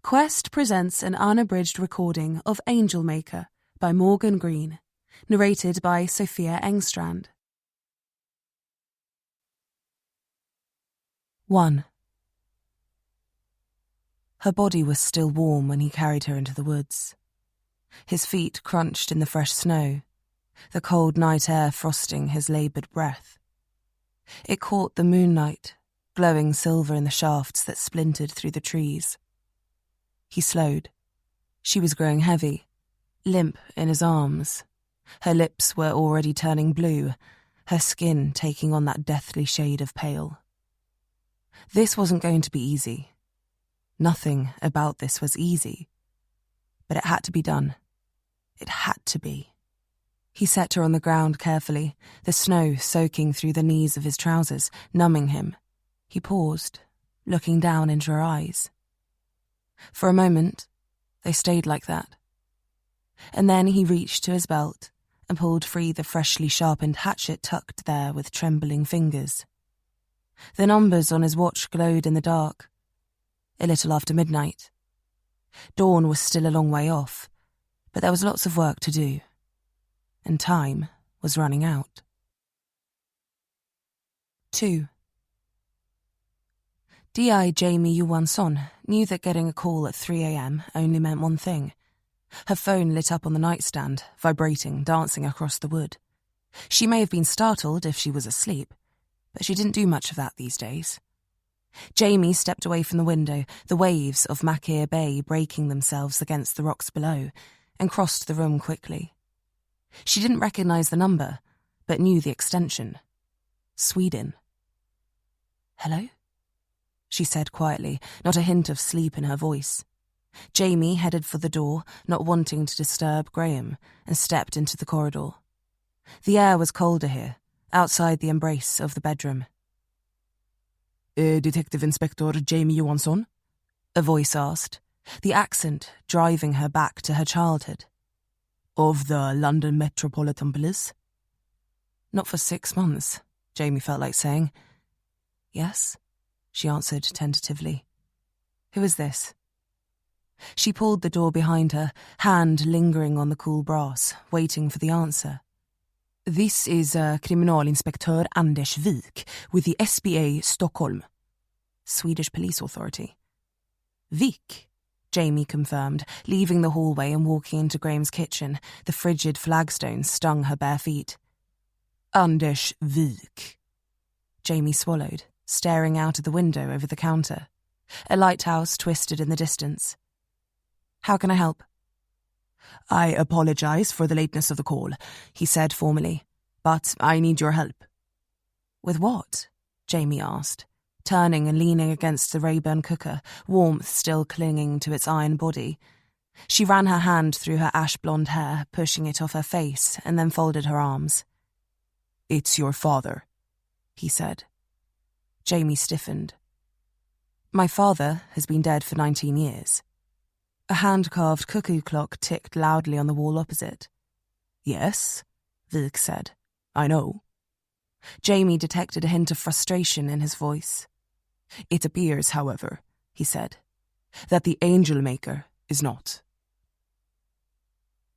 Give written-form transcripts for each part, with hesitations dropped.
Quest presents an unabridged recording of Angel Maker by Morgan Greene, narrated by Sophia Engstrand. 1. Her body was still warm when he carried her into the woods. His feet crunched in the fresh snow, the cold night air frosting his laboured breath. It caught the moonlight, glowing silver in the shafts that splintered through the trees. He slowed. She was growing heavy, limp in his arms. Her lips were already turning blue, her skin taking on that deathly shade of pale. This wasn't going to be easy. Nothing about this was easy. But it had to be done. It had to be. He set her on the ground carefully, the snow soaking through the knees of his trousers, numbing him. He paused, looking down into her eyes. For a moment, they stayed like that. And then he reached to his belt and pulled free the freshly sharpened hatchet tucked there with trembling fingers. The numbers on his watch glowed in the dark. A little after midnight. Dawn was still a long way off, but there was lots of work to do. And time was running out. 2. D.I. Jamie Johansson knew that getting a call at 3 a.m. only meant one thing. Her phone lit up on the nightstand, vibrating, dancing across the wood. She may have been startled if she was asleep, but she didn't do much of that these days. Jamie stepped away from the window, the waves of Makir Bay breaking themselves against the rocks below, and crossed the room quickly. She didn't recognise the number, but knew the extension. Sweden. Hello? She said quietly, not a hint of sleep in her voice. Jamie headed for the door, not wanting to disturb Graham, and stepped into the corridor. The air was colder here, outside the embrace of the bedroom. Detective Inspector Jamie Johansson? A voice asked, the accent driving her back to her childhood. Of the London Metropolitan Police? Not for 6 months, Jamie felt like saying. Yes, she answered tentatively. Who is this? She pulled the door behind her, hand lingering on the cool brass, waiting for the answer. This is Kriminalinspektör Anders Wik with the SBA Stockholm. Swedish Police Authority. Wik, Jamie confirmed, leaving the hallway and walking into Graham's kitchen. The frigid flagstones stung her bare feet. Anders Wik. Jamie swallowed, staring out of the window over the counter. A lighthouse twisted in the distance. How can I help? I apologize for the lateness of the call, he said formally, but I need your help. With what? Jamie asked, turning and leaning against the Rayburn cooker, warmth still clinging to its iron body. She ran her hand through her ash-blonde hair, pushing it off her face, and then folded her arms. It's your father, he said. Jamie stiffened. My father has been dead for 19 years. A hand-carved cuckoo clock ticked loudly on the wall opposite. Yes, Wik said. I know. Jamie detected a hint of frustration in his voice. It appears, however, he said, that the Angel Maker is not.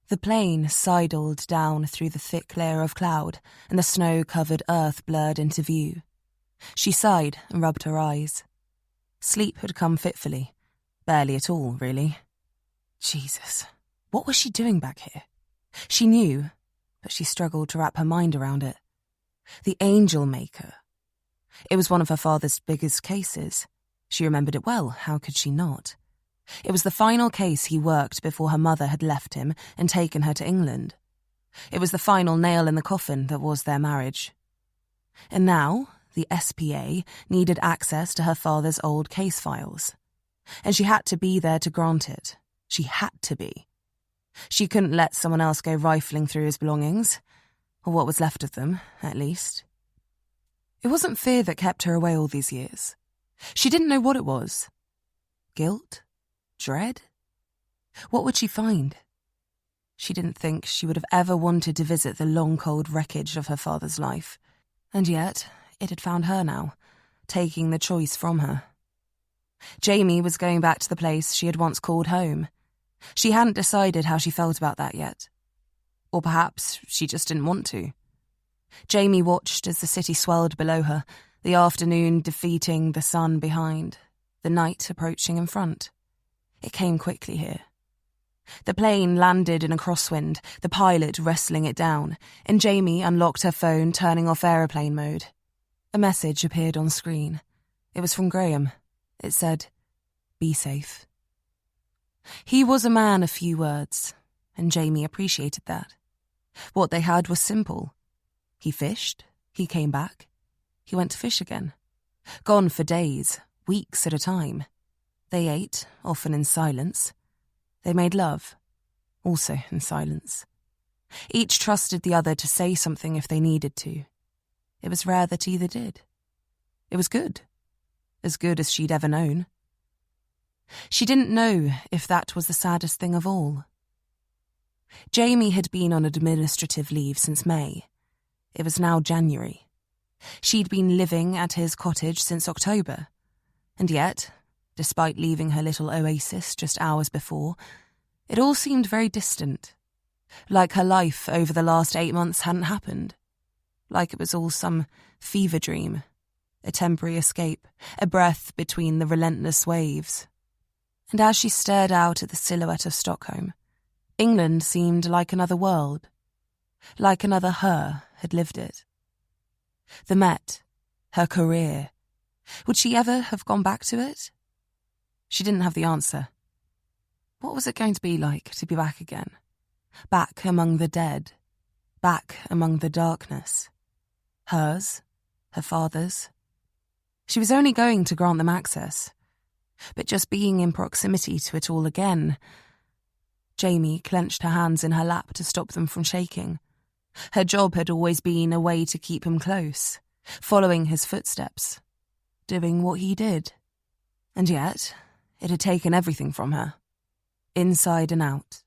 The plane sidled down through the thick layer of cloud, and the snow-covered earth blurred into view. She sighed and rubbed her eyes. Sleep had come fitfully. Barely at all, really. Jesus, what was she doing back here? She knew, but she struggled to wrap her mind around it. The Angel Maker. It was one of her father's biggest cases. She remembered it well, how could she not? It was the final case he worked before her mother had left him and taken her to England. It was the final nail in the coffin that was their marriage. And now, the SPA needed access to her father's old case files. And she had to be there to grant it. She had to be. She couldn't let someone else go rifling through his belongings, or what was left of them, at least. It wasn't fear that kept her away all these years. She didn't know what it was. Guilt? Dread? What would she find? She didn't think she would have ever wanted to visit the long cold wreckage of her father's life, and yet it had found her now, taking the choice from her. Jamie was going back to the place she had once called home. She hadn't decided how she felt about that yet. Or perhaps she just didn't want to. Jamie watched as the city swelled below her, the afternoon defeating the sun behind, the night approaching in front. It came quickly here. The plane landed in a crosswind, the pilot wrestling it down, and Jamie unlocked her phone, turning off aeroplane mode. A message appeared on screen. It was from Graham. It said, "Be safe." He was a man of few words, and Jamie appreciated that. What they had was simple. He fished, he came back, he went to fish again. Gone for days, weeks at a time. They ate, often in silence. They made love, also in silence. Each trusted the other to say something if they needed to. It was rare that either did. It was good. As good as she'd ever known. She didn't know if that was the saddest thing of all. Jamie had been on administrative leave since May. It was now January. She'd been living at his cottage since October. And yet, despite leaving her little oasis just hours before, it all seemed very distant. Like her life over the last 8 months hadn't happened. Like it was all some fever dream. A temporary escape, a breath between the relentless waves. And as she stared out at the silhouette of Stockholm, England seemed like another world. Like another her had lived it. The Met, her career. Would she ever have gone back to it? She didn't have the answer. What was it going to be like to be back again? Back among the dead. Back among the darkness. Hers, her father's. She was only going to grant them access. But just being in proximity to it all again. Jamie clenched her hands in her lap to stop them from shaking. Her job had always been a way to keep him close, following his footsteps, doing what he did. And yet, it had taken everything from her, inside and out.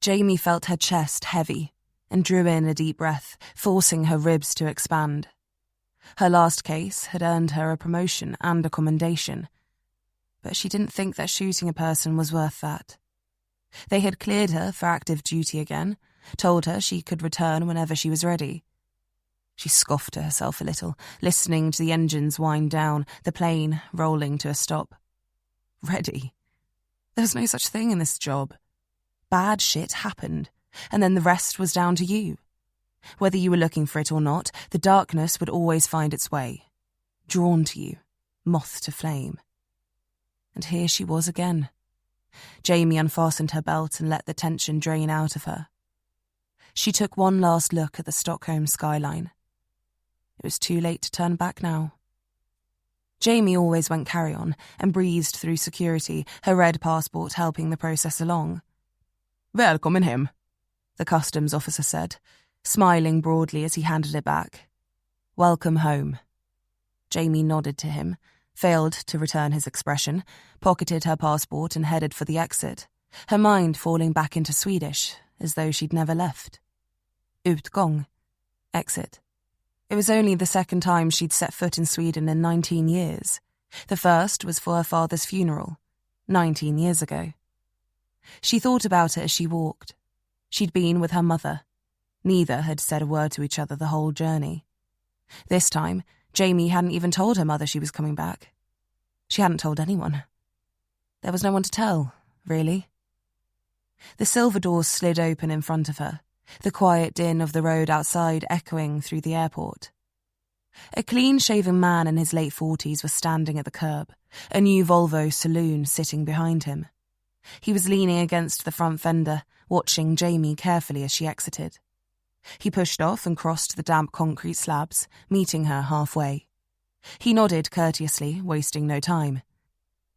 Jamie felt her chest heavy and drew in a deep breath, forcing her ribs to expand. Her last case had earned her a promotion and a commendation, but she didn't think that shooting a person was worth that. They had cleared her for active duty again, told her she could return whenever she was ready. She scoffed to herself a little, listening to the engines wind down, the plane rolling to a stop. Ready? There was no such thing in this job. Bad shit happened, and then the rest was down to you. Whether you were looking for it or not, the darkness would always find its way. Drawn to you, moth to flame. And here she was again. Jamie unfastened her belt and let the tension drain out of her. She took one last look at the Stockholm skyline. It was too late to turn back now. Jamie always went carry-on and breezed through security, her red passport helping the process along. "Välkommen hem," the customs officer said, smiling broadly as he handed it back. "Welcome home." Jamie nodded to him, failed to return his expression, pocketed her passport and headed for the exit, her mind falling back into Swedish, as though she'd never left. Utgång. Exit. It was only the second time she'd set foot in Sweden in 19 years. The first was for her father's funeral, 19 years ago. She thought about it as she walked. She'd been with her mother. Neither had said a word to each other the whole journey. This time, Jamie hadn't even told her mother she was coming back. She hadn't told anyone. There was no one to tell, really. The silver doors slid open in front of her, the quiet din of the road outside echoing through the airport. A clean-shaven man in his late 40s was standing at the curb, a new Volvo saloon sitting behind him. He was leaning against the front fender, watching Jamie carefully as she exited. He pushed off and crossed the damp concrete slabs, meeting her halfway. He nodded courteously, wasting no time.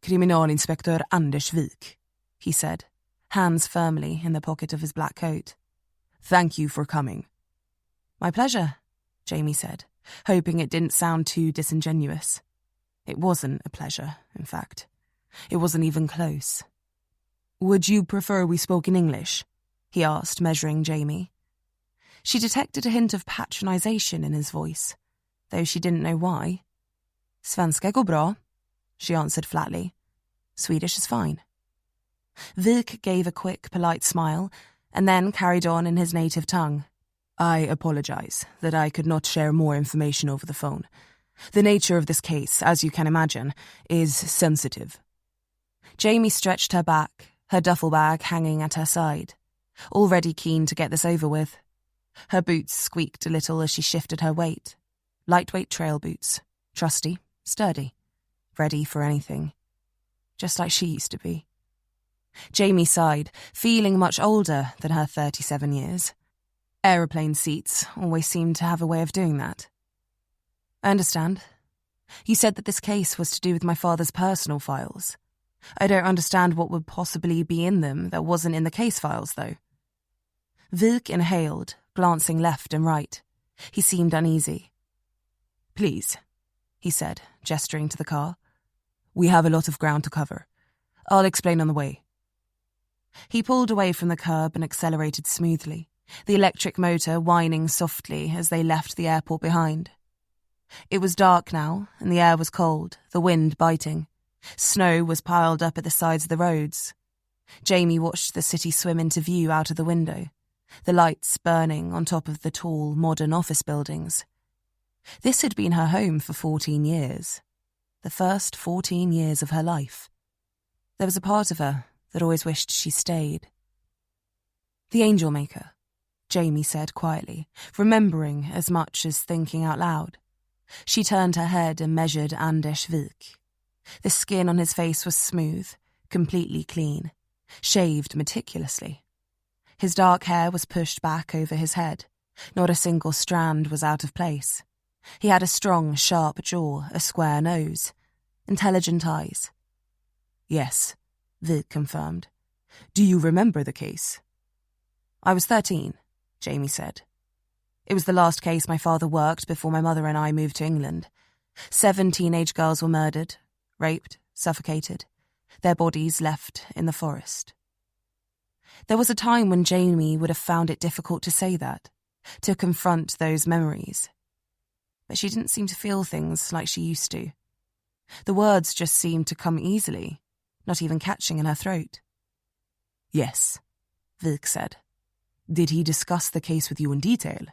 "Kriminalinspektör Anders Wik," he said, hands firmly in the pocket of his black coat. "Thank you for coming." "My pleasure," Jamie said, hoping it didn't sound too disingenuous. It wasn't a pleasure, in fact. It wasn't even close. "Would you prefer we spoke in English?" he asked, measuring Jamie. She detected a hint of patronization in his voice, though she didn't know why. "Svenska går bra," she answered flatly. Swedish is fine. Vik gave a quick, polite smile and then carried on in his native tongue. I apologize that I could not share more information over the phone. The nature of this case, as you can imagine, is sensitive. Jamie stretched her back, her duffel bag hanging at her side, already keen to get this over with. Her boots squeaked a little as she shifted her weight. Lightweight trail boots, trusty, sturdy, ready for anything. Just like she used to be. Jamie sighed, feeling much older than her 37 years. Aeroplane seats always seemed to have a way of doing that. I understand. You said that this case was to do with my father's personal files. I don't understand what would possibly be in them that wasn't in the case files, though. Vik inhaled, glancing left and right. He seemed uneasy. Please, he said, gesturing to the car. We have a lot of ground to cover. I'll explain on the way. He pulled away from the curb and accelerated smoothly, the electric motor whining softly as they left the airport behind. It was dark now, and the air was cold, the wind biting. Snow was piled up at the sides of the roads. Jamie watched the city swim into view out of the window, the lights burning on top of the tall, modern office buildings. This had been her home for 14 years. The first 14 years of her life. There was a part of her that always wished she stayed. The angel maker, Jamie said quietly, remembering as much as thinking out loud. She turned her head and measured Anders Vik. The skin on his face was smooth, completely clean, shaved meticulously. His dark hair was pushed back over his head. Not a single strand was out of place. He had a strong, sharp jaw, a square nose, intelligent eyes. Yes, Vik confirmed. Do you remember the case? I was 13, Jamie said. It was the last case my father worked before my mother and I moved to England. 7 teenage girls were murdered, raped, suffocated, their bodies left in the forest. There was a time when Jamie would have found it difficult to say that, to confront those memories. But she didn't seem to feel things like she used to. The words just seemed to come easily, not even catching in her throat. Yes, Vik said. Did he discuss the case with you in detail?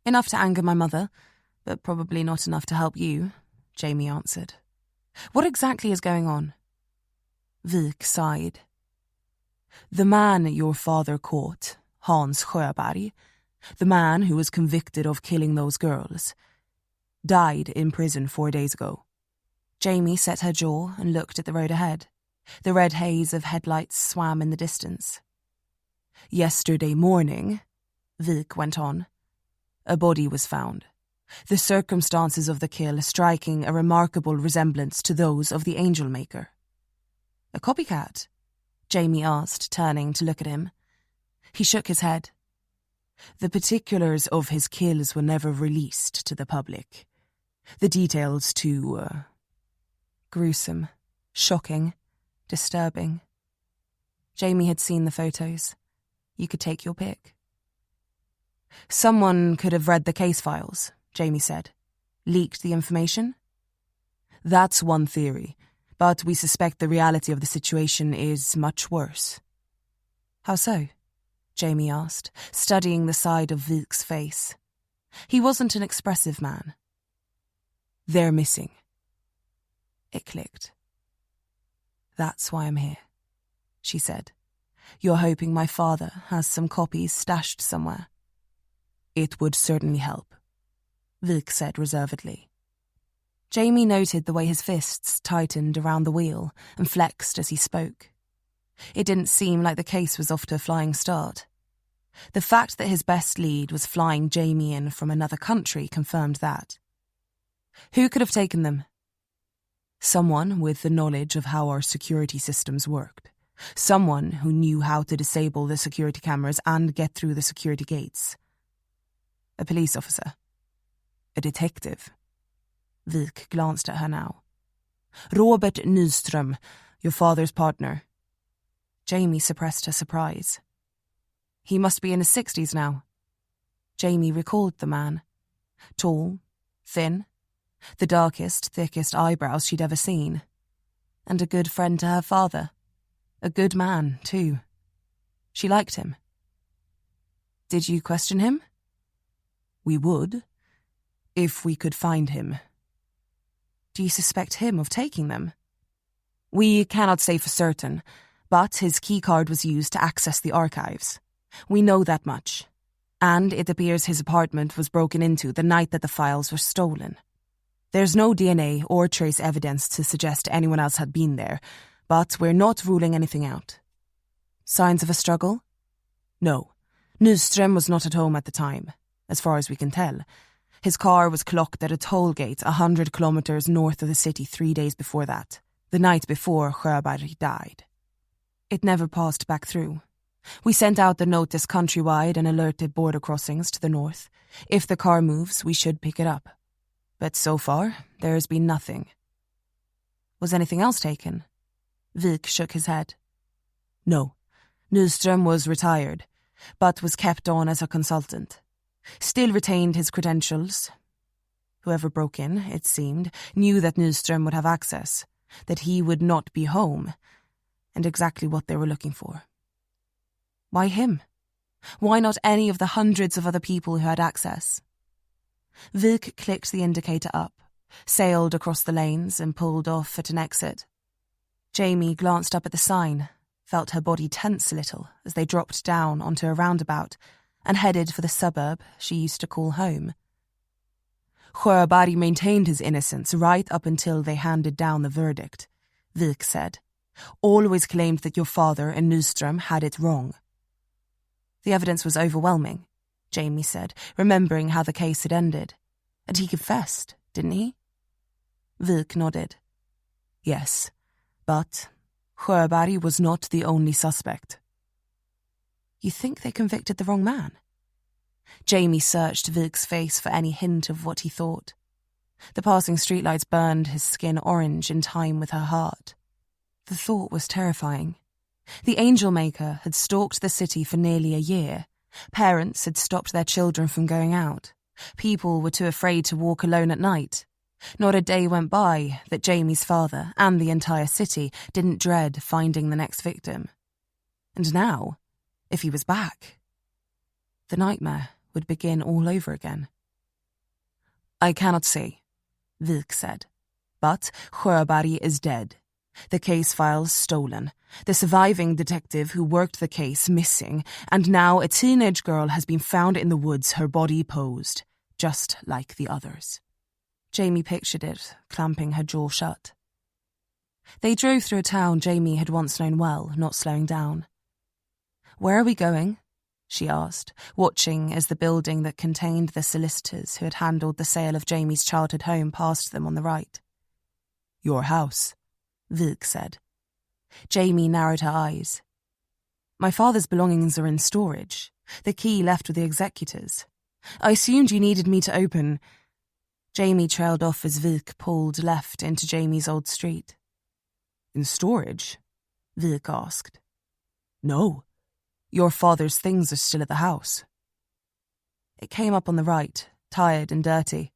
Enough to anger my mother, but probably not enough to help you, Jamie answered. What exactly is going on? Vik sighed. The man your father caught, Hans Sjöberg, the man who was convicted of killing those girls, died in prison 4 days ago. Jamie set her jaw and looked at the road ahead. The red haze of headlights swam in the distance. Yesterday morning, Vik went on, a body was found. The circumstances of the kill striking a remarkable resemblance to those of the angel maker. A copycat? Jamie asked, turning to look at him. He shook his head. The particulars of his kills were never released to the public. The details too, gruesome, shocking, disturbing. Jamie had seen the photos. You could take your pick. Someone could have read the case files, Jamie said. Leaked the information? That's one theory, but we suspect the reality of the situation is much worse. How so? Jamie asked, studying the side of Vik's face. He wasn't an expressive man. They're missing. It clicked. That's why I'm here, she said. You're hoping my father has some copies stashed somewhere. It would certainly help, Vik said reservedly. Jamie noted the way his fists tightened around the wheel and flexed as he spoke. It didn't seem like the case was off to a flying start. The fact that his best lead was flying Jamie in from another country confirmed that. Who could have taken them? Someone with the knowledge of how our security systems worked. Someone who knew how to disable the security cameras and get through the security gates. A police officer. A detective. Vik glanced at her now. Robert Nyström, your father's partner. Jamie suppressed her surprise. He must be in his 60s now. Jamie recalled the man. Tall, thin, The darkest, thickest eyebrows she'd ever seen. And a good friend to her father. A good man, too. She liked him. Did you question him? We would, if we could find him. Do you suspect him of taking them? We cannot say for certain, but his keycard was used to access the archives. We know that much. And it appears his apartment was broken into the night that the files were stolen. There's no DNA or trace evidence to suggest anyone else had been there, but we're not ruling anything out. Signs of a struggle? No. Nyström was not at home at the time, as far as we can tell. His car was clocked at a toll gate 100 kilometers north of the city 3 days before that, the night before Sjöberg died. It never passed back through. We sent out the notice countrywide and alerted border crossings to the north. If the car moves, we should pick it up. But so far, there has been nothing. Was anything else taken? Wijk shook his head. No. Nyström was retired, but was kept on as a consultant. Still retained his credentials. Whoever broke in, it seemed, knew that Nyström would have access, that he would not be home, and exactly what they were looking for. Why him? Why not any of the hundreds of other people who had access? Wijk clicked the indicator up, sailed across the lanes and pulled off at an exit. Jamie glanced up at the sign, felt her body tense a little as they dropped down onto a roundabout and headed for the suburb she used to call home. Sjöberg maintained his innocence right up until they handed down the verdict, Wijk said. Always claimed that your father and Nyström had it wrong. The evidence was overwhelming, Jamie said, remembering how the case had ended. And he confessed, didn't he? Wijk nodded. Yes, but Sjöberg was not the only suspect. You think they convicted the wrong man? Jamie searched Wyk's face for any hint of what he thought. The passing streetlights burned his skin orange in time with her heart. The thought was terrifying. The angel maker had stalked the city for nearly a year. Parents had stopped their children from going out. People were too afraid to walk alone at night. Not a day went by that Jamie's father and the entire city didn't dread finding the next victim. And now, if he was back, the nightmare would begin all over again. I cannot say, Wijk said, but Sjöberg is dead. The case files stolen, the surviving detective who worked the case missing, and now a teenage girl has been found in the woods, her body posed, just like the others. Jamie pictured it, clamping her jaw shut. They drove through a town Jamie had once known well, not slowing down. "Where are we going?" she asked, watching as the building that contained the solicitors who had handled the sale of Jamie's childhood home passed them on the right. Your house, Wijk said. Jamie narrowed her eyes. "My father's belongings are in storage. The key left with the executors. I assumed you needed me to open..." Jamie trailed off as Wijk pulled left into Jamie's old street. In storage? Wijk asked. No. Your father's things are still at the house. It came up on the right, tired and dirty.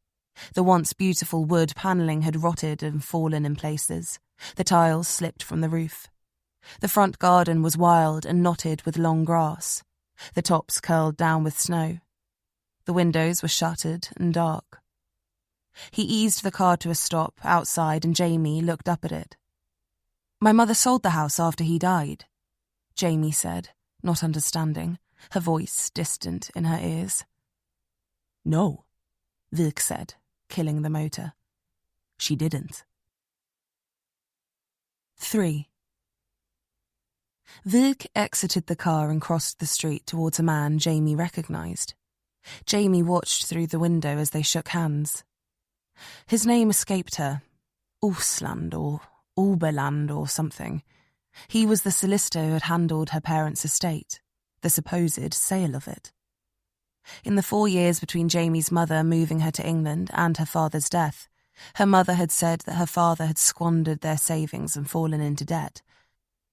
The once beautiful wood panelling had rotted and fallen in places. The tiles slipped from the roof. The front garden was wild and knotted with long grass. The tops curled down with snow. The windows were shuttered and dark. He eased the car to a stop outside and Jamie looked up at it. "My mother sold the house after he died," Jamie said, not understanding, her voice distant in her ears. No, Wijk said, killing the motor. She didn't. 3. Wijk exited the car and crossed the street towards a man Jamie recognised. Jamie watched through the window as they shook hands. His name escaped her. Usland or Oberland or something. He was the solicitor who had handled her parents' estate, the supposed sale of it. In the 4 years between Jamie's mother moving her to England and her father's death, her mother had said that her father had squandered their savings and fallen into debt.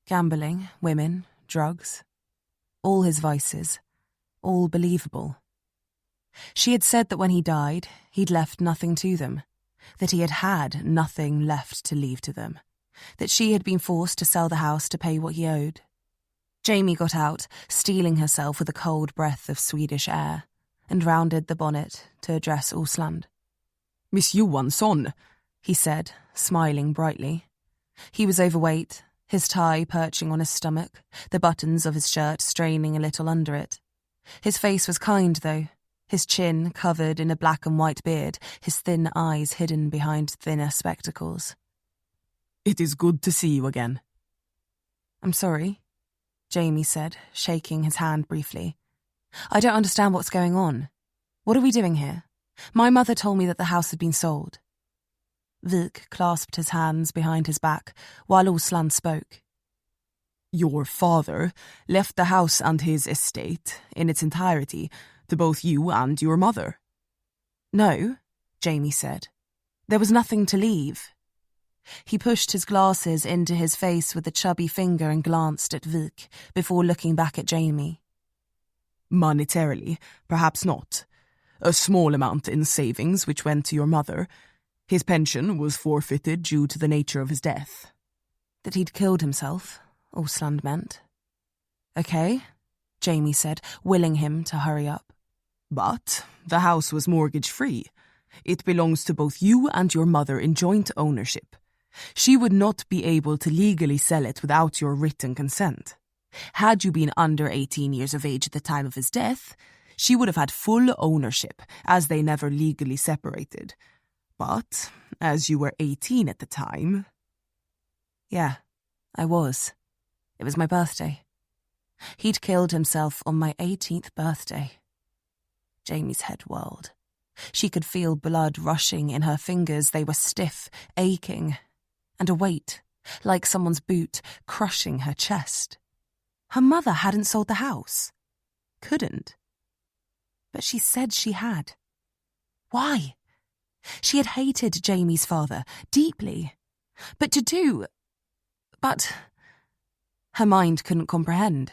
Gambling, women, drugs. All his vices. All believable. She had said that when he died, he'd left nothing to them. that he had nothing left to leave to them, that she had been forced to sell the house to pay what he owed. Jamie got out, steeling herself with a cold breath of Swedish air, and rounded the bonnet to address Osland. "Miss Johansson," he said, smiling brightly. He was overweight, his tie perching on his stomach, the buttons of his shirt straining a little under it. His face was kind, though, his chin covered in a black and white beard, his thin eyes hidden behind thinner spectacles. "It is good to see you again." "I'm sorry," Jamie said, shaking his hand briefly. "I don't understand what's going on. What are we doing here? My mother told me that the house had been sold." Vik clasped his hands behind his back while Osland spoke. "Your father left the house and his estate in its entirety to both you and your mother." "No," Jamie said. "There was nothing to leave." He pushed his glasses into his face with a chubby finger and glanced at Vik before looking back at Jamie. "Monetarily, perhaps not. A small amount in savings which went to your mother. His pension was forfeited due to the nature of his death." "That he'd killed himself," Osland meant. "Okay," Jamie said, willing him to hurry up. "But the house was mortgage-free. It belongs to both you and your mother in joint ownership. She would not be able to legally sell it without your written consent. Had you been under 18 years of age at the time of his death, she would have had full ownership, as they never legally separated. But, as you were 18 at the time..." "Yeah, I was. It was my birthday. He'd killed himself on my 18th birthday." Jamie's head whirled. She could feel blood rushing in her fingers. They were stiff, aching, and a weight, like someone's boot, crushing her chest. Her mother hadn't sold the house. Couldn't. But she said she had. Why? She had hated Jamie's father deeply. But her mind couldn't comprehend.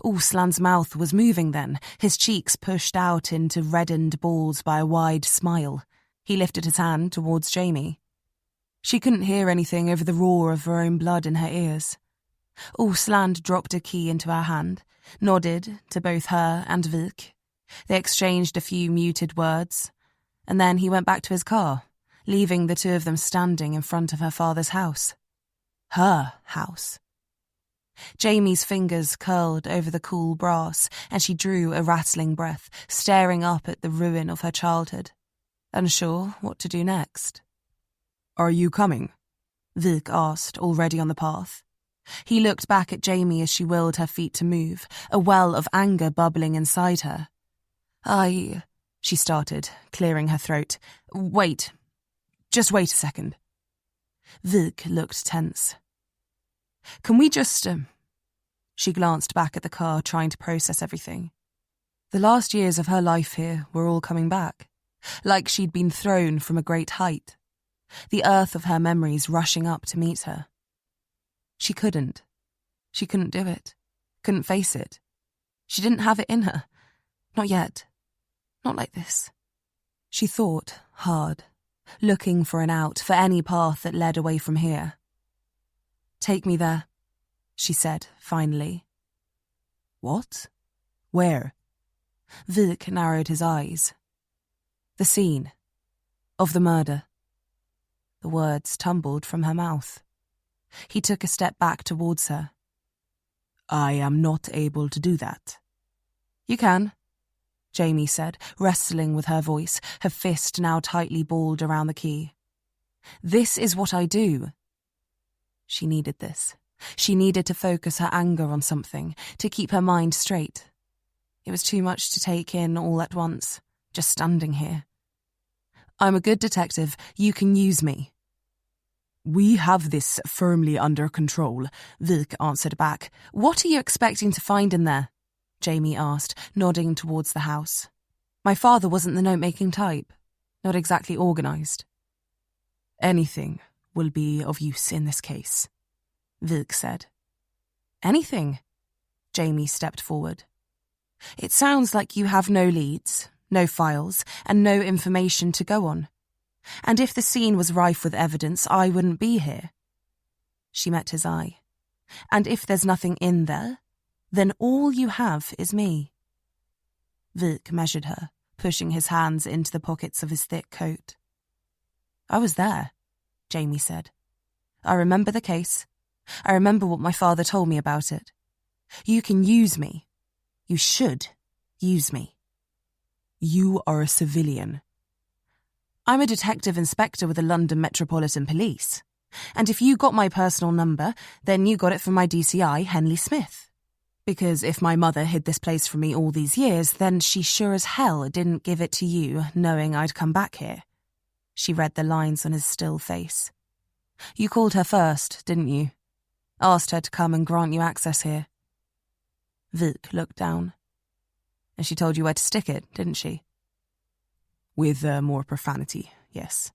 Osland's mouth was moving then, his cheeks pushed out into reddened balls by a wide smile. He lifted his hand towards Jamie. She couldn't hear anything over the roar of her own blood in her ears. Osland dropped a key into her hand, nodded to both her and Vik. They exchanged a few muted words, and then he went back to his car, leaving the two of them standing in front of her father's house. Her house. Jamie's fingers curled over the cool brass, and she drew a rattling breath, staring up at the ruin of her childhood, unsure what to do next. "Are you coming?" Vik asked, already on the path. He looked back at Jamie as she willed her feet to move, a well of anger bubbling inside her. She started, clearing her throat. "Wait. Just wait a second." Vik looked tense. "Can we just..." She glanced back at the car, trying to process everything. The last years of her life here were all coming back, like she'd been thrown from a great height, the earth of her memories rushing up to meet her. She couldn't. She couldn't do it. Couldn't face it. She didn't have it in her. Not yet. Not like this. She thought hard, looking for an out, for any path that led away from here. "Take me there," she said, finally. "What? Where?" Vik narrowed his eyes. "The scene. Of the murder." The words tumbled from her mouth. He took a step back towards her. "I am not able to do that." "You can," Jamie said, wrestling with her voice, her fist now tightly balled around the key. "This is what I do." She needed this. She needed to focus her anger on something, to keep her mind straight. It was too much to take in all at once, just standing here. "I'm a good detective. You can use me." "We have this firmly under control," Vik answered back. "What are you expecting to find in there?" Jamie asked, nodding towards the house. "My father wasn't the note-making type. Not exactly organised." "Anything will be of use in this case," Vik said. "Anything?" Jamie stepped forward. "It sounds like you have no leads, no files, and no information to go on. And if the scene was rife with evidence, I wouldn't be here. She met his eye. And if there's nothing in there, then all you have is me. Vik measured her, pushing his hands into the pockets of his thick coat. I was there, Jamie said. I remember the case. I remember what my father told me about it. You can use me. You should use me. You are a civilian. I'm a detective inspector with the London Metropolitan Police. And if you got my personal number, then you got it from my DCI, Henley Smith. Because if my mother hid this place from me all these years, then she sure as hell didn't give it to you, knowing I'd come back here. She read the lines on his still face. You called her first, didn't you? Asked her to come and grant you access here. Vik looked down. And she told you where to stick it, didn't she? With more profanity, yes.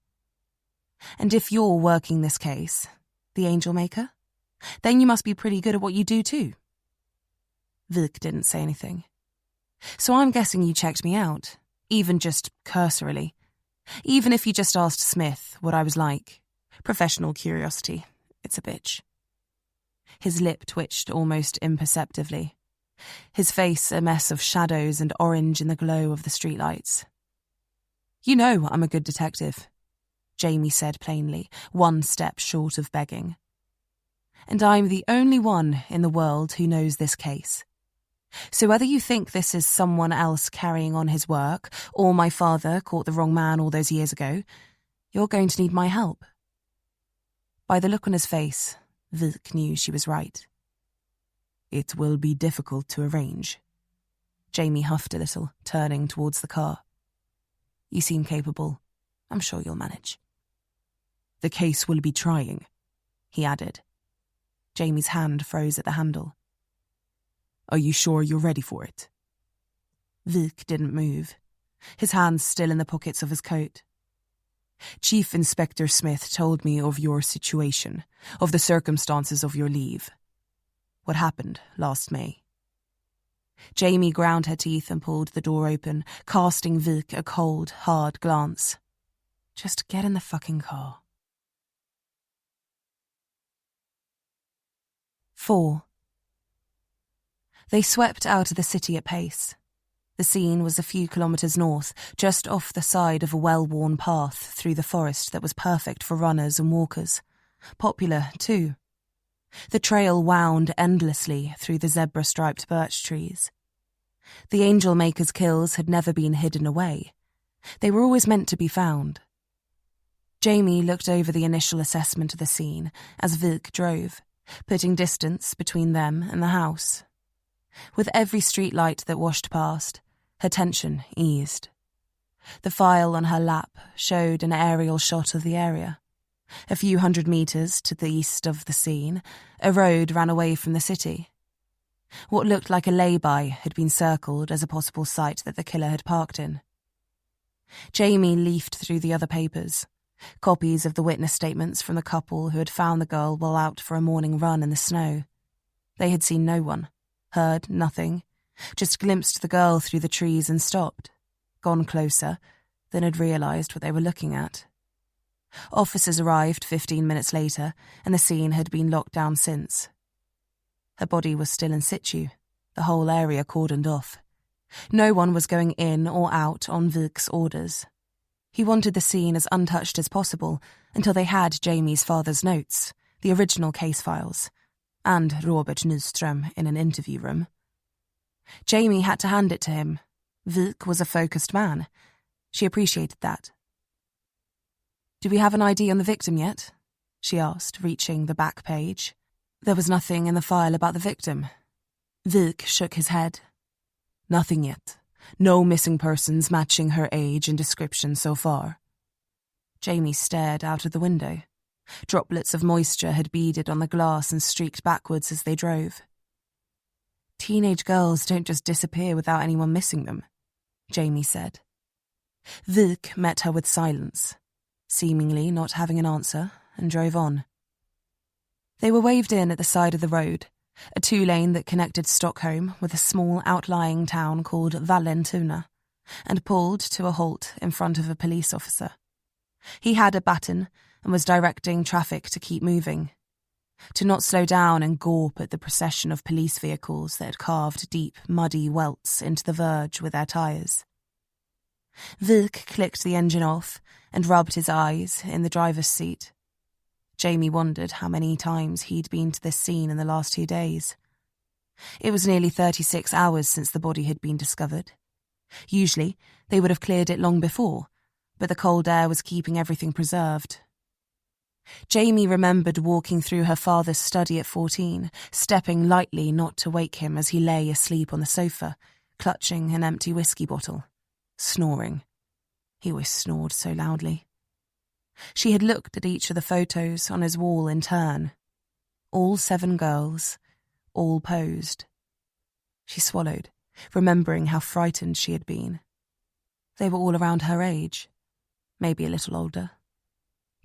And if you're working this case, the Angel Maker, then you must be pretty good at what you do too. Vik didn't say anything. So I'm guessing you checked me out, even just cursorily. Even if you just asked Smith what I was like. Professional curiosity. It's a bitch. His lip twitched almost imperceptibly. His face a mess of shadows and orange in the glow of the streetlights. You know I'm a good detective, Jamie said plainly, one step short of begging. And I'm the only one in the world who knows this case. So whether you think this is someone else carrying on his work, or my father caught the wrong man all those years ago, you're going to need my help. By the look on his face, Vik knew she was right. It will be difficult to arrange. Jamie huffed a little, turning towards the car. You seem capable. I'm sure you'll manage. The case will be trying, he added. Jamie's hand froze at the handle. Are you sure you're ready for it? Vik didn't move, his hands still in the pockets of his coat. Chief Inspector Smith told me of your situation, of the circumstances of your leave. What happened last May? Jamie ground her teeth and pulled the door open, casting Vik a cold, hard glance. Just get in the fucking car. 4. They swept out of the city at pace. The scene was a few kilometres north, just off the side of a well-worn path through the forest that was perfect for runners and walkers. Popular, too. The trail wound endlessly through the zebra-striped birch trees. The Angel Maker's kills had never been hidden away. They were always meant to be found. Jamie looked over the initial assessment of the scene as Vik drove, putting distance between them and the house. With every streetlight that washed past, her tension eased. The file on her lap showed an aerial shot of the area. A few 100 metres to the east of the scene, a road ran away from the city. What looked like a lay-by had been circled as a possible site that the killer had parked in. Jamie leafed through the other papers, copies of the witness statements from the couple who had found the girl while out for a morning run in the snow. They had seen no one, heard nothing, just glimpsed the girl through the trees and stopped, gone closer, then had realised what they were looking at. Officers arrived 15 minutes later, and the scene had been locked down since. Her body was still in situ, the whole area cordoned off. No one was going in or out on Vik's orders. He wanted the scene as untouched as possible until they had Jamie's father's notes, the original case files, and Robert Nyström in an interview room. Jamie had to hand it to him. Vik was a focused man. She appreciated that. Do we have an ID on the victim yet? She asked, reaching the back page. There was nothing in the file about the victim. Vik shook his head. Nothing yet. No missing persons matching her age and description so far. Jamie stared out of the window. Droplets of moisture had beaded on the glass and streaked backwards as they drove. Teenage girls don't just disappear without anyone missing them, Jamie said. Vik met her with silence, seemingly not having an answer, and drove on. They were waved in at the side of the road, a 2-lane that connected Stockholm with a small outlying town called Vallentuna, and pulled to a halt in front of a police officer. He had a baton and was directing traffic to keep moving, to not slow down and gawp at the procession of police vehicles that had carved deep, muddy welts into the verge with their tyres. Wilk clicked the engine off and rubbed his eyes in the driver's seat. Jamie wondered how many times he'd been to this scene in the last 2 days. It was nearly 36 hours since the body had been discovered. Usually, they would have cleared it long before, but the cold air was keeping everything preserved. Jamie remembered walking through her father's study at 14, stepping lightly not to wake him as he lay asleep on the sofa, clutching an empty whiskey bottle, snoring. He always snored so loudly. She had looked at each of the photos on his wall in turn. All 7 girls, all posed. She swallowed, remembering how frightened she had been. They were all around her age, maybe a little older.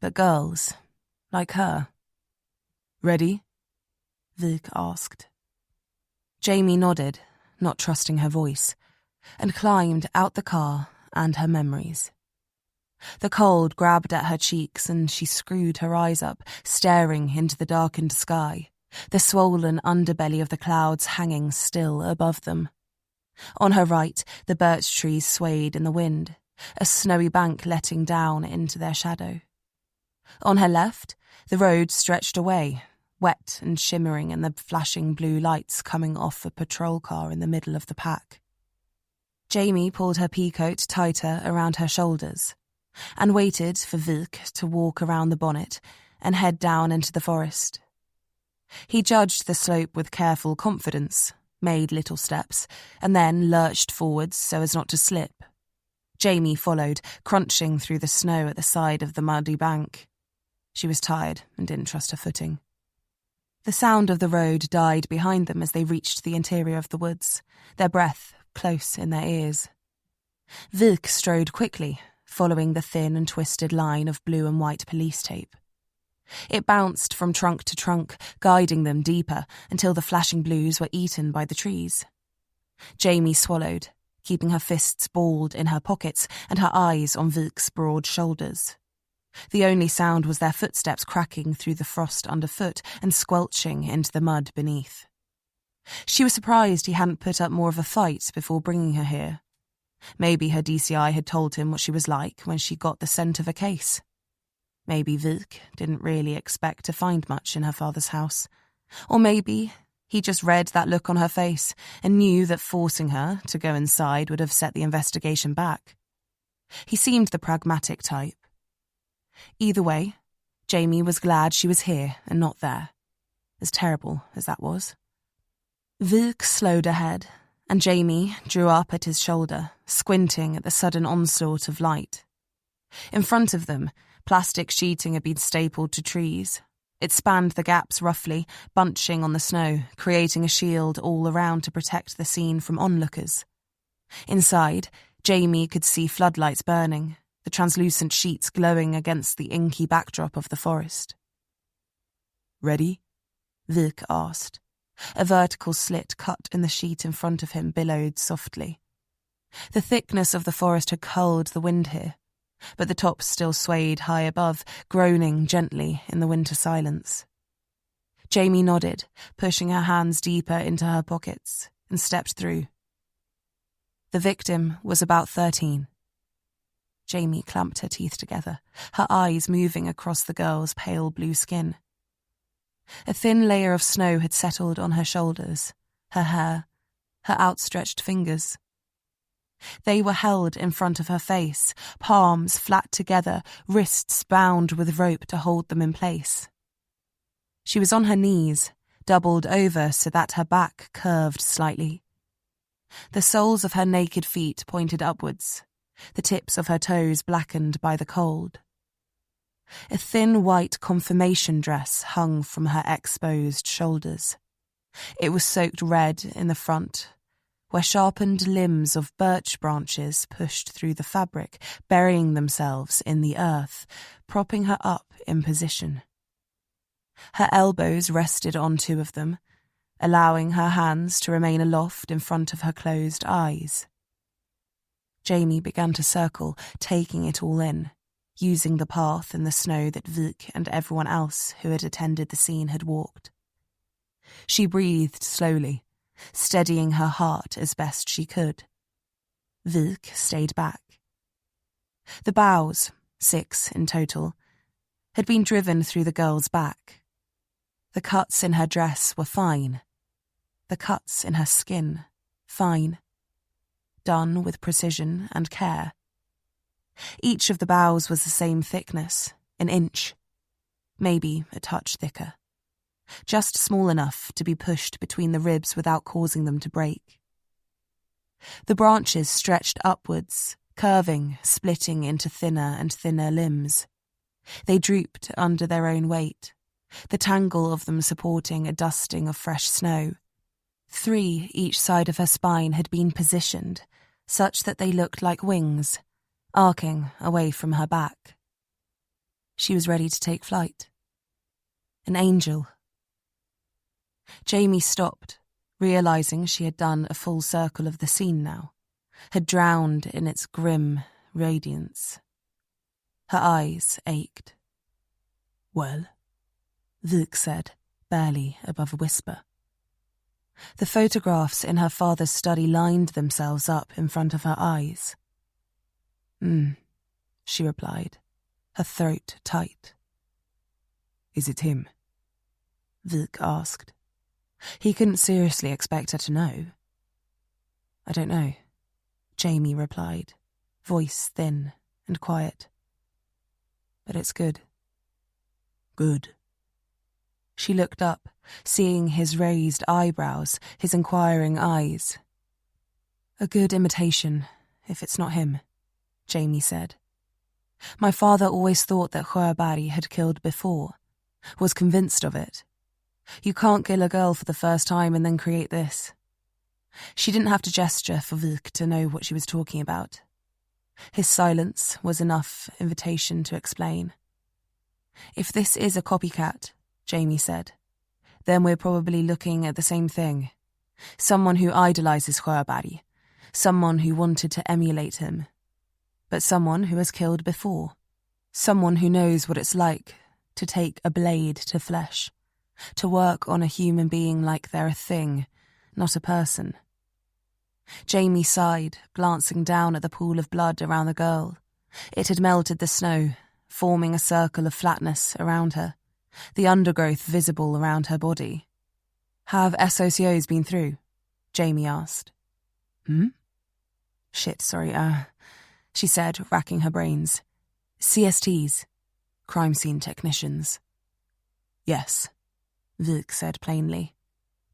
But girls, like her. "Ready?" Wilk asked. Jamie nodded, not trusting her voice, and climbed out the car and her memories. The cold grabbed at her cheeks and she screwed her eyes up, staring into the darkened sky, the swollen underbelly of the clouds hanging still above them. On her right, the birch trees swayed in the wind, a snowy bank letting down into their shadow. On her left, the road stretched away, wet and shimmering in the flashing blue lights coming off a patrol car in the middle of the pack. Jamie pulled her peacoat tighter around her shoulders and waited for Wilk to walk around the bonnet and head down into the forest. He judged the slope with careful confidence, made little steps, and then lurched forwards so as not to slip. Jamie followed, crunching through the snow at the side of the muddy bank. She was tired and didn't trust her footing. The sound of the road died behind them as they reached the interior of the woods, their breath close in their ears. Wilk strode quickly, following the thin and twisted line of blue and white police tape. It bounced from trunk to trunk, guiding them deeper until the flashing blues were eaten by the trees. Jamie swallowed, keeping her fists balled in her pockets and her eyes on Wilk's broad shoulders. The only sound was their footsteps cracking through the frost underfoot and squelching into the mud beneath. She was surprised he hadn't put up more of a fight before bringing her here. Maybe her DCI had told him what she was like when she got the scent of a case. Maybe Wilk didn't really expect to find much in her father's house. Or maybe he just read that look on her face and knew that forcing her to go inside would have set the investigation back. He seemed the pragmatic type. Either way, Jamie was glad she was here and not there, as terrible as that was. Wilk slowed ahead, and Jamie drew up at his shoulder, squinting at the sudden onslaught of light. In front of them, plastic sheeting had been stapled to trees. It spanned the gaps roughly, bunching on the snow, creating a shield all around to protect the scene from onlookers. Inside, Jamie could see floodlights burning, the translucent sheets glowing against the inky backdrop of the forest. "Ready?" Wilk asked. A vertical slit cut in the sheet in front of him billowed softly. The thickness of the forest had culled the wind here, but the tops still swayed high above, groaning gently in the winter silence. Jamie nodded, pushing her hands deeper into her pockets, and stepped through. The victim was about 13. Jamie clamped her teeth together, her eyes moving across the girl's pale blue skin. A thin layer of snow had settled on her shoulders, her hair, her outstretched fingers. They were held in front of her face, palms flat together, wrists bound with rope to hold them in place. She was on her knees, doubled over so that her back curved slightly. The soles of her naked feet pointed upwards, the tips of her toes blackened by the cold. A thin white confirmation dress hung from her exposed shoulders. It was soaked red in the front, where sharpened limbs of birch branches pushed through the fabric, burying themselves in the earth, propping her up in position. Her elbows rested on 2 of them, allowing her hands to remain aloft in front of her closed eyes. Jamie began to circle, taking it all in, using the path in the snow that Vik and everyone else who had attended the scene had walked. She breathed slowly, steadying her heart as best she could. Vik stayed back. The boughs, 6 in total, had been driven through the girl's back. The cuts in her dress were fine. The cuts in her skin, fine. Done with precision and care. Each of the boughs was the same thickness, an inch, maybe a touch thicker. Just small enough to be pushed between the ribs without causing them to break. The branches stretched upwards, curving, splitting into thinner and thinner limbs. They drooped under their own weight, the tangle of them supporting a dusting of fresh snow. 3 each side of her spine had been positioned, such that they looked like wings, arcing away from her back. She was ready to take flight. An angel. Jamie stopped, realising she had done a full circle of the scene now, had drowned in its grim radiance. Her eyes ached. "Well?" Vik said, barely above a whisper. The photographs in her father's study lined themselves up in front of her eyes. She replied, her throat tight. "Is it him?" Vik asked. He couldn't seriously expect her to know. "I don't know," Jamie replied, voice thin and quiet. "But it's good." "Good." She looked up, seeing his raised eyebrows, his inquiring eyes. "A good imitation, if it's not him," Jamie said. "My father always thought that Sjöberg had killed before, was convinced of it. You can't kill a girl for the first time and then create this." She didn't have to gesture for Vik to know what she was talking about. His silence was enough invitation to explain. "If this is a copycat," Jamie said, "then we're probably looking at the same thing. Someone who idolizes Sjöberg, someone who wanted to emulate him, but someone who has killed before, someone who knows what it's like to take a blade to flesh, to work on a human being like they're a thing, not a person." Jamie sighed, glancing down at the pool of blood around the girl. It had melted the snow, forming a circle of flatness around her, the undergrowth visible around her body. "Have SOCOs been through?" Jamie asked. Shit, sorry, she said, racking her brains. "CSTs, crime scene technicians." "Yes," Vik said plainly.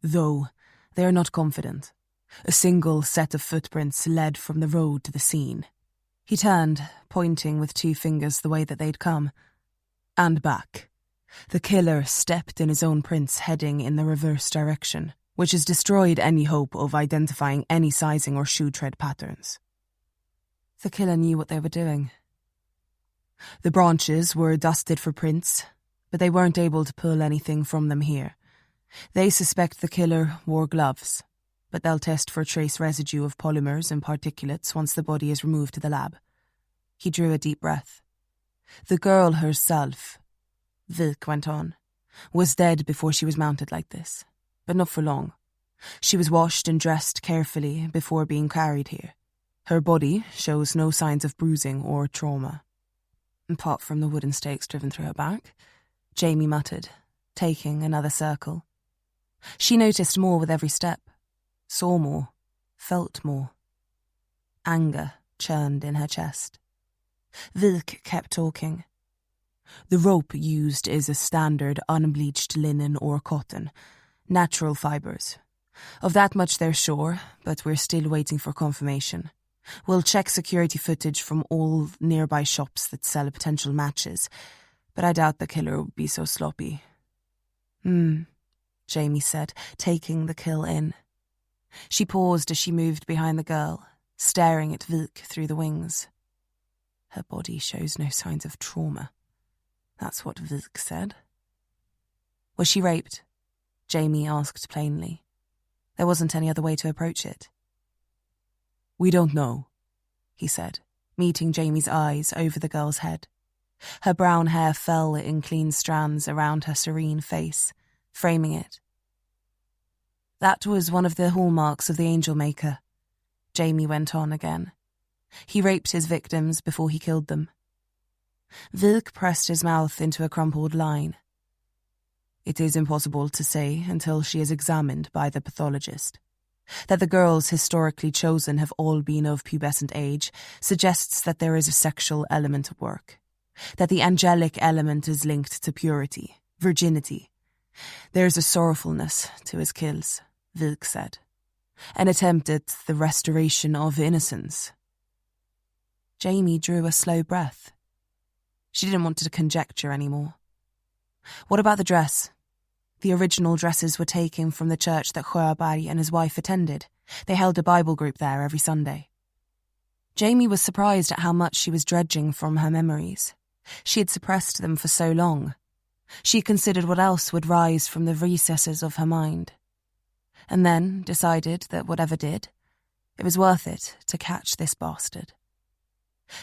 "Though, they are not confident. A single set of footprints led from the road to the scene." He turned, pointing with 2 fingers the way that they'd come. "And back. The killer stepped in his own prints heading in the reverse direction, which has destroyed any hope of identifying any sizing or shoe tread patterns." The killer knew what they were doing. "The branches were dusted for prints, but they weren't able to pull anything from them here. They suspect the killer wore gloves, but they'll test for trace residue of polymers and particulates once the body is removed to the lab." He drew a deep breath. "The girl herself," Vik went on, "was dead before she was mounted like this, but not for long. She was washed and dressed carefully before being carried here. Her body shows no signs of bruising or trauma." "Apart from the wooden stakes driven through her back," Jamie muttered, taking another circle. She noticed more with every step, saw more, felt more. Anger churned in her chest. Vik kept talking. "The rope used is a standard unbleached linen or cotton, natural fibers. Of that much they're sure, but we're still waiting for confirmation. We'll check security footage from all nearby shops that sell potential matches, but I doubt the killer would be so sloppy." Jamie said, taking the kill in. She paused as she moved behind the girl, staring at Vik through the wings. "Her body shows no signs of trauma." That's what Vik said. "Was she raped?" Jamie asked plainly. There wasn't any other way to approach it. "We don't know," he said, meeting Jamie's eyes over the girl's head. Her brown hair fell in clean strands around her serene face, framing it. That was one of the hallmarks of the Angel Maker, Jamie went on again. He raped his victims before he killed them. Wilk pressed his mouth into a crumpled line. It is impossible to say until she is examined by the pathologist. That the girls historically chosen have all been of pubescent age suggests that there is a sexual element at work. That the angelic element is linked to purity, virginity. There is a sorrowfulness to his kills, Wilk said. An attempt at the restoration of innocence. Jamie drew a slow breath. She didn't want to conjecture anymore. What about the dress? The original dresses were taken from the church that Sjöberg and his wife attended. They held a Bible group there every Sunday. Jamie was surprised at how much she was dredging from her memories. She had suppressed them for so long. She considered what else would rise from the recesses of her mind. And then decided that whatever did, it was worth it to catch this bastard.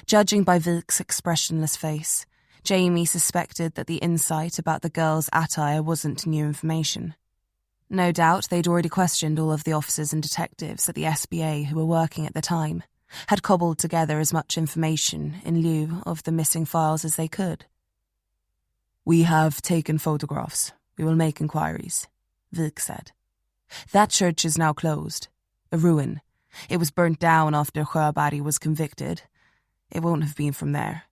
Judging by Wilk's expressionless face, Jamie suspected that the insight about the girl's attire wasn't new information. No doubt they'd already questioned all of the officers and detectives at the SBA who were working at the time, had cobbled together as much information in lieu of the missing files as they could. We have taken photographs. We will make inquiries, Wilk said. That church is now closed. A ruin. It was burnt down after Sjöberg was convicted. It won't have been from there.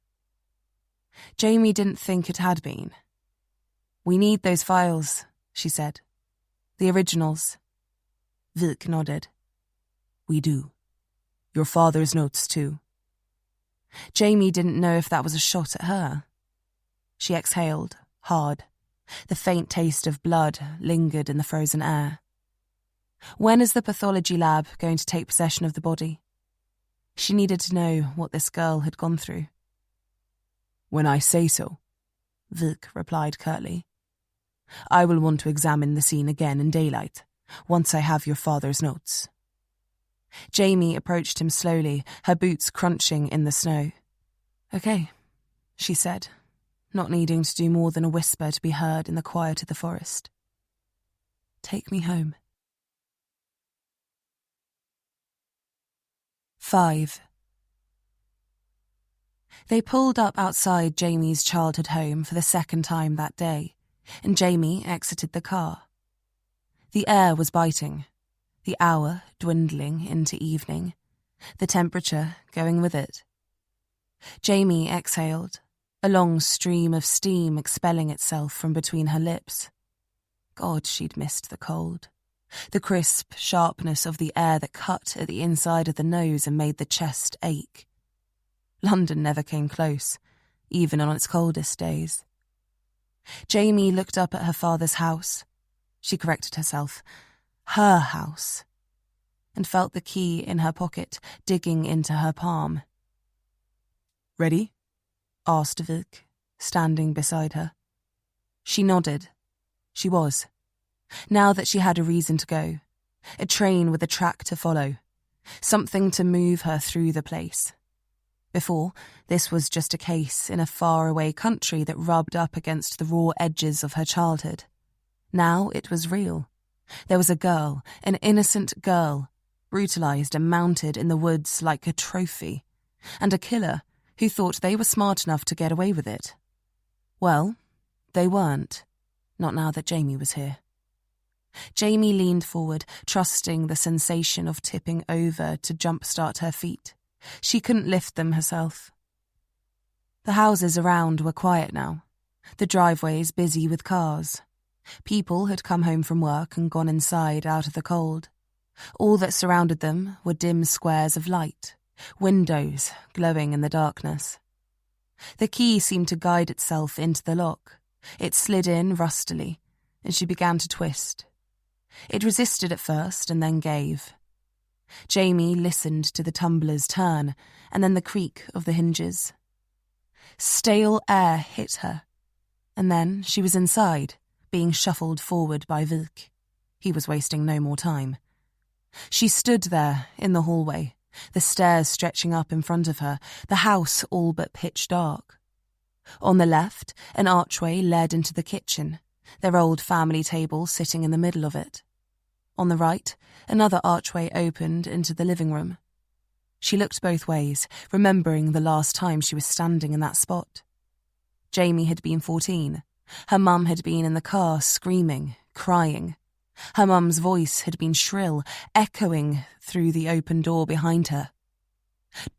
Jamie didn't think it had been. We need those files, she said. The originals. Wilk nodded. We do. Your father's notes too. Jamie didn't know if that was a shot at her. She exhaled, hard. The faint taste of blood lingered in the frozen air. When is the pathology lab going to take possession of the body? She needed to know what this girl had gone through. When I say so, Wilk replied curtly. I will want to examine the scene again in daylight, once I have your father's notes. Jamie approached him slowly, her boots crunching in the snow. Okay, she said, not needing to do more than a whisper to be heard in the quiet of the forest. Take me home. 5. They pulled up outside Jamie's childhood home for the second time that day, and Jamie exited the car. The air was biting, the hour dwindling into evening, the temperature going with it. Jamie exhaled, a long stream of steam expelling itself from between her lips. God, she'd missed the cold. The crisp sharpness of the air that cut at the inside of the nose and made the chest ache. London never came close, even on its coldest days. Jamie looked up at her father's house. She corrected herself. Her house. And felt the key in her pocket, digging into her palm. Ready? Asked Wilk, standing beside her. She nodded. She was. Now that she had a reason to go. A train with a track to follow. Something to move her through the place. Before, this was just a case in a faraway country that rubbed up against the raw edges of her childhood. Now it was real. There was a girl, an innocent girl, brutalized and mounted in the woods like a trophy, and a killer who thought they were smart enough to get away with it. Well, they weren't. Not now that Jamie was here. Jamie leaned forward, trusting the sensation of tipping over to jumpstart her feet. She couldn't lift them herself. The houses around were quiet now, the driveways busy with cars. People had come home from work and gone inside out of the cold. All that surrounded them were dim squares of light, windows glowing in the darkness. The key seemed to guide itself into the lock. It slid in rustily, and she began to twist. It resisted at first and then gave. Jamie listened to the tumblers turn and then the creak of the hinges. Stale air hit her, and then she was inside, being shuffled forward by Wilk. He was wasting no more time. She stood there in the hallway, the stairs stretching up in front of her, the house all but pitch dark. On the left, an archway led into the kitchen, their old family table sitting in the middle of it. On the right, another archway opened into the living room. She looked both ways, remembering the last time she was standing in that spot. Jamie had been 14. Her mum had been in the car, screaming, crying. Her mum's voice had been shrill, echoing through the open door behind her.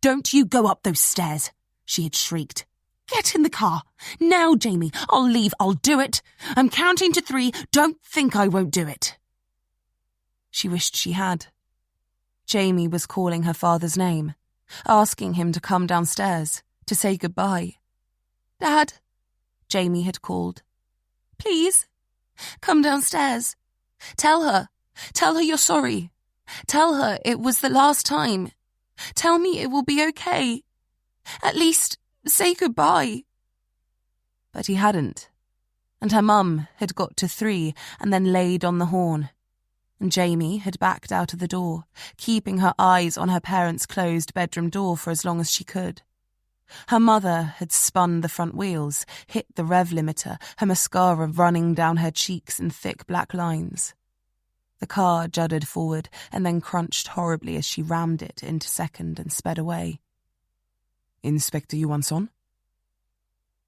"Don't you go up those stairs," she had shrieked. "Get in the car. Now, Jamie, I'll leave. I'll do it. I'm counting to 3. Don't think I won't do it." She wished she had. Jamie was calling her father's name, asking him to come downstairs, to say goodbye. "Dad," Jamie had called. "Please, come downstairs. Tell her you're sorry. Tell her it was the last time. Tell me it will be okay. At least say goodbye." But he hadn't, and her mum had got to 3 and then laid on the horn, and Jamie had backed out of the door, keeping her eyes on her parents' closed bedroom door for as long as she could. Her mother had spun the front wheels, hit the rev limiter, her mascara running down her cheeks in thick black lines. The car juddered forward and then crunched horribly as she rammed it into second and sped away. "Inspector Johansson?"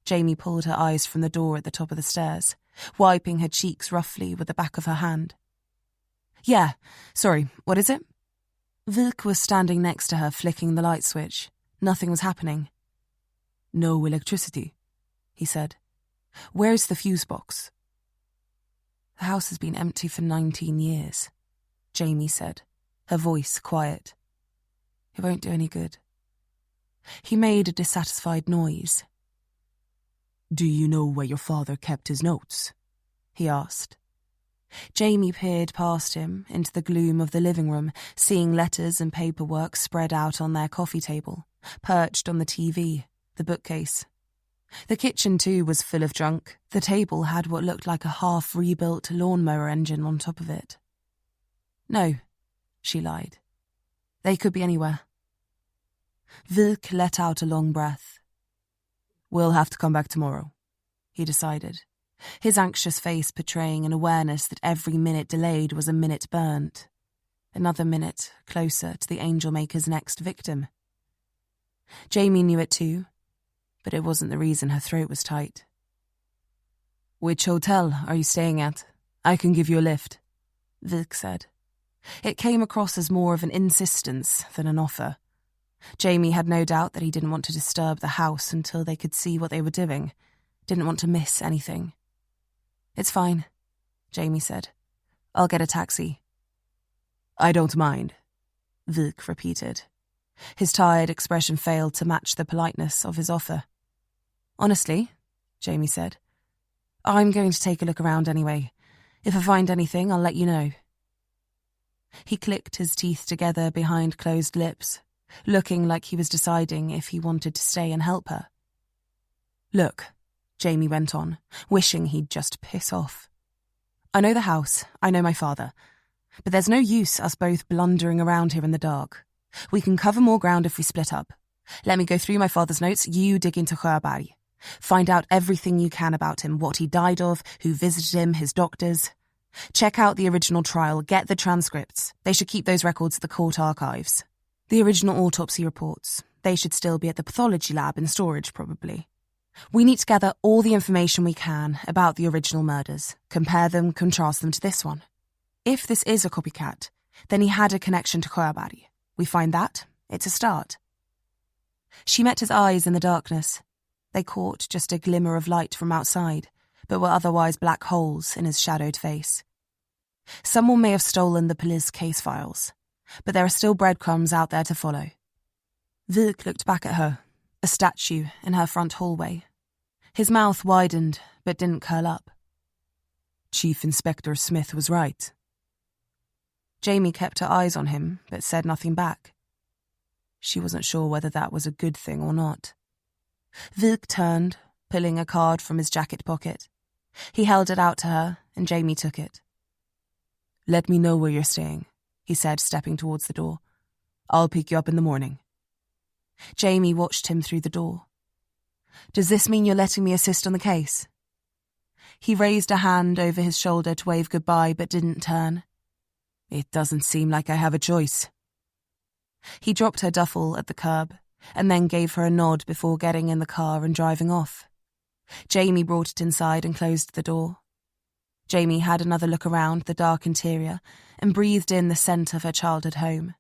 Jamie pulled her eyes from the door at the top of the stairs, wiping her cheeks roughly with the back of her hand. "Yeah, sorry, what is it?" Vilk was standing next to her, flicking the light switch. Nothing was happening. "No electricity," he said. "Where's the fuse box?" "The house has been empty for 19 years, Jamie said, her voice quiet. "It won't do any good." He made a dissatisfied noise. "Do you know where your father kept his notes?" he asked. Jamie peered past him into the gloom of the living room, seeing letters and paperwork spread out on their coffee table, perched on the TV, the bookcase. The kitchen, too, was full of junk. The table had what looked like a half-rebuilt lawnmower engine on top of it. "No," she lied. "They could be anywhere." Vilk let out a long breath. "We'll have to come back tomorrow," he decided, his anxious face portraying an awareness that every minute delayed was a minute burnt, another minute closer to the Angelmaker's next victim. Jamie knew it too, but it wasn't the reason her throat was tight. "Which hotel are you staying at? I can give you a lift," Vilk said. It came across as more of an insistence than an offer. Jamie had no doubt that he didn't want to disturb the house until they could see what they were doing, didn't want to miss anything. "It's fine," Jamie said. "I'll get a taxi." "I don't mind," Vilk repeated. His tired expression failed to match the politeness of his offer. "Honestly," Jamie said, "I'm going to take a look around anyway. If I find anything, I'll let you know." He clicked his teeth together behind closed lips, looking like he was deciding if he wanted to stay and help her. "Look," Jamie went on, wishing he'd just piss off. "I know the house, I know my father, but there's no use us both blundering around here in the dark. We can cover more ground if we split up. Let me go through my father's notes, you dig into Sjöberg. Find out everything you can about him, what he died of, who visited him, his doctors. Check out the original trial, get the transcripts. They should keep those records at the court archives. The original autopsy reports. They should still be at the pathology lab in storage, probably. We need to gather all the information we can about the original murders, compare them, contrast them to this one. If this is a copycat, then he had a connection to Sjöberg. We find that, it's a start." She met his eyes in the darkness. They caught just a glimmer of light from outside, but were otherwise black holes in his shadowed face. Someone may have stolen the police case files, but there are still breadcrumbs out there to follow. Vilk looked back at her, a statue in her front hallway. His mouth widened, but didn't curl up. "Chief Inspector Smith was right." Jamie kept her eyes on him, but said nothing back. She wasn't sure whether that was a good thing or not. Vilk turned, pulling a card from his jacket pocket. He held it out to her, and Jamie took it. "Let me know where you're staying," he said, stepping towards the door. "I'll pick you up in the morning." Jamie watched him through the door. Does this mean you're letting me assist on the case? He raised a hand over his shoulder to wave goodbye but didn't turn. It doesn't seem like I have a choice. He dropped her duffel at the curb and then gave her a nod before getting in the car and driving off. Jamie brought it inside and closed the door. Jamie had another look around the dark interior and breathed in the scent of her childhood home.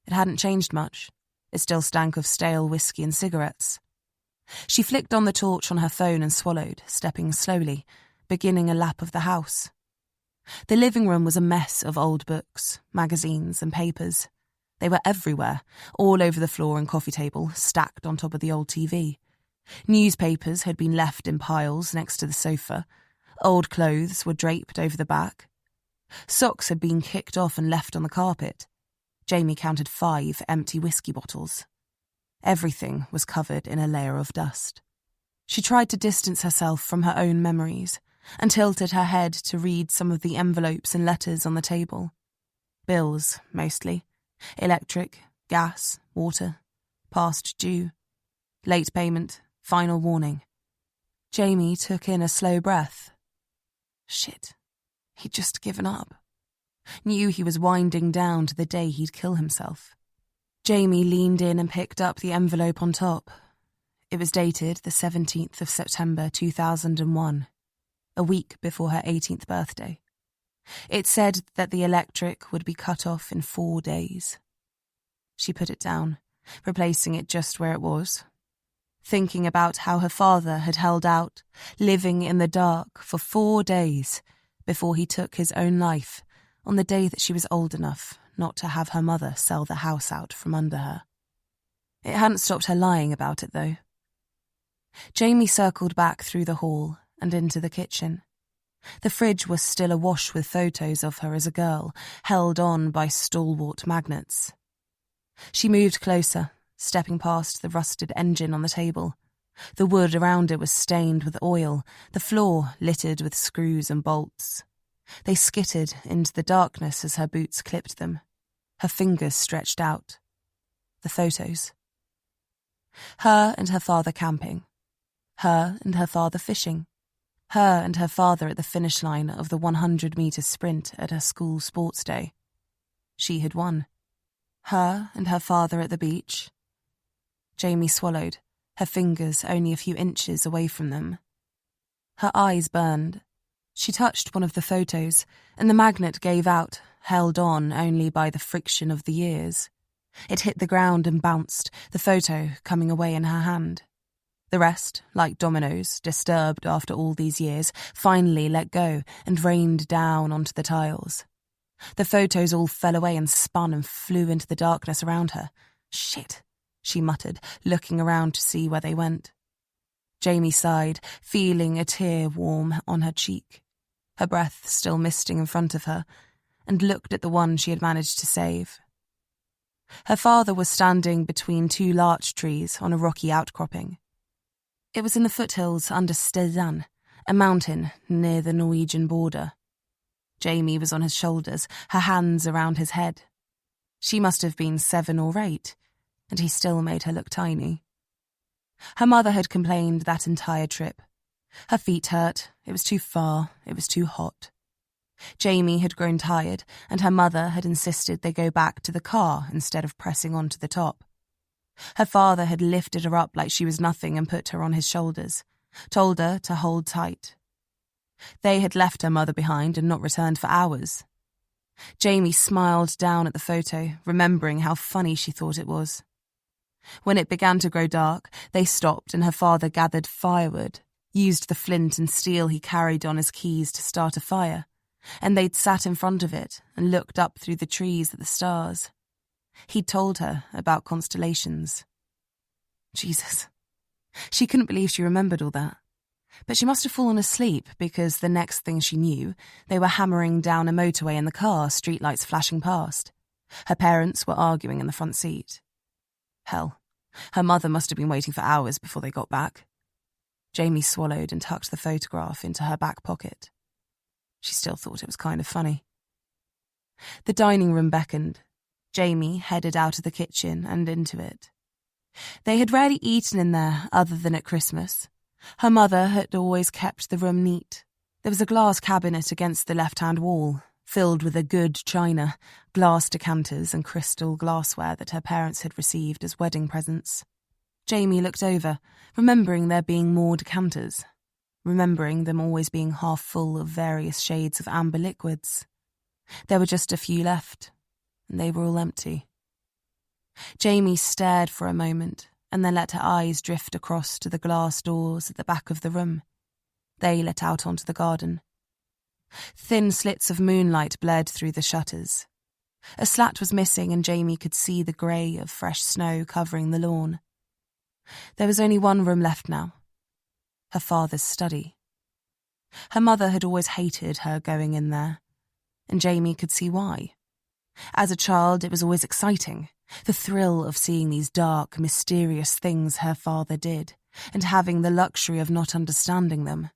It hadn't changed much. It still stank of stale whiskey and cigarettes. She flicked on the torch on her phone and swallowed, stepping slowly, beginning a lap of the house. The living room was a mess of old books, magazines and papers. They were everywhere, all over the floor and coffee table, stacked on top of the old TV. Newspapers had been left in piles next to the sofa. Old clothes were draped over the back. Socks had been kicked off and left on the carpet. Jamie counted 5 empty whiskey bottles. Everything was covered in a layer of dust. She tried to distance herself from her own memories and tilted her head to read some of the envelopes and letters on the table. Bills, mostly. Electric, gas, water, past due, late payment, final warning. Jamie took in a slow breath. Shit, he'd just given up. Knew he was winding down to the day he'd kill himself. Jamie leaned in and picked up the envelope on top. It was dated the 17th of September 2001, a week before her 18th birthday. It said that the electric would be cut off in 4 days. She put it down, replacing it just where it was, thinking about how her father had held out, living in the dark for 4 days before he took his own life on the day that she was old enough not to have her mother sell the house out from under her. It hadn't stopped her lying about it, though. Jamie circled back through the hall and into the kitchen. The fridge was still awash with photos of her as a girl, held on by stalwart magnets. She moved closer, stepping past the rusted engine on the table. The wood around it was stained with oil, the floor littered with screws and bolts. They skittered into the darkness as her boots clipped them. Her fingers stretched out. The photos. Her and her father camping. Her and her father fishing. Her and her father at the finish line of the 100-metre sprint at her school sports day. She had won. Her and her father at the beach. Jamie swallowed, her fingers only a few inches away from them. Her eyes burned. She touched one of the photos, and the magnet gave out, held on only by the friction of the years. It hit the ground and bounced, the photo coming away in her hand. The rest, like dominoes, disturbed after all these years, finally let go and rained down onto the tiles. The photos all fell away and spun and flew into the darkness around her. Shit, she muttered, looking around to see where they went. Jamie sighed, feeling a tear warm on her cheek, her breath still misting in front of her, and looked at the one she had managed to save. Her father was standing between 2 larch trees on a rocky outcropping. It was in the foothills under Steinan, a mountain near the Norwegian border. Jamie was on his shoulders, her hands around his head. She must have been 7 or 8, and he still made her look tiny. Her mother had complained that entire trip. Her feet hurt, it was too far, it was too hot. Jamie had grown tired, and her mother had insisted they go back to the car instead of pressing on to the top. Her father had lifted her up like she was nothing and put her on his shoulders, told her to hold tight. They had left her mother behind and not returned for hours. Jamie smiled down at the photo, remembering how funny she thought it was. When it began to grow dark, they stopped and her father gathered firewood, used the flint and steel he carried on his keys to start a fire, and they'd sat in front of it and looked up through the trees at the stars. He'd told her about constellations. Jesus. She couldn't believe she remembered all that. But she must have fallen asleep because the next thing she knew, they were hammering down a motorway in the car, streetlights flashing past. Her parents were arguing in the front seat. Hell, her mother must have been waiting for hours before they got back. Jamie swallowed and tucked the photograph into her back pocket. She still thought it was kind of funny. The dining room beckoned. Jamie headed out of the kitchen and into it. They had rarely eaten in there other than at Christmas. Her mother had always kept the room neat. There was a glass cabinet against the left-hand wall, filled with a good china, glass decanters and crystal glassware that her parents had received as wedding presents. Jamie looked over, remembering there being more decanters, remembering them always being half full of various shades of amber liquids. There were just a few left, and they were all empty. Jamie stared for a moment and then let her eyes drift across to the glass doors at the back of the room. They let out onto the garden. Thin slits of moonlight bled through the shutters. A slat was missing and Jamie could see the grey of fresh snow covering the lawn. There was only one room left now. Her father's study. Her mother had always hated her going in there, and Jamie could see why. As a child, it was always exciting, the thrill of seeing these dark, mysterious things her father did, and having the luxury of not understanding them.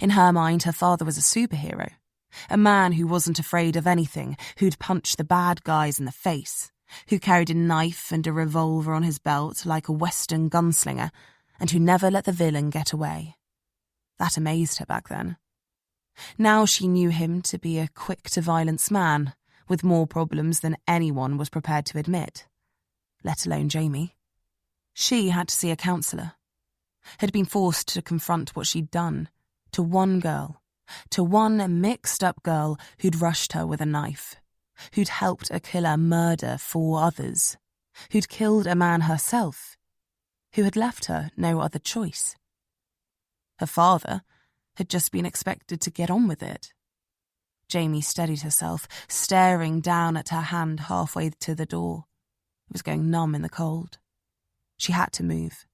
In her mind, her father was a superhero, a man who wasn't afraid of anything, who'd punch the bad guys in the face, who carried a knife and a revolver on his belt like a Western gunslinger, and who never let the villain get away. That amazed her back then. Now she knew him to be a quick-to-violence man, with more problems than anyone was prepared to admit, let alone Jamie. She had to see a counsellor, had been forced to confront what she'd done, to one girl, to one mixed-up girl who'd rushed her with a knife, who'd helped a killer murder 4 others, who'd killed a man herself, who had left her no other choice. Her father had just been expected to get on with it. Jamie steadied herself, staring down at her hand halfway to the door. It was going numb in the cold. She had to move.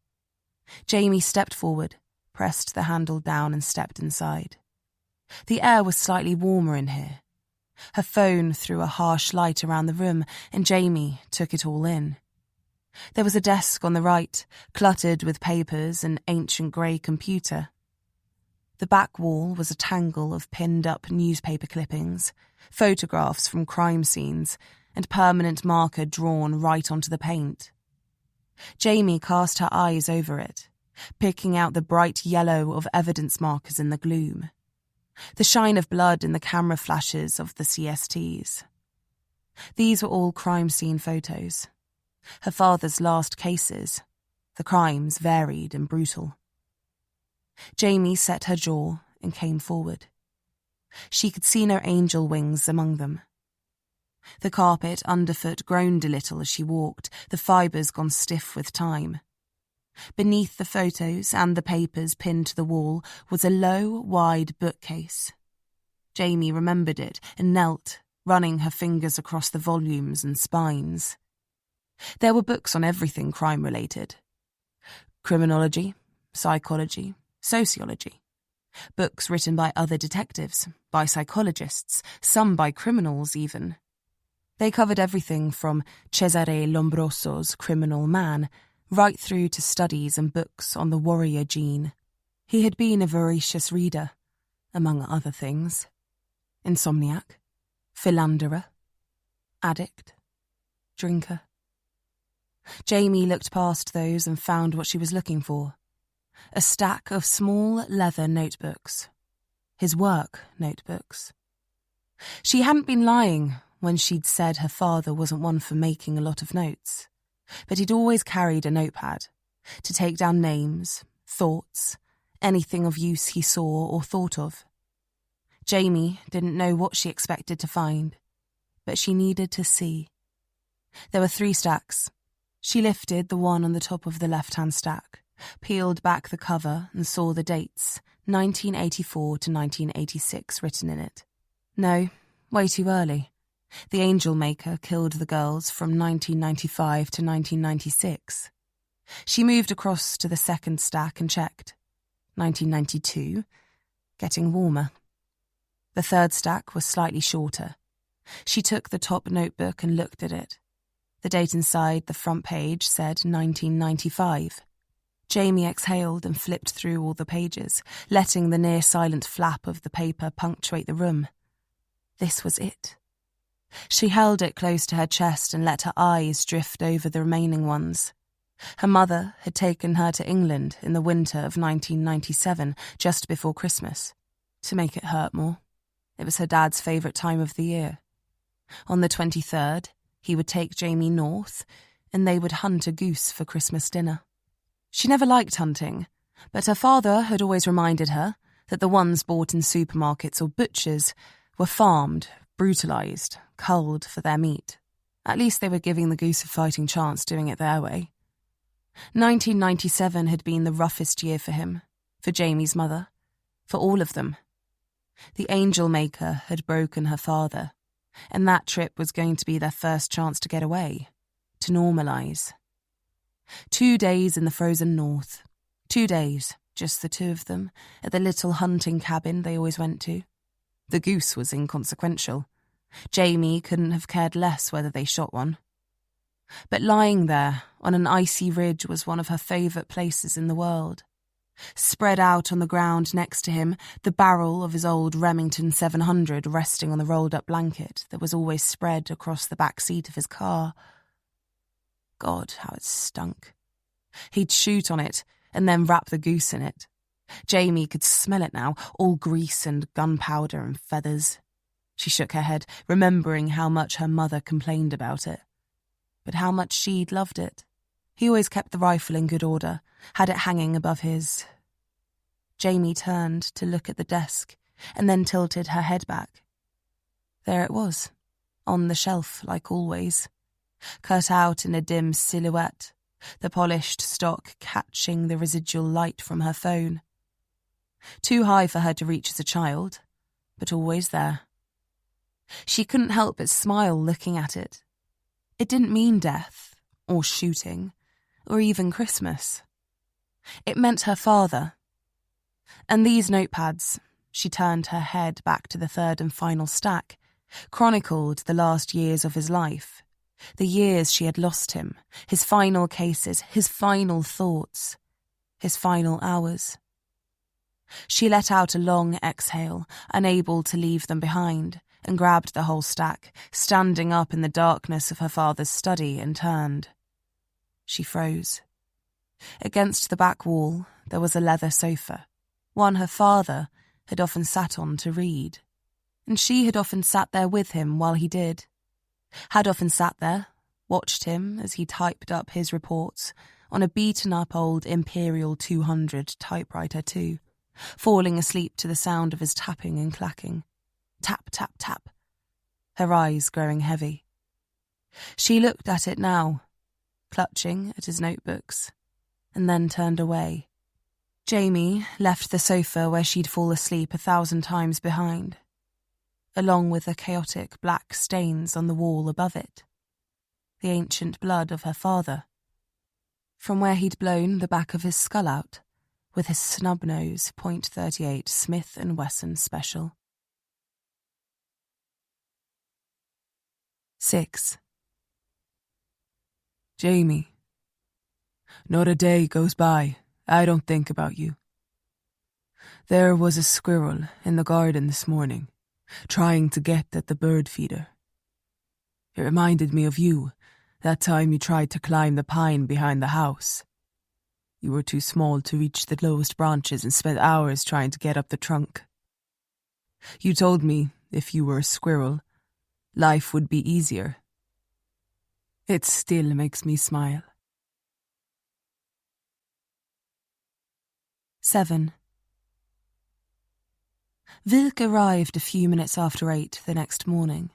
Jamie stepped forward, pressed the handle down and stepped inside. The air was slightly warmer in here. Her phone threw a harsh light around the room, and Jamie took it all in. There was a desk on the right, cluttered with papers and an ancient grey computer. The back wall was a tangle of pinned-up newspaper clippings, photographs from crime scenes, and permanent marker drawn right onto the paint. Jamie cast her eyes over it, picking out the bright yellow of evidence markers in the gloom, the shine of blood in the camera flashes of the CSTs. These were all crime scene photos. Her father's last cases, the crimes varied and brutal. Jamie set her jaw and came forward. She could see no angel wings among them. The carpet underfoot groaned a little as she walked, the fibres gone stiff with time. Beneath the photos and the papers pinned to the wall was a low, wide bookcase. Jamie remembered it and knelt, running her fingers across the volumes and spines. There were books on everything crime-related. Criminology, psychology, sociology. Books written by other detectives, by psychologists, some by criminals even. They covered everything from Cesare Lombroso's Criminal Man right through to studies and books on the warrior gene. He had been a voracious reader, among other things. Insomniac, philanderer, addict, drinker. Jamie looked past those and found what she was looking for. A stack of small leather notebooks. His work notebooks. She hadn't been lying when she'd said her father wasn't one for making a lot of notes, but he'd always carried a notepad to take down names, thoughts, anything of use he saw or thought of. Jamie didn't know what she expected to find, but she needed to see. There were 3 stacks. She lifted the one on the top of the left-hand stack, peeled back the cover and saw the dates, 1984 to 1986 written in it. No, way too early. The Angel Maker killed the girls from 1995 to 1996. She moved across to the second stack and checked. 1992, getting warmer. The third stack was slightly shorter. She took the top notebook and looked at it. The date inside the front page said 1995. Jamie exhaled and flipped through all the pages, letting the near-silent flap of the paper punctuate the room. This was it. She held it close to her chest and let her eyes drift over the remaining ones. Her mother had taken her to England in the winter of 1997, just before Christmas, to make it hurt more. It was her dad's favourite time of the year. On the 23rd, he would take Jamie north, and they would hunt a goose for Christmas dinner. She never liked hunting, but her father had always reminded her that the ones bought in supermarkets or butchers were farmed, brutalised, culled for their meat. At least they were giving the goose a fighting chance doing it their way. 1997 had been the roughest year for him, for Jamie's mother, for all of them. The angel maker had broken her father, and that trip was going to be their first chance to get away, to normalise. 2 days in the frozen north. 2 days, just the two of them, at the little hunting cabin they always went to. The goose was inconsequential. Jamie couldn't have cared less whether they shot one. But lying there on an icy ridge was one of her favourite places in the world. Spread out on the ground next to him, the barrel of his old Remington 700 resting on the rolled-up blanket that was always spread across the back seat of his car. God, how it stunk. He'd shoot on it and then wrap the goose in it. Jamie could smell it now, all grease and gunpowder and feathers. She shook her head, remembering how much her mother complained about it. But how much she'd loved it. He always kept the rifle in good order, had it hanging above his. Jamie turned to look at the desk and then tilted her head back. There it was, on the shelf like always, cut out in a dim silhouette, the polished stock catching the residual light from her phone. Too high for her to reach as a child, but always there. She couldn't help but smile looking at it. It didn't mean death, or shooting, or even Christmas. It meant her father. And these notepads, she turned her head back to the third and final stack, chronicled the last years of his life, the years she had lost him, his final cases, his final thoughts, his final hours. She let out a long exhale, unable to leave them behind, and grabbed the whole stack, standing up in the darkness of her father's study, and turned. She froze. Against the back wall, there was a leather sofa, one her father had often sat on to read, and she had often sat there with him while he did. Had often sat there, watched him as he typed up his reports on a beaten-up old Imperial 200 typewriter too, falling asleep to the sound of his tapping and clacking. Tap, tap, tap. Her eyes growing heavy. She looked at it now, clutching at his notebooks, and then turned away. Jamie left the sofa where she'd fall asleep 1,000 times behind, along with the chaotic black stains on the wall above it, the ancient blood of her father, from where he'd blown the back of his skull out with his snub-nose .38 Smith & Wesson special. 6. Jamie, not a day goes by I don't think about you. There was a squirrel in the garden this morning, trying to get at the bird feeder. It reminded me of you, that time you tried to climb the pine behind the house. You were too small to reach the lowest branches and spent hours trying to get up the trunk. You told me, if you were a squirrel, life would be easier. It still makes me smile. 7. Vilk arrived a few minutes after 8 the next morning.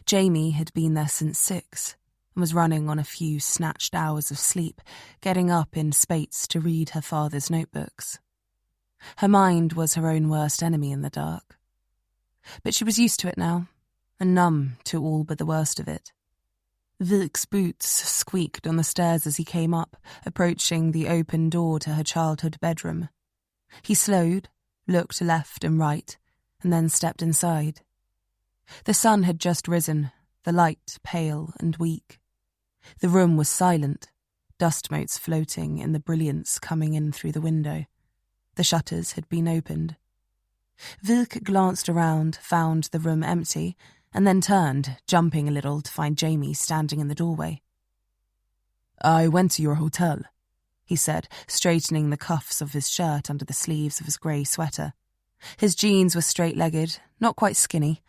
Jamie had been there since 6 and was running on a few snatched hours of sleep, getting up in spates to read her father's notebooks. Her mind was her own worst enemy in the dark. But she was used to it now, and numb to all but the worst of it. Vilk's boots squeaked on the stairs as he came up, approaching the open door to her childhood bedroom. He slowed, looked left and right, and then stepped inside. The sun had just risen, the light pale and weak. The room was silent, dust motes floating in the brilliance coming in through the window. The shutters had been opened. Vilk glanced around, found the room empty, and then turned, jumping a little to find Jamie standing in the doorway. "I went to your hotel," he said, straightening the cuffs of his shirt under the sleeves of his grey sweater. His jeans were straight-legged, not quite skinny.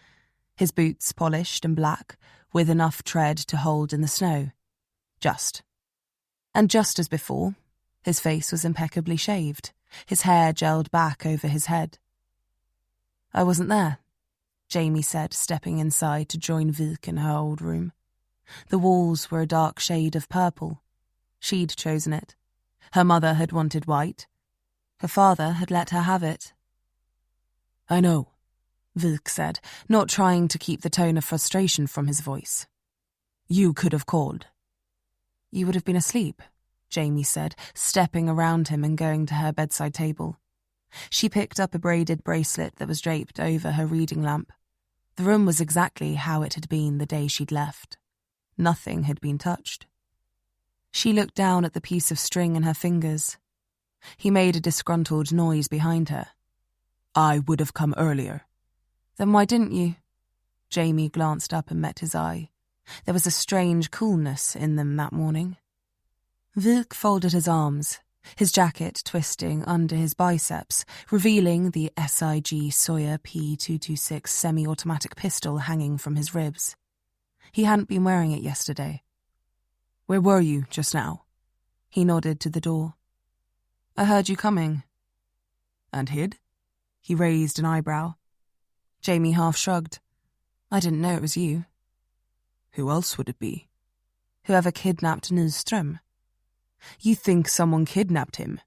His boots polished and black, with enough tread to hold in the snow. Just. And just as before, his face was impeccably shaved, his hair gelled back over his head. "I wasn't there," Jamie said, stepping inside to join Vuk in her old room. The walls were a dark shade of purple. She'd chosen it. Her mother had wanted white. Her father had let her have it. "I know," Vuk said, not trying to keep the tone of frustration from his voice. "You could have called." "You would have been asleep," Jamie said, stepping around him and going to her bedside table. She picked up a braided bracelet that was draped over her reading lamp. The room was exactly how it had been the day she'd left. Nothing had been touched. She looked down at the piece of string in her fingers. He made a disgruntled noise behind her. "I would have come earlier." "Then why didn't you?" Jamie glanced up and met his eye. There was a strange coolness in them that morning. Vuk folded his arms, his jacket twisting under his biceps, revealing the SIG Sawyer P226 semi-automatic pistol hanging from his ribs. He hadn't been wearing it yesterday. "Where were you just now?" He nodded to the door. "I heard you coming." "And hid?" He raised an eyebrow. Jamie half shrugged. "I didn't know it was you." "Who else would it be?" "Whoever kidnapped Nyström." "You think someone kidnapped him?"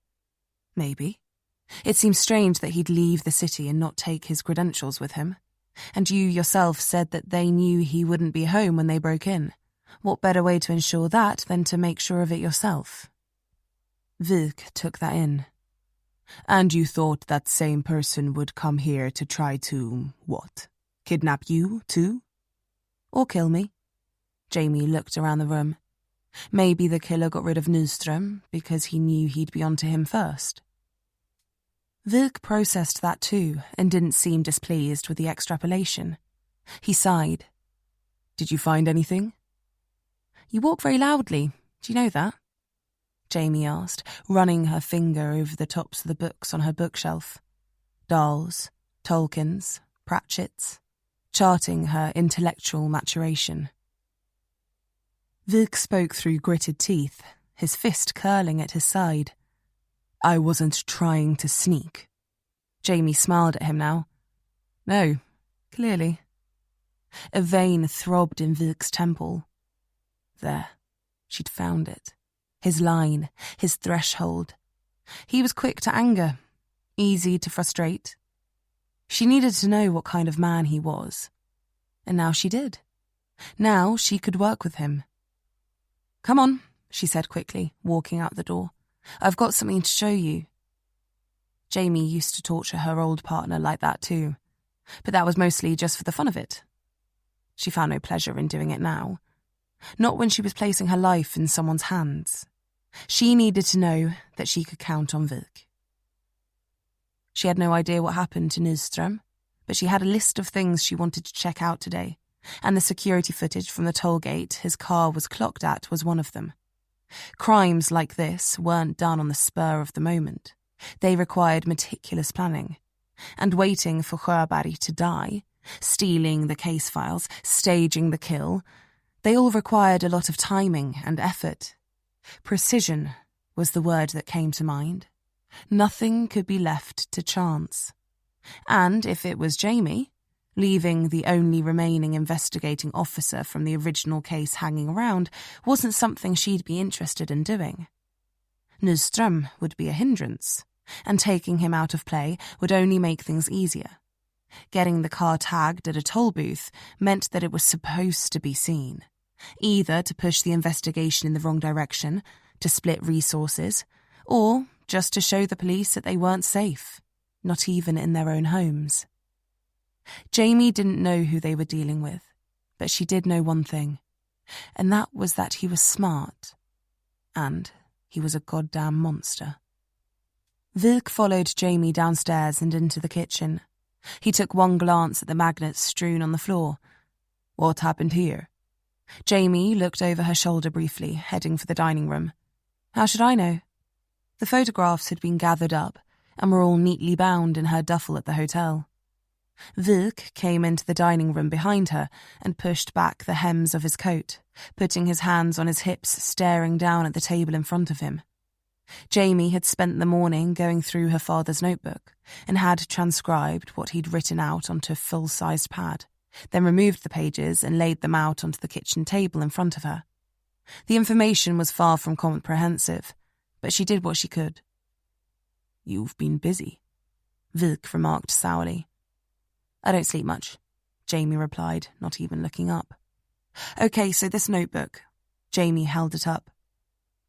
"Maybe. It seems strange that he'd leave the city and not take his credentials with him. And you yourself said that they knew he wouldn't be home when they broke in. What better way to ensure that than to make sure of it yourself?" Vuk took that in. "And you thought that same person would come here to try to, what, kidnap you, too?" "Or kill me." Jamie looked around the room. Maybe the killer got rid of Nyström because he knew he'd be onto him first. Vuk processed that too and didn't seem displeased with the extrapolation. He sighed. "Did you find anything?" "You walk very loudly. Do you know that?" Jamie asked, running her finger over the tops of the books on her bookshelf. Dahls, Tolkien's, Pratchett's, charting her intellectual maturation. Vuk spoke through gritted teeth, his fist curling at his side. "I wasn't trying to sneak." Jamie smiled at him now. "No, clearly." A vein throbbed in Vuk's temple. There, she'd found it. His line, his threshold. He was quick to anger, easy to frustrate. She needed to know what kind of man he was. And now she did. Now she could work with him. "Come on," she said quickly, walking out the door. "I've got something to show you." Jamie used to torture her old partner like that too, but that was mostly just for the fun of it. She found no pleasure in doing it now. Not when she was placing her life in someone's hands. She needed to know that she could count on Vuk. She had no idea what happened to Nyström, but she had a list of things she wanted to check out today, and the security footage from the toll gate his car was clocked at was one of them. Crimes like this weren't done on the spur of the moment. They required meticulous planning. And waiting for Sjöberg to die, stealing the case files, staging the kill, they all required a lot of timing and effort. Precision was the word that came to mind. Nothing could be left to chance. And if it was Jamie, leaving the only remaining investigating officer from the original case hanging around wasn't something she'd be interested in doing. Nyström would be a hindrance, and taking him out of play would only make things easier. Getting the car tagged at a toll booth meant that it was supposed to be seen, either to push the investigation in the wrong direction, to split resources, or just to show the police that they weren't safe, not even in their own homes. Jamie didn't know who they were dealing with, but she did know one thing, and that was that he was smart, and he was a goddamn monster. Vuk followed Jamie downstairs and into the kitchen. He took one glance at the magnets strewn on the floor. "What happened here?" Jamie looked over her shoulder briefly, heading for the dining room. How should I know? The photographs had been gathered up and were all neatly bound in her duffel at the hotel. Wilk came into the dining room behind her and pushed back the hems of his coat, putting his hands on his hips, staring down at the table in front of him. Jamie had spent the morning going through her father's notebook and had transcribed what he'd written out onto a full-sized pad, then removed the pages and laid them out onto the kitchen table in front of her. The information was far from comprehensive, but she did what she could. "You've been busy," Wilk remarked sourly. "I don't sleep much," Jamie replied, not even looking up. "Okay, so this notebook." Jamie held it up.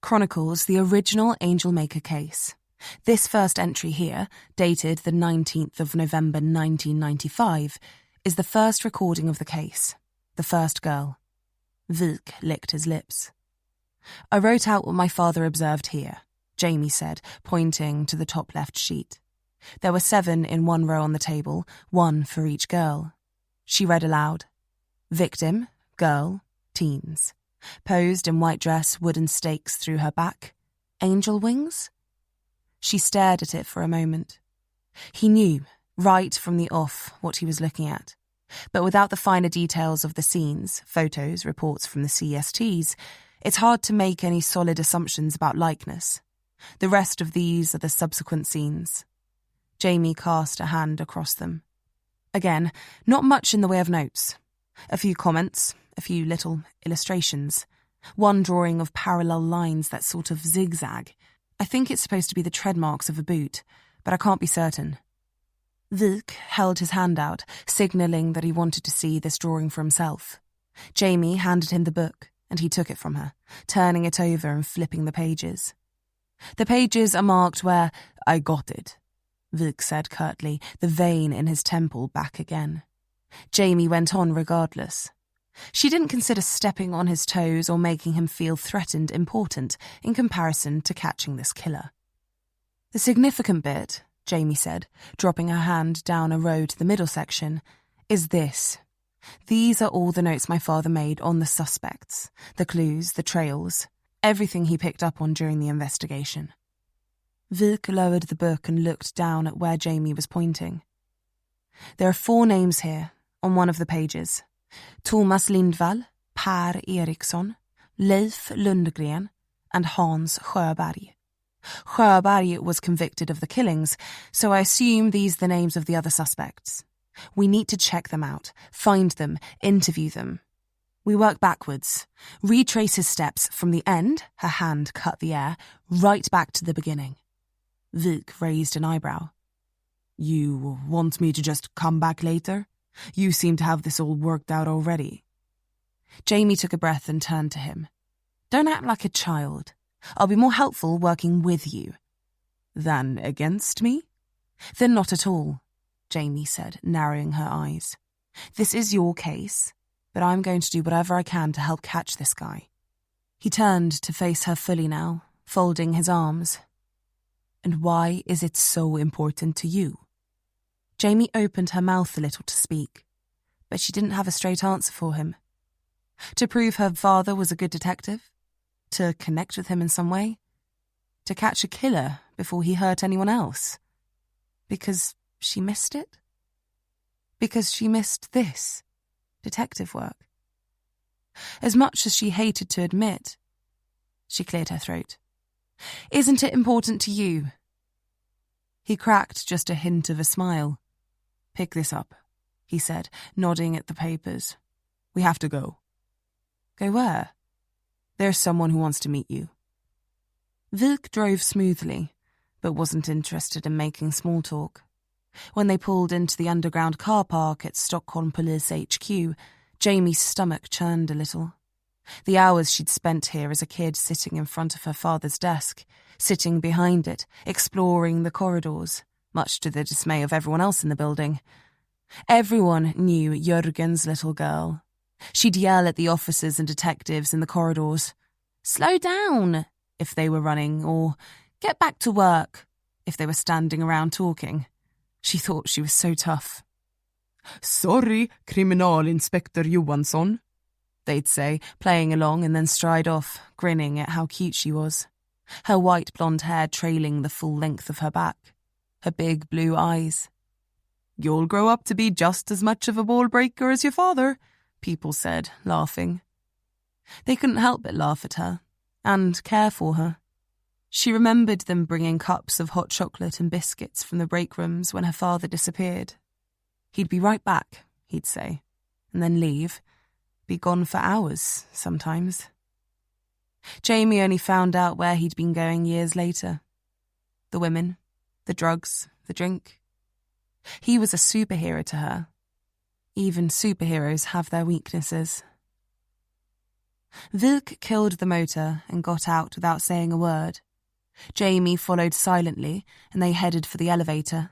"Chronicles the original Angel Maker case. This first entry here, dated the 19th of November 1995, is the first recording of the case. The first girl." Wilk licked his lips. "I wrote out what my father observed here," Jamie said, pointing to the top left sheet. There were 7 in one row on the table, 1 for each girl. She read aloud. "Victim, girl, teens. Posed in white dress, wooden stakes through her back. Angel wings?" She stared at it for a moment. He knew, right from the off, what he was looking at. But without the finer details of the scenes, photos, reports from the CSTs, it's hard to make any solid assumptions about likeness. The rest of these are the subsequent scenes. Jamie cast a hand across them. Again, not much in the way of notes. A few comments, a few little illustrations. One drawing of parallel lines that sort of zigzag. I think it's supposed to be the tread marks of a boot, but I can't be certain. Wilk held his hand out, signalling that he wanted to see this drawing for himself. Jamie handed him the book, and he took it from her, turning it over and flipping the pages. "The pages are marked where I got it," Wilk said curtly, the vein in his temple back again. Jamie went on regardless. She didn't consider stepping on his toes or making him feel threatened important in comparison to catching this killer. "The significant bit," Jamie said, dropping her hand down a row to the middle section, "is this. These are all the notes my father made on the suspects, the clues, the trails, everything he picked up on during the investigation." Wilk lowered the book and looked down at where Jamie was pointing. "There are 4 names here, on one of the pages. Thomas Lindval, Per Ericson, Leif Lundgren, and Hans Sjöberg. Sjöberg was convicted of the killings, so I assume these are the names of the other suspects. We need to check them out, find them, interview them. We work backwards, retrace his steps from the end," her hand cut the air, "right back to the beginning." Wilk raised an eyebrow. "You want me to just come back later? You seem to have this all worked out already." Jamie took a breath and turned to him. "Don't act like a child. I'll be more helpful working with you." "Than against me?" "Then not at all," Jamie said, narrowing her eyes. "This is your case, but I'm going to do whatever I can to help catch this guy." He turned to face her fully now, folding his arms. "And why is it so important to you?" Jamie opened her mouth a little to speak, but she didn't have a straight answer for him. To prove her father was a good detective? To connect with him in some way? To catch a killer before he hurt anyone else? Because she missed it? Because she missed this, detective work? As much as she hated to admit, she cleared her throat. "Isn't it important to you?" He cracked just a hint of a smile. "Pick this up," he said, nodding at the papers. "We have to go." "Go where?" "There's someone who wants to meet you." Wilk drove smoothly, but wasn't interested in making small talk. When they pulled into the underground car park at Stockholm Police HQ, Jamie's stomach churned a little. The hours she'd spent here as a kid sitting in front of her father's desk, sitting behind it, exploring the corridors, much to the dismay of everyone else in the building. Everyone knew Jörgen's little girl. She'd yell at the officers and detectives in the corridors, "Slow down," if they were running, or "Get back to work," if they were standing around talking. She thought she was so tough. "Sorry, Kriminalinspektör Johansson." they'd say, playing along and then stride off, grinning at how cute she was. Her white blonde hair trailing the full length of her back. Her big blue eyes. "You'll grow up to be just as much of a ball breaker as your father," people said, laughing. They couldn't help but laugh at her, and care for her. She remembered them bringing cups of hot chocolate and biscuits from the break rooms when her father disappeared. He'd be right back, he'd say, and then leave. Be gone for hours, sometimes. Jamie only found out where he'd been going years later. The women, the drugs, the drink. He was a superhero to her. Even superheroes have their weaknesses. Wilk killed the motor and got out without saying a word. Jamie followed silently, and they headed for the elevator.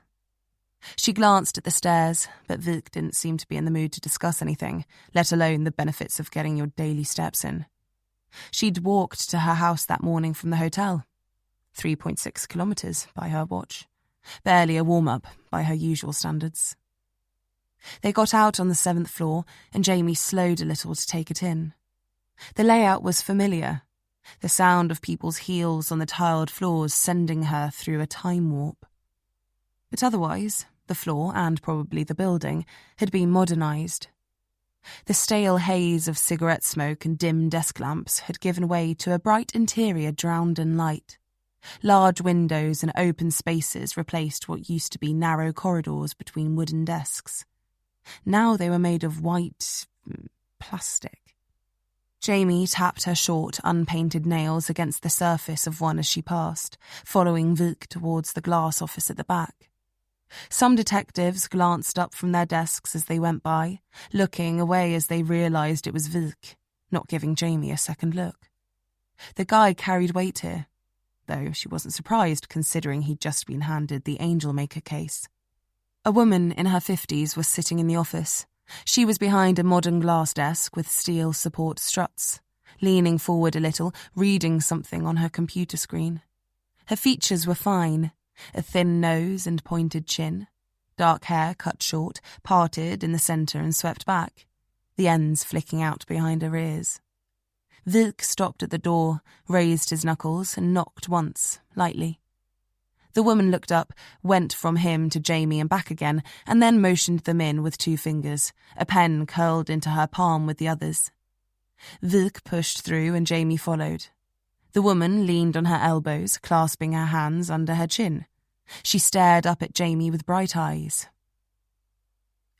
She glanced at the stairs, but Wilk didn't seem to be in the mood to discuss anything, let alone the benefits of getting your daily steps in. She'd walked to her house that morning from the hotel. 3.6 kilometres by her watch. Barely a warm-up by her usual standards. They got out on the 7th floor, and Jamie slowed a little to take it in. The layout was familiar, the sound of people's heels on the tiled floors sending her through a time warp. But otherwise, the floor, and probably the building, had been modernised. The stale haze of cigarette smoke and dim desk lamps had given way to a bright interior drowned in light. Large windows and open spaces replaced what used to be narrow corridors between wooden desks. Now they were made of white plastic. Jamie tapped her short, unpainted nails against the surface of one as she passed, following Wilk towards the glass office at the back. Some detectives glanced up from their desks as they went by, looking away as they realised it was Wilk, not giving Jamie a second look. The guy carried weight here, though she wasn't surprised considering he'd just been handed the Angel Maker case. A woman in her 50s was sitting in the office. She was behind a modern glass desk with steel support struts, leaning forward a little, reading something on her computer screen. Her features were fine, a thin nose and pointed chin, dark hair cut short, parted in the centre and swept back, the ends flicking out behind her ears. Wilk stopped at the door, raised his knuckles and knocked once, lightly. The woman looked up, went from him to Jamie and back again, and then motioned them in with 2 fingers, a pen curled into her palm with the others. Wilk pushed through and Jamie followed. The woman leaned on her elbows, clasping her hands under her chin. She stared up at Jamie with bright eyes.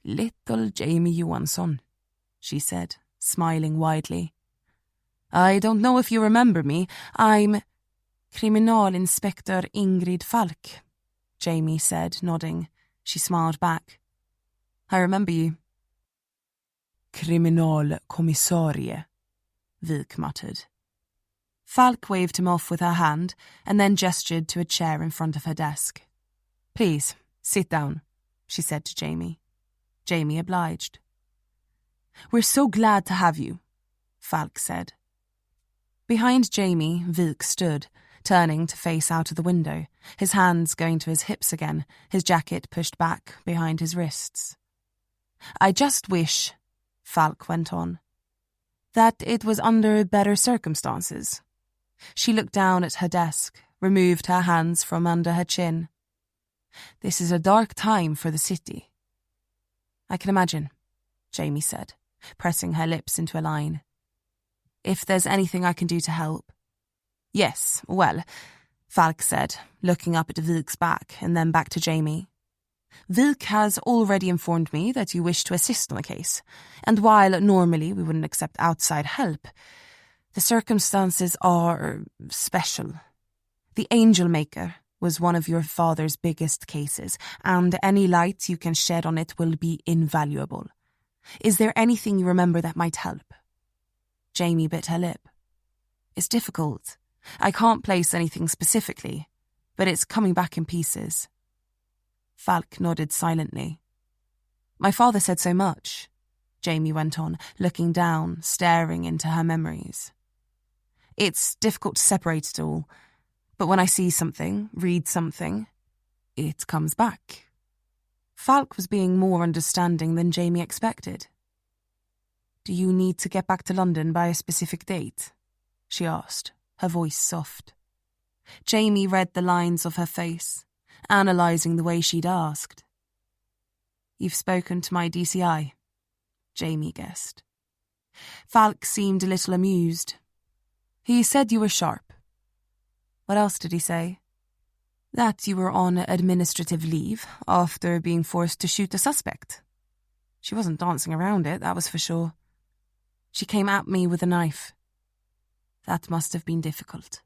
"Little Jamie Johansson," she said, smiling widely. "I don't know if you remember me. I'm Kriminalinspektör Ingrid Falk," Jamie said, nodding. She smiled back. "I remember you." "Kriminalkommissarie," Wilk muttered. Falk waved him off with her hand and then gestured to a chair in front of her desk. "Please, sit down," she said to Jamie. Jamie obliged. "We're so glad to have you," Falk said. Behind Jamie, Wilk stood, turning to face out of the window, his hands going to his hips again, his jacket pushed back behind his wrists. "I just wish," Falk went on, "that it was under better circumstances." She looked down at her desk, removed her hands from under her chin. "This is a dark time for the city." "I can imagine," Jamie said, pressing her lips into a line. "If there's anything I can do to help." "Yes, well," Falk said, looking up at Wilk's back and then back to Jamie. "Wilk has already informed me that you wish to assist on the case, and while normally we wouldn't accept outside help, the circumstances are special. The Angel Maker was one of your father's biggest cases, and any light you can shed on it will be invaluable. Is there anything you remember that might help?" Jamie bit her lip. "It's difficult. I can't place anything specifically, but it's coming back in pieces." Falk nodded silently. "My father said so much," Jamie went on, looking down, staring into her memories. "It's difficult to separate it all, but when I see something, read something, it comes back." Falk was being more understanding than Jamie expected. Do you need to get back to London by a specific date? She asked, her voice soft. Jamie read the lines of her face, analysing the way she'd asked. You've spoken to my DCI, Jamie guessed. Falk seemed a little amused. He said you were sharp. What else did he say? That you were on administrative leave after being forced to shoot a suspect. She wasn't dancing around it, that was for sure. She came at me with a knife. That must have been difficult,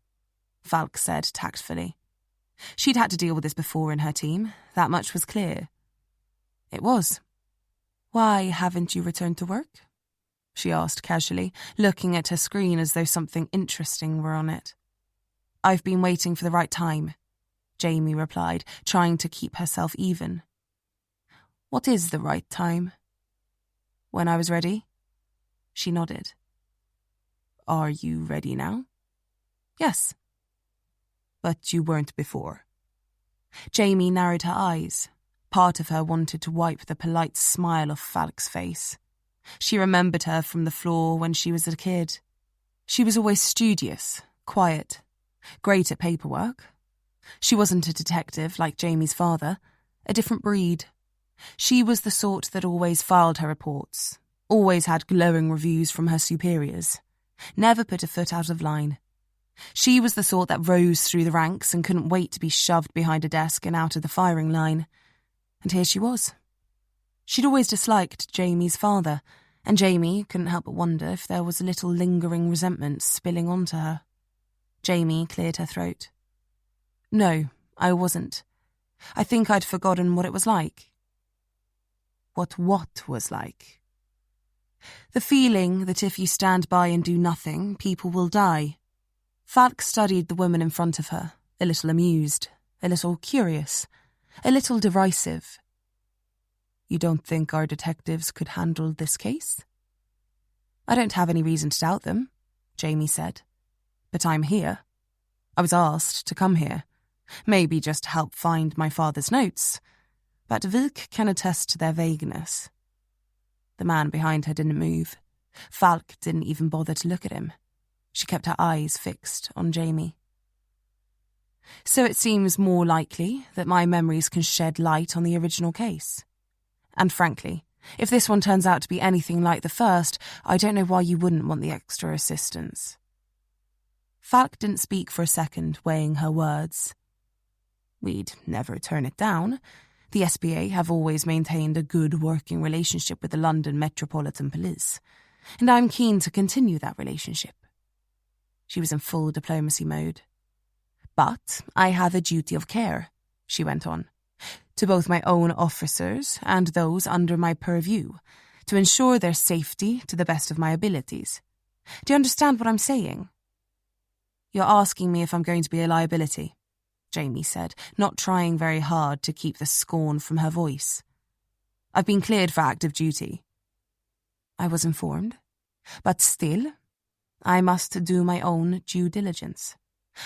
Falk said tactfully. She'd had to deal with this before in her team, that much was clear. It was. Why haven't you returned to work? She asked casually, looking at her screen as though something interesting were on it. I've been waiting for the right time, Jamie replied, trying to keep herself even. What is the right time? When I was ready? She nodded. Are you ready now? Yes. But you weren't before. Jamie narrowed her eyes. Part of her wanted to wipe the polite smile off Falk's face. She remembered her from the floor when she was a kid. She was always studious, quiet, great at paperwork. She wasn't a detective like Jamie's father, a different breed. She was the sort that always filed her reports, always had glowing reviews from her superiors, never put a foot out of line. She was the sort that rose through the ranks and couldn't wait to be shoved behind a desk and out of the firing line. And here she was. She'd always disliked Jamie's father, and Jamie couldn't help but wonder if there was a little lingering resentment spilling onto her. Jamie cleared her throat. No, I wasn't. I think I'd forgotten what it was like. What was like? The feeling that if you stand by and do nothing, people will die. Falk studied the woman in front of her, a little amused, a little curious, a little derisive. You don't think our detectives could handle this case? I don't have any reason to doubt them, Jamie said. But I'm here. I was asked to come here. Maybe just to help find my father's notes. But Wilk can attest to their vagueness. The man behind her didn't move. Falk didn't even bother to look at him. She kept her eyes fixed on Jamie. So it seems more likely that my memories can shed light on the original case. And frankly, if this one turns out to be anything like the first, I don't know why you wouldn't want the extra assistance. Falk didn't speak for a second, weighing her words. We'd never turn it down. The SPA have always maintained a good working relationship with the London Metropolitan Police, and I'm keen to continue that relationship. She was in full diplomacy mode. But I have a duty of care, she went on, to both my own officers and those under my purview, to ensure their safety to the best of my abilities. Do you understand what I'm saying? You're asking me if I'm going to be a liability, Jamie said, not trying very hard to keep the scorn from her voice. I've been cleared for active duty. I was informed, but still, I must do my own due diligence.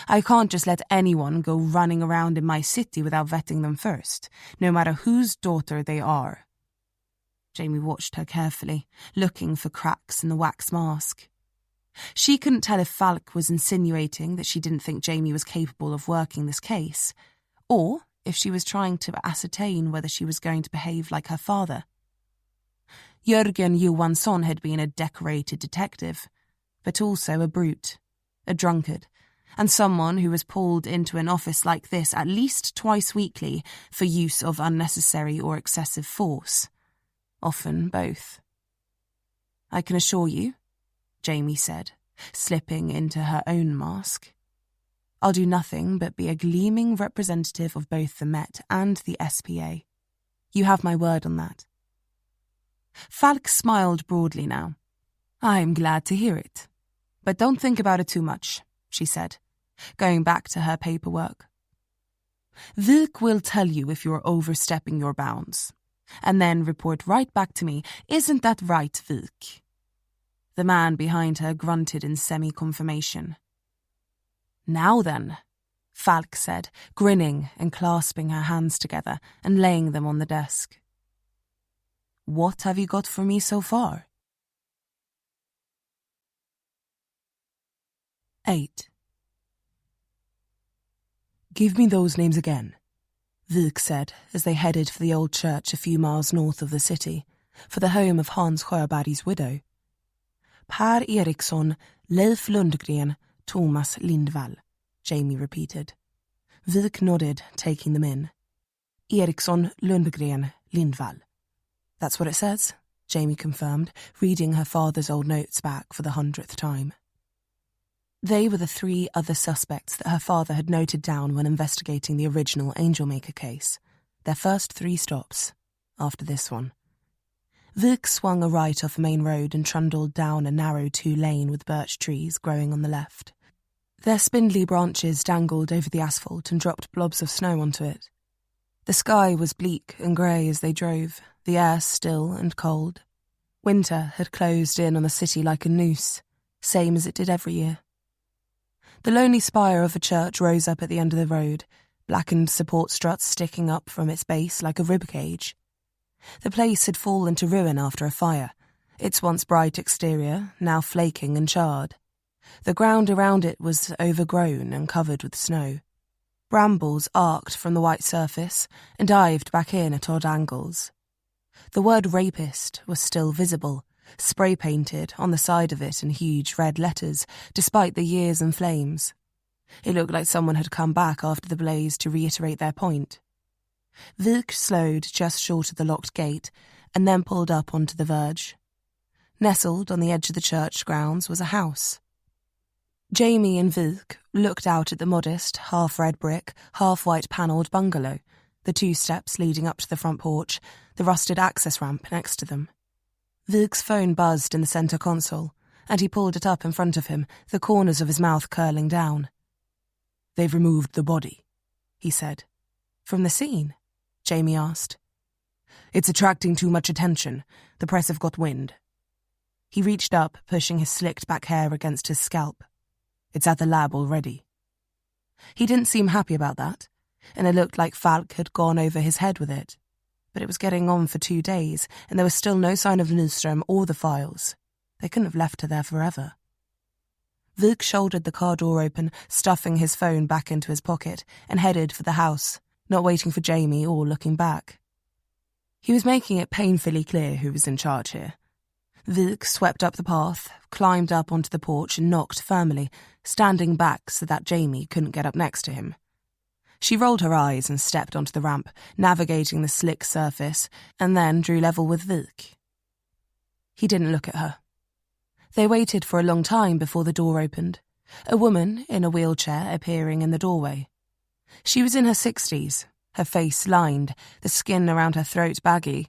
I can't just let anyone go running around in my city without vetting them first, no matter whose daughter they are. Jamie watched her carefully, looking for cracks in the wax mask. She couldn't tell if Falk was insinuating that she didn't think Jamie was capable of working this case, or if she was trying to ascertain whether she was going to behave like her father. Jörgen Johansson had been a decorated detective, but also a brute, a drunkard, and someone who was pulled into an office like this at least twice weekly for use of unnecessary or excessive force, often both. I can assure you, Jamie said, slipping into her own mask, I'll do nothing but be a gleaming representative of both the Met and the SPA. You have my word on that. Falk smiled broadly now. I'm glad to hear it. But don't think about it too much, she said, going back to her paperwork. Wilk will tell you if you're overstepping your bounds, and then report right back to me. Isn't that right, Wilk? The man behind her grunted in semi-confirmation. Now then, Falk said, grinning and clasping her hands together and laying them on the desk. What have you got for me so far? 8. "Give me those names again," Vuk said as they headed for the old church a few miles north of the city, for the home of Hans Sjöberg's widow. "Per Ericson, Leif Lundgren, Thomas Lindval," Jamie repeated. Vuk nodded, taking them in. "Ericson, Lundgren, Lindval." "That's what it says," Jamie confirmed, reading her father's old notes back for the 100th time. They were the 3 other suspects that her father had noted down when investigating the original Angelmaker case, their first 3 stops, after this one. Vuk swung a right off a main road and trundled down a narrow 2-lane with birch trees growing on the left. Their spindly branches dangled over the asphalt and dropped blobs of snow onto it. The sky was bleak and grey as they drove, the air still and cold. Winter had closed in on the city like a noose, same as it did every year. The lonely spire of a church rose up at the end of the road, blackened support struts sticking up from its base like a ribcage. The place had fallen to ruin after a fire, its once bright exterior now flaking and charred. The ground around it was overgrown and covered with snow. Brambles arced from the white surface and dived back in at odd angles. The word rapist was still visible, spray-painted on the side of it in huge red letters, despite the years and flames. It looked like someone had come back after the blaze to reiterate their point. Vuk slowed just short of the locked gate and then pulled up onto the verge. Nestled on the edge of the church grounds was a house. Jamie and Vuk looked out at the modest, half-red brick, half-white panelled bungalow, the 2 steps leading up to the front porch, the rusted access ramp next to them. Vuk's phone buzzed in the centre console, and he pulled it up in front of him, the corners of his mouth curling down. "They've removed the body," he said. "From the scene?" Jamie asked. "It's attracting too much attention. The press have got wind." He reached up, pushing his slicked-back hair against his scalp. "It's at the lab already." He didn't seem happy about that, and it looked like Falk had gone over his head with it. But it was getting on for 2 days, and there was still no sign of Nyström or the files. They couldn't have left her there forever. Vuk shouldered the car door open, stuffing his phone back into his pocket, and headed for the house, not waiting for Jamie or looking back. He was making it painfully clear who was in charge here. Vuk swept up the path, climbed up onto the porch and knocked firmly, standing back so that Jamie couldn't get up next to him. She rolled her eyes and stepped onto the ramp, navigating the slick surface, and then drew level with Vuk. He didn't look at her. They waited for a long time before the door opened, a woman in a wheelchair appearing in the doorway. She was in her 60s, her face lined, the skin around her throat baggy.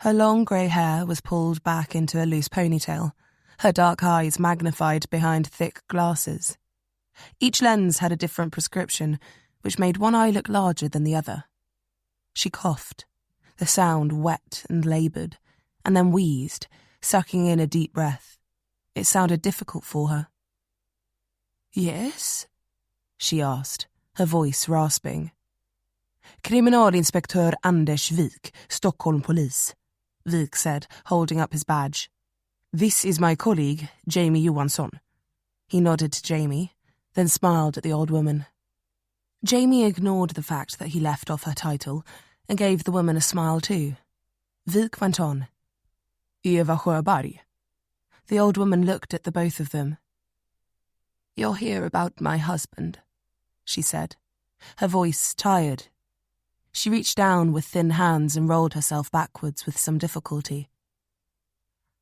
Her long grey hair was pulled back into a loose ponytail, her dark eyes magnified behind thick glasses. Each lens had a different prescription, which made one eye look larger than the other. She coughed, the sound wet and laboured, and then wheezed, sucking in a deep breath. It sounded difficult for her. "Yes?" she asked, her voice rasping. "Kriminalinspektör Anders Vik, Stockholm Police," Vik said, holding up his badge. "This is my colleague, Jamie Johansson." He nodded to Jamie, then smiled at the old woman. Jamie ignored the fact that he left off her title and gave the woman a smile too. Vik went on. "Eva Sjöberg." The old woman looked at the both of them. "You're here about my husband," she said, her voice tired. She reached down with thin hands and rolled herself backwards with some difficulty.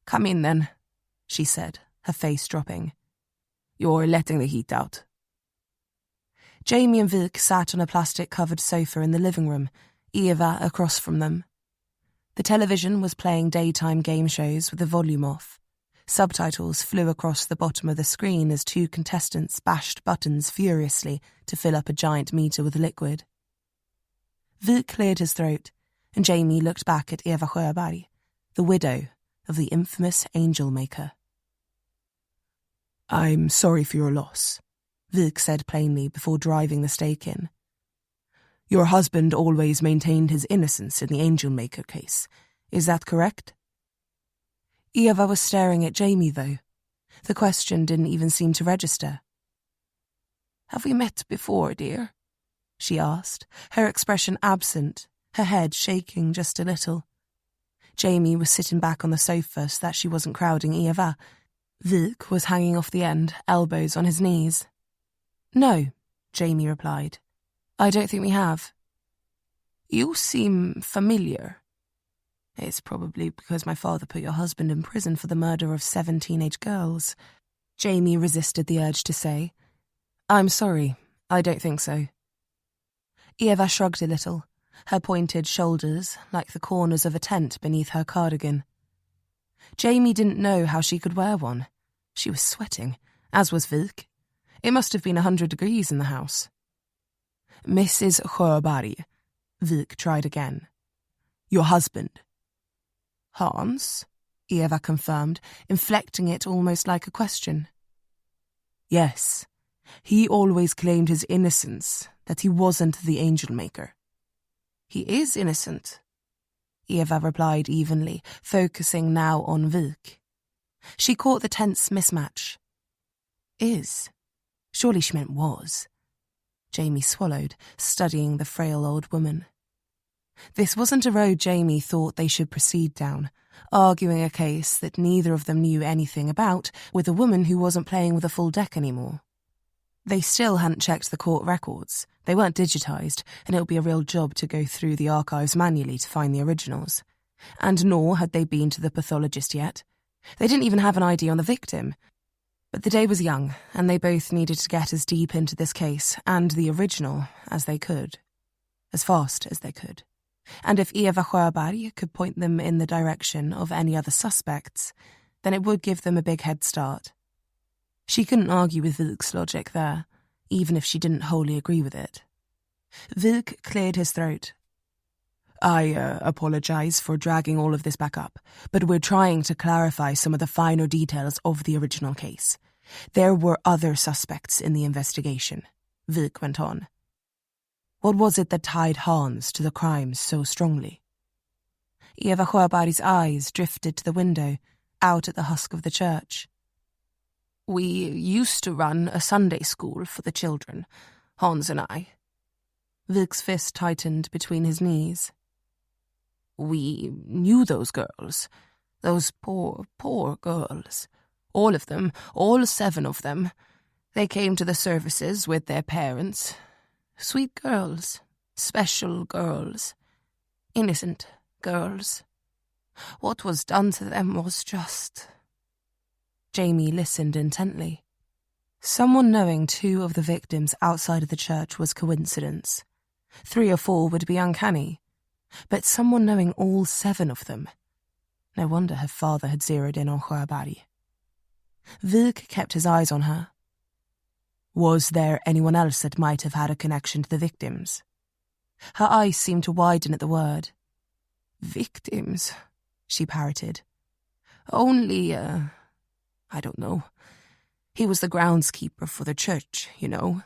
"Come in then," she said, her face dropping. "You're letting the heat out." Jamie and Vuk sat on a plastic-covered sofa in the living room, Eva across from them. The television was playing daytime game shows with the volume off. Subtitles flew across the bottom of the screen as 2 contestants bashed buttons furiously to fill up a giant meter with liquid. Vuk cleared his throat, and Jamie looked back at Eva Sjöberg, the widow of the infamous Angelmaker. "I'm sorry for your loss," Vuk said plainly before driving the stake in. "Your husband always maintained his innocence in the Angelmaker case. Is that correct?" Eva was staring at Jamie, though. The question didn't even seem to register. Have we met before, dear?" she asked, her expression absent, her head shaking just a little. Jamie was sitting back on the sofa so that she wasn't crowding Eva. Vik was hanging off the end, elbows on his knees. "No," Jamie replied. "I don't think we have." "You seem familiar." "It's probably because my father put your husband in prison for the murder of 7 teenage girls," Jamie resisted the urge to say. "I'm sorry, I don't think so." Eva shrugged a little, her pointed shoulders like the corners of a tent beneath her cardigan. Jamie didn't know how she could wear one. She was sweating, as was Vik. It must have been 100 degrees in the house. "Mrs. Sjöberg," Vik tried again. "Your husband." "Hans?" Eva confirmed, inflecting it almost like a question. "Yes. He always claimed his innocence, that he wasn't the angel maker." "He is innocent," Eva replied evenly, focusing now on Vik. She caught the tense mismatch. "Is? Surely she meant was." Jamie swallowed, studying the frail old woman. This wasn't a road Jamie thought they should proceed down, arguing a case that neither of them knew anything about with a woman who wasn't playing with a full deck anymore. They still hadn't checked the court records. They weren't digitised, and it would be a real job to go through the archives manually to find the originals. And nor had they been to the pathologist yet. They didn't even have an ID on the victim. But the day was young, and they both needed to get as deep into this case and the original as they could. As fast as they could. And if Eva Sjöberg could point them in the direction of any other suspects, then it would give them a big head start. She couldn't argue with Vilk's logic there, even if she didn't wholly agree with it. Vilk cleared his throat. "I apologise for dragging all of this back up, but we're trying to clarify some of the finer details of the original case. There were other suspects in the investigation," Vilk went on. "What was it that tied Hans to the crimes so strongly?" Eva Sjöberg's eyes drifted to the window, out at the husk of the church. "We used to run a Sunday school for the children, Hans and I." Vilk's fist tightened between his knees. "We knew those girls. Those poor, poor girls. All of them, all 7 of them. They came to the services with their parents. Sweet girls, special girls, innocent girls. What was done to them was just..." Jamie listened intently. Someone knowing 2 of the victims outside of the church was coincidence. 3 or 4 would be uncanny. But someone knowing all 7 of them. No wonder her father had zeroed in on Sjöberg. Vilk kept his eyes on her. Was there anyone else that might have had a connection to the victims? Her eyes seemed to widen at the word. "Victims," she parroted. "Only, I don't know. He was the groundskeeper for the church, you know.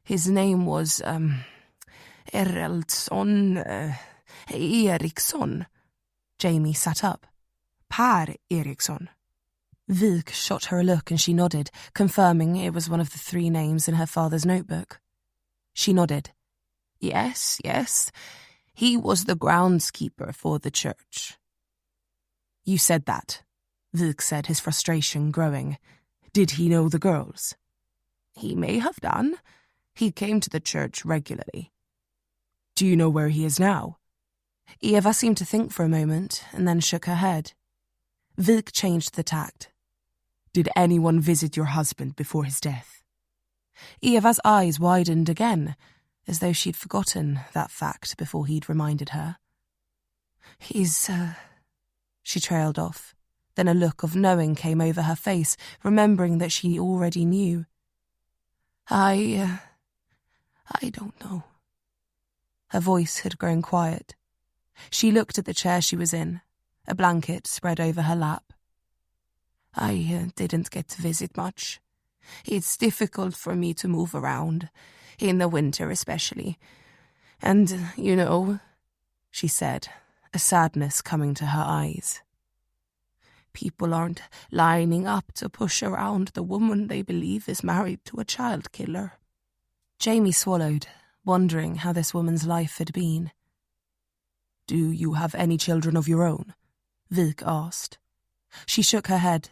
His name was, Ericson." Jamie sat up. "Per Ericson." Vilk shot her a look and she nodded, confirming it was one of the 3 names in her father's notebook. She nodded. Yes, he was the groundskeeper for the church." "You said that," Vilk said, his frustration growing. "Did he know the girls?" "He may have done. He came to the church regularly." "Do you know where he is now?" Eva seemed to think for a moment and then shook her head. Vilk changed the tact. "Did anyone visit your husband before his death?" Eva's eyes widened again, as though she'd forgotten that fact before he'd reminded her. "He's, She trailed off. Then a look of knowing came over her face, remembering that she already knew. I don't know." Her voice had grown quiet. She looked at the chair she was in, a blanket spread over her lap. "I didn't get to visit much. It's difficult for me to move around, in the winter especially. And, you know," she said, a sadness coming to her eyes. "People aren't lining up to push around the woman they believe is married to a child killer. Jamie swallowed, wondering how this woman's life had been. "Do you have any children of your own?" Vik asked. She shook her head.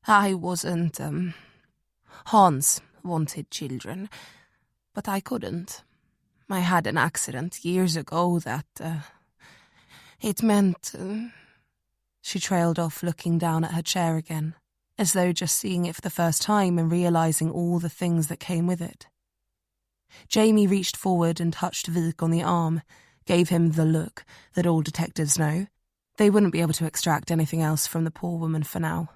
"I wasn't, Hans wanted children, but I couldn't. I had an accident years ago that, it meant..." She trailed off, looking down at her chair again, as though just seeing it for the first time and realising all the things that came with it. Jamie reached forward and touched Vik on the arm, gave him the look that all detectives know. They wouldn't be able to extract anything else from the poor woman for now.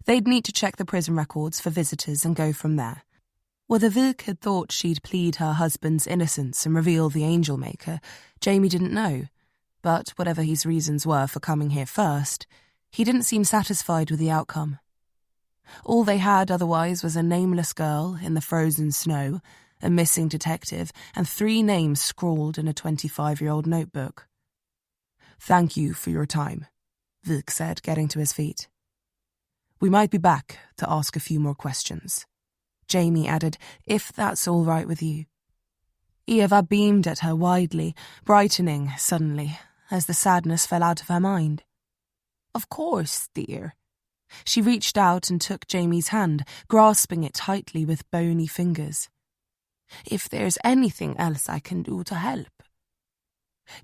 They'd need to check the prison records for visitors and go from there. Whether Vik had thought she'd plead her husband's innocence and reveal the angel maker, Jamie didn't know, but whatever his reasons were for coming here first, he didn't seem satisfied with the outcome. All they had otherwise was a nameless girl in the frozen snow, a missing detective, and 3 names scrawled in a 25-year-old notebook. "Thank you for your time," Vik said, getting to his feet. "We might be back to ask a few more questions." Jamie added, "if that's all right with you." Eva beamed at her widely, brightening suddenly as the sadness fell out of her mind. "Of course, dear." She reached out and took Jamie's hand, grasping it tightly with bony fingers. "If there's anything else I can do to help."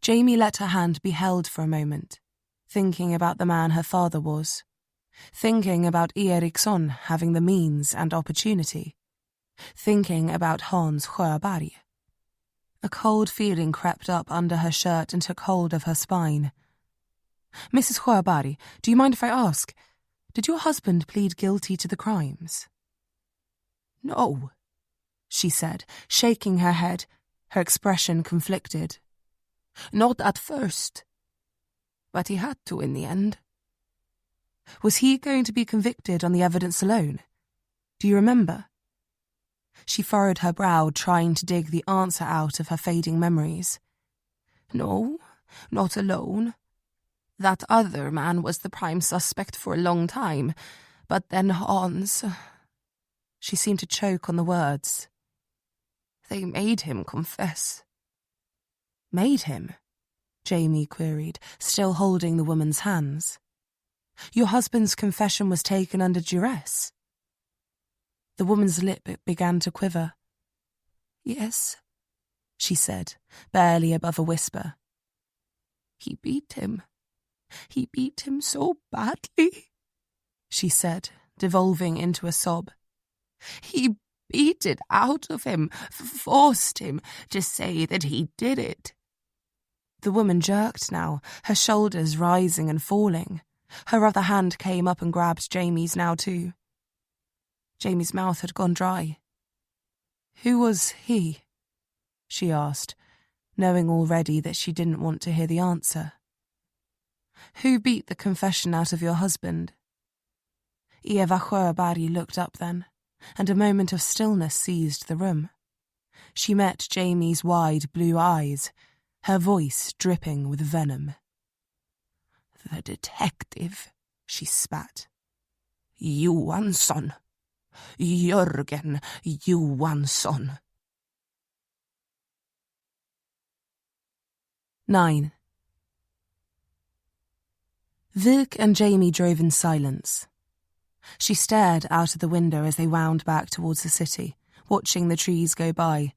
Jamie let her hand be held for a moment, thinking about the man her father was, thinking about Ericson having the means and opportunity, thinking about Hans Sjöberg. A cold feeling crept up under her shirt and took hold of her spine. "Mrs. Sjöberg, do you mind if I ask, did your husband plead guilty to the crimes?" "No," she said, shaking her head, her expression conflicted. "Not at first. But he had to in the end." Was he going to be convicted on the evidence alone? Do you remember? She furrowed her brow, trying to dig the answer out of her fading memories. "No, not alone. That other man was the prime suspect for a long time, but then Hans..." She seemed to choke on the words. "They made him confess." "Made him?" Jamie queried, still holding the woman's hands. "Your husband's confession was taken under duress?" The woman's lip began to quiver. "Yes," she said, barely above a whisper. "He beat him. He beat him so badly," she said, devolving into a sob. "He beat it out of him, forced him to say that he did it." The woman jerked now, her shoulders rising and falling. Her other hand came up and grabbed Jamie's now too. Jamie's mouth had gone dry. "Who was he?" she asked, knowing already that she didn't want to hear the answer. "Who beat the confession out of your husband?" Eva Sjöberg looked up then, and a moment of stillness seized the room. She met Jamie's wide blue eyes, her voice dripping with venom. "The detective," she spat. "Johansson. Jörgen Johansson." 9. Vik and Jamie drove in silence. She stared out of the window as they wound back towards the city, watching the trees go by,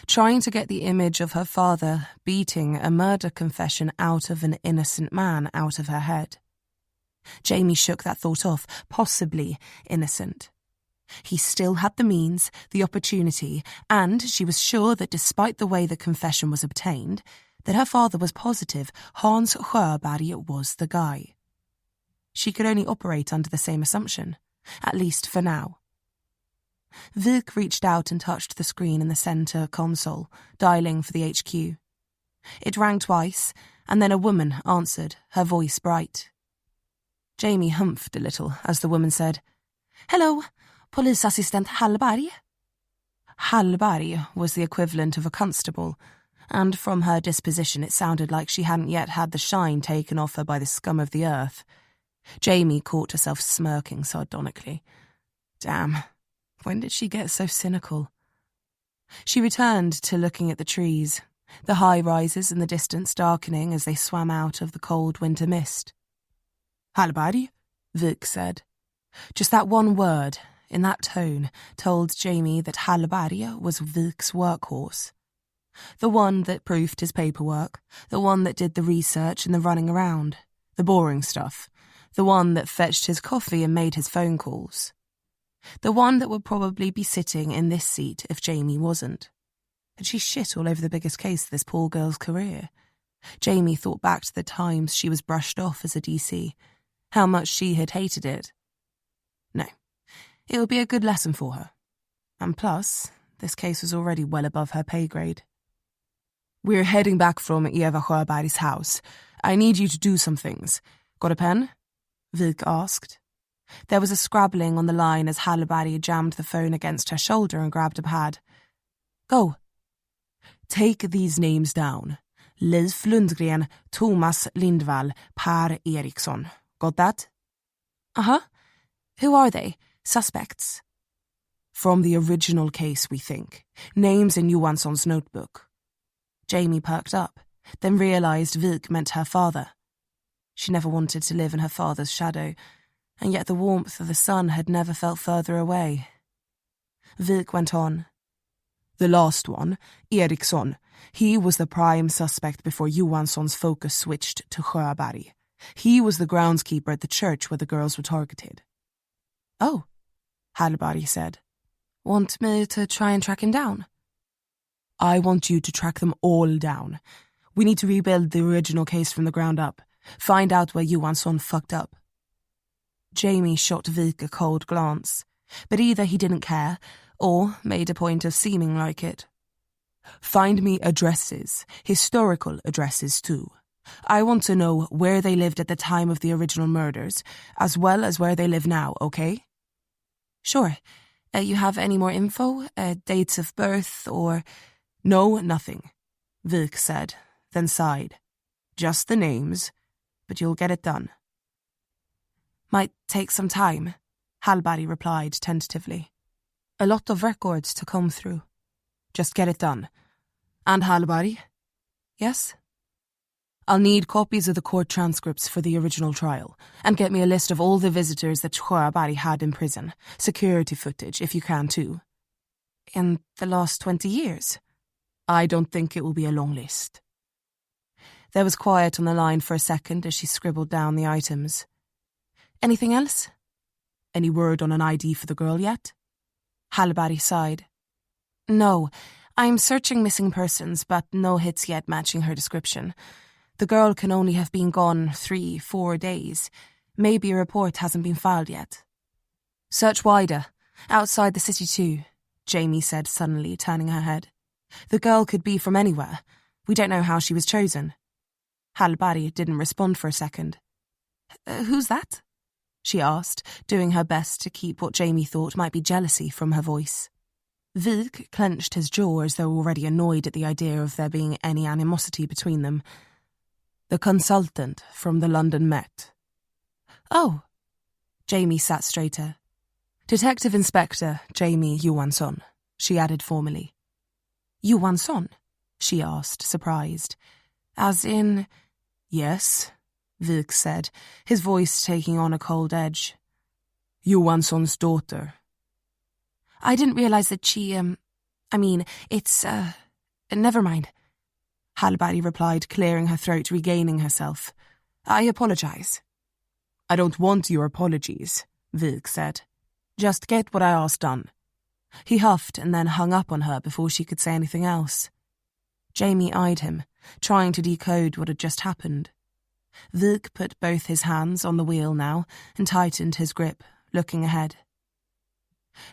trying to get the image of her father beating a murder confession out of an innocent man out of her head. Jamie shook that thought off, possibly innocent. He still had the means, the opportunity, and she was sure that despite the way the confession was obtained, that her father was positive Hans Sjöberg was the guy. She could only operate under the same assumption, at least for now. Vik reached out and touched the screen in the centre console, dialing for the HQ. It rang twice, and then a woman answered, her voice bright. Jamie humphed a little as the woman said, "Hello, polisassistent Hallberg." Hallberg was the equivalent of a constable, and from her disposition it sounded like she hadn't yet had the shine taken off her by the scum of the earth. Jamie caught herself smirking sardonically. Damn, when did she get so cynical? She returned to looking at the trees, the high-rises in the distance darkening as they swam out of the cold winter mist. "Hallberg," Vuk said. Just that one word, in that tone, told Jamie that Hallberg was Vuk's workhorse. The one that proofed his paperwork, the one that did the research and the running around, the boring stuff, the one that fetched his coffee and made his phone calls. The one that would probably be sitting in this seat if Jamie wasn't. Had she shit all over the biggest case of this poor girl's career? Jamie thought back to the times she was brushed off as a DC, how much she had hated it. No, it would be a good lesson for her. And plus, this case was already well above her pay grade. "We're heading back from Eva Sjöberg's house. I need you to do some things. Got a pen?" Vuk asked. There was a scrabbling on the line as Hallberg jammed the phone against her shoulder and grabbed a pad. "Go." "Take these names down. Leif Lundgren, Thomas Lindval, Per Ericson. Got that?" "Uh-huh. Who are they? Suspects?" "From the original case, we think. Names in Johansson's notebook." Jamie perked up, then realised Vuk meant her father. She never wanted to live in her father's shadow, and yet the warmth of the sun had never felt further away. Vuk went on. "The last one, Ericson, he was the prime suspect before Johansson's focus switched to Sjöberg. He was the groundskeeper at the church where the girls were targeted." "Oh," Hallberg said. "Want me to try and track him down?" "I want you to track them all down. We need to rebuild the original case from the ground up. Find out where Johansson fucked up." Jamie shot Vuk a cold glance, but either he didn't care or made a point of seeming like it. "Find me addresses, historical addresses too. I want to know where they lived at the time of the original murders, as well as where they live now, okay?" "Sure. You have any more info? Dates of birth or—" "No, nothing," Vuk said, then sighed. "Just the names, but you'll get it done." "Might take some time," Hallberg replied tentatively. "A lot of records to comb through." "Just get it done. And Hallberg?" "Yes?" "I'll need copies of the court transcripts for the original trial, and get me a list of all the visitors that Sjöberg had in prison. Security footage, if you can too." "In the last 20 years? "I don't think it will be a long list." There was quiet on the line for a second as she scribbled down the items. "Anything else?" "Any word on an ID for the girl yet?" Hallberg sighed. "No, I'm searching missing persons, but no hits yet matching her description. The girl can only have been gone 3-4 days. Maybe a report hasn't been filed yet." "Search wider, outside the city too," Jamie said suddenly, turning her head. "The girl could be from anywhere. We don't know how she was chosen." Hallberg didn't respond for a second. "Who's that?" she asked, doing her best to keep what Jamie thought might be jealousy from her voice. Vuk clenched his jaw as though already annoyed at the idea of there being any animosity between them. "The consultant from the London Met." "Oh." Jamie sat straighter. "Detective Inspector Jamie Johansson," she added formally. "Johansson?" she asked, surprised. "As in—" "Yes," Vuk said, his voice taking on a cold edge. "Johansson's daughter." "I didn't realize that she, never mind," Hallberg replied, clearing her throat, regaining herself. "I apologize." "I don't want your apologies," Vuk said. "Just get what I asked done." He huffed and then hung up on her before she could say anything else. Jamie eyed him, trying to decode what had just happened. Vuk put both his hands on the wheel now and tightened his grip, looking ahead.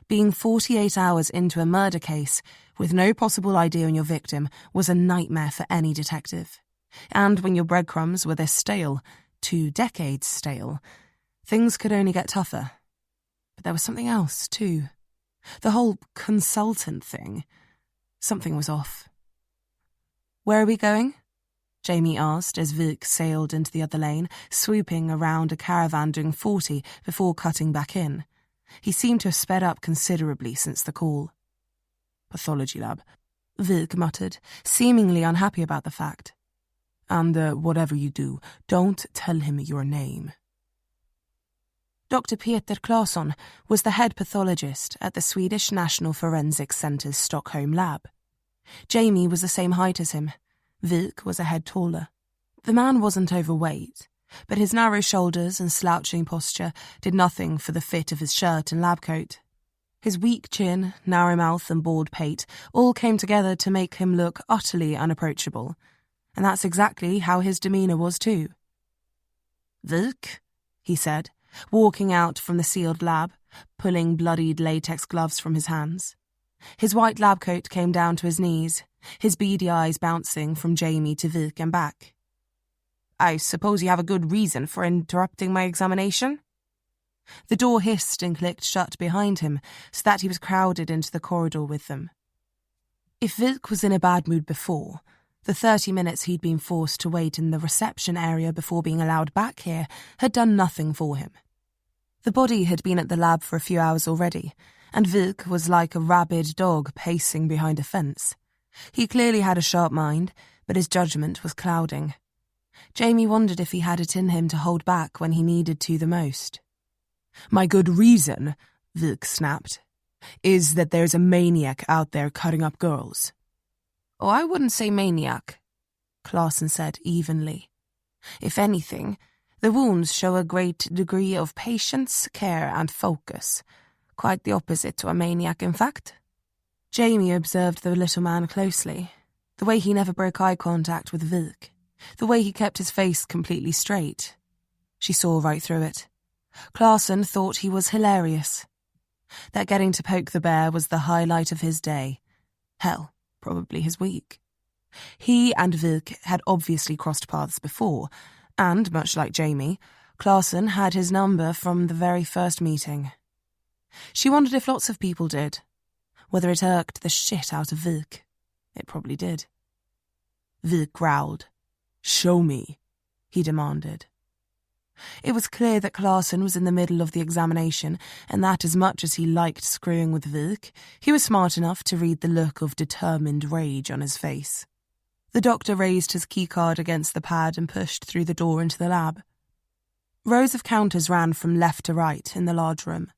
Being 48 hours into a murder case, with no possible ID on your victim, was a nightmare for any detective. And when your breadcrumbs were this stale, 2 decades stale, things could only get tougher. But there was something else, too. The whole consultant thing. Something was off. "Where are we going?" Jamie asked as Vuk sailed into the other lane, swooping around a caravan doing 40 before cutting back in. He seemed to have sped up considerably since the call. pathology lab, Vik muttered, seemingly unhappy about the fact. And whatever you do, don't tell him your name. Dr. Peter Claesson was the head pathologist at the Swedish National Forensic Centre's Stockholm lab. Jamie was the same height as him. Vik was a head taller. The man wasn't overweight, but his narrow shoulders and slouching posture did nothing for the fit of his shirt and lab coat. His weak chin, narrow mouth and bald pate all came together to make him look utterly unapproachable, and that's exactly how his demeanour was too. "Vik," he said, walking out from the sealed lab, pulling bloodied latex gloves from his hands. His white lab coat came down to his knees, his beady eyes bouncing from Jamie to Vik and back. "I suppose you have a good reason for interrupting my examination?" The door hissed and clicked shut behind him, so that he was crowded into the corridor with them. If Vik was in a bad mood before, the 30 minutes he'd been forced to wait in the reception area before being allowed back here had done nothing for him. The body had been at the lab for a few hours already, and Vik was like a rabid dog pacing behind a fence. He clearly had a sharp mind, but his judgment was clouding. Jamie wondered if he had it in him to hold back when he needed to the most. "My good reason," Vik snapped, "is that there's a maniac out there cutting up girls." "Oh, I wouldn't say maniac," Claesson said evenly. "If anything, the wounds show a great degree of patience, care and focus. Quite the opposite to a maniac, in fact." Jamie observed the little man closely, the way he never broke eye contact with Vik, the way he kept his face completely straight. She saw right through it. Claesson thought he was hilarious. That getting to poke the bear was the highlight of his day. Hell, probably his week. He and Vik had obviously crossed paths before, and, much like Jamie, Claesson had his number from the very first meeting. She wondered if lots of people did, whether it irked the shit out of Vik. It probably did. Vik growled. "Show me," he demanded. It was clear that Claesson was in the middle of the examination, and that as much as he liked screwing with Vik, he was smart enough to read the look of determined rage on his face. The doctor raised his keycard against the pad and pushed through the door into the lab. Rows of counters ran from left to right in the large room,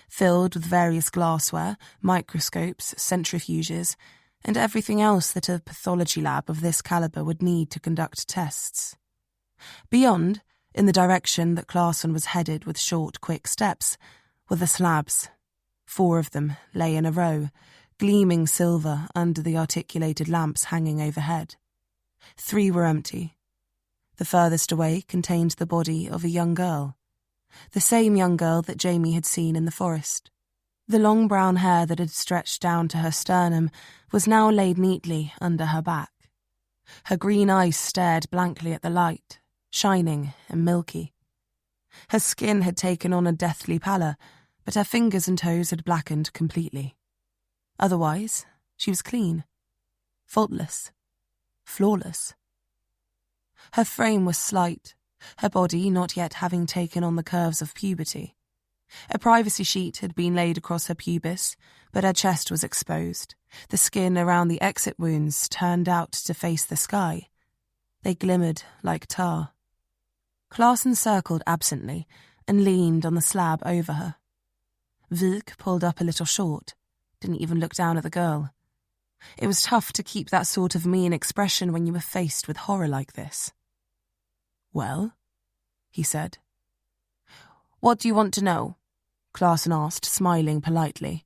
filled with various glassware, microscopes, centrifuges, and everything else that a pathology lab of this caliber would need to conduct tests. Beyond, in the direction that Claesson was headed with short, quick steps, were the slabs. 4 of them lay in a row, gleaming silver under the articulated lamps hanging overhead. 3 were empty. The furthest away contained the body of a young girl, the same young girl that Jamie had seen in the forest. The long brown hair that had stretched down to her sternum was now laid neatly under her back. Her green eyes stared blankly at the light, shining and milky. Her skin had taken on a deathly pallor, but her fingers and toes had blackened completely. Otherwise, she was clean, faultless, flawless. Her frame was slight, her body not yet having taken on the curves of puberty. A privacy sheet had been laid across her pubis, but her chest was exposed, the skin around the exit wounds turned out to face the sky. They glimmered like tar. Claesson circled absently and leaned on the slab over her. Vik pulled up a little short, didn't even look down at the girl. It was tough to keep that sort of mean expression when you were faced with horror like this. "Well?" he said. "What do you want to know?" Claesson asked, smiling politely.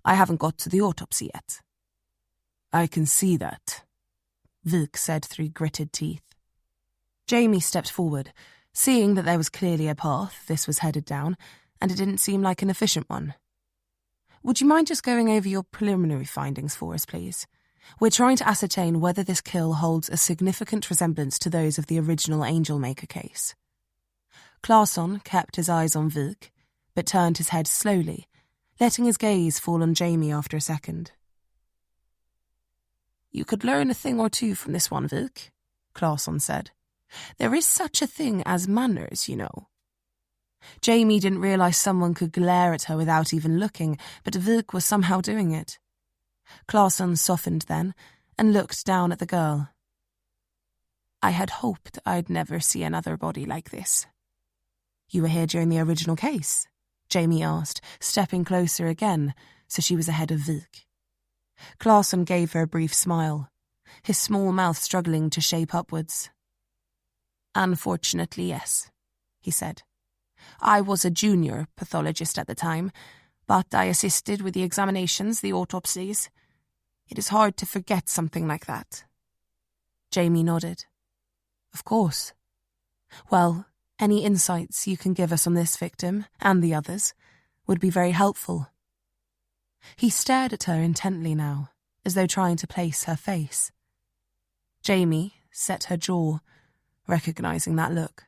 "I haven't got to the autopsy yet." "I can see that," Vik said through gritted teeth. Jamie stepped forward, seeing that there was clearly a path this was headed down, and it didn't seem like an efficient one. "Would you mind just going over your preliminary findings for us, please? We're trying to ascertain whether this kill holds a significant resemblance to those of the original Angelmaker case." Claesson kept his eyes on Vik, but turned his head slowly, letting his gaze fall on Jamie after a second. "You could learn a thing or two from this one, Vik," Claesson said. "There is such a thing as manners, you know." Jamie didn't realise someone could glare at her without even looking, but Vik was somehow doing it. Claesson softened then and looked down at the girl. I had hoped I'd never see another body like this. You were here during the original case? Jamie asked, stepping closer again so she was ahead of Vik. Claesson gave her a brief smile, his small mouth struggling to shape upwards. Unfortunately, yes, he said. I was a junior pathologist at the time, but I assisted with the examinations, the autopsies. It is hard to forget something like that. Jamie nodded. Of course. Well, any insights you can give us on this victim, and the others, would be very helpful. He stared at her intently now, as though trying to place her face. Jamie set her jaw, recognizing that look.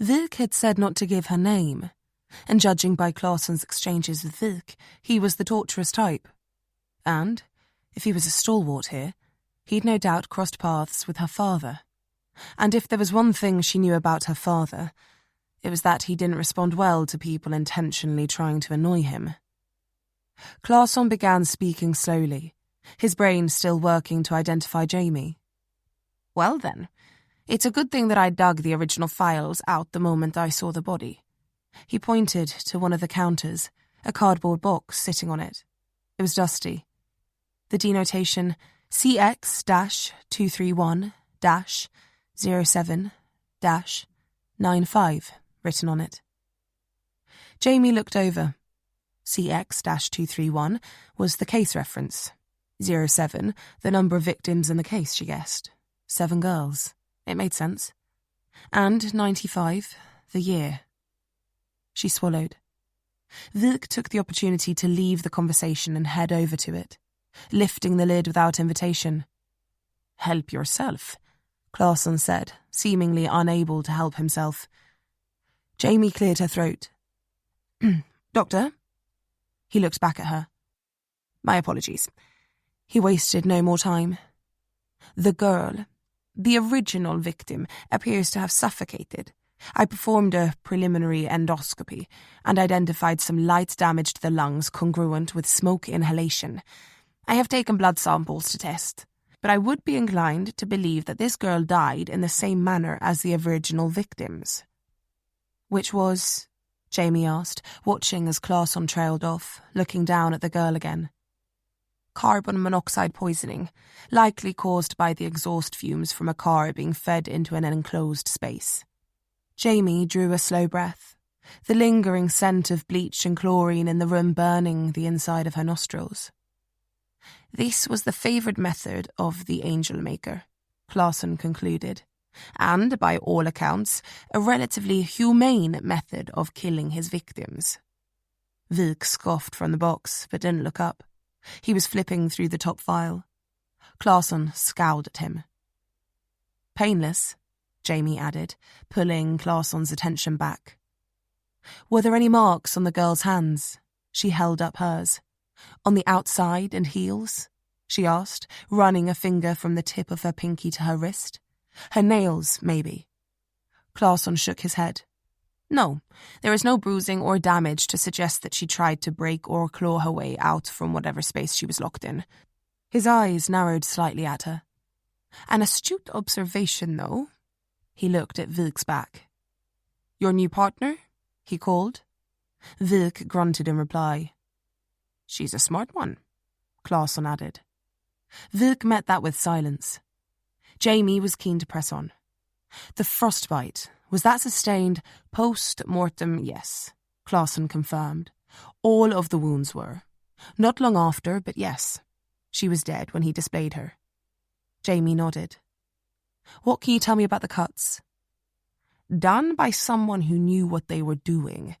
Vik had said not to give her name, and judging by Claesson's exchanges with Vik, he was the torturous type. And, if he was a stalwart here, he'd no doubt crossed paths with her father. And if there was one thing she knew about her father, it was that he didn't respond well to people intentionally trying to annoy him. Claesson began speaking slowly, his brain still working to identify Jamie. Well then, it's a good thing that I dug the original files out the moment I saw the body. He pointed to one of the counters, a cardboard box sitting on it. It was dusty. The denotation CX-231-07-95 written on it. Jamie looked over. CX-231 was the case reference. 07, the number of victims in the case, she guessed. 7 girls. It made sense. And 95, the year. She swallowed. Vik took the opportunity to leave the conversation and head over to it, lifting the lid without invitation. Help yourself, Claesson said, seemingly unable to help himself. Jamie cleared her throat. Doctor? He looked back at her. My apologies. He wasted no more time. The girl, the original victim, appears to have suffocated. I performed a preliminary endoscopy and identified some light damage to the lungs congruent with smoke inhalation. I have taken blood samples to test, but I would be inclined to believe that this girl died in the same manner as the original victims. Which was? Jamie asked, watching as Claesson trailed off, looking down at the girl again. Carbon monoxide poisoning, likely caused by the exhaust fumes from a car being fed into an enclosed space. Jamie drew a slow breath, the lingering scent of bleach and chlorine in the room burning the inside of her nostrils. This was the favoured method of the angel maker, Claesson concluded, and, by all accounts, a relatively humane method of killing his victims. Vik scoffed from the box, but didn't look up. He was flipping through the top file. Claesson scowled at him. Painless, Jamie added, pulling Claesson's attention back. Were there any marks on the girl's hands? She held up hers. On the outside and heels? She asked, running a finger from the tip of her pinky to her wrist. Her nails, maybe. Claesson shook his head. No, there is no bruising or damage to suggest that she tried to break or claw her way out from whatever space she was locked in. His eyes narrowed slightly at her. An astute observation, though. He looked at Vik's back. Your new partner? He called. Vik grunted in reply. She's a smart one, Claesson added. Vik met that with silence. Jamie was keen to press on. The frostbite, was that sustained post-mortem? Yes, Claesson confirmed. All of the wounds were. Not long after, but yes. She was dead when he displayed her. Jamie nodded. What can you tell me about the cuts? Done by someone who knew what they were doing,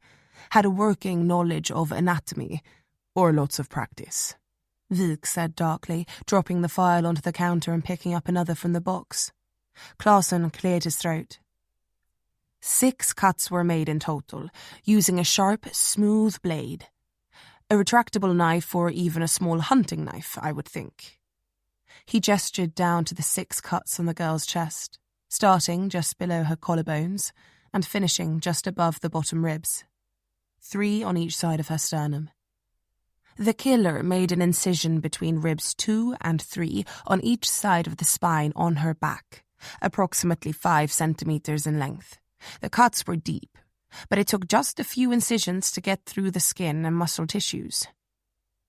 had a working knowledge of anatomy, or lots of practice. Vik said darkly, dropping the file onto the counter and picking up another from the box. Claesson cleared his throat. 6 cuts were made in total, using a sharp, smooth blade. A retractable knife or even a small hunting knife, I would think. He gestured down to the 6 cuts on the girl's chest, starting just below her collarbones and finishing just above the bottom ribs. 3 on each side of her sternum. The killer made an incision between ribs 2 and 3 on each side of the spine on her back, approximately 5 centimeters in length. The cuts were deep, but it took just a few incisions to get through the skin and muscle tissues.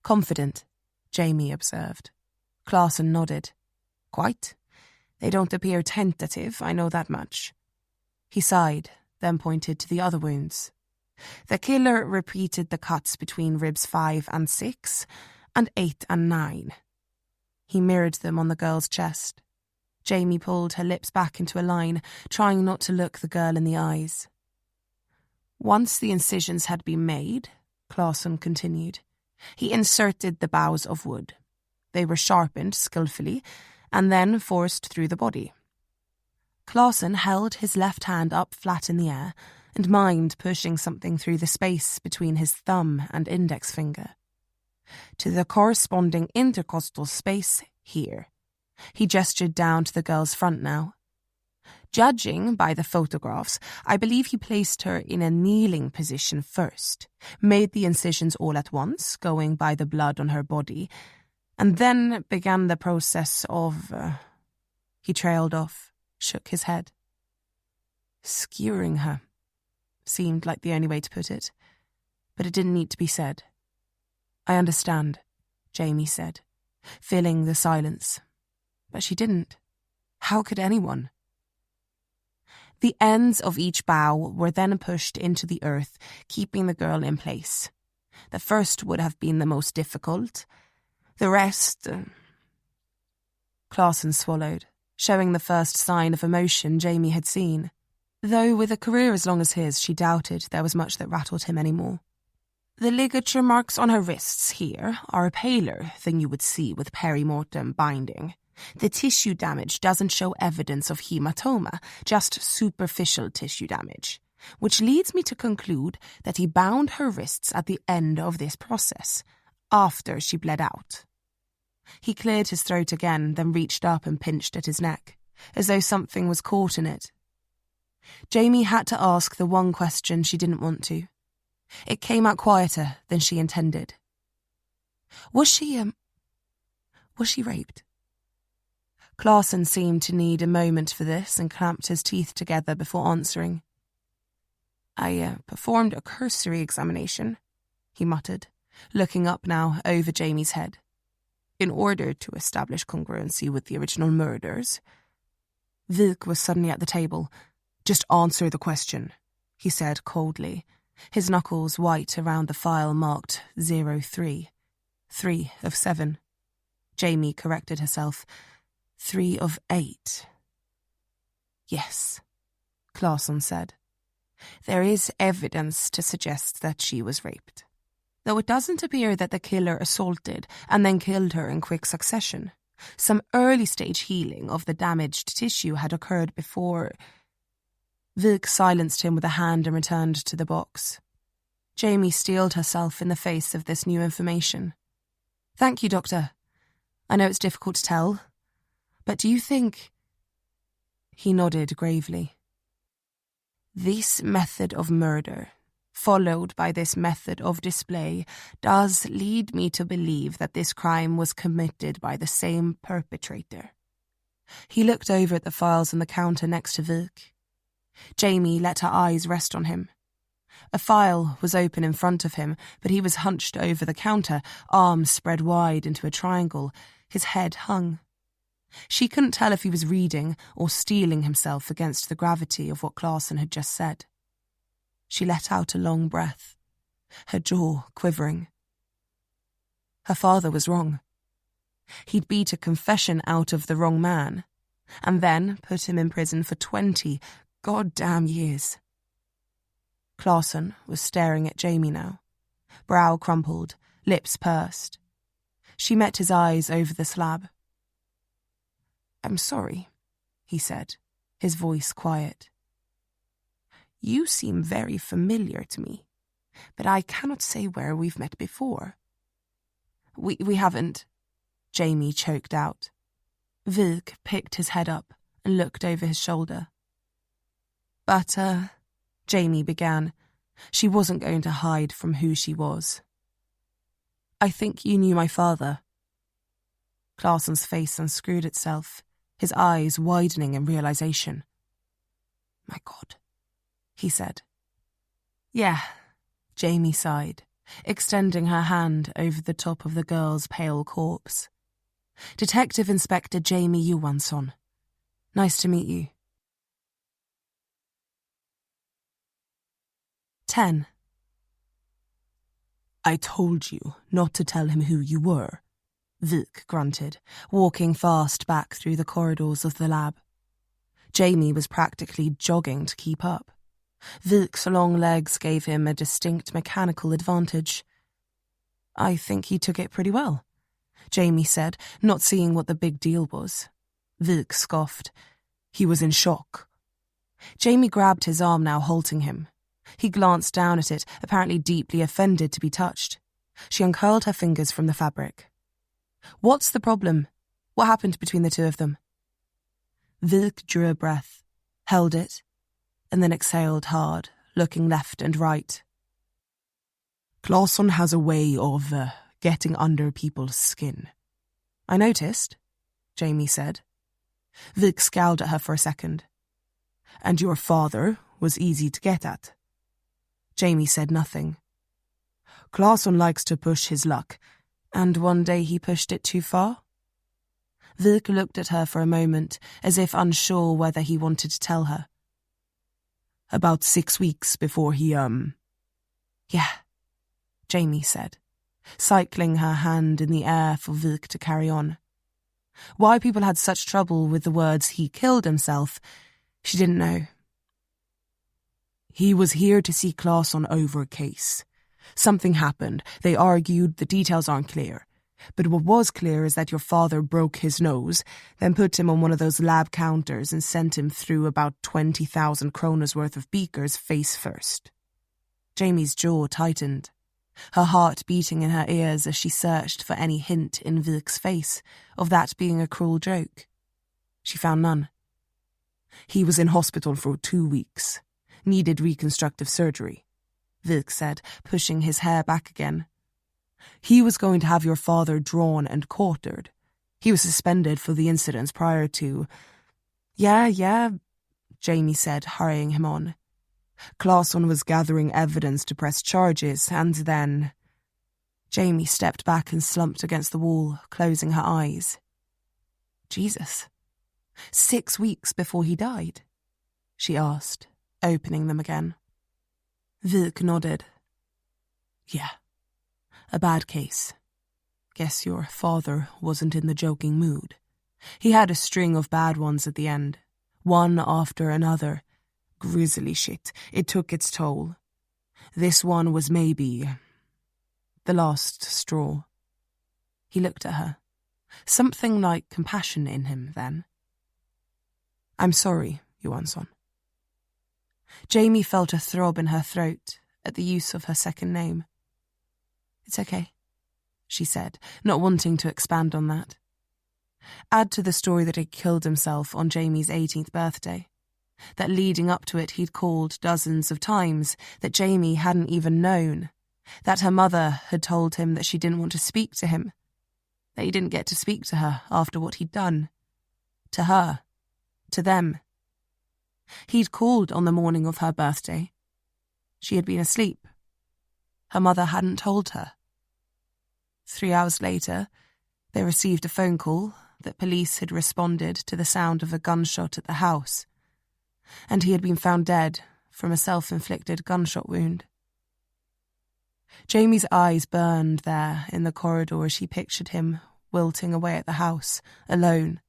Confident, Jamie observed. Clausen nodded. Quite. They don't appear tentative, I know that much. He sighed, then pointed to the other wounds. The killer repeated the cuts between ribs 5 and 6, and 8 and 9. He mirrored them on the girl's chest. Jamie pulled her lips back into a line, trying not to look the girl in the eyes. Once the incisions had been made, Clausen continued, he inserted the boughs of wood. They were sharpened skillfully, and then forced through the body. Clausen held his left hand up flat in the air, and mimed pushing something through the space between his thumb and index finger. To the corresponding intercostal space here. He gestured down to the girl's front now. Judging by the photographs, I believe he placed her in a kneeling position first, made the incisions all at once, going by the blood on her body, and then began the process of... He trailed off, shook his head. Skewering her. Seemed like the only way to put it, but it didn't need to be said. I understand, Jamie said, filling the silence. But she didn't. How could anyone? The ends of each bough were then pushed into the earth, keeping the girl in place. The first would have been the most difficult. The rest... Clausen swallowed, showing the first sign of emotion Jamie had seen. Though with a career as long as his, she doubted there was much that rattled him anymore. The ligature marks on her wrists here are paler than you would see with peri-mortem binding. The tissue damage doesn't show evidence of hematoma, just superficial tissue damage, which leads me to conclude that he bound her wrists at the end of this process, after she bled out. He cleared his throat again, then reached up and pinched at his neck, as though something was caught in it. Jamie had to ask the one question she didn't want to. It came out quieter than she intended. Was she raped? Clausen seemed to need a moment for this and clamped his teeth together before answering. I performed a cursory examination, he muttered, looking up now over Jamie's head. In order to establish congruency with the original murders. Wilk was suddenly at the table. Just answer the question, he said coldly, his knuckles white around the file marked 03. 3 of 7. Jamie corrected herself. 3 of 8. Yes, Clausen said. There is evidence to suggest that she was raped, though it doesn't appear that the killer assaulted and then killed her in quick succession. Some early-stage healing of the damaged tissue had occurred before... Wilk silenced him with a hand and returned to the box. Jamie steeled herself in the face of this new information. Thank you, Doctor. I know it's difficult to tell, but do you think... He nodded gravely. This method of murder, followed by this method of display, does lead me to believe that this crime was committed by the same perpetrator. He looked over at the files on the counter next to Wilk. Jamie let her eyes rest on him. A file was open in front of him, but he was hunched over the counter, arms spread wide into a triangle, his head hung. She couldn't tell if he was reading or steeling himself against the gravity of what Clausen had just said. She let out a long breath, her jaw quivering. Her father was wrong. He'd beat a confession out of the wrong man, and then put him in prison for 20 goddamn years. Clausen was staring at Jamie now, brow crumpled, lips pursed. She met his eyes over the slab. I'm sorry, he said, his voice quiet. You seem very familiar to me, but I cannot say where we've met before. We haven't, Jamie choked out. Wilk picked his head up and looked over his shoulder. But, Jamie began. She wasn't going to hide from who she was. I think you knew my father. Claesson's face unscrewed itself, his eyes widening in realization. My God, he said. Yeah, Jamie sighed, extending her hand over the top of the girl's pale corpse. Detective Inspector Jamie Johansson. Nice to meet you. 10. I told you not to tell him who you were, Vik grunted, walking fast back through the corridors of the lab. Jamie was practically jogging to keep up. Vik's long legs gave him a distinct mechanical advantage. I think he took it pretty well, Jamie said, not seeing what the big deal was. Vik scoffed. He was in shock. Jamie grabbed his arm, now halting him. He glanced down at it, apparently deeply offended to be touched. She uncurled her fingers from the fabric. What's the problem? What happened between the two of them? Vik drew a breath, held it, and then exhaled hard, looking left and right. Claesson has a way of getting under people's skin. I noticed, Jamie said. Vik scowled at her for a second. And your father was easy to get at. Jamie said nothing. Claesson likes to push his luck, and one day he pushed it too far? Vik looked at her for a moment, as if unsure whether he wanted to tell her. About 6 weeks before he, Yeah, Jamie said, cycling her hand in the air for Vik to carry on. Why people had such trouble with the words he killed himself, she didn't know. He was here to see Claesson over a case. Something happened. They argued. The details aren't clear. But what was clear is that your father broke his nose, then put him on one of those lab counters and sent him through about 20,000 kronas worth of beakers face first. Jamie's jaw tightened, her heart beating in her ears as she searched for any hint in Vik's face of that being a cruel joke. She found none. He was in hospital for 2 weeks. Needed reconstructive surgery, Vik said, pushing his hair back again. He was going to have your father drawn and quartered. He was suspended for the incidents prior to... Yeah, Jamie said, hurrying him on. Claesson was gathering evidence to press charges, and then... Jamie stepped back and slumped against the wall, closing her eyes. Jesus. 6 weeks before he died? She asked, opening them again. Vik nodded. Yeah. A bad case. Guess your father wasn't in the joking mood. He had a string of bad ones at the end, one after another. Grisly shit. It took its toll. This one was maybe the last straw. He looked at her. Something like compassion in him, then. I'm sorry, Johansson. Jamie felt a throb in her throat at the use of her second name. It's okay, she said, not wanting to expand on that. Add to the story that he'd killed himself on Jamie's 18th birthday. That leading up to it he'd called dozens of times, that Jamie hadn't even known. That her mother had told him that she didn't want to speak to him. That he didn't get to speak to her after what he'd done. To her. To them. He'd called on the morning of her birthday. She had been asleep. Her mother hadn't told her. 3 hours later, they received a phone call that police had responded to the sound of a gunshot at the house, and he had been found dead from a self-inflicted gunshot wound. Jamie's eyes burned there in the corridor as she pictured him wilting away at the house, alone,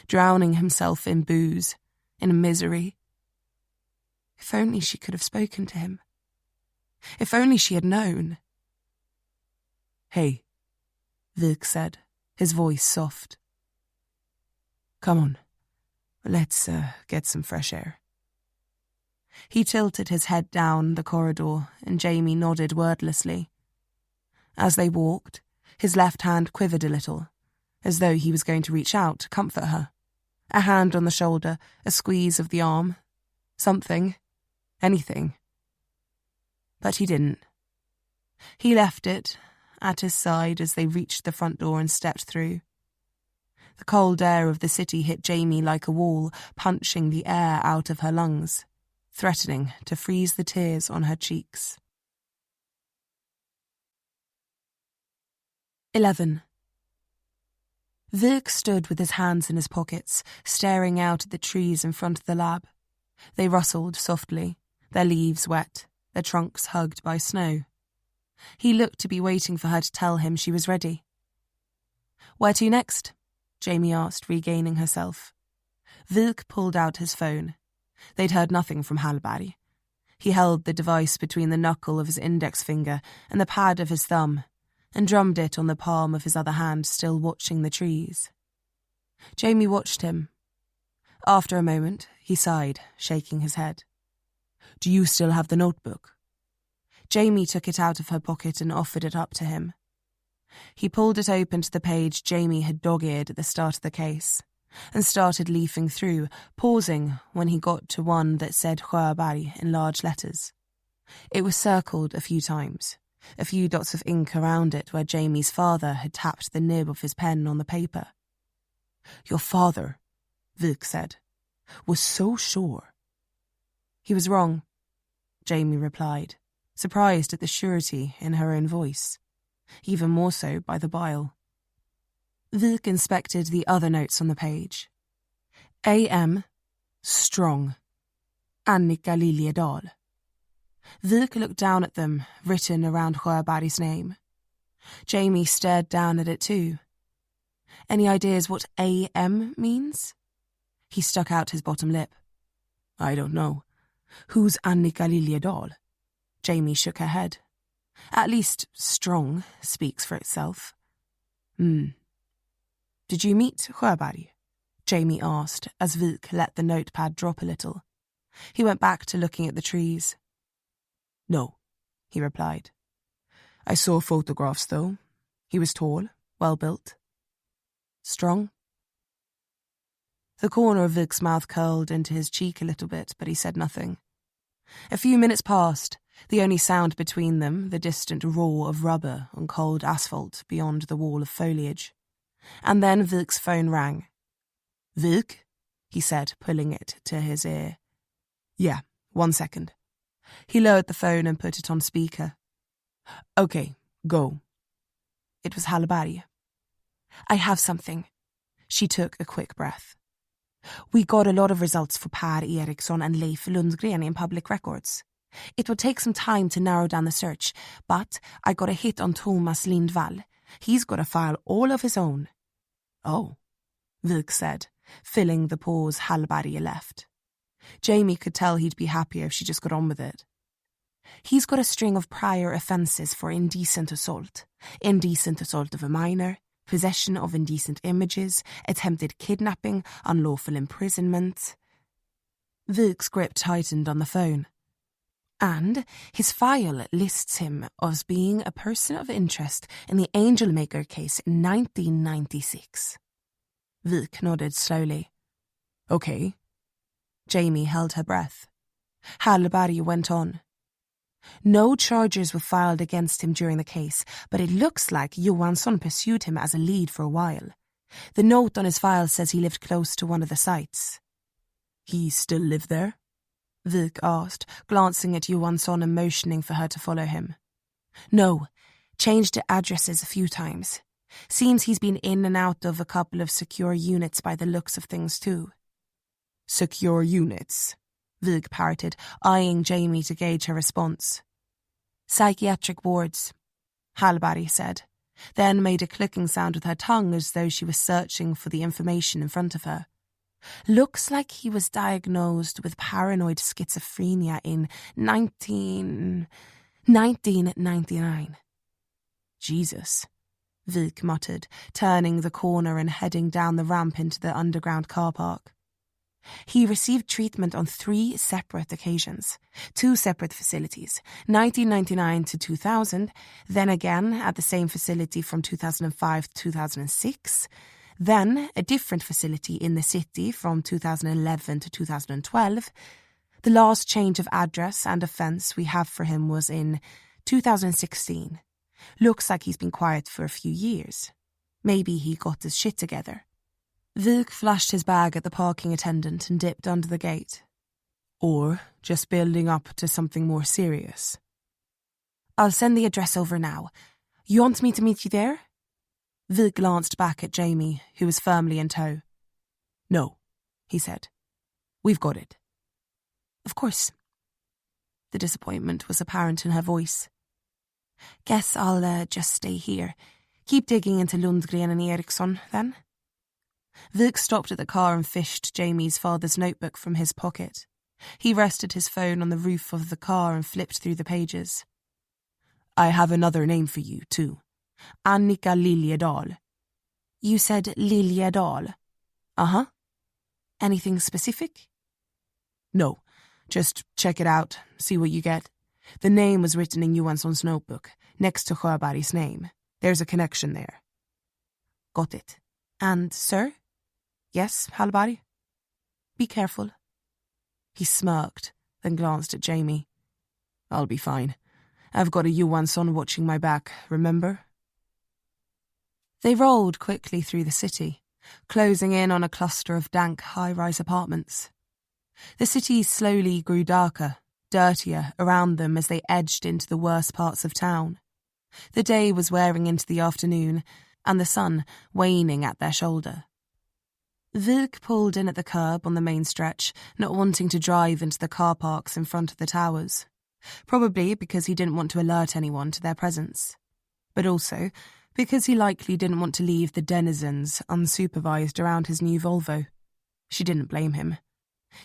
drowning himself in booze, in misery. If only she could have spoken to him. If only she had known. Hey, Vik said, his voice soft. Come on, let's get some fresh air. He tilted his head down the corridor, and Jamie nodded wordlessly. As they walked, his left hand quivered a little, as though he was going to reach out to comfort her. A hand on the shoulder, a squeeze of the arm. Something. Anything. But he didn't. He left it, at his side as they reached the front door and stepped through. The cold air of the city hit Jamie like a wall, punching the air out of her lungs, threatening to freeze the tears on her cheeks. 11. Wilk stood with his hands in his pockets, staring out at the trees in front of the lab. They rustled softly, their leaves wet, their trunks hugged by snow. He looked to be waiting for her to tell him she was ready. "Where to next?" Jamie asked, regaining herself. Wilk pulled out his phone. They'd heard nothing from Hallberg. He held the device between the knuckle of his index finger and the pad of his thumb, and drummed it on the palm of his other hand, still watching the trees. Jamie watched him. After a moment, he sighed, shaking his head. "Do you still have the notebook?" Jamie took it out of her pocket and offered it up to him. He pulled it open to the page Jamie had dog-eared at the start of the case, and started leafing through, pausing when he got to one that said Sjöberg in large letters. It was circled a few times, a few dots of ink around it where Jamie's father had tapped the nib of his pen on the paper. "Your father," Wilk said, "was so sure." "He was wrong," Jamie replied, surprised at the surety in her own voice, even more so by the bile. Wilk inspected the other notes on the page. A.M. Strong. Annika Liljedahl. Wilk looked down at them, written around Sjöberg's name. Jamie stared down at it too. "Any ideas what A.M. means?" He stuck out his bottom lip. "I don't know. Who's Annika Liljedahl?" Jamie shook her head. "At least strong speaks for itself." "Did you meet Sjöberg?" Jamie asked as Wilk let the notepad drop a little. He went back to looking at the trees. "No," he replied. "I saw photographs, though. He was tall, well-built. Strong?" The corner of Wilk's mouth curled into his cheek a little bit, but he said nothing. A few minutes passed, the only sound between them the distant roar of rubber on cold asphalt beyond the wall of foliage. And then Wilk's phone rang. "Wilk?" he said, pulling it to his ear. "Yeah, 1 second." He lowered the phone and put it on speaker. "Okay, go." It was Hallberg. "I have something." She took a quick breath. "We got a lot of results for Per Ericson and Leif Lundgren in public records. It would take some time to narrow down the search, but I got a hit on Thomas Lindval. He's got a file all of his own." "Oh," Wilk said, filling the pause Hallberg left. Jamie could tell he'd be happier if she just got on with it. "He's got a string of prior offences for indecent assault of a minor, possession of indecent images, attempted kidnapping, unlawful imprisonment." Wilk's grip tightened on the phone. "And his file lists him as being a person of interest in the Angelmaker case in 1996. Wilk nodded slowly. "Okay." Jamie held her breath. Hallberg went on. "No charges were filed against him during the case, but it looks like Johansson pursued him as a lead for a while. The note on his file says he lived close to one of the sites." "He still lived there?" Wilk asked, glancing at Johansson and motioning for her to follow him. "No, changed addresses a few times. Seems he's been in and out of a couple of secure units by the looks of things too." "Secure units?" Wilk parroted, eyeing Jamie to gauge her response. "Psychiatric wards," Hallberg said, then made a clicking sound with her tongue as though she was searching for the information in front of her. "Looks like he was diagnosed with paranoid schizophrenia in 1999. "Jesus," Wilk muttered, turning the corner and heading down the ramp into the underground car park. "He received treatment on 3 separate occasions, 2 separate facilities, 1999 to 2000, then again at the same facility from 2005 to 2006, then a different facility in the city from 2011 to 2012. The last change of address and offence we have for him was in 2016. Looks like he's been quiet for a few years. Maybe he got his shit together. Vilk flashed his bag at the parking attendant and dipped under the gate. Or just building up to something more serious. I'll send the address over now. You want me to meet you there? Vilk glanced back at Jamie, who was firmly in tow. No, he said. We've got it. Of course. The disappointment was apparent in her voice. Guess I'll just stay here. Keep digging into Lundgren and Ericson, then. Vilk stopped at the car and fished Jamie's father's notebook from his pocket. He rested his phone on the roof of the car and flipped through the pages. I have another name for you, too. Annika Liljedahl. You said Liljedahl? Uh-huh. Anything specific? No. Just check it out, see what you get. The name was written in Johansson's notebook, next to Sjöberg's name. There's a connection there. Got it. And, sir? Yes, Hallberg? Be careful. He smirked, then glanced at Jamie. I'll be fine. I've got a Johansson watching my back, remember? They rolled quickly through the city, closing in on a cluster of dank high-rise apartments. The city slowly grew darker, dirtier around them as they edged into the worst parts of town. The day was wearing into the afternoon, and the sun waning at their shoulder. Vilk pulled in at the curb on the main stretch, not wanting to drive into the car parks in front of the towers. Probably because he didn't want to alert anyone to their presence. But also because he likely didn't want to leave the denizens unsupervised around his new Volvo. She didn't blame him.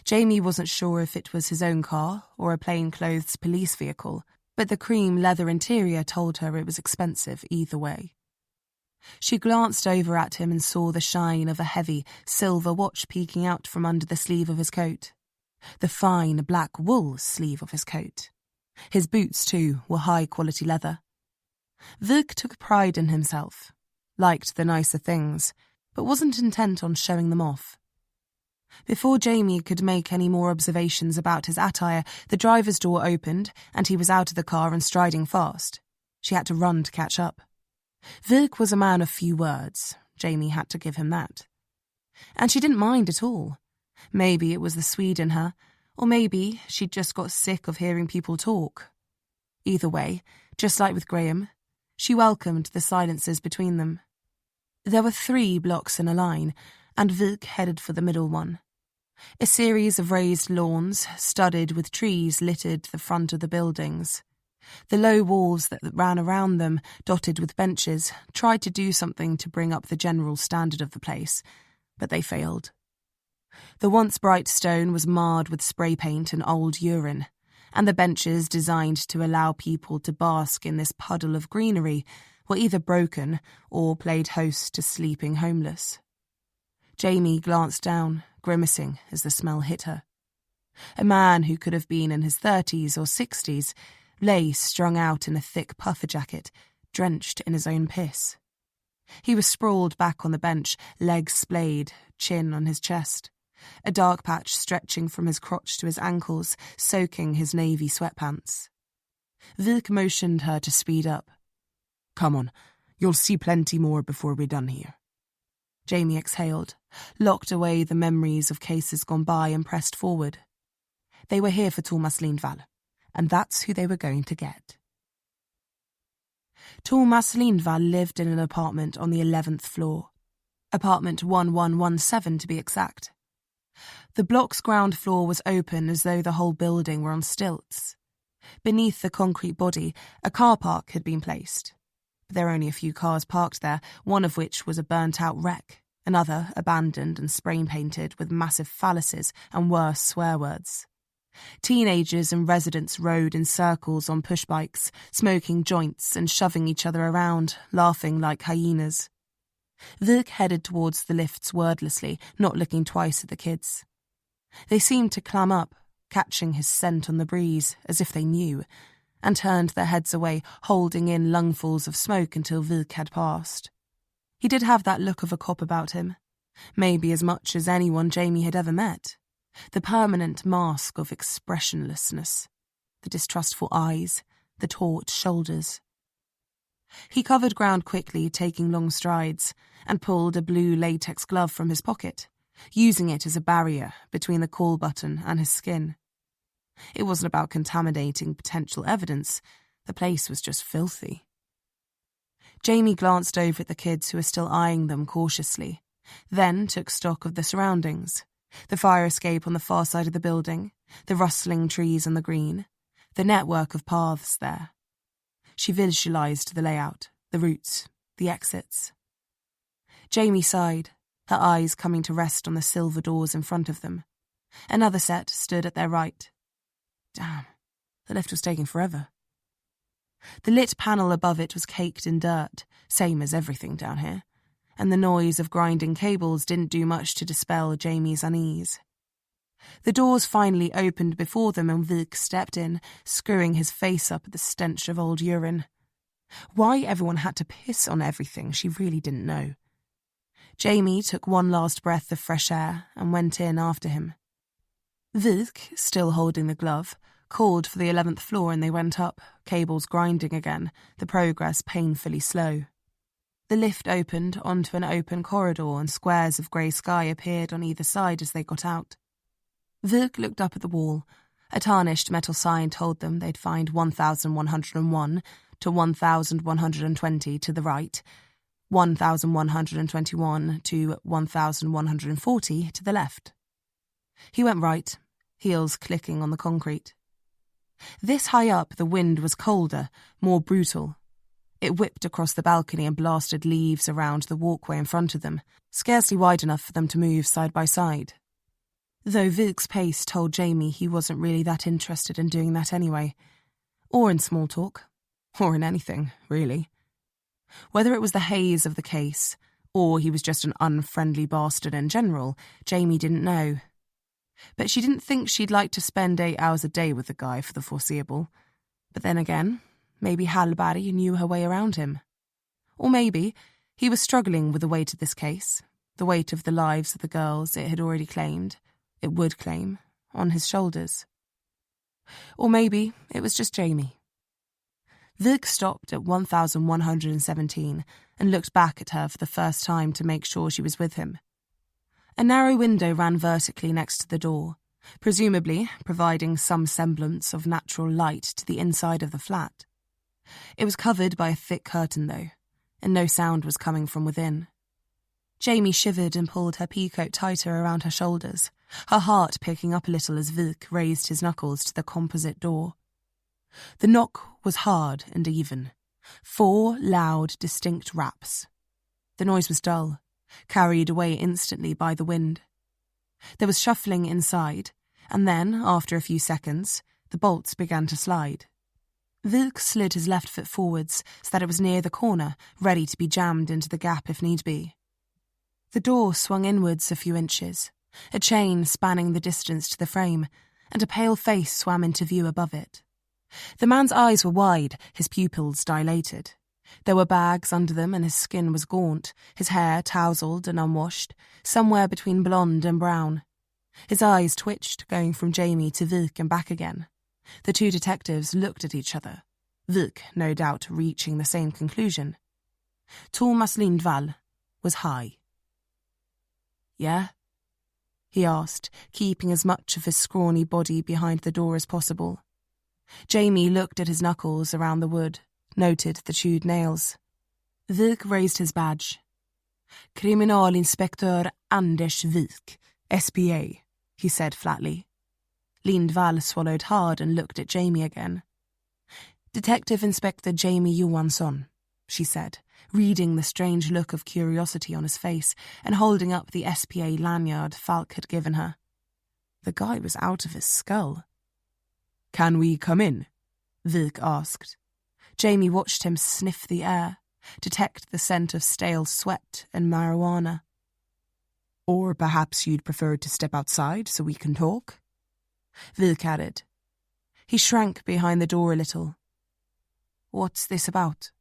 Jamie wasn't sure if it was his own car or a plainclothes police vehicle, but the cream leather interior told her it was expensive either way. She glanced over at him and saw the shine of a heavy, silver watch peeking out from under the sleeve of his coat. The fine black wool sleeve of his coat. His boots, too, were high-quality leather. Vilk took pride in himself, liked the nicer things, but wasn't intent on showing them off. Before Jamie could make any more observations about his attire, the driver's door opened and he was out of the car and striding fast. She had to run to catch up. Vilk was a man of few words. Jamie had to give him that. And she didn't mind at all. Maybe it was the Swede in her, or maybe she'd just got sick of hearing people talk. Either way, just like with Graham, she welcomed the silences between them. There were 3 blocks in a line, and Vilk headed for the middle one. A series of raised lawns, studded with trees, littered the front of the buildings. The low walls that ran around them, dotted with benches, tried to do something to bring up the general standard of the place, but they failed. The once bright stone was marred with spray paint and old urine, and the benches designed to allow people to bask in this puddle of greenery were either broken or played host to sleeping homeless. Jamie glanced down, grimacing as the smell hit her. A man who could have been in his 30s or 60s lay strung out in a thick puffer jacket, drenched in his own piss. He was sprawled back on the bench, legs splayed, chin on his chest, a dark patch stretching from his crotch to his ankles, soaking his navy sweatpants. Vilk motioned her to speed up. Come on, you'll see plenty more before we're done here. Jamie exhaled, locked away the memories of cases gone by and pressed forward. They were here for Thomas Lindval, and that's who they were going to get. Thomas Lindval lived in an apartment on the 11th floor. Apartment 1117 to be exact. The block's ground floor was open as though the whole building were on stilts. Beneath the concrete body, a car park had been placed. There were only a few cars parked there, one of which was a burnt-out wreck, another abandoned and spray-painted with massive phalluses and worse swear words. Teenagers and residents rode in circles on pushbikes, smoking joints and shoving each other around, laughing like hyenas. Vilk headed towards the lifts wordlessly, not looking twice at the kids. They seemed to clam up, catching his scent on the breeze, as if they knew, and turned their heads away, holding in lungfuls of smoke until Vilk had passed. He did have that look of a cop about him, maybe as much as anyone Jamie had ever met. The permanent mask of expressionlessness, the distrustful eyes, the taut shoulders. He covered ground quickly, taking long strides, and pulled a blue latex glove from his pocket, using it as a barrier between the call button and his skin. It wasn't about contaminating potential evidence. The place was just filthy. Jamie glanced over at the kids who were still eyeing them cautiously, then took stock of the surroundings, the fire escape on the far side of the building, the rustling trees on the green, the network of paths there. She visualized the layout, the routes, the exits. Jamie sighed, her eyes coming to rest on the silver doors in front of them. Another set stood at their right. Damn, the lift was taking forever. The lit panel above it was caked in dirt, same as everything down here, and the noise of grinding cables didn't do much to dispel Jamie's unease. The doors finally opened before them and Vik stepped in, screwing his face up at the stench of old urine. Why everyone had to piss on everything she really didn't know. Jamie took one last breath of fresh air and went in after him. Vik, still holding the glove, called for the 11th floor and they went up, cables grinding again, the progress painfully slow. The lift opened onto an open corridor and squares of grey sky appeared on either side as they got out. Vik looked up at the wall. A tarnished metal sign told them they'd find 1101 to 1120 to the right, 1121 to 1140 to the left. He went right, heels clicking on the concrete. This high up, the wind was colder, more brutal. It whipped across the balcony and blasted leaves around the walkway in front of them, scarcely wide enough for them to move side by side. Though Vik's pace told Jamie he wasn't really that interested in doing that anyway. Or in small talk. Or in anything, really. Whether it was the haze of the case, or he was just an unfriendly bastard in general, Jamie didn't know. But she didn't think she'd like to spend 8 hours a day with the guy for the foreseeable. But then again, maybe Hallberg knew her way around him. Or maybe he was struggling with the weight of this case, the weight of the lives of the girls it had already claimed, it would claim, on his shoulders. Or maybe it was just Jamie. Vik stopped at 1117 and looked back at her for the first time to make sure she was with him. A narrow window ran vertically next to the door, presumably providing some semblance of natural light to the inside of the flat. It was covered by a thick curtain, though, and no sound was coming from within. Jamie shivered and pulled her peacoat tighter around her shoulders, her heart picking up a little as Vik raised his knuckles to the composite door. The knock was hard and even. 4 loud, distinct raps. The noise was dull, carried away instantly by the wind. There was shuffling inside, and then, after a few seconds, the bolts began to slide. Vik slid his left foot forwards so that it was near the corner, ready to be jammed into the gap if need be. The door swung inwards a few inches, a chain spanning the distance to the frame, and a pale face swam into view above it. The man's eyes were wide, his pupils dilated. There were bags under them and his skin was gaunt, his hair tousled and unwashed, somewhere between blonde and brown. His eyes twitched, going from Jamie to Vik and back again. The two detectives looked at each other, Vik, no doubt, reaching the same conclusion. Thomas Lindval was high. Yeah? He asked, keeping as much of his scrawny body behind the door as possible. Jamie looked at his knuckles around the wood, noted the chewed nails. Vik raised his badge. Kriminalinspektör Anders Vik, SPA, he said flatly. Lindval swallowed hard and looked at Jamie again. Detective Inspector Jamie Johansson, she said, reading the strange look of curiosity on his face and holding up the SPA lanyard Falk had given her. The guy was out of his skull. Can we come in? Vik asked. Jamie watched him sniff the air, detect the scent of stale sweat and marijuana. Or perhaps you'd prefer to step outside so we can talk? Vik added. He shrank behind the door a little. What's this about?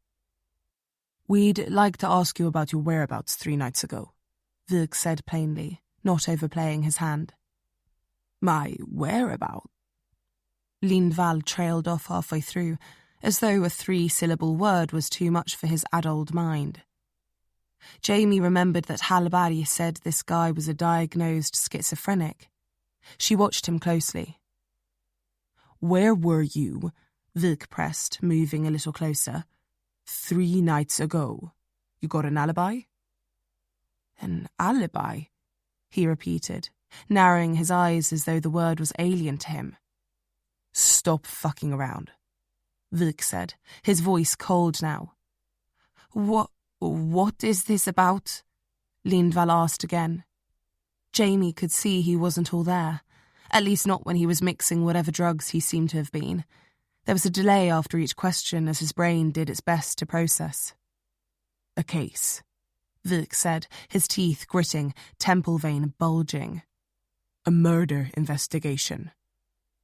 We'd like to ask you about your whereabouts 3 nights ago, Vik said plainly, not overplaying his hand. My whereabouts? Lindval trailed off halfway through, as though a 3-syllable word was too much for his adult mind. Jamie remembered that Halabari said this guy was a diagnosed schizophrenic. She watched him closely. "Where were you?" Vik pressed, moving a little closer. "3 nights ago. You got an alibi?" "An alibi?" he repeated, narrowing his eyes as though the word was alien to him. "Stop fucking around," Vik said, his voice cold now. What is this about?" Lindval asked again. Jamie could see he wasn't all there, at least not when he was mixing whatever drugs he seemed to have been. There was a delay after each question as his brain did its best to process. "A case," Vik said, his teeth gritting, temple vein bulging. "A murder investigation."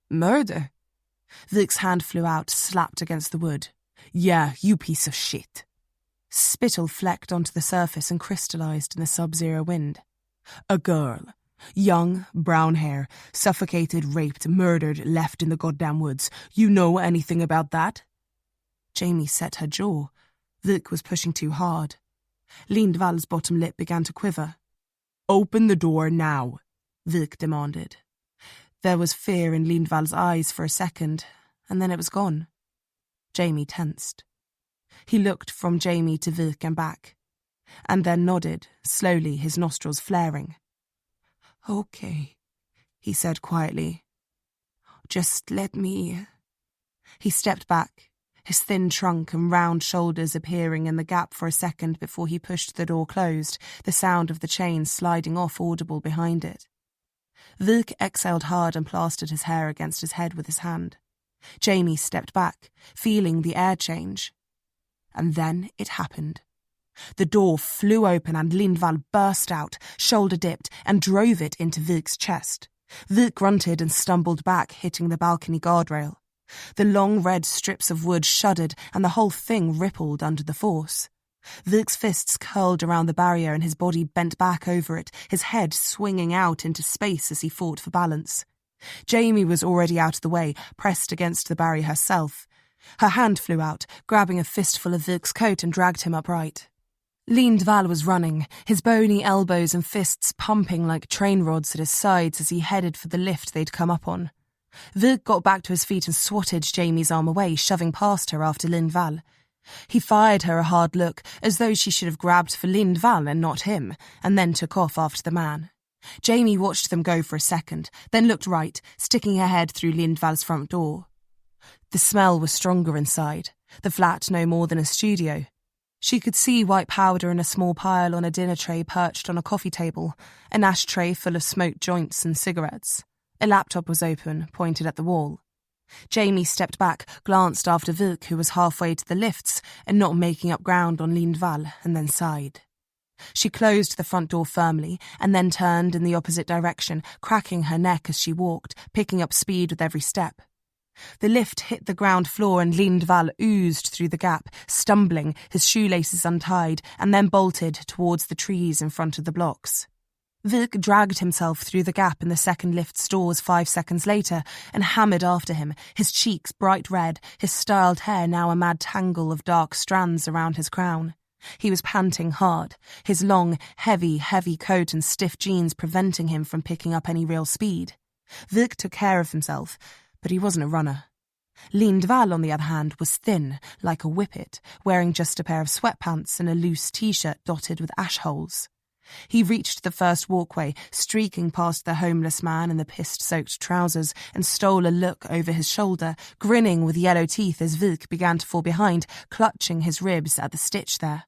"Murder?" Vik's hand flew out, slapped against the wood. "Yeah, you piece of shit." Spittle flecked onto the surface and crystallized in the sub-zero wind. "A girl. Young, brown hair, suffocated, raped, murdered, left in the goddamn woods. You know anything about that?" Jamie set her jaw. Vik was pushing too hard. Lindval's bottom lip began to quiver. "Open the door now," Vik demanded. There was fear in Lindval's eyes for a second, and then it was gone. Jamie tensed. He looked from Jamie to Vik and back, and then nodded, slowly, his nostrils flaring. "Okay," he said quietly. "Just let me..." He stepped back, his thin trunk and round shoulders appearing in the gap for a second before he pushed the door closed, the sound of the chain sliding off audible behind it. Vik exhaled hard and plastered his hair against his head with his hand. Jamie stepped back, feeling the air change. And then it happened. The door flew open and Lindval burst out, shoulder dipped, and drove it into Vik's chest. Vik grunted and stumbled back, hitting the balcony guardrail. The long red strips of wood shuddered and the whole thing rippled under the force. Vik's fists curled around the barrier and his body bent back over it, his head swinging out into space as he fought for balance. Jamie was already out of the way, pressed against the barrier herself. Her hand flew out, grabbing a fistful of Vik's coat and dragged him upright. Lindval was running, his bony elbows and fists pumping like train rods at his sides as he headed for the lift they'd come up on. Vik got back to his feet and swatted Jamie's arm away, shoving past her after Lindval. He fired her a hard look, as though she should have grabbed for Lindval and not him, and then took off after the man. Jamie watched them go for a second, then looked right, sticking her head through Lindval's front door. The smell was stronger inside, the flat no more than a studio. She could see white powder in a small pile on a dinner tray perched on a coffee table, an ashtray full of smoked joints and cigarettes. A laptop was open, pointed at the wall. Jamie stepped back, glanced after Vik, who was halfway to the lifts and not making up ground on Lindval, and then sighed. She closed the front door firmly and then turned in the opposite direction, cracking her neck as she walked, picking up speed with every step. The lift hit the ground floor and Lindval oozed through the gap, stumbling, his shoelaces untied, and then bolted towards the trees in front of the blocks. Vik dragged himself through the gap in the second lift's doors 5 seconds later and hammered after him, his cheeks bright red, his styled hair now a mad tangle of dark strands around his crown. He was panting hard, his long, heavy coat and stiff jeans preventing him from picking up any real speed. Vik took care of himself, but he wasn't a runner. Lindval, on the other hand, was thin, like a whippet, wearing just a pair of sweatpants and a loose t-shirt dotted with ash holes. He reached the first walkway, streaking past the homeless man in the piss-soaked trousers, and stole a look over his shoulder, grinning with yellow teeth as Vik began to fall behind, clutching his ribs at the stitch there.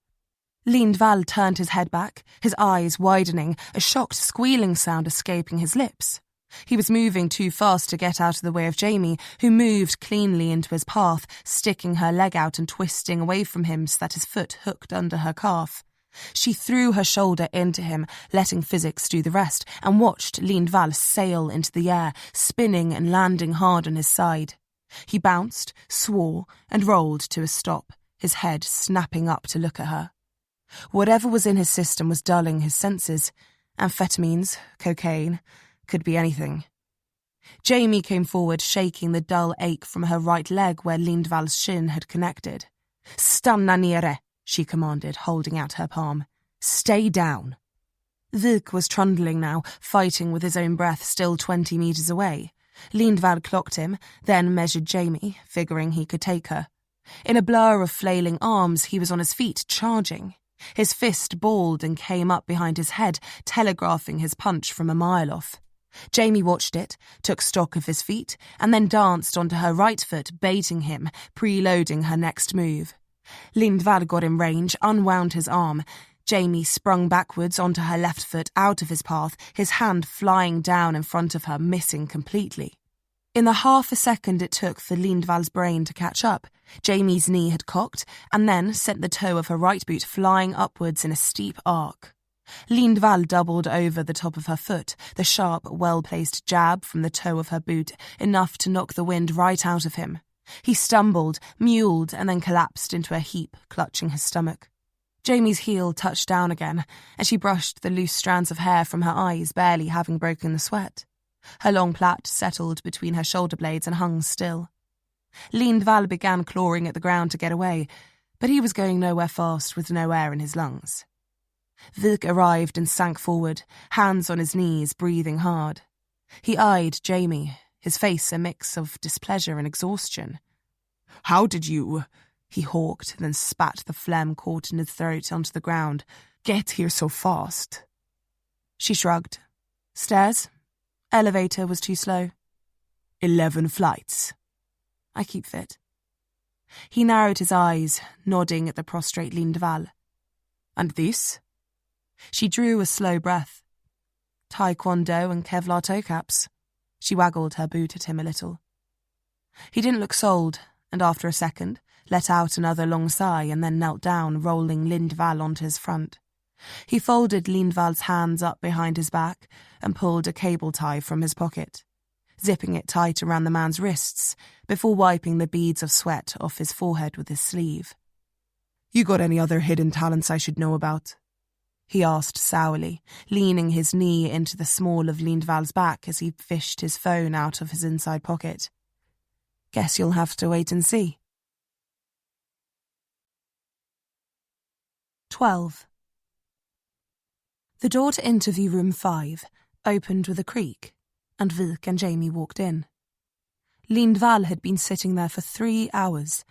Lindval turned his head back, his eyes widening, a shocked squealing sound escaping his lips. He was moving too fast to get out of the way of Jamie, who moved cleanly into his path, sticking her leg out and twisting away from him so that his foot hooked under her calf. She threw her shoulder into him, letting physics do the rest, and watched Lindval sail into the air, spinning and landing hard on his side. He bounced, swore, and rolled to a stop, his head snapping up to look at her. Whatever was in his system was dulling his senses. Amphetamines, cocaine, could be anything. Jamie came forward, shaking the dull ache from her right leg where Lindval's shin had connected. "Stanna nere," she commanded, holding out her palm. "Stay down." Vik was trundling now, fighting with his own breath still 20 metres away. Lindval clocked him, then measured Jamie, figuring he could take her. In a blur of flailing arms, he was on his feet, charging. His fist balled and came up behind his head, telegraphing his punch from a mile off. Jamie watched it, took stock of his feet, and then danced onto her right foot, baiting him, preloading her next move. Lindval got in range, unwound his arm. Jamie sprung backwards onto her left foot, out of his path, his hand flying down in front of her, missing completely. In the half a second it took for Lindval's brain to catch up, Jamie's knee had cocked and then sent the toe of her right boot flying upwards in a steep arc. Lindval doubled over the top of her foot, the sharp, well-placed jab from the toe of her boot, enough to knock the wind right out of him. He stumbled, mewled, and then collapsed into a heap, clutching his stomach. Jamie's heel touched down again, and she brushed the loose strands of hair from her eyes, barely having broken the sweat. Her long plait settled between her shoulder blades and hung still. Lindval began clawing at the ground to get away, but he was going nowhere fast with no air in his lungs. Vik arrived and sank forward, hands on his knees, breathing hard. He eyed Jamie, his face a mix of displeasure and exhaustion. "How did you," he hawked, then spat the phlegm caught in his throat onto the ground, "get here so fast?" She shrugged. "Stairs? Elevator was too slow." 11 flights. "I keep fit." He narrowed his eyes, nodding at the prostrate Lindval. "And this?" She drew a slow breath. "Taekwondo and Kevlar toe caps." She waggled her boot at him a little. He didn't look sold, and after a second, let out another long sigh and then knelt down, rolling Lindval onto his front. He folded Lindval's hands up behind his back and pulled a cable tie from his pocket, zipping it tight around the man's wrists before wiping the beads of sweat off his forehead with his sleeve. "You got any other hidden talents I should know about?" he asked sourly, leaning his knee into the small of Lindval's back as he fished his phone out of his inside pocket. "Guess you'll have to wait and see." 12. The door to interview room 5 opened with a creak, and Vik and Jamie walked in. Lindval had been sitting there for 3 hours,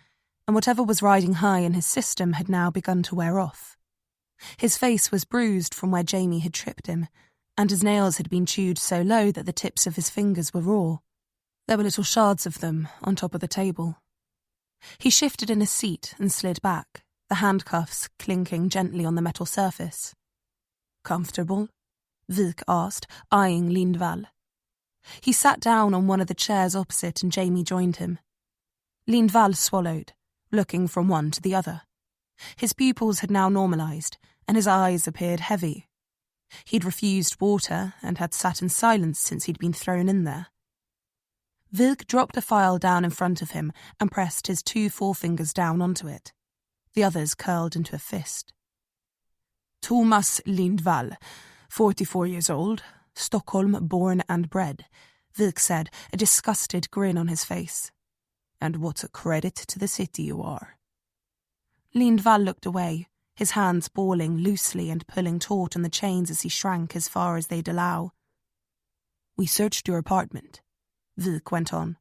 and whatever was riding high in his system had now begun to wear off. His face was bruised from where Jamie had tripped him, and his nails had been chewed so low that the tips of his fingers were raw. There were little shards of them on top of the table. He shifted in his seat and slid back, the handcuffs clinking gently on the metal surface. "Comfortable?" Vik asked, eyeing Lindval. He sat down on one of the chairs opposite and Jamie joined him. Lindval swallowed, looking from one to the other. His pupils had now normalised, and his eyes appeared heavy. He'd refused water and had sat in silence since he'd been thrown in there. Vik dropped a file down in front of him and pressed his 2 forefingers down onto it. The others curled into a fist. "Thomas Lindval, 44 years old, Stockholm born and bred," Vik said, a disgusted grin on his face. "And what a credit to the city you are." Lindval looked away, his hands balling loosely and pulling taut on the chains as he shrank as far as they'd allow. "We searched your apartment," Vik went on.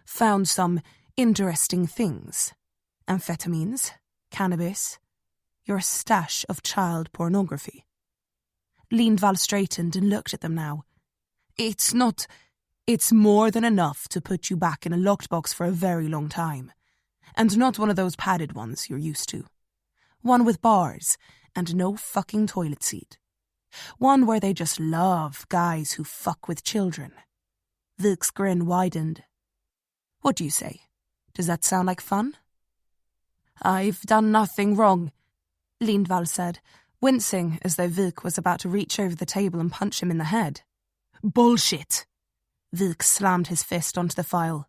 "Found some interesting things. Amphetamines, cannabis, your stash of child pornography." Lindval straightened and looked at them now. It's more than enough to put you back in a locked box for a very long time. And not one of those padded ones you're used to. One with bars and no fucking toilet seat. One where they just love guys who fuck with children." Vik's grin widened. "What do you say? Does that sound like fun?" "I've done nothing wrong," Lindval said, wincing as though Vik was about to reach over the table and punch him in the head. "Bullshit!" Vik slammed his fist onto the file.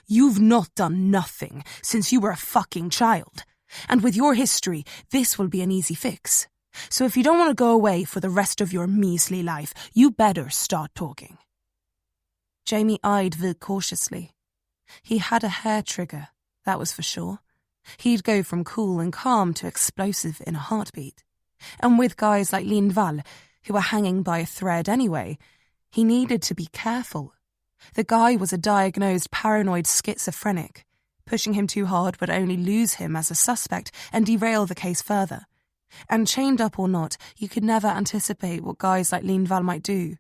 "You've not done nothing since you were a fucking child. And with your history, this will be an easy fix. So if you don't want to go away for the rest of your measly life, you better start talking." Jamie eyed Vik cautiously. He had a hair trigger, that was for sure. He'd go from cool and calm to explosive in a heartbeat. And with guys like Lindval, who were hanging by a thread anyway, he needed to be careful. The guy was a diagnosed paranoid schizophrenic. Pushing him too hard would only lose him as a suspect and derail the case further. And chained up or not, you could never anticipate what guys like Lindval might do.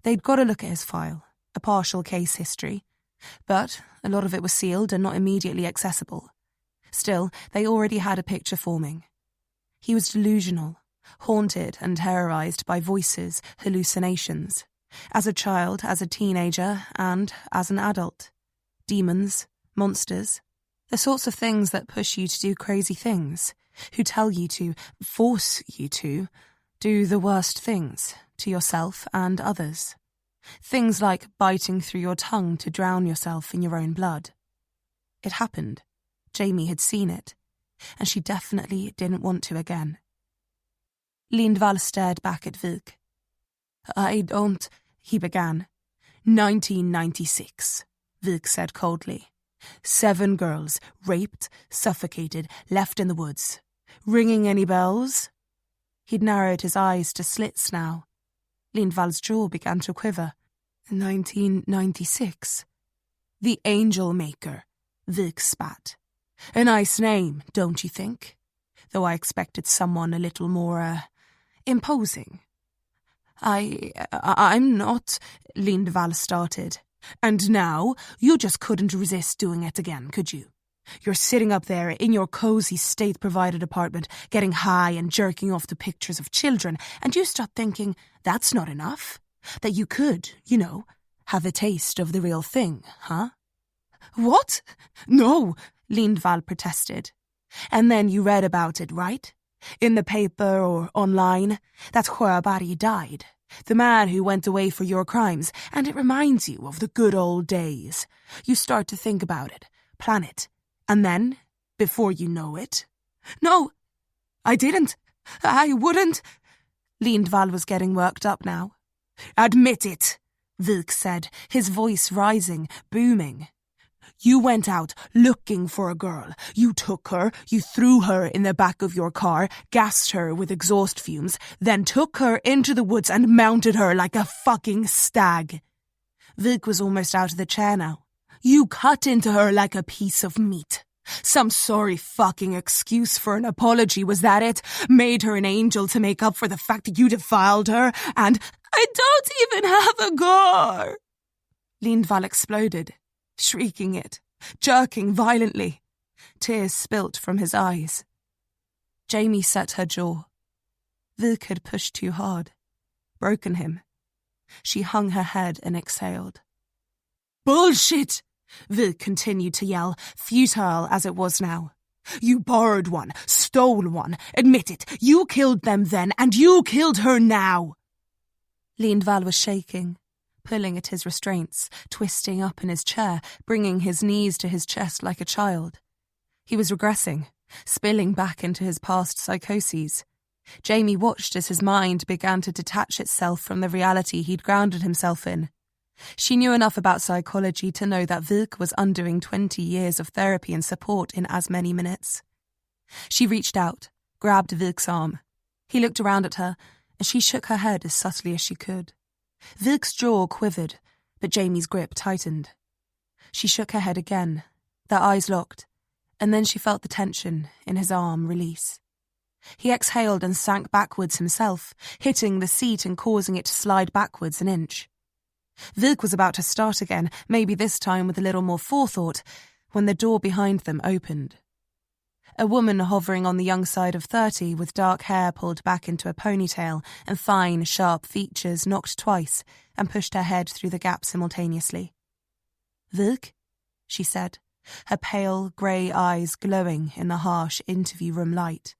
They'd got to look at his file, a partial case history, but a lot of it was sealed and not immediately accessible. Still, they already had a picture forming. He was delusional, haunted and terrorized by voices, hallucinations. As a child, as a teenager, and as an adult. Demons, monsters, the sorts of things that push you to do crazy things, who tell you to, force you to, do the worst things to yourself and others. Things like biting through your tongue to drown yourself in your own blood. It happened. Jamie had seen it, and she definitely didn't want to again. Lindval stared back at Vik. "I don't," he began. 1996, Vik said coldly. 7 girls, raped, suffocated, left in the woods. Ringing any bells? He'd narrowed his eyes to slits now. Lindval's jaw began to quiver. 1996. The Angel Maker, Vik spat. A nice name, don't you think? Though I expected someone a little more, imposing. I'm not, Lindval started. And now, you just couldn't resist doing it again, could you? You're sitting up there in your cozy state-provided apartment, getting high and jerking off to pictures of children, and you start thinking that's not enough? That you could, have a taste of the real thing, huh? What? No, Lindval protested. And then you read about it, right? In the paper or online, that Sjöberg died. The man who went away for your crimes, and it reminds you of the good old days. You start to think about it, plan it, and then, before you know it... No, I didn't. I wouldn't. Lindval was getting worked up now. Admit it, Vik said, his voice rising, booming. You went out looking for a girl. You took her, you threw her in the back of your car, gassed her with exhaust fumes, then took her into the woods and mounted her like a fucking stag. Vik was almost out of the chair now. You cut into her like a piece of meat. Some sorry fucking excuse for an apology, was that it? Made her an angel to make up for the fact that you defiled her, and I don't even have a gar. Lindval exploded, shrieking it, jerking violently. Tears spilt from his eyes. Jamie set her jaw. Vik had pushed too hard, broken him. She hung her head and exhaled. Bullshit! Vik continued to yell, futile as it was now. You borrowed one, stole one, admit it. You killed them then, and you killed her now. Lindval was shaking, pulling at his restraints, twisting up in his chair, bringing his knees to his chest like a child. He was regressing, spilling back into his past psychoses. Jamie watched as his mind began to detach itself from the reality he'd grounded himself in. She knew enough about psychology to know that Vik was undoing 20 years of therapy and support in as many minutes. She reached out, grabbed Vik's arm. He looked around at her, and she shook her head as subtly as she could. Vik's jaw quivered, but Jamie's grip tightened. She shook her head again, their eyes locked, and then she felt the tension in his arm release. He exhaled and sank backwards himself, hitting the seat and causing it to slide backwards an inch. Vik was about to start again, maybe this time with a little more forethought, when the door behind them opened. A woman hovering on the young side of 30 with dark hair pulled back into a ponytail and fine, sharp features knocked twice and pushed her head through the gap simultaneously. Vik, she said, her pale, grey eyes glowing in the harsh interview room light.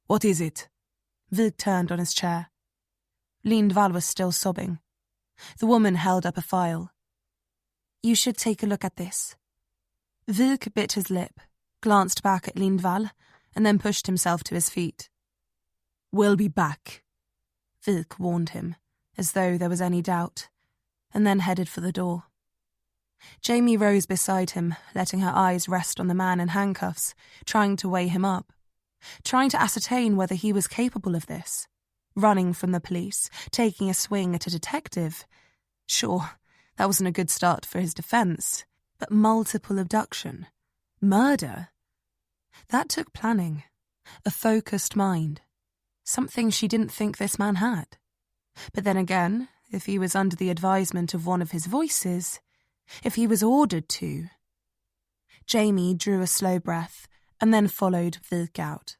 What is it? Vik turned on his chair. Lindval was still sobbing. The woman held up a file. You should take a look at this. Vik bit his lip, glanced back at Lindval, and then pushed himself to his feet. We'll be back, Vik warned him, as though there was any doubt. and then headed for the door. Jamie rose beside him, letting her eyes rest on the man in handcuffs, trying to weigh him up, trying to ascertain whether he was capable of this. Running from the police, taking a swing at a detective. Sure, that wasn't a good start for his defense, but multiple abduction, murder. That took planning, a focused mind, something she didn't think this man had. But then again, if he was under the advisement of one of his voices, if he was ordered to. Jamie drew a slow breath and then followed Vilk out.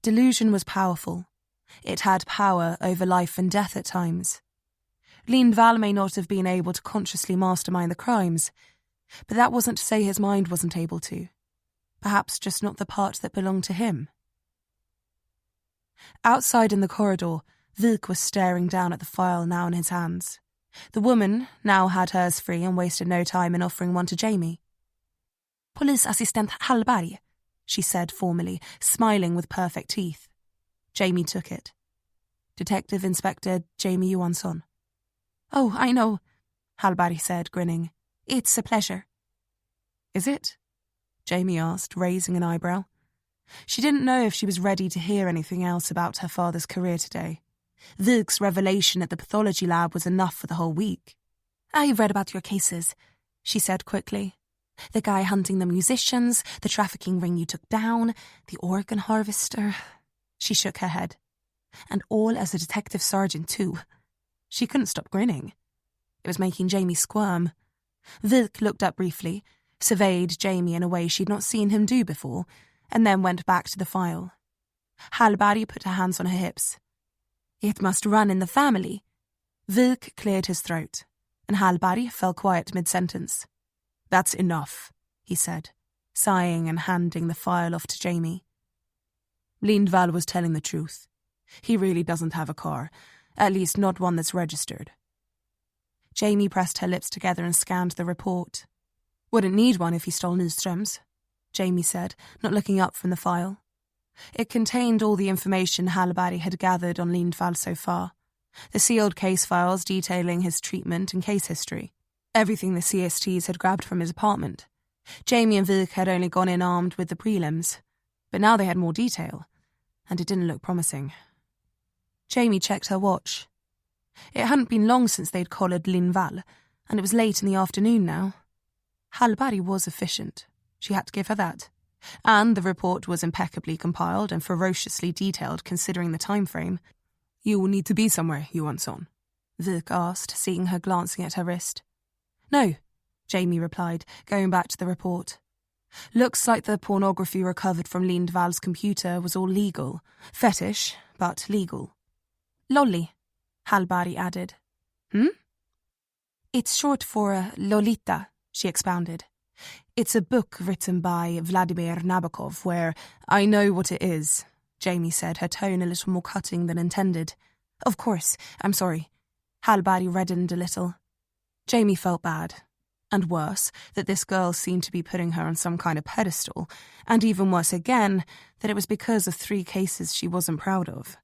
Delusion was powerful. It had power over life and death at times. Lindval may not have been able to consciously mastermind the crimes, but that wasn't to say his mind wasn't able to. Perhaps just not the part that belonged to him. Outside in the corridor, Vilk was staring down at the file now in his hands. The woman now had hers free and wasted no time in offering one to Jamie. "Polisassistent Hallberg," she said formally, smiling with perfect teeth. Jamie took it. "Detective Inspector Jamie Johansson." "Oh, I know," Hallberg said, grinning. "It's a pleasure." "Is it?" Jamie asked, raising an eyebrow. She didn't know if she was ready to hear anything else about her father's career today. Vilk's revelation at the pathology lab was enough for the whole week. "I've read about your cases," she said quickly. "The guy hunting the musicians, the trafficking ring you took down, the organ harvester." She shook her head. "And all as a detective sergeant, too." She couldn't stop grinning. It was making Jamie squirm. Vilk looked up briefly, surveyed Jamie in a way she'd not seen him do before, and then went back to the file. Hallberg put her hands on her hips. "It must run in the family." Vilk cleared his throat, and Hallberg fell quiet mid-sentence. "That's enough," he said, sighing and handing the file off to Jamie. Lindval was telling the truth. He really doesn't have a car, at least not one that's registered. Jamie pressed her lips together and scanned the report. "Wouldn't need one if he stole Nyström's," Jamie said, not looking up from the file. It contained all the information Hallberg had gathered on Lindval so far. The sealed case files detailing his treatment and case history. Everything the CSTs had grabbed from his apartment. Jamie and Vilk had only gone in armed with the prelims, but now they had more detail, and it didn't look promising. Jamie checked her watch. It hadn't been long since they'd collared Lindval, and it was late in the afternoon now. Hallberg was efficient. She had to give her that. And the report was impeccably compiled and ferociously detailed considering the time frame. "You will need to be somewhere, Johansson?" Vilk asked, seeing her glancing at her wrist. "No," Jamie replied, going back to the report. "Looks like the pornography recovered from Lindval's computer was all legal. Fetish, but legal." "Lolly," Hallberg added. "It's short for Lolita," she expounded. "It's a book written by Vladimir Nabokov where—" "I know what it is," Jamie said, her tone a little more cutting than intended. "Of course, I'm sorry." Hallberg reddened a little. Jamie felt bad. And worse, that this girl seemed to be putting her on some kind of pedestal, and even worse again, that it was because of 3 cases she wasn't proud of.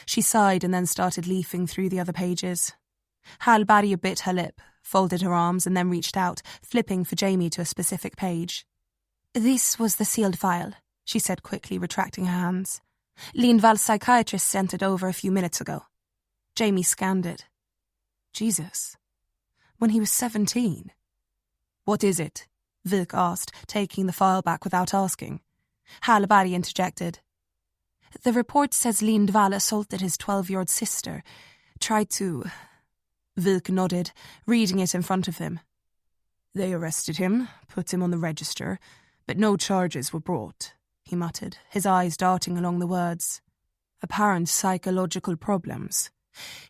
She sighed and then started leafing through the other pages. Hallberg bit her lip, folded her arms, and then reached out, flipping for Jamie to a specific page. "This was the sealed file," she said quickly, retracting her hands. "Lindval's psychiatrist sent it over a few minutes ago." Jamie scanned it. Jesus. When he was 17. "What is it?" Vilk asked, taking the file back without asking. Hallberg interjected. "The report says Lindval assaulted his 12-year-old sister. Tried to—" Vilk nodded, reading it in front of him. "They arrested him, put him on the register, but no charges were brought," he muttered, his eyes darting along the words. "Apparent psychological problems.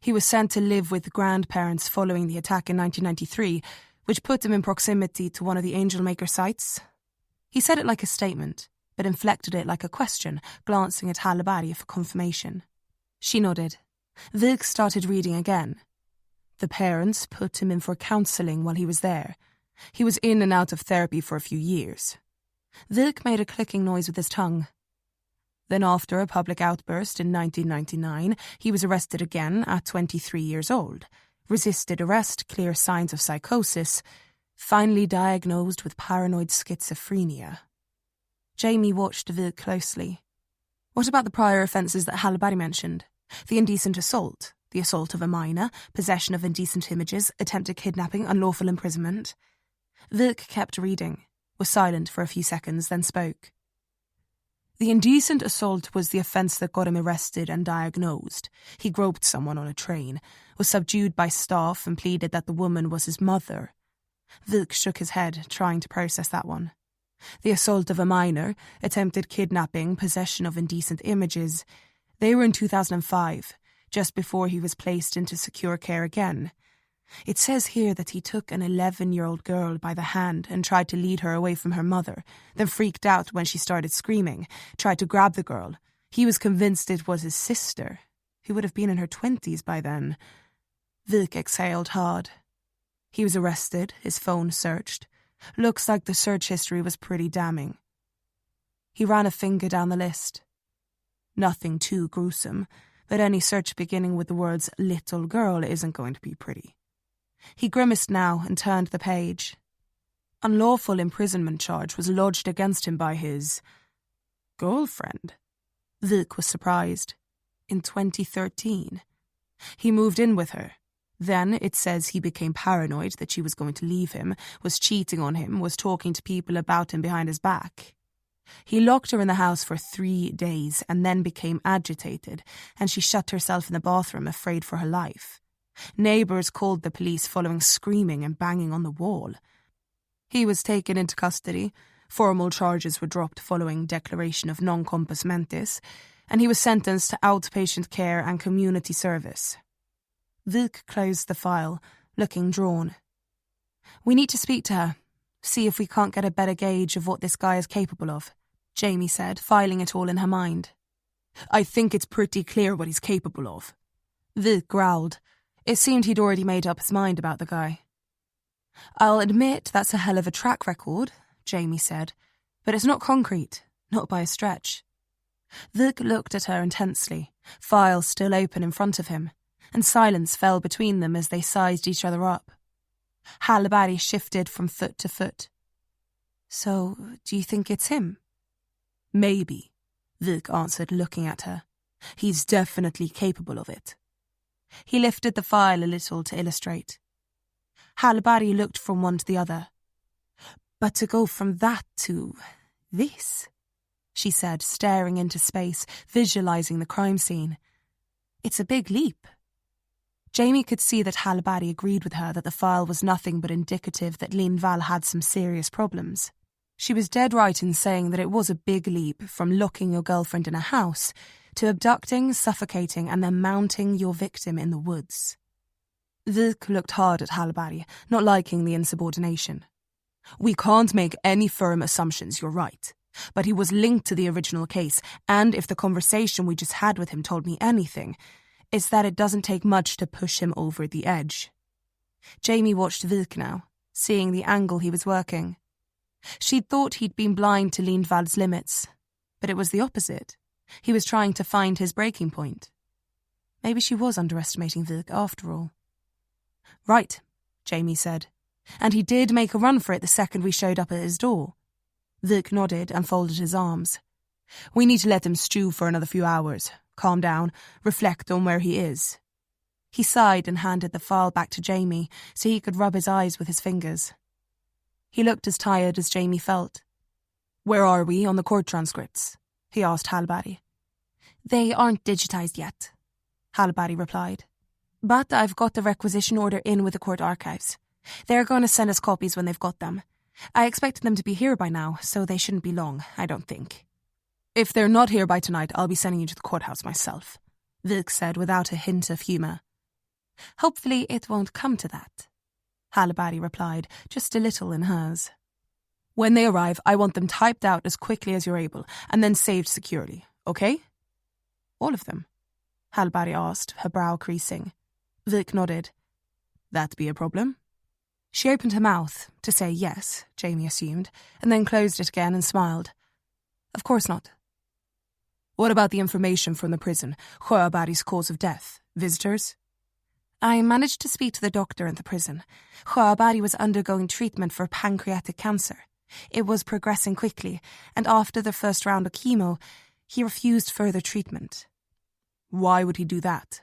He was sent to live with grandparents following the attack in 1993, which put him in proximity to one of the Angel Maker sites." He said it like a statement, but inflected it like a question, glancing at Hallberg for confirmation. She nodded. Vilk started reading again. The parents put him in for counselling while he was there. He was in and out of therapy for a few years. Vilk made a clicking noise with his tongue. Then after a public outburst in 1999, he was arrested again at 23 years old, resisted arrest, clear signs of psychosis, finally diagnosed with paranoid schizophrenia. Jamie watched Vik closely. What about the prior offences that Halibari mentioned? The indecent assault, the assault of a minor, possession of indecent images, attempted kidnapping, unlawful imprisonment. Vik kept reading, was silent for a few seconds, then spoke. The indecent assault was the offence that got him arrested and diagnosed. He groped someone on a train, was subdued by staff and pleaded that the woman was his mother. Vik shook his head, trying to process that one. The assault of a minor, attempted kidnapping, possession of indecent images. They were in 2005, just before he was placed into secure care again. It says here that he took an 11-year-old girl by the hand and tried to lead her away from her mother, then freaked out when she started screaming, tried to grab the girl. He was convinced it was his sister, who would have been in her 20s by then. Vik exhaled hard. He was arrested, his phone searched. Looks like the search history was pretty damning. He ran a finger down the list. Nothing too gruesome, but any search beginning with the words little girl isn't going to be pretty. He grimaced now and turned the page. Unlawful imprisonment charge was lodged against him by his girlfriend. Vik was surprised. In 2013. He moved in with her. Then it says he became paranoid that she was going to leave him, was cheating on him, was talking to people about him behind his back. He locked her in the house for 3 days and then became agitated, and she shut herself in the bathroom, afraid for her life. Neighbours called the police following screaming and banging on the wall. He was taken into custody. Formal charges were dropped following declaration of non compos mentis, and he was sentenced to outpatient care and community service. Vik closed the file, looking drawn. We need to speak to her, see if we can't get a better gauge of what this guy is capable of, Jamie said, filing it all in her mind. I think it's pretty clear what he's capable of. Vik growled. It seemed he'd already made up his mind about the guy. I'll admit that's a hell of a track record, Jamie said, but it's not concrete, not by a stretch. Vik looked at her intensely, file still open in front of him, and silence fell between them as they sized each other up. Halibari shifted from foot to foot. So, do you think it's him? Maybe, Vik answered, looking at her. He's definitely capable of it. He lifted the file a little to illustrate. Halibari looked from one to the other. But to go from that to this, she said, staring into space, visualizing the crime scene. It's a big leap. Jamie could see that Halibari agreed with her that the file was nothing but indicative that Lindval had some serious problems. She was dead right in saying that it was a big leap from locking your girlfriend in a house to abducting, suffocating, and then mounting your victim in the woods. Vik looked hard at Halibari, not liking the insubordination. We can't make any firm assumptions, you're right. But he was linked to the original case, and if the conversation we just had with him told me anything, it's that it doesn't take much to push him over the edge. Jamie watched Vik now, seeing the angle he was working. She'd thought he'd been blind to Lindval's limits, but it was the opposite. He was trying to find his breaking point. Maybe she was underestimating Vik after all. Right, Jamie said, and he did make a run for it the second we showed up at his door. Vik nodded and folded his arms. We need to let him stew for another few hours, calm down, reflect on where he is. He sighed and handed the file back to Jamie so he could rub his eyes with his fingers. He looked as tired as Jamie felt. Where are we on the court transcripts? He asked Halibari. They aren't digitized yet, Halibari replied. But I've got the requisition order in with the court archives. They're going to send us copies when they've got them. I expected them to be here by now, so they shouldn't be long, I don't think. If they're not here by tonight, I'll be sending you to the courthouse myself, Vik said without a hint of humour. Hopefully it won't come to that, Halibari replied, just a little in hers. When they arrive, I want them typed out as quickly as you're able, and then saved securely, okay? All of them? Halibari asked, her brow creasing. Vik nodded. That be a problem? She opened her mouth to say yes, Jamie assumed, and then closed it again and smiled. Of course not. What about the information from the prison? Halibari's cause of death? Visitors? I managed to speak to the doctor at the prison. Sjöberg was undergoing treatment for pancreatic cancer. It was progressing quickly, and after the first round of chemo, he refused further treatment. Why would he do that?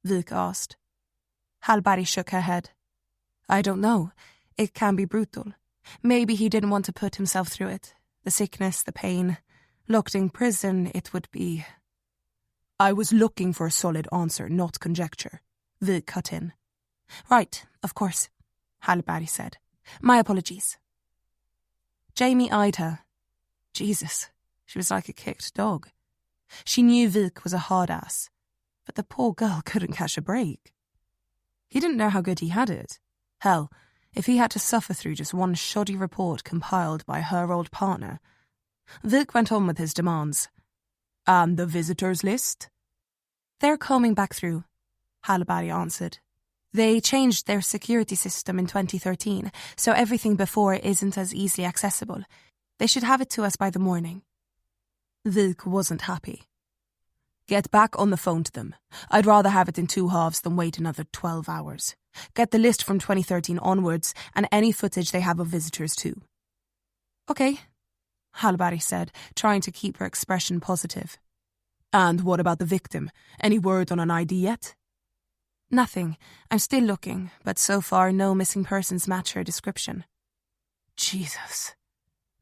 Vik asked. Hallberg shook her head. I don't know. It can be brutal. Maybe he didn't want to put himself through it. The sickness, the pain. Locked in prison, it would be... I was looking for a solid answer, not conjecture. Vik cut in. Right, of course, Hallberg said. My apologies. Jamie eyed her. Jesus, she was like a kicked dog. She knew Vik was a hard ass, but the poor girl couldn't catch a break. He didn't know how good he had it. Hell, if he had to suffer through just one shoddy report compiled by her old partner. Vik went on with his demands. And the visitors list? They're coming back through, Hallberg answered. They changed their security system in 2013, so everything before isn't as easily accessible. They should have it to us by the morning. Vik wasn't happy. Get back on the phone to them. I'd rather have it in 2 halves than wait another 12 hours. Get the list from 2013 onwards and any footage they have of visitors too. Okay, Hallberg said, trying to keep her expression positive. And what about the victim? Any word on an ID yet? Nothing. I'm still looking, but so far no missing persons match her description. Jesus,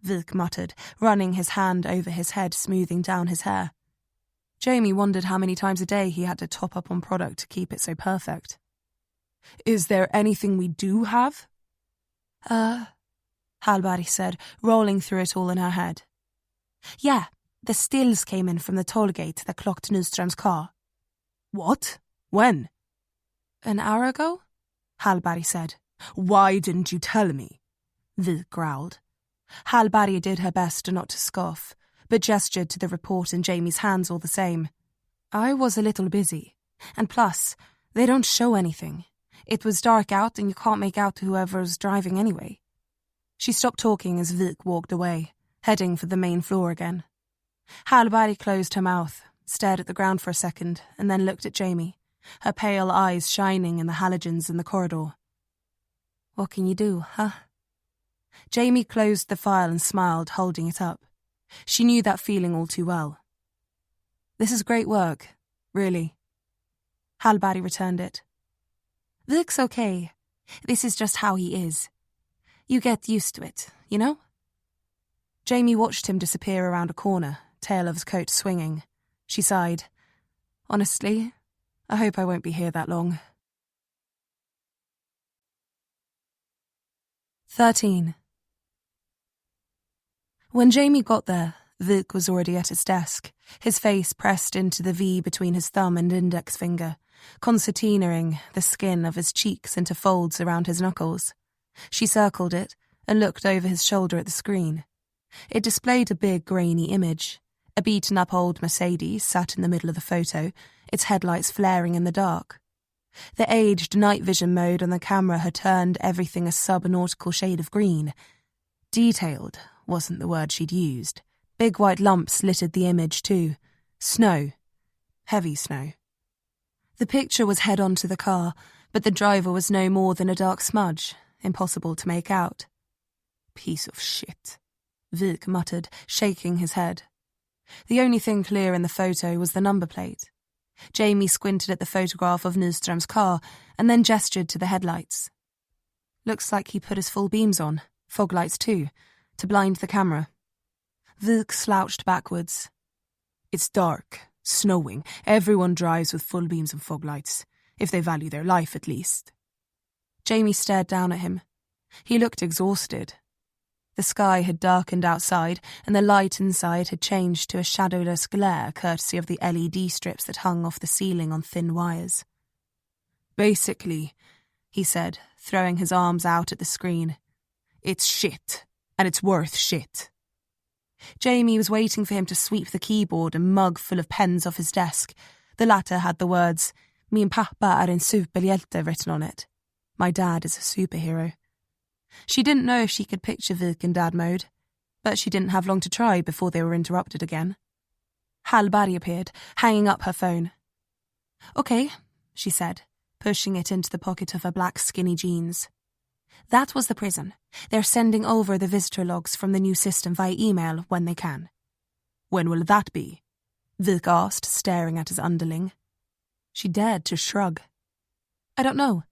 Vik muttered, running his hand over his head, smoothing down his hair. Jamie wondered how many times a day he had to top up on product to keep it so perfect. Is there anything we do have? Hallberg said, rolling through it all in her head. Yeah, the stills came in from the toll gate that clocked Nyström's car. What? When? An hour ago? Hallberg said. Why didn't you tell me? Vik growled. Hallberg did her best not to scoff, but gestured to the report in Jamie's hands all the same. I was a little busy. And plus, they don't show anything. It was dark out and you can't make out whoever's driving anyway. She stopped talking as Vik walked away, heading for the main floor again. Hallberg closed her mouth, stared at the ground for a second, and then looked at Jamie, her pale eyes shining in the halogens in the corridor. What can you do, huh? Jamie closed the file and smiled, holding it up. She knew that feeling all too well. This is great work, really. Hallberg returned it. Vik's okay. This is just how he is. You get used to it, you know? Jamie watched him disappear around a corner, tail of his coat swinging. She sighed. Honestly, I hope I won't be here that long. 13. When Jamie got there, Vik was already at his desk, his face pressed into the V between his thumb and index finger, concertinaing the skin of his cheeks into folds around his knuckles. She circled it and looked over his shoulder at the screen. It displayed a big, grainy image. A beaten-up old Mercedes sat in the middle of the photo, its headlights flaring in the dark. The aged night vision mode on the camera had turned everything a sub-nautical shade of green. Detailed wasn't the word she'd used. Big white lumps littered the image too. Snow. Heavy snow. The picture was head-on to the car, but the driver was no more than a dark smudge, impossible to make out. Piece of shit, Vik muttered, shaking his head. The only thing clear in the photo was the number plate. Jamie squinted at the photograph of Nyström's car and then gestured to the headlights. Looks like he put his full beams on, fog lights too, to blind the camera. Vik slouched backwards. It's dark, snowing. Everyone drives with full beams and fog lights, if they value their life at least. Jamie stared down at him. He looked exhausted. The sky had darkened outside, and the light inside had changed to a shadowless glare courtesy of the LED strips that hung off the ceiling on thin wires. Basically, he said, throwing his arms out at the screen, it's shit, and it's worth shit. Jamie was waiting for him to sweep the keyboard and mug full of pens off his desk. The latter had the words, Min pappa är en superhjälte written on it. My dad is a superhero. She didn't know if she could picture Vik in dad mode, but she didn't have long to try before they were interrupted again. Hallberg appeared, hanging up her phone. Okay, she said, pushing it into the pocket of her black skinny jeans. That was the prison. They're sending over the visitor logs from the new system via email when they can. When will that be? Vik asked, staring at his underling. She dared to shrug. I don't know.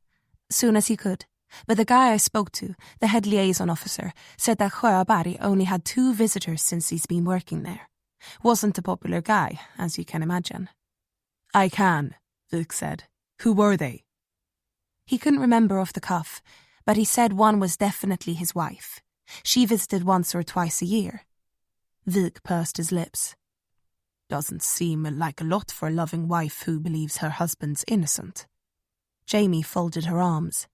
Soon as he could. But the guy I spoke to, the head liaison officer, said that Sjöberg only had 2 visitors since he's been working there. Wasn't a popular guy, as you can imagine. I can, Vik said. Who were they? He couldn't remember off the cuff, but he said one was definitely his wife. She visited once or twice a year. Vik pursed his lips. Doesn't seem like a lot for a loving wife who believes her husband's innocent. Jamie folded her arms.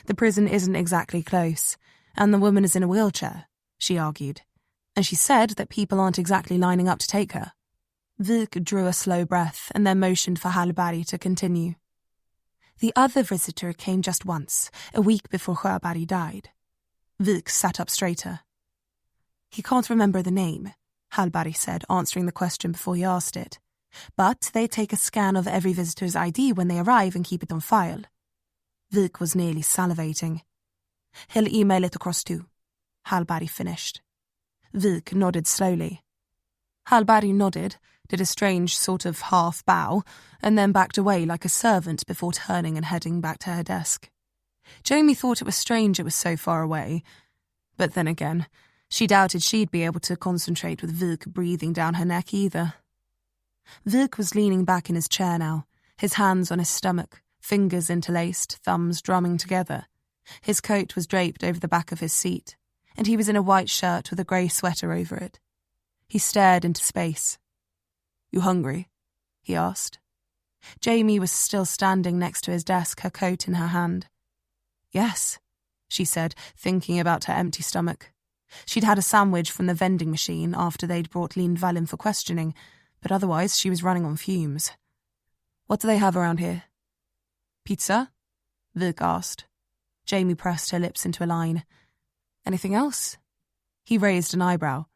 The prison isn't exactly close, and the woman is in a wheelchair, she argued, and she said that people aren't exactly lining up to take her. Vik drew a slow breath and then motioned for Hallberg to continue. The other visitor came just once, a week before Sjöberg died. Vik sat up straighter. He can't remember the name, Hallberg said, answering the question before he asked it. But they take a scan of every visitor's ID when they arrive and keep it on file. Vik was nearly salivating. He'll email it across too, Hallberg finished. Vik nodded slowly. Hallberg nodded, did a strange sort of half bow, and then backed away like a servant before turning and heading back to her desk. Jamie thought it was strange it was so far away, but then again, she doubted she'd be able to concentrate with Vik breathing down her neck either. Vik was leaning back in his chair now, his hands on his stomach, fingers interlaced, thumbs drumming together. His coat was draped over the back of his seat, and he was in a white shirt with a grey sweater over it. He stared into space. You hungry? He asked. Jamie was still standing next to his desk, her coat in her hand. Yes, she said, thinking about her empty stomach. She'd had a sandwich from the vending machine after they'd brought Lindval in for questioning, but otherwise she was running on fumes. What do they have around here? Pizza? Vik asked. Jamie pressed her lips into a line. Anything else? He raised an eyebrow.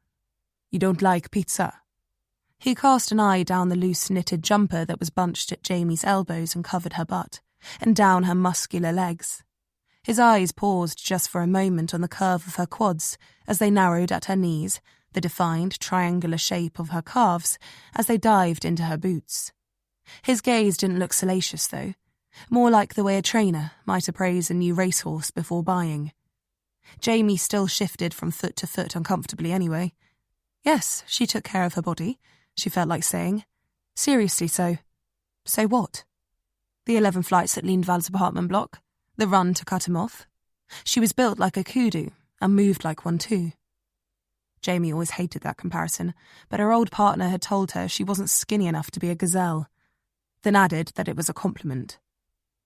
You don't like pizza? He cast an eye down the loose knitted jumper that was bunched at Jamie's elbows and covered her butt, and down her muscular legs. His eyes paused just for a moment on the curve of her quads as they narrowed at her knees, the defined triangular shape of her calves as they dived into her boots. His gaze didn't look salacious, though, more like the way a trainer might appraise a new racehorse before buying. Jamie still shifted from foot to foot uncomfortably anyway. Yes, she took care of her body, she felt like saying. Seriously so. So what? The 11 flights at Lindval's apartment block? The run to cut him off? She was built like a kudu and moved like one too. Jamie always hated that comparison, but her old partner had told her she wasn't skinny enough to be a gazelle, then added that it was a compliment.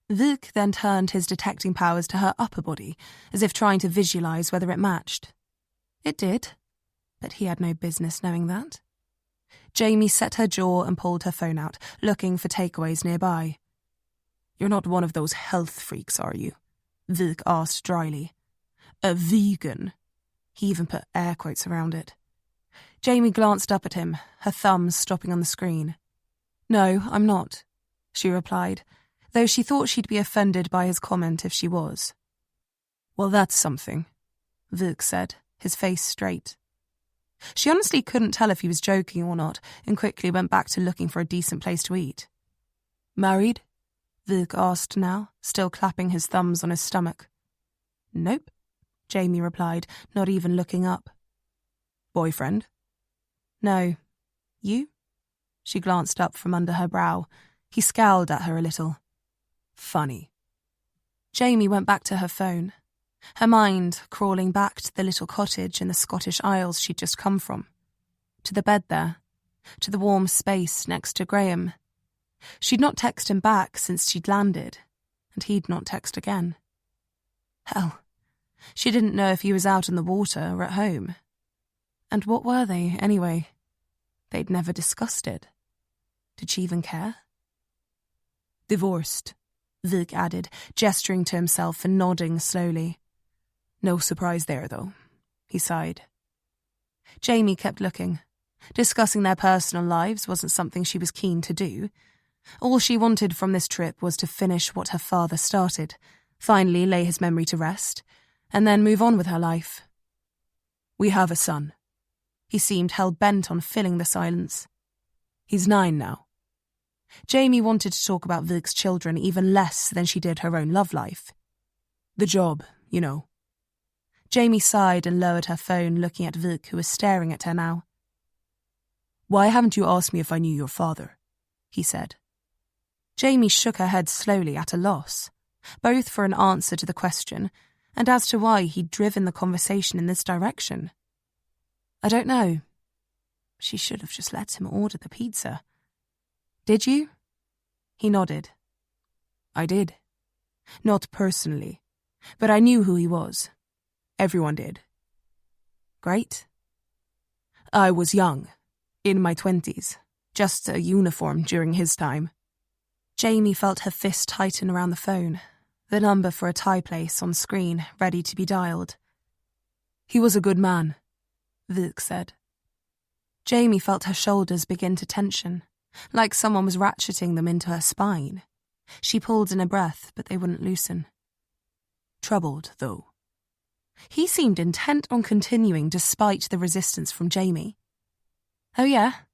Vik then turned his detecting powers to her upper body, as if trying to visualize whether it matched. It did, but he had no business knowing that. Jamie set her jaw and pulled her phone out, looking for takeaways nearby. You're not one of those health freaks, are you? Vik asked dryly. A vegan. He even put air quotes around it. Jamie glanced up at him, her thumbs stopping on the screen. No, I'm not, she replied, though she thought she'd be offended by his comment if she was. Well, that's something, Vik said, his face straight. She honestly couldn't tell if he was joking or not, and quickly went back to looking for a decent place to eat. Married? Vik asked now, still clapping his thumbs on his stomach. Nope, Jamie replied, not even looking up. Boyfriend? No. You? She glanced up from under her brow. He scowled at her a little. Funny. Jamie went back to her phone, her mind crawling back to the little cottage in the Scottish Isles she'd just come from, to the bed there, to the warm space next to Graham. She'd not texted him back since she'd landed, and he'd not texted again. Hell, she didn't know if he was out on the water or at home. And what were they, anyway? They'd never discussed it. Did she even care? Divorced, Vik added, gesturing to himself and nodding slowly. No surprise there, though, he sighed. Jamie kept looking. Discussing their personal lives wasn't something she was keen to do. All she wanted from this trip was to finish what her father started, finally lay his memory to rest, and then move on with her life. "We have a son." He seemed hell-bent on filling the silence. "He's 9 now." Jamie wanted to talk about Vuk's children even less than she did her own love life. "The job, you know." Jamie sighed and lowered her phone, looking at Vuk, who was staring at her now. "Why haven't you asked me if I knew your father?" he said. Jamie shook her head slowly, at a loss, both for an answer to the question and as to why he'd driven the conversation in this direction. "I don't know." She should have just let him order the pizza. "Did you?" He nodded. "I did. Not personally, but I knew who he was. Everyone did." "Great." "I was young, in my 20s, just a uniform during his time." Jamie felt her fist tighten around the phone, the number for a Thai place on screen, ready to be dialed. "He was a good man," Vuk said. Jamie felt her shoulders begin to tension, like someone was ratcheting them into her spine. She pulled in a breath, but they wouldn't loosen. "Troubled, though." He seemed intent on continuing despite the resistance from Jamie. "Oh yeah?"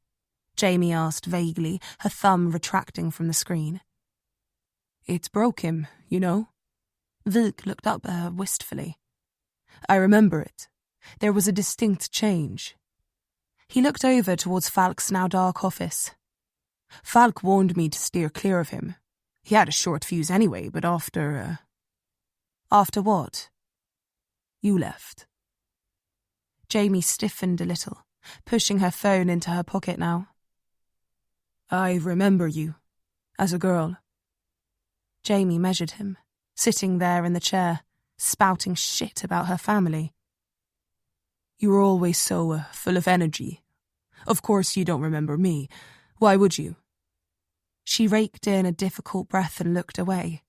Jamie asked vaguely, her thumb retracting from the screen. "It broke him, you know." Vuk looked up at her wistfully. "I remember it. There was a distinct change." He looked over towards Falk's now dark office. "Falk warned me to steer clear of him. He had a short fuse anyway, but after... After what?" "You left." Jamie stiffened a little, pushing her phone into her pocket now. "I remember you, as a girl." Jamie measured him, sitting there in the chair, spouting shit about her family. "You were always so full of energy. Of course you don't remember me. Why would you?" She raked in a difficult breath and looked away.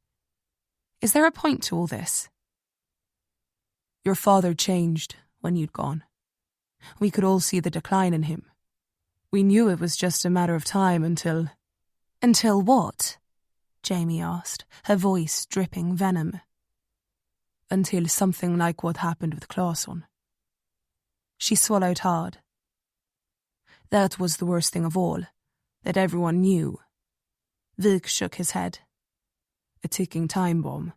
"Is there a point to all this?" "Your father changed when you'd gone. We could all see the decline in him. We knew it was just a matter of time until..." "Until what?" Jamie asked, her voice dripping venom. "Until something like what happened with Claesson." She swallowed hard. "That was the worst thing of all, that everyone knew." Vuk shook his head. "A ticking time bomb.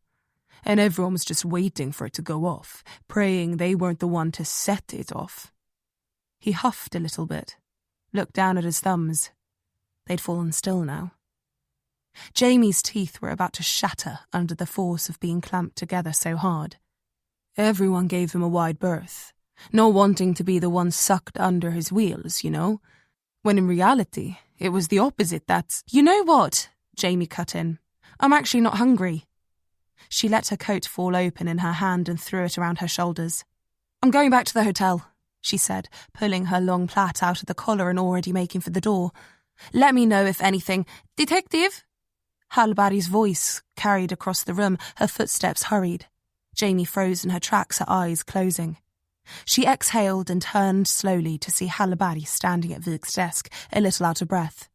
And everyone was just waiting for it to go off, praying they weren't the one to set it off." He huffed a little bit, looked down at his thumbs. They'd fallen still now. Jamie's teeth were about to shatter under the force of being clamped together so hard. Everyone gave him a wide berth, not wanting to be the one sucked under his wheels, you know, when in reality it was the opposite that... "You know what?" Jamie cut in. "I'm actually not hungry." She let her coat fall open in her hand and threw it around her shoulders. "I'm going back to the hotel," she said, pulling her long plait out of the collar and already making for the door. "Let me know if anything..." "Detective?" Halbari's voice carried across the room, her footsteps hurried. Jamie froze in her tracks, her eyes closing. She exhaled and turned slowly to see Halbari standing at Vuk's desk, a little out of breath.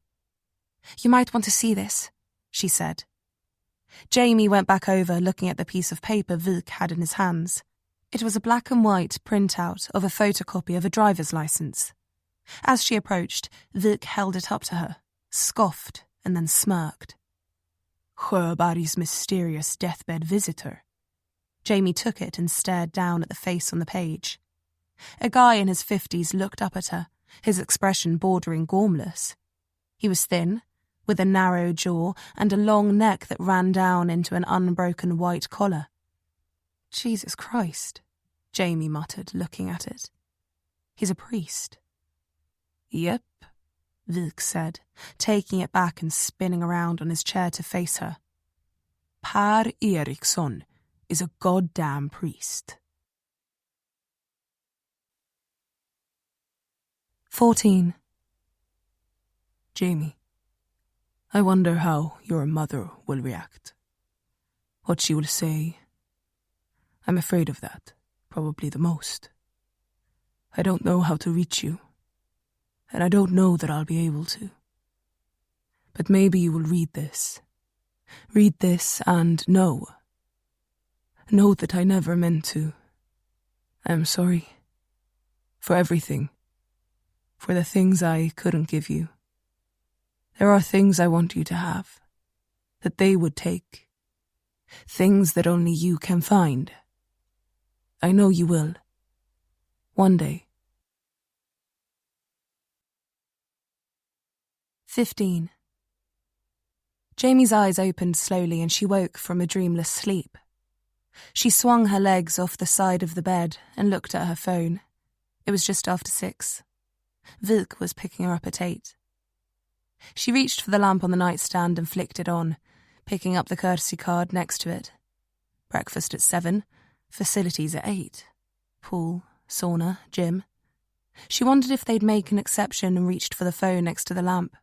"You might want to see this," she said. Jamie went back over, looking at the piece of paper Vuk had in his hands. It was a black and white printout of a photocopy of a driver's license. As she approached, Vuk held it up to her, scoffed, and then smirked. "Sjöberg's mysterious deathbed visitor." Jamie took it and stared down at the face on the page. A guy in his 50s looked up at her, his expression bordering gormless. He was thin, with a narrow jaw and a long neck that ran down into an unbroken white collar. "Jesus Christ," Jamie muttered, looking at it. "He's a priest." "Yep," Vuk said, taking it back and spinning around on his chair to face her. "Per Ericson is a goddamn priest." 14. Jamie, I wonder how your mother will react. What she will say. I'm afraid of that, probably the most. I don't know how to reach you, and I don't know that I'll be able to. But maybe you will read this. Read this and know. Know that I never meant to. I am sorry. For everything. For the things I couldn't give you. There are things I want you to have. That they would take. Things that only you can find. I know you will. One day. 15. Jamie's eyes opened slowly and she woke from a dreamless sleep. She swung her legs off the side of the bed and looked at her phone. It was just after 6. Vilk was picking her up at 8. She reached for the lamp on the nightstand and flicked it on, picking up the courtesy card next to it. Breakfast at 7, facilities at 8. Pool, sauna, gym. She wondered if they'd make an exception and reached for the phone next to the lamp.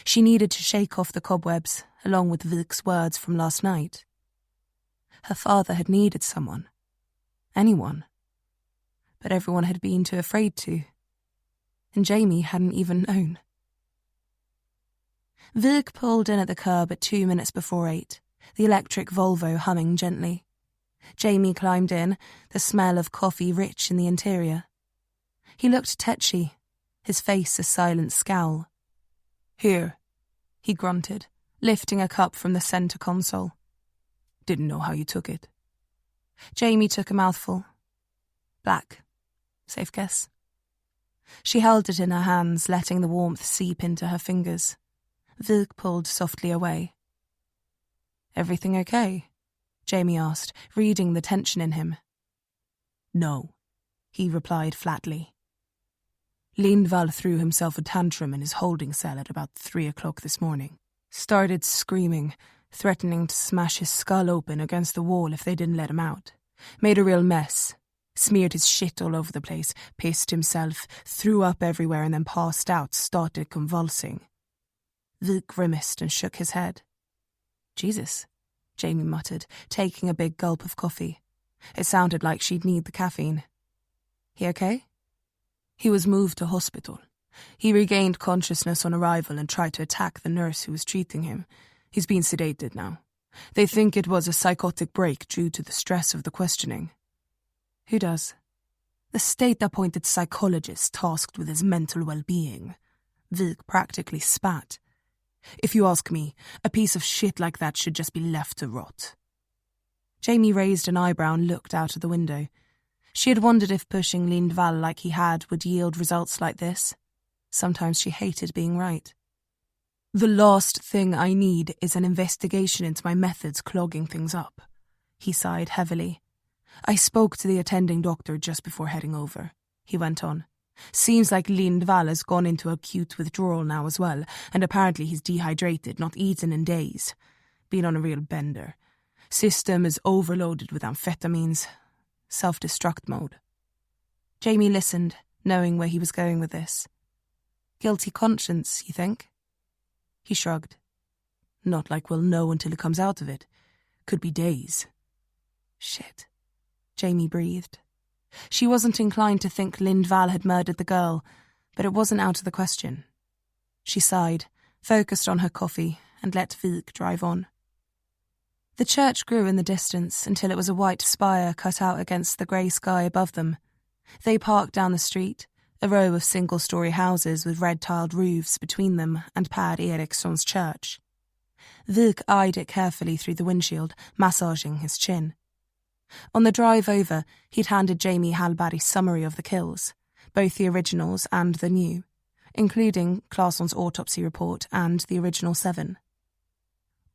She needed to shake off the cobwebs, along with Vilk's words from last night. Her father had needed someone. Anyone. But everyone had been too afraid to. And Jamie hadn't even known. Vilk pulled in at the curb at 2 minutes before 8, the electric Volvo humming gently. Jamie climbed in, the smell of coffee rich in the interior. He looked tetchy, his face a silent scowl. Here, he grunted, lifting a cup from the centre console. Didn't know how you took it. Jamie took a mouthful. Black. Safe guess. She held it in her hands, letting the warmth seep into her fingers. Vilk pulled softly away. Everything okay? Jamie asked, reading the tension in him. No, he replied flatly. Lindval threw himself a tantrum in his holding cell at about 3 o'clock this morning. Started screaming, threatening to smash his skull open against the wall if they didn't let him out. Made a real mess. Smeared his shit all over the place, pissed himself, threw up everywhere and then passed out, started convulsing. Vilk grimaced and shook his head. Jesus, Jamie muttered, taking a big gulp of coffee. It sounded like she'd need the caffeine. He okay? He was moved to hospital. He regained consciousness on arrival and tried to attack the nurse who was treating him. He's been sedated now. They think it was a psychotic break due to the stress of the questioning. Who does? The state-appointed psychologist tasked with his mental well-being. Vilk practically spat. If you ask me, a piece of shit like that should just be left to rot. Jamie raised an eyebrow and looked out of the window. She had wondered if pushing Lindval like he had would yield results like this. Sometimes she hated being right. The last thing I need is an investigation into my methods clogging things up. He sighed heavily. I spoke to the attending doctor just before heading over. He went on. Seems like Lindval has gone into acute withdrawal now as well, and apparently he's dehydrated, not eaten in days. Been on a real bender. System is overloaded with amphetamines. Self-destruct mode. Jamie listened, knowing where he was going with this. Guilty conscience, you think? He shrugged. Not like we'll know until it comes out of it. Could be days. Shit. Jamie breathed. She wasn't inclined to think Lindval had murdered the girl, but it wasn't out of the question. She sighed, focused on her coffee, and let Vilk drive on. The church grew in the distance until it was a white spire cut out against the grey sky above them. They parked down the street, a row of single-storey houses with red-tiled roofs between them and Per Ericsson's church. Vilk eyed it carefully through the windshield, massaging his chin. On the drive over, he'd handed Jamie Hallberg's summary of the kills, both the originals and the new, including Claesson's autopsy report and the original 7.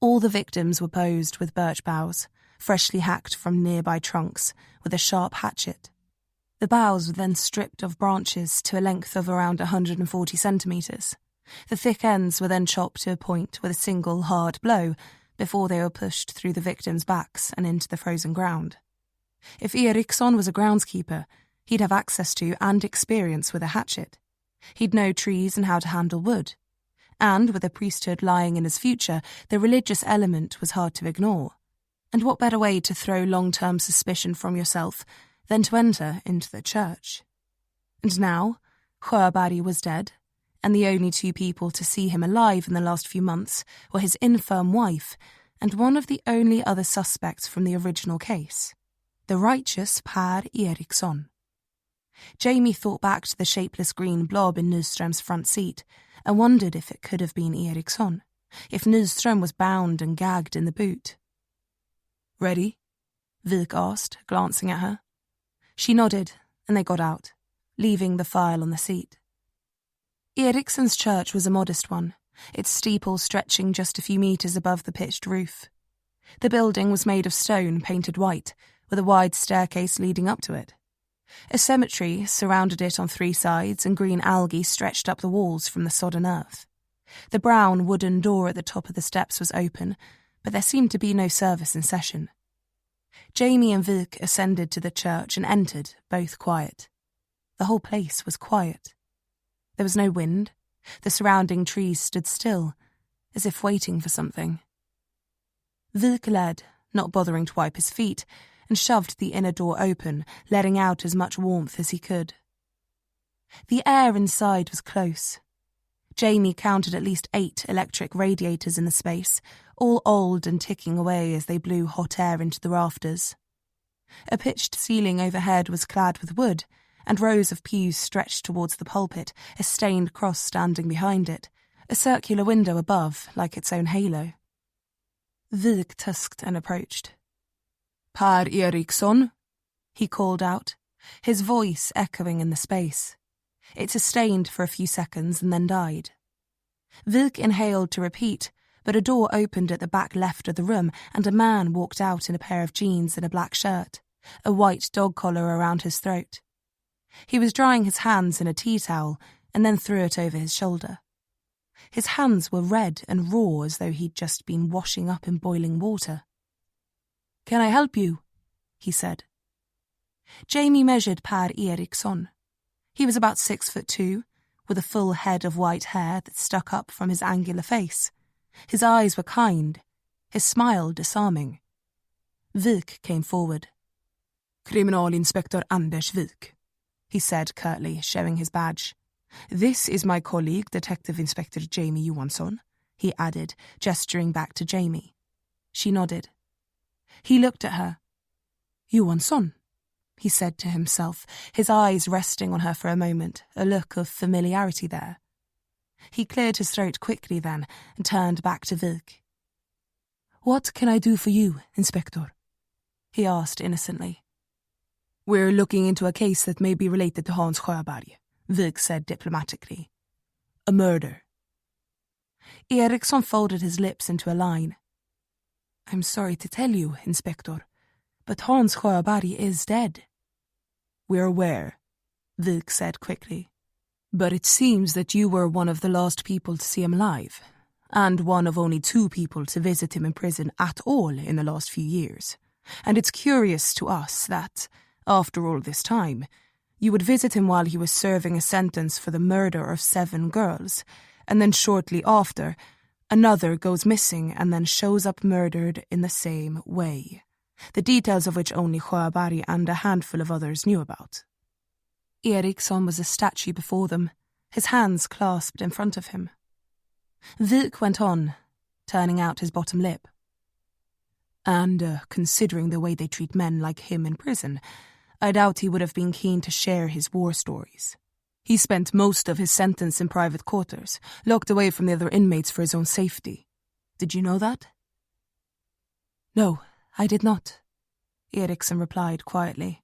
All the victims were posed with birch boughs, freshly hacked from nearby trunks, with a sharp hatchet. The boughs were then stripped of branches to a length of around 140 centimetres. The thick ends were then chopped to a point with a single hard blow before they were pushed through the victims' backs and into the frozen ground. If Ericson was a groundskeeper, he'd have access to and experience with a hatchet. He'd know trees and how to handle wood. And with a priesthood lying in his future, the religious element was hard to ignore. And what better way to throw long-term suspicion from yourself than to enter into the church? And now, Hallberg was dead, and the only two people to see him alive in the last few months were his infirm wife and one of the only other suspects from the original case, the righteous Per Ericson. Jamie thought back to the shapeless green blob in Nyström's front seat and wondered if it could have been Ericson, if Nyström was bound and gagged in the boot. "Ready?" Wieck asked, glancing at her. She nodded, and they got out, leaving the file on the seat. Ericson's church was a modest one, its steeple stretching just a few metres above the pitched roof. The building was made of stone painted white, with a wide staircase leading up to it. A cemetery surrounded it on three sides, and green algae stretched up the walls from the sodden earth. The brown wooden door at the top of the steps was open, but there seemed to be no service in session. Jamie and Wieck ascended to the church and entered, both quiet. The whole place was quiet. There was no wind. The surrounding trees stood still, as if waiting for something. Wieck led, not bothering to wipe his feet, and shoved the inner door open, letting out as much warmth as he could. The air inside was close. Jamie counted at least 8 electric radiators in the space, all old and ticking away as they blew hot air into the rafters. A pitched ceiling overhead was clad with wood, and rows of pews stretched towards the pulpit, a stained cross standing behind it, a circular window above, like its own halo. Wieck tusked and approached. "Per Ericson," he called out, his voice echoing in the space. It sustained for a few seconds and then died. Wieck inhaled to repeat, but a door opened at the back left of the room and a man walked out in a pair of jeans and a black shirt, a white dog collar around his throat. He was drying his hands in a tea towel and then threw it over his shoulder. His hands were red and raw as though he'd just been washing up in boiling water. "Can I help you?" he said. Jamie measured Per Ericson. He was about 6'2", with a full head of white hair that stuck up from his angular face. His eyes were kind, his smile disarming. Wieck came forward. "Kriminalinspektor Anders Wieck," he said curtly, showing his badge. "This is my colleague, Detective Inspector Jamie Johansson," he added, gesturing back to Jamie. She nodded. He looked at her. "Johansson," he said to himself, his eyes resting on her for a moment, a look of familiarity there. He cleared his throat quickly then and turned back to Wieck. "What can I do for you, Inspector?" he asked innocently. "We're looking into a case that may be related to Hans Sjöberg," Wieck said diplomatically. "A murder." Ericson folded his lips into a line. "I'm sorry to tell you, Inspector, but Hans Sjöberg is dead." "We're aware," Wieck said quickly. "But it seems that you were one of the last people to see him alive, and one of only 2 people to visit him in prison at all in the last few years. And it's curious to us that, after all this time, you would visit him while he was serving a sentence for the murder of 7 girls, and then shortly after, another goes missing and then shows up murdered in the same way, the details of which only Sjöberg and a handful of others knew about." Ericson was a statue before them, his hands clasped in front of him. Wieck went on, turning out his bottom lip. "And considering the way they treat men like him in prison, I doubt he would have been keen to share his war stories. He spent most of his sentence in private quarters, locked away from the other inmates for his own safety. Did you know that?" "No, I did not," Ericson replied quietly.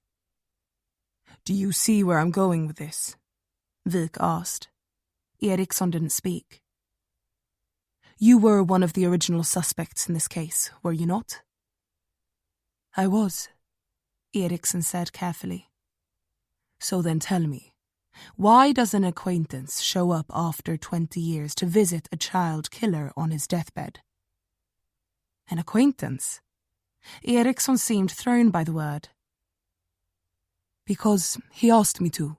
"Do you see where I'm going with this?" Wieck asked. Ericson didn't speak. "You were one of the original suspects in this case, were you not?" "I was," Ericson said carefully. "So then tell me, why does an acquaintance show up after 20 years to visit a child killer on his deathbed?" "An acquaintance?" Ericson seemed thrown by the word. "Because he asked me to,"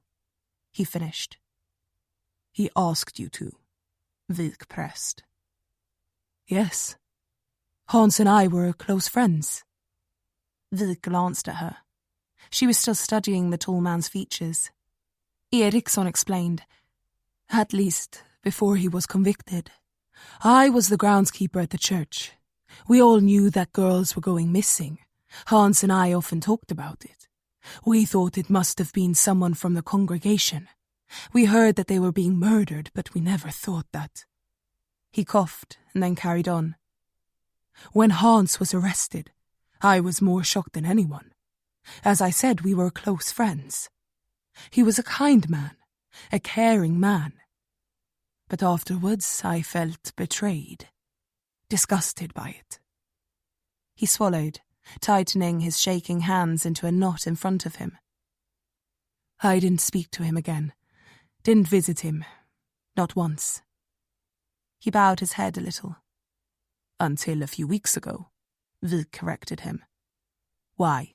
he finished. "He asked you to," Wieck pressed. "Yes. Hans and I were close friends." Wieck glanced at her. She was still studying the tall man's features. Ericson explained. "At least, before he was convicted. I was the groundskeeper at the church. We all knew that girls were going missing. Hans and I often talked about it. We thought it must have been someone from the congregation. We heard that they were being murdered, but we never thought that. He coughed and then carried on. When Hans was arrested, I was more shocked than anyone. As I said, we were close friends. He was a kind man, a caring man. But afterwards I felt betrayed, disgusted by it. He swallowed, tightening his shaking hands into a knot in front of him. I didn't speak to him again, didn't visit him, not once. He bowed his head a little. Until a few weeks ago, Vik corrected him. Why?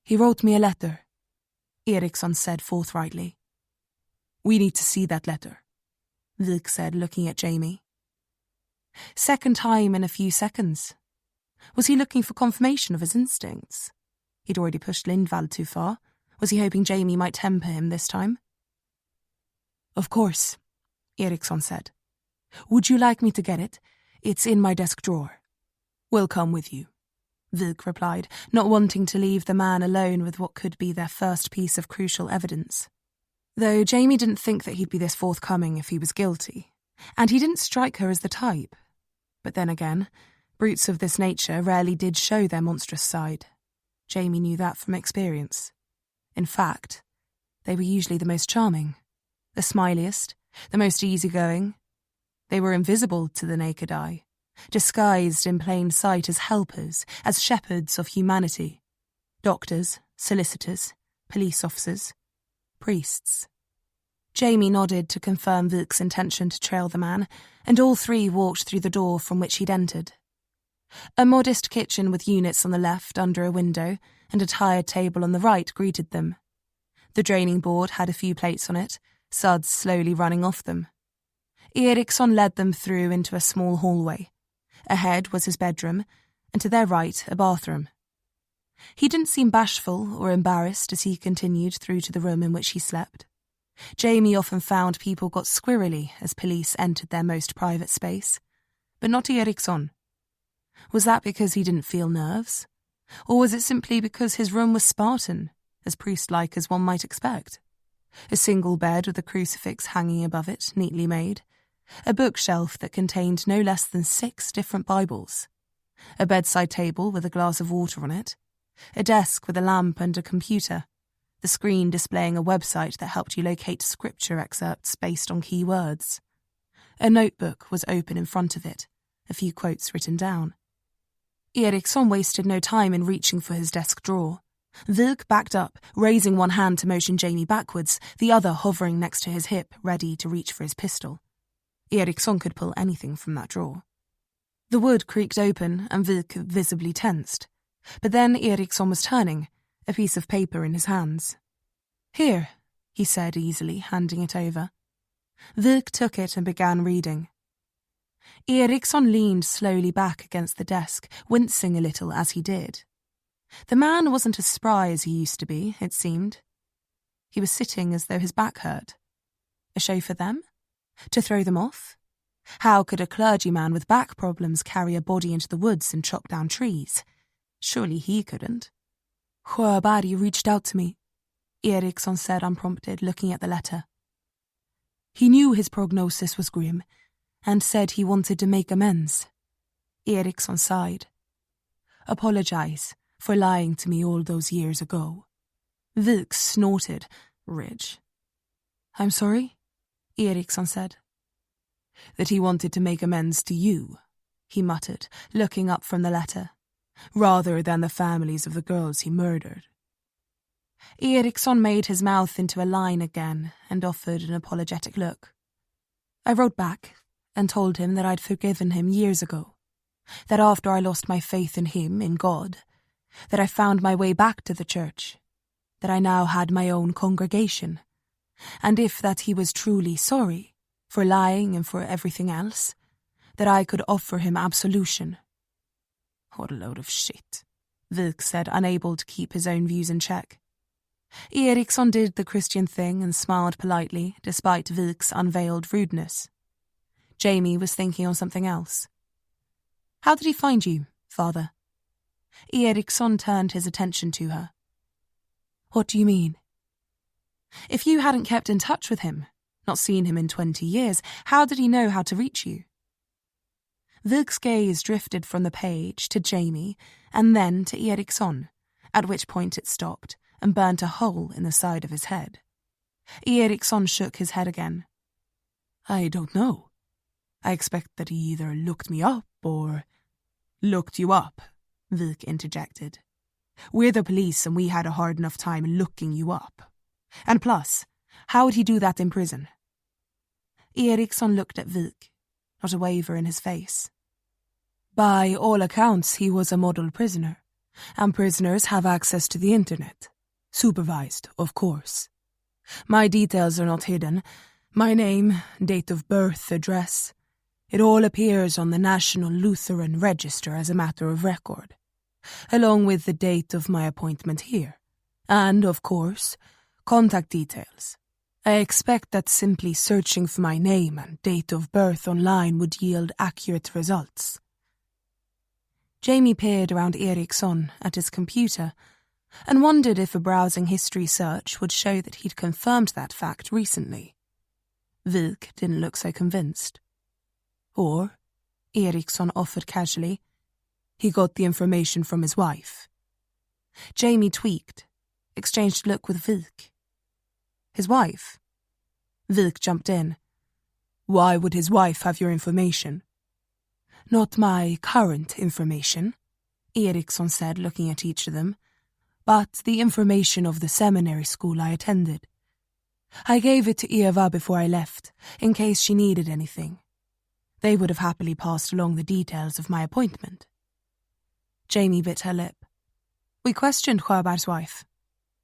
He wrote me a letter, Ericson said forthrightly. We need to see that letter, Vik said, looking at Jamie. Second time in a few seconds. Was he looking for confirmation of his instincts? He'd already pushed Lindval too far. Was he hoping Jamie might temper him this time? Of course, Ericson said. Would you like me to get it? It's in my desk drawer. We'll come with you, Vik replied, not wanting to leave the man alone with what could be their first piece of crucial evidence. Though Jamie didn't think that he'd be this forthcoming if he was guilty, and he didn't strike her as the type. But then again, brutes of this nature rarely did show their monstrous side. Jamie knew that from experience. In fact, they were usually the most charming, the smiliest, the most easygoing. They were invisible to the naked eye, disguised in plain sight as helpers, as shepherds of humanity. Doctors, solicitors, police officers, priests. Jamie nodded to confirm Vik's intention to trail the man, and all three walked through the door from which he'd entered. A modest kitchen with units on the left under a window and a tired table on the right greeted them. The draining board had a few plates on it, suds slowly running off them. Ericson led them through into a small hallway. Ahead was his bedroom, and to their right a bathroom. He didn't seem bashful or embarrassed as he continued through to the room in which he slept. Jamie often found people got squirrely as police entered their most private space, but not Ericson. Was that because he didn't feel nerves? Or was it simply because his room was Spartan, as priest-like as one might expect? A single bed with a crucifix hanging above it, neatly made. A bookshelf that contained no less than 6 different Bibles. A bedside table with a glass of water on it. A desk with a lamp and a computer. The screen displaying a website that helped you locate scripture excerpts based on keywords. A notebook was open in front of it, a few quotes written down. Ericson wasted no time in reaching for his desk drawer. Vik backed up, raising one hand to motion Jamie backwards, the other hovering next to his hip, ready to reach for his pistol. Ericson could pull anything from that drawer. The wood creaked open, and Vik visibly tensed. But then Ericson was turning, a piece of paper in his hands. Here, he said easily, handing it over. Vik took it and began reading. Ericson leaned slowly back against the desk, wincing a little as he did. The man wasn't as spry as he used to be, it seemed. He was sitting as though his back hurt. A show for them? To throw them off? How could a clergyman with back problems carry a body into the woods and chop down trees? Surely he couldn't. Joabari reached out to me, Ericson said unprompted, looking at the letter. He knew his prognosis was grim, and said he wanted to make amends. Ericson sighed. Apologize for lying to me all those years ago. Vik snorted, rich. I'm sorry, Ericson said. That he wanted to make amends to you, he muttered, looking up from the letter, rather than the families of the girls he murdered. Ericson made his mouth into a line again and offered an apologetic look. I wrote back and told him that I'd forgiven him years ago, that after I lost my faith in him, in God, that I found my way back to the church, that I now had my own congregation, and if that he was truly sorry for lying and for everything else, that I could offer him absolution. What a load of shit, Vik said, unable to keep his own views in check. Ericson did the Christian thing and smiled politely, despite Vik's unveiled rudeness. Jamie was thinking on something else. "How did he find you, father?" Ericson turned his attention to her. "What do you mean?" "If you hadn't kept in touch with him, not seen him in 20 years, how did he know how to reach you?" Vik's gaze drifted from the page to Jamie and then to Ericson, at which point it stopped and burnt a hole in the side of his head. Ericson shook his head again. "I don't know. I expect that he either looked me up or—" "Looked you up," Vik interjected. "We're the police and we had a hard enough time looking you up. And plus, how would he do that in prison?" Ericson looked at Vik, not a waver in his face. "By all accounts, he was a model prisoner, and prisoners have access to the internet. Supervised, of course. My details are not hidden. My name, date of birth, address. It all appears on the National Lutheran Register as a matter of record, along with the date of my appointment here. And, of course, contact details. I expect that simply searching for my name and date of birth online would yield accurate results." Jamie peered around Ericson at his computer and wondered if a browsing history search would show that he'd confirmed that fact recently. Vik didn't look so convinced. Or, Ericson offered casually, he got the information from his wife. Jamie tweaked, exchanged a look with Vik. "His wife?" Vik jumped in. "Why would his wife have your information?" "Not my current information," Ericson said, looking at each of them, "but the information of the seminary school I attended. I gave it to Eva before I left, in case she needed anything. They would have happily passed along the details of my appointment." Jamie bit her lip. "We questioned Sjöberg's wife.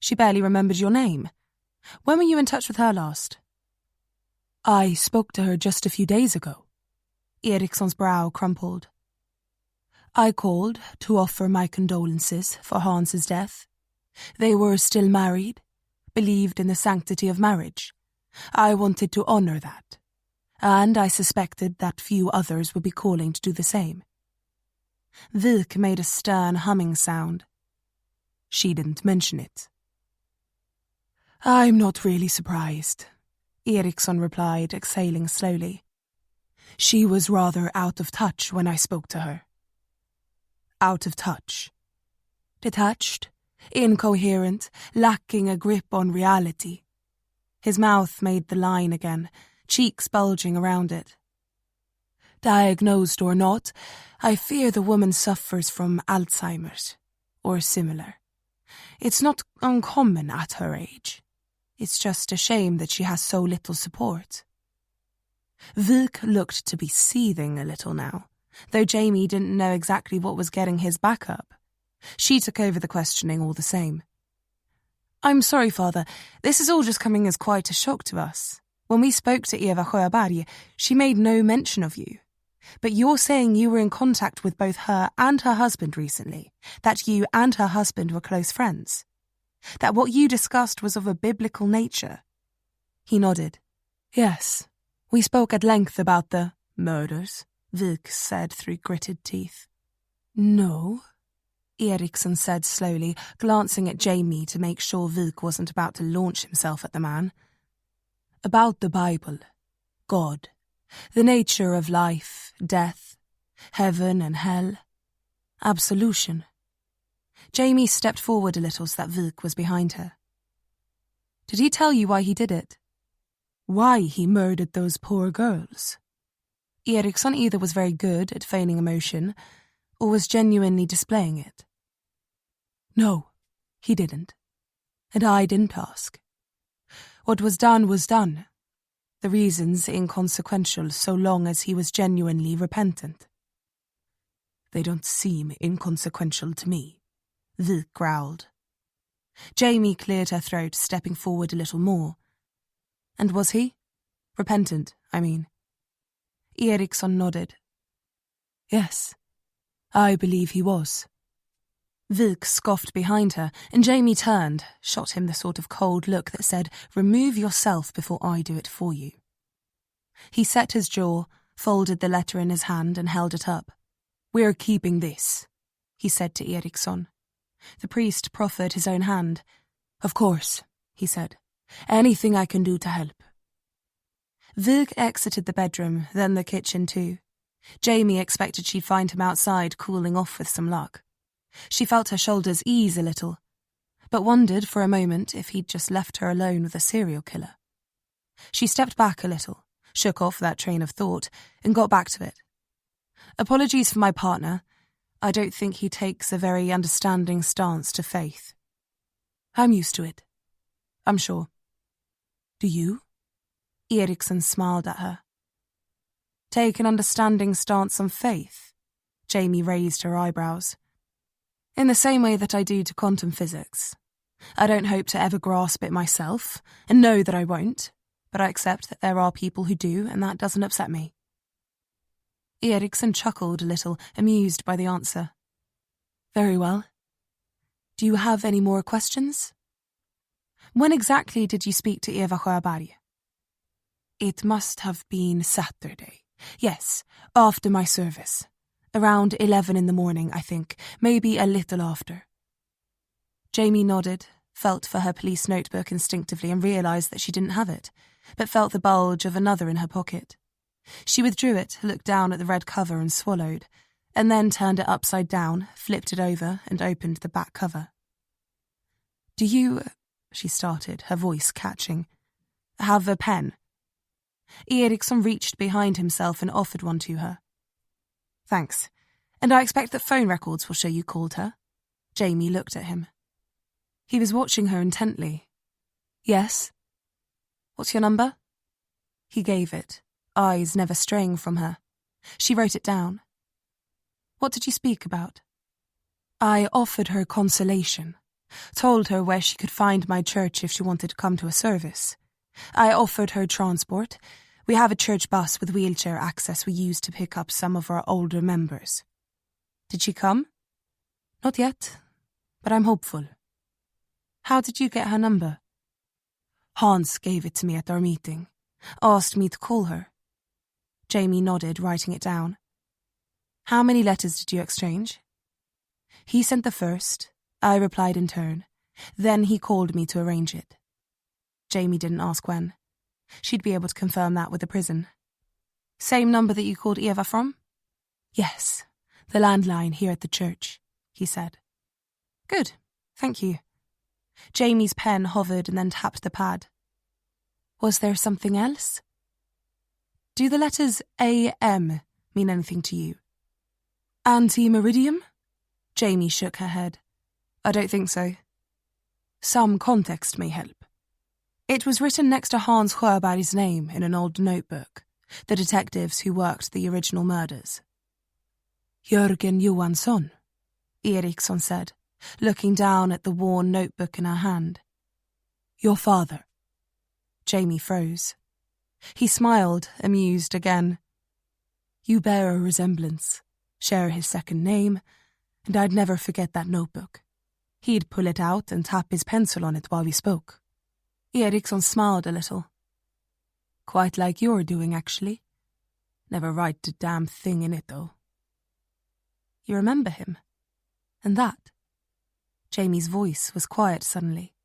She barely remembered your name. When were you in touch with her last?" "I spoke to her just a few days ago." Ericson's brow crumpled. "I called to offer my condolences for Hans's death. They were still married, believed in the sanctity of marriage. I wanted to honor that, and I suspected that few others would be calling to do the same." Vik made a stern humming sound. "She didn't mention it." "I'm not really surprised," Ericson replied, exhaling slowly. "She was rather out of touch when I spoke to her." "Out of touch?" "Detached, incoherent, lacking a grip on reality." His mouth made the line again, cheeks bulging around it. "Diagnosed or not, I fear the woman suffers from Alzheimer's, or similar. It's not uncommon at her age. It's just a shame that she has so little support." Vik looked to be seething a little now, though Jamie didn't know exactly what was getting his back up. She took over the questioning all the same. "I'm sorry, Father. This is all just coming as quite a shock to us. When we spoke to Eva Sjöberg, she made no mention of you. But you're saying you were in contact with both her and her husband recently, that you and her husband were close friends, that what you discussed was of a biblical nature." He nodded. "Yes, we spoke at length about the murders," Vik said through gritted teeth. "No," Ericson said slowly, glancing at Jamie to make sure Vik wasn't about to launch himself at the man. "About the Bible, God, the nature of life, death, heaven and hell, absolution." Jamie stepped forward a little so that Vik was behind her. "Did he tell you why he did it? Why he murdered those poor girls?" Ericson either was very good at feigning emotion or was genuinely displaying it. "No, he didn't. And I didn't ask. What was done was done. The reasons inconsequential so long as he was genuinely repentant." "They don't seem inconsequential to me," Vik growled. Jamie cleared her throat, stepping forward a little more. "And was he? Repentant, I mean." Ericson nodded. "Yes, I believe he was." Vik scoffed behind her, and Jamie turned, shot him the sort of cold look that said, "Remove yourself before I do it for you." He set his jaw, folded the letter in his hand and held it up. "We're keeping this," he said to Ericson. The priest proffered his own hand. "Of course," he said. "Anything I can do to help." Vik exited the bedroom, then the kitchen too. Jamie expected she'd find him outside cooling off with some luck. She felt her shoulders ease a little, but wondered for a moment if he'd just left her alone with a serial killer. She stepped back a little, shook off that train of thought, and got back to it. "Apologies for my partner. I don't think he takes a very understanding stance to faith." "I'm used to it. I'm sure." "Do you?" Ericson smiled at her. "Take an understanding stance on faith?" Jamie raised her eyebrows. "In the same way that I do to quantum physics. I don't hope to ever grasp it myself, and know that I won't, but I accept that there are people who do, and that doesn't upset me." Ericson chuckled a little, amused by the answer. "Very well. Do you have any more questions?" "When exactly did you speak to Eva Sjöberg?" "It must have been Saturday. Yes, after my service. Around 11 in the morning, I think, maybe a little after." Jamie nodded, felt for her police notebook instinctively and realised that she didn't have it, but felt the bulge of another in her pocket. She withdrew it, looked down at the red cover and swallowed, and then turned it upside down, flipped it over, and opened the back cover. "Do you," she started, her voice catching, "have a pen?" Ericson reached behind himself and offered one to her. "Thanks. And I expect that phone records will show you called her." Jamie looked at him. He was watching her intently. "Yes." "What's your number?" He gave it, eyes never straying from her. She wrote it down. "What did you speak about?" "I offered her consolation. Told her where she could find my church if she wanted to come to a service. I offered her transport. We have a church bus with wheelchair access we use to pick up some of our older members." "Did she come?" "Not yet, but I'm hopeful." "How did you get her number?" "Hans gave it to me at our meeting. Asked me to call her." Jamie nodded, writing it down. "How many letters did you exchange?" "He sent the first. I replied in turn. Then he called me to arrange it." Jamie didn't ask when. She'd be able to confirm that with the prison. "Same number that you called Eva from?" "Yes, the landline here at the church," he said. "Good, thank you." Jamie's pen hovered and then tapped the pad. "Was there something else?" "Do the letters AM mean anything to you?" "Anti-meridium?" Jamie shook her head. "I don't think so." "Some context may help." It was written next to Hans Sjöberg's name in an old notebook, the detectives who worked the original murders. "Jörgen Johansson," Ericson said, looking down at the worn notebook in her hand. "Your father." Jamie froze. He smiled, amused again. "You bear a resemblance, share his second name, and I'd never forget that notebook." He'd pull it out and tap his pencil on it while we spoke. Ericson smiled a little. "Quite like you're doing, actually. Never write a damn thing in it, though." "You remember him? And that?" Jamie's voice was quiet suddenly.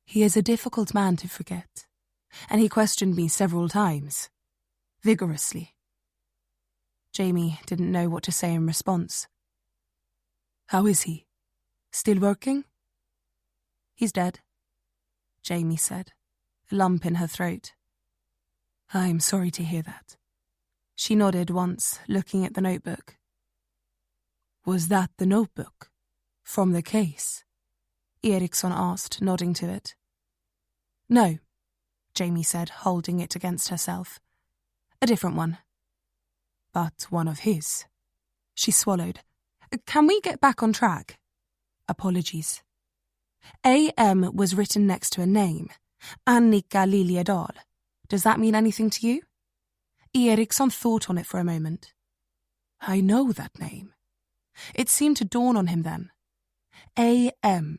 "He is a difficult man to forget, and he questioned me several times. Vigorously." Jamie didn't know what to say in response. "How is he? Still working?" "He's dead," Jamie said, a lump in her throat. "I'm sorry to hear that." She nodded once, looking at the notebook. "Was that the notebook? From the case?" Ericson asked, nodding to it. "No," Jamie said, holding it against herself. "A different one." "But one of his." She swallowed. "Can we get back on track?" "Apologies." AM was written next to a name, Annika Liljedahl. Does that mean anything to you? Ericson thought on it for a moment. "I know that name. It seemed to dawn on him then. A.M.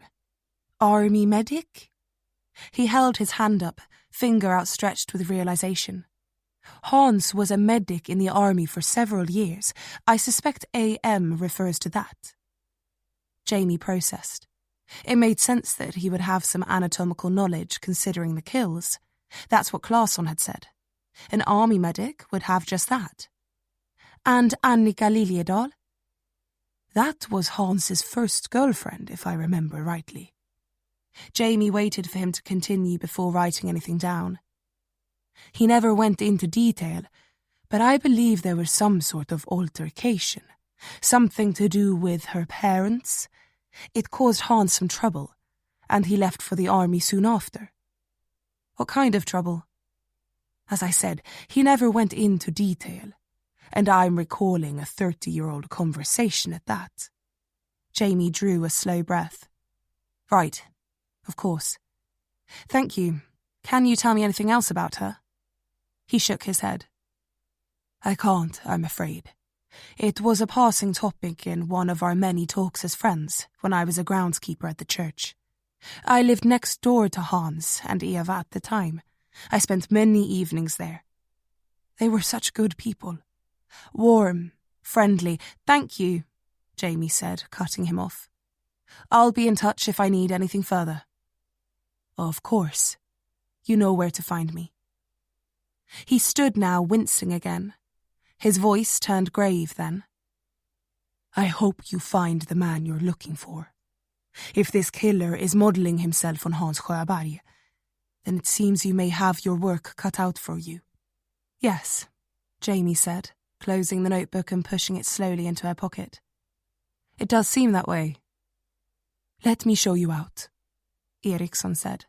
Army medic? He held his hand up, finger outstretched with realization. Hans was a medic in the army for several years. I suspect A.M. refers to that. Jamie processed. It made sense that he would have some anatomical knowledge considering the kills. That's what Claesson had said. An army medic would have just that. And Annika Liljedahl? That was Hans's first girlfriend, if I remember rightly. Jamie waited for him to continue before writing anything down. He never went into detail, but I believe there was some sort of altercation, something to do with her parents. It caused Hans some trouble, and he left for the army soon after. What kind of trouble? As I said, he never went into detail, and I'm recalling a 30-year-old conversation at that. Jamie drew a slow breath. Right, of course. Thank you. Can you tell me anything else about her? He shook his head. I can't, I'm afraid. It was a passing topic in one of our many talks as friends when I was a groundskeeper at the church. I lived next door to Hans and Eva at the time. I spent many evenings there. They were such good people. Warm, friendly. Thank you, Jamie said, cutting him off. I'll be in touch if I need anything further. Of course. You know where to find me. He stood now, wincing again. His voice turned grave then. I hope you find the man you're looking for. If this killer is modelling himself on Hans Sjöberg, then it seems you may have your work cut out for you. Yes, Jamie said, closing the notebook and pushing it slowly into her pocket. It does seem that way. Let me show you out, Ericson said.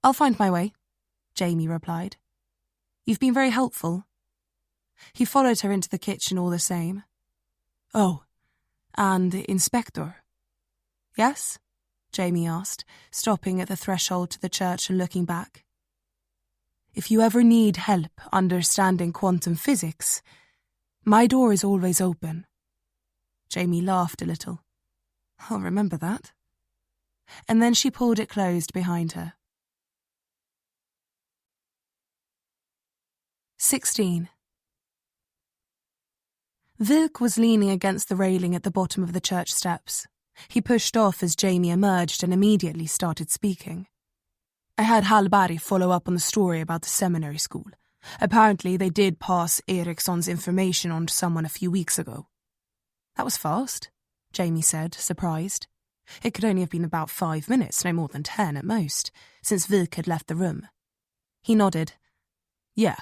I'll find my way, Jamie replied. You've been very helpful. He followed her into the kitchen all the same. Oh, and the inspector? Yes? Jamie asked, stopping at the threshold to the church and looking back. If you ever need help understanding quantum physics, my door is always open. Jamie laughed a little. I'll remember that. And then she pulled it closed behind her. 16. Wilk was leaning against the railing at the bottom of the church steps. He pushed off as Jamie emerged and immediately started speaking. I had Hallberg follow up on the story about the seminary school. Apparently they did pass Ericson's information on to someone a few weeks ago. That was fast, Jamie said, surprised. It could only have been about 5 minutes, no more than 10 at most, since Wilk had left the room. He nodded. Yeah,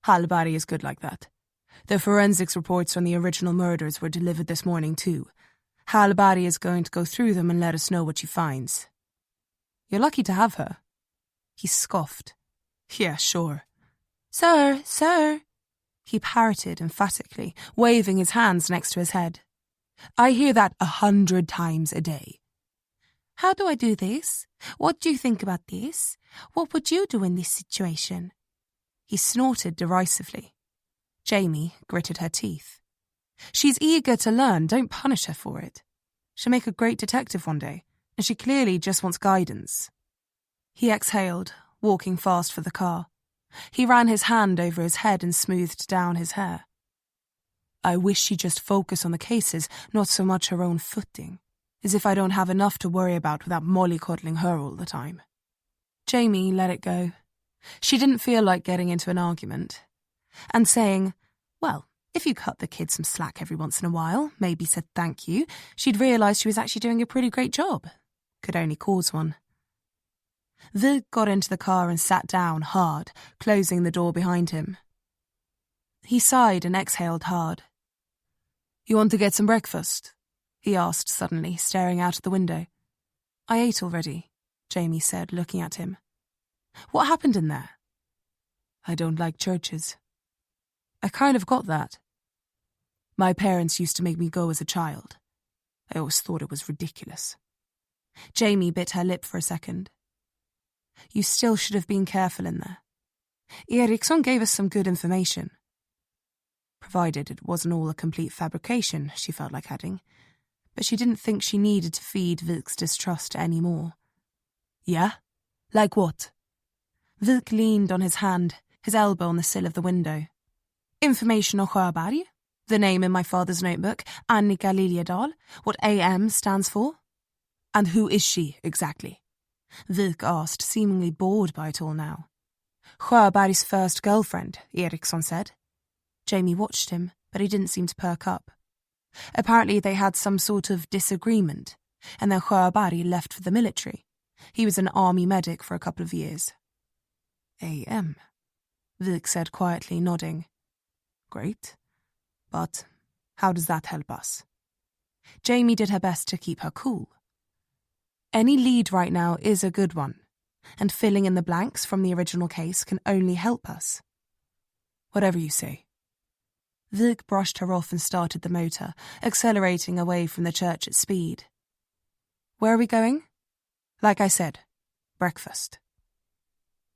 Hallberg is good like that. The forensics reports on the original murders were delivered this morning too. Hallberg is going to go through them and let us know what she finds. You're lucky to have her. He scoffed. Yeah, sure. Sir, sir, he parroted emphatically, waving his hands next to his head. I hear that 100 times a day. How do I do this? What do you think about this? What would you do in this situation? He snorted derisively. Jamie gritted her teeth. She's eager to learn, don't punish her for it. She'll make a great detective one day, and she clearly just wants guidance. He exhaled, walking fast for the car. He ran his hand over his head and smoothed down his hair. I wish she'd just focus on the cases, not so much her own footing, as if I don't have enough to worry about without mollycoddling her all the time. Jamie let it go. She didn't feel like getting into an argument. And saying, well, if you cut the kid some slack every once in a while, maybe said thank you, she'd realise she was actually doing a pretty great job. Could only cause one. Wilk got into the car and sat down hard, closing the door behind him. He sighed and exhaled hard. You want to get some breakfast? He asked suddenly, staring out of the window. I ate already, Jamie said, looking at him. What happened in there? I don't like churches. I kind of got that. My parents used to make me go as a child. I always thought it was ridiculous. Jamie bit her lip for a second. You still should have been careful in there. Ericson gave us some good information. provided it wasn't all a complete fabrication, she felt like adding. But she didn't think she needed to feed Vilk's distrust anymore. Yeah? Like what? Vilk leaned on his hand, his elbow on the sill of the window. Information on Sjöberg, the name in my father's notebook, Annika Liljedahl, what AM stands for. And who is she, exactly? Vilk asked, seemingly bored by it all now. Sjöberg's first girlfriend, Ericson said. Jamie watched him, but he didn't seem to perk up. Apparently they had some sort of disagreement, and then Sjöberg left for the military. He was an army medic for a couple of years. AM, Vilk said quietly, nodding. Great. But how does that help us? Jamie did her best to keep her cool. Any lead right now is a good one, and filling in the blanks from the original case can only help us. Whatever you say. Vilk brushed her off and started the motor, accelerating away from the church at speed. Where are we going? Like I said, breakfast.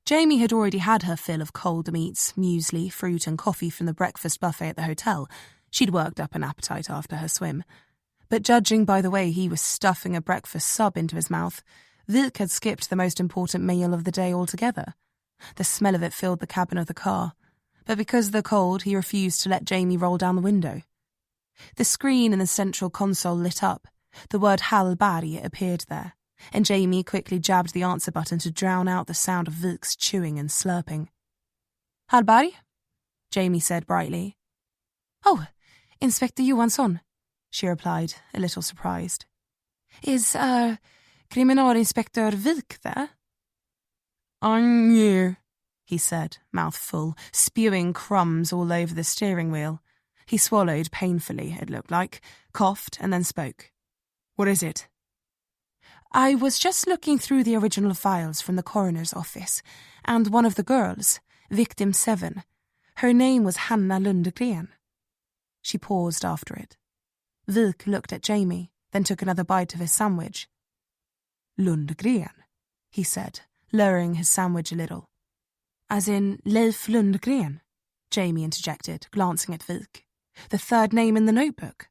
Jamie had already had her fill of cold meats, muesli, fruit and coffee from the breakfast buffet at the hotel. She'd worked up an appetite after her swim. But judging by the way he was stuffing a breakfast sub into his mouth, Vilk had skipped the most important meal of the day altogether. The smell of it filled the cabin of the car, but because of the cold, he refused to let Jamie roll down the window. The screen in the central console lit up. The word Hallberg appeared there, and Jamie quickly jabbed the answer button to drown out the sound of Vilk's chewing and slurping. Hallberg? Jamie said brightly. Oh, Inspector Johansson, she replied, a little surprised. Is, Kriminalinspektör Vilk there? I'm here, he said, mouth full, spewing crumbs all over the steering wheel. He swallowed painfully, it looked like, coughed, and then spoke. What is it? I was just looking through the original files from the coroner's office, and one of the girls, victim 7, her name was Hanna Lundgren. She paused after it. Vilk looked at Jamie, then took another bite of his sandwich. Lundgren, he said, lowering his sandwich a little. As in Leif Lundgren, Jamie interjected, glancing at Vilk. The third name in the notebook.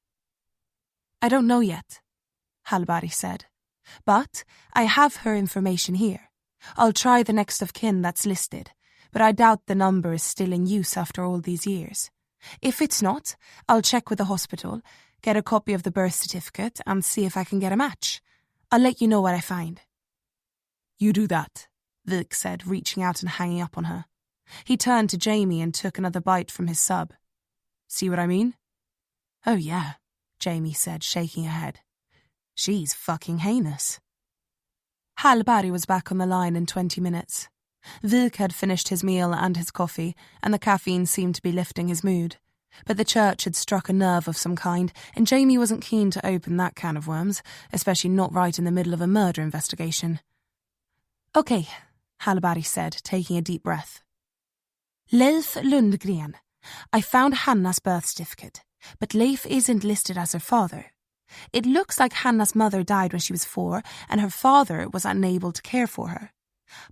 I don't know yet, Hallberg said. But I have her information here. I'll try the next of kin that's listed, but I doubt the number is still in use after all these years. If it's not, I'll check with the hospital, get a copy of the birth certificate, and see if I can get a match. I'll let you know what I find. You do that, Vilk said, reaching out and hanging up on her. He turned to Jamie and took another bite from his sub. See what I mean? Oh yeah, Jamie said, shaking her head. She's fucking heinous. Hallberg was back on the line in 20 minutes. Vilk had finished his meal and his coffee, and the caffeine seemed to be lifting his mood. But the church had struck a nerve of some kind, and Jamie wasn't keen to open that can of worms, especially not right in the middle of a murder investigation. Okay, Hallberg said, taking a deep breath. Leif Lundgren. I found Hanna's birth certificate, but Leif isn't listed as her father. It looks like Hanna's mother died when she was 4, and her father was unable to care for her.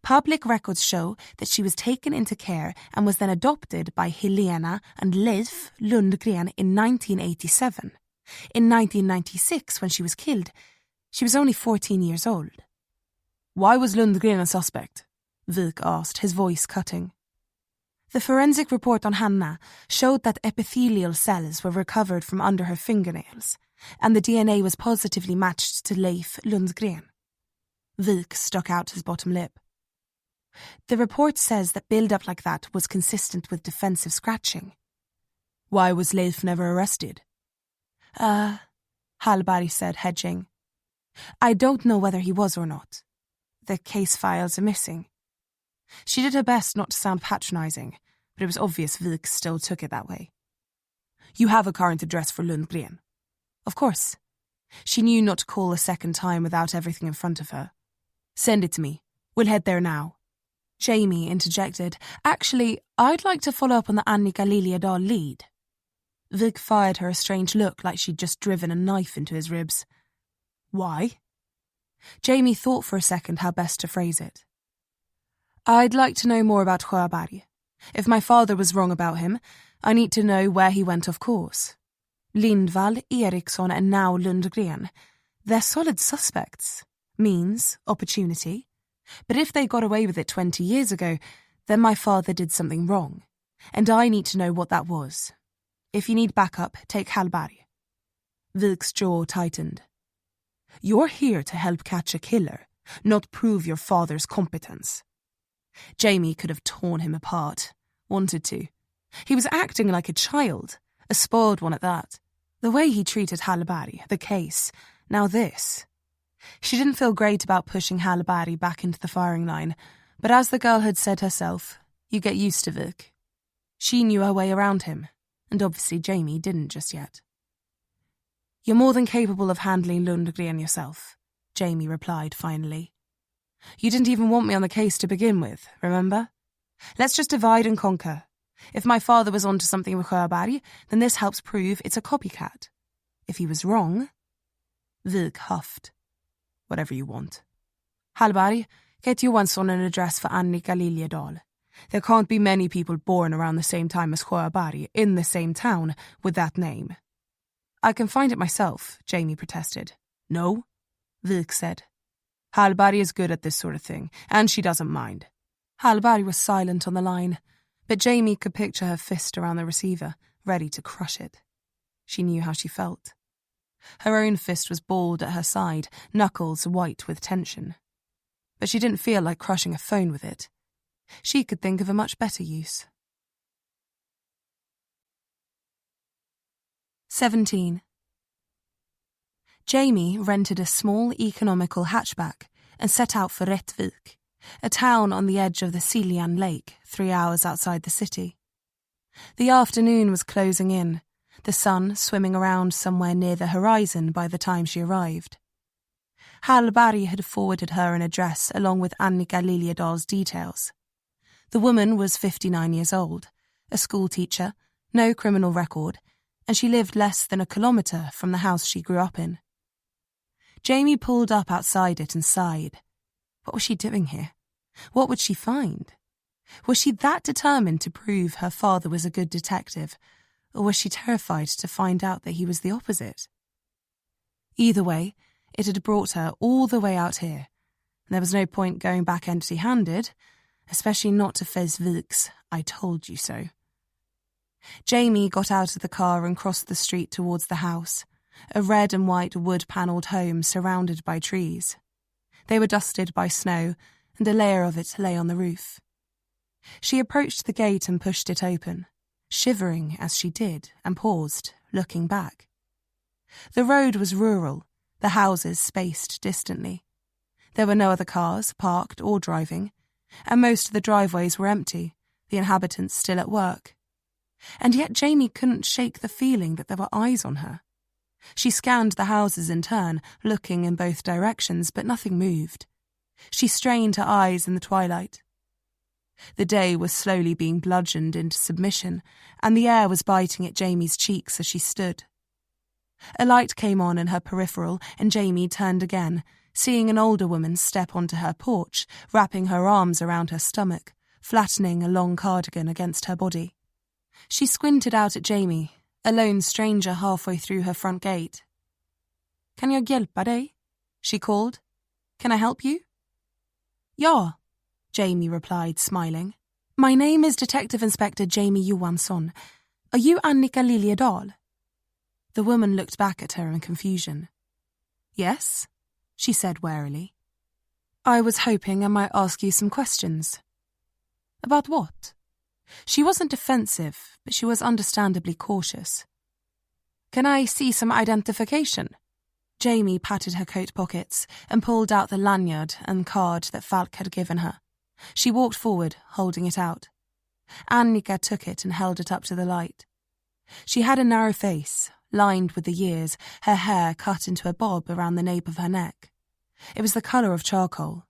Public records show that she was taken into care and was then adopted by Helena and Leif Lundgren in 1987. In 1996, when she was killed, she was only 14 years old. Why was Lundgren a suspect? Vilk asked, his voice cutting. The forensic report on Hanna showed that epithelial cells were recovered from under her fingernails, and the DNA was positively matched to Leif Lundgren. Vilk stuck out his bottom lip. The report says that build-up like that was consistent with defensive scratching. Why was Leif never arrested? Hallberg said, hedging. I don't know whether he was or not. The case files are missing. She did her best not to sound patronizing, but it was obvious Vilk still took it that way. You have a current address for Lundgren? Of course. She knew not to call a second time without everything in front of her. Send it to me. We'll head there now. Jamie interjected, Actually, I'd like to follow up on the Annika Liljedahl lead. Vilk fired her a strange look like she'd just driven a knife into his ribs. Why? Jamie thought for a second how best to phrase it. I'd like to know more about Sjöberg. If my father was wrong about him, I need to know where he went off course. Lindval, Ericson, and now Greene. They're solid suspects. Means, opportunity. But if they got away with it 20 years ago, then my father did something wrong. And I need to know what that was. If you need backup, take Hallberg. Vik's jaw tightened. You're here to help catch a killer, not prove your father's competence. Jamie could have torn him apart. Wanted to. He was acting like a child, a spoiled one at that. The way he treated Hallberg, the case, now this. She didn't feel great about pushing Hallberg back into the firing line, but as the girl had said herself, you get used to Vik. She knew her way around him, and obviously Jamie didn't just yet. You're more than capable of handling Lundgren yourself, Jamie replied finally. You didn't even want me on the case to begin with, remember? Let's just divide and conquer. If my father was onto something with Sjöberg, then this helps prove it's a copycat. If he was wrong... Vik huffed. Whatever you want. Hallberg, get Johansson an address for Annika Liljedahl. There can't be many people born around the same time as Sjöberg in the same town with that name. I can find it myself, Jamie protested. No, Vik said. Hallberg is good at this sort of thing, and she doesn't mind. Hallberg was silent on the line, but Jamie could picture her fist around the receiver, ready to crush it. She knew how she felt. Her own fist was balled at her side, knuckles white with tension. But she didn't feel like crushing a phone with it. She could think of a much better use. 17. Jamie rented a small, economical hatchback and set out for Rättvik, a town on the edge of the Siljan Lake, 3 hours outside the city. The afternoon was closing in, the sun swimming around somewhere near the horizon by the time she arrived. Hallberg had forwarded her an address along with Annika Liljedahl's details. The woman was 59 years old, a schoolteacher, no criminal record, and she lived less than a kilometre from the house she grew up in. Jamie pulled up outside it and sighed. What was she doing here? What would she find? Was she that determined to prove her father was a good detective, or was she terrified to find out that he was the opposite? Either way, it had brought her all the way out here, and there was no point going back empty-handed, especially not to face Vik's "I told you so." Jamie got out of the car and crossed the street towards the house, a red and white wood-panelled home surrounded by trees. They were dusted by snow, and a layer of it lay on the roof. She approached the gate and pushed it open, shivering as she did, and paused, looking back. The road was rural, the houses spaced distantly. There were no other cars, parked or driving, and most of the driveways were empty, the inhabitants still at work. And yet Jamie couldn't shake the feeling that there were eyes on her. She scanned the houses in turn, looking in both directions, but nothing moved. She strained her eyes in the twilight. The day was slowly being bludgeoned into submission, and the air was biting at Jamie's cheeks as she stood. A light came on in her peripheral, and Jamie turned again, seeing an older woman step onto her porch, wrapping her arms around her stomach, flattening a long cardigan against her body. She squinted out at Jamie, a lone stranger halfway through her front gate. "Kan jag hjälpa dig?" she called. "Can I help you?" "Ja," Jamie replied, smiling. "My name is Detective Inspector Jamie Johansson. Are you Annika Liljedahl?" The woman looked back at her in confusion. "Yes," she said warily. "I was hoping I might ask you some questions." "About what?" She wasn't defensive, but she was understandably cautious. "Can I see some identification?" Jamie patted her coat pockets and pulled out the lanyard and card that Falk had given her. She walked forward, holding it out. Annika took it and held it up to the light. She had a narrow face, lined with the years, her hair cut into a bob around the nape of her neck. It was the colour of charcoal.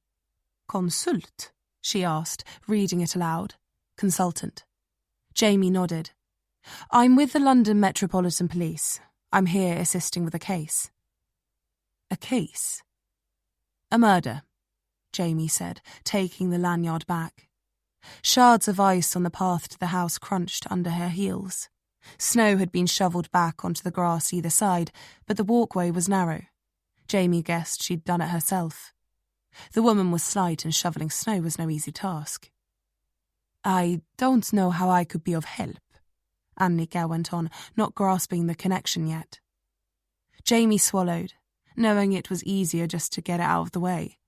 "Consult?" she asked, reading it aloud. "Consultant." Jamie nodded. "I'm with the London Metropolitan Police. I'm here assisting with a case." "A case?" "A murder," Jamie said, taking the lanyard back. Shards of ice on the path to the house crunched under her heels. Snow had been shoveled back onto the grass either side, but the walkway was narrow. Jamie guessed she'd done it herself. The woman was slight and shoveling snow was no easy task. "I don't know how I could be of help," Annika went on, not grasping the connection yet. Jamie swallowed, knowing it was easier just to get it out of the way.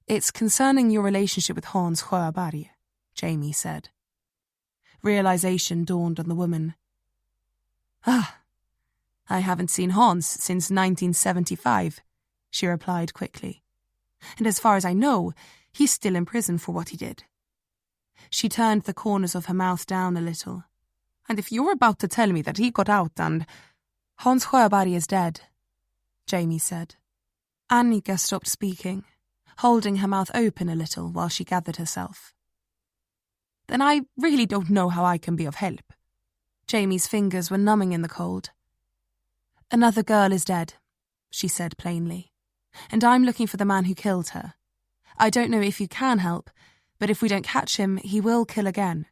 "It's concerning your relationship with Hans Sjöberg," Jamie said. Realization dawned on the woman. I haven't seen Hans since 1975, she replied quickly. And as far as I know, he's still in prison for what he did. She turned the corners of her mouth down a little. And if you're about to tell me that he got out and... Hans Sjöberg is dead, Jamie said. Annika stopped speaking, holding her mouth open a little while she gathered herself. Then I really don't know how I can be of help. Jamie's fingers were numbing in the cold. Another girl is dead, she said plainly, and I'm looking for the man who killed her. I don't know if you can help, but if we don't catch him, he will kill again.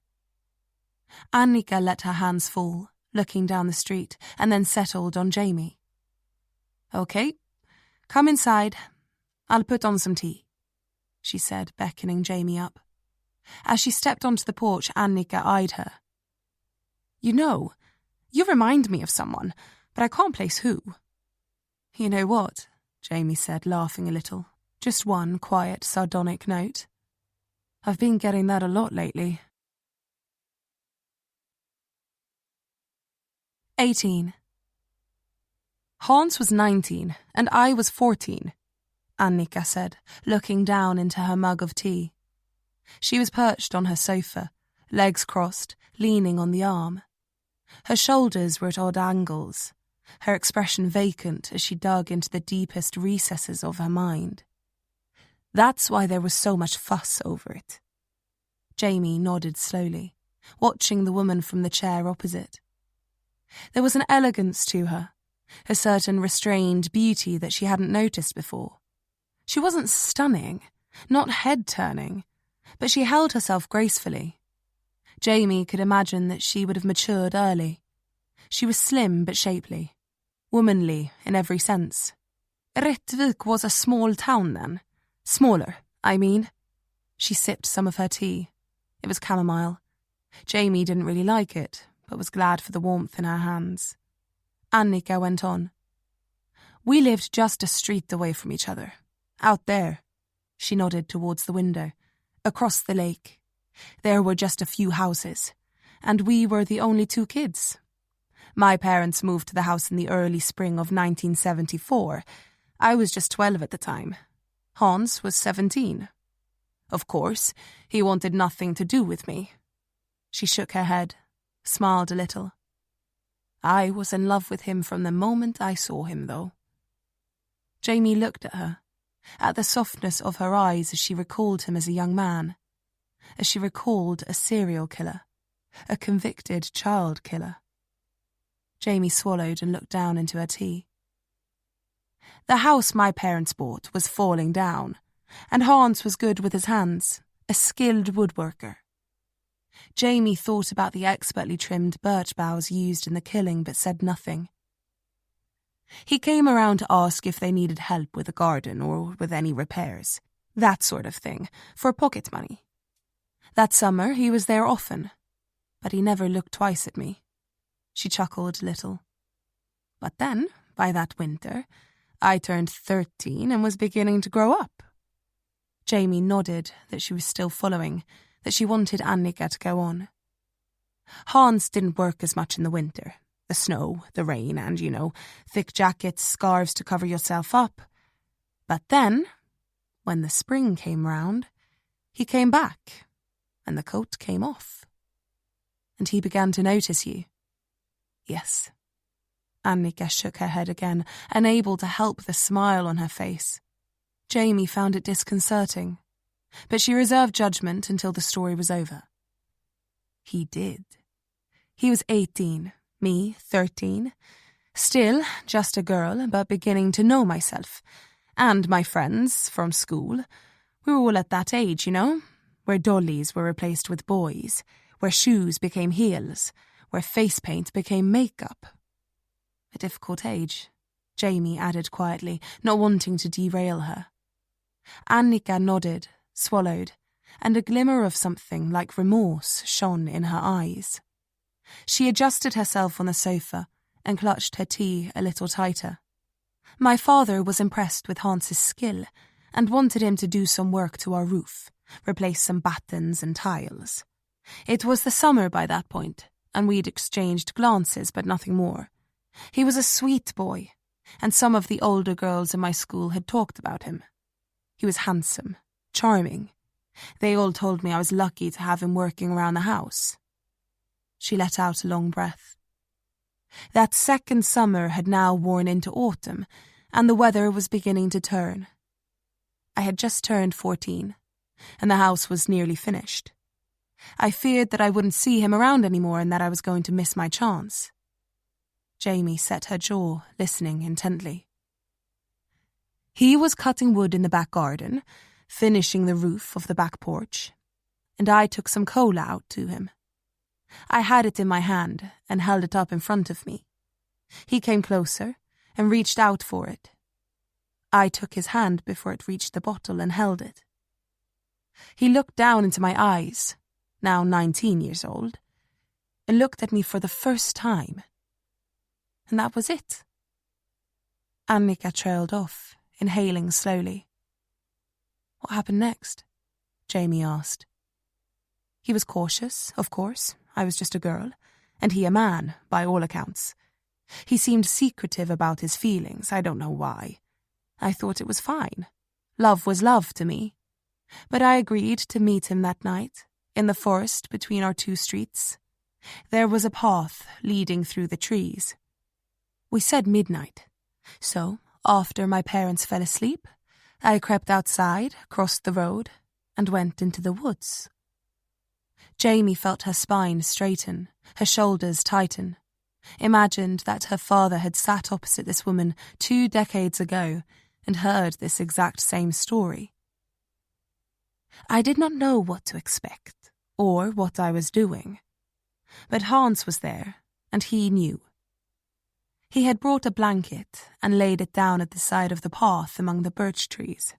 Annika let her hands fall, looking down the street, and then settled on Jamie. Okay, come inside. I'll put on some tea, she said, beckoning Jamie up. As she stepped onto the porch, Annika eyed her. You remind me of someone, but I can't place who. You know what? Jamie said, laughing a little. Just one quiet, sardonic note. I've been getting that a lot lately. 18. Hans was 19, and I was 14, Annika said, looking down into her mug of tea. She was perched on her sofa, legs crossed, leaning on the arm. Her shoulders were at odd angles, her expression vacant as she dug into the deepest recesses of her mind. That's why there was so much fuss over it. Jamie nodded slowly, watching the woman from the chair opposite. There was an elegance to her, a certain restrained beauty that she hadn't noticed before. She wasn't stunning, not head-turning, but she held herself gracefully. Jamie could imagine that she would have matured early. She was slim but shapely, womanly in every sense. Rättvik was a small town then. Smaller, I mean. She sipped some of her tea. It was chamomile. Jamie didn't really like it, but was glad for the warmth in her hands. Annika went on. We lived just a street away from each other. Out there. She nodded towards the window. Across the lake. There were just a few houses, and we were the only two kids. My parents moved to the house in the early spring of 1974. I was just 12 at the time. Hans was 17. Of course, he wanted nothing to do with me. She shook her head, smiled a little. I was in love with him from the moment I saw him, though. Jamie looked at her, at the softness of her eyes as she recalled him as a young man, as she recalled a serial killer, a convicted child killer. Jamie swallowed and looked down into her tea. The house my parents bought was falling down, and Hans was good with his hands, a skilled woodworker. Jamie thought about the expertly trimmed birch boughs used in the killing but said nothing. He came around to ask if they needed help with the garden or with any repairs, that sort of thing, for pocket money. That summer he was there often, but he never looked twice at me. She chuckled a little. But then, by that winter, I turned 13 and was beginning to grow up. Jamie nodded that she was still following, that she wanted Annika to go on. Hans didn't work as much in the winter. The snow, the rain, and, thick jackets, scarves to cover yourself up. But then, when the spring came round, he came back, and the coat came off. And he began to notice you. Yes. Annika shook her head again, unable to help the smile on her face. Jamie found it disconcerting, but she reserved judgment until the story was over. He did. He was 18, me 13. Still just a girl, but beginning to know myself. And my friends from school. We were all at that age, where dollies were replaced with boys, where shoes became heels, where face paint became makeup. A difficult age, Jamie added quietly, not wanting to derail her. Annika nodded, swallowed, and a glimmer of something like remorse shone in her eyes. She adjusted herself on the sofa and clutched her tea a little tighter. My father was impressed with Hans's skill and wanted him to do some work to our roof, replace some battens and tiles. It was the summer by that point, and we'd exchanged glances but nothing more. He was a sweet boy, and some of the older girls in my school had talked about him. He was handsome, charming. They all told me I was lucky to have him working around the house. She let out a long breath. That second summer had now worn into autumn, and the weather was beginning to turn. I had just turned 14, and the house was nearly finished. I feared that I wouldn't see him around anymore and that I was going to miss my chance. Jamie set her jaw, listening intently. He was cutting wood in the back garden, finishing the roof of the back porch, and I took some cola out to him. I had it in my hand and held it up in front of me. He came closer and reached out for it. I took his hand before it reached the bottle and held it. He looked down into my eyes, now 19 years old, and looked at me for the first time. And that was it. Annika trailed off, inhaling slowly. What happened next? Jamie asked. He was cautious, of course. I was just a girl, and he a man, by all accounts. He seemed secretive about his feelings, I don't know why. I thought it was fine. Love was love to me. But I agreed to meet him that night, in the forest between our two streets. There was a path leading through the trees. We said midnight, so after my parents fell asleep, I crept outside, crossed the road, and went into the woods. Jamie felt her spine straighten, her shoulders tighten, imagined that her father had sat opposite this woman 2 decades ago and heard this exact same story. I did not know what to expect, or what I was doing. But Hans was there, and he knew. He had brought a blanket and laid it down at the side of the path among the birch trees.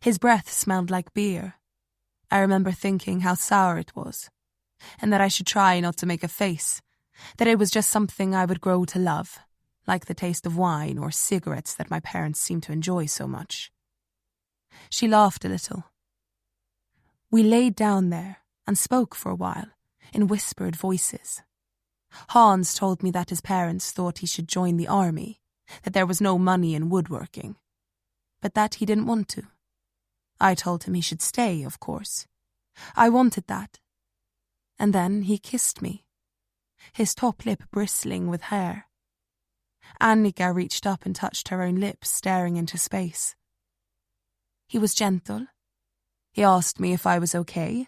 His breath smelled like beer. I remember thinking how sour it was, and that I should try not to make a face, that it was just something I would grow to love, like the taste of wine or cigarettes that my parents seemed to enjoy so much. She laughed a little. We laid down there and spoke for a while, in whispered voices. Hans told me that his parents thought he should join the army, that there was no money in woodworking, but that he didn't want to. I told him he should stay, of course. I wanted that. And then he kissed me, his top lip bristling with hair. Annika reached up and touched her own lips, staring into space. He was gentle. He asked me if I was okay,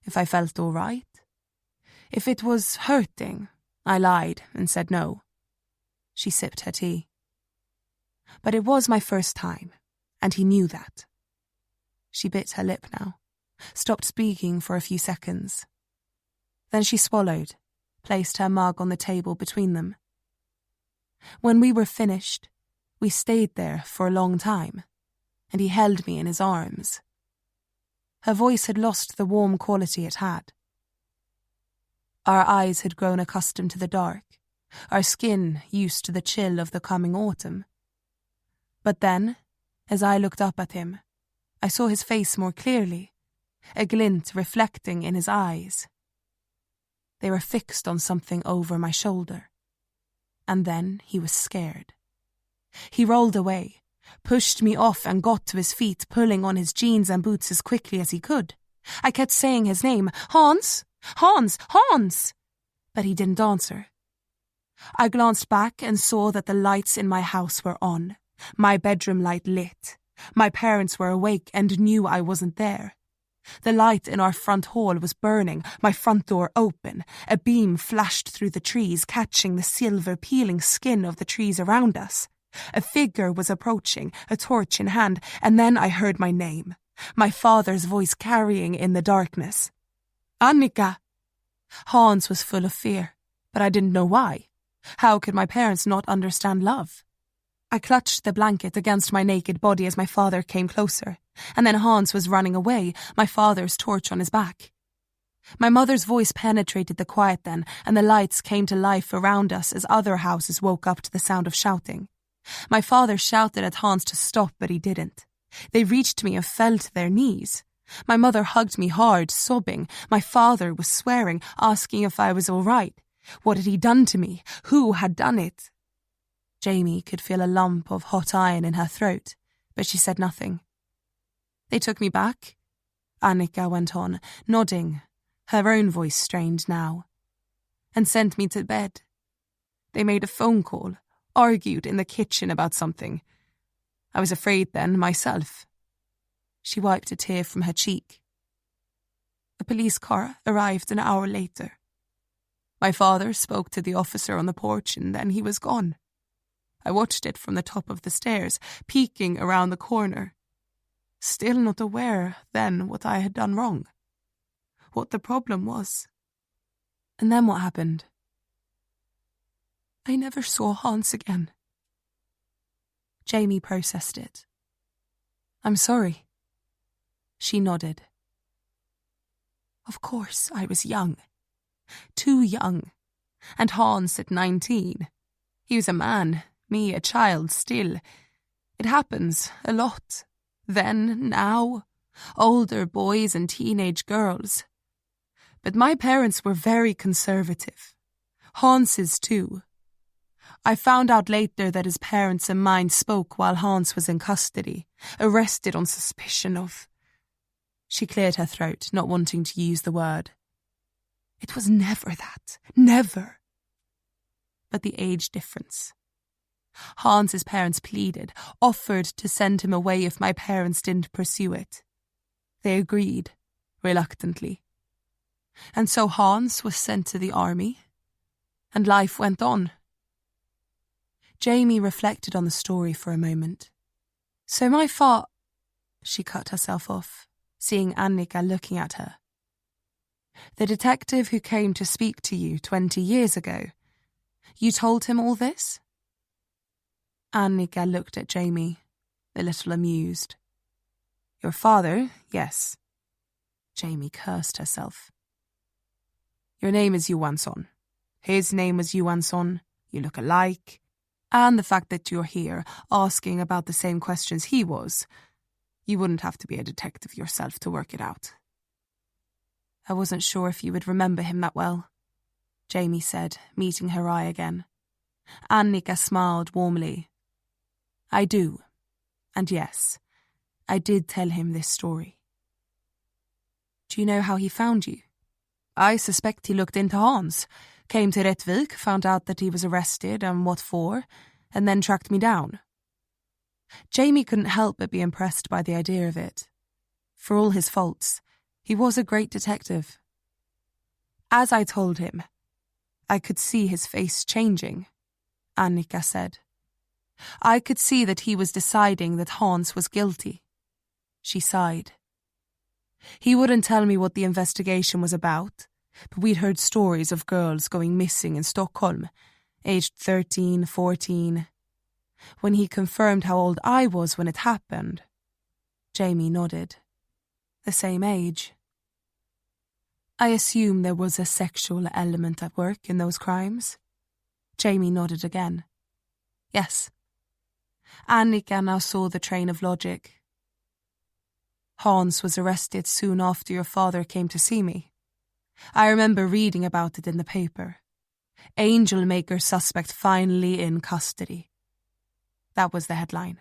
if I felt all right. If it was hurting, I lied and said no. She sipped her tea. But it was my first time, and he knew that. She bit her lip now, stopped speaking for a few seconds. Then she swallowed, placed her mug on the table between them. When we were finished, we stayed there for a long time, and he held me in his arms. Her voice had lost the warm quality it had. Our eyes had grown accustomed to the dark, our skin used to the chill of the coming autumn. But then, as I looked up at him, I saw his face more clearly, a glint reflecting in his eyes. They were fixed on something over my shoulder. And then he was scared. He rolled away, pushed me off and got to his feet, pulling on his jeans and boots as quickly as he could. I kept saying his name, Hans! Hans! Hans! But he didn't answer. I glanced back and saw that the lights in my house were on, my bedroom light lit. My parents were awake and knew I wasn't there. The light in our front hall was burning, my front door open. A beam flashed through the trees, catching the silver peeling skin of the trees around us. A figure was approaching, a torch in hand, and then I heard my name. My father's voice carrying in the darkness. Annika! Hans was full of fear, but I didn't know why. How could my parents not understand love? I clutched the blanket against my naked body as my father came closer, and then Hans was running away, my father's torch on his back. My mother's voice penetrated the quiet then, and the lights came to life around us as other houses woke up to the sound of shouting. My father shouted at Hans to stop, but he didn't. They reached me and fell to their knees. My mother hugged me hard, sobbing. My father was swearing, asking if I was all right. What had he done to me? Who had done it? Jamie could feel a lump of hot iron in her throat, but she said nothing. They took me back, Annika went on, nodding, her own voice strained now, and sent me to bed. They made a phone call, argued in the kitchen about something. I was afraid then, myself. She wiped a tear from her cheek. A police car arrived an hour later. My father spoke to the officer on the porch and then he was gone. I watched it from the top of the stairs, peeking around the corner. Still not aware then what I had done wrong. What the problem was. And then what happened? I never saw Hans again. Jamie processed it. I'm sorry. She nodded. Of course, I was young. Too young. And Hans at 19. He was a man, me a child still. It happens a lot. Then, now, older boys and teenage girls. But my parents were very conservative. Hans's too. I found out later that his parents and mine spoke while Hans was in custody, arrested on suspicion of... She cleared her throat, not wanting to use the word. It was never that. Never. But the age difference. Hans's parents pleaded, offered to send him away if my parents didn't pursue it. They agreed, reluctantly. And so Hans was sent to the army, and life went on. Jamie reflected on the story for a moment. So my She cut herself off, seeing Annika looking at her. The detective who came to speak to you 20 years ago, you told him all this? Annika looked at Jamie, a little amused. Your father, yes. Jamie cursed herself. Your name is Johansson. His name was Johansson. You look alike. And the fact that you're here, asking about the same questions he was. You wouldn't have to be a detective yourself to work it out. I wasn't sure if you would remember him that well, Jamie said, meeting her eye again. Annika smiled warmly. I do. And yes, I did tell him this story. Do you know how he found you? I suspect he looked into Hans, came to Rättvik, found out that he was arrested and what for, and then tracked me down. Jamie couldn't help but be impressed by the idea of it. For all his faults, he was a great detective. As I told him, I could see his face changing, Annika said. I could see that he was deciding that Hans was guilty. She sighed. He wouldn't tell me what the investigation was about, but we'd heard stories of girls going missing in Stockholm, aged 13, 14. When he confirmed how old I was when it happened, Jamie nodded. The same age. I assume there was a sexual element at work in those crimes. Jamie nodded again. Yes. Annika now saw the train of logic. Hans was arrested soon after your father came to see me. I remember reading about it in the paper. Angel Maker suspect finally in custody. That was the headline.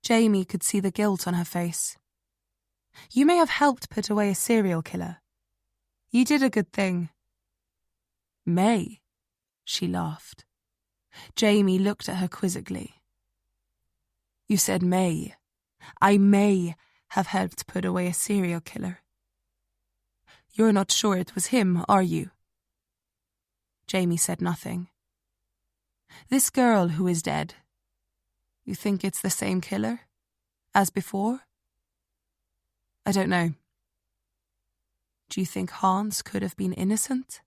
Jamie could see the guilt on her face. You may have helped put away a serial killer. You did a good thing. May, she laughed. Jamie looked at her quizzically. You said may. I may have helped put away a serial killer. You're not sure it was him, are you? Jamie said nothing. This girl who is dead, you think it's the same killer? As before? I don't know. Do you think Hans could have been innocent?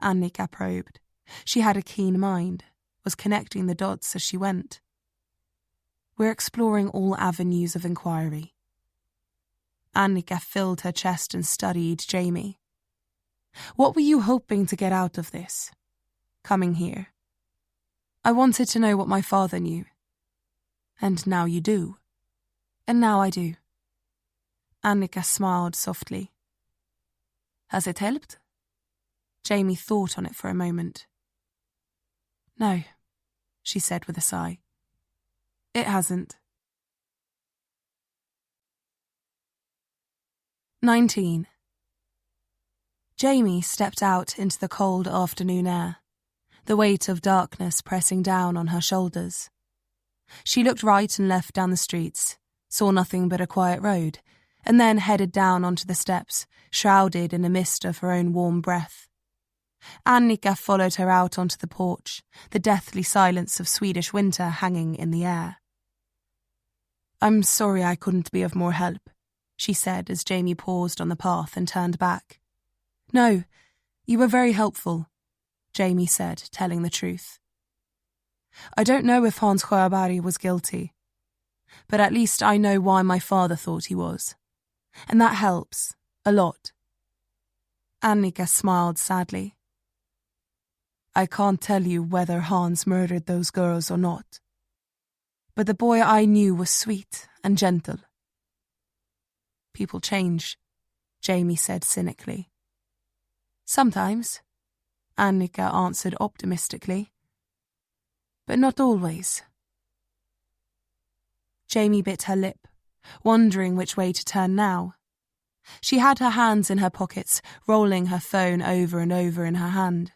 Annika probed. She had a keen mind, was connecting the dots as she went. We're exploring all avenues of inquiry. Annika filled her chest and studied Jamie. What were you hoping to get out of this? Coming here? I wanted to know what my father knew. And now you do. And now I do. Annika smiled softly. Has it helped? Jamie thought on it for a moment. No, she said with a sigh. It hasn't. 19. Jamie stepped out into the cold afternoon air, the weight of darkness pressing down on her shoulders. She looked right and left down the streets, saw nothing but a quiet road, and then headed down onto the steps, shrouded in a mist of her own warm breath. Annika followed her out onto the porch, the deathly silence of Swedish winter hanging in the air. I'm sorry I couldn't be of more help, she said as Jamie paused on the path and turned back. No, you were very helpful, Jamie said, telling the truth. I don't know if Hans Sjöberg was guilty, but at least I know why my father thought he was. And that helps, a lot. Annika smiled sadly. I can't tell you whether Hans murdered those girls or not, but the boy I knew was sweet and gentle. People change, Jamie said cynically. Sometimes, Annika answered optimistically. But not always. Jamie bit her lip, wondering which way to turn now. She had her hands in her pockets, rolling her phone over and over in her hand.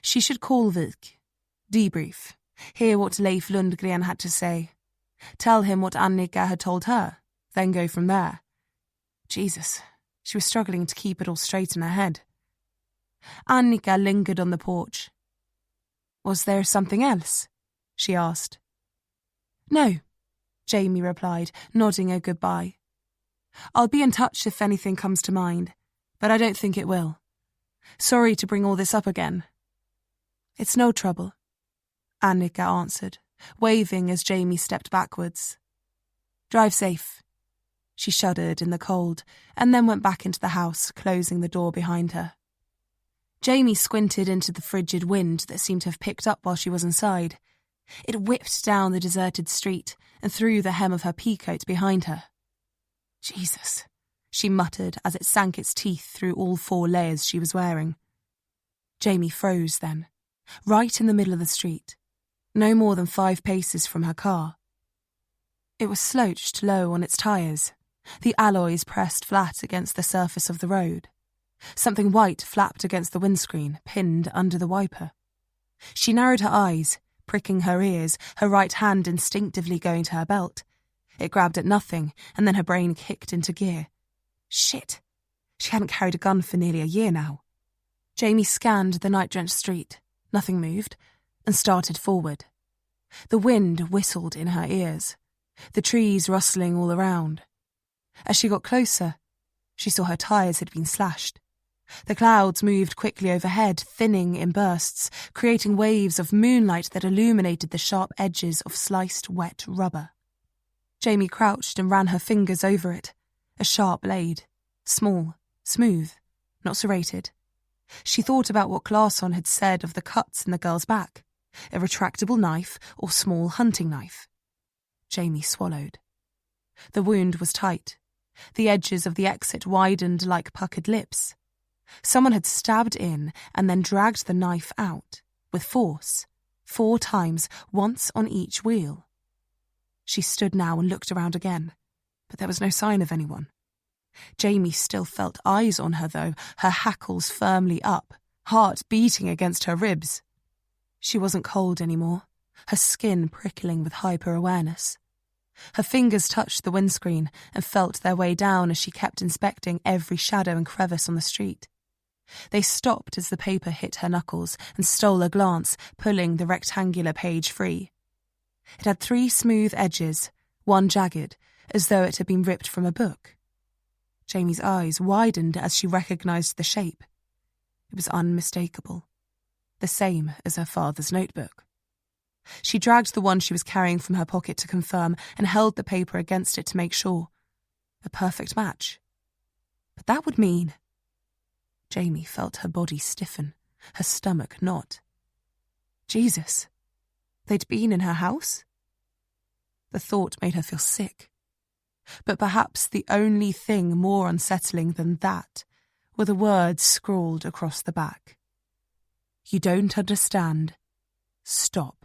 She should call Vik, debrief, hear what Leif Lundgren had to say, tell him what Annika had told her, then go from there. Jesus, she was struggling to keep it all straight in her head. Annika lingered on the porch. Was there something else? She asked. No, Jamie replied, nodding a goodbye. I'll be in touch if anything comes to mind, but I don't think it will. Sorry to bring all this up again. It's no trouble, Annika answered, waving as Jamie stepped backwards. Drive safe. She shuddered in the cold and then went back into the house, closing the door behind her. Jamie squinted into the frigid wind that seemed to have picked up while she was inside. It whipped down the deserted street and through the hem of her peacoat behind her. Jesus, she muttered as it sank its teeth through all 4 layers she was wearing. Jamie froze then, right in the middle of the street, no more than 5 paces from her car. It was slouched low on its tyres, the alloys pressed flat against the surface of the road. Something white flapped against the windscreen, pinned under the wiper. She narrowed her eyes, pricking her ears, her right hand instinctively going to her belt. It grabbed at nothing, and then her brain kicked into gear. Shit! She hadn't carried a gun for nearly a year now. Jamie scanned the night-drenched street, nothing moved, and started forward. The wind whistled in her ears, the trees rustling all around. As she got closer, she saw her tyres had been slashed. The clouds moved quickly overhead, thinning in bursts, creating waves of moonlight that illuminated the sharp edges of sliced, wet rubber. Jamie crouched and ran her fingers over it. A sharp blade, small, smooth, not serrated. She thought about what Claesson had said of the cuts in the girl's back, a retractable knife or small hunting knife. Jamie swallowed. The wound was tight. The edges of the exit widened like puckered lips. Someone had stabbed in and then dragged the knife out, with force, 4 times, once on each wheel. She stood now and looked around again, but there was no sign of anyone. Jamie still felt eyes on her, though, her hackles firmly up, heart beating against her ribs. She wasn't cold anymore, her skin prickling with hyper-awareness. Her fingers touched the windscreen and felt their way down as she kept inspecting every shadow and crevice on the street. They stopped as the paper hit her knuckles and stole a glance, pulling the rectangular page free. It had 3 smooth edges, one jagged, as though it had been ripped from a book. Jamie's eyes widened as she recognised the shape. It was unmistakable. The same as her father's notebook. She dragged the one she was carrying from her pocket to confirm and held the paper against it to make sure. A perfect match. But that would mean... Jamie felt her body stiffen, her stomach knot. Jesus, they'd been in her house? The thought made her feel sick. But perhaps the only thing more unsettling than that were the words scrawled across the back. You don't understand. Stop.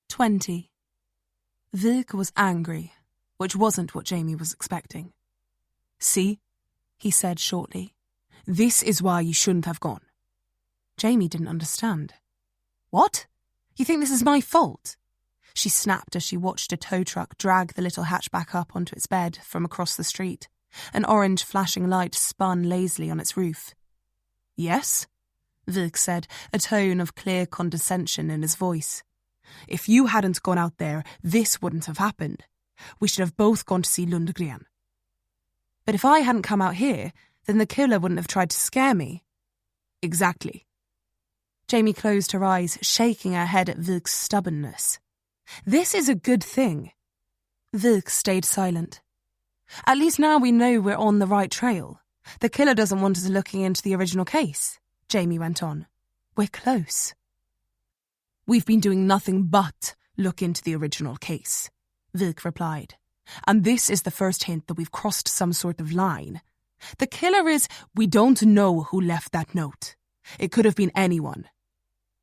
20. Wilke was angry, which wasn't what Jamie was expecting. See, he said shortly. This is why you shouldn't have gone. Jamie didn't understand. What? You think this is my fault? She snapped as she watched a tow truck drag the little hatchback up onto its bed from across the street. An orange flashing light spun lazily on its roof. Yes, Wilke said, a tone of clear condescension in his voice. If you hadn't gone out there, this wouldn't have happened. We should have both gone to see Lundgren. But if I hadn't come out here, then the killer wouldn't have tried to scare me. Exactly. Jamie closed her eyes, shaking her head at Wilke's stubbornness. This is a good thing. Wilke stayed silent. At least now we know we're on the right trail. The killer doesn't want us looking into the original case, Jamie went on. We're close. We've been doing nothing but look into the original case, Wilke replied. And this is the first hint that we've crossed some sort of line. The killer is, we don't know who left that note. It could have been anyone.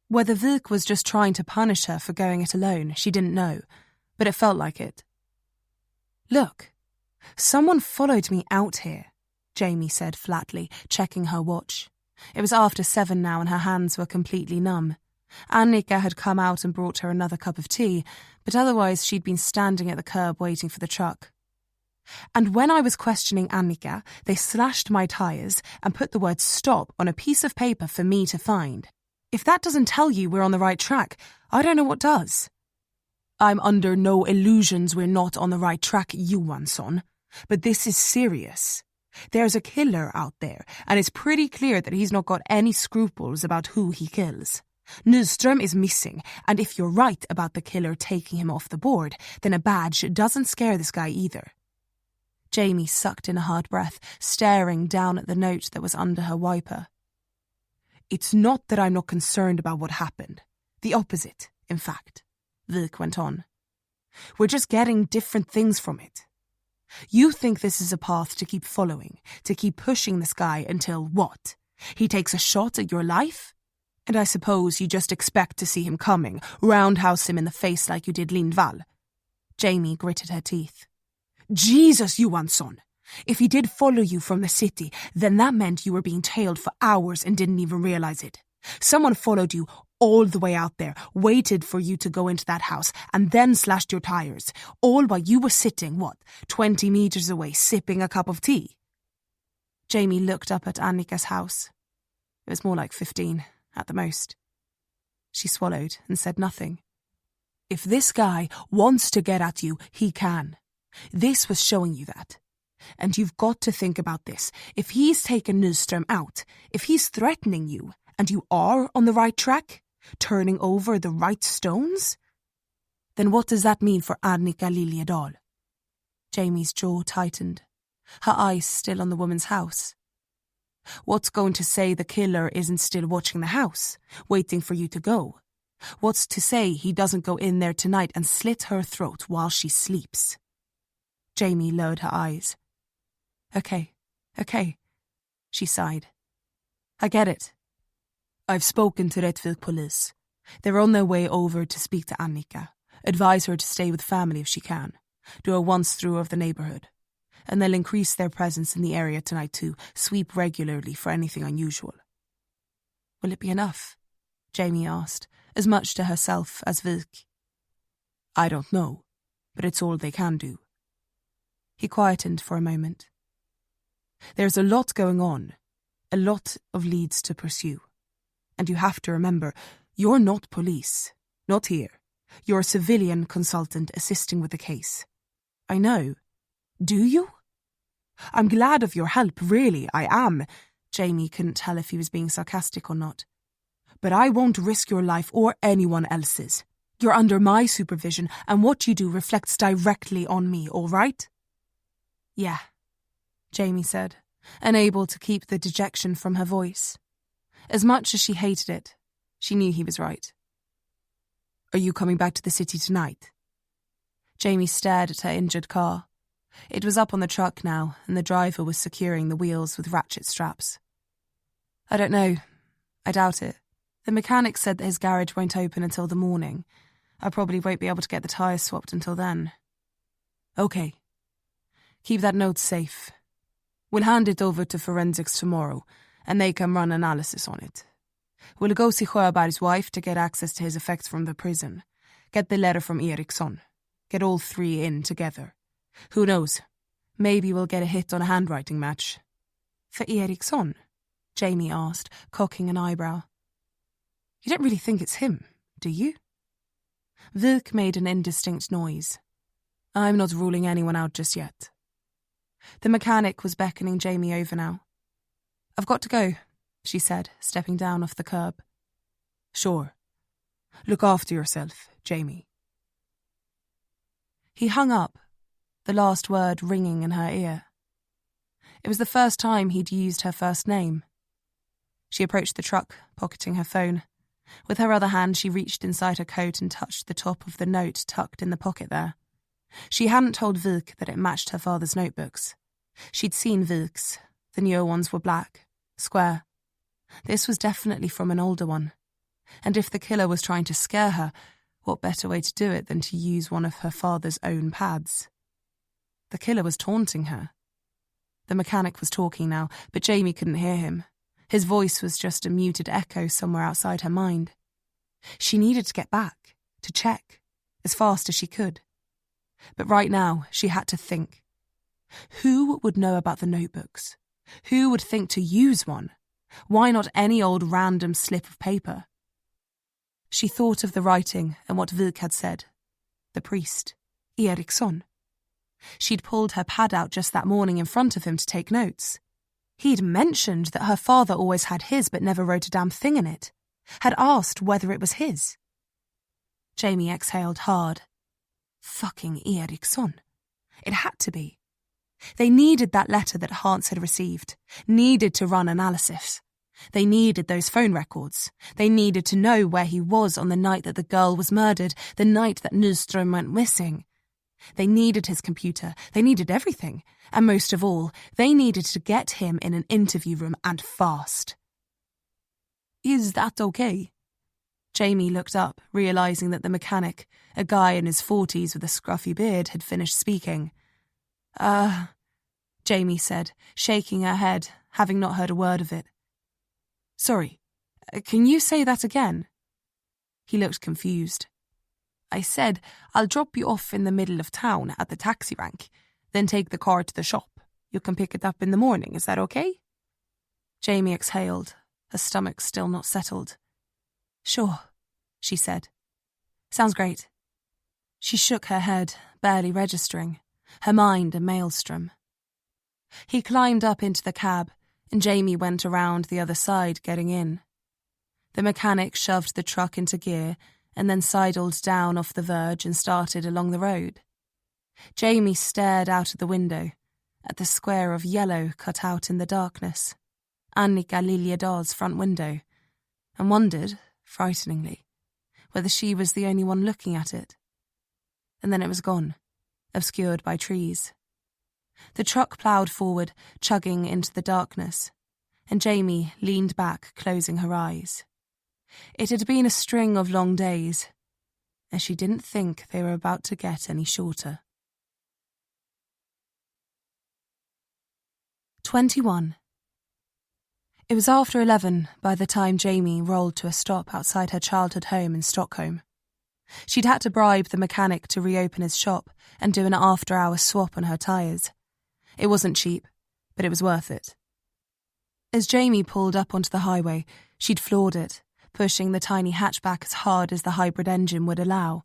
Whether Wilke was just trying to punish her for going it alone, she didn't know, but it felt like it. Look, someone followed me out here, Jamie said flatly, checking her watch. It was after 7 now and her hands were completely numb. Annika had come out and brought her another cup of tea, but otherwise she'd been standing at the curb waiting for the truck. And when I was questioning Annika, they slashed my tyres and put the word stop on a piece of paper for me to find. If that doesn't tell you we're on the right track, I don't know what does. I'm under no illusions we're not on the right track, Johansson. But this is serious. There's a killer out there, and it's pretty clear that he's not got any scruples about who he kills. Nyström is missing, and if you're right about the killer taking him off the board, then a badge doesn't scare this guy either. Jamie sucked in a hard breath, staring down at the note that was under her wiper. It's not that I'm not concerned about what happened. The opposite, in fact, Wilke went on. We're just getting different things from it. You think this is a path to keep following, to keep pushing this guy until what? He takes a shot at your life? And I suppose you just expect to see him coming, roundhouse him in the face like you did Lindval. Jamie gritted her teeth. Jesus, Johansson! If he did follow you from the city, then that meant you were being tailed for hours and didn't even realize it. Someone followed you all the way out there, waited for you to go into that house, and then slashed your tires, all while you were sitting, 20 meters away, sipping a cup of tea? Jamie looked up at Annika's house. It was more like 15. At the most. She swallowed and said nothing. If this guy wants to get at you, he can. This was showing you that. And you've got to think about this. If he's taken Nyström out, if he's threatening you, and you are on the right track, turning over the right stones, then what does that mean for Annika Liljedahl? Jamie's jaw tightened, her eyes still on the woman's house. What's going to say the killer isn't still watching the house, waiting for you to go? What's to say he doesn't go in there tonight and slit her throat while she sleeps? Jamie lowered her eyes. Okay, she sighed. I get it. I've spoken to Rättvik police. They're on their way over to speak to Annika, advise her to stay with family if she can, do a once-through of the neighbourhood. And they'll increase their presence in the area tonight too, sweep regularly for anything unusual. Will it be enough? Jamie asked, as much to herself as Wilke. I don't know, but it's all they can do. He quietened for a moment. There's a lot going on, a lot of leads to pursue. And you have to remember, you're not police, not here. You're a civilian consultant assisting with the case. I know. Do you? I'm glad of your help, really, I am. Jamie couldn't tell if he was being sarcastic or not. But I won't risk your life or anyone else's. You're under my supervision, and what you do reflects directly on me, all right? Yeah, Jamie said, unable to keep the dejection from her voice. As much as she hated it, she knew he was right. Are you coming back to the city tonight? Jamie stared at her injured car. It was up on the truck now, and the driver was securing the wheels with ratchet straps. I don't know. I doubt it. The mechanic said that his garage won't open until the morning. I probably won't be able to get the tyres swapped until then. Okay. Keep that note safe. We'll hand it over to forensics tomorrow, and they can run analysis on it. We'll go see Sjöberg's wife to get access to his effects from the prison. Get the letter from Ericson. Get all three in together. Who knows? Maybe we'll get a hit on a handwriting match. For Ericson? Jamie asked, cocking an eyebrow. You don't really think it's him, do you? Wilk made an indistinct noise. I'm not ruling anyone out just yet. The mechanic was beckoning Jamie over now. I've got to go, she said, stepping down off the curb. Sure. Look after yourself, Jamie. He hung up, the last word ringing in her ear. It was the first time he'd used her first name. She approached the truck, pocketing her phone. With her other hand, she reached inside her coat and touched the top of the note tucked in the pocket there. She hadn't told Wilk that it matched her father's notebooks. She'd seen Wilk's. The newer ones were black, square. This was definitely from an older one. And if the killer was trying to scare her, what better way to do it than to use one of her father's own pads? The killer was taunting her. The mechanic was talking now, but Jamie couldn't hear him. His voice was just a muted echo somewhere outside her mind. She needed to get back, to check, as fast as she could. But right now, she had to think. Who would know about the notebooks? Who would think to use one? Why not any old random slip of paper? She thought of the writing and what Wilk had said. The priest, Ericson. She'd pulled her pad out just that morning in front of him to take notes. He'd mentioned that her father always had his but never wrote a damn thing in it. Had asked whether it was his. Jamie exhaled hard. Fucking Ericson. It had to be. They needed that letter that Hans had received. Needed to run analysis. They needed those phone records. They needed to know where he was on the night that the girl was murdered, the night that Nyström went missing. They needed his computer. They needed everything. And most of all, they needed to get him in an interview room and fast. Is that okay? Jamie looked up, realising that the mechanic, a guy in his 40s with a scruffy beard, had finished speaking. Jamie said, shaking her head, having not heard a word of it. Sorry, can you say that again? He looked confused. I said, I'll drop you off in the middle of town at the taxi rank, then take the car to the shop. You can pick it up in the morning, is that okay? Jamie exhaled, her stomach still not settled. Sure, she said. Sounds great. She shook her head, barely registering, her mind a maelstrom. He climbed up into the cab, and Jamie went around the other side, getting in. The mechanic shoved the truck into gear and then sidled down off the verge and started along the road. Jamie stared out of the window, at the square of yellow cut out in the darkness, Annika Liljadal's front window, and wondered, frighteningly, whether she was the only one looking at it. And then it was gone, obscured by trees. The truck ploughed forward, chugging into the darkness, and Jamie leaned back, closing her eyes. It had been a string of long days, and she didn't think they were about to get any shorter. 21. It was after 11 by the time Jamie rolled to a stop outside her childhood home in Stockholm. She'd had to bribe the mechanic to reopen his shop and do an after-hours swap on her tyres. It wasn't cheap, but it was worth it. As Jamie pulled up onto the highway, she'd floored it, pushing the tiny hatchback as hard as the hybrid engine would allow.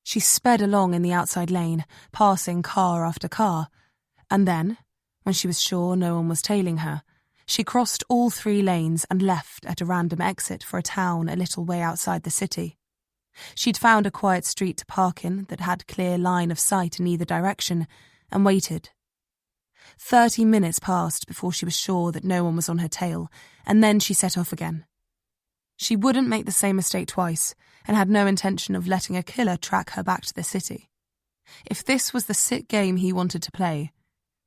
She sped along in the outside lane, passing car after car, and then, when she was sure no one was tailing her, she crossed all 3 lanes and left at a random exit for a town a little way outside the city. She'd found a quiet street to park in that had clear line of sight in either direction, and waited. 30 minutes passed before she was sure that no one was on her tail, and then she set off again. She wouldn't make the same mistake twice, and had no intention of letting a killer track her back to the city. If this was the sick game he wanted to play,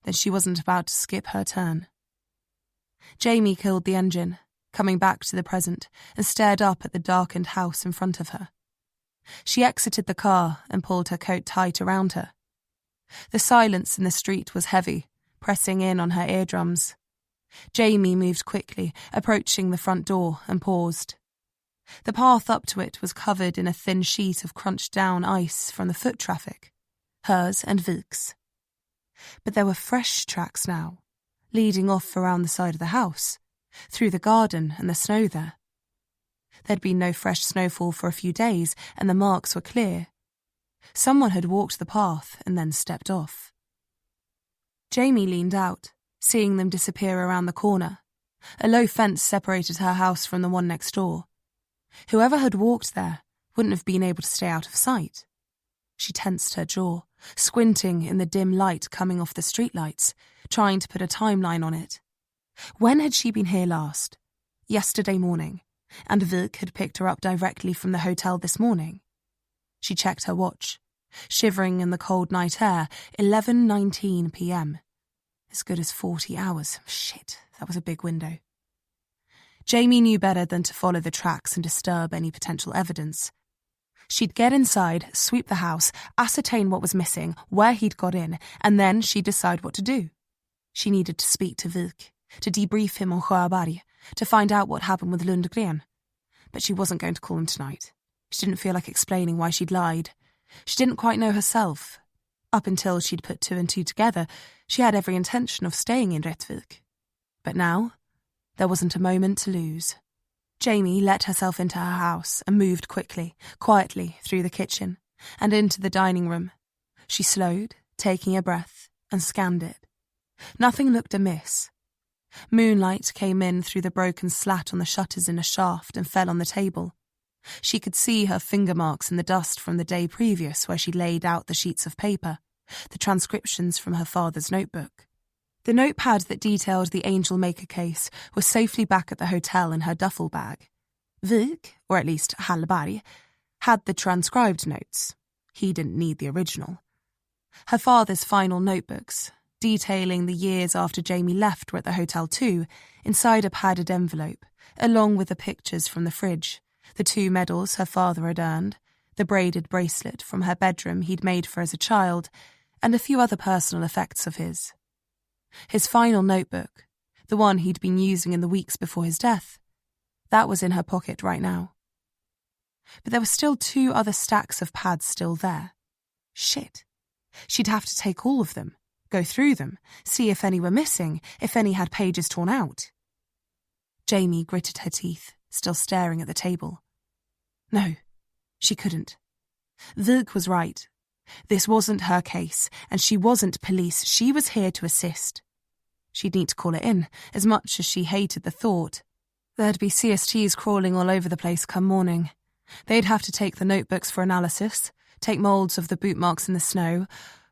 then she wasn't about to skip her turn. Jamie killed the engine, coming back to the present, and stared up at the darkened house in front of her. She exited the car and pulled her coat tight around her. The silence in the street was heavy, pressing in on her eardrums. Jamie moved quickly, approaching the front door, and paused. The path up to it was covered in a thin sheet of crunched-down ice from the foot traffic, hers and Vic's. But there were fresh tracks now, leading off around the side of the house, through the garden and the snow there. There'd been no fresh snowfall for a few days, and the marks were clear. Someone had walked the path and then stepped off. Jamie leaned out, seeing them disappear around the corner. A low fence separated her house from the one next door. Whoever had walked there wouldn't have been able to stay out of sight. She tensed her jaw, squinting in the dim light coming off the streetlights, trying to put a timeline on it. When had she been here last? Yesterday morning, and Vic had picked her up directly from the hotel this morning. She checked her watch. Shivering in the cold night air, 11:19 p.m. As good as 40 hours. Shit, that was a big window. Jamie knew better than to follow the tracks and disturb any potential evidence. She'd get inside, sweep the house, ascertain what was missing, where he'd got in, and then she'd decide what to do. She needed to speak to Vic, to debrief him on Sjöberg, to find out what happened with Lindgren. But she wasn't going to call him tonight. She didn't feel like explaining why she'd lied. She didn't quite know herself. Up until she'd put 2 and 2 together, she had every intention of staying in Rättvik. But now, there wasn't a moment to lose. Jamie let herself into her house and moved quickly, quietly through the kitchen and into the dining room. She slowed, taking a breath, and scanned it. Nothing looked amiss. Moonlight came in through the broken slat on the shutters in a shaft and fell on the table. She could see her finger marks in the dust from the day previous where she laid out the sheets of paper, the transcriptions from her father's notebook. The notepad that detailed the Angel Maker case was safely back at the hotel in her duffel bag. Vic, or at least Hallberg, had the transcribed notes. He didn't need the original. Her father's final notebooks, detailing the years after Jamie left, were at the hotel too, inside a padded envelope, along with the pictures from the fridge, the 2 medals her father had earned, the braided bracelet from her bedroom he'd made for as a child, and a few other personal effects of his. His final notebook, the one he'd been using in the weeks before his death, that was in her pocket right now. But there were still 2 other stacks of pads still there. Shit. She'd have to take all of them, go through them, see if any were missing, if any had pages torn out. Jamie gritted her teeth, still staring at the table. No, she couldn't. Vic was right. This wasn't her case, and she wasn't police. She was here to assist. She'd need to call it in, as much as she hated the thought. There'd be CSTs crawling all over the place come morning. They'd have to take the notebooks for analysis, take moulds of the boot marks in the snow,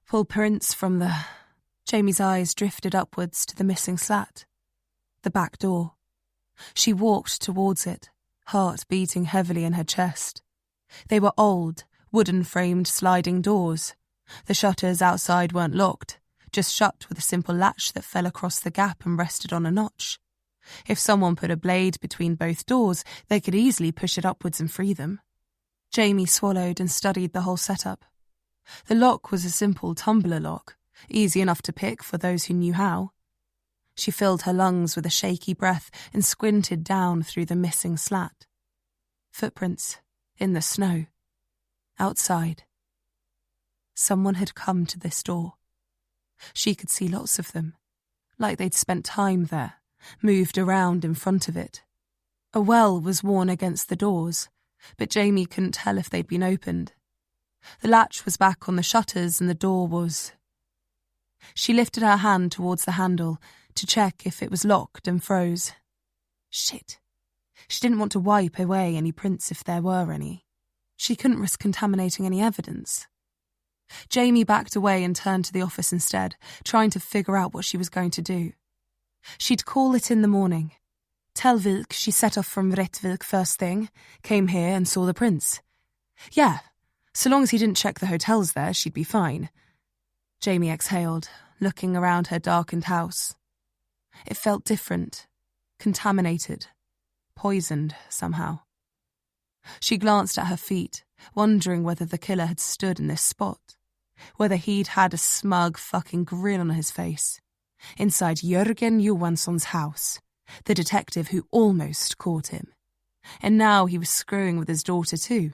pull prints from the... Jamie's eyes drifted upwards to the missing slat. The back door. She walked towards it, heart beating heavily in her chest. They were old, wooden-framed sliding doors. The shutters outside weren't locked, just shut with a simple latch that fell across the gap and rested on a notch. If someone put a blade between both doors, they could easily push it upwards and free them. Jamie swallowed and studied the whole setup. The lock was a simple tumbler lock, easy enough to pick for those who knew how. She filled her lungs with a shaky breath and squinted down through the missing slat. Footprints, in the snow. Outside. Someone had come to this door. She could see lots of them, like they'd spent time there, moved around in front of it. A well was worn against the doors, but Jamie couldn't tell if they'd been opened. The latch was back on the shutters and the door was... She lifted her hand towards the handle to check if it was locked and froze. Shit. She didn't want to wipe away any prints if there were any. She couldn't risk contaminating any evidence. Jamie backed away and turned to the office instead, trying to figure out what she was going to do. She'd call it in the morning. Tell Vilk she set off from Rättvik first thing, came here and saw the prince. Yeah, so long as he didn't check the hotels there, she'd be fine. Jamie exhaled, looking around her darkened house. It felt different, contaminated, poisoned somehow. She glanced at her feet, wondering whether the killer had stood in this spot, whether he'd had a smug fucking grin on his face, inside Jörgen Johansson's house, the detective who almost caught him. And now he was screwing with his daughter too,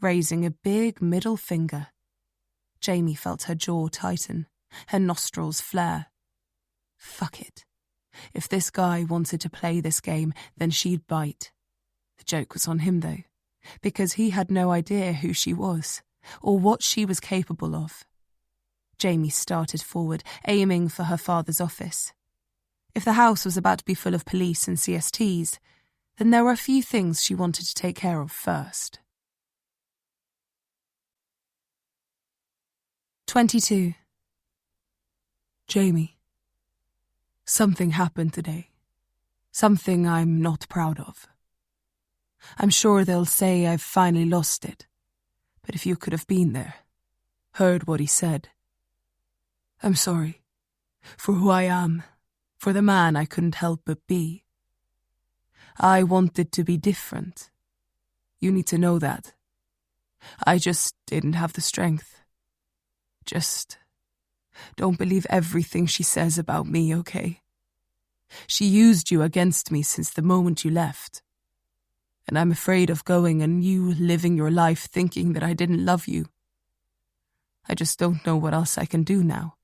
raising a big middle finger. Jamie felt her jaw tighten, her nostrils flare. Fuck it. If this guy wanted to play this game, then she'd bite. The joke was on him, though, because he had no idea who she was, or what she was capable of. Jamie started forward, aiming for her father's office. If the house was about to be full of police and CSTs, then there were a few things she wanted to take care of first. 22. Jamie. Something happened today. Something I'm not proud of. I'm sure they'll say I've finally lost it. But if you could have been there, heard what he said. I'm sorry. For who I am. For the man I couldn't help but be. I wanted to be different. You need to know that. I just didn't have the strength. Just don't believe everything she says about me, okay? She used you against me since the moment you left. And I'm afraid of going and you living your life thinking that I didn't love you. I just don't know what else I can do now.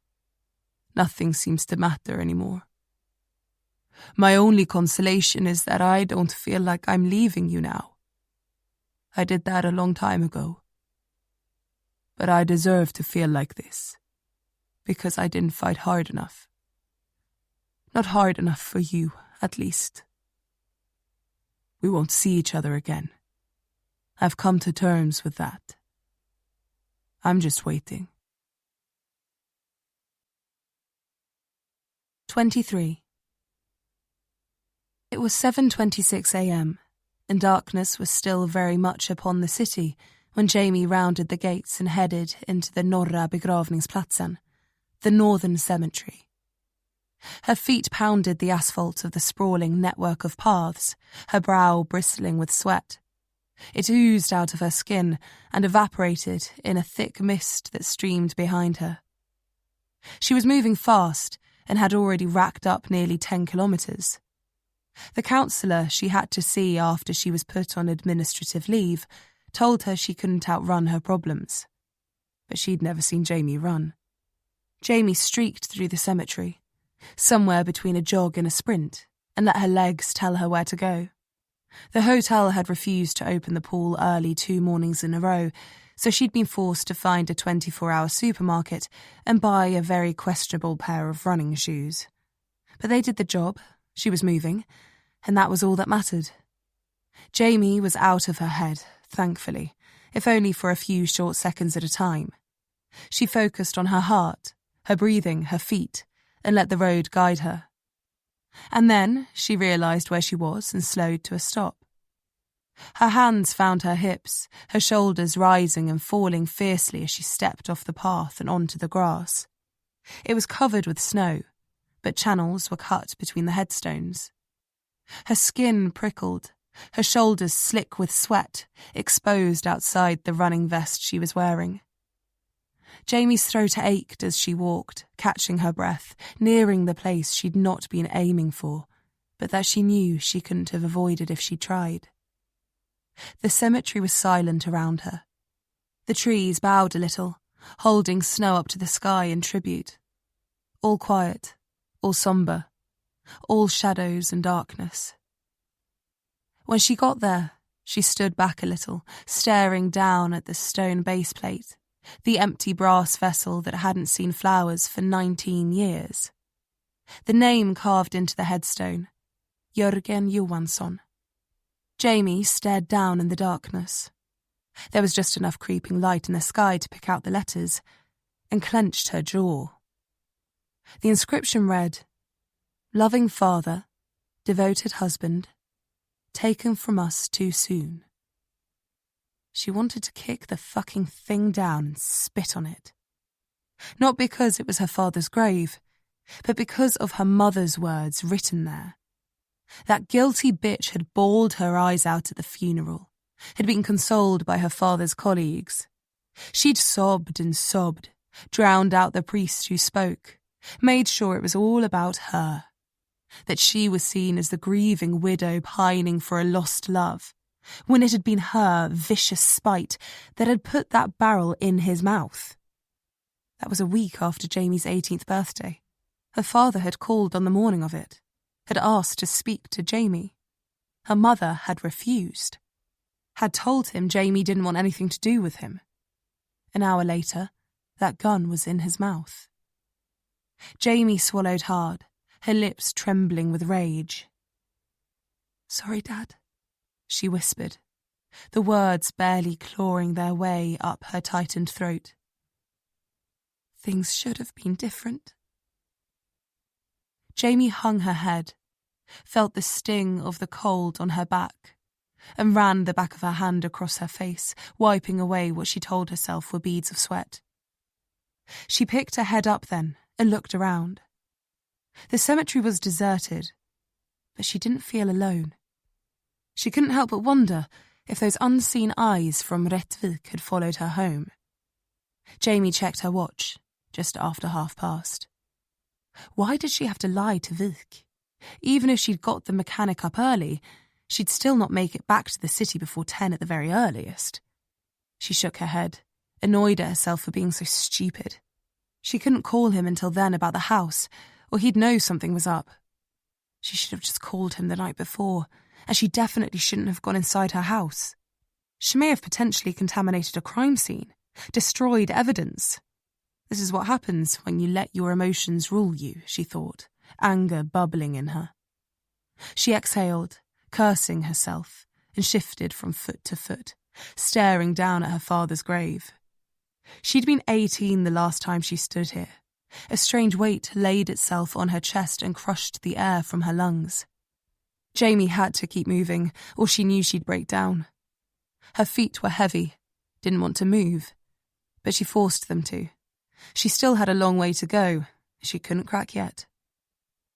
Nothing seems to matter anymore. My only consolation is that I don't feel like I'm leaving you now. I did that a long time ago. But I deserve to feel like this, because I didn't fight hard enough. Not hard enough for you, at least. We won't see each other again. I've come to terms with that. I'm just waiting. 23. It was 7:26 a.m, and darkness was still very much upon the city when Jamie rounded the gates and headed into the Norra begravningsplatsen, the northern cemetery. Her feet pounded the asphalt of the sprawling network of paths, her brow bristling with sweat. It oozed out of her skin and evaporated in a thick mist that streamed behind her. She was moving fast and had already racked up nearly 10 kilometres. The counsellor she had to see after she was put on administrative leave told her she couldn't outrun her problems. But she'd never seen Jamie run. Jamie streaked through the cemetery, somewhere between a jog and a sprint, and let her legs tell her where to go. The hotel had refused to open the pool early 2 mornings in a row, so she'd been forced to find a 24-hour supermarket and buy a very questionable pair of running shoes. But they did the job, she was moving, and that was all that mattered. Jamie was out of her head, thankfully, if only for a few short seconds at a time. She focused on her heart, her breathing, her feet, and let the road guide her. And then she realised where she was and slowed to a stop. Her hands found her hips, her shoulders rising and falling fiercely as she stepped off the path and onto the grass. It was covered with snow, but channels were cut between the headstones. Her skin prickled, her shoulders slick with sweat, exposed outside the running vest she was wearing. Jamie's throat ached as she walked, catching her breath, nearing the place she'd not been aiming for, but that she knew she couldn't have avoided if she tried. The cemetery was silent around her. The trees bowed a little, holding snow up to the sky in tribute. All quiet, all sombre, all shadows and darkness. When she got there, She stood back a little, staring down at the stone base plate, the empty brass vessel that hadn't seen flowers for 19 years. The name carved into the headstone, Jörgen Johansson. Jamie stared down in the darkness. There was just enough creeping light in the sky to pick out the letters, and clenched her jaw. The inscription read, "Loving father, devoted husband, taken from us too soon." She wanted to kick the fucking thing down and spit on it. Not because it was her father's grave, but because of her mother's words written there. That guilty bitch had bawled her eyes out at the funeral, had been consoled by her father's colleagues. She'd sobbed and sobbed, drowned out the priest who spoke, made sure it was all about her, that she was seen as the grieving widow pining for a lost love, when it had been her vicious spite that had put that barrel in his mouth. That was a week after Jamie's 18th birthday. Her father had called on the morning of it, had asked to speak to Jamie. Her mother had refused, had told him Jamie didn't want anything to do with him. An hour later, that gun was in his mouth. Jamie swallowed hard, her lips trembling with rage. "Sorry, Dad," she whispered, the words barely clawing their way up her tightened throat. "Things should have been different." Jamie hung her head, felt the sting of the cold on her back, and ran the back of her hand across her face, wiping away what she told herself were beads of sweat. She picked her head up then and looked around. The cemetery was deserted, but she didn't feel alone. She couldn't help but wonder if those unseen eyes from Rättvik had followed her home. Jamie checked her watch, just after past. Why did she have to lie to Vik? Even if she'd got the mechanic up early, she'd still not make it back to the city before 10 at the very earliest. She shook her head, annoyed at herself for being so stupid. She couldn't call him until then about the house, or he'd know something was up. She should have just called him the night before, and she definitely shouldn't have gone inside her house. She may have potentially contaminated a crime scene, destroyed evidence. This is what happens when you let your emotions rule you, she thought, anger bubbling in her. She exhaled, cursing herself, and shifted from foot to foot, staring down at her father's grave. She'd been 18 the last time she stood here. A strange weight laid itself on her chest and crushed the air from her lungs. Jamie had to keep moving, or she knew she'd break down. Her feet were heavy, didn't want to move, but she forced them to. She still had a long way to go. She couldn't crack yet.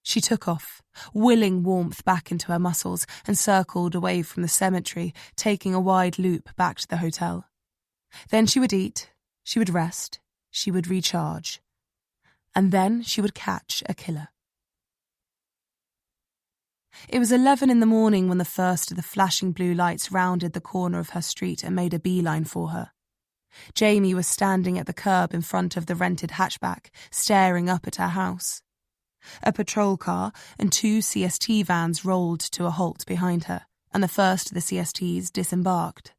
She took off, willing warmth back into her muscles, and circled away from the cemetery, taking a wide loop back to the hotel. Then she would eat, she would rest, she would recharge. And then she would catch a killer. It was 11 in the morning when the first of the flashing blue lights rounded the corner of her street and made a beeline for her. Jamie was standing at the curb in front of the rented hatchback, staring up at her house. A patrol car and 2 CST vans rolled to a halt behind her, and the first of the CSTs disembarked.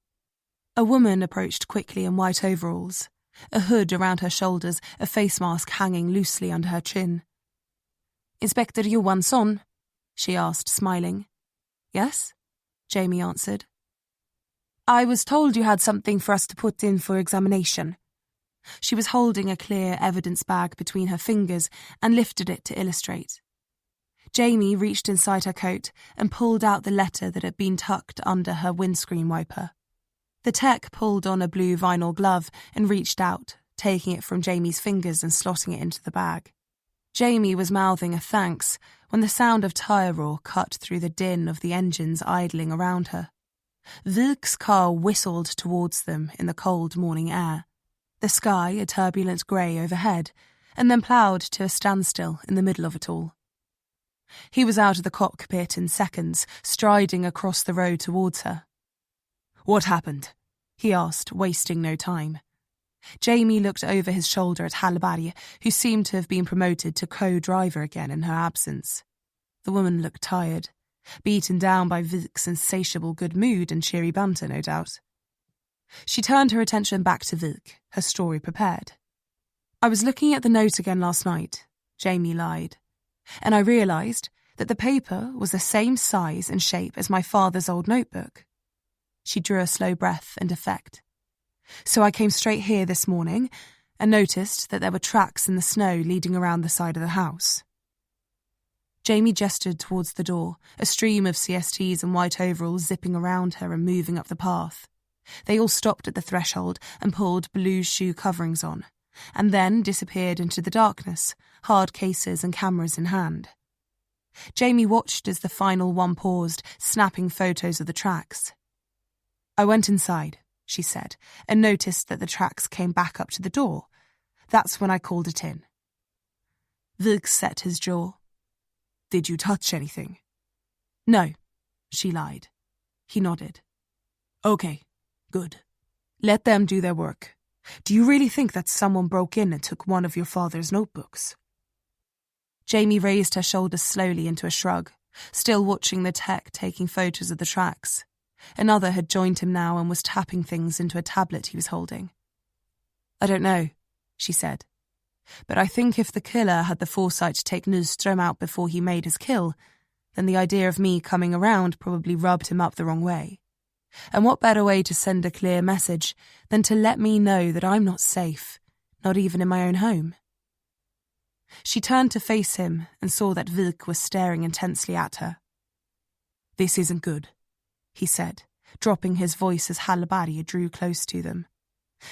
A woman approached quickly in white overalls, a hood around her shoulders, a face mask hanging loosely under her chin. "Inspector Johansson?" she asked, smiling. "Yes?" Jamie answered. "I was told you had something for us to put in for examination." She was holding a clear evidence bag between her fingers and lifted it to illustrate. Jamie reached inside her coat and pulled out the letter that had been tucked under her windscreen wiper. The tech pulled on a blue vinyl glove and reached out, taking it from Jamie's fingers and slotting it into the bag. Jamie was mouthing a thanks when the sound of tyre roar cut through the din of the engines idling around her. Vilk's car whistled towards them in the cold morning air, the sky a turbulent grey overhead, and then ploughed to a standstill in the middle of it all. He was out of the cockpit in seconds, striding across the road towards her. "What happened?" he asked, wasting no time. Jamie looked over his shoulder at Hallberg, who seemed to have been promoted to co-driver again in her absence. The woman looked tired, beaten down by Vic's insatiable good mood and cheery banter, no doubt. She turned her attention back to Vic, her story prepared. "I was looking at the note again last night," Jamie lied, "and I realised that the paper was the same size and shape as my father's old notebook." She drew a slow breath in effect. "So I came straight here this morning and noticed that there were tracks in the snow leading around the side of the house." Jamie gestured towards the door, a stream of CSTs and white overalls zipping around her and moving up the path. They all stopped at the threshold and pulled blue shoe coverings on, and then disappeared into the darkness, hard cases and cameras in hand. Jamie watched as the final one paused, snapping photos of the tracks. "I went inside," she said, and noticed that the tracks came back up to the door. That's when I called it in. Vic set his jaw. "Did you touch anything?" "No," she lied. He nodded. "Okay, good. Let them do their work. Do you really think that someone broke in and took one of your father's notebooks?" Jamie raised her shoulders slowly into a shrug, still watching the tech taking photos of the tracks. Another had joined him now and was tapping things into a tablet he was holding. "I don't know," she said. "But I think if the killer had the foresight to take Nyström out before he made his kill, then the idea of me coming around probably rubbed him up the wrong way. And what better way to send a clear message than to let me know that I'm not safe, not even in my own home?" She turned to face him and saw that Vic was staring intensely at her. "This isn't good," he said, dropping his voice as Hallberg drew close to them.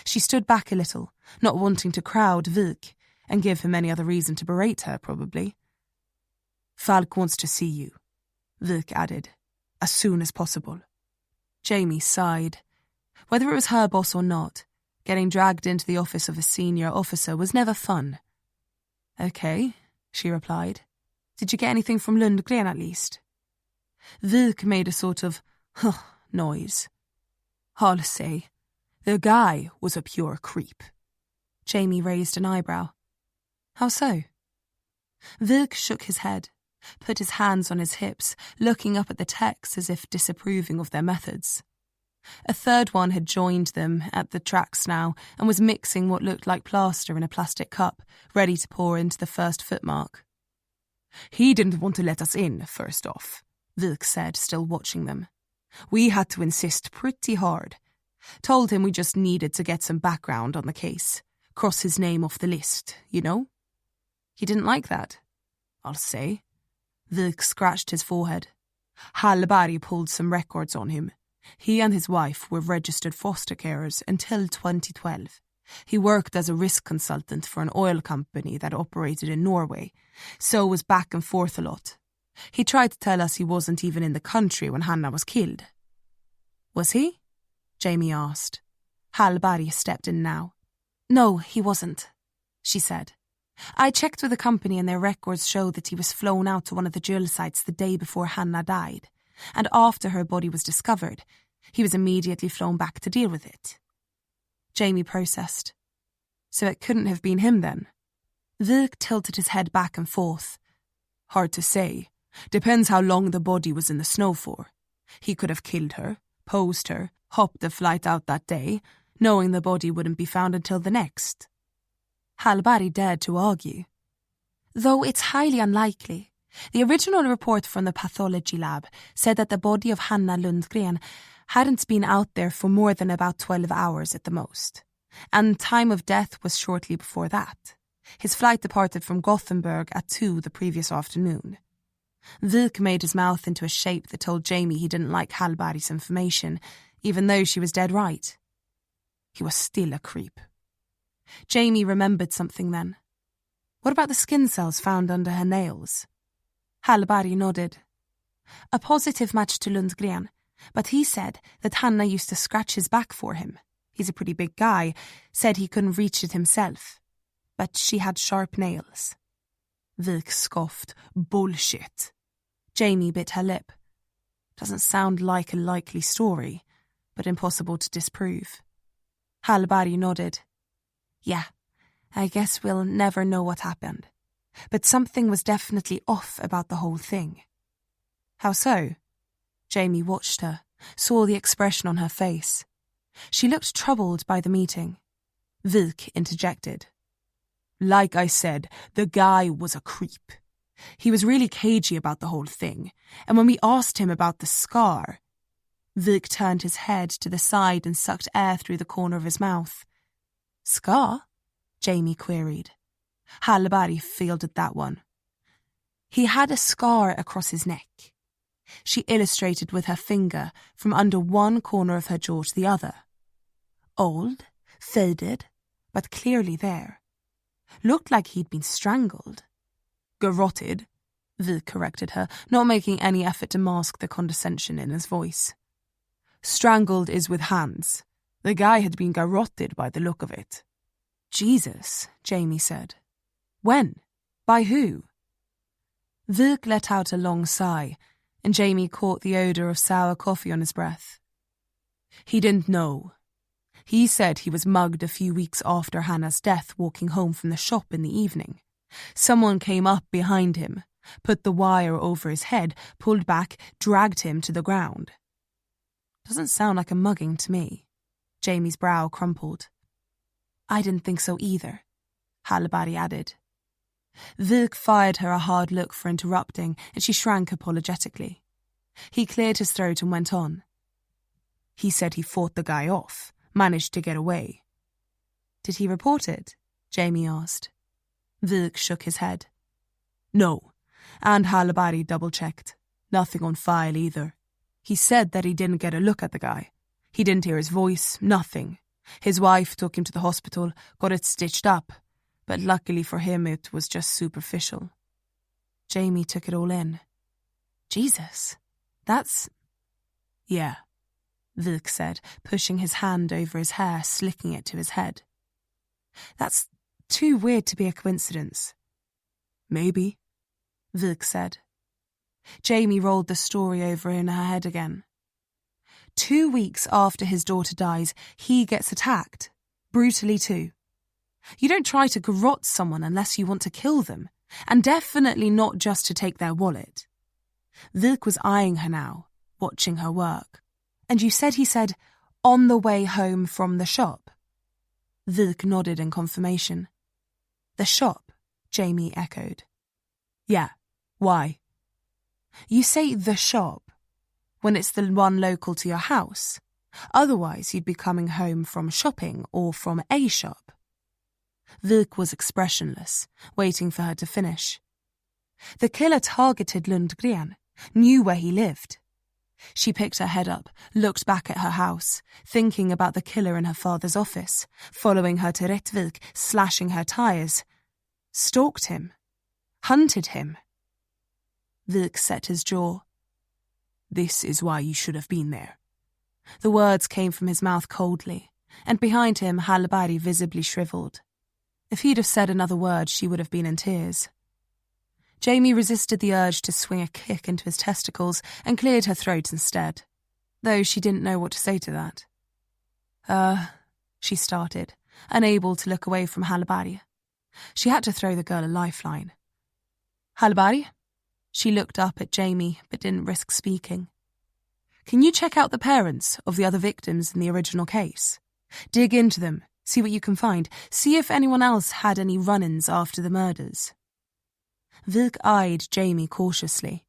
She stood back a little, not wanting to crowd Vic and give him any other reason to berate her, probably. "Falk wants to see you," Vic added, "as soon as possible." Jamie sighed. Whether it was her boss or not, getting dragged into the office of a senior officer was never fun. "Okay," she replied. "Did you get anything from Lundgren at least?" Vic made a sort of huh noise. "I'll say, the guy was a pure creep." Jamie raised an eyebrow. "How so?" Vic shook his head, put his hands on his hips, looking up at the techs as if disapproving of their methods. A third one had joined them at the tracks now and was mixing what looked like plaster in a plastic cup, ready to pour into the first footmark. "He didn't want to let us in, first off," Vic said, still watching them. "We had to insist pretty hard. Told him we just needed to get some background on the case. Cross his name off the list, you know? He didn't like that, I'll say." Vic scratched his forehead. "Hallberg pulled some records on him. He and his wife were registered foster carers until 2012. He worked as a risk consultant for an oil company that operated in Norway, so was back and forth a lot. He tried to tell us he wasn't even in the country when Hanna was killed." "Was he?" Jamie asked. Hallberg stepped in now. "No, he wasn't," she said. "I checked with the company and their records show that he was flown out to one of the drill sites the day before Hanna died, and after her body was discovered, he was immediately flown back to deal with it." Jamie processed. "So it couldn't have been him then?" Vic tilted his head back and forth. "Hard to say. Depends how long the body was in the snow for. He could have killed her, posed her, hopped the flight out that day, knowing the body wouldn't be found until the next." Hallberg dared to argue. "Though it's highly unlikely. The original report from the Pathology lab said that the body of Hanna Lundgren hadn't been out there for more than about 12 hours at the most, and time of death was shortly before that. His flight departed from Gothenburg at 2 the previous afternoon." Vic made his mouth into a shape that told Jamie he didn't like Hallberg's information, even though she was dead right. He was still a creep. Jamie remembered something then. What about the skin cells found under her nails? Hallberg nodded. "A positive match to Lundgren, but he said that Hanna used to scratch his back for him. He's a pretty big guy, said he couldn't reach it himself. But she had sharp nails." Vic scoffed. "Bullshit." Jamie bit her lip. Doesn't sound like a likely story, but impossible to disprove. Hallberg nodded. "Yeah, I guess we'll never know what happened. But something was definitely off about the whole thing." How so? Jamie watched her, saw the expression on her face. She looked troubled by the meeting. Vik interjected. Like I said, the guy was a creep. He was really cagey about the whole thing, and when we asked him about the scar... Vik turned his head to the side and sucked air through the corner of his mouth. Scar? Jamie queried. Hallabari fielded that one. He had a scar across his neck. She illustrated with her finger from under one corner of her jaw to the other. Old, faded, but clearly there. Looked like he'd been strangled. Garroted, Vik corrected her, not making any effort to mask the condescension in his voice. Strangled is with hands. The guy had been garroted by the look of it. Jesus, Jamie said. When? By who? Vik let out a long sigh, and Jamie caught the odour of sour coffee on his breath. He didn't know. He said he was mugged a few weeks after Hannah's death walking home from the shop in the evening. Someone came up behind him, put the wire over his head, pulled back, dragged him to the ground. Doesn't sound like a mugging to me. Jamie's brow crumpled. I didn't think so either, Hallabari added. Vik fired her a hard look for interrupting, and she shrank apologetically. He cleared his throat and went on. He said he fought the guy off, managed to get away. Did he report it? Jamie asked. Vik shook his head. No, and Hallabari double-checked. Nothing on file either. He said that he didn't get a look at the guy. He didn't hear his voice, nothing. His wife took him to the hospital, got it stitched up, but luckily for him it was just superficial. Jamie took it all in. Jesus, that's... Yeah, Vik said, pushing his hand over his hair, slicking it to his head. That's too weird to be a coincidence. Maybe, Vik said. Jamie rolled the story over in her head again. 2 weeks after his daughter dies, he gets attacked. Brutally too. You don't try to garrote someone unless you want to kill them, and definitely not just to take their wallet. Vik was eyeing her now, watching her work. And you said he said, on the way home from the shop? Vik nodded in confirmation. The shop, Jamie echoed. Yeah, why? You say the shop when it's the one local to your house. Otherwise, you'd be coming home from shopping or from a shop. Vik was expressionless, waiting for her to finish. The killer targeted Lundgren, knew where he lived. She picked her head up, looked back at her house, thinking about the killer in her father's office, following her to Rättvik, slashing her tyres. Stalked him. Hunted him. Vik set his jaw. This is why you should have been there. The words came from his mouth coldly, and behind him Hallabari visibly shriveled. If he'd have said another word, she would have been in tears. Jamie resisted the urge to swing a kick into his testicles and cleared her throat instead, though she didn't know what to say to that. She started, unable to look away from Hallabari. She had to throw the girl a lifeline. Hallabari? She looked up at Jamie, but didn't risk speaking. Can you check out the parents of the other victims in the original case? Dig into them, see what you can find, see if anyone else had any run-ins after the murders. Vik eyed Jamie cautiously.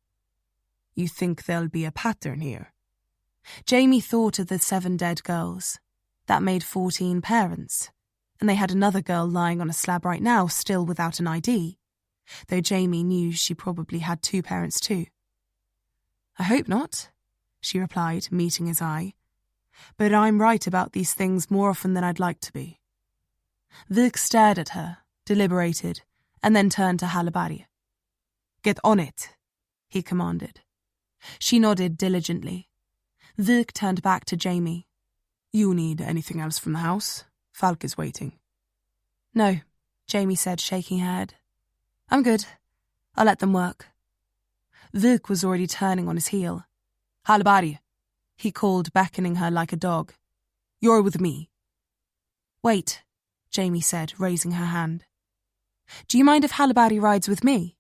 You think there'll be a pattern here? Jamie thought of the 7 dead girls. That made 14 parents. And they had another girl lying on a slab right now, still without an ID. Though Jamie knew she probably had 2 parents too. I hope not, she replied, meeting his eye. But I'm right about these things more often than I'd like to be. Vik stared at her, deliberated, and then turned to Hallabari. Get on it, he commanded. She nodded diligently. Vik turned back to Jamie. You need anything else from the house? Falk is waiting. No, Jamie said, shaking her head. I'm good. I'll let them work. Vik was already turning on his heel. Hallabari, he called, beckoning her like a dog. You're with me. Wait, Jamie said, raising her hand. Do you mind if Hallabari rides with me?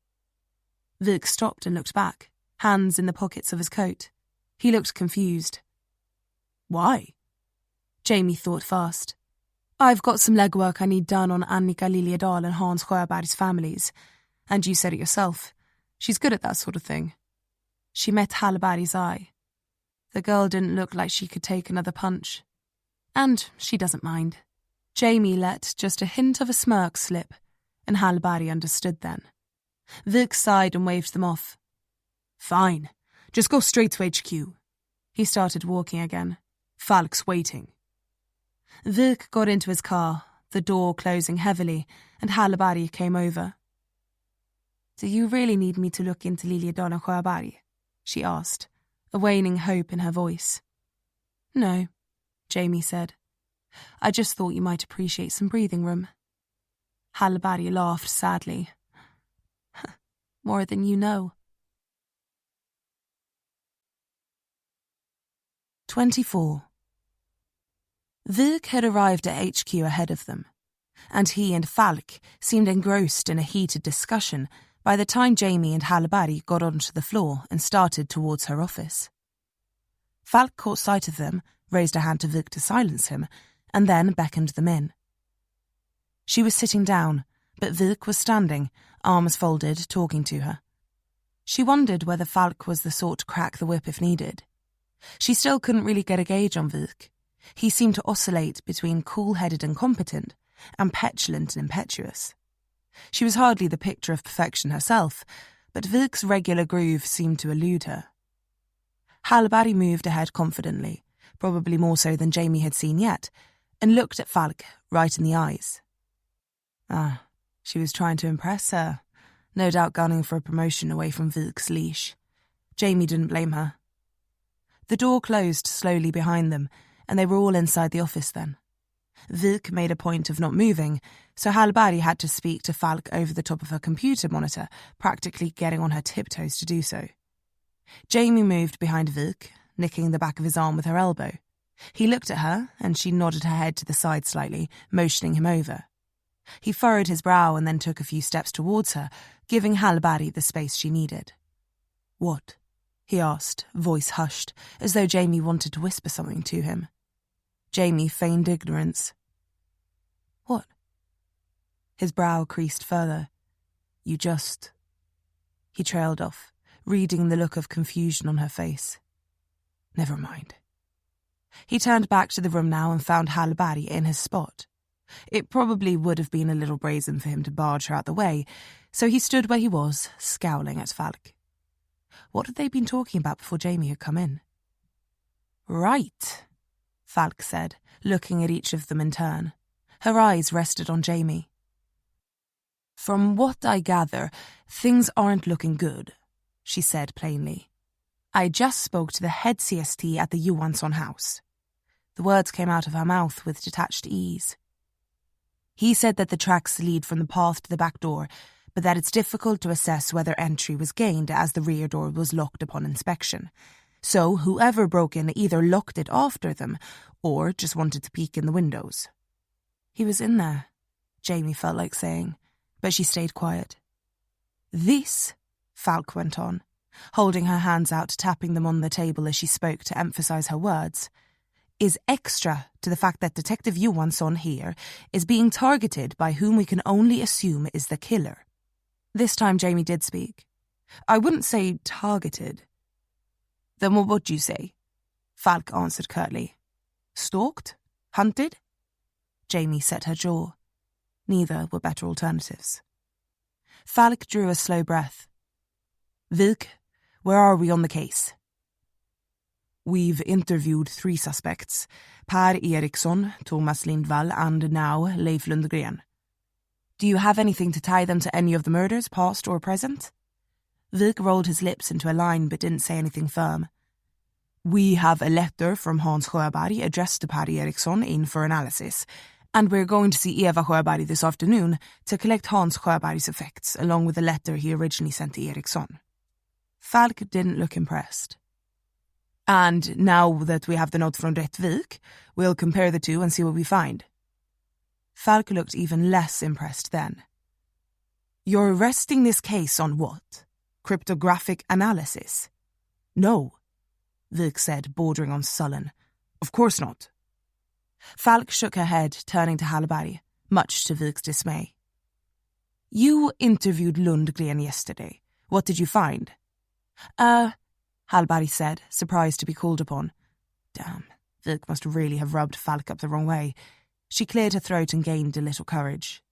Vik stopped and looked back. hands in the pockets of his coat. He looked confused. Why? Jamie thought fast. I've got some legwork I need done on Annika Liljedahl and Hans Sjöberg's families, and you said it yourself. She's good at that sort of thing. She met Hallberg's eye. The girl didn't look like she could take another punch. And she doesn't mind. Jamie let just a hint of a smirk slip, and Hallberg understood then. Vik sighed and waved them off. Fine, just go straight to HQ. He started walking again. Falk's waiting. Vik got into his car, the door closing heavily, and Hallberg came over. Do you really need me to look into Liljedahl and Sjöberg? She asked, a waning hope in her voice. No, Jamie said. I just thought you might appreciate some breathing room. Hallberg laughed sadly. More than you know. 24. Vik had arrived at HQ ahead of them, and he and Falk seemed engrossed in a heated discussion by the time Jamie and Hallberg got onto the floor and started towards her office. Falk caught sight of them, raised a hand to Vik to silence him, and then beckoned them in. She was sitting down, but Vik was standing, arms folded, talking to her. She wondered whether Falk was the sort to crack the whip if needed. She still couldn't really get a gauge on Vik. He seemed to oscillate between cool-headed and competent, and petulant and impetuous. She was hardly the picture of perfection herself, but Vik's regular groove seemed to elude her. Hallberg moved ahead confidently, probably more so than Jamie had seen yet, and looked at Falk right in the eyes. She was trying to impress her, no doubt gunning for a promotion away from Vik's leash. Jamie didn't blame her. The door closed slowly behind them, and they were all inside the office then. Vik made a point of not moving, so Hallberg had to speak to Falk over the top of her computer monitor, practically getting on her tiptoes to do so. Jamie moved behind Vik, nicking the back of his arm with her elbow. He looked at her, and she nodded her head to the side slightly, motioning him over. He furrowed his brow and then took a few steps towards her, giving Hallberg the space she needed. What? He asked, voice hushed, as though Jamie wanted to whisper something to him. Jamie feigned ignorance. What? His brow creased further. You just... He trailed off, reading the look of confusion on her face. Never mind. He turned back to the room now and found Hallberg in his spot. It probably would have been a little brazen for him to barge her out the way, so he stood where he was, scowling at Falk. What had they been talking about before Jamie had come in? Right, Falk said, looking at each of them in turn. Her eyes rested on Jamie. From what I gather, things aren't looking good, she said plainly. I just spoke to the head CST at the Johansson house. The words came out of her mouth with detached ease. He said that the tracks lead from the path to the back door, but that it's difficult to assess whether entry was gained as the rear door was locked upon inspection. So whoever broke in either locked it after them or just wanted to peek in the windows. He was in there, Jamie felt like saying, but she stayed quiet. This, Falk went on, holding her hands out, tapping them on the table as she spoke to emphasize her words, is extra to the fact that Detective Johansson here is being targeted by whom we can only assume is the killer. This time Jamie did speak. I wouldn't say targeted. Then what would you say? Falk answered curtly. Stalked? Hunted? Jamie set her jaw. Neither were better alternatives. Falk drew a slow breath. Vik, where are we on the case? We've interviewed 3 suspects, Per Ericson, Thomas Lindval, and now Leif Lundgren. Do you have anything to tie them to any of the murders, past or present? Vik rolled his lips into a line but didn't say anything firm. We have a letter from Hans Sjöberg addressed to Per Ericson in for analysis, and we're going to see Eva Sjöberg this afternoon to collect Hans Sjöberg's effects, along with the letter he originally sent to Ericson. Falk didn't look impressed. And now that we have the note from Rättvik, we'll compare the two and see what we find. Falk looked even less impressed then. You're resting this case on what? Cryptographic analysis? No, Vik said, bordering on sullen. Of course not. Falk shook her head, turning to Hallberg, much to Vik's dismay. You interviewed Lundgren yesterday. What did you find? Hallberg said, surprised to be called upon. Damn, Vik must really have rubbed Falk up the wrong way. She cleared her throat and gained a little courage.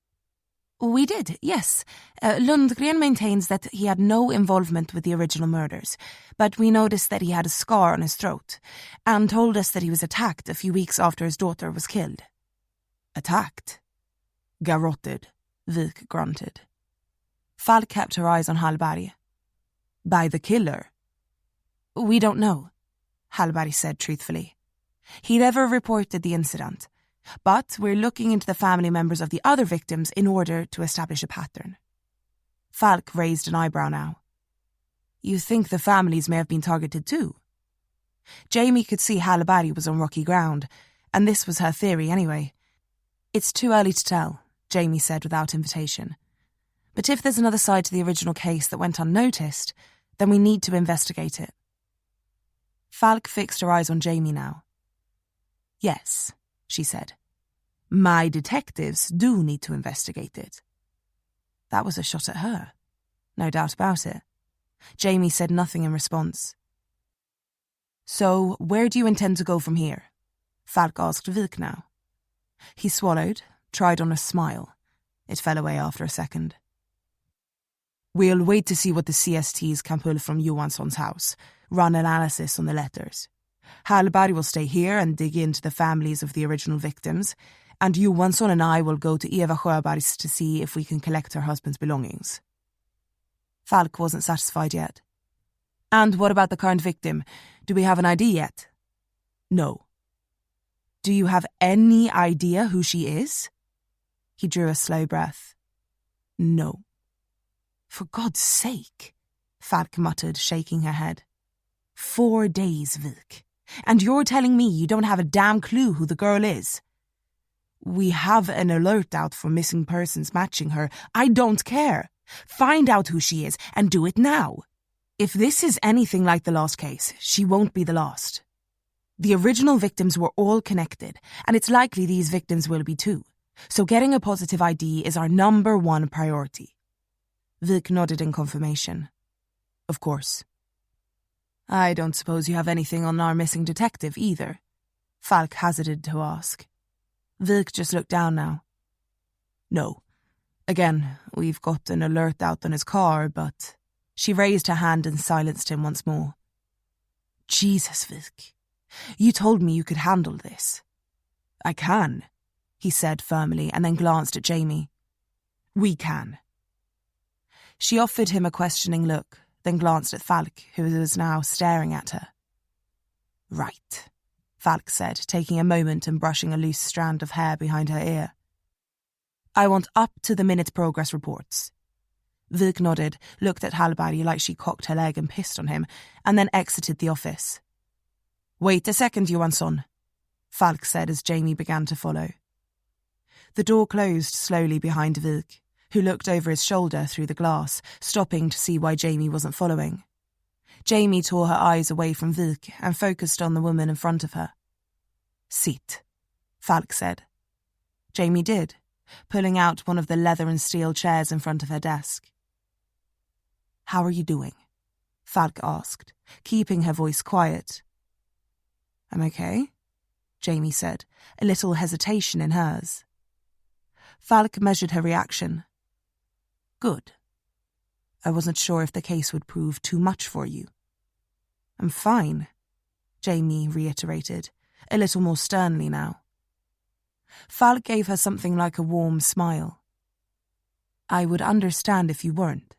We did, yes. Lundgren maintains that he had no involvement with the original murders, but we noticed that he had a scar on his throat, and told us that he was attacked a few weeks after his daughter was killed. Attacked? Garrotted, Vik grunted. Falk kept her eyes on Hallberg. By the killer? We don't know, Hallberg said truthfully. He never reported the incident, but we're looking into the family members of the other victims in order to establish a pattern. Falk raised an eyebrow now. You think the families may have been targeted too? Jamie could see Hallberg was on rocky ground, and this was her theory anyway. It's too early to tell, Jamie said without invitation. But if there's another side to the original case that went unnoticed, then we need to investigate it. Falk fixed her eyes on Jamie now. Yes, she said. My detectives do need to investigate it. That was a shot at her. No doubt about it. Jamie said nothing in response. So, where do you intend to go from here? Falk asked Vik now. He swallowed, tried on a smile. It fell away after a second. We'll wait to see what the CSTs can pull from Johansson's house, run analysis on the letters. Hallberg will stay here and dig into the families of the original victims, and Johansson and I will go to Eva Sjöbergs to see if we can collect her husband's belongings. Falk wasn't satisfied yet. And what about the current victim? Do we have an ID yet? No. Do you have any idea who she is? He drew a slow breath. No. For God's sake, Falk muttered, shaking her head. 4 days, Vik. And you're telling me you don't have a damn clue who the girl is? We have an alert out for missing persons matching her. I don't care. Find out who she is and do it now. If this is anything like the last case, she won't be the last. The original victims were all connected, and it's likely these victims will be too. So getting a positive ID is our number one priority. Vik nodded in confirmation. Of course. I don't suppose you have anything on our missing detective either, Falk hazarded to ask. Vik just looked down now. No. Again, we've got an alert out on his car, but... She raised her hand and silenced him once more. Jesus, Vik. You told me you could handle this. I can, he said firmly, and then glanced at Jamie. We can. She offered him a questioning look, then glanced at Falk, who was now staring at her. Right, Falk said, taking a moment and brushing a loose strand of hair behind her ear. I want up-to-the-minute progress reports. Vik nodded, looked at Hallberg like she cocked her leg and pissed on him, and then exited the office. Wait a second, Johansson, Falk said as Jamie began to follow. The door closed slowly behind Vik, who looked over his shoulder through the glass, stopping to see why Jamie wasn't following. Jamie tore her eyes away from Vik and focused on the woman in front of her. Sit, Falk said. Jamie did, pulling out one of the leather and steel chairs in front of her desk. How are you doing? Falk asked, keeping her voice quiet. I'm okay, Jamie said, a little hesitation in hers. Falk measured her reaction. Good. I wasn't sure if the case would prove too much for you. I'm fine, Jamie reiterated, a little more sternly now. Falk gave her something like a warm smile. I would understand if you weren't.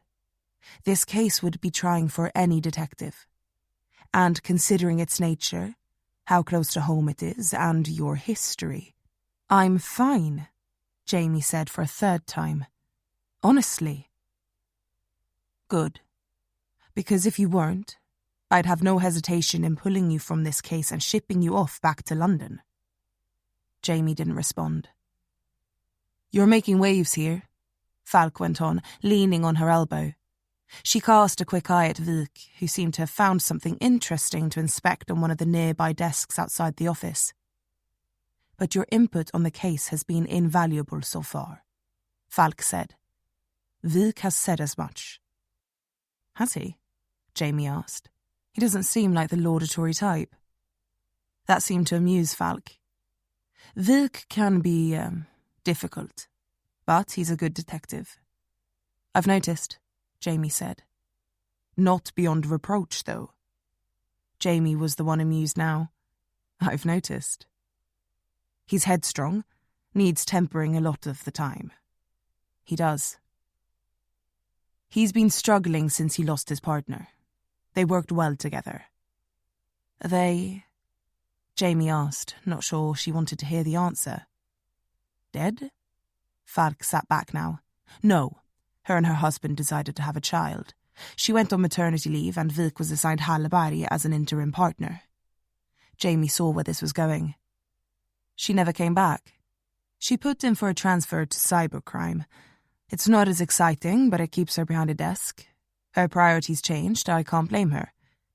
This case would be trying for any detective. And considering its nature, how close to home it is, and your history, I'm fine, Jamie said for a third time. Honestly. Good. Because if you weren't, I'd have no hesitation in pulling you from this case and shipping you off back to London. Jamie didn't respond. You're making waves here, Falk went on, leaning on her elbow. She cast a quick eye at Vik, who seemed to have found something interesting to inspect on one of the nearby desks outside the office. "But your input on the case has been invaluable so far," Falk said. "Vik has said as much." "Has he?" Jamie asked. "He doesn't seem like the laudatory type." That seemed to amuse Falk. "Vik can be difficult, but he's a good detective." "I've noticed," Jamie said. "Not beyond reproach, though." Jamie was the one amused now. "I've noticed." "He's headstrong, needs tempering a lot of the time." "He does." "He's been struggling since he lost his partner. They worked well together." "They?" Jamie asked, not sure she wanted to hear the answer. "Dead?" Falk sat back now. "No. Her and her husband decided to have a child. She went on maternity leave and Vik was assigned Hallberg as an interim partner." Jamie saw where this was going. "She never came back." "She put in for a transfer to cybercrime. It's not as exciting, but it keeps her behind a desk. Her priorities changed, I can't blame her.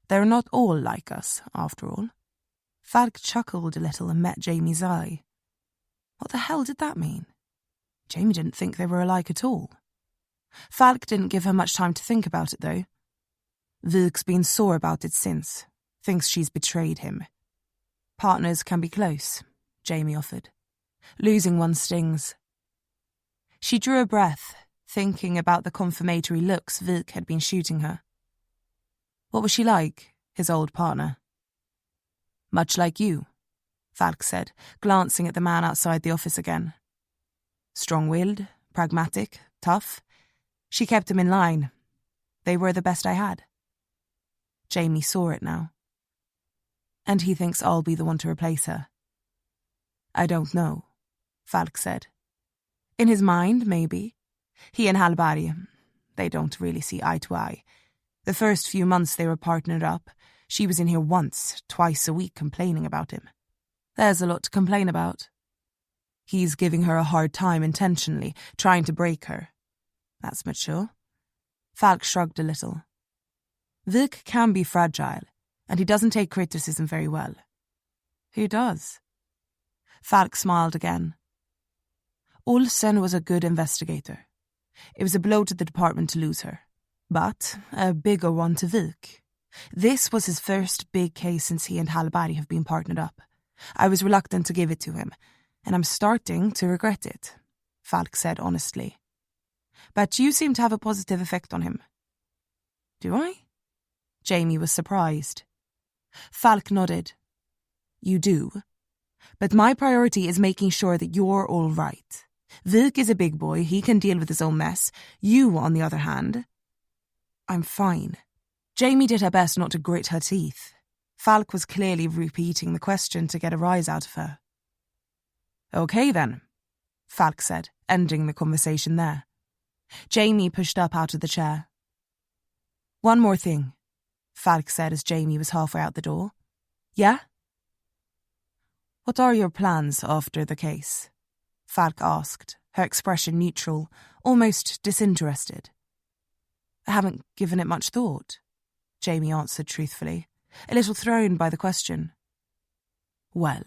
They're not all like us, after all." Falk chuckled a little and met Jamie's eye. What the hell did that mean? Jamie didn't think they were alike at all. Falk didn't give her much time to think about it, though. Vik's been sore about it since. Thinks she's betrayed him. "Partners can be close," Jamie offered. "Losing one stings." She drew a breath, thinking about the confirmatory looks Vik had been shooting her. What was she like, his old partner? "Much like you," Falk said, glancing at the man outside the office again. "Strong-willed, pragmatic, tough. She kept him in line. They were the best I had." Jamie saw it now. "And he thinks I'll be the one to replace her." "I don't know," Falk said. "In his mind, maybe. He and Hallberg, they don't really see eye to eye. The first few months they were partnered up, she was in here once, twice a week complaining about him. There's a lot to complain about. He's giving her a hard time intentionally, trying to break her. That's mature." Falk shrugged a little. "Vik can be fragile, and he doesn't take criticism very well." "Who does?" Falk smiled again. "Olsen was a good investigator. It was a blow to the department to lose her, but a bigger one to Vik. This was his first big case since he and Hallberg have been partnered up. I was reluctant to give it to him, and I'm starting to regret it," Falk said honestly. "But you seem to have a positive effect on him." "Do I?" Jamie was surprised. Falk nodded. "You do. But my priority is making sure that you're all right. Vik is a big boy, he can deal with his own mess. You, on the other hand..." "I'm fine." Jamie did her best not to grit her teeth. Falk was clearly repeating the question to get a rise out of her. "Okay then," Falk said, ending the conversation there. Jamie pushed up out of the chair. "One more thing," Falk said as Jamie was halfway out the door. "Yeah?" "What are your plans after the case?" Falk asked, her expression neutral, almost disinterested. "I haven't given it much thought," Jamie answered truthfully, a little thrown by the question. "Well,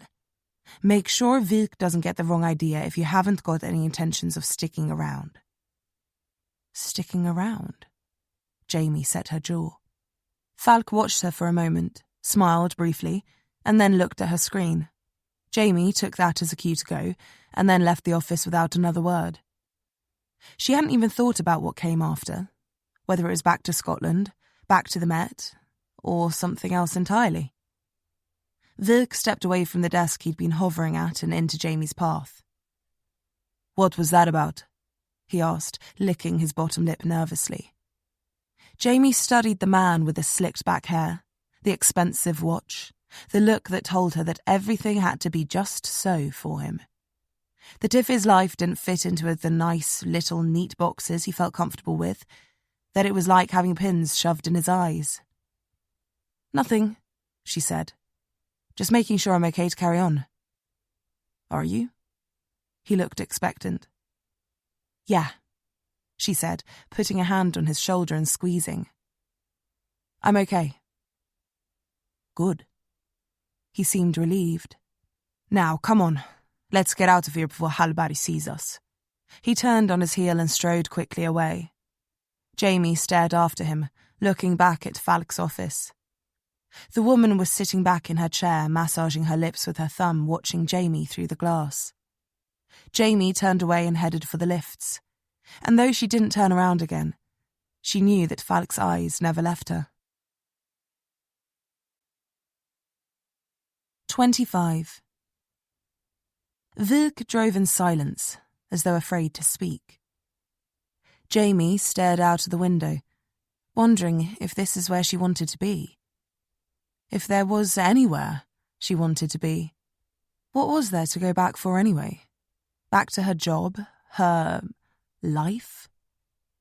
make sure Vik doesn't get the wrong idea if you haven't got any intentions of sticking around." "Sticking around?" Jamie set her jaw. Falk watched her for a moment, smiled briefly, and then looked at her screen. Jamie took that as a cue to go, and then left the office without another word. She hadn't even thought about what came after, whether it was back to Scotland, back to the Met, or something else entirely. Vik stepped away from the desk he'd been hovering at and into Jamie's path. "What was that about?" he asked, licking his bottom lip nervously. Jamie studied the man with the slicked-back hair, the expensive watch, the look that told her that everything had to be just so for him. That if his life didn't fit into the nice, little, neat boxes he felt comfortable with, that it was like having pins shoved in his eyes. "Nothing," she said. "Just making sure I'm okay to carry on." "Are you?" He looked expectant. "Yeah." she said, putting a hand on his shoulder and squeezing. I'm okay. Good. He seemed relieved. Now, come on. Let's get out of here before Hallberg sees us. He turned on his heel and strode quickly away. Jamie stared after him, looking back at Falk's office. The woman was sitting back in her chair, massaging her lips with her thumb, watching Jamie through the glass. Jamie turned away and headed for the lifts, and though she didn't turn around again, she knew that Falk's eyes never left her. 25. Vilk drove in silence, as though afraid to speak. Jamie stared out of the window, wondering if this is where she wanted to be. If there was anywhere she wanted to be. What was there to go back for anyway? Back to her job? Her life?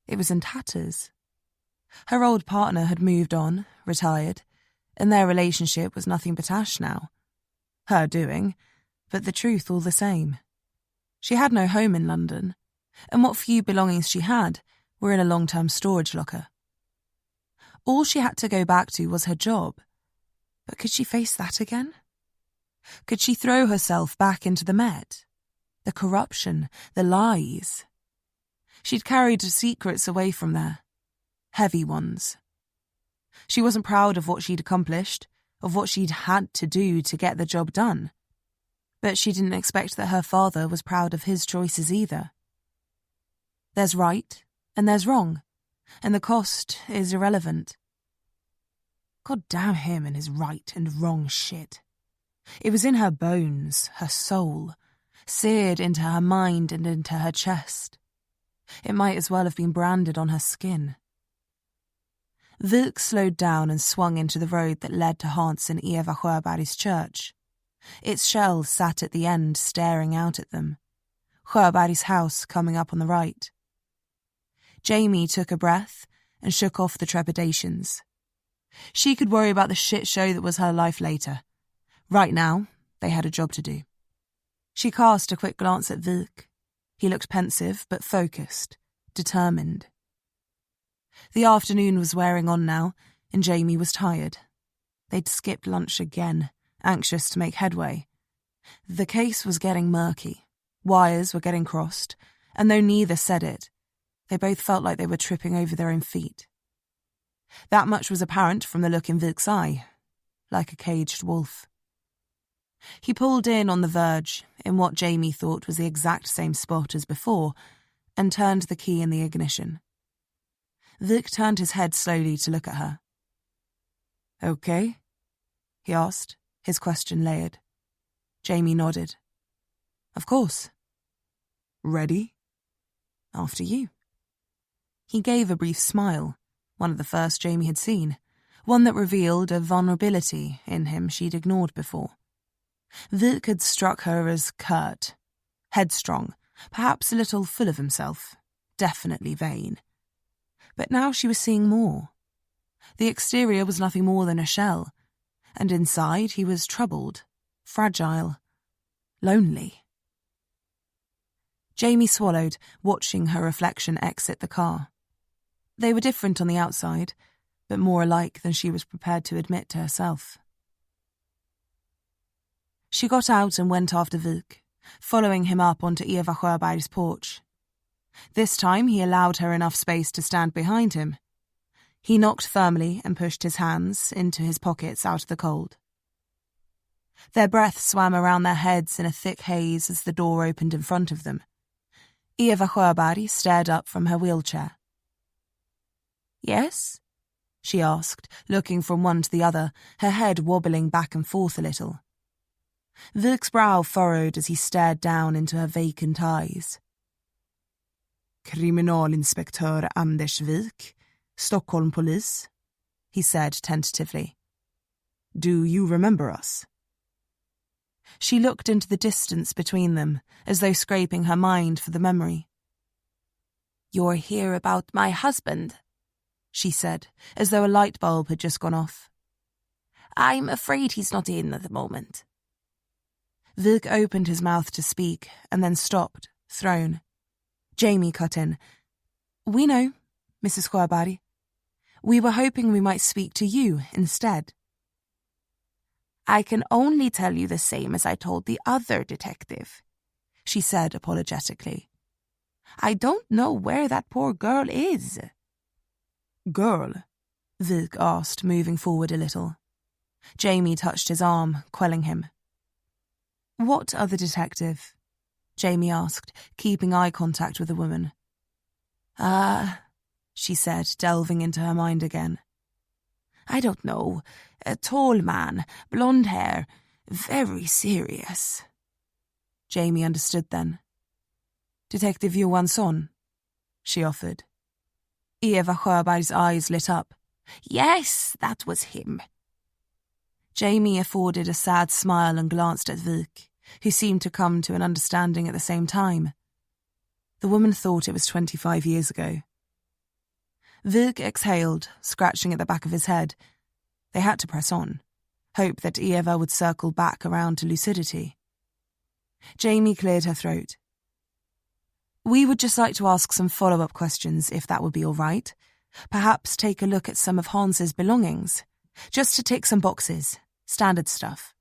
It was in tatters. Her old partner had moved on, retired, and their relationship was nothing but ash now. Her doing, but the truth all the same. She had no home in London, and what few belongings she had were in a long-term storage locker. All she had to go back to was her job. But could she face that again? Could she throw herself back into the Met? The corruption, the lies. She'd carried secrets away from there. Heavy ones. She wasn't proud of what she'd accomplished, of what she'd had to do to get the job done. But she didn't expect that her father was proud of his choices either. There's right and there's wrong, and the cost is irrelevant. God damn him and his right and wrong shit. It was in her bones, her soul, seared into her mind and into her chest. It might as well have been branded on her skin. Vilk slowed down and swung into the road that led to Hans and Eva Sjöberg's church. Its shell sat at the end, staring out at them. Sjöberg's house coming up on the right. Jamie took a breath and shook off the trepidations. She could worry about the shit show that was her life later. Right now, they had a job to do. She cast a quick glance at Vilk. He looked pensive but focused, determined. The afternoon was wearing on now, and Jamie was tired. They'd skipped lunch again, anxious to make headway. The case was getting murky. Wires were getting crossed, and though neither said it, they both felt like they were tripping over their own feet. That much was apparent from the look in Vilk's eye, like a caged wolf. He pulled in on the verge, in what Jamie thought was the exact same spot as before, and turned the key in the ignition. Vilk turned his head slowly to look at her. Okay? He asked, his question layered. Jamie nodded. Of course. Ready? After you. He gave a brief smile, one of the first Jamie had seen, one that revealed a vulnerability in him she'd ignored before. Vilk had struck her as curt, headstrong, perhaps a little full of himself, definitely vain. But now she was seeing more. The exterior was nothing more than a shell, and inside he was troubled, fragile, lonely. Jamie swallowed, watching her reflection exit the car. They were different on the outside, but more alike than she was prepared to admit to herself. She got out and went after Vilk, following him up onto Eva Sjöberg's porch. This time he allowed her enough space to stand behind him. He knocked firmly and pushed his hands into his pockets out of the cold. Their breath swam around their heads in a thick haze as the door opened in front of them. Eva Sjöberg stared up from her wheelchair. Yes? She asked, looking from one to the other, her head wobbling back and forth a little. Vilk's brow furrowed as he stared down into her vacant eyes. Kriminalinspektör Anders Vilk, Stockholm Police, he said tentatively. Do you remember us? She looked into the distance between them, as though scraping her mind for the memory. You're here about my husband, she said, as though a light bulb had just gone off. I'm afraid he's not in at the moment. Vilk opened his mouth to speak and then stopped, thrown. Jamie cut in. We know, Mrs. Sjöberg. We were hoping we might speak to you instead. I can only tell you the same as I told the other detective, she said apologetically. I don't know where that poor girl is. Girl? Vik asked, moving forward a little. Jamie touched his arm, quelling him. What other detective? Jamie asked, keeping eye contact with the woman. She said, delving into her mind again. I don't know. A tall man, blonde hair, very serious. Jamie understood then. Detective Johansson, she offered. Eva Sjöberg's eyes lit up. Yes, that was him. Jamie afforded a sad smile and glanced at Vik, who seemed to come to an understanding at the same time. The woman thought it was 25 years ago. Vik exhaled, scratching at the back of his head. They had to press on, hope that Eva would circle back around to lucidity. Jamie cleared her throat. We would just like to ask some follow-up questions, if that would be all right. Perhaps take a look at some of Hans's belongings, just to tick some boxes, standard stuff,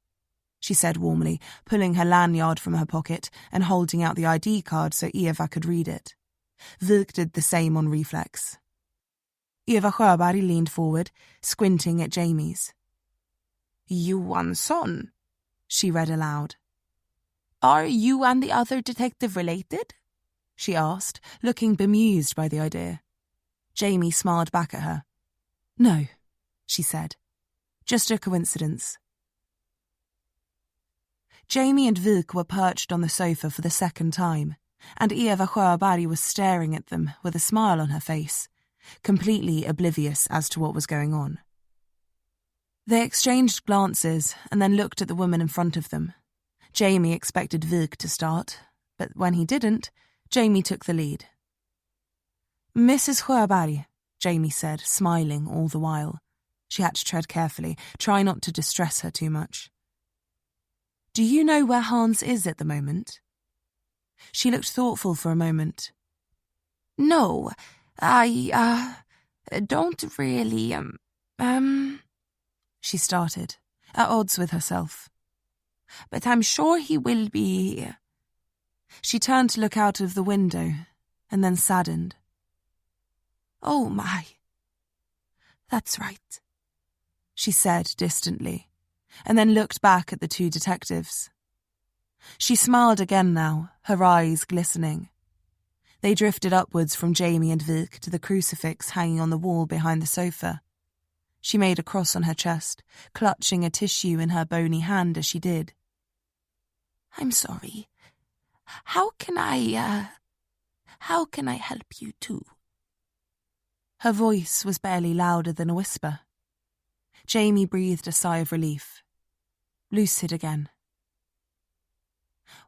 she said warmly, pulling her lanyard from her pocket and holding out the ID card so Eva could read it. Vik did the same on reflex. Eva Sjöberg leaned forward, squinting at Jamie's. Johansson, she read aloud. Are you and the other detective related? She asked, looking bemused by the idea. Jamie smiled back at her. No, she said. Just a coincidence. Jamie and Vik were perched on the sofa for the second time, and Eva Sjöberg was staring at them with a smile on her face, completely oblivious as to what was going on. They exchanged glances and then looked at the woman in front of them. Jamie expected Vik to start, but when he didn't, Jamie took the lead. Mrs. Sjöberg, Jamie said, smiling all the while. She had to tread carefully, try not to distress her too much. Do you know where Hans is at the moment? She looked thoughtful for a moment. No, I, don't really, she started, at odds with herself. But I'm sure he will be. She turned to look out of the window, and then saddened. Oh my. That's right, she said distantly, and then looked back at the two detectives. She smiled again now, her eyes glistening. They drifted upwards from Jamie and Vik to the crucifix hanging on the wall behind the sofa. She made a cross on her chest, clutching a tissue in her bony hand as she did. I'm sorry. How can I help you too? Her voice was barely louder than a whisper. Jamie breathed a sigh of relief. Lucid again.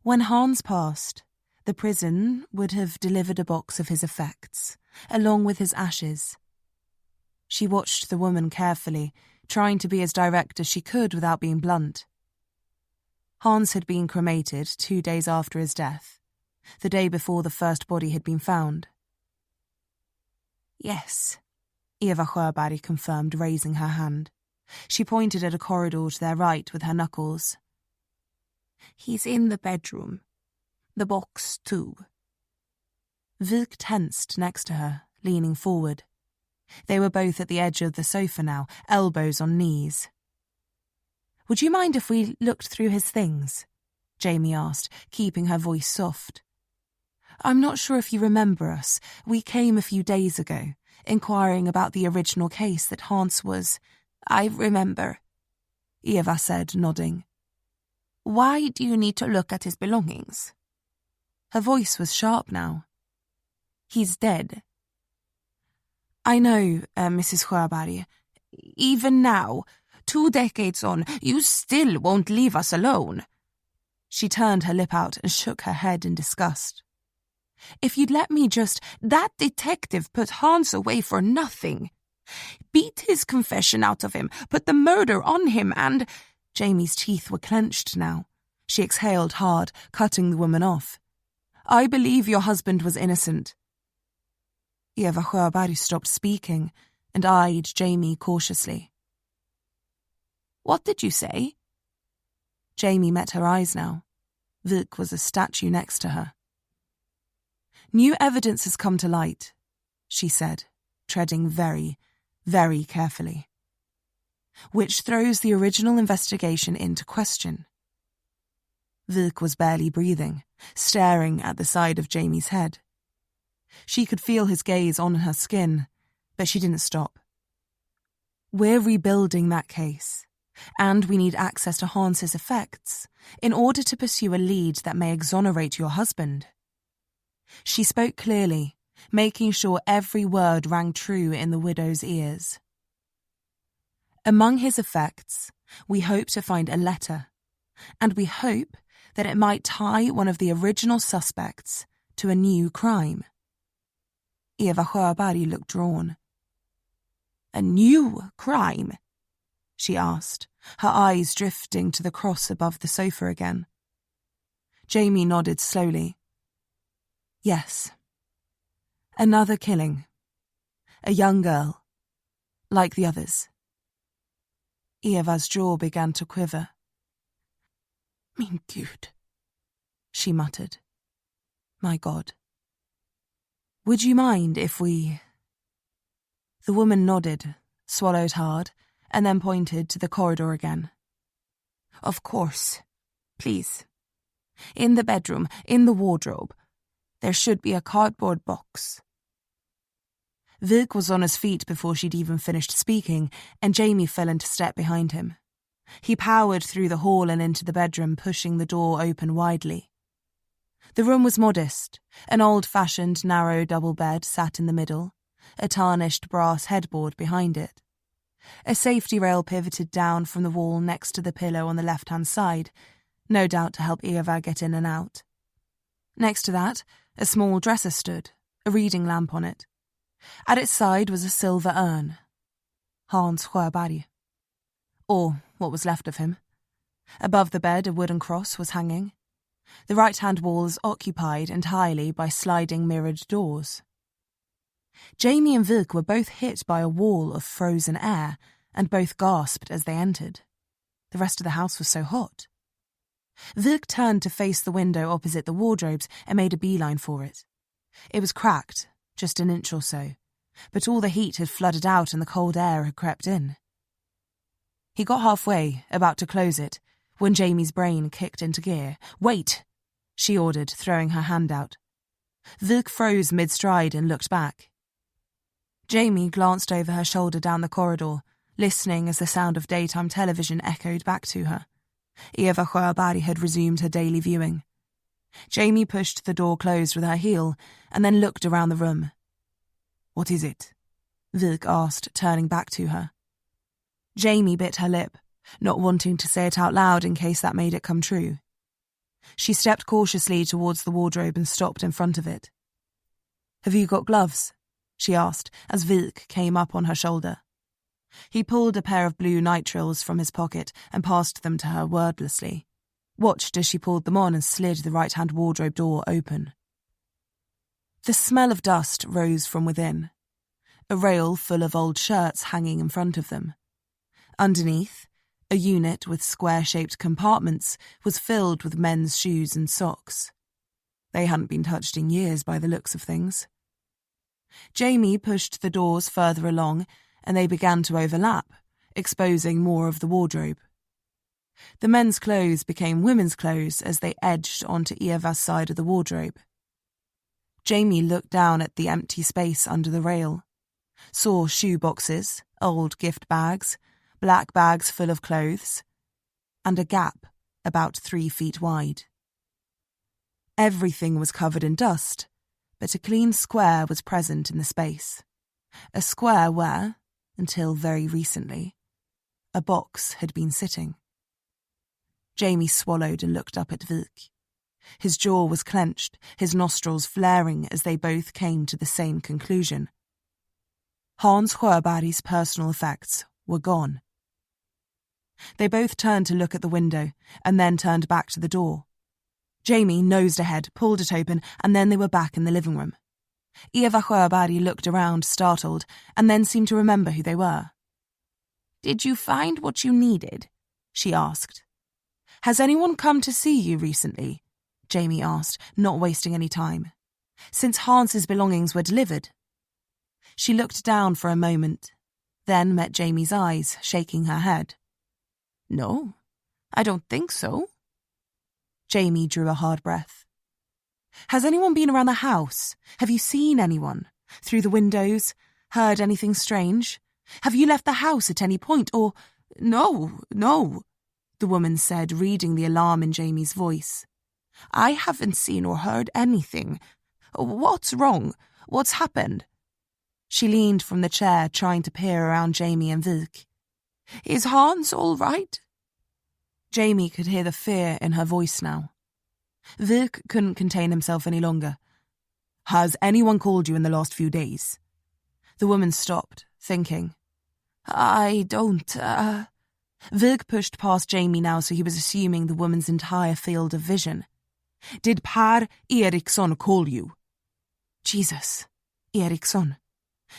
When Hans passed, the prison would have delivered a box of his effects, along with his ashes. She watched the woman carefully, trying to be as direct as she could without being blunt. Hans had been cremated 2 days after his death, the day before the first body had been found. Yes, Eva Sjöberg confirmed, raising her hand. She pointed at a corridor to their right with her knuckles. He's in the bedroom. The box, too. Vik tensed next to her, leaning forward. They were both at the edge of the sofa now, elbows on knees. Would you mind if we looked through his things? Jamie asked, keeping her voice soft. I'm not sure if you remember us. We came a few days ago, inquiring about the original case that Hans was... I remember, Eva said, nodding. Why do you need to look at his belongings? Her voice was sharp now. He's dead. I know, Mrs. Sjöberg. Even now, 2 decades on, you still won't leave us alone. She turned her lip out and shook her head in disgust. If you'd let me just... That detective put Hans away for nothing. Beat his confession out of him, put the murder on him, and... Jamie's teeth were clenched now. She exhaled hard, cutting the woman off. I believe your husband was innocent. Eva Sjöberg stopped speaking and eyed Jamie cautiously. What did you say? Jamie met her eyes now. Vik was a statue next to her. New evidence has come to light, she said, treading very, very carefully, which throws the original investigation into question. Vik was barely breathing, staring at the side of Jamie's head. She could feel his gaze on her skin, but she didn't stop. We're rebuilding that case, and we need access to Hans's effects in order to pursue a lead that may exonerate your husband. She spoke clearly, making sure every word rang true in the widow's ears. Among his effects, we hope to find a letter, and we hope that it might tie one of the original suspects to a new crime. Eva Sjöberg looked drawn. A new crime? She asked, her eyes drifting to the cross above the sofa again. Jamie nodded slowly. Yes. Another killing. A young girl. Like the others. Eva's jaw began to quiver. Min Gud, she muttered. My God. Would you mind if we... The woman nodded, swallowed hard, and then pointed to the corridor again. Of course. Please. In the bedroom, in the wardrobe. There should be a cardboard box. Vik was on his feet before she'd even finished speaking, and Jamie fell into step behind him. He powered through the hall and into the bedroom, pushing the door open widely. The room was modest. An old-fashioned, narrow double bed sat in the middle, a tarnished brass headboard behind it. A safety rail pivoted down from the wall next to the pillow on the left-hand side, no doubt to help Eva get in and out. Next to that, a small dresser stood, a reading lamp on it. At its side was a silver urn. Hans Sjöberg. Or what was left of him. Above the bed, a wooden cross was hanging. The right-hand wall is occupied entirely by sliding mirrored doors. Jamie and Vik were both hit by a wall of frozen air, and both gasped as they entered. The rest of the house was so hot. Vik turned to face the window opposite the wardrobes and made a beeline for it. It was cracked, just an inch or so, but all the heat had flooded out and the cold air had crept in. He got halfway, about to close it, when Jamie's brain kicked into gear. "Wait!" she ordered, throwing her hand out. Vik froze mid-stride and looked back. Jamie glanced over her shoulder down the corridor, listening as the sound of daytime television echoed back to her. Eva Sjöberg had resumed her daily viewing. Jamie pushed the door closed with her heel and then looked around the room. "What is it?" Vik asked, turning back to her. Jamie bit her lip, not wanting to say it out loud in case that made it come true. She stepped cautiously towards the wardrobe and stopped in front of it. "Have you got gloves?" she asked as Vik came up on her shoulder. He pulled a pair of blue nitrils from his pocket and passed them to her wordlessly, watched as she pulled them on and slid the right-hand wardrobe door open. The smell of dust rose from within, a rail full of old shirts hanging in front of them. Underneath, a unit with square-shaped compartments was filled with men's shoes and socks. They hadn't been touched in years by the looks of things. Jamie pushed the doors further along, and they began to overlap, exposing more of the wardrobe. The men's clothes became women's clothes as they edged onto Eva's side of the wardrobe. Jamie looked down at the empty space under the rail, saw shoe boxes, old gift bags, black bags full of clothes, and a gap about 3 feet wide. Everything was covered in dust, but a clean square was present in the space. A square where, until very recently, a box had been sitting. Jamie swallowed and looked up at Vik. His jaw was clenched, his nostrils flaring as they both came to the same conclusion. Hans Sjöberg's personal effects were gone. They both turned to look at the window and then turned back to the door. Jamie nosed ahead, pulled it open, and then they were back in the living room. Eva Sjöberg looked around, startled, and then seemed to remember who they were. "Did you find what you needed?" she asked. "Has anyone come to see you recently?" Jamie asked, not wasting any time. "Since Hans's belongings were delivered?" She looked down for a moment, then met Jamie's eyes, shaking her head. "No, I don't think so." Jamie drew a hard breath. "Has anyone been around the house? Have you seen anyone? Through the windows? Heard anything strange? Have you left the house at any point, or—" No, the woman said, reading the alarm in Jamie's voice. "I haven't seen or heard anything. What's wrong? What's happened?" She leaned from the chair, trying to peer around Jamie and Vik. "Is Hans all right?" Jamie could hear the fear in her voice now. Vik couldn't contain himself any longer. "Has anyone called you in the last few days?" The woman stopped, thinking. "I don't, Vik pushed past Jamie now, so he was assuming the woman's entire field of vision. "Did Per Ericson call you?" Jesus, Ericson.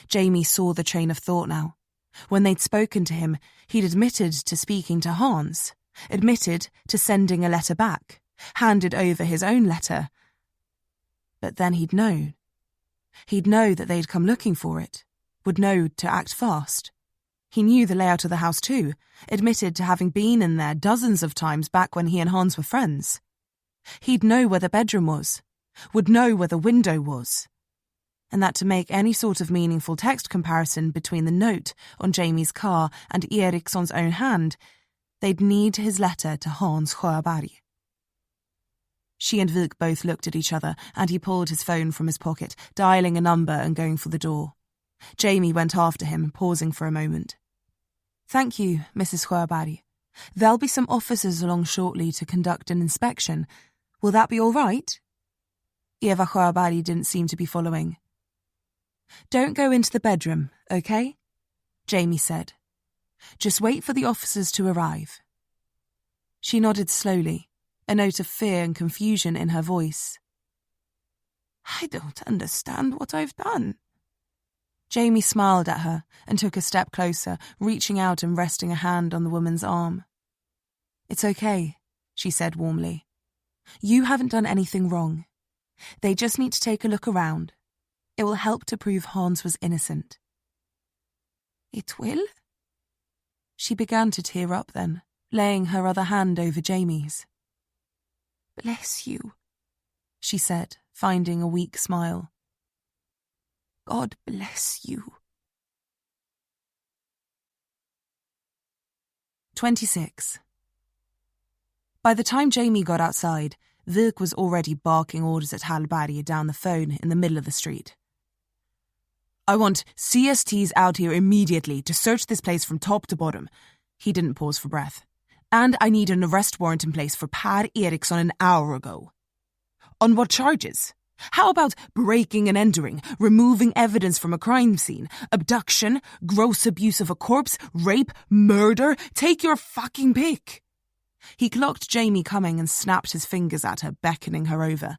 Jamie saw the train of thought now. When they'd spoken to him, he'd admitted to speaking to Hans, admitted to sending a letter back, handed over his own letter. But then he'd know. He'd know that they'd come looking for it, would know to act fast. He knew the layout of the house too, admitted to having been in there dozens of times back when he and Hans were friends. He'd know where the bedroom was, would know where the window was. And that to make any sort of meaningful text comparison between the note on Jamie's car and Ericsson's own hand, they'd need his letter to Hans Sjöberg. She and Vik both looked at each other, and he pulled his phone from his pocket, dialing a number and going for the door. Jamie went after him, pausing for a moment. "Thank you, Mrs. Sjöberg. There'll be some officers along shortly to conduct an inspection. Will that be all right?" Eva Sjöberg didn't seem to be following. "Don't go into the bedroom, okay?" Jamie said. "Just wait for the officers to arrive." She nodded slowly, a note of fear and confusion in her voice. "I don't understand what I've done." Jamie smiled at her and took a step closer, reaching out and resting a hand on the woman's arm. "It's okay," she said warmly. "You haven't done anything wrong. They just need to take a look around. It will help to prove Hans was innocent." "It will?" She began to tear up then, laying her other hand over Jamie's. "Bless you," she said, finding a weak smile. "God bless you." 26. By the time Jamie got outside, Vik was already barking orders at Hallberg down the phone in the middle of the street. "I want CSTs out here immediately to search this place from top to bottom." He didn't pause for breath. "And I need an arrest warrant in place for Per Ericson an hour ago." "On what charges? How about breaking and entering, removing evidence from a crime scene, abduction, gross abuse of a corpse, rape, murder? Take your fucking pick." He clocked Jamie coming and snapped his fingers at her, beckoning her over.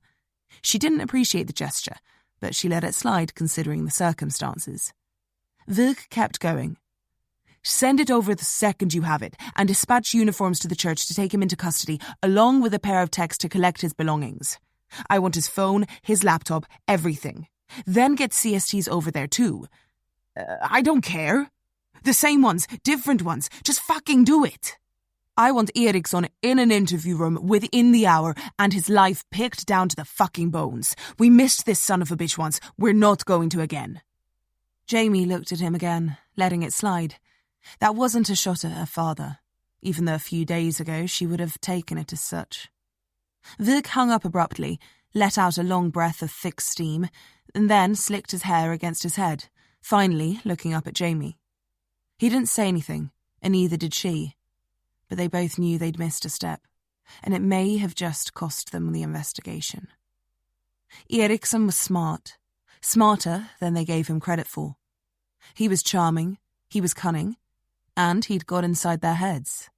She didn't appreciate the gesture, but she let it slide considering the circumstances. Vik kept going. "Send it over the second you have it, and dispatch uniforms to the church to take him into custody, along with a pair of techs to collect his belongings. I want his phone, his laptop, everything. Then get CSTs over there too. I don't care. The same ones, different ones, just fucking do it. I want Ericson in an interview room within the hour and his life picked down to the fucking bones. We missed this son of a bitch once. We're not going to again." Jamie looked at him again, letting it slide. That wasn't a shot at her father, even though a few days ago she would have taken it as such. Vik hung up abruptly, let out a long breath of thick steam, and then slicked his hair against his head, finally looking up at Jamie. He didn't say anything, and neither did she. But they both knew they'd missed a step, and it may have just cost them the investigation. Ericson was smart, smarter than they gave him credit for. He was charming, he was cunning, and he'd got inside their heads.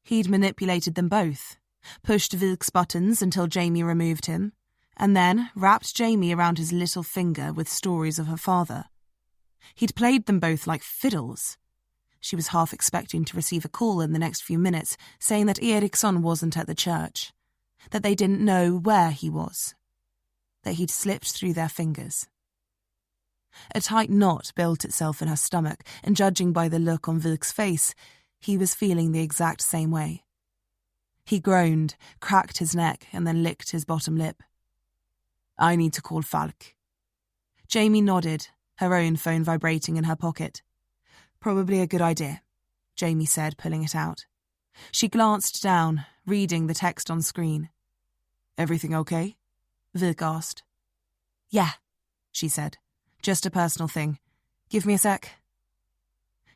He'd manipulated them both, pushed Vik's buttons until Jamie removed him, and then wrapped Jamie around his little finger with stories of her father. He'd played them both like fiddles. She was half expecting to receive a call in the next few minutes saying that Ericson wasn't at the church, that they didn't know where he was, that he'd slipped through their fingers. A tight knot built itself in her stomach, and judging by the look on Vilk's face, he was feeling the exact same way. He groaned, cracked his neck, and then licked his bottom lip. I need to call Falk. Jamie nodded, her own phone vibrating in her pocket. Probably a good idea, Jamie said, pulling it out. She glanced down, reading the text on screen. Everything okay? Vilk asked. Yeah, she said. Just a personal thing. Give me a sec.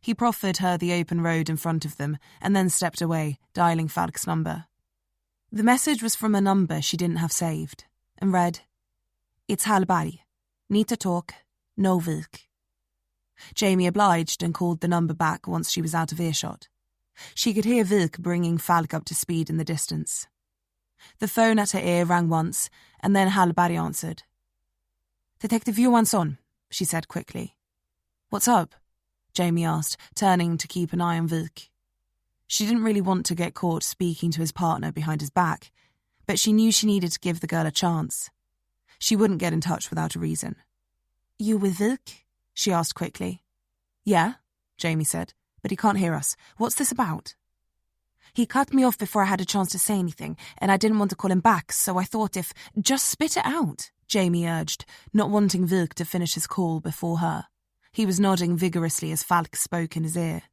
He proffered her the open road in front of them and then stepped away, dialing Falk's number. The message was from a number she didn't have saved and read, It's Hallberg. Need to talk. No Vilk. Jamie obliged and called the number back once she was out of earshot. She could hear Vilk bringing Falk up to speed in the distance. The phone at her ear rang once, and then Hallberg answered. Detective Johansson, she said quickly. What's up? Jamie asked, turning to keep an eye on Vilk. She didn't really want to get caught speaking to his partner behind his back, but she knew she needed to give the girl a chance. She wouldn't get in touch without a reason. You with Vilk? She asked quickly. Yeah, Jamie said, but he can't hear us. What's this about? He cut me off before I had a chance to say anything, and I didn't want to call him back, so I thought just spit it out, Jamie urged, not wanting Vilk to finish his call before her. He was nodding vigorously as Falk spoke in his ear.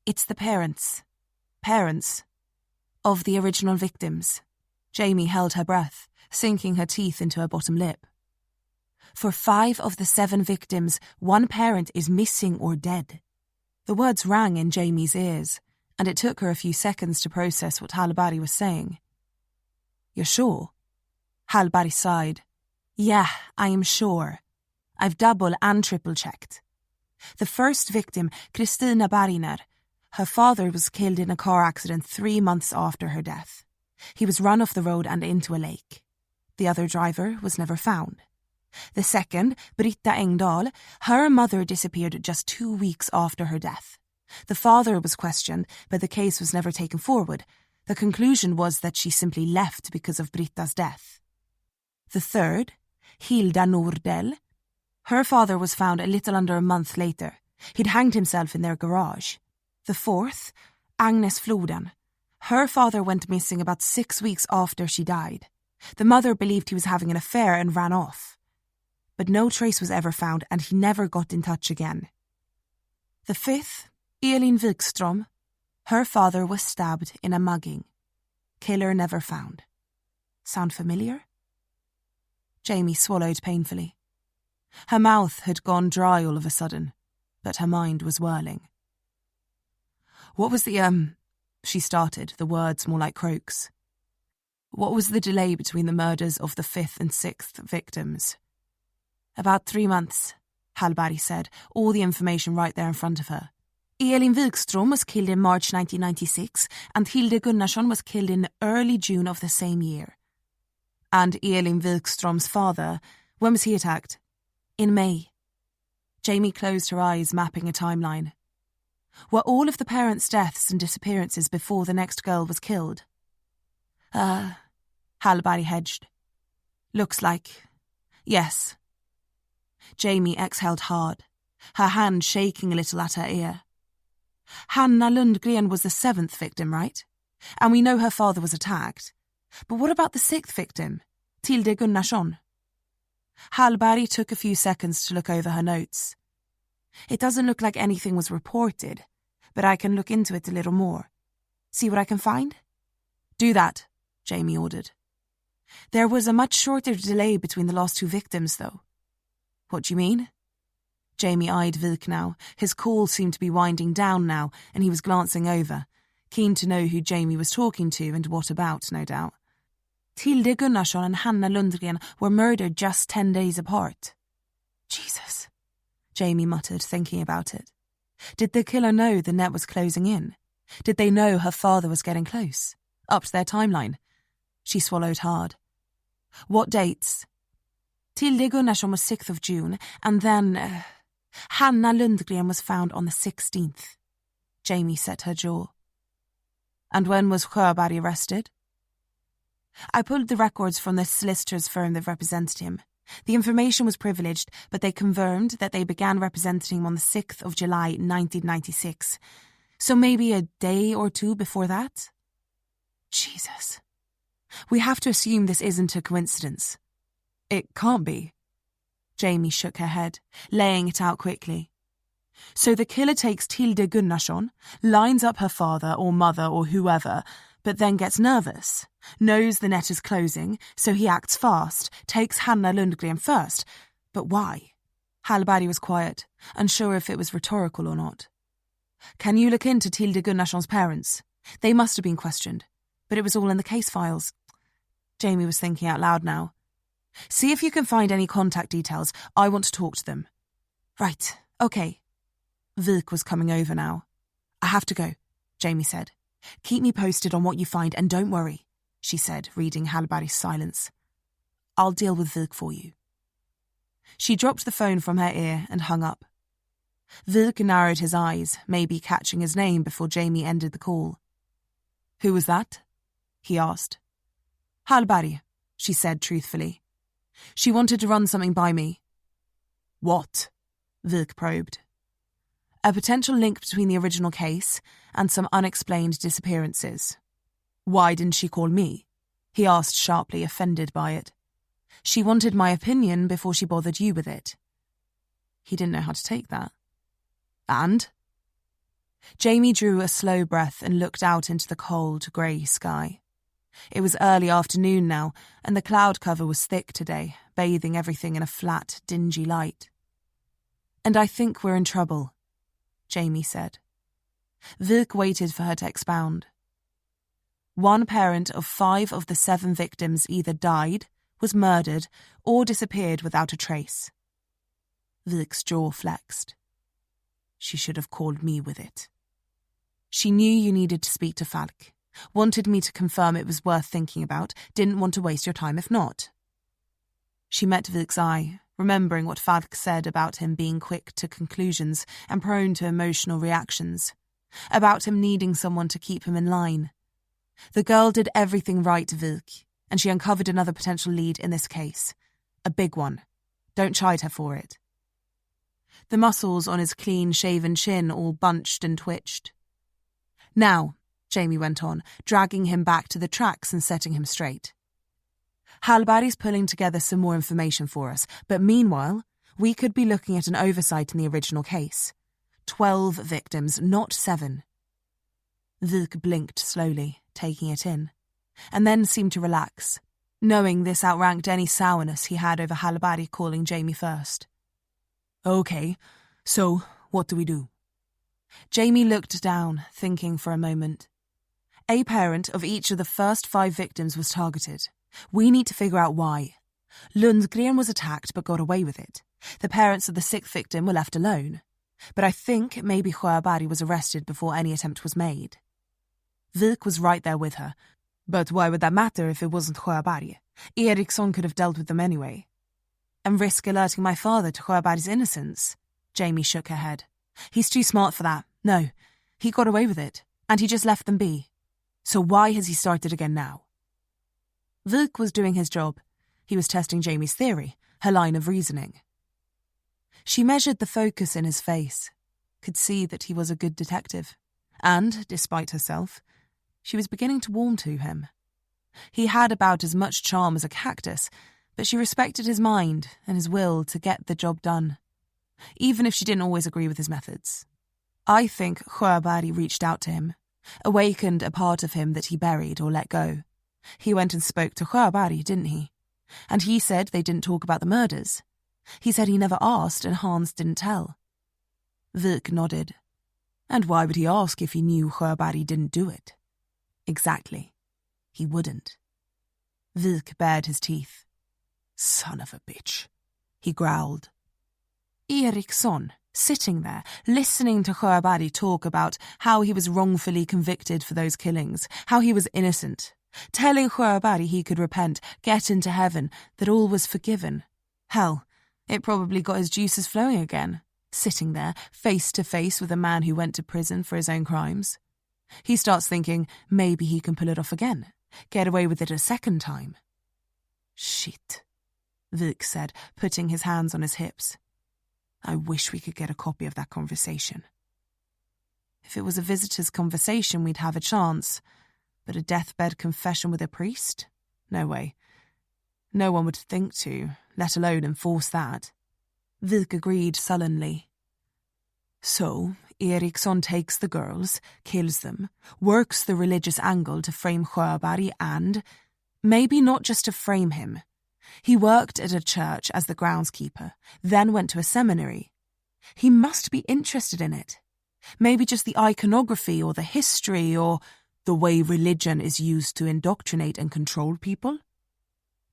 It's the parents. Parents. Of the original victims. Jamie held her breath, sinking her teeth into her bottom lip. For 5 of the 7 victims, one parent is missing or dead. The words rang in Jamie's ears, and it took her a few seconds to process what Hallberg was saying. You're sure? Hallberg sighed. Yeah, I am sure. I've double and triple checked. The first victim, Kristina Bergner, her father was killed in a car accident 3 months after her death. He was run off the road and into a lake. The other driver was never found. The second, Britta Engdahl, her mother disappeared just 2 weeks after her death. The father was questioned, but the case was never taken forward. The conclusion was that she simply left because of Britta's death. The third, Hilda Nordell, her father was found a little under a month later. He'd hanged himself in their garage. The fourth, Agnes Floden, her father went missing about 6 weeks after she died. The mother believed he was having an affair and ran off. But no trace was ever found, and he never got in touch again. The fifth, Elin Wikström, her father was stabbed in a mugging. Killer never found. Sound familiar? Jamie swallowed painfully. Her mouth had gone dry all of a sudden, but her mind was whirling. What was the, she started, the words more like croaks. What was the delay between the murders of the 5th and 6th victims? About 3 months, Hallberg said, all the information right there in front of her. Elin Wikström was killed in March 1996, and Hilde Gunnarsson was killed in early June of the same year. And Elin Wikström's father, when was he attacked? In May. Jamie closed her eyes, mapping a timeline. Were all of the parents' deaths and disappearances before the next girl was killed? Hallberg hedged. Looks like. Yes. Jamie exhaled hard, her hand shaking a little at her ear. Hanna Lundgren was the 7th victim, right? And we know her father was attacked. But what about the 6th victim, Tilde Gunnarsson? Hallberg took a few seconds to look over her notes. It doesn't look like anything was reported, but I can look into it a little more. See what I can find? Do that, Jamie ordered. There was a much shorter delay between the last 2 victims, though. What do you mean? Jamie eyed Vilk now. His call seemed to be winding down now, and he was glancing over, keen to know who Jamie was talking to and what about, no doubt. Tilde Gunnarsson and Hanna Lundgren were murdered just 10 days apart. Jesus, Jamie muttered, thinking about it. Did the killer know the net was closing in? Did they know her father was getting close? Up to their timeline? She swallowed hard. What dates? Tilde Gunnarsson was 6th of June, and then Hanna Lundgren was found on the 16th. Jamie set her jaw. And when was Sjöberg arrested? I pulled the records from the solicitor's firm that represented him. The information was privileged, but they confirmed that they began representing him on the 6th of July 1996. So maybe a day or two before that? Jesus. We have to assume this isn't a coincidence. It can't be. Jamie shook her head, laying it out quickly. So the killer takes Tilde Gunnarsson, lines up her father or mother or whoever, but then gets nervous, knows the net is closing, so he acts fast, takes Hanna Lundgren first. But why? Hallberg was quiet, unsure if it was rhetorical or not. Can you look into Tilde Gunnarsson's parents? They must have been questioned, but it was all in the case files. Jamie was thinking out loud now. See if you can find any contact details. I want to talk to them. Right, okay. Vilk was coming over now. I have to go, Jamie said. Keep me posted on what you find and don't worry, she said, reading Hallberg's silence. I'll deal with Vilk for you. She dropped the phone from her ear and hung up. Vilk narrowed his eyes, maybe catching his name before Jamie ended the call. Who was that? He asked. Hallberg, she said truthfully. She wanted to run something by me. What? Vilk probed. A potential link between the original case and some unexplained disappearances. Why didn't she call me? He asked sharply, offended by it. She wanted my opinion before she bothered you with it. He didn't know how to take that. And? Jamie drew a slow breath and looked out into the cold, grey sky. It was early afternoon now, and the cloud cover was thick today, bathing everything in a flat, dingy light. And I think we're in trouble, Jamie said. Vilk waited for her to expound. One parent of 5 of the 7 victims either died, was murdered, or disappeared without a trace. Vilk's jaw flexed. She should have called me with it. She knew you needed to speak to Falk, wanted me to confirm it was worth thinking about, didn't want to waste your time if not. She met Vilk's eye, remembering what Falk said about him being quick to conclusions and prone to emotional reactions, about him needing someone to keep him in line. The girl did everything right to Vilk, and she uncovered another potential lead in this case. A big one. Don't chide her for it. The muscles on his clean-shaven chin all bunched and twitched. Now, Jamie went on, dragging him back to the tracks and setting him straight. Hallberg's pulling together some more information for us, but meanwhile, we could be looking at an oversight in the original case. 12 victims, not 7. Vilk blinked slowly, taking it in, and then seemed to relax, knowing this outranked any sourness he had over Hallberg calling Jamie first. Okay, so what do we do? Jamie looked down, thinking for a moment. A parent of each of the first 5 victims was targeted. We need to figure out why. Lundgren was attacked but got away with it. The parents of the 6th victim were left alone. But I think maybe Sjöberg was arrested before any attempt was made. Vilk was right there with her. But why would that matter if it wasn't Sjöberg? Ericson could have dealt with them anyway. And risk alerting my father to Sjöberg's innocence? Jamie shook her head. He's too smart for that. No, he got away with it, and he just left them be. So why has he started again now? Vilk was doing his job. He was testing Jamie's theory, her line of reasoning. She measured the focus in his face, could see that he was a good detective, and, despite herself, she was beginning to warm to him. He had about as much charm as a cactus, but she respected his mind and his will to get the job done, even if she didn't always agree with his methods. I think Sjöberg reached out to him, awakened a part of him that he buried or let go. He went and spoke to Sjöberg, didn't he? And he said they didn't talk about the murders. He said he never asked and Hans didn't tell. Vilk nodded. And why would he ask if he knew Sjöberg didn't do it? Exactly. He wouldn't. Vilk bared his teeth. Son of a bitch, he growled. Ericson, sitting there, listening to Sjöberg talk about how he was wrongfully convicted for those killings, how he was innocent, telling Sjöberg he could repent, get into heaven, that all was forgiven. Hell, it probably got his juices flowing again, sitting there, face to face with a man who went to prison for his own crimes. He starts thinking maybe he can pull it off again, get away with it a second time. Shit, Vuk said, putting his hands on his hips. I wish we could get a copy of that conversation. If it was a visitor's conversation, we'd have a chance. But a deathbed confession with a priest? No way. No one would think to, let alone enforce that. Vuk agreed sullenly. So, Ericson takes the girls, kills them, works the religious angle to frame Sjöberg and, maybe not just to frame him. He worked at a church as the groundskeeper, then went to a seminary. He must be interested in it. Maybe just the iconography or the history or the way religion is used to indoctrinate and control people.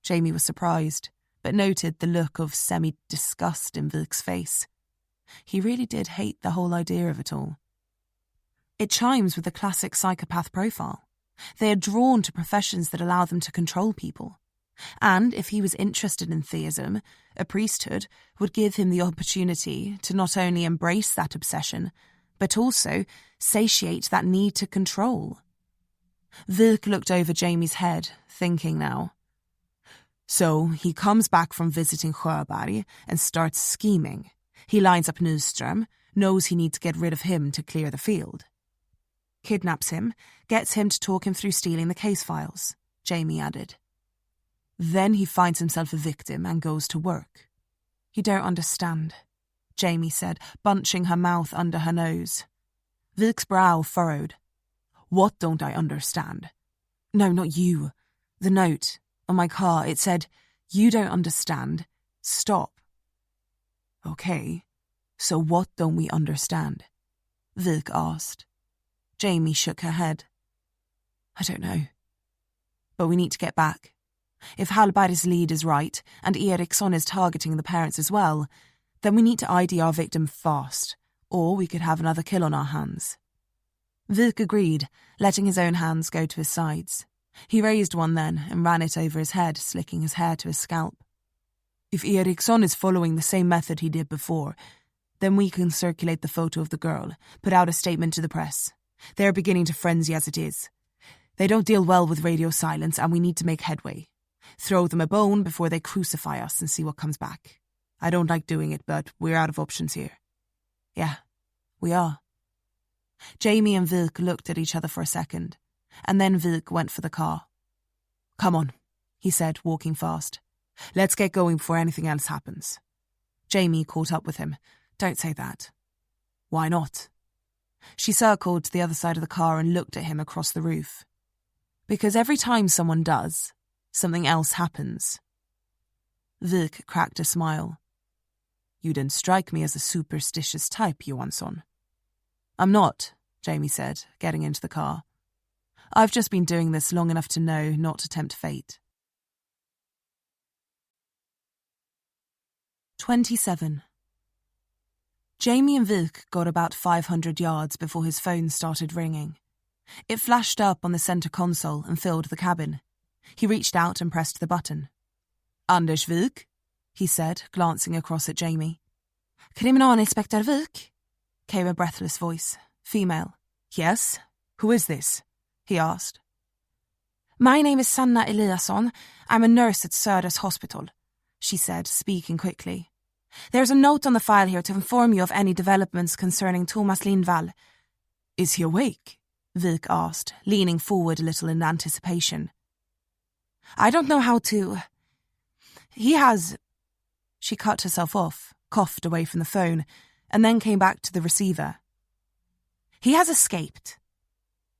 Jamie was surprised, but noted the look of semi-disgust in Vuk's face. He really did hate the whole idea of it all. It chimes with the classic psychopath profile. They are drawn to professions that allow them to control people. And if he was interested in theism, a priesthood would give him the opportunity to not only embrace that obsession, but also satiate that need to control. Vuk looked over Jamie's head, thinking now. So he comes back from visiting Sjöberg and starts scheming. He lines up Nyström, knows he needs to get rid of him to clear the field. Kidnaps him, gets him to talk him through stealing the case files, Jamie added. Then he finds himself a victim and goes to work. You don't understand, Jamie said, bunching her mouth under her nose. Vuk's brow furrowed. What don't I understand? No, not you. The note on my car, it said, you don't understand. Stop. Okay, so what don't we understand? Vuk asked. Jamie shook her head. I don't know. But we need to get back. If Hallberg's lead is right, and Ericson is targeting the parents as well, then we need to ID our victim fast, or we could have another kill on our hands. Vuk agreed, letting his own hands go to his sides. He raised one then and ran it over his head, slicking his hair to his scalp. If Ericson is following the same method he did before, then we can circulate the photo of the girl, put out a statement to the press. They're beginning to frenzy as it is. They don't deal well with radio silence, and we need to make headway. Throw them a bone before they crucify us and see what comes back. I don't like doing it, but we're out of options here. Yeah, we are. Jamie and Vuk looked at each other for a second, and then Vuk went for the car. Come on, he said, walking fast. Let's get going before anything else happens. Jamie caught up with him. Don't say that. Why not? She circled to the other side of the car and looked at him across the roof. Because every time someone does, something else happens. Vuk cracked a smile. You didn't strike me as a superstitious type, Johansson. I'm not, Jamie said, getting into the car. I've just been doing this long enough to know not to tempt fate. 27. Jamie and Vuk got about 500 yards before his phone started ringing. It flashed up on the centre console and filled the cabin. He reached out and pressed the button. Anders Vuk, he said, glancing across at Jamie. Kriminalinspektör Vuk? Came a breathless voice, female. Yes? Who is this? He asked. My name is Sanna Eliasson. I'm a nurse at Söders Hospital, she said, speaking quickly. There's a note on the file here to inform you of any developments concerning Thomas Lindval. Is he awake? Vuk asked, leaning forward a little in anticipation. I don't know how to... He has... She cut herself off, coughed away from the phone, and then came back to the receiver. He has escaped.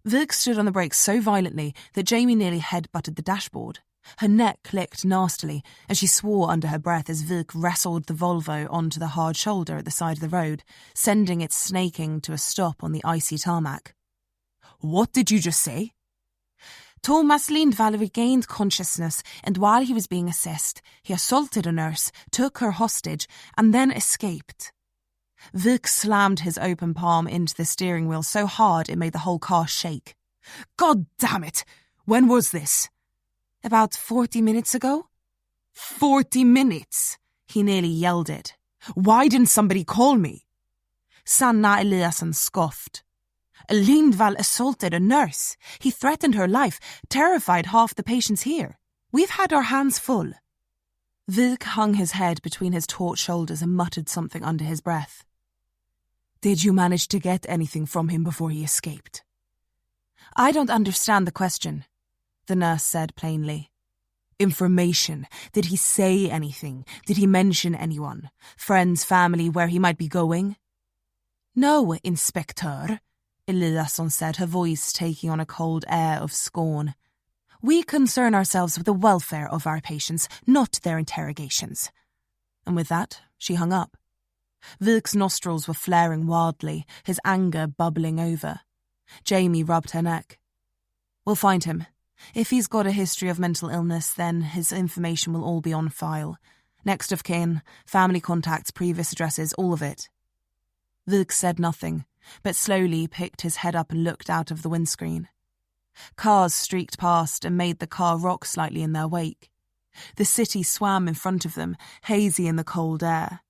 Vuk stood on the brakes so violently that Jamie nearly head-butted the dashboard. Her neck clicked nastily, and she swore under her breath as Vuk wrestled the Volvo onto the hard shoulder at the side of the road, sending it snaking to a stop on the icy tarmac. What did you just say? Thomas Lindval regained consciousness, and while he was being assessed, he assaulted a nurse, took her hostage, and then escaped. Vuk slammed his open palm into the steering wheel so hard it made the whole car shake. God damn it! When was this?" "About 40 minutes ago." 40 minutes! He nearly yelled it. "Why didn't somebody call me?" Sanna Eliasson scoffed. "Lindval assaulted a nurse. He threatened her life, terrified half the patients here. We've had our hands full." Vilk hung his head between his taut shoulders and muttered something under his breath. "Did you manage to get anything from him before he escaped?" "I don't understand the question," the nurse said plainly. "Information. Did he say anything? Did he mention anyone? Friends, family, where he might be going?" "No, Inspector," Eliasson said, her voice taking on a cold air of scorn. "We concern ourselves with the welfare of our patients, not their interrogations." And with that, she hung up. Vilk's nostrils were flaring wildly, his anger bubbling over. Jamie rubbed her neck. "We'll find him. If he's got a history of mental illness, then his information will all be on file. Next of kin, family contacts, previous addresses, all of it." Vilk said nothing, but slowly picked his head up and looked out of the windscreen. Cars streaked past and made the car rock slightly in their wake. The city swam in front of them, hazy in the cold air.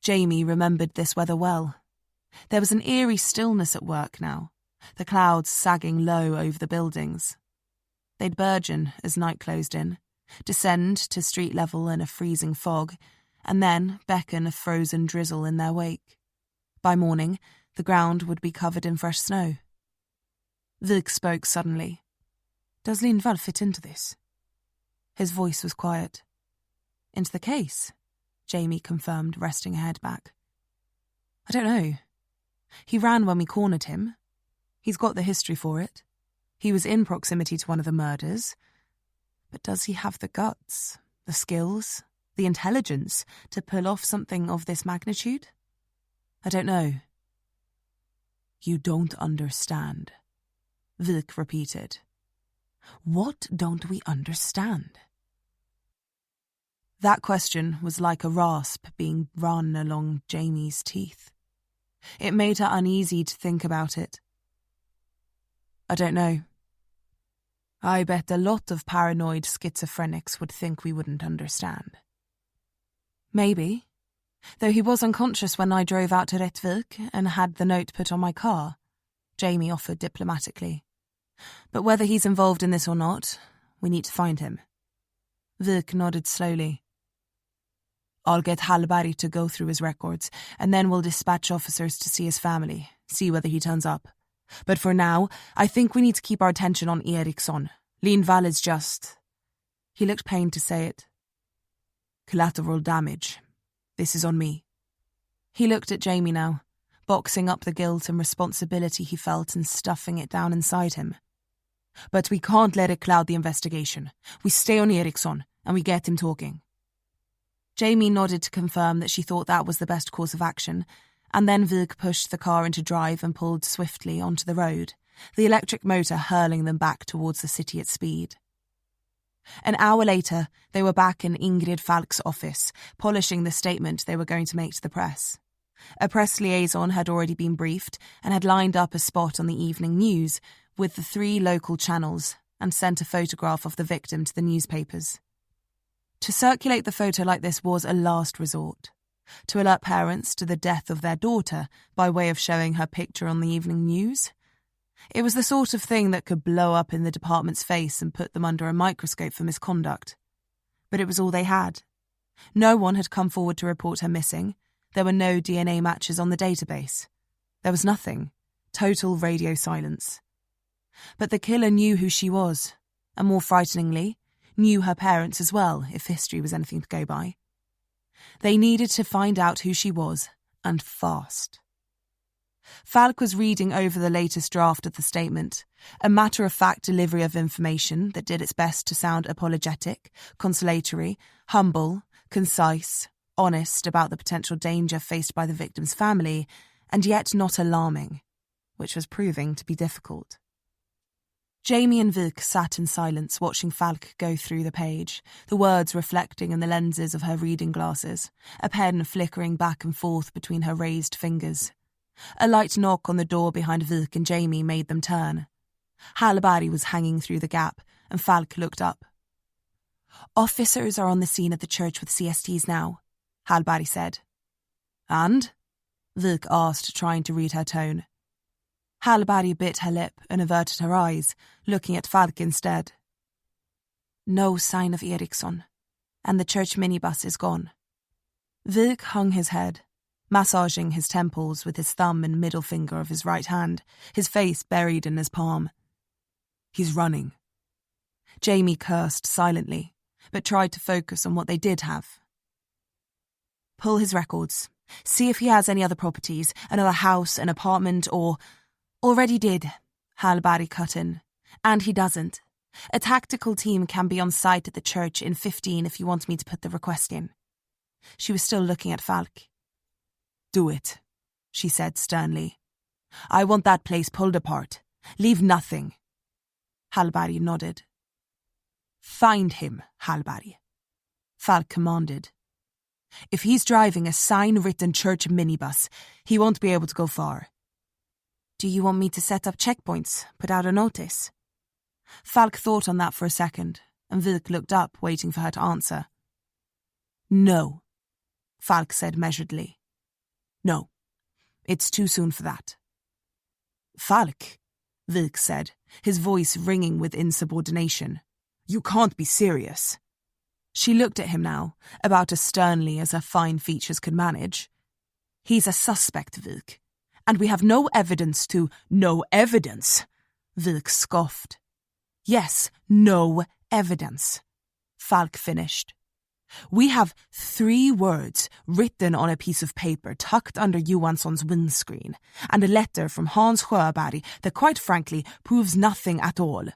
Jamie remembered this weather well. There was an eerie stillness at work now, the clouds sagging low over the buildings. They'd burgeon as night closed in, descend to street level in a freezing fog, and then beckon a frozen drizzle in their wake. By morning, the ground would be covered in fresh snow. Vilk spoke suddenly. "Does Lindval fit into this?" His voice was quiet. "Into the case?" Jamie confirmed, resting her head back. "I don't know. He ran when we cornered him. He's got the history for it. He was in proximity to one of the murders. But does he have the guts, the skills, the intelligence to pull off something of this magnitude? I don't know." "You don't understand," Vilk repeated. "What don't we understand?" That question was like a rasp being run along Jamie's teeth. It made her uneasy to think about it. "I don't know. I bet a lot of paranoid schizophrenics would think we wouldn't understand." "Maybe. Though he was unconscious when I drove out to Rättvik and had the note put on my car," Jamie offered diplomatically. "But whether he's involved in this or not, we need to find him." Vilk nodded slowly. "I'll get Hallberg to go through his records, and then we'll dispatch officers to see his family, see whether he turns up. But for now, I think we need to keep our attention on Ericson. Lindval is just..." He looked pained to say it. "Collateral damage. This is on me." He looked at Jamie now, boxing up the guilt and responsibility he felt and stuffing it down inside him. "But we can't let it cloud the investigation. We stay on Ericson, and we get him talking." Jamie nodded to confirm that she thought that was the best course of action, and then Vilk pushed the car into drive and pulled swiftly onto the road, the electric motor hurling them back towards the city at speed. An hour later, they were back in Ingrid Falk's office, polishing the statement they were going to make to the press. A press liaison had already been briefed and had lined up a spot on the evening news with the 3 local channels and sent a photograph of the victim to the newspapers. To circulate the photo like this was a last resort. To alert parents to the death of their daughter by way of showing her picture on the evening news? It was the sort of thing that could blow up in the department's face and put them under a microscope for misconduct. But it was all they had. No one had come forward to report her missing. There were no DNA matches on the database. There was nothing. Total radio silence. But the killer knew who she was, and more frighteningly, knew her parents as well, if history was anything to go by. They needed to find out who she was, and fast. Falk was reading over the latest draft of the statement, a matter-of-fact delivery of information that did its best to sound apologetic, consolatory, humble, concise, honest about the potential danger faced by the victim's family, and yet not alarming, which was proving to be difficult. Jamie and Vilk sat in silence watching Falk go through the page, the words reflecting in the lenses of her reading glasses, a pen flickering back and forth between her raised fingers. A light knock on the door behind Vilk and Jamie made them turn. Hallberg was hanging through the gap, and Falk looked up. "Officers are on the scene at the church with CSTs now," Hallberg said. "And?" Wilk asked, trying to read her tone. Hallberg bit her lip and averted her eyes, looking at Falk instead. "No sign of Ericson, and the church minibus is gone." Wilk hung his head, massaging his temples with his thumb and middle finger of his right hand, his face buried in his palm. "He's running." Jamie cursed silently, but tried to focus on what they did have. "Pull his records. See if he has any other properties, another house, an apartment, or—" "Already did," Hallberg cut in. "And he doesn't. A tactical team can be on site at the church in 15 if you want me to put the request in." She was still looking at Falk. "Do it," she said sternly. "I want that place pulled apart. Leave nothing." Hallberg nodded. "Find him, Hallberg," Falk commanded. "If he's driving a sign-written church minibus, he won't be able to go far." "Do you want me to set up checkpoints, put out a notice?" Falk thought on that for a second, and Wilk looked up, waiting for her to answer. "No," Falk said measuredly. "No, it's too soon for that." "Falk," Wilk said, his voice ringing with insubordination. "You can't be serious." She looked at him now, about as sternly as her fine features could manage. "He's a suspect, Wilk, and we have no evidence to—" "No evidence?" Wilk scoffed. "Yes, no evidence," Falk finished. "We have 3 words written on a piece of paper tucked under Johansson's windscreen, and a letter from Hans Sjöberg that quite frankly proves nothing at all."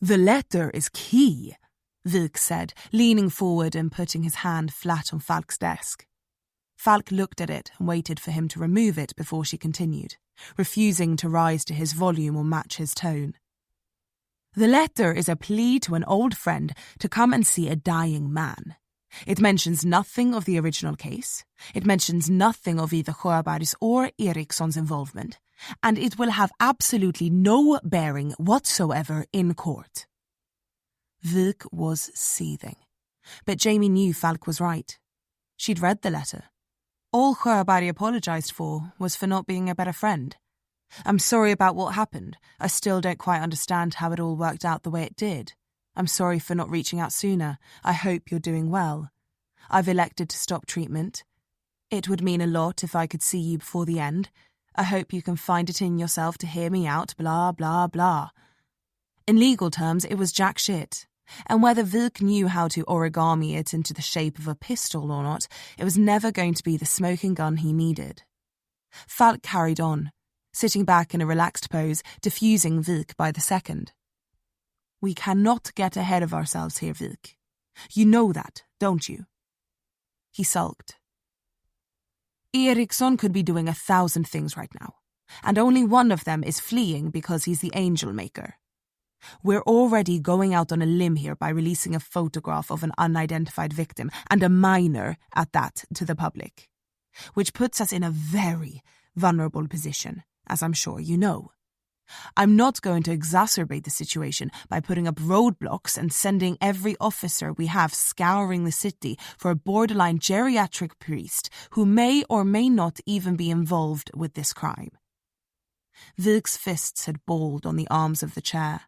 "The letter is key," Wilk said, leaning forward and putting his hand flat on Falk's desk. Falk looked at it and waited for him to remove it before she continued, refusing to rise to his volume or match his tone. "The letter is a plea to an old friend to come and see a dying man. It mentions nothing of the original case, it mentions nothing of either Sjöberg's or Ericsson's involvement, and it will have absolutely no bearing whatsoever in court." Wilk was seething, but Jamie knew Falk was right. She'd read the letter. All Sjöberg apologised for was for not being a better friend. "I'm sorry about what happened. I still don't quite understand how it all worked out the way it did. I'm sorry for not reaching out sooner. I hope you're doing well. I've elected to stop treatment. It would mean a lot if I could see you before the end. I hope you can find it in yourself to hear me out, blah, blah, blah." In legal terms, it was jack shit. And whether Wilk knew how to origami it into the shape of a pistol or not, it was never going to be the smoking gun he needed. Falk carried on, sitting back in a relaxed pose, diffusing Wilk by the second. "We cannot get ahead of ourselves here, Wilk. You know that, don't you?" He sulked. "Ericson could be doing 1,000 things right now, and only one of them is fleeing because he's the angel maker. We're already going out on a limb here by releasing a photograph of an unidentified victim, and a minor at that, to the public, which puts us in a very vulnerable position, as I'm sure you know. I'm not going to exacerbate the situation by putting up roadblocks and sending every officer we have scouring the city for a borderline geriatric priest who may or may not even be involved with this crime." Wilk's fists had balled on the arms of the chair.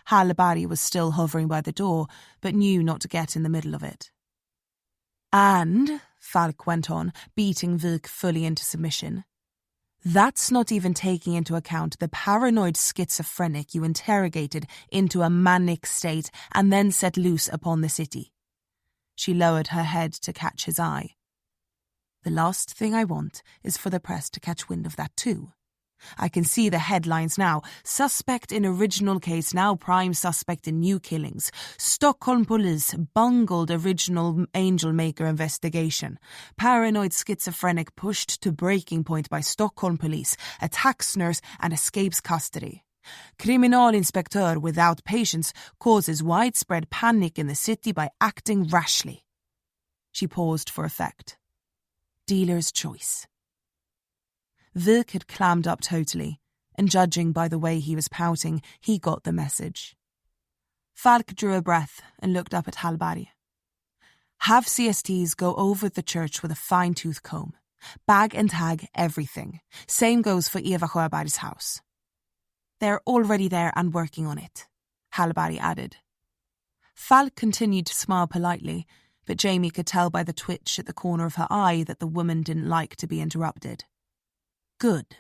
Hallberg was still hovering by the door, but knew not to get in the middle of it. "And," Falk went on, beating Wilk fully into submission, "that's not even taking into account the paranoid schizophrenic you interrogated into a manic state and then set loose upon the city." She lowered her head to catch his eye. "The last thing I want is for the press to catch wind of that too. I can see the headlines now. Suspect in original case, now prime suspect in new killings. Stockholm police bungled original angel maker investigation. Paranoid schizophrenic pushed to breaking point by Stockholm police. Attacks nurse and escapes custody. Kriminalinspektör without patience causes widespread panic in the city by acting rashly." She paused for effect. "Dealer's choice." Wilk had clammed up totally, and judging by the way he was pouting, he got the message. Falk drew a breath and looked up at Hallberg. Have CSTs go over the church with a fine-tooth comb. Bag and tag everything. Same goes for Eva Sjöberg's house. They're already there and working on it, Hallberg added. Falk continued to smile politely, but Jamie could tell by the twitch at the corner of her eye that the woman didn't like to be interrupted. Good.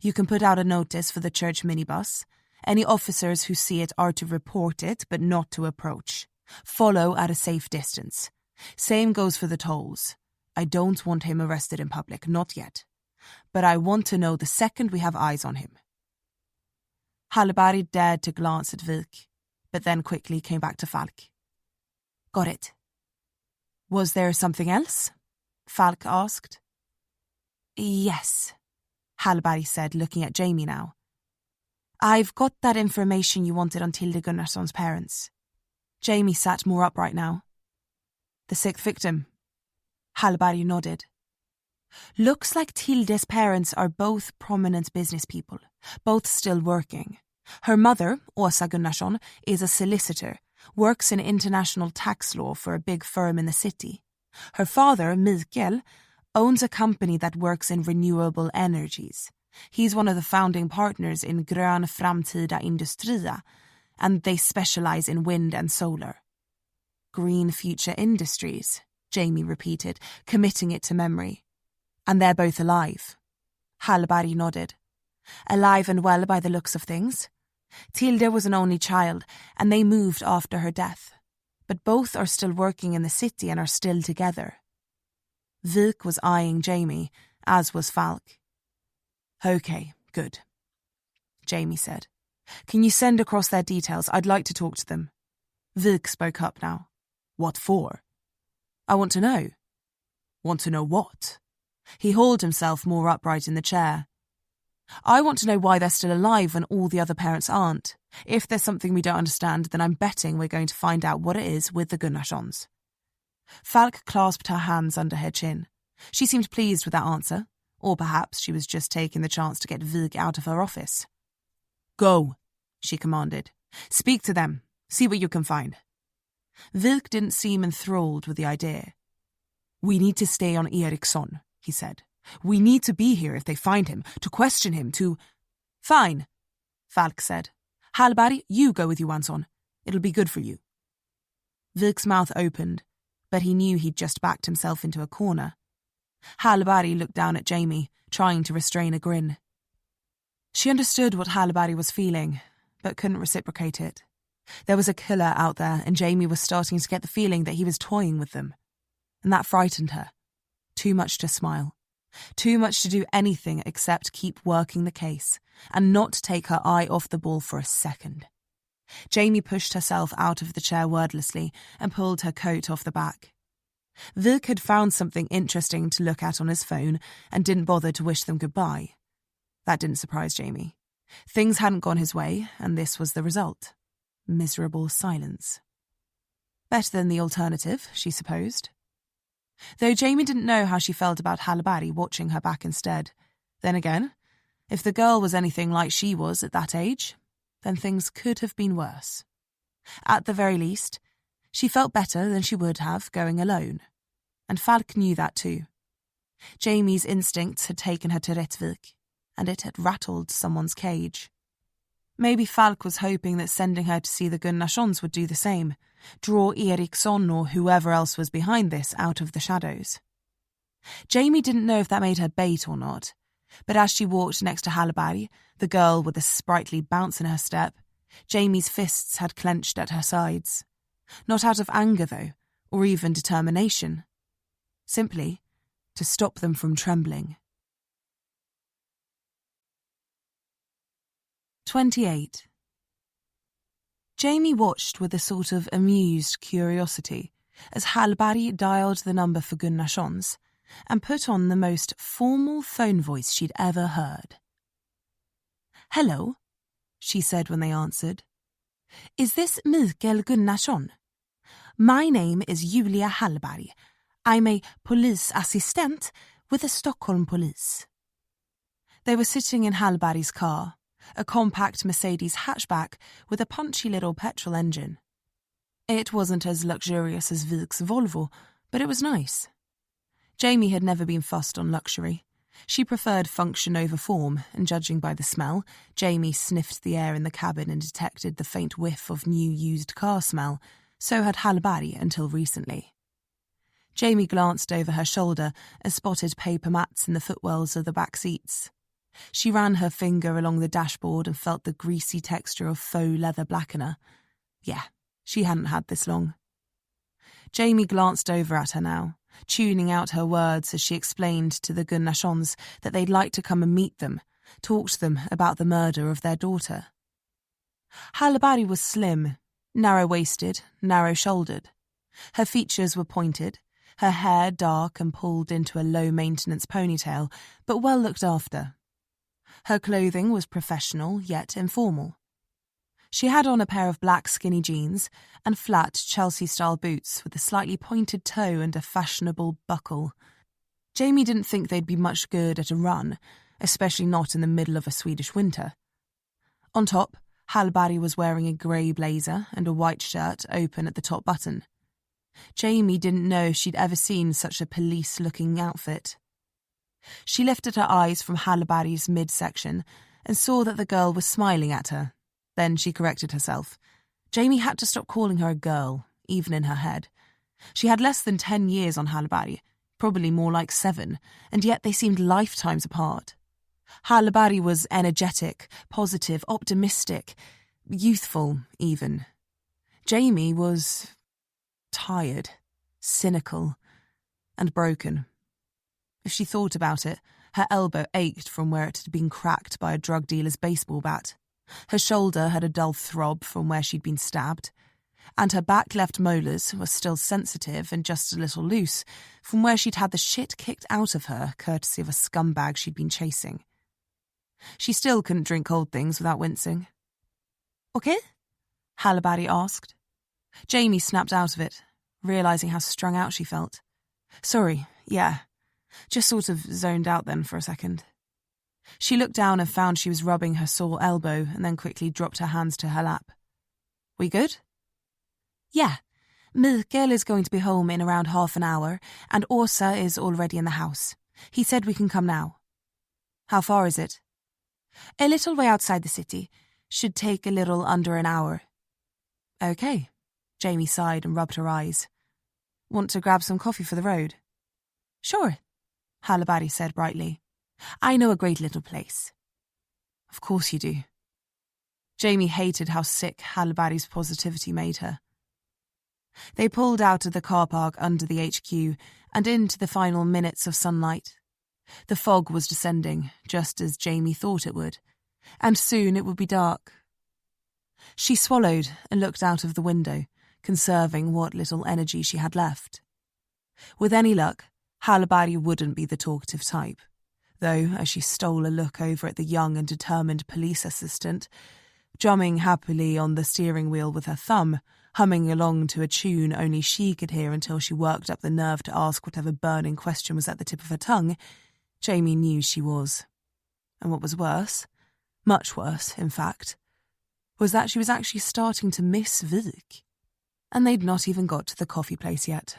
You can put out a notice for the church minibus. Any officers who see it are to report it, but not to approach. Follow at a safe distance. Same goes for the tolls. I don't want him arrested in public, not yet. But I want to know the second we have eyes on him. Hallberg dared to glance at Vik, but then quickly came back to Falk. Got it. Was there something else? Falk asked. Yes, Hallberg said, looking at Jamie now. I've got that information you wanted on Tilde Gunnarsson's parents. Jamie sat more upright now. The sixth victim. Hallberg nodded. Looks like Tilde's parents are both prominent business people, both still working. Her mother, Åsa Gunnarsson, is a solicitor, works in international tax law for a big firm in the city. Her father, Mikael, owns a company that works in renewable energies. He's one of the founding partners in Grön Framtida Industria, and they specialize in wind and solar. Green Future Industries, Jamie repeated, committing it to memory. And they're both alive. Hallberg nodded. Alive and well by the looks of things. Tilde was an only child, and they moved after her death. But both are still working in the city and are still together. Vik was eyeing Jamie, as was Falk. Okay, good, Jamie said. Can you send across their details? I'd like to talk to them. Vik spoke up now. What for? I want to know. Want to know what? He hauled himself more upright in the chair. I want to know why they're still alive when all the other parents aren't. If there's something we don't understand, then I'm betting we're going to find out what it is with the Gunnarssons. Falk clasped her hands under her chin. She seemed pleased with that answer, or perhaps she was just taking the chance to get Vik out of her office. Go, she commanded. Speak to them. See what you can find. Vik didn't seem enthralled with the idea. We need to stay on Ericson, he said. We need to be here if they find him, to question him, to... Fine, Falk said. Hallberg, you go with Johansson. It'll be good for you. Vik's mouth opened, but he knew he'd just backed himself into a corner. Hallberg looked down at Jamie, trying to restrain a grin. She understood what Hallberg was feeling, but couldn't reciprocate it. There was a killer out there, and Jamie was starting to get the feeling that he was toying with them. And that frightened her. Too much to smile. Too much to do anything except keep working the case, and not take her eye off the ball for a second. Jamie pushed herself out of the chair wordlessly and pulled her coat off the back. Vik had found something interesting to look at on his phone and didn't bother to wish them goodbye. That didn't surprise Jamie. Things hadn't gone his way, and this was the result. Miserable silence. Better than the alternative, she supposed. Though Jamie didn't know how she felt about Hallberg watching her back instead. Then again, if the girl was anything like she was at that age, then things could have been worse. At the very least, she felt better than she would have going alone. And Falk knew that too. Jamie's instincts had taken her to Rättvik, and it had rattled someone's cage. Maybe Falk was hoping that sending her to see the Gunnarssons would do the same, draw Ericson or whoever else was behind this out of the shadows. Jamie didn't know if that made her bait or not, but as she walked next to Hallberg, the girl with a sprightly bounce in her step, Jamie's fists had clenched at her sides. Not out of anger, though, or even determination. Simply to stop them from trembling. 28. Jamie watched with a sort of amused curiosity as Hallberg dialed the number for Gunnarssons and put on the most formal phone voice she'd ever heard. Hello, she said when they answered. Is this Mikael Gunnarsson? My name is Julia Hallberg. I'm a police assistant with the Stockholm police. They were sitting in Hallberg's car, a compact Mercedes hatchback with a punchy little petrol engine. It wasn't as luxurious as Wieck's Volvo, but it was nice. Jamie had never been fussed on luxury. She preferred function over form, and judging by the smell, Jamie sniffed the air in the cabin and detected the faint whiff of new used car smell. So had Hallberg until recently. Jamie glanced over her shoulder and spotted paper mats in the footwells of the back seats. She ran her finger along the dashboard and felt the greasy texture of faux leather blackener. Yeah, she hadn't had this long. Jamie glanced over at her now, tuning out her words as she explained to the Gunnarssons that they'd like to come and meet them, talk to them about the murder of their daughter. Hallberg was slim, narrow-waisted, narrow-shouldered. Her features were pointed, her hair dark and pulled into a low-maintenance ponytail, but well looked after. Her clothing was professional yet informal. She had on a pair of black skinny jeans and flat Chelsea-style boots with a slightly pointed toe and a fashionable buckle. Jamie didn't think they'd be much good at a run, especially not in the middle of a Swedish winter. On top, Hallberg was wearing a grey blazer and a white shirt open at the top button. Jamie didn't know she'd ever seen such a police-looking outfit. She lifted her eyes from Hallberg's midsection and saw that the girl was smiling at her. Then she corrected herself. Jamie had to stop calling her a girl, even in her head. She had less than 10 years on Hallberg, probably more like 7, and yet they seemed lifetimes apart. Hallberg was energetic, positive, optimistic, youthful even. Jamie was tired, cynical, and broken. If she thought about it, her elbow ached from where it had been cracked by a drug dealer's baseball bat. Her shoulder had a dull throb from where she'd been stabbed, and her back left molars were still sensitive and just a little loose from where she'd had the shit kicked out of her courtesy of a scumbag she'd been chasing. She still couldn't drink cold things without wincing. "Okay?" Hallberg asked. Jamie snapped out of it, realising how strung out she felt. "Sorry, yeah. Just sort of zoned out then for a second." She looked down and found she was rubbing her sore elbow and then quickly dropped her hands to her lap. "We good?" "Yeah. Mikael is going to be home in around half an hour, and Åsa is already in the house. He said we can come now." "How far is it?" "A little way outside the city. Should take a little under an hour." "Okay." Jamie sighed and rubbed her eyes. "Want to grab some coffee for the road?" "Sure," Hallberg said brightly. "I know a great little place." "Of course you do." Jamie hated how sick Hallberg's positivity made her. They pulled out of the car park under the HQ and into the final minutes of sunlight. The fog was descending, just as Jamie thought it would, and soon it would be dark. She swallowed and looked out of the window, conserving what little energy she had left. With any luck, Hallberg wouldn't be the talkative type, though as she stole a look over at the young and determined police assistant, drumming happily on the steering wheel with her thumb, humming along to a tune only she could hear until she worked up the nerve to ask whatever burning question was at the tip of her tongue, Jamie knew she was. And what was worse, much worse, in fact, was that she was actually starting to miss Wieck. And they'd not even got to the coffee place yet.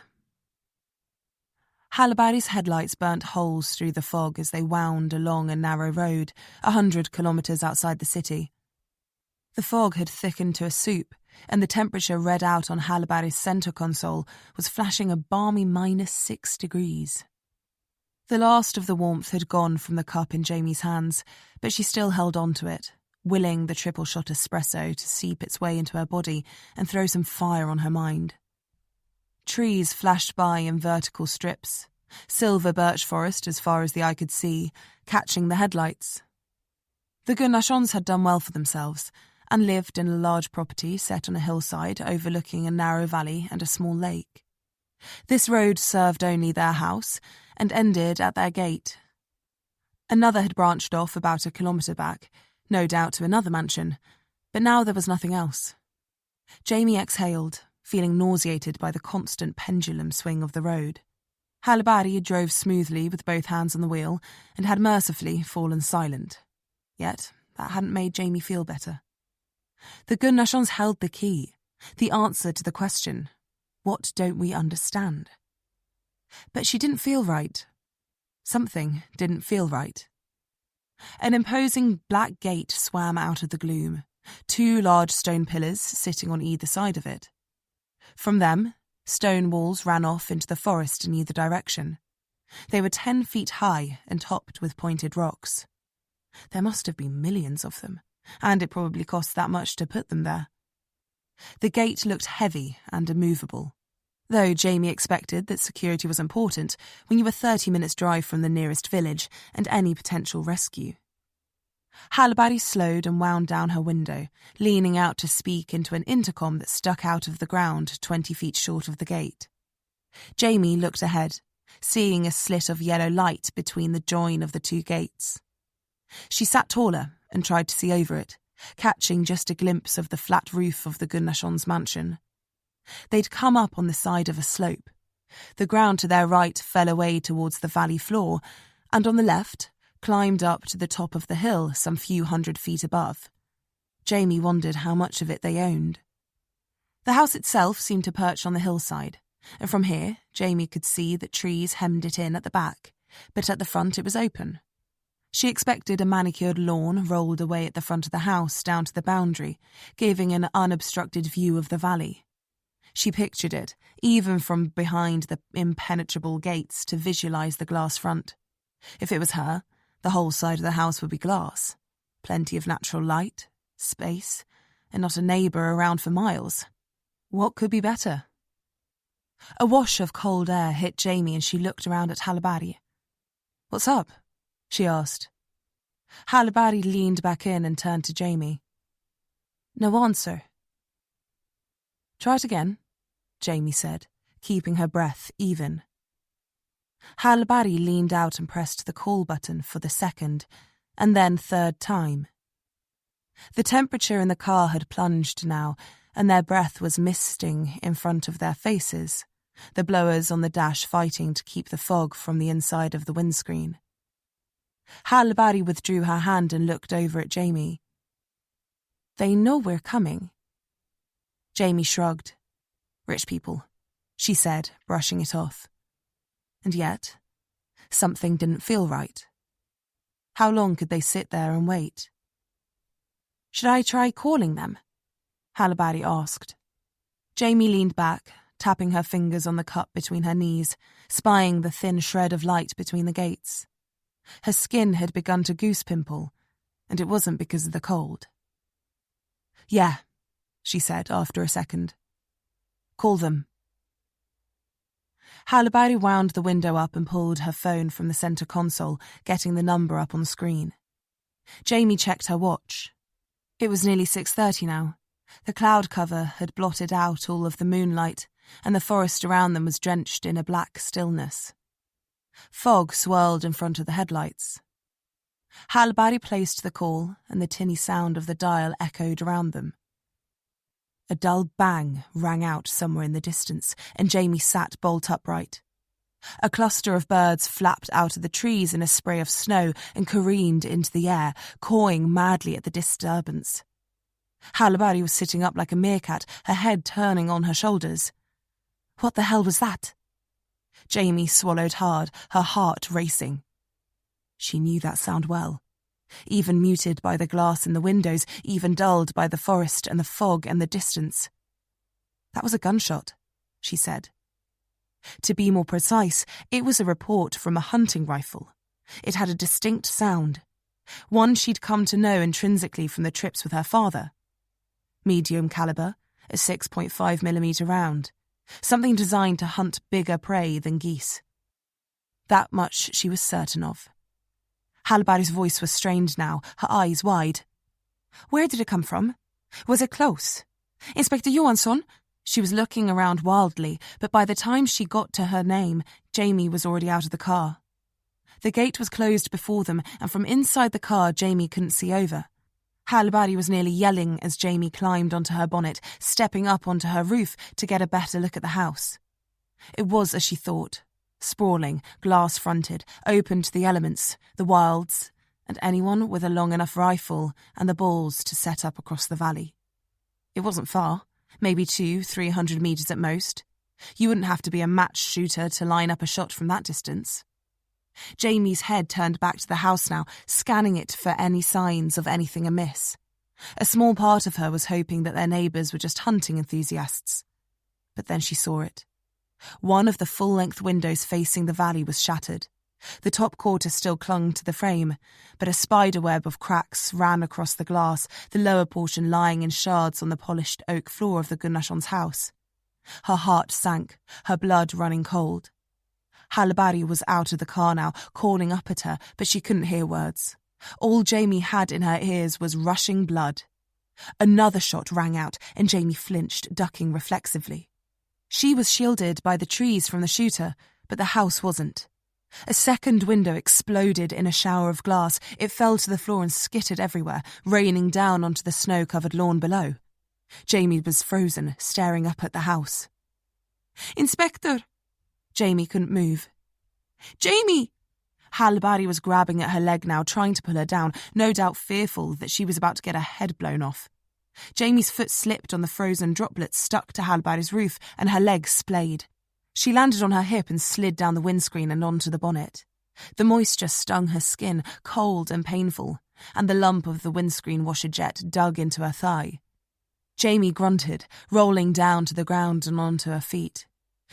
Hallberg's headlights burnt holes through the fog as they wound along a narrow road 100 kilometres outside the city. The fog had thickened to a soup, and the temperature read out on Hallberg's centre console was flashing a balmy -6 degrees. The last of the warmth had gone from the cup in Jamie's hands, but she still held on to it, willing the triple-shot espresso to seep its way into her body and throw some fire on her mind. Trees flashed by in vertical strips, silver birch forest as far as the eye could see, catching the headlights. The Gunnarssons had done well for themselves and lived in a large property set on a hillside overlooking a narrow valley and a small lake. This road served only their house and ended at their gate. Another had branched off about a kilometre back, no doubt to another mansion, but now there was nothing else. Jamie exhaled, feeling nauseated by the constant pendulum swing of the road. Hallberg drove smoothly with both hands on the wheel and had mercifully fallen silent. Yet that hadn't made Jamie feel better. The Gunnarssons held the key, the answer to the question, what don't we understand? But she didn't feel right. Something didn't feel right. An imposing black gate swam out of the gloom, 2 large stone pillars sitting on either side of it. From them, stone walls ran off into the forest in either direction. They were 10 feet high and topped with pointed rocks. There must have been millions of them, and it probably cost that much to put them there. The gate looked heavy and immovable, though Jamie expected that security was important when you were 30 minutes' drive from the nearest village and any potential rescue. Hallberry slowed and wound down her window, leaning out to speak into an intercom that stuck out of the ground 20 feet short of the gate. Jamie looked ahead, seeing a slit of yellow light between the join of the 2 gates. She sat taller and tried to see over it, catching just a glimpse of the flat roof of the Gunnarssons' mansion. They'd come up on the side of a slope. The ground to their right fell away towards the valley floor, and on the left climbed up to the top of the hill some few hundred feet above. Jamie wondered how much of it they owned. The house itself seemed to perch on the hillside, and from here Jamie could see that trees hemmed it in at the back, but at the front it was open. She expected a manicured lawn rolled away at the front of the house down to the boundary, giving an unobstructed view of the valley. She pictured it, even from behind the impenetrable gates, to visualise the glass front. If it was her, the whole side of the house would be glass. Plenty of natural light, space, and not a neighbour around for miles. What could be better? A wash of cold air hit Jamie and she looked around at Hallberry. "What's up?" she asked. Hallberry leaned back in and turned to Jamie. "No answer." "Try it again," Jamie said, keeping her breath even. Hallberry leaned out and pressed the call button for the second, and then third time. The temperature in the car had plunged now, and their breath was misting in front of their faces, the blowers on the dash fighting to keep the fog from the inside of the windscreen. Hallberry withdrew her hand and looked over at Jamie. "They know we're coming." Jamie shrugged. "Rich people," she said, brushing it off. And yet, something didn't feel right. How long could they sit there and wait? "Should I try calling them?" Hallberry asked. Jamie leaned back, tapping her fingers on the cup between her knees, spying the thin shred of light between the gates. Her skin had begun to goose pimple, and it wasn't because of the cold. "Yeah," she said after a second. "Call them." Hallberry wound the window up and pulled her phone from the centre console, getting the number up on the screen. Jamie checked her watch. It was nearly 6:30 now. The cloud cover had blotted out all of the moonlight, and the forest around them was drenched in a black stillness. Fog swirled in front of the headlights. Hallberry placed the call, and the tinny sound of the dial echoed around them. A dull bang rang out somewhere in the distance, and Jamie sat bolt upright. A cluster of birds flapped out of the trees in a spray of snow and careened into the air, cawing madly at the disturbance. Hallberry was sitting up like a meerkat, her head turning on her shoulders. What the hell was that? Jamie swallowed hard, her heart racing. She knew that sound well. Even muted by the glass in the windows, even dulled by the forest and the fog and the distance. "That was a gunshot," she said. To be more precise, it was a report from a hunting rifle. It had a distinct sound, one she'd come to know intrinsically from the trips with her father. Medium caliber, a 6.5mm round, something designed to hunt bigger prey than geese. That much she was certain of. Hallberry's voice was strained now, her eyes wide. "Where did it come from? Was it close? Inspector Johansson?" She was looking around wildly, but by the time she got to her name, Jamie was already out of the car. The gate was closed before them, and from inside the car Jamie couldn't see over. Hallberry was nearly yelling as Jamie climbed onto her bonnet, stepping up onto her roof to get a better look at the house. It was as she thought. Sprawling, glass-fronted, open to the elements, the wilds, and anyone with a long enough rifle and the balls to set up across the valley. It wasn't far, maybe 200-300 metres at most. You wouldn't have to be a match shooter to line up a shot from that distance. Jamie's head turned back to the house now, scanning it for any signs of anything amiss. A small part of her was hoping that their neighbours were just hunting enthusiasts. But then she saw it. One of the full-length windows facing the valley was shattered. The top quarter still clung to the frame, but a spiderweb of cracks ran across the glass, the lower portion lying in shards on the polished oak floor of the Gunnarsson's house. Her heart sank, her blood running cold. Hallberg was out of the car now, calling up at her, but she couldn't hear words. All Jamie had in her ears was rushing blood. Another shot rang out, and Jamie flinched, ducking reflexively. She was shielded by the trees from the shooter, but the house wasn't. A second window exploded in a shower of glass. It fell to the floor and skittered everywhere, raining down onto the snow-covered lawn below. Jamie was frozen, staring up at the house. "Inspector!" Jamie couldn't move. "Jamie!" Hallberg was grabbing at her leg now, trying to pull her down, no doubt fearful that she was about to get her head blown off. Jamie's foot slipped on the frozen droplets stuck to Hallberg's roof, and her leg splayed. She landed on her hip and slid down the windscreen and onto the bonnet. The moisture stung her skin, cold and painful, and the lump of the windscreen washer jet dug into her thigh. Jamie grunted, rolling down to the ground and onto her feet.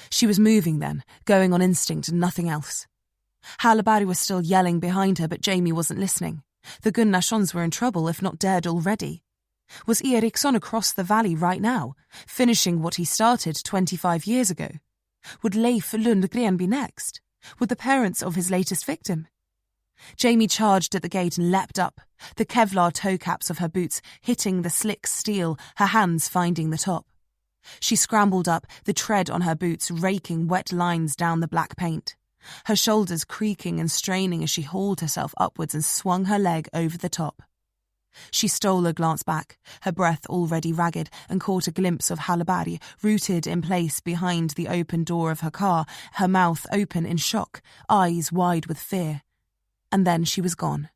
She was moving then, going on instinct and nothing else. Hallberg was still yelling behind her, but Jamie wasn't listening. The Gunnarssons were in trouble, if not dead already. Was Ericson across the valley right now, finishing what he started 25 years ago? Would Leif Lundgren be next? Would the parents of his latest victim? Jamie charged at the gate and leapt up, the Kevlar toe caps of her boots hitting the slick steel, her hands finding the top. She scrambled up, the tread on her boots raking wet lines down the black paint, her shoulders creaking and straining as she hauled herself upwards and swung her leg over the top. She stole a glance back, her breath already ragged, and caught a glimpse of Hallberg rooted in place behind the open door of her car, her mouth open in shock, eyes wide with fear. And then she was gone.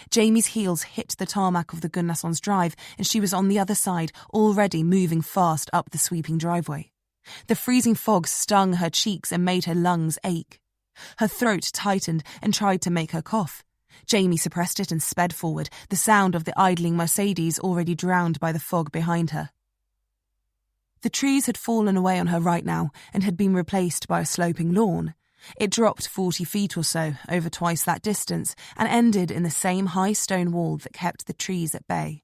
Jamie's heels hit the tarmac of the Gunnarssons' drive, and she was on the other side, already moving fast up the sweeping driveway. The freezing fog stung her cheeks and made her lungs ache. Her throat tightened and tried to make her cough. Jamie suppressed it and sped forward, the sound of the idling Mercedes already drowned by the fog behind her. The trees had fallen away on her right now and had been replaced by a sloping lawn. It dropped 40 feet or so, over twice that distance, and ended in the same high stone wall that kept the trees at bay.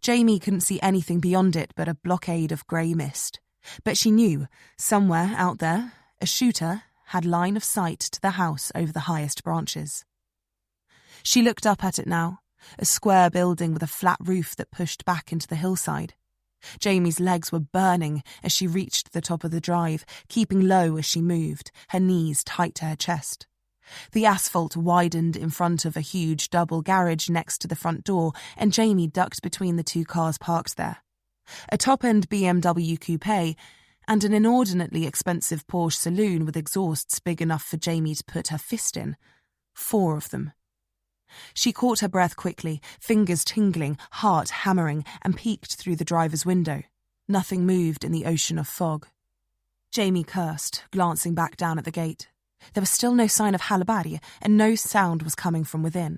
Jamie couldn't see anything beyond it but a blockade of grey mist. But she knew, somewhere out there, a shooter had line of sight to the house over the highest branches. She looked up at it now, a square building with a flat roof that pushed back into the hillside. Jamie's legs were burning as she reached the top of the drive, keeping low as she moved, her knees tight to her chest. The asphalt widened in front of a huge double garage next to the front door, and Jamie ducked between the two cars parked there. A top-end BMW coupe and an inordinately expensive Porsche saloon with exhausts big enough for Jamie to put her fist in. 4 of them. She caught her breath quickly, fingers tingling, heart hammering, and peeked through the driver's window. Nothing moved in the ocean of fog. Jamie cursed, glancing back down at the gate. There was still no sign of Hallberg, and no sound was coming from within.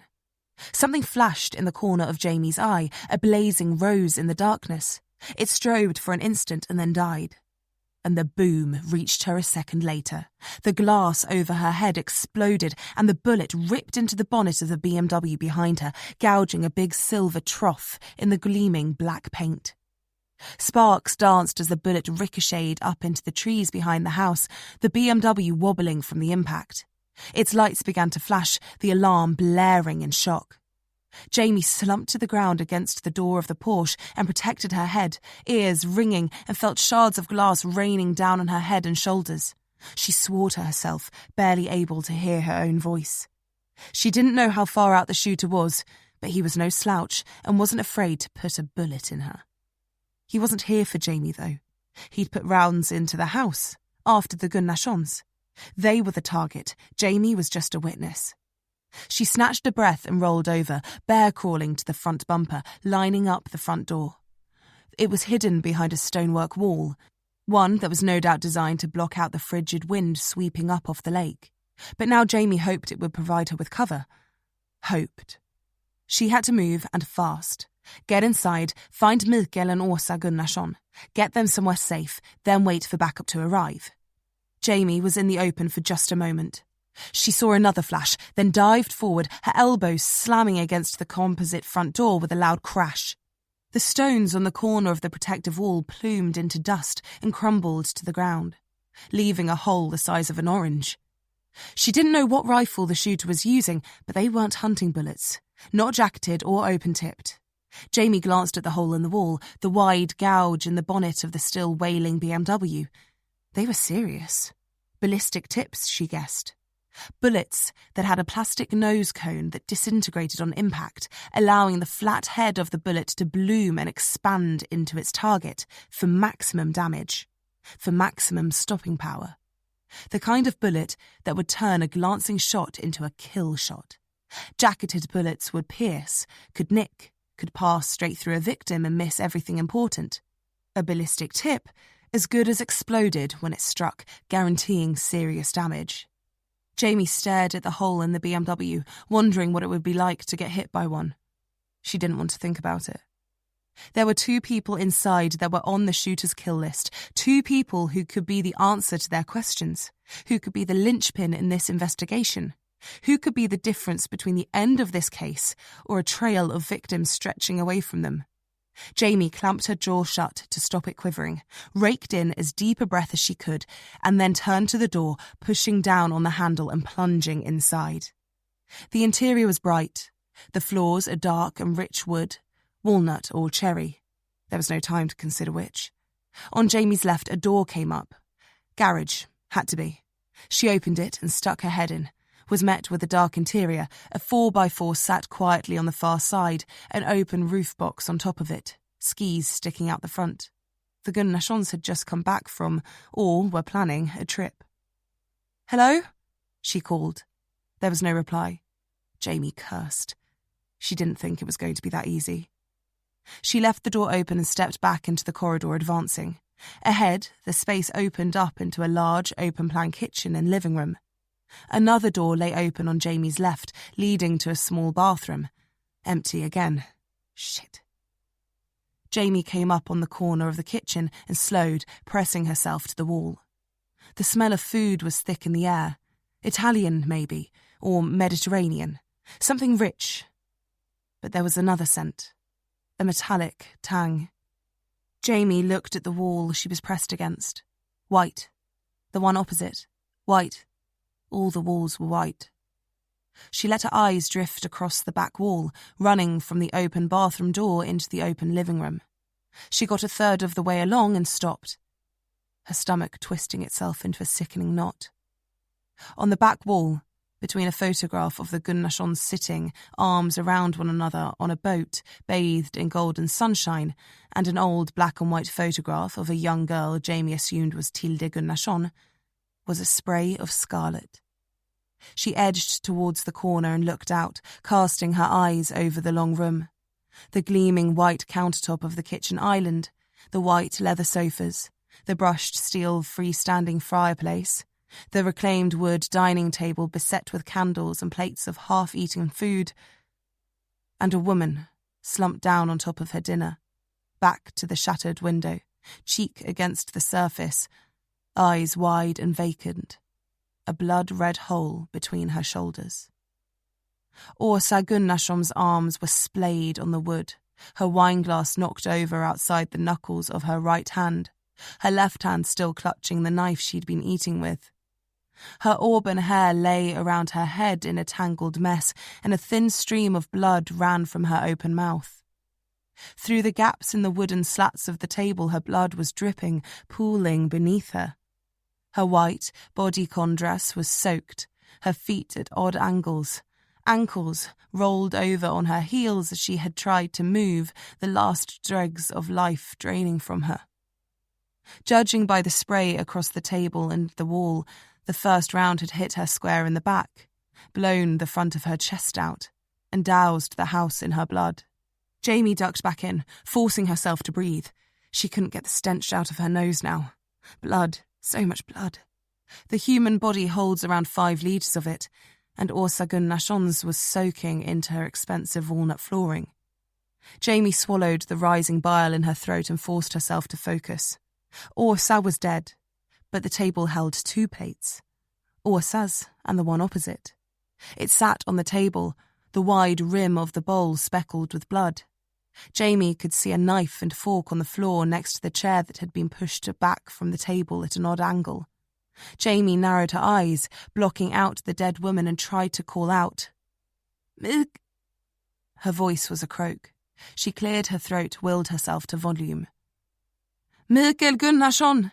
Something flashed in the corner of Jamie's eye, a blazing rose in the darkness. It strobed for an instant and then died. And the boom reached her a second later. The glass over her head exploded, and the bullet ripped into the bonnet of the BMW behind her, gouging a big silver trough in the gleaming black paint. Sparks danced as the bullet ricocheted up into the trees behind the house, the BMW wobbling from the impact. Its lights began to flash, the alarm blaring in shock. Jamie slumped to the ground against the door of the Porsche and protected her head, ears ringing, and felt shards of glass raining down on her head and shoulders. She swore to herself, barely able to hear her own voice. She didn't know how far out the shooter was, but he was no slouch and wasn't afraid to put a bullet in her. He wasn't here for Jamie, though. He'd put rounds into the house, after the Gunnarssons. They were the target. Jamie was just a witness. She snatched a breath and rolled over, bear-crawling to the front bumper, lining up the front door. It was hidden behind a stonework wall, one that was no doubt designed to block out the frigid wind sweeping up off the lake. But now Jamie hoped it would provide her with cover. Hoped. She had to move, and fast. Get inside, find Mikael and Åsa Gunnarsson, get them somewhere safe, then wait for backup to arrive. Jamie was in the open for just a moment. She saw another flash, then dived forward, her elbows slamming against the composite front door with a loud crash. The stones on the corner of the protective wall plumed into dust and crumbled to the ground, leaving a hole the size of an orange. She didn't know what rifle the shooter was using, but they weren't hunting bullets, not jacketed or open-tipped. Jamie glanced at the hole in the wall, the wide gouge in the bonnet of the still wailing BMW. They were serious. Ballistic tips, she guessed. Bullets that had a plastic nose cone that disintegrated on impact, allowing the flat head of the bullet to bloom and expand into its target for maximum damage, for maximum stopping power. The kind of bullet that would turn a glancing shot into a kill shot. Jacketed bullets would pierce, could nick, could pass straight through a victim and miss everything important. A ballistic tip, as good as exploded when it struck, guaranteeing serious damage. Jamie stared at the hole in the BMW, wondering what it would be like to get hit by one. She didn't want to think about it. There were 2 people inside that were on the shooter's kill list, 2 people who could be the answer to their questions, who could be the linchpin in this investigation, who could be the difference between the end of this case or a trail of victims stretching away from them. Jamie clamped her jaw shut to stop it quivering, raked in as deep a breath as she could, and then turned to the door, pushing down on the handle and plunging inside. The interior was bright, the floors a dark and rich wood, walnut or cherry. There was no time to consider which. On Jamie's left, a door came up. Garage, had to be. She opened it and stuck her head in. Was met with a dark interior. A 4x4 sat quietly on the far side, an open roof box on top of it, skis sticking out the front. The Gunnarssons had just come back from, or were planning, a trip. "Hello?" she called. There was no reply. Jamie cursed. She didn't think it was going to be that easy. She left the door open and stepped back into the corridor, advancing. Ahead, the space opened up into a large, open-plan kitchen and living room. Another door lay open on Jamie's left, leading to a small bathroom. Empty again. Shit. Jamie came up on the corner of the kitchen and slowed, pressing herself to the wall. The smell of food was thick in the air. Italian, maybe, or Mediterranean. Something rich. But there was another scent. A metallic tang. Jamie looked at the wall she was pressed against. White. The one opposite. White. All the walls were white. She let her eyes drift across the back wall, running from the open bathroom door into the open living room. She got a third of the way along and stopped, her stomach twisting itself into a sickening knot. On the back wall, between a photograph of the Gunnarssons sitting, arms around one another on a boat bathed in golden sunshine, and an old black and white photograph of a young girl Jamie assumed was Tilde Gunnarsson, was a spray of scarlet. She edged towards the corner and looked out, casting her eyes over the long room. The gleaming white countertop of the kitchen island, the white leather sofas, the brushed steel freestanding fireplace, the reclaimed wood dining table beset with candles and plates of half-eaten food, and a woman slumped down on top of her dinner, back to the shattered window, cheek against the surface, eyes wide and vacant, a blood-red hole between her shoulders. Åsa Gunnarsson's arms were splayed on the wood, her wineglass knocked over outside the knuckles of her right hand, her left hand still clutching the knife she'd been eating with. Her auburn hair lay around her head in a tangled mess, and a thin stream of blood ran from her open mouth. Through the gaps in the wooden slats of the table, her blood was dripping, pooling beneath her. Her white bodycon dress was soaked, her feet at odd angles, ankles rolled over on her heels as she had tried to move, the last dregs of life draining from her. Judging by the spray across the table and the wall, the first round had hit her square in the back, blown the front of her chest out, and doused the house in her blood. Jamie ducked back in, forcing herself to breathe. She couldn't get the stench out of her nose now. Blood, so much blood. The human body holds around 5 litres of it, and Åsa Gunnarsson's was soaking into her expensive walnut flooring. Jamie swallowed the rising bile in her throat and forced herself to focus. Åsa was dead, but the table held 2 plates. Åsa's and the one opposite. It sat on the table, the wide rim of the bowl speckled with blood. Jamie could see a knife and fork on the floor next to the chair that had been pushed back from the table at an odd angle. Jamie narrowed her eyes, blocking out the dead woman, and tried to call out. "Milk!" Her voice was a croak. She cleared her throat, willed herself to volume. "Mikael Gunnarsson!"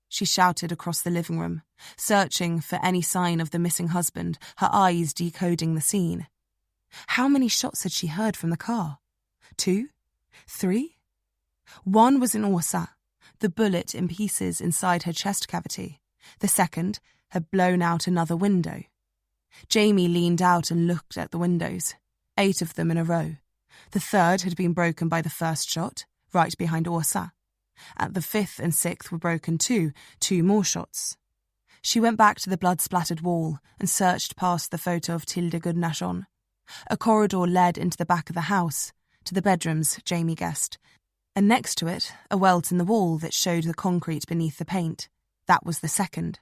She shouted across the living room, searching for any sign of the missing husband, her eyes decoding the scene. How many shots had she heard from the car? 2? 3? One was in Åsa, the bullet in pieces inside her chest cavity. The second had blown out another window. Jamie leaned out and looked at the windows, 8 of them in a row. The third had been broken by the first shot, right behind Åsa. At the 5th and 6th were broken too, 2 more shots. She went back to the blood-splattered wall and searched past the photo of Tilde Gunnarsson. A corridor led into the back of the house, to the bedrooms, Jamie guessed, and next to it, a welt in the wall that showed the concrete beneath the paint. That was the second.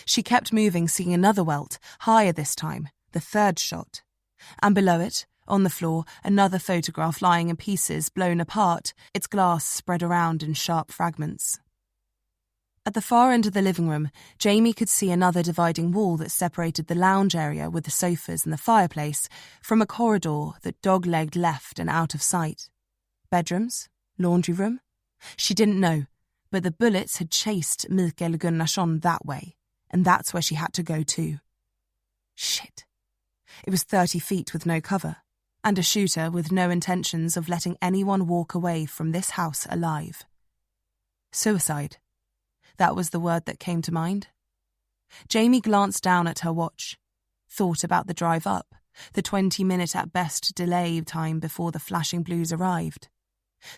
She kept moving, seeing another welt, higher this time, the 3rd shot. And below it, on the floor, another photograph lying in pieces, blown apart, its glass spread around in sharp fragments. At the far end of the living room, Jamie could see another dividing wall that separated the lounge area with the sofas and the fireplace from a corridor that dog-legged left and out of sight. Bedrooms? Laundry room? She didn't know, but the bullets had chased Mikael Gunnarsson that way, and that's where she had to go too. Shit. It was 30 feet with no cover, and a shooter with no intentions of letting anyone walk away from this house alive. Suicide. That was the word that came to mind. Jamie glanced down at her watch, thought about the drive up, the 20-minute at best delay time before the flashing blues arrived.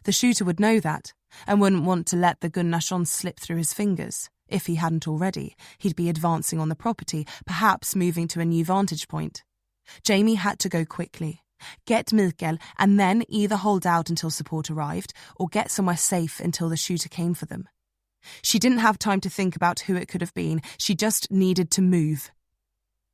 The shooter would know that, and wouldn't want to let the Gunnarsson slip through his fingers. If he hadn't already, he'd be advancing on the property, perhaps moving to a new vantage point. Jamie had to go quickly, get Mikael, and then either hold out until support arrived, or get somewhere safe until the shooter came for them. She didn't have time to think about who it could have been, she just needed to move.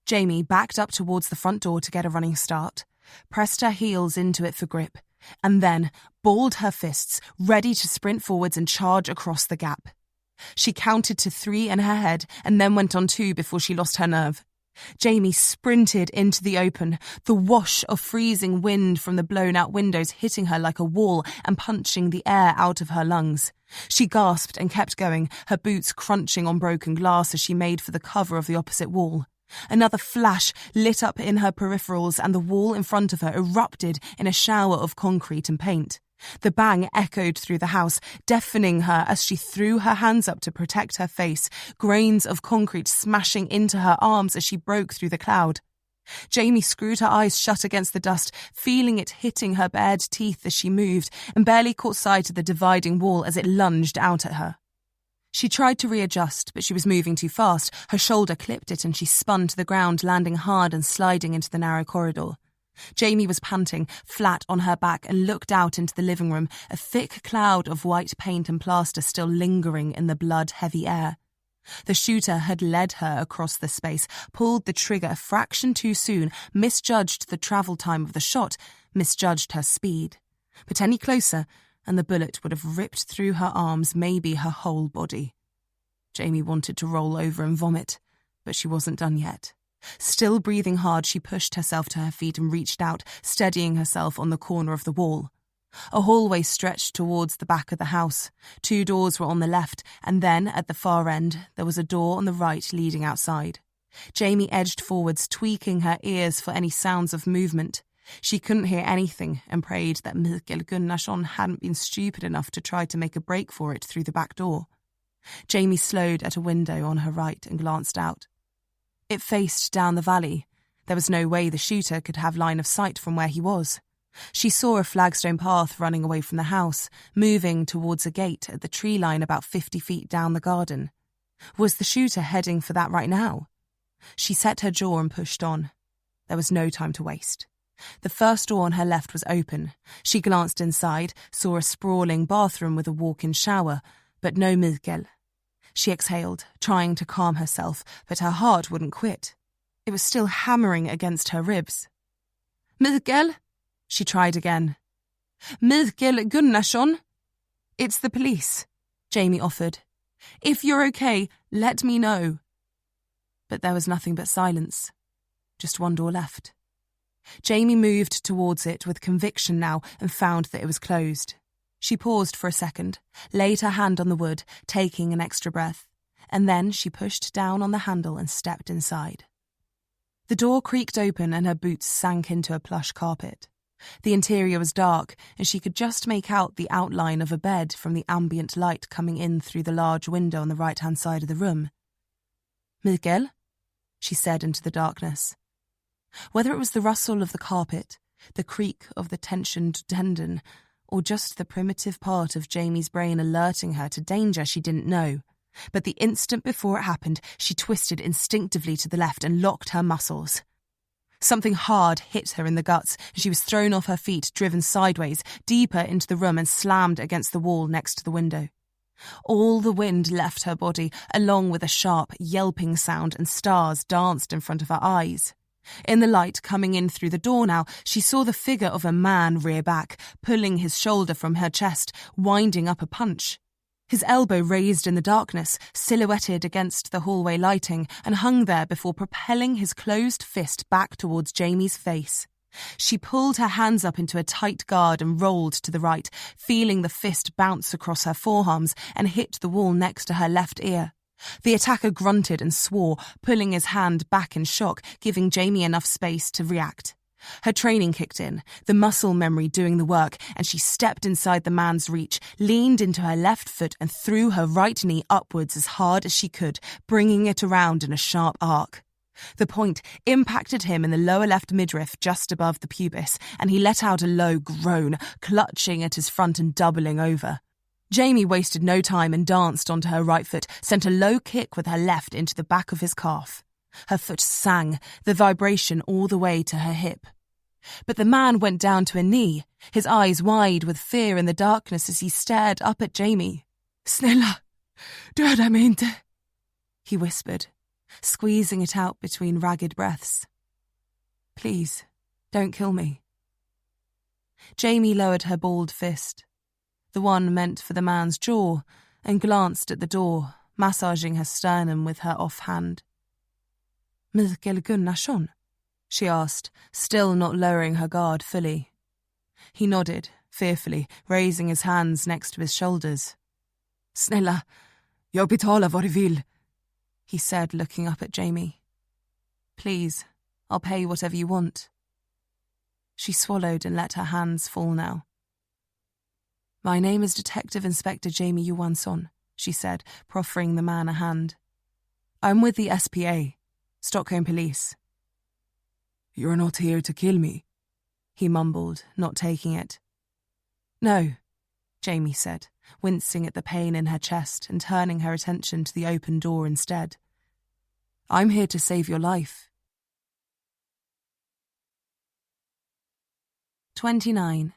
Jamie backed up towards the front door to get a running start, pressed her heels into it for grip, and then balled her fists, ready to sprint forwards and charge across the gap. She counted to 3 in her head and then went on 2 before she lost her nerve. Jamie sprinted into the open, the wash of freezing wind from the blown-out windows hitting her like a wall and punching the air out of her lungs. She gasped and kept going, her boots crunching on broken glass as she made for the cover of the opposite wall. Another flash lit up in her peripherals and the wall in front of her erupted in a shower of concrete and paint. The bang echoed through the house, deafening her as she threw her hands up to protect her face, grains of concrete smashing into her arms as she broke through the cloud. Jamie screwed her eyes shut against the dust, feeling it hitting her bared teeth as she moved, and barely caught sight of the dividing wall as it lunged out at her. She tried to readjust, but she was moving too fast. Her shoulder clipped it and she spun to the ground, landing hard and sliding into the narrow corridor. Jamie was panting, flat on her back, and looked out into the living room, a thick cloud of white paint and plaster still lingering in the blood-heavy air. The shooter had led her across the space, pulled the trigger a fraction too soon, misjudged the travel time of the shot, misjudged her speed. But any closer, and the bullet would have ripped through her arms, maybe her whole body. Jamie wanted to roll over and vomit, but she wasn't done yet. Still breathing hard, she pushed herself to her feet and reached out, steadying herself on the corner of the wall. A hallway stretched towards the back of the house. 2 doors were on the left, and then, at the far end, there was a door on the right leading outside. Jamie edged forwards, tweaking her ears for any sounds of movement. She couldn't hear anything and prayed that Mikael Gunnarsson hadn't been stupid enough to try to make a break for it through the back door. Jamie slowed at a window on her right and glanced out. It faced down the valley, There was no way the shooter could have line of sight from where he was. She saw a flagstone path running away from the house, moving towards a gate at the tree line about 50 feet down the garden. Was the shooter heading for that right now? She set her jaw and pushed on. There was no time to waste. The first door on her left was open. She glanced inside, saw a sprawling bathroom with a walk-in shower, but no Mikael. She exhaled, trying to calm herself, but her heart wouldn't quit. It was still hammering against her ribs. Mikael? She tried again. Mikael Gunnarsson? It's the police, Jamie offered. If you're okay, let me know. But there was nothing but silence. Just one door left. Jamie moved towards it with conviction now and found that it was closed. She paused for a second, laid her hand on the wood, taking an extra breath, and then she pushed down on the handle and stepped inside. The door creaked open and her boots sank into a plush carpet. The interior was dark, and she could just make out the outline of a bed from the ambient light coming in through the large window on the right-hand side of the room. Mikael? She said into the darkness. Whether it was the rustle of the carpet, the creak of the tensioned tendon, or just the primitive part of Jamie's brain alerting her to danger, she didn't know. But the instant before it happened, she twisted instinctively to the left and locked her muscles. Something hard hit her in the guts, and she was thrown off her feet, driven sideways, deeper into the room and slammed against the wall next to the window. All the wind left her body, along with a sharp, yelping sound, and stars danced in front of her eyes. In the light coming in through the door now, she saw the figure of a man rear back, pulling his shoulder from her chest, winding up a punch. His elbow raised in the darkness, silhouetted against the hallway lighting, and hung there before propelling his closed fist back towards Jamie's face. She pulled her hands up into a tight guard and rolled to the right, feeling the fist bounce across her forearms and hit the wall next to her left ear. The attacker grunted and swore, pulling his hand back in shock, giving Jamie enough space to react. Her training kicked in, the muscle memory doing the work, and she stepped inside the man's reach, leaned into her left foot and threw her right knee upwards as hard as she could, bringing it around in a sharp arc. The point impacted him in the lower left midriff just above the pubis, and he let out a low groan, clutching at his front and doubling over. Jamie wasted no time and danced onto her right foot, sent a low kick with her left into the back of his calf. Her foot sang, the vibration all the way to her hip. But the man went down to a knee, his eyes wide with fear in the darkness as he stared up at Jamie. Snälla, döda mig inte, he whispered, squeezing it out between ragged breaths. Please, don't kill me. Jamie lowered her balled fist, the one meant for the man's jaw, and glanced at the door, massaging her sternum with her offhand. Mikael Gunnarsson? She asked, still not lowering her guard fully. He nodded, fearfully, raising his hands next to his shoulders. Snälla, jag betalar vad du vill, he said, looking up at Jamie. Please, I'll pay whatever you want. She swallowed and let her hands fall now. My name is Detective Inspector Jamie Johansson, she said, proffering the man a hand. I'm with the SPA, Stockholm Police. You're not here to kill me, he mumbled, not taking it. No, Jamie said, wincing at the pain in her chest and turning her attention to the open door instead. I'm here to save your life. 29.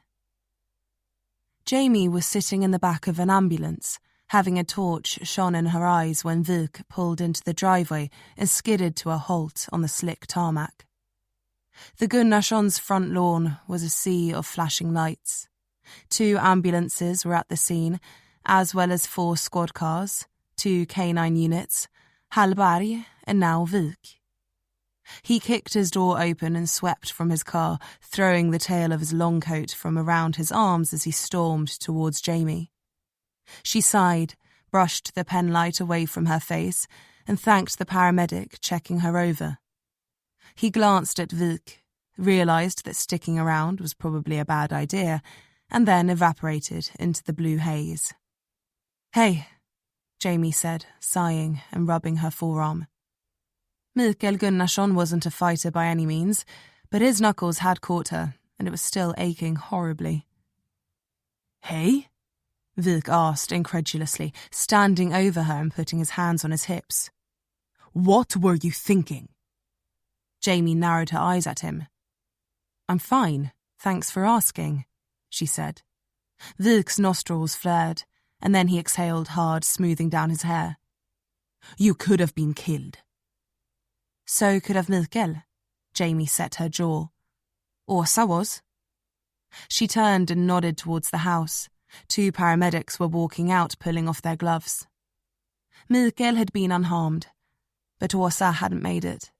Jamie was sitting in the back of an ambulance, having a torch shone in her eyes when Vuk pulled into the driveway and skidded to a halt on the slick tarmac. The Gunnarssons' front lawn was a sea of flashing lights. 2 ambulances were at the scene, as well as 4 squad cars, 2 canine units, Hallberg and now Vuk. He kicked his door open and swept from his car, throwing the tail of his long coat from around his arms as he stormed towards Jamie. She sighed, brushed the penlight away from her face, and thanked the paramedic, checking her over. He glanced at Vuk, realised that sticking around was probably a bad idea, and then evaporated into the blue haze. Hey, Jamie said, sighing and rubbing her forearm. Mikael Gunnarsson wasn't a fighter by any means, but his knuckles had caught her, and it was still aching horribly. "Hey?" Vik asked incredulously, standing over her and putting his hands on his hips. "What were you thinking?" Jamie narrowed her eyes at him. "I'm fine, thanks for asking," she said. Vik's nostrils flared, and then he exhaled hard, smoothing down his hair. "You could have been killed." "So could have Mikael," Jamie set her jaw. "Åsa was." She turned and nodded towards the house. 2 paramedics were walking out, pulling off their gloves. Mikael had been unharmed, but Åsa hadn't made it.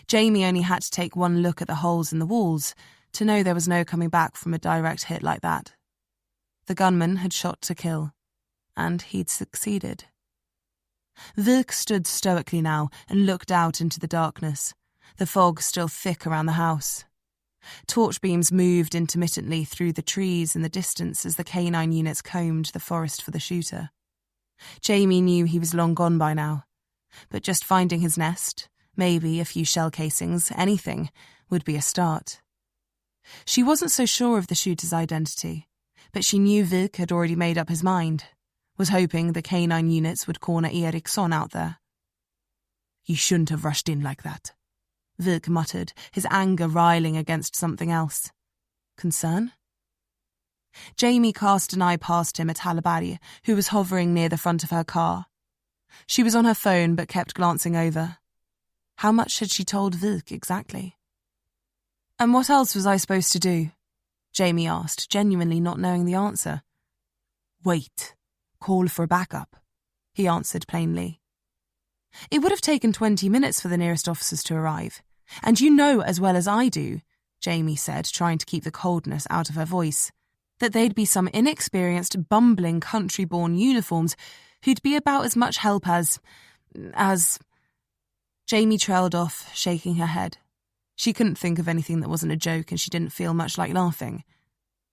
Jamie only had to take one look at the holes in the walls to know there was no coming back from a direct hit like that. The gunman had shot to kill, and he'd succeeded. Vik stood stoically now and looked out into the darkness, the fog still thick around the house. Torch beams moved intermittently through the trees in the distance as the canine units combed the forest for the shooter. Jamie knew he was long gone by now, but just finding his nest, maybe a few shell casings, anything, would be a start. She wasn't so sure of the shooter's identity, but she knew Vik had already made up his mind, was hoping the canine units would corner Ericson out there. "You shouldn't have rushed in like that," Vik muttered, his anger riling against something else. Concern? Jamie cast an eye past him at Hallberg, who was hovering near the front of her car. She was on her phone but kept glancing over. How much had she told Vik exactly? "And what else was I supposed to do?" Jamie asked, genuinely not knowing the answer. "Wait. Call for backup," he answered plainly. "It would have taken 20 minutes for the nearest officers to arrive. And you know as well as I do," Jamie said, trying to keep the coldness out of her voice, "that they'd be some inexperienced, bumbling, country-born uniforms who'd be about as much help as... Jamie trailed off, shaking her head. She couldn't think of anything that wasn't a joke and she didn't feel much like laughing.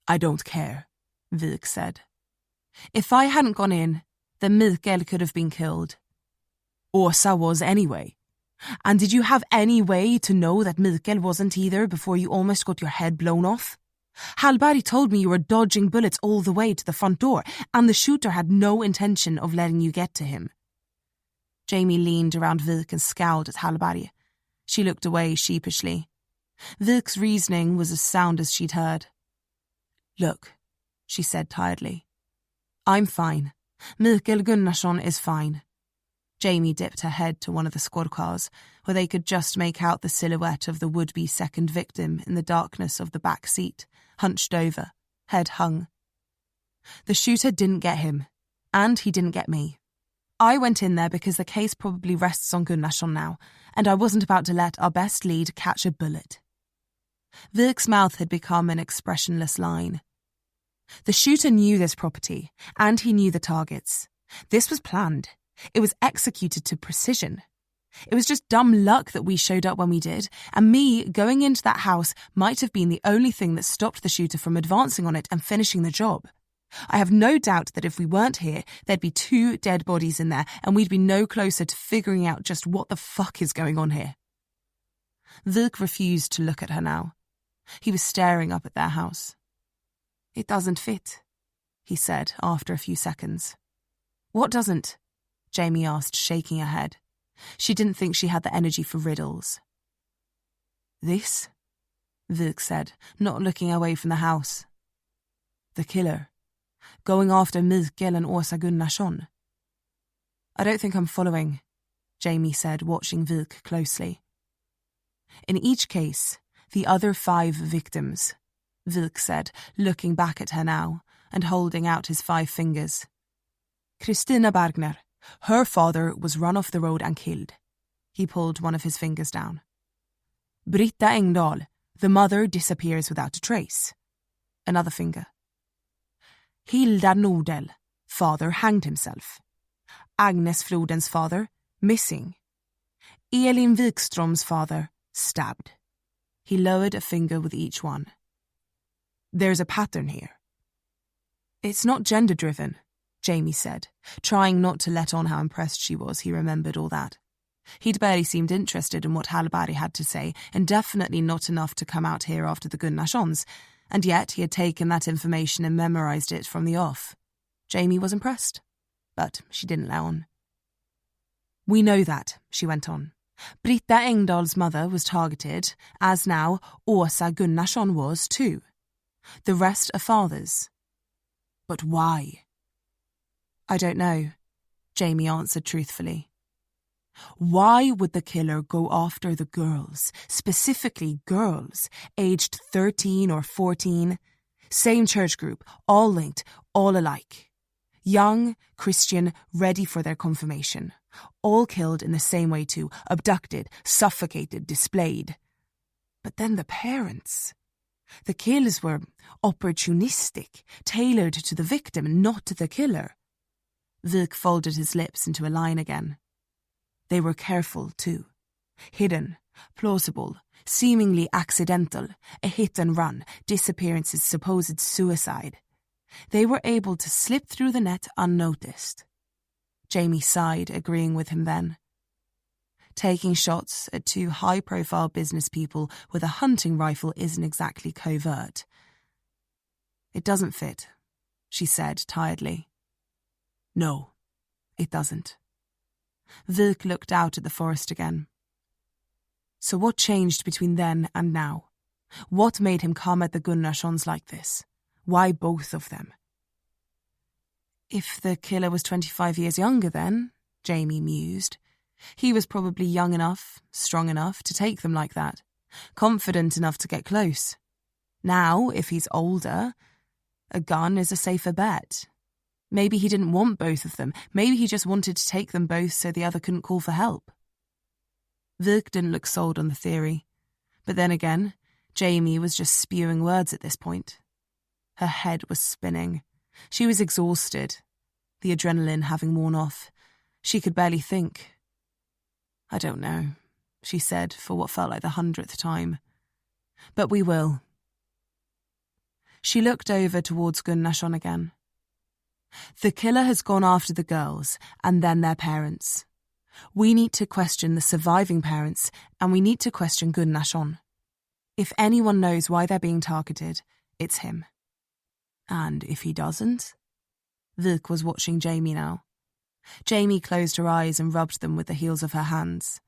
"I don't care," Vik said. "If I hadn't gone in, then Mikael could have been killed." "Åsa was anyway. And did you have any way to know that Mikael wasn't either before you almost got your head blown off? Hallberg told me you were dodging bullets all the way to the front door, and the shooter had no intention of letting you get to him." Jamie leaned around Vik and scowled at Hallberg. She looked away sheepishly. Vik's reasoning was as sound as she'd heard. "Look," she said tiredly. "I'm fine. Mikael Gunnarsson is fine." Jamie dipped her head to one of the squad cars, where they could just make out the silhouette of the would-be second victim in the darkness of the back seat, hunched over, head hung. "The shooter didn't get him, and he didn't get me. I went in there because the case probably rests on Gunnarsson now, and I wasn't about to let our best lead catch a bullet." Vik's mouth had become an expressionless line. The shooter knew this property, and he knew the targets. This was planned. It was executed to precision. It was just dumb luck that we showed up when we did, and me going into that house might have been the only thing that stopped the shooter from advancing on it and finishing the job. I have no doubt that if we weren't here, there'd be 2 dead bodies in there, and we'd be no closer to figuring out just what the fuck is going on here. Vik refused to look at her now. He was staring up at their house. "It doesn't fit," he said after a few seconds. "What doesn't?" Jamie asked, shaking her head. She didn't think she had the energy for riddles. "This?" Vik said, not looking away from the house. "The killer. Going after Mikael and Åsa Gunnarsson." "I don't think I'm following," Jamie said, watching Vik closely. "In each case, the other 5 victims," Vik said, looking back at her now and holding out his 5 fingers. "Kristina Bergner. Her father was run off the road and killed." He pulled one of his fingers down. "Britta Engdahl. The mother disappears without a trace." Another finger. "Hilda Nordell. Father hanged himself." "Agnes Floden's father. Missing." "Elin Wikström's father. Stabbed." He lowered a finger with each one. "There's a pattern here." "It's not gender-driven," Jamie said, trying not to let on how impressed she was. He remembered all that. He'd barely seemed interested in what Hallberg had to say, and definitely not enough to come out here after the Gunnarssons, and yet he had taken that information and memorised it from the off. Jamie was impressed, but she didn't let on. "We know that," she went on. "Britta Engdahl's mother was targeted, as now Åsa Gunnarsson was too. The rest are fathers. But why?" "I don't know," Jamie answered truthfully. "Why would the killer go after the girls, specifically girls, aged 13 or 14? Same church group, all linked, all alike. Young, Christian, ready for their confirmation. All killed in the same way too, abducted, suffocated, displayed. But then the parents. The kills were opportunistic, tailored to the victim, not to the killer." Wilk folded his lips into a line again. "They were careful, too. Hidden, plausible, seemingly accidental, a hit and run, disappearances, supposed suicide. They were able to slip through the net unnoticed." Jamie sighed, agreeing with him then. Taking shots at two high-profile business people with a hunting rifle isn't exactly covert. "It doesn't fit," she said tiredly. "No, it doesn't." Wilk looked out at the forest again. "So what changed between then and now? What made him come at the Gunnarssons like this? Why both of them?" "If the killer was 25 years younger then," Jamie mused, "he was probably young enough, strong enough to take them like that, confident enough to get close. Now, if he's older, a gun is a safer bet. Maybe he didn't want both of them. Maybe he just wanted to take them both so the other couldn't call for help." Wilk didn't look sold on the theory. But then again, Jamie was just spewing words at this point. Her head was spinning. She was exhausted, the adrenaline having worn off. She could barely think. "I don't know," she said for what felt like the 100th time. "But we will." She looked over towards Gunnarsson again. "The killer has gone after the girls, and then their parents. We need to question the surviving parents, and we need to question Gunnarsson. If anyone knows why they're being targeted, it's him. And if he doesn't?" Wilk was watching Jamie now. Jamie closed her eyes and rubbed them with the heels of her hands.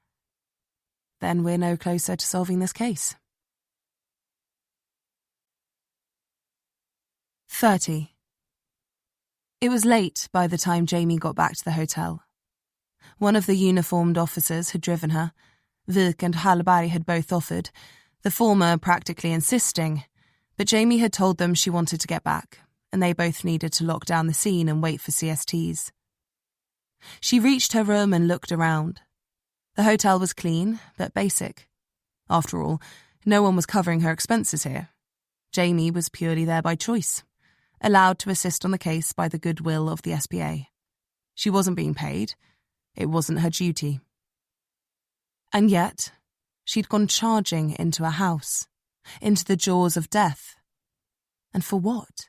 "Then we're no closer to solving this case." 30. It was late by the time Jamie got back to the hotel. One of the uniformed officers had driven her. Wilk and Hallberg had both offered, the former practically insisting, but Jamie had told them she wanted to get back, and they both needed to lock down the scene and wait for CSTs. She reached her room and looked around. The hotel was clean, but basic. After all, no one was covering her expenses here. Jamie was purely there by choice, allowed to assist on the case by the goodwill of the SPA. She wasn't being paid. It wasn't her duty. And yet, she'd gone charging into a house, into the jaws of death. And for what?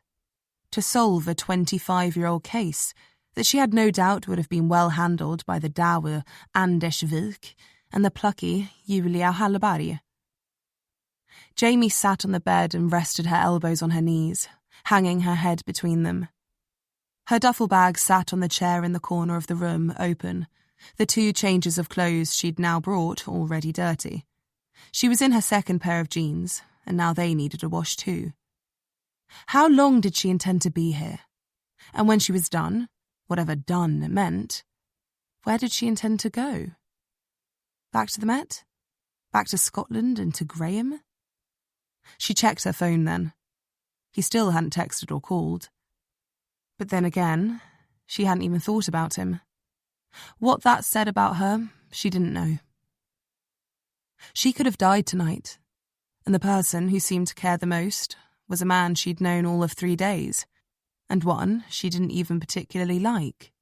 To solve a 25-year-old case that she had no doubt would have been well handled by the dour Anders Wilk and the plucky Julia Hallberg. Jamie sat on the bed and rested her elbows on her knees, hanging her head between them. Her duffel bag sat on the chair in the corner of the room, open, the 2 changes of clothes she'd now brought already dirty. She was in her second pair of jeans, and now they needed a wash too. How long did she intend to be here? And when she was done, whatever done meant, where did she intend to go? Back to the Met? Back to Scotland and to Graham? She checked her phone then. He still hadn't texted or called. But then again, she hadn't even thought about him. What that said about her, she didn't know. She could have died tonight, and the person who seemed to care the most was a man she'd known all of 3 days, and one she didn't even particularly like.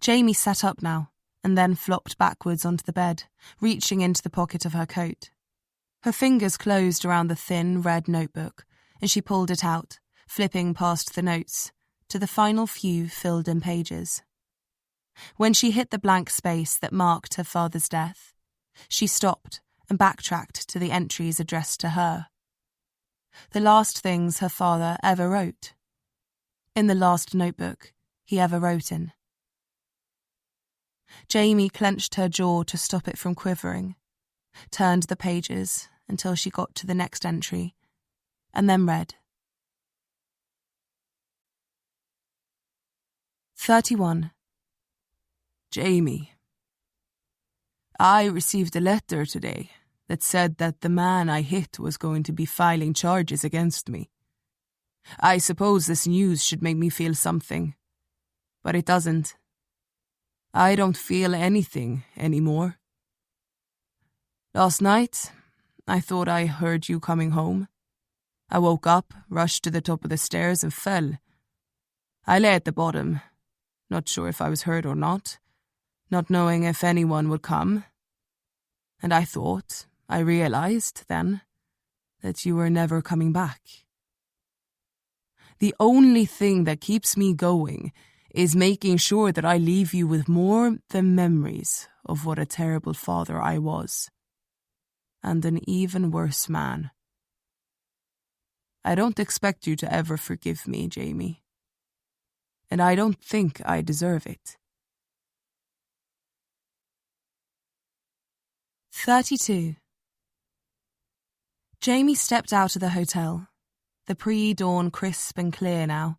Jamie sat up now, and then flopped backwards onto the bed, reaching into the pocket of her coat. Her fingers closed around the thin red notebook, and she pulled it out, flipping past the notes, to the final few filled-in pages. When she hit the blank space that marked her father's death, she stopped and backtracked to the entries addressed to her. The last things her father ever wrote. In the last notebook he ever wrote in. Jamie clenched her jaw to stop it from quivering, turned the pages until she got to the next entry, and then read. 31. Jamie, I received a letter today that said that the man I hit was going to be filing charges against me. I suppose this news should make me feel something, but it doesn't. I don't feel anything anymore. Last night, I thought I heard you coming home. I woke up, rushed to the top of the stairs and fell. I lay at the bottom, not sure if I was hurt or not knowing if anyone would come. And I realized then, that you were never coming back. The only thing that keeps me going is making sure that I leave you with more than memories of what a terrible father I was, and an even worse man. I don't expect you to ever forgive me, Jamie, and I don't think I deserve it. 32. Jamie stepped out of the hotel, the pre-dawn crisp and clear now,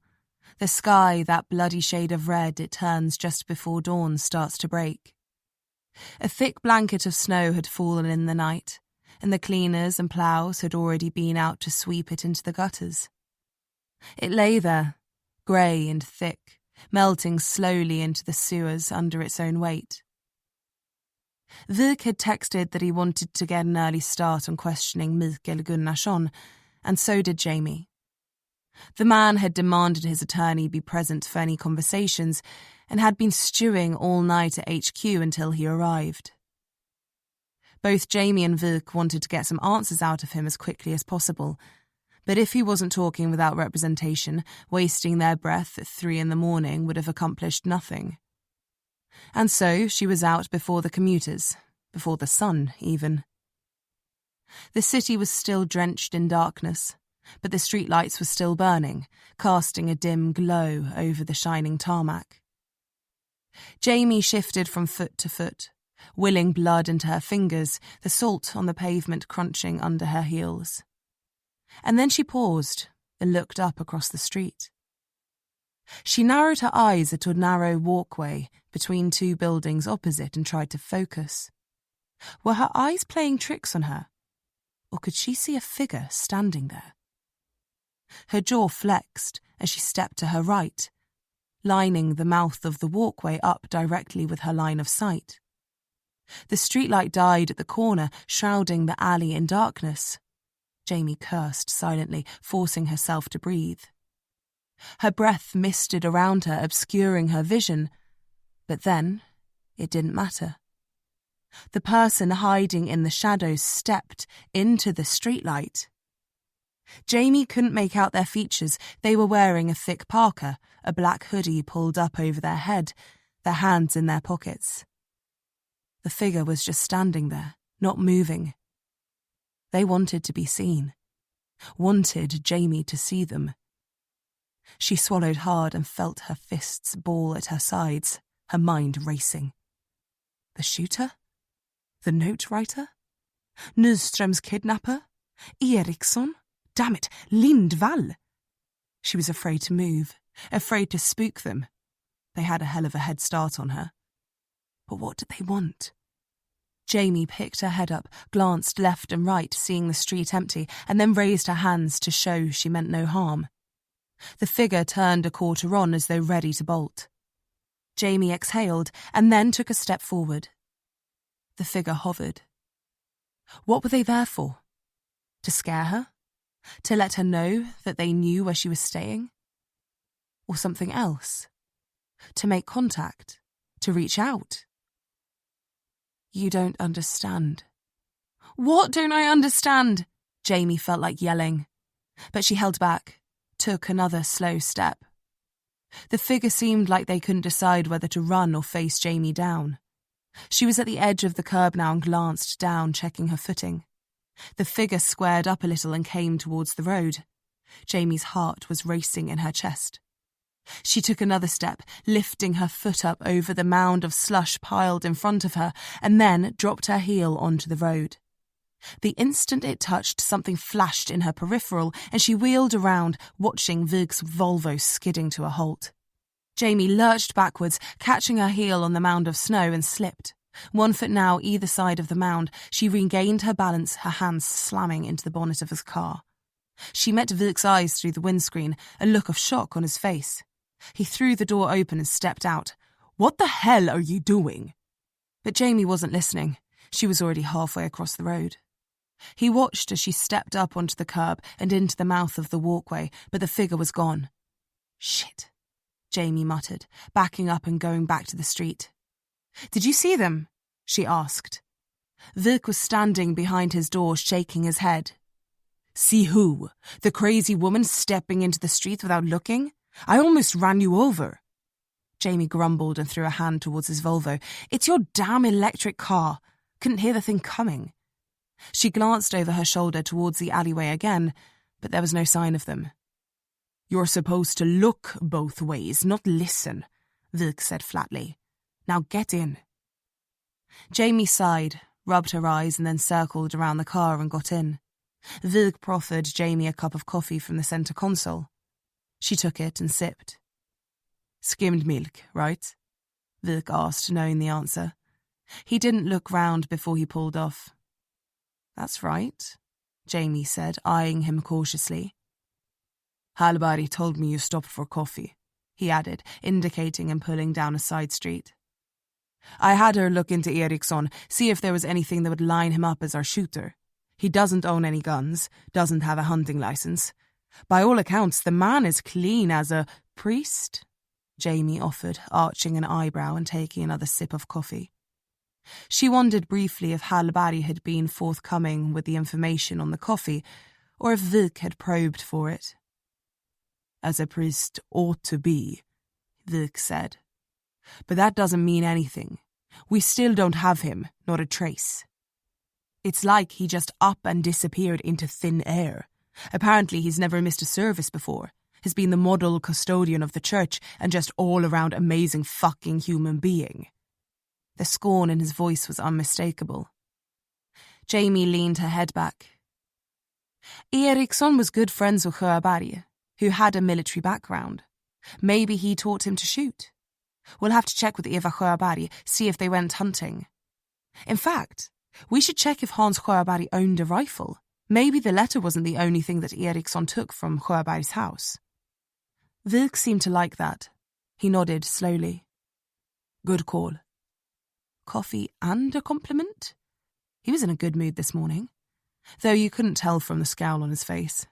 the sky that bloody shade of red it turns just before dawn starts to break. A thick blanket of snow had fallen in the night, and the cleaners and ploughs had already been out to sweep it into the gutters. It lay there, grey and thick, melting slowly into the sewers under its own weight. Vik had texted that he wanted to get an early start on questioning Mikael Gunnarsson, and so did Jamie. The man had demanded his attorney be present for any conversations and had been stewing all night at HQ until he arrived. Both Jamie and Vik wanted to get some answers out of him as quickly as possible, but if he wasn't talking without representation, wasting their breath at 3 a.m. would have accomplished nothing. And so she was out before the commuters, before the sun even. The city was still drenched in darkness, but the streetlights were still burning, casting a dim glow over the shining tarmac. Jamie shifted from foot to foot, willing blood into her fingers, the salt on the pavement crunching under her heels. And then she paused and looked up across the street. She narrowed her eyes at a narrow walkway between 2 buildings opposite and tried to focus. Were her eyes playing tricks on her, or could she see a figure standing there? Her jaw flexed as she stepped to her right, lining the mouth of the walkway up directly with her line of sight. The streetlight died at the corner, shrouding the alley in darkness. Jamie cursed silently, forcing herself to breathe. Her breath misted around her, obscuring her vision, but then it didn't matter. The person hiding in the shadows stepped into the streetlight. Jamie couldn't make out their features. They were wearing a thick parka, a black hoodie pulled up over their head, their hands in their pockets. The figure was just standing there, not moving. They wanted to be seen, wanted Jamie to see them. She swallowed hard and felt her fists ball at her sides, her mind racing. The shooter? The note writer? Nyström's kidnapper? Ericson? Damn it, Lindval! She was afraid to move, afraid to spook them. They had a hell of a head start on her. But what did they want? Jamie picked her head up, glanced left and right, seeing the street empty, and then raised her hands to show she meant no harm. The figure turned a quarter on as though ready to bolt. Jamie exhaled and then took a step forward. The figure hovered. What were they there for? To scare her? To let her know that they knew where she was staying? Or something else? To make contact? To reach out? You don't understand. What don't I understand? Jamie felt like yelling. But she held back, took another slow step. The figure seemed like they couldn't decide whether to run or face Jamie down. She was at the edge of the curb now and glanced down, checking her footing. The figure squared up a little and came towards the road. Jamie's heart was racing in her chest. She took another step, lifting her foot up over the mound of slush piled in front of her, and then dropped her heel onto the road. The instant it touched, something flashed in her peripheral, and she wheeled around, watching Vig's Volvo skidding to a halt. Jamie lurched backwards, catching her heel on the mound of snow, and slipped. 1 foot now either side of the mound, she regained her balance, her hands slamming into the bonnet of his car. She met Vig's eyes through the windscreen, a look of shock on his face. He threw the door open and stepped out. "What the hell are you doing?" But Jamie wasn't listening. She was already halfway across the road. He watched as she stepped up onto the curb and into the mouth of the walkway, but the figure was gone. "Shit," Jamie muttered, backing up and going back to the street. "Did you see them?" she asked. Vig was standing behind his door, shaking his head. "See who? The crazy woman stepping into the street without looking? I almost ran you over." Jamie grumbled and threw a hand towards his Volvo. "It's your damn electric car. Couldn't hear the thing coming." She glanced over her shoulder towards the alleyway again, but there was no sign of them. "You're supposed to look both ways, not listen," Vig said flatly. "Now get in." Jamie sighed, rubbed her eyes, and then circled around the car and got in. Vig proffered Jamie a cup of coffee from the centre console. She took it and sipped. "Skimmed milk, right?" Vig asked, knowing the answer. He didn't look round before he pulled off. "That's right," Jamie said, eyeing him cautiously. "Hallberg told me you stopped for coffee," he added, indicating and pulling down a side street. "I had her look into Ericson, see if there was anything that would line him up as our shooter. He doesn't own any guns, doesn't have a hunting license. By all accounts, the man is clean as a priest," Jamie offered, arching an eyebrow and taking another sip of coffee. She wondered briefly if Hallberg had been forthcoming with the information on the coffee, or if Vig had probed for it. "As a priest ought to be," Vig said. "But that doesn't mean anything. We still don't have him, not a trace. It's like he just up and disappeared into thin air. Apparently he's never missed a service before, has been the model custodian of the church and just all-around amazing fucking human being." The scorn in his voice was unmistakable. Jamie leaned her head back. Ericson was good friends with Hallberg, who had a military background. Maybe he taught him to shoot. We'll have to check with Eva Hallberg, see if they went hunting. In fact, we should check if Hans Hallberg owned a rifle. Maybe the letter wasn't the only thing that Ericson took from Hallberg's house. Vig seemed to like that. He nodded slowly. "Good call." Coffee and a compliment? He was in a good mood this morning, though you couldn't tell from the scowl on his face.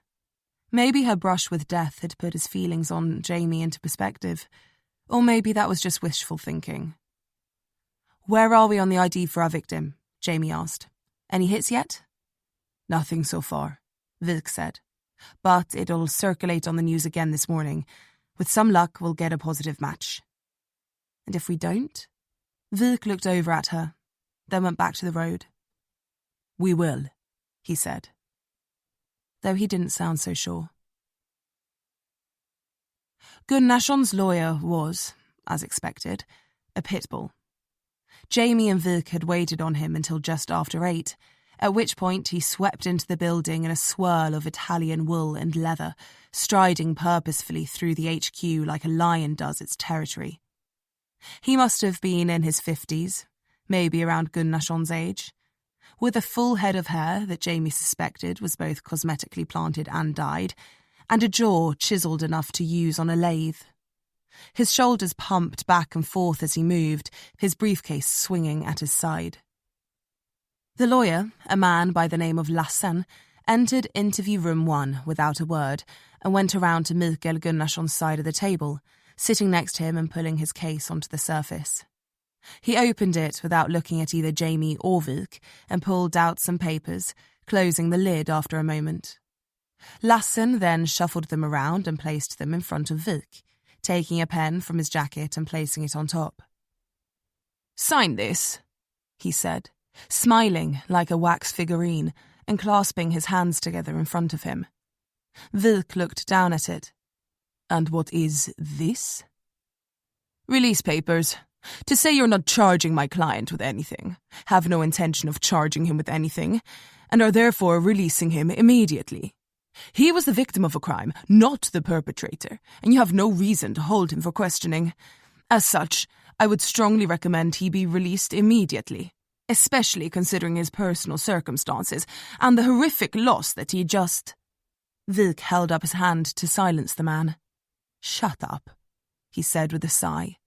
Maybe her brush with death had put his feelings on Jamie into perspective, or maybe that was just wishful thinking. "Where are we on the ID for our victim?" Jamie asked. "Any hits yet?" "Nothing so far," Vig said. "But it'll circulate on the news again this morning. With some luck, we'll get a positive match." "And if we don't?" Vig looked over at her, then went back to the road. "We will," he said, though he didn't sound so sure. Gunnarsson's lawyer was, as expected, a pit bull. Jamie and Vig had waited on him until just after 8, at which point he swept into the building in a swirl of Italian wool and leather, striding purposefully through the HQ like a lion does its territory. He must have been in his 50s, maybe around Gunnarsson's age, with a full head of hair that Jamie suspected was both cosmetically planted and dyed, and a jaw chiselled enough to use on a lathe. His shoulders pumped back and forth as he moved, his briefcase swinging at his side. The lawyer, a man by the name of Lassen, entered interview room 1 without a word and went around to Mikael Gunnarsson's side of the table, sitting next to him and pulling his case onto the surface. He opened it without looking at either Jamie or Vig and pulled out some papers, closing the lid after a moment. Lassen then shuffled them around and placed them in front of Vig, taking a pen from his jacket and placing it on top. "Sign this," he said, smiling like a wax figurine and clasping his hands together in front of him. Wilk looked down at it. "And what is this?" "Release papers. To say you're not charging my client with anything, have no intention of charging him with anything, and are therefore releasing him immediately. He was the victim of a crime, not the perpetrator, and you have no reason to hold him for questioning. As such, I would strongly recommend he be released immediately, especially considering his personal circumstances and the horrific loss that he just—" Wilk held up his hand to silence the man. "Shut up," he said with a sigh.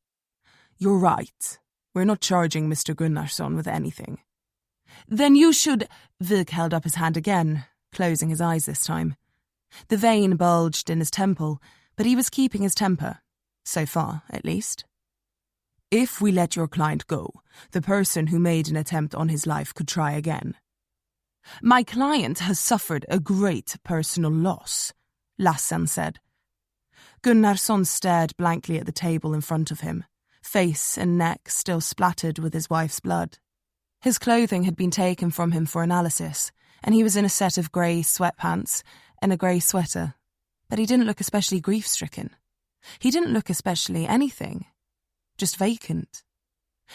"You're right. We're not charging Mr. Gunnarsson with anything." "Then you should—" Wilk held up his hand again, closing his eyes this time. The vein bulged in his temple, but he was keeping his temper, so far at least. "If we let your client go, the person who made an attempt on his life could try again. My client has suffered a great personal loss," Lassen said. Gunnarsson stared blankly at the table in front of him, face and neck still splattered with his wife's blood. His clothing had been taken from him for analysis, and he was in a set of grey sweatpants and a grey sweater, but he didn't look especially grief-stricken. He didn't look especially anything, just vacant.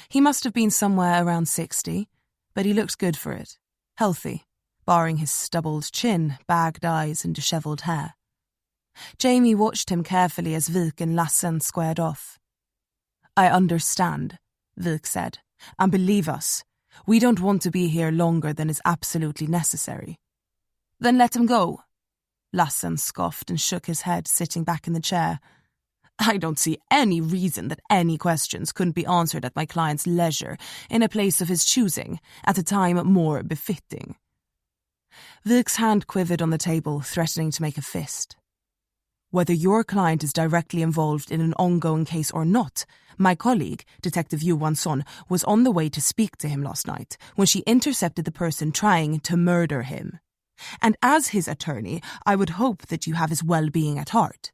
He must have been somewhere around 60, but he looked good for it, healthy, barring his stubbled chin, bagged eyes and dishevelled hair. Jamie watched him carefully as Wilk and Lassen squared off. "I understand," Wilk said, "and believe us, we don't want to be here longer than is absolutely necessary." "Then let him go," Lassen scoffed and shook his head, sitting back in the chair. "I don't see any reason that any questions couldn't be answered at my client's leisure, in a place of his choosing, at a time more befitting." Wilk's hand quivered on the table, threatening to make a fist. "Whether your client is directly involved in an ongoing case or not, my colleague, Detective Johansson, was on the way to speak to him last night when she intercepted the person trying to murder him. And as his attorney, I would hope that you have his well-being at heart.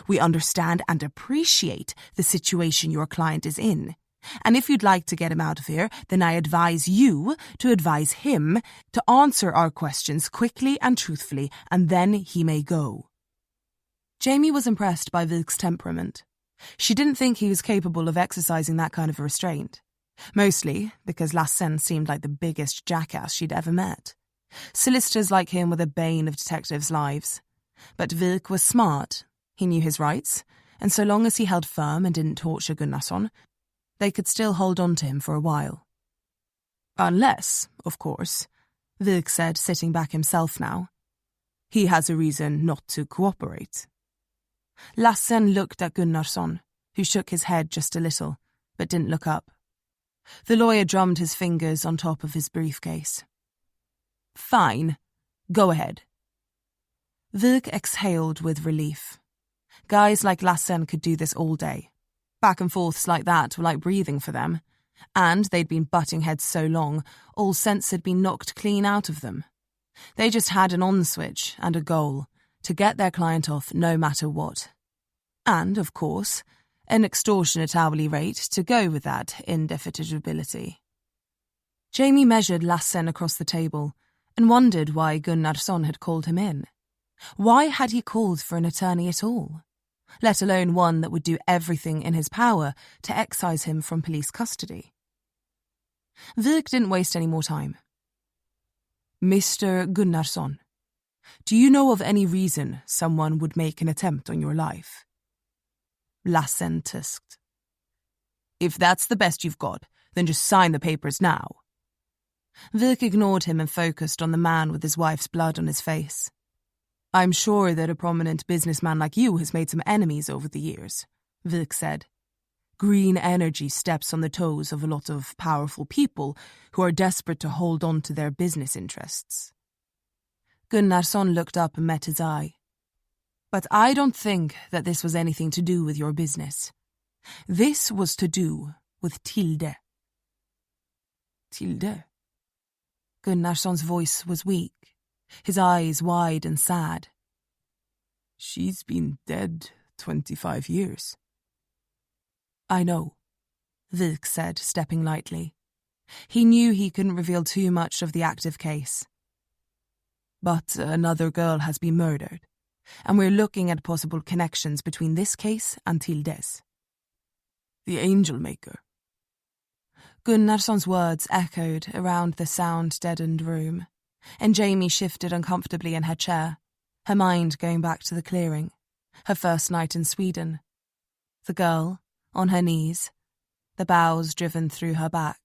We understand and appreciate the situation your client is in. And if you'd like to get him out of here, then I advise you to advise him to answer our questions quickly and truthfully, and then he may go." Jamie was impressed by Wilk's temperament. She didn't think he was capable of exercising that kind of restraint, mostly because Lassen seemed like the biggest jackass she'd ever met. Solicitors like him were the bane of detectives' lives. But Wilk was smart. He knew his rights, and so long as he held firm and didn't torture Gunnarsson, they could still hold on to him for a while. "Unless, of course," Wilk said, sitting back himself now, "he has a reason not to cooperate." Lassen looked at Gunnarsson, who shook his head just a little, but didn't look up. The lawyer drummed his fingers on top of his briefcase. "Fine. Go ahead." Wilk exhaled with relief. Guys like Lassen could do this all day. Back and forths like that were like breathing for them, and they'd been butting heads so long, all sense had been knocked clean out of them. They just had an on switch and a goal, to get their client off no matter what. And, of course, an extortionate hourly rate to go with that indefatigability. Jamie measured Lassen across the table and wondered why Gunnarsson had called him in. Why had he called for an attorney at all? Let alone one that would do everything in his power to excise him from police custody. Wilk didn't waste any more time. "Mr. Gunnarsson, do you know of any reason someone would make an attempt on your life?" Lassen tusked. "If that's the best you've got, then just sign the papers now." Wilk ignored him and focused on the man with his wife's blood on his face. "I'm sure that a prominent businessman like you has made some enemies over the years," Wilk said. "Green energy steps on the toes of a lot of powerful people who are desperate to hold on to their business interests." Gunnarsson looked up and met his eye. "But I don't think that this was anything to do with your business. This was to do with Tilde." "Tilde?" Gunnarsson's voice was weak, his eyes wide and sad. "She's been dead 25 years. I know, Vik said, stepping lightly. He knew he couldn't reveal too much of the active case. But another girl has been murdered, and we're looking at possible connections between this case and Tildes. The Angel Maker. Gunnarsson's words echoed around the sound-deadened room, and Jamie shifted uncomfortably in her chair, her mind going back to the clearing, her first night in Sweden. The girl, on her knees, the bows driven through her back.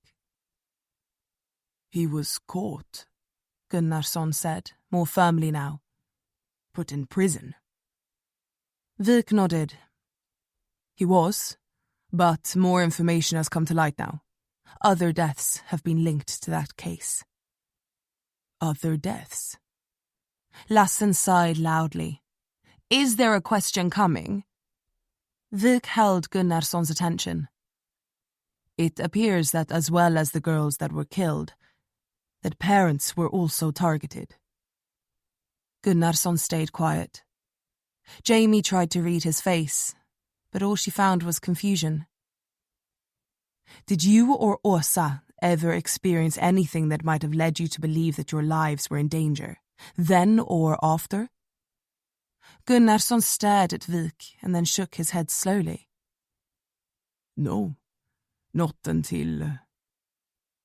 He was caught, Gunnarsson said, more firmly now. Put in prison. Vik nodded. He was, but more information has come to light now. Other deaths have been linked to that case. Other deaths? Lassen sighed loudly. Is there a question coming? Vik held Gunnarsson's attention. It appears that as well as the girls that were killed, that parents were also targeted. Gunnarsson stayed quiet. Jamie tried to read his face, but all she found was confusion. Did you or Åsa ever experience anything that might have led you to believe that your lives were in danger, then or after? Gunnarsson stared at Vik and then shook his head slowly. No, not until...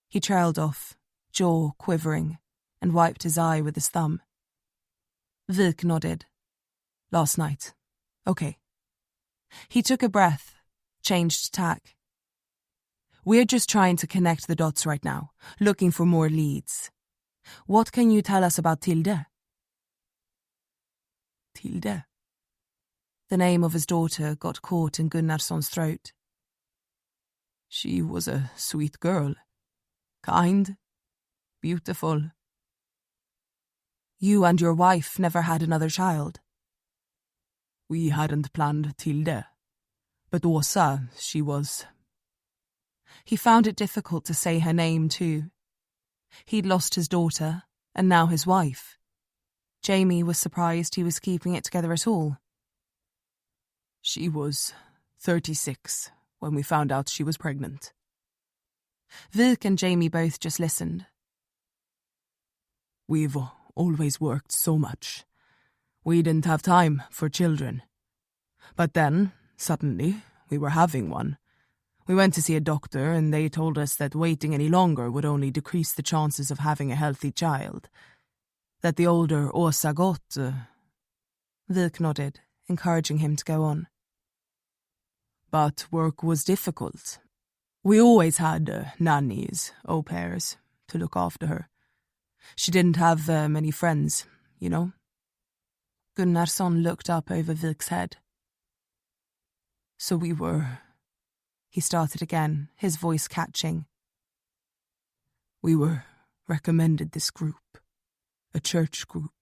He trailed off, jaw quivering, and wiped his eye with his thumb. Vik nodded. Last night. Okay. He took a breath, changed tack. We're just trying to connect the dots right now, looking for more leads. What can you tell us about Tilde? Tilde. The name of his daughter got caught in Gunnarsson's throat. She was a sweet girl. Kind. Beautiful. You and your wife never had another child? We hadn't planned Tilde. But Åsa, she was... He found it difficult to say her name, too. He'd lost his daughter, and now his wife. Jamie was surprised he was keeping it together at all. She was 36 when we found out she was pregnant. Vik and Jamie both just listened. We've always worked so much. We didn't have time for children. But then, suddenly, we were having one. We went to see a doctor and they told us that waiting any longer would only decrease the chances of having a healthy child. That the older Åsa got... Vik nodded, encouraging him to go on. But work was difficult. We always had nannies, au pairs, to look after her. She didn't have many friends, you know. Gunnarsson looked up over Vik's head. So we were... He started again, his voice catching. We were recommended this group, a church group.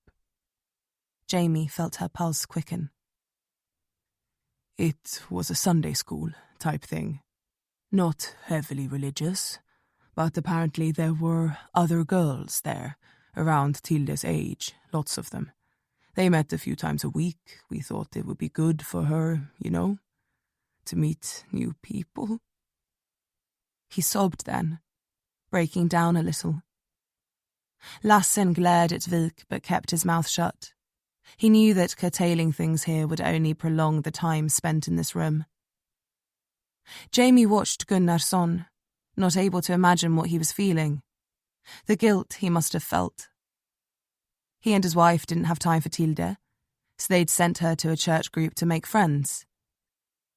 Jamie felt her pulse quicken. It was a Sunday school type thing. Not heavily religious, but apparently there were other girls there, around Tilde's age, lots of them. They met a few times a week. We thought it would be good for her, you know, to meet new people. He sobbed then, breaking down a little. Lassen glared at Vik but kept his mouth shut. He knew that curtailing things here would only prolong the time spent in this room. Jamie watched Gunnarsson, not able to imagine what he was feeling. The guilt he must have felt. He and his wife didn't have time for Tilde, so they'd sent her to a church group to make friends.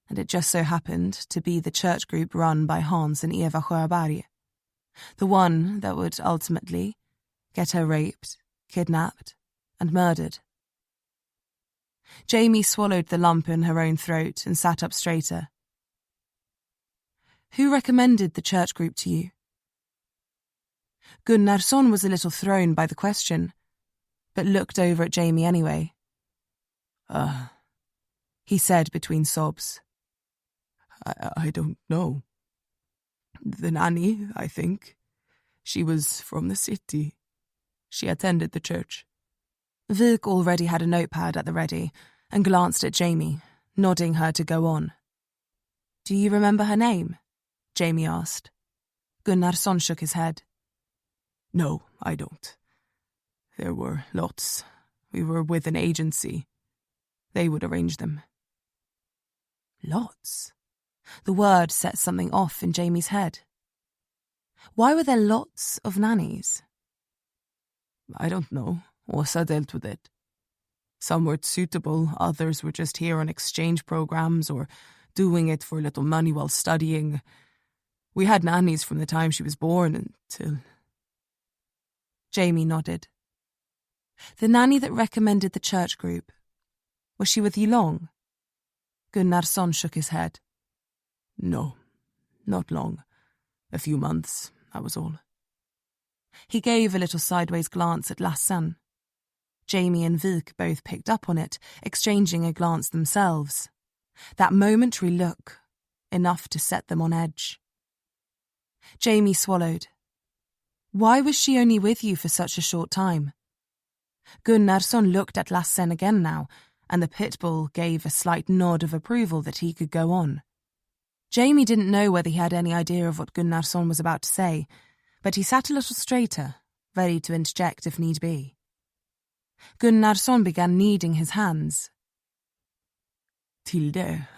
And it just so happened to be the church group run by Hans and Eva Sjöberg, the one that would ultimately get her raped, kidnapped, and murdered. Jamie swallowed the lump in her own throat and sat up straighter. Who recommended the church group to you? Gunnarsson was a little thrown by the question, but looked over at Jamie anyway. He said between sobs. I don't know. The nanny, I think. She was from the city. She attended the church. Vik already had a notepad at the ready and glanced at Jamie, nodding her to go on. Do you remember her name? Jamie asked. Gunnarsson shook his head. No, I don't. There were lots. We were with an agency. They would arrange them. Lots? The word set something off in Jamie's head. Why were there lots of nannies? I don't know. Åsa dealt with it. Some weren't suitable, others were just here on exchange programs or doing it for a little money while studying. We had nannies from the time she was born until... Jamie nodded. The nanny that recommended the church group, was she with you long? Gunnarsson shook his head. No, not long. A few months, that was all. He gave a little sideways glance at Lassan. Jamie and Vik both picked up on it, exchanging a glance themselves. That momentary look, enough to set them on edge. Jamie swallowed. Why was she only with you for such a short time? Gunnarsson looked at Lassan again now, and the pit bull gave a slight nod of approval that he could go on. Jamie didn't know whether he had any idea of what Gunnarsson was about to say, but he sat a little straighter, ready to interject if need be. Gunnarsson began kneading his hands. Tilde,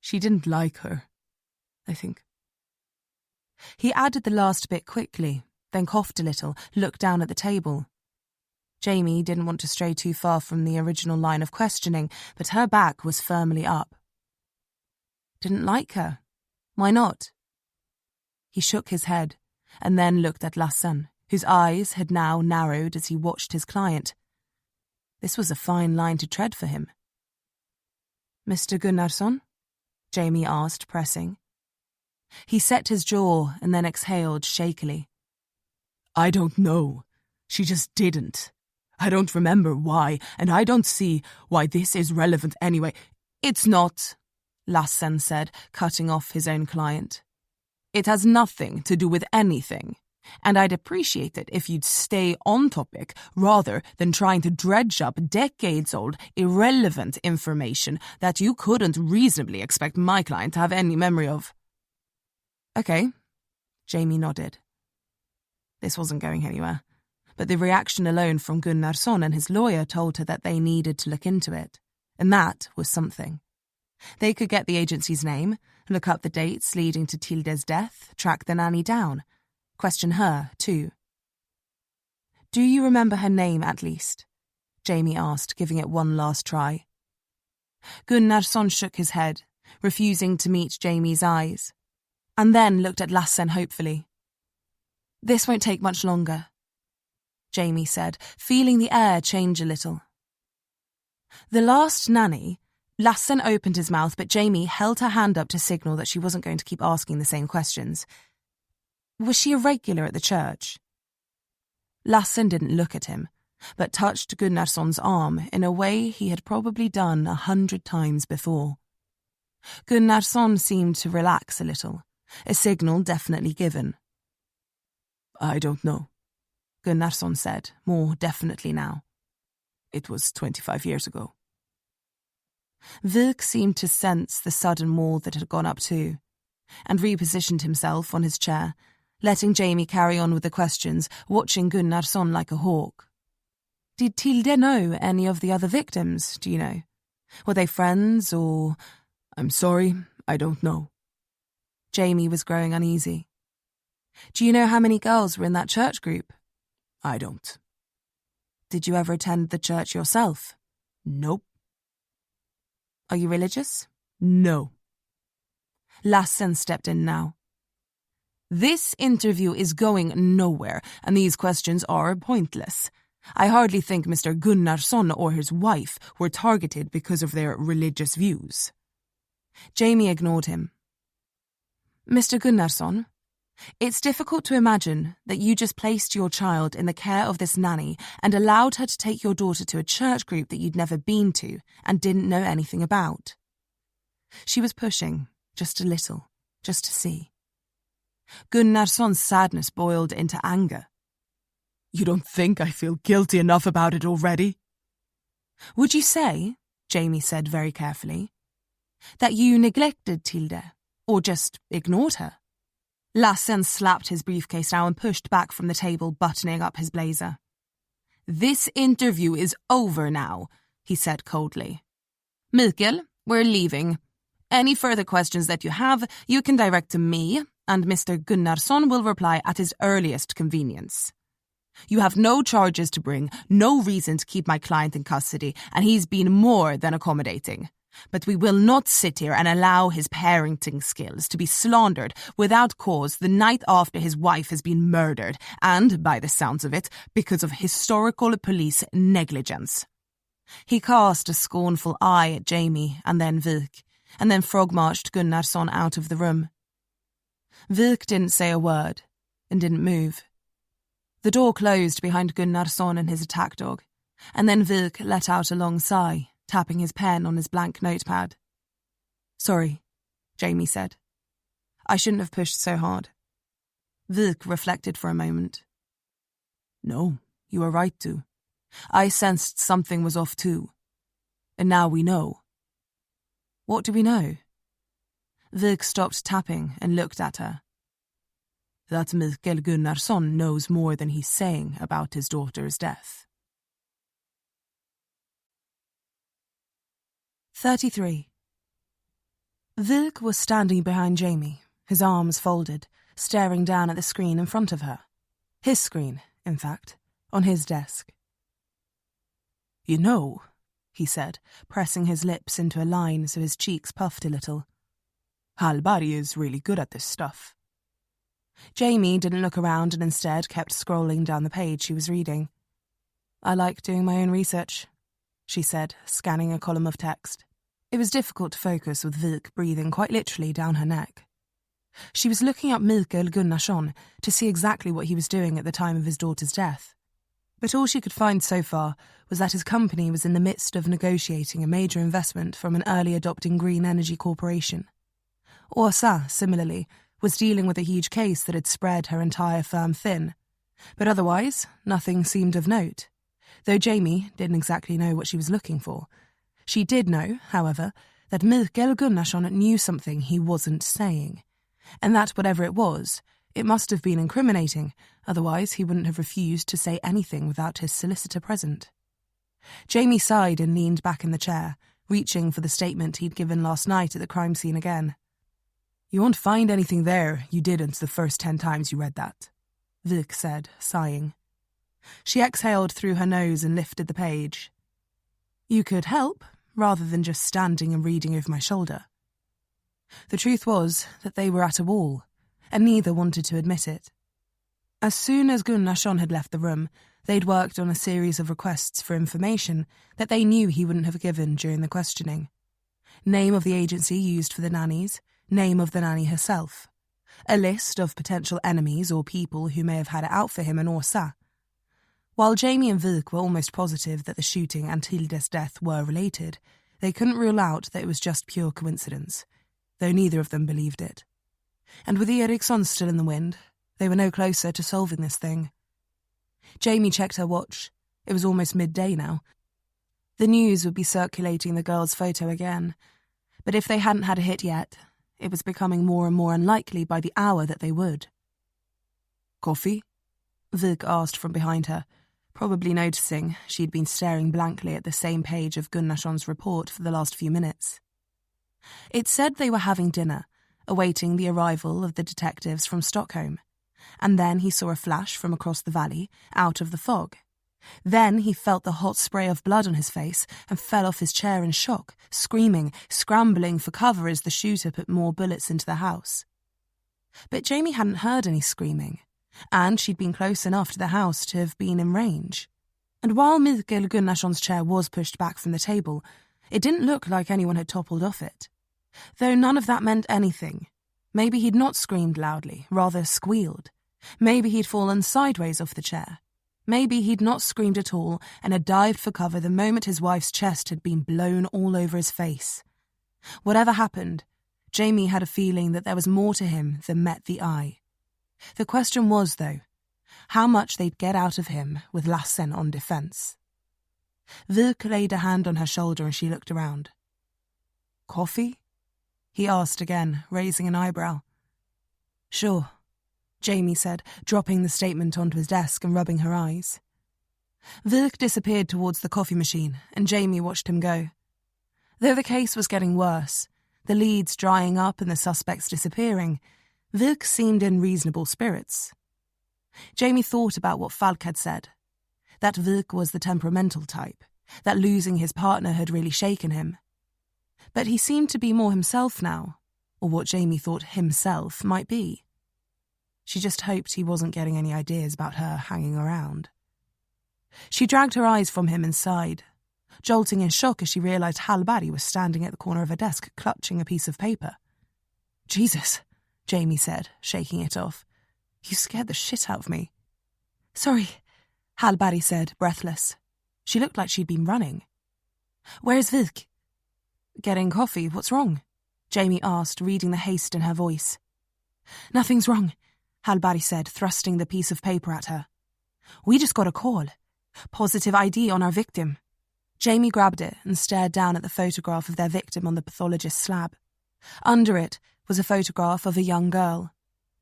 she didn't like her, I think. He added the last bit quickly, then coughed a little, looked down at the table. Jamie didn't want to stray too far from the original line of questioning, but her back was firmly up. Didn't like her? Why not? He shook his head, and then looked at Lassan, whose eyes had now narrowed as he watched his client. This was a fine line to tread for him. Mr. Gunnarsson? Jamie asked, pressing. He set his jaw and then exhaled shakily. I don't know. She just didn't. I don't remember why, and I don't see why this is relevant anyway. It's not, Lassan said, cutting off his own client. It has nothing to do with anything, and I'd appreciate it if you'd stay on topic rather than trying to dredge up decades-old, irrelevant information that you couldn't reasonably expect my client to have any memory of. Okay, Jamie nodded. This wasn't going anywhere, but the reaction alone from Gunnarsson and his lawyer told her that they needed to look into it, and that was something. They could get the agency's name, look up the dates leading to Tilde's death, track the nanny down, question her, too. Do you remember her name, at least? Jamie asked, giving it one last try. Gunnarsson shook his head, refusing to meet Jamie's eyes, and then looked at Lassan hopefully. This won't take much longer, Jamie said, feeling the air change a little. The last nanny, Lassan opened his mouth, but Jamie held her hand up to signal that she wasn't going to keep asking the same questions. Was she a regular at the church? Lassan didn't look at him, but touched Gunnarsson's arm in a way he had probably done 100 times before. Gunnarsson seemed to relax a little, a signal definitely given. I don't know, Gunnarsson said, more definitely now. It was 25 years ago. Vik seemed to sense the sudden wall that had gone up too, and repositioned himself on his chair, letting Jamie carry on with the questions, watching Gunnarsson like a hawk. Did Tilde know any of the other victims, do you know? Were they friends or... I'm sorry, I don't know. Jamie was growing uneasy. Do you know how many girls were in that church group? I don't. Did you ever attend the church yourself? Nope. Are you religious? No. Lassan stepped in now. This interview is going nowhere, and these questions are pointless. I hardly think Mr. Gunnarsson or his wife were targeted because of their religious views. Jamie ignored him. Mr. Gunnarsson, it's difficult to imagine that you just placed your child in the care of this nanny and allowed her to take your daughter to a church group that you'd never been to and didn't know anything about. She was pushing, just a little, just to see. Gunnarsson's sadness boiled into anger. You don't think I feel guilty enough about it already? Would you say, Jamie said very carefully, That you neglected Tilde, or just ignored her? Lassen slapped his briefcase now and pushed back from the table, buttoning up his blazer. This interview is over now, he said coldly. Mikael, we're leaving. Any further questions that you have, you can direct to me, and Mr. Gunnarsson will reply at his earliest convenience. You have no charges to bring, no reason to keep my client in custody, and he's been more than accommodating. But we will not sit here and allow his parenting skills to be slandered without cause the night after his wife has been murdered, and, by the sounds of it, because of historical police negligence. He cast a scornful eye at Jamie and then Vik, and then frog-marched Gunnarsson out of the room. Vik didn't say a word, and didn't move. The door closed behind Gunnarsson and his attack dog, and then Vik let out a long sigh, tapping his pen on his blank notepad. Sorry, Jamie said. I shouldn't have pushed so hard. Vik reflected for a moment. No, you were right to. I sensed something was off too. And now we know. What do we know? Vik stopped tapping and looked at her. That Mikael Gunnarsson knows more than he's saying about his daughter's death. 33. Vik was standing behind Jamie, his arms folded, staring down at the screen in front of her. His screen, in fact, on his desk. You know, he said, pressing his lips into a line so his cheeks puffed a little. Hallberg is really good at this stuff. Jamie didn't look around and instead kept scrolling down the page she was reading. I like doing my own research, she said, scanning a column of text. It was difficult to focus with Vik breathing quite literally down her neck. She was looking up Mikael Gunnarsson to see exactly what he was doing at the time of his daughter's death. But all she could find so far was that his company was in the midst of negotiating a major investment from an early adopting green energy corporation. Åsa, similarly, was dealing with a huge case that had spread her entire firm thin. But otherwise, nothing seemed of note. Though Jamie didn't exactly know what she was looking for. She did know, however, that Mikael Gunnarsson knew something he wasn't saying. And that whatever it was, it must have been incriminating, otherwise he wouldn't have refused to say anything without his solicitor present. Jamie sighed and leaned back in the chair, reaching for the statement he'd given last night at the crime scene again. You won't find anything there you didn't the first 10 times you read that, Vik said, sighing. She exhaled through her nose and lifted the page. You could help, rather than just standing and reading over my shoulder. The truth was that they were at a wall, and neither wanted to admit it. As soon as Gunnarsson had left the room, they'd worked on a series of requests for information that they knew he wouldn't have given during the questioning. Name of the agency used for the nannies, name of the nanny herself, a list of potential enemies or people who may have had it out for him and Åsa. While Jamie and Vik were almost positive that the shooting and Tilde's death were related, they couldn't rule out that it was just pure coincidence, though neither of them believed it. And with the Ericson still in the wind, they were no closer to solving this thing. Jamie checked her watch. It was almost midday now. The news would be circulating the girl's photo again, but if they hadn't had a hit yet, it was becoming more and more unlikely by the hour that they would. Coffee? Vik asked from behind her, probably noticing she'd been staring blankly at the same page of Gunnarsson's report for the last few minutes. It said they were having dinner, awaiting the arrival of the detectives from Stockholm, and then he saw a flash from across the valley, out of the fog. Then he felt the hot spray of blood on his face and fell off his chair in shock, screaming, scrambling for cover as the shooter put more bullets into the house. But Jamie hadn't heard any screaming, and she'd been close enough to the house to have been in range. And while Mikael Gunnarsson's chair was pushed back from the table, it didn't look like anyone had toppled off it. Though none of that meant anything. Maybe he'd not screamed loudly, rather squealed. Maybe he'd fallen sideways off the chair. Maybe he'd not screamed at all and had dived for cover the moment his wife's chest had been blown all over his face. Whatever happened, Jamie had a feeling that there was more to him than met the eye. The question was, though, how much they'd get out of him with Lassen on defence. Vik laid a hand on her shoulder and she looked around. Coffee? he asked again, raising an eyebrow. Sure, Jamie said, dropping the statement onto his desk and rubbing her eyes. Wilk disappeared towards the coffee machine, and Jamie watched him go. Though the case was getting worse, the leads drying up and the suspects disappearing, Wilk seemed in reasonable spirits. Jamie thought about what Falk had said, that Wilk was the temperamental type, that losing his partner had really shaken him. But he seemed to be more himself now, or what Jamie thought himself might be. She just hoped he wasn't getting any ideas about her hanging around. She dragged her eyes from him and sighed, jolting in shock as she realised Hal Barry was standing at the corner of her desk clutching a piece of paper. Jesus, Jamie said, shaking it off. You scared the shit out of me. Sorry, Hal Barry said, breathless. She looked like she'd been running. Where's Wilk? Getting coffee, what's wrong? Jamie asked, reading the haste in her voice. Nothing's wrong, Hal Barry said, thrusting the piece of paper at her. We just got a call. Positive ID on our victim. Jamie grabbed it and stared down at the photograph of their victim on the pathologist's slab. Under it was a photograph of a young girl.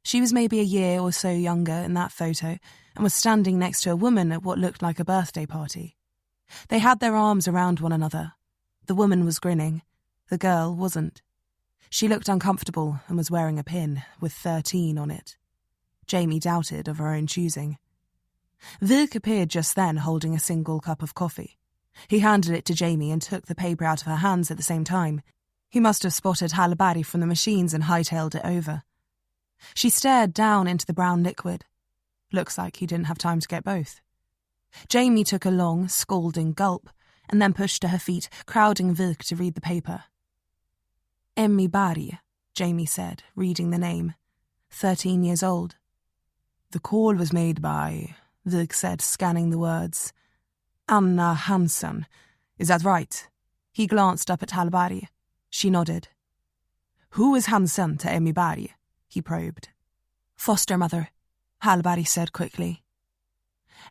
She was maybe a year or so younger in that photo and was standing next to a woman at what looked like a birthday party. They had their arms around one another. The woman was grinning. The girl wasn't. She looked uncomfortable and was wearing a pin with 13 on it. Jamie doubted of her own choosing. Wilk appeared just then holding a single cup of coffee. He handed it to Jamie and took the paper out of her hands at the same time. He must have spotted Hal Barry from the machines and hightailed it over. She stared down into the brown liquid. Looks like he didn't have time to get both. Jamie took a long, scalding gulp and then pushed to her feet, crowding Wilk to read the paper. Emmy Barry, Jamie said, reading the name. 13 years old. The call was made by, Wilk said, scanning the words. Anna Hansen. Is that right? He glanced up at Hal Barry. She nodded. Who is Hansen to Emmy Barry? He probed. Foster mother, Hal Barry said quickly.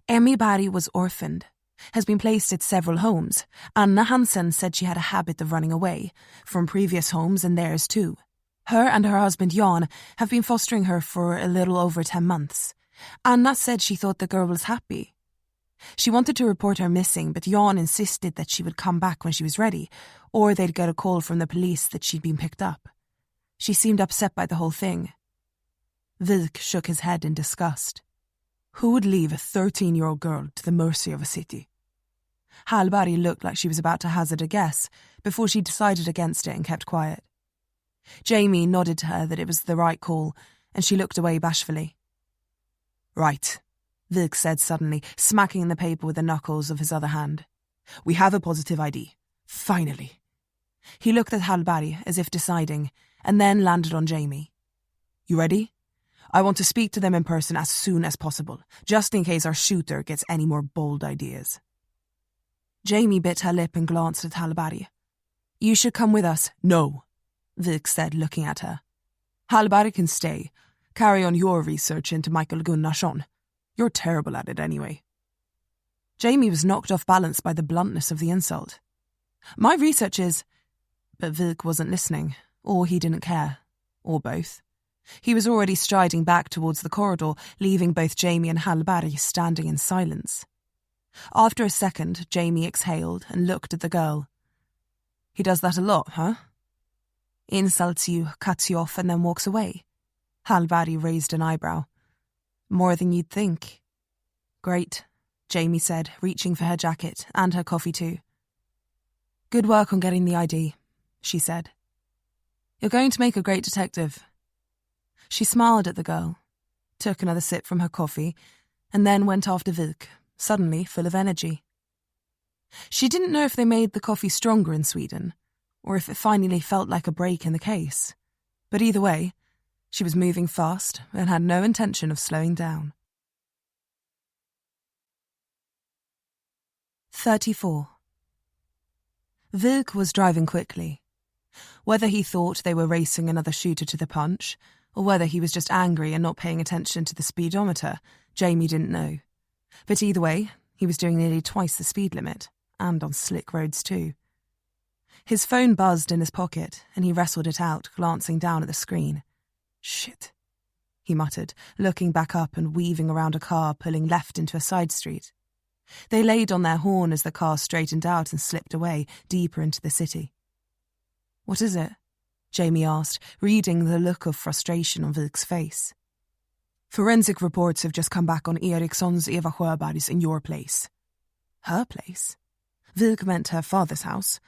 Emmy Barry was orphaned, has been placed at several homes. Anna Hansen said she had a habit of running away, from previous homes and theirs too. Her and her husband Jan have been fostering her for a little over 10 months. Anna said she thought the girl was happy. She wanted to report her missing, but Jan insisted that she would come back when she was ready, or they'd get a call from the police that she'd been picked up. She seemed upset by the whole thing. Wilk shook his head in disgust. Who would leave a 13-year-old girl to the mercy of a city? Hal Barry looked like she was about to hazard a guess before she decided against it and kept quiet. Jamie nodded to her that it was the right call, and she looked away bashfully. Right, Wilk said suddenly, smacking the paper with the knuckles of his other hand. We have a positive ID. Finally. He looked at Hal Barry as if deciding, and then landed on Jamie. You ready? I want to speak to them in person as soon as possible, just in case our shooter gets any more bold ideas. Jamie bit her lip and glanced at Hal Barry. You should come with us. No, Wilk said, looking at her. Hal Barry can stay. Carry on your research into Michael Gunnarsson. You're terrible at it anyway. Jamie was knocked off balance by the bluntness of the insult. My research is... But Wilk wasn't listening, or he didn't care, or both. He was already striding back towards the corridor, leaving both Jamie and Hal Barry standing in silence. After a second, Jamie exhaled and looked at the girl. He does that a lot, huh? Insults you, cuts you off, and then walks away. Hal Barry raised an eyebrow. More than you'd think. Great, Jamie said, reaching for her jacket and her coffee too. Good work on getting the ID, she said. You're going to make a great detective. She smiled at the girl, took another sip from her coffee, and then went after Wilk, suddenly full of energy. She didn't know if they made the coffee stronger in Sweden, or if it finally felt like a break in the case. But either way, she was moving fast and had no intention of slowing down. 34. Wilk was driving quickly. Whether he thought they were racing another shooter to the punch, or whether he was just angry and not paying attention to the speedometer, Jamie didn't know. But either way, he was doing nearly twice the speed limit, and on slick roads too. His phone buzzed in his pocket, and he wrestled it out, glancing down at the screen. Shit, he muttered, looking back up and weaving around a car pulling left into a side street. They laid on their horn as the car straightened out and slipped away, deeper into the city. "What is it?" Jamie asked, reading the look of frustration on Vilk's face. "Forensic reports have just come back on Ericson's Eva Sjöberg's in your place." Her place? Vilk meant her father's house.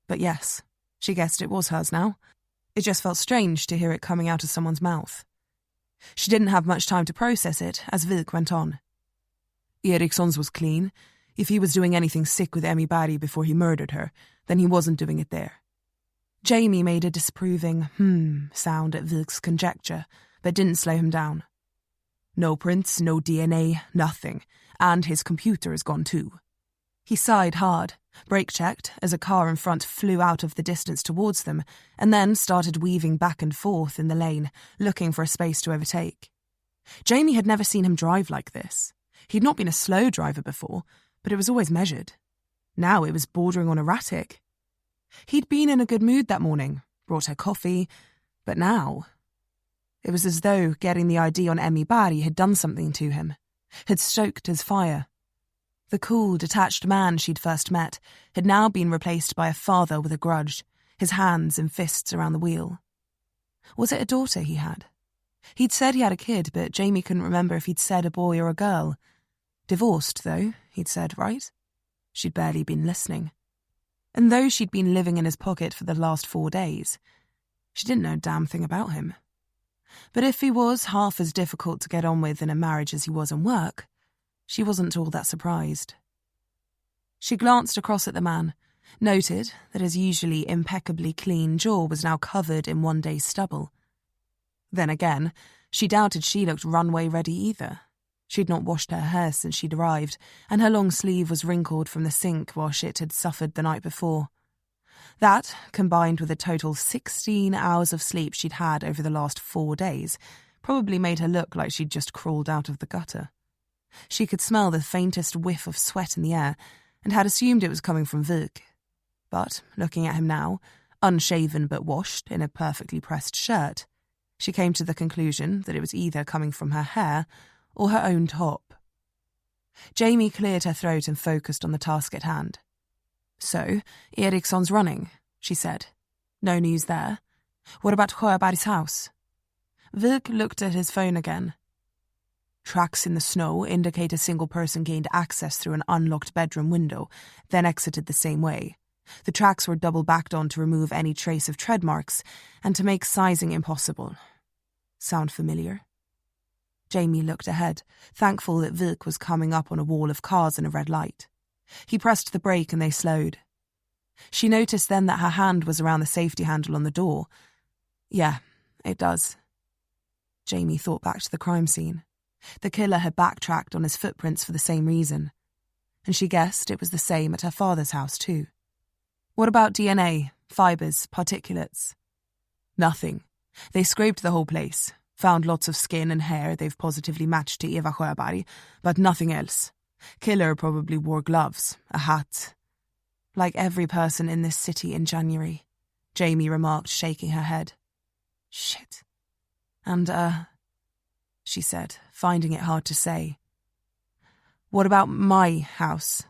But yes, she guessed it was hers now. It just felt strange to hear it coming out of someone's mouth. She didn't have much time to process it as Vilk went on. "Ericsson's was clean. If he was doing anything sick with Emmy Barry before he murdered her, then he wasn't doing it there." Jamie made a disapproving sound at Vilk's conjecture, but didn't slow him down. "No prints, no DNA, nothing. And his computer is gone too." He sighed hard, brake-checked as a car in front flew out of the distance towards them, and then started weaving back and forth in the lane, looking for a space to overtake. Jamie had never seen him drive like this. He'd not been a slow driver before, but it was always measured. Now it was bordering on erratic. He'd been in a good mood that morning, brought her coffee, but now it was as though getting the ID on Emmy Barry had done something to him, had stoked his fire. The cool, detached man she'd first met had now been replaced by a father with a grudge, his hands and fists around the wheel. Was it a daughter he had? He'd said he had a kid, but Jamie couldn't remember if he'd said a boy or a girl. Divorced, though, he'd said, right? She'd barely been listening. And though she'd been living in his pocket for the last 4 days, she didn't know a damn thing about him. But if he was half as difficult to get on with in a marriage as he was in work, she wasn't all that surprised. She glanced across at the man, noted that his usually impeccably clean jaw was now covered in one day's stubble. Then again, she doubted she looked runway-ready either. She'd not washed her hair since she'd arrived, and her long sleeve was wrinkled from the sink wash it had suffered the night before. That, combined with a total 16 hours of sleep she'd had over the last 4 days, probably made her look like she'd just crawled out of the gutter. She could smell the faintest whiff of sweat in the air, and had assumed it was coming from Vilk. But, looking at him now, unshaven but washed in a perfectly pressed shirt, she came to the conclusion that it was either coming from her hair or her own top. Jamie cleared her throat and focused on the task at hand. "So, Ericsson's running," she said. "No news there. What about Sjöberg's house?" Vilk looked at his phone again. "Tracks in the snow indicate a single person gained access through an unlocked bedroom window, then exited the same way. The tracks were double-backed on to remove any trace of tread marks and to make sizing impossible. Sound familiar?" Jamie looked ahead, thankful that Vilk was coming up on a wall of cars in a red light. He pressed the brake and they slowed. She noticed then that her hand was around the safety handle on the door. Yeah, it does. Jamie thought back to the crime scene. The killer had backtracked on his footprints for the same reason. And she guessed it was the same at her father's house too. What about DNA, fibres, particulates? Nothing. They scraped the whole place. Found lots of skin and hair they've positively matched to Eva Sjöberg, but nothing else. Killer probably wore gloves, a hat. Like every person in this city in January, Jamie remarked, shaking her head. Shit. And, she said, finding it hard to say. What about my house?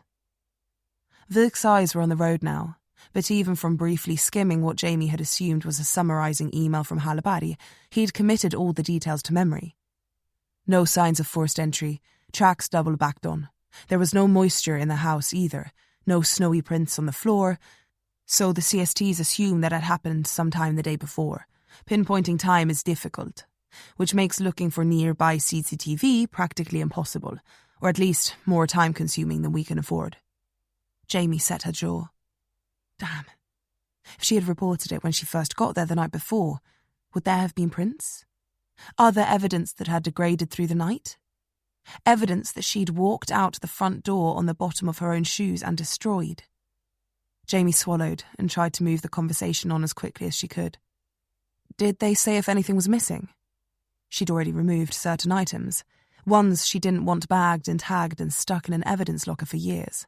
Vilk's eyes were on the road now, but even from briefly skimming what Jamie had assumed was a summarising email from Hallberg, he'd committed all the details to memory. No signs of forced entry, tracks double-backed on. There was no moisture in the house either, no snowy prints on the floor, so the CSTs assume that it happened sometime the day before. Pinpointing time is difficult, which makes looking for nearby CCTV practically impossible, or at least more time-consuming than we can afford. Jamie set her jaw. Damn. If she had reported it when she first got there the night before, would there have been prints? Other evidence that had degraded through the night? Evidence that she'd walked out the front door on the bottom of her own shoes and destroyed? Jamie swallowed and tried to move the conversation on as quickly as she could. Did they say if anything was missing? She'd already removed certain items, ones she didn't want bagged and tagged and stuck in an evidence locker for years.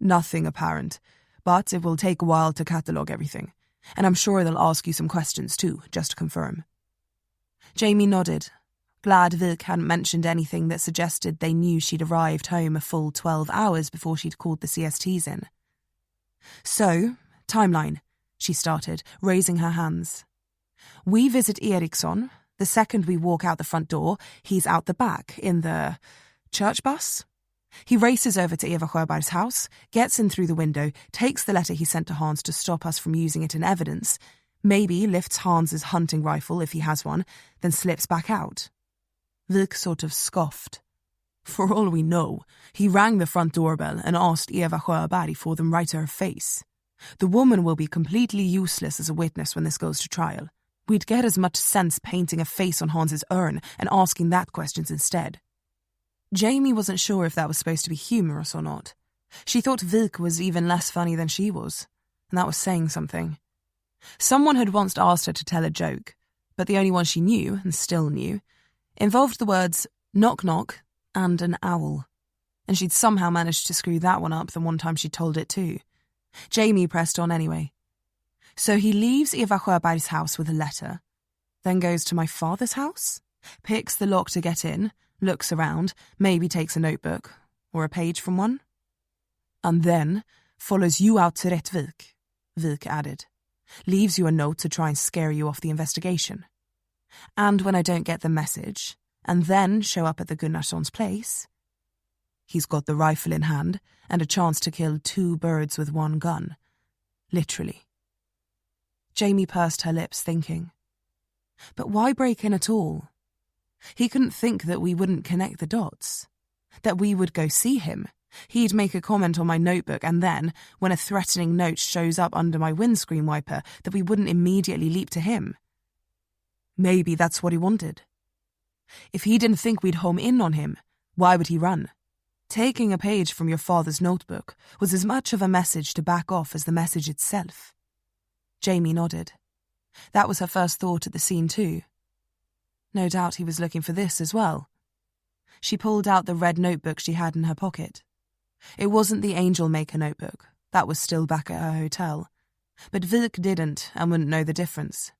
Nothing apparent, but it will take a while to catalogue everything, and I'm sure they'll ask you some questions too, just to confirm. Jamie nodded, glad Vic hadn't mentioned anything that suggested they knew she'd arrived home a full 12 hours before she'd called the CSTs in. So, timeline, she started, raising her hands. We visit Ericson. The second we walk out the front door, he's out the back, in the church bus. He races over to Eva Sjöberg's house, gets in through the window, takes the letter he sent to Hans to stop us from using it in evidence, maybe lifts Hans's hunting rifle if he has one, then slips back out. Vic sort of scoffed. For all we know, he rang the front doorbell and asked Eva Sjöberg for them right to her face. The woman will be completely useless as a witness when this goes to trial. We'd get as much sense painting a face on Hans's urn and asking that questions instead. Jamie wasn't sure if that was supposed to be humorous or not. She thought Vic was even less funny than she was, and that was saying something. Someone had once asked her to tell a joke, but the only one she knew, and still knew, involved the words knock knock and an owl, and she'd somehow managed to screw that one up the one time she told it too. Jamie pressed on anyway. So he leaves Eva Sjöberg's house with a letter, then goes to my father's house, picks the lock to get in, looks around, maybe takes a notebook, or a page from one, and then follows you out to Rättvik, Vic added. Leaves you a note to try and scare you off the investigation. And when I don't get the message, and then show up at the Gunnarsson's place, he's got the rifle in hand and a chance to kill 2 birds with 1 gun. Literally. Jamie pursed her lips, thinking. But why break in at all? He couldn't think that we wouldn't connect the dots. That we would go see him. He'd make a comment on my notebook, and then, when a threatening note shows up under my windscreen wiper, that we wouldn't immediately leap to him. Maybe that's what he wanted. If he didn't think we'd home in on him, why would he run? Taking a page from your father's notebook was as much of a message to back off as the message itself. Jamie nodded. That was her first thought at the scene too. No doubt he was looking for this as well. She pulled out the red notebook she had in her pocket. It wasn't the Angel Maker notebook. That was still back at her hotel. But Vic didn't and wouldn't know the difference.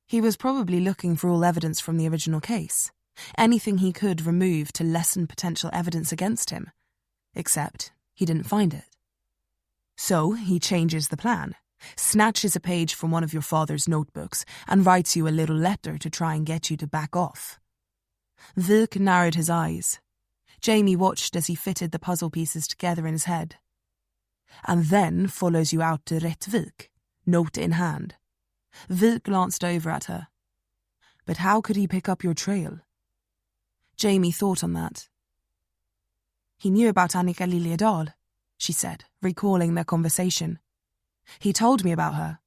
He was probably looking for all evidence from the original case. Anything he could remove to lessen potential evidence against him. Except he didn't find it. So he changes the plan. Snatches a page from one of your father's notebooks and writes you a little letter to try and get you to back off. Vic narrowed his eyes. Jamie watched as he fitted the puzzle pieces together in his head. And then follows you out to Rättvik, note in hand. Vic glanced over at her. But how could he pick up your trail? Jamie thought on that. He knew about Annika Liljedahl, she said, recalling their conversation. He told me about her.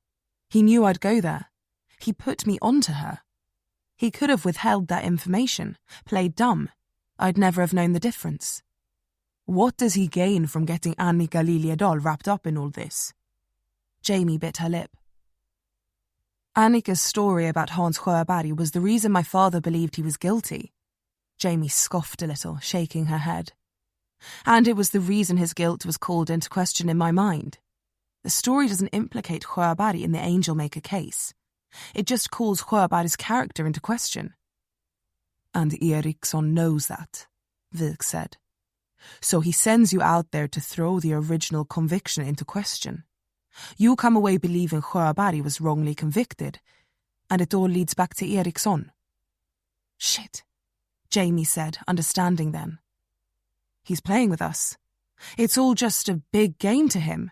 He knew I'd go there. He put me onto her. He could have withheld that information, played dumb. I'd never have known the difference. What does he gain from getting Annika Liljedahl wrapped up in all this? Jamie bit her lip. Annika's story about Hans Sjöberg was the reason my father believed he was guilty. Jamie scoffed a little, shaking her head. And it was the reason his guilt was called into question in my mind. The story doesn't implicate Sjöberg in the Angel Maker case. It just calls Sjöberg's character into question. And Ericson knows that, Vic said. So he sends you out there to throw the original conviction into question. You come away believing Sjöberg was wrongly convicted, and it all leads back to Ericson. Shit, Jamie said, understanding then. He's playing with us. It's all just a big game to him,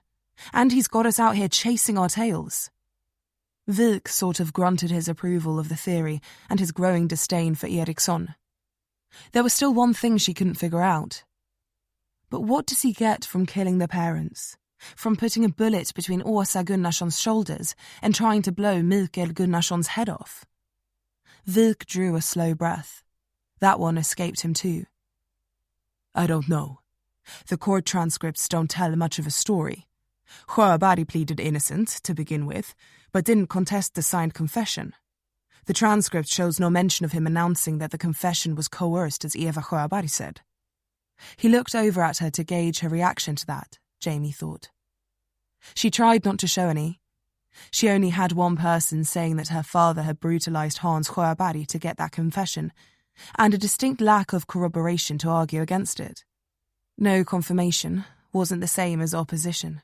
and he's got us out here chasing our tails. Vic sort of grunted his approval of the theory and his growing disdain for Ericson. There was still one thing she couldn't figure out. But what does he get from killing the parents? From putting a bullet between Åsa Gunnarsson's shoulders and trying to blow Mikael Gunnarsson's head off? Vic drew a slow breath. That one escaped him too. I don't know. The court transcripts don't tell much of a story. Sjöberg pleaded innocent to begin with, but didn't contest the signed confession. The transcript shows no mention of him announcing that the confession was coerced, as Eva Sjöberg said. He looked over at her to gauge her reaction to that, Jamie thought. She tried not to show any. She only had one person saying that her father had brutalized Hans Sjöberg to get that confession, and a distinct lack of corroboration to argue against it. No confirmation wasn't the same as opposition.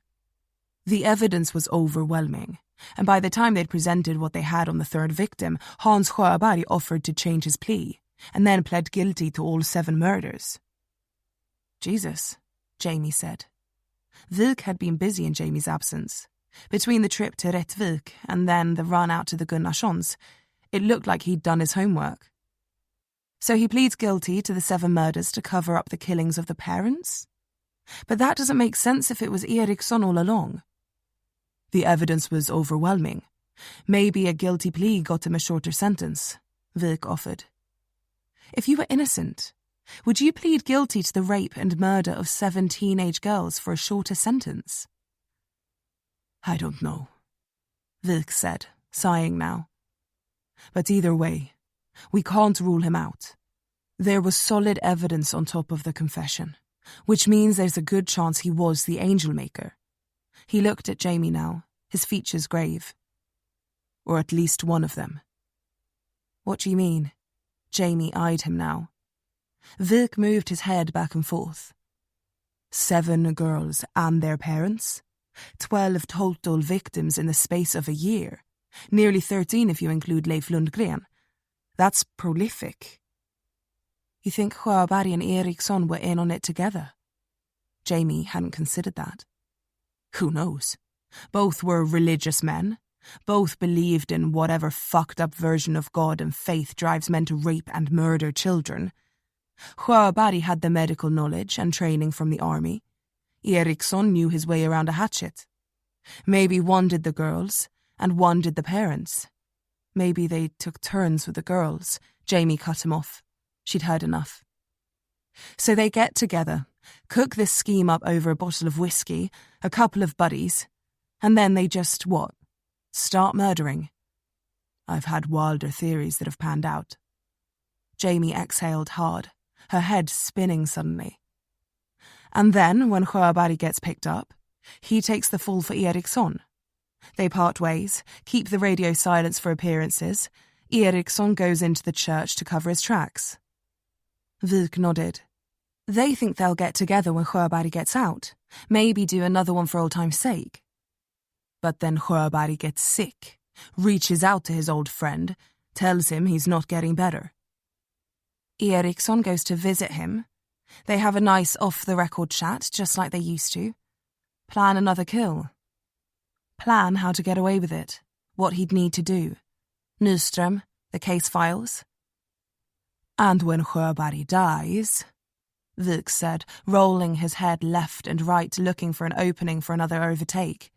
The evidence was overwhelming, and by the time they'd presented what they had on the third victim, Hans Sjöberg offered to change his plea, and then pled guilty to all 7 murders. Jesus, Jamie said. Vik had been busy in Jamie's absence. Between the trip to Rättvik and then the run out to the Gunnarssons, it looked like he'd done his homework. So he pleads guilty to the 7 murders to cover up the killings of the parents? But that doesn't make sense if it was Ericson all along. The evidence was overwhelming. Maybe a guilty plea got him a shorter sentence, Vik offered. If you were innocent, would you plead guilty to the rape and murder of 7 teenage girls for a shorter sentence? I don't know, Vik said, sighing now. But either way, we can't rule him out. There was solid evidence on top of the confession, which means there's a good chance he was the angel maker. He looked at Jamie now, his features grave. Or at least one of them. What do you mean? Jamie eyed him now. Vik moved his head back and forth. 7 girls and their parents? 12 total victims in the space of a year. Nearly 13 if you include Leif Lundgren. That's prolific. You think Sjöberg and Ericson were in on it together? Jamie hadn't considered that. Who knows? Both were religious men. Both believed in whatever fucked up version of God and faith drives men to rape and murder children. Sjöberg had the medical knowledge and training from the army. Ericson knew his way around a hatchet. Maybe one did the girls, and one did the parents. Maybe they took turns with the girls. Jamie cut him off. She'd heard enough. So they get together, cook this scheme up over a bottle of whiskey, a couple of buddies, and then they just, what? Start murdering. I've had wilder theories that have panned out. Jamie exhaled hard, her head spinning suddenly. And then, when Sjöberg gets picked up, he takes the fall for Ericson. They part ways, keep the radio silence for appearances. Ericson goes into the church to cover his tracks. Vik nodded. They think they'll get together when Sjöberg gets out, maybe do another one for old time's sake. But then Sjöberg gets sick, reaches out to his old friend, tells him he's not getting better. Ericson goes to visit him. They have a nice off-the-record chat, just like they used to. Plan another kill. Plan how to get away with it, what he'd need to do. Nyström, the case files. And when Sjöberg dies, Vik said, rolling his head left and right, looking for an opening for another overtake.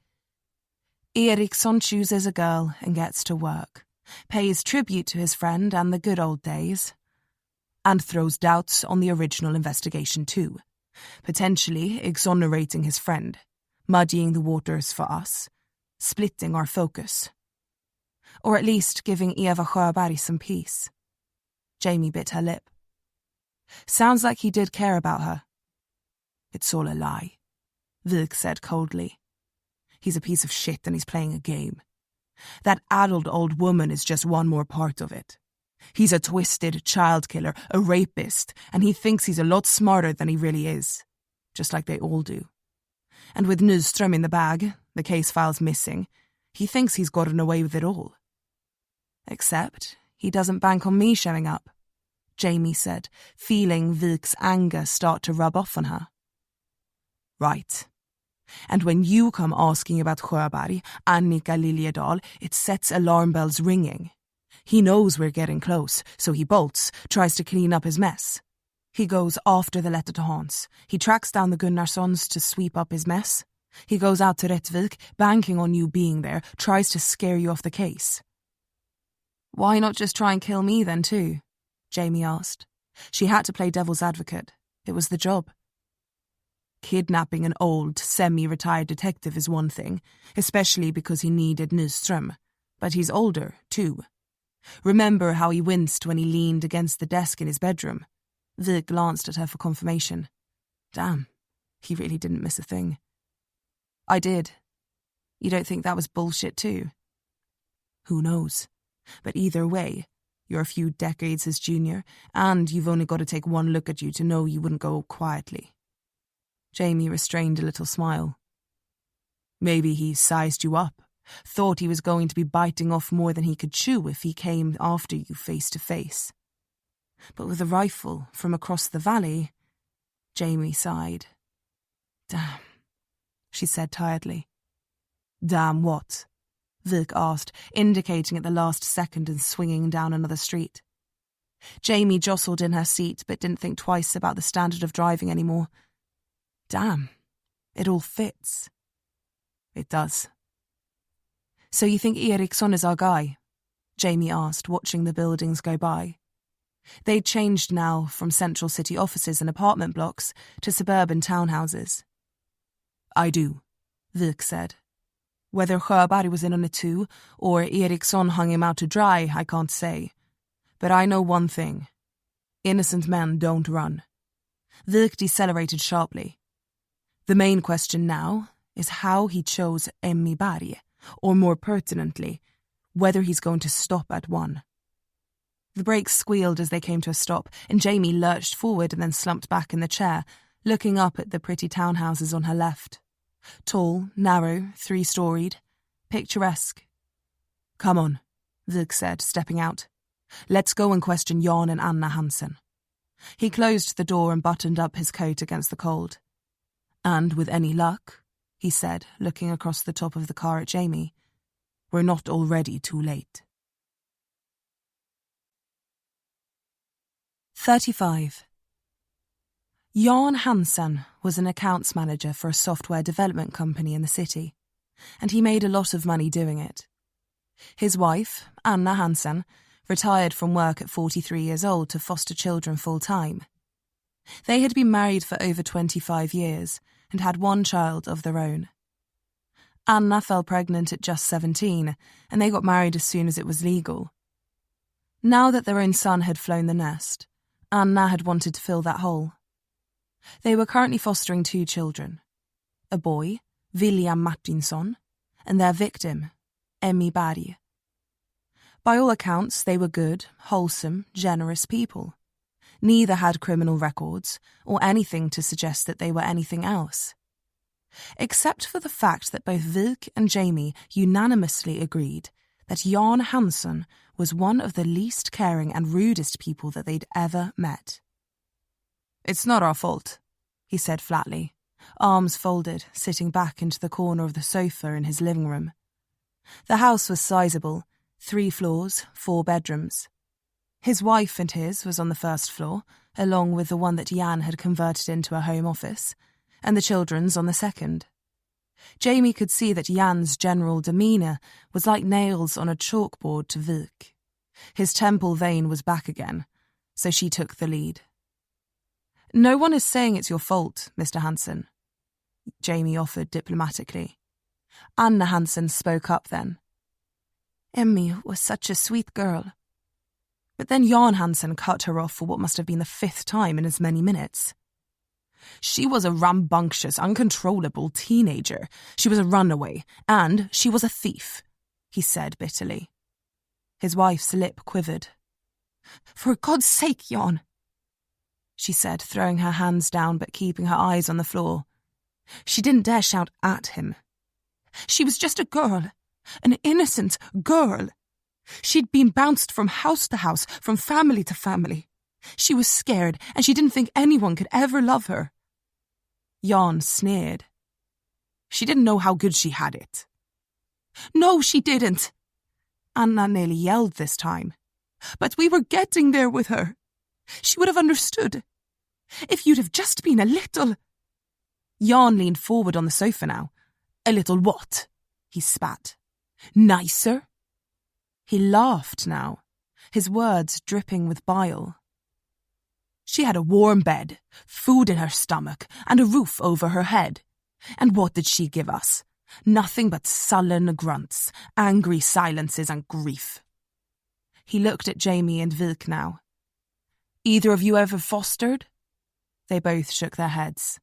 Ericson chooses a girl and gets to work, pays tribute to his friend and the good old days, and throws doubts on the original investigation too, potentially exonerating his friend, muddying the waters for us, splitting our focus. Or at least giving Eva Sjöberg some peace. Jamie bit her lip. Sounds like he did care about her. It's all a lie, Vik said coldly. He's a piece of shit and he's playing a game. That addled old woman is just one more part of it. He's a twisted child killer, a rapist, and he thinks he's a lot smarter than he really is. Just like they all do. And with Nyström in the bag, the case files missing, he thinks he's gotten away with it all. Except he doesn't bank on me showing up, Jamie said, feeling Vik's anger start to rub off on her. Right. And when you come asking about Sjöberg, Annika Liljedahl, it sets alarm bells ringing. He knows we're getting close, so he bolts, tries to clean up his mess. He goes after the letter to Hans. He tracks down the Gunnarssons to sweep up his mess. He goes out to Rättvik, banking on you being there, tries to scare you off the case. Why not just try and kill me then too? Jamie asked. She had to play devil's advocate. It was the job. Kidnapping an old, semi-retired detective is one thing, especially because he needed Nyström. But he's older, too. Remember how he winced when he leaned against the desk in his bedroom? Vik glanced at her for confirmation. Damn, he really didn't miss a thing. I did, You don't think that was bullshit too? Who knows? But either way, you're a few decades his junior, and you've only got to take one look at you to know you wouldn't go quietly. Jamie restrained a little smile. Maybe he sized you up, thought he was going to be biting off more than he could chew if he came after you face to face. But with a rifle from across the valley, Jamie sighed. Damn, she said tiredly. Damn what? Vik asked, indicating at the last second and swinging down another street. Jamie jostled in her seat but didn't think twice about the standard of driving anymore. Damn, it all fits. It does. So you think Ericson is our guy? Jamie asked, watching the buildings go by. They'd changed now from central city offices and apartment blocks to suburban townhouses. I do, Vik said. Whether Sjöberg was in on it too, or Ericson hung him out to dry, I can't say. But I know one thing. Innocent men don't run. Vik decelerated sharply. The main question now is how he chose Emmy Berg, or more pertinently, whether he's going to stop at one. The brakes squealed as they came to a stop, and Jamie lurched forward and then slumped back in the chair, looking up at the pretty townhouses on her left. Tall, narrow, 3-storied, picturesque. Come on, Vik said, stepping out. Let's go and question Jan and Anna Hansen. He closed the door and buttoned up his coat against the cold. And with any luck, he said, looking across the top of the car at Jamie, we're not already too late. 35. Jan Hansen was an accounts manager for a software development company in the city, and he made a lot of money doing it. His wife, Anna Hansen, retired from work at 43 years old to foster children full-time. They had been married for over 25 years and had one child of their own. Anna fell pregnant at just 17, and they got married as soon as it was legal. Now that their own son had flown the nest, Anna had wanted to fill that hole. They were currently fostering 2 children, a boy, William Martinsson, and their victim, Emmy Berg. By all accounts, they were good, wholesome, generous people. Neither had criminal records, or anything to suggest that they were anything else. Except for the fact that both Vik and Jamie unanimously agreed that Jan Hansen was one of the least caring and rudest people that they'd ever met. It's not our fault, he said flatly, arms folded, sitting back into the corner of the sofa in his living room. The house was sizable, 3 floors, 4 bedrooms. His wife and his was on the first floor, along with the one that Jan had converted into a home office, and the children's on the second. Jamie could see that Jan's general demeanour was like nails on a chalkboard to Vik. His temple vein was back again, so she took the lead. No one is saying it's your fault, Mr. Hansen, Jamie offered diplomatically. Anna Hansen spoke up then. Emmy was such a sweet girl. But then Jan Hansen cut her off for what must have been the 5th time in as many minutes. She was a rambunctious, uncontrollable teenager. She was a runaway, and she was a thief, he said bitterly. His wife's lip quivered. For God's sake, Jan, she said, throwing her hands down but keeping her eyes on the floor. She didn't dare shout at him. She was just a girl, an innocent girl. She'd been bounced from house to house, from family to family. She was scared, and she didn't think anyone could ever love her. Jan sneered. She didn't know how good she had it. No, she didn't. Anna nearly yelled this time. But we were getting there with her. She would have understood. If you'd have just been a little... Jan leaned forward on the sofa now. A little what? He spat. Nicer? He laughed now, his words dripping with bile. She had a warm bed, food in her stomach, and a roof over her head. And what did she give us? Nothing but sullen grunts, angry silences, and grief. He looked at Jamie and Vik now. Either of you ever fostered? They both shook their heads.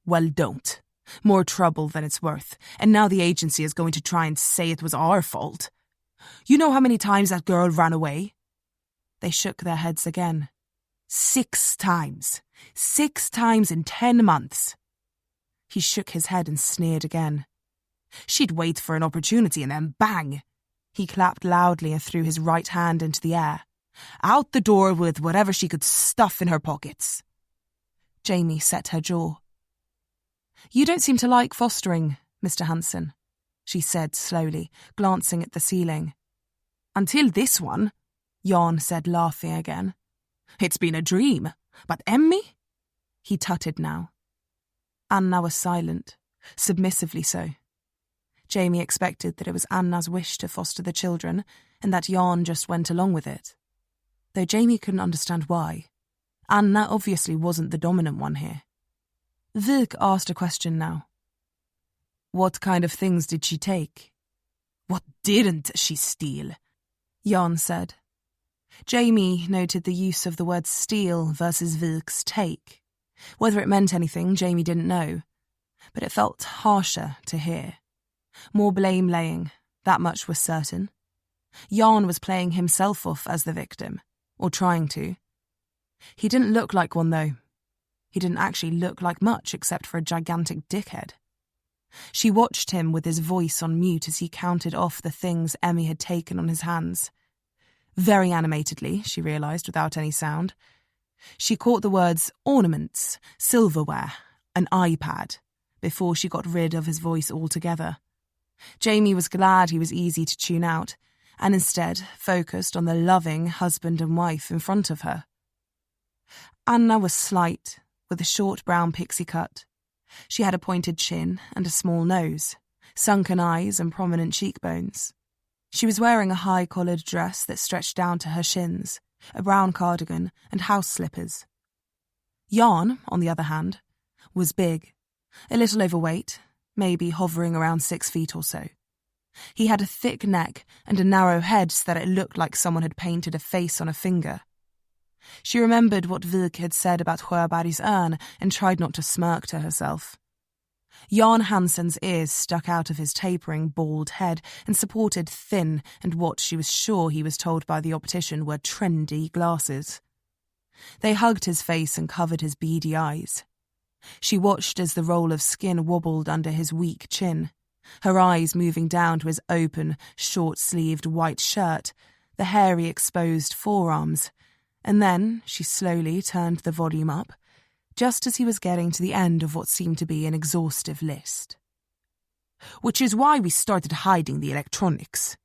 Well, don't. More trouble than it's worth, and now the agency is going to try and say it was our fault. You know how many times that girl ran away?" They shook their heads again. 6 times. 6 times in 10 months. He shook his head and sneered again. She'd wait for an opportunity and then bang! He clapped loudly and threw his right hand into the air. Out the door with whatever she could stuff in her pockets. Jamie set her jaw. "You don't seem to like fostering, Mr. Hansen," she said slowly, glancing at the ceiling. "Until this one," Jan said, laughing again. "It's been a dream. But Emmy?" He tutted now. Anna was silent, submissively so. Jamie expected that it was Anna's wish to foster the children, and that Jan just went along with it. Though Jamie couldn't understand why. Anna obviously wasn't the dominant one here. Vik asked a question now. "What kind of things did she take?" "What didn't she steal?" Jan said. Jamie noted the use of the word steal versus Vik's take. Whether it meant anything, Jamie didn't know. But it felt harsher to hear. More blame-laying, that much was certain. Jan was playing himself off as the victim, or trying to. He didn't look like one, though. He didn't actually look like much except for a gigantic dickhead. She watched him with his voice on mute as he counted off the things Emmy had taken on his hands. Very animatedly, she realised, without any sound. She caught the words ornaments, silverware, an iPad, before she got rid of his voice altogether. Jamie was glad he was easy to tune out, and instead focused on the loving husband and wife in front of her. Anna was slight, with a short brown pixie cut. She had a pointed chin and a small nose, sunken eyes and prominent cheekbones. She was wearing a high-collared dress that stretched down to her shins, a brown cardigan and house slippers. Jan, on the other hand, was big, a little overweight, maybe hovering around 6 feet or so. He had a thick neck and a narrow head so that it looked like someone had painted a face on a finger. She remembered what Vik had said about Sjöberg's urn and tried not to smirk to herself. Jan Hansen's ears stuck out of his tapering, bald head and supported thin and what she was sure he was told by the optician were trendy glasses. They hugged his face and covered his beady eyes. She watched as the roll of skin wobbled under his weak chin, her eyes moving down to his open, short-sleeved white shirt, the hairy exposed forearms, and then she slowly turned the volume up, just as he was getting to the end of what seemed to be an exhaustive list. "Which is why we started hiding the electronics,"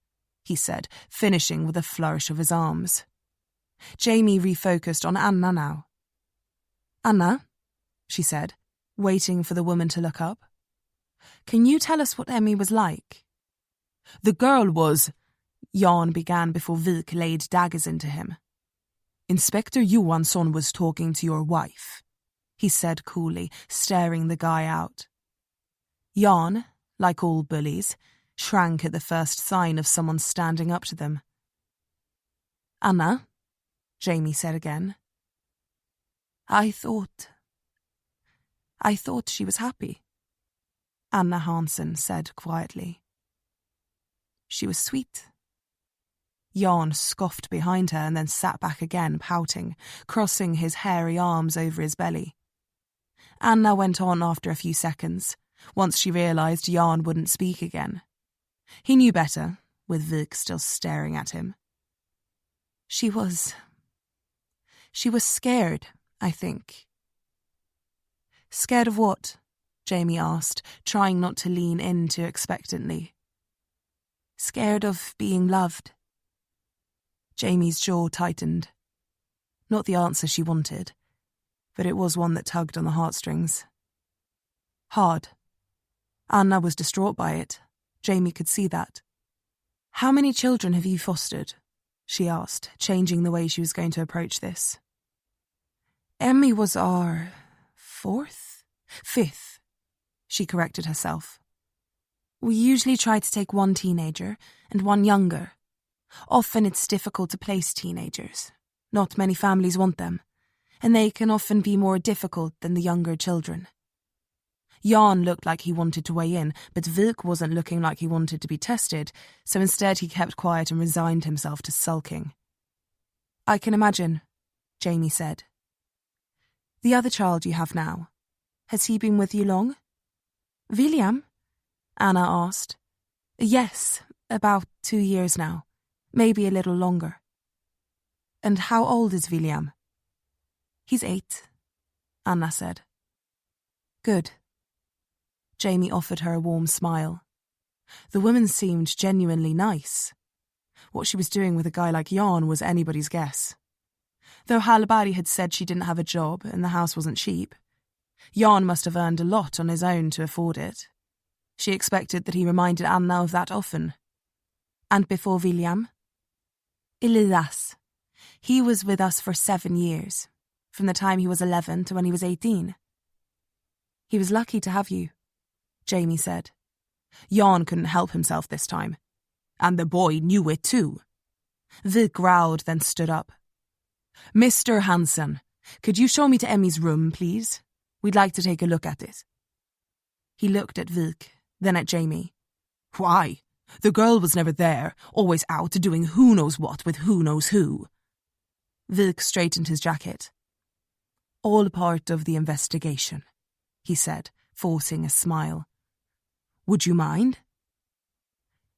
he said, finishing with a flourish of his arms. Jamie refocused on Anna now. "Anna," she said, waiting for the woman to look up. "Can you tell us what Emmy was like?" "The girl was," Jan began before Vik laid daggers into him. "Inspector Johansson was talking to your wife," he said coolly, staring the guy out. Jan, like all bullies, shrank at the first sign of someone standing up to them. "Anna," Jamie said again. I thought she was happy," Anna Hansen said quietly. "She was sweet." Jan scoffed behind her and then sat back again, pouting, crossing his hairy arms over his belly. Anna went on after a few seconds, once she realised Jan wouldn't speak again. He knew better, with Vik still staring at him. She was scared, I think." "Scared of what?" Jamie asked, trying not to lean in too expectantly. "Scared of being loved." Jamie's jaw tightened. Not the answer she wanted, but it was one that tugged on the heartstrings. Hard. Anna was distraught by it. Jamie could see that. "How many children have you fostered?" she asked, changing the way she was going to approach this. "Emmy was our 5th, she corrected herself. "We usually try to take one teenager and one younger. Often it's difficult to place teenagers. Not many families want them, and they can often be more difficult than the younger children." Jan looked like he wanted to weigh in, but Wilk wasn't looking like he wanted to be tested, so instead he kept quiet and resigned himself to sulking. "I can imagine," Jamie said. "The other child you have now, has he been with you long?" "William?" Anna asked. "Yes, about 2 years now, maybe a little longer." "And how old is William?" "He's 8, Anna said. "Good." Jamie offered her a warm smile. The woman seemed genuinely nice. What she was doing with a guy like Jan was anybody's guess. Though Hallberg had said she didn't have a job and the house wasn't cheap, Jan must have earned a lot on his own to afford it. She expected that he reminded Anna of that often. "And before William?" "Elias. He was with us for 7 years, from the time he was 11 to when he was 18. "He was lucky to have you," Jamie said. Jan couldn't help himself this time. And the boy knew it too. Wilk growled, then stood up. "Mr. Hansen, could you show me to Emmy's room, please? We'd like to take a look at it." He looked at Wilk, then at Jamie. "Why? The girl was never there, always out doing who knows what with who knows who." Wilk straightened his jacket. "All part of the investigation," he said, forcing a smile. "Would you mind?"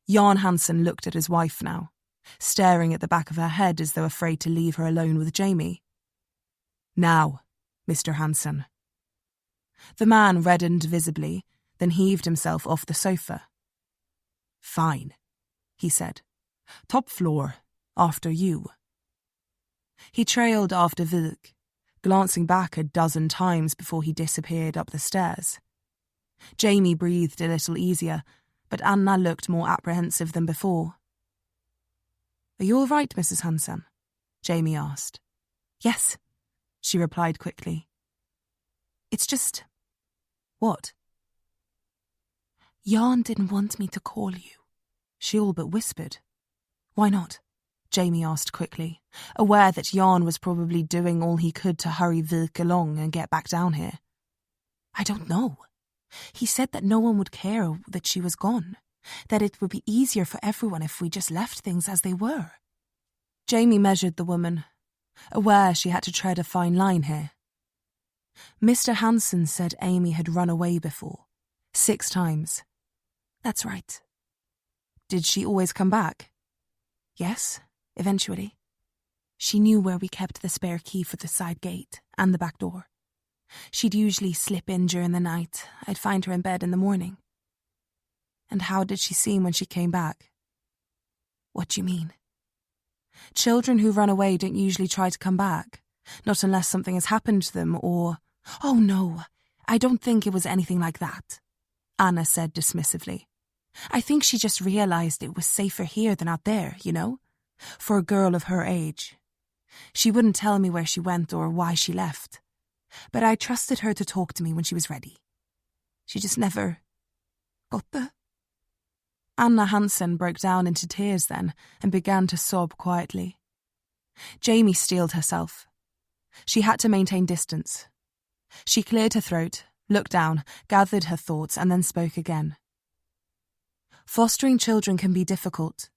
Jan Hansen looked at his wife now, staring at the back of her head as though afraid to leave her alone with Jamie. "Now, Mr. Hansen." The man reddened visibly, then heaved himself off the sofa. "Fine," he said. "Top floor, after you." He trailed after Wilk, glancing back a dozen times before he disappeared up the stairs. Jamie breathed a little easier, but Anna looked more apprehensive than before. "Are you all right, Mrs. Hansen?" Jamie asked. "Yes," she replied quickly. "It's just..." "What?" "Jan didn't want me to call you," she all but whispered. "Why not?" Jamie asked quickly, aware that Jan was probably doing all he could to hurry Wilk along and get back down here. "I don't know. He said that no one would care that she was gone, that it would be easier for everyone if we just left things as they were." Jamie measured the woman, aware she had to tread a fine line here. Mr. Hansen said Amy had run away before, 6 times. "That's right." "Did she always come back?" "Yes, eventually. She knew where we kept the spare key for the side gate and the back door. She'd usually slip in during the night. I'd find her in bed in the morning." "And how did she seem when she came back?" "What do you mean?" "Children who run away don't usually try to come back, not unless something has happened to them or..." "Oh no, I don't think it was anything like that," Anna said dismissively. "I think she just realized it was safer here than out there, you know? For a girl of her age. She wouldn't tell me where she went or why she left. But I trusted her to talk to me when she was ready. She just never got the..." Anna Hansen broke down into tears then and began to sob quietly. Jamie steeled herself. She had to maintain distance. She cleared her throat, looked down, gathered her thoughts, and then spoke again. "Fostering children can be difficult.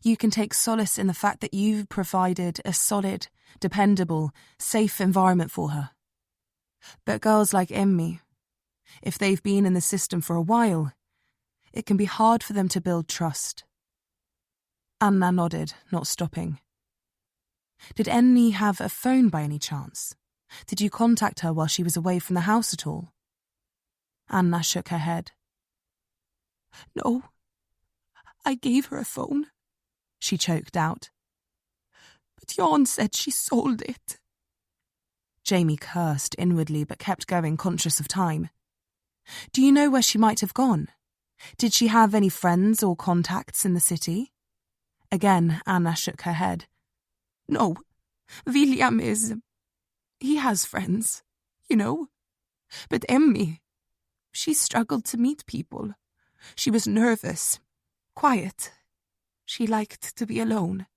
You can take solace in the fact that you've provided a solid, dependable, safe environment for her. But girls like Emmy, if they've been in the system for a while, it can be hard for them to build trust." Anna nodded, not stopping. "Did Emmy have a phone by any chance? Did you contact her while she was away from the house at all?" Anna shook her head. "No, I gave her a phone," she choked out. "But Jan said she sold it." Jamie cursed inwardly but kept going, conscious of time. "Do you know where she might have gone? Did she have any friends or contacts in the city?" Again, Anna shook her head. "No, William he has friends, you know. But Emmy, she struggled to meet people. She was nervous, quiet. She liked to be alone."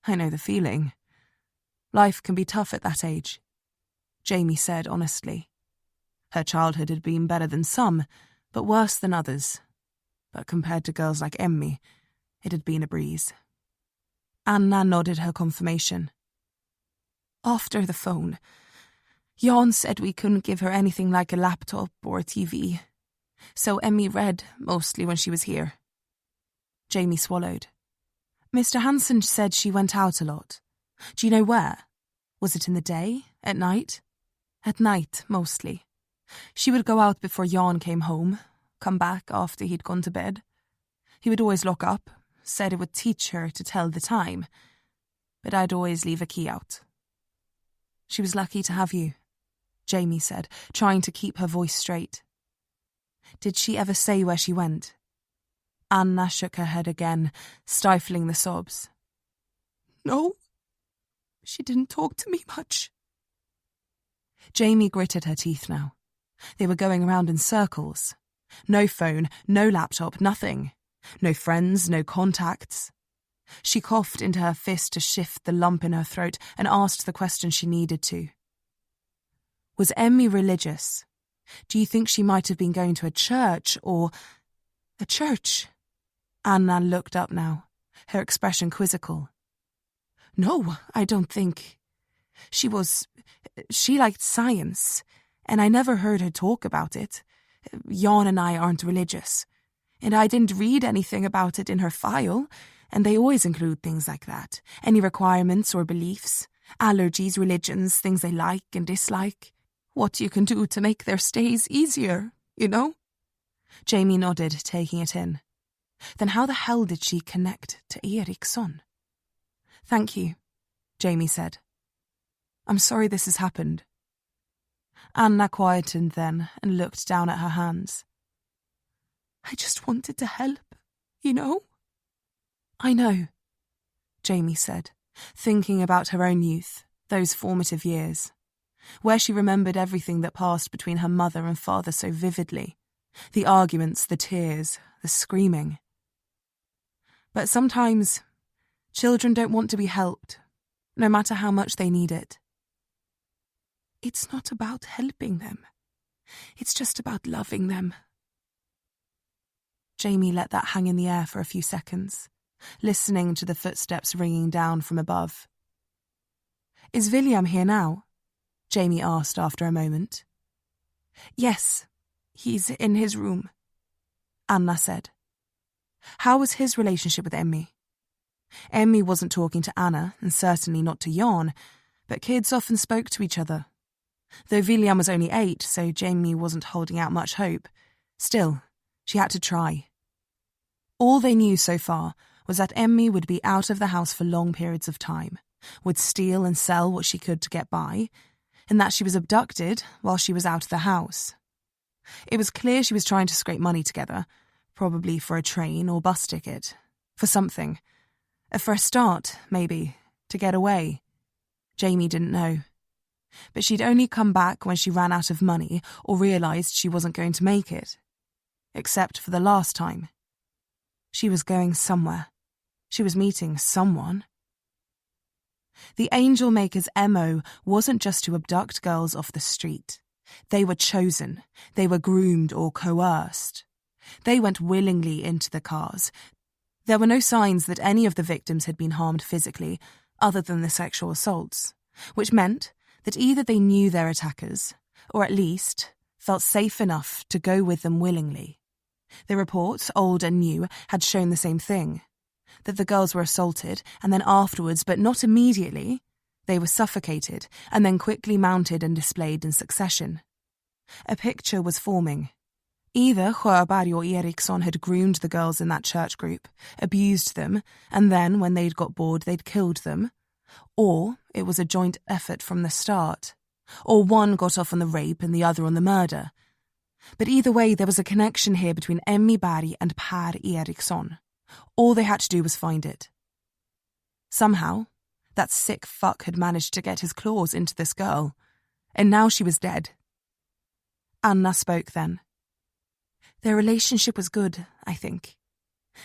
"I know the feeling. Life can be tough at that age," Jamie said honestly. Her childhood had been better than some, but worse than others. But compared to girls like Emmy, it had been a breeze. Anna nodded her confirmation. After the phone, Jan said we couldn't give her anything like a laptop or a TV, so Emmy read mostly when she was here. Jamie swallowed. Mr. Hansen said she went out a lot. Do you know where? Was it in the day? At night? At night, mostly. She would go out before Jan came home, come back after he'd gone to bed. He would always lock up, said it would teach her to tell the time, but I'd always leave a key out. She was lucky to have you, Jamie said, trying to keep her voice straight. Did she ever say where she went? Anna shook her head again, stifling the sobs. No, she didn't talk to me much. Jamie gritted her teeth now. They were going around in circles. No phone, no laptop, nothing. No friends, no contacts. She coughed into her fist to shift the lump in her throat and asked the question she needed to. Was Emmy religious? Do you think she might have been going to a church or... A church? Anna looked up now, her expression quizzical. No, I don't think. She liked science, and I never heard her talk about it. Jan and I aren't religious, and I didn't read anything about it in her file, and they always include things like that. Any requirements or beliefs, allergies, religions, things they like and dislike. What you can do to make their stays easier, you know? Jamie nodded, taking it in. Then how the hell did she connect to Ericson? Thank you, Jamie said. I'm sorry this has happened. Anna quietened then and looked down at her hands. I just wanted to help, you know? I know, Jamie said, thinking about her own youth, those formative years, where she remembered everything that passed between her mother and father so vividly, the arguments, the tears, the screaming. But sometimes children don't want to be helped, no matter how much they need it. It's not about helping them. It's just about loving them. Jamie let that hang in the air for a few seconds, listening to the footsteps ringing down from above. Is William here now? Jamie asked after a moment. Yes, he's in his room, Anna said. How was his relationship with Emmy? Emmy wasn't talking to Anna, and certainly not to Jan, but kids often spoke to each other. Though William was only 8, so Jamie wasn't holding out much hope. Still, she had to try. All they knew so far was that Emmy would be out of the house for long periods of time, would steal and sell what she could to get by, and that she was abducted while she was out of the house. It was clear she was trying to scrape money together, probably for a train or bus ticket, for something. For a start, maybe, to get away. Jamie didn't know. But she'd only come back when she ran out of money or realised she wasn't going to make it. Except for the last time. She was going somewhere. She was meeting someone. The Angel Maker's MO wasn't just to abduct girls off the street. They were chosen. They were groomed or coerced. They went willingly into the cars. There were no signs that any of the victims had been harmed physically, other than the sexual assaults, which meant that either they knew their attackers, or at least felt safe enough to go with them willingly. The reports, old and new, had shown the same thing, that the girls were assaulted, and then afterwards, but not immediately, they were suffocated, and then quickly mounted and displayed in succession. A picture was forming. Either Sjöberg or Ericson had groomed the girls in that church group, abused them, and then, when they'd got bored, they'd killed them. Or it was a joint effort from the start. Or one got off on the rape and the other on the murder. But either way, there was a connection here between Emmy Berg and Per Ericson. All they had to do was find it. Somehow, that sick fuck had managed to get his claws into this girl. And now she was dead. Anna spoke then. Their relationship was good, I think.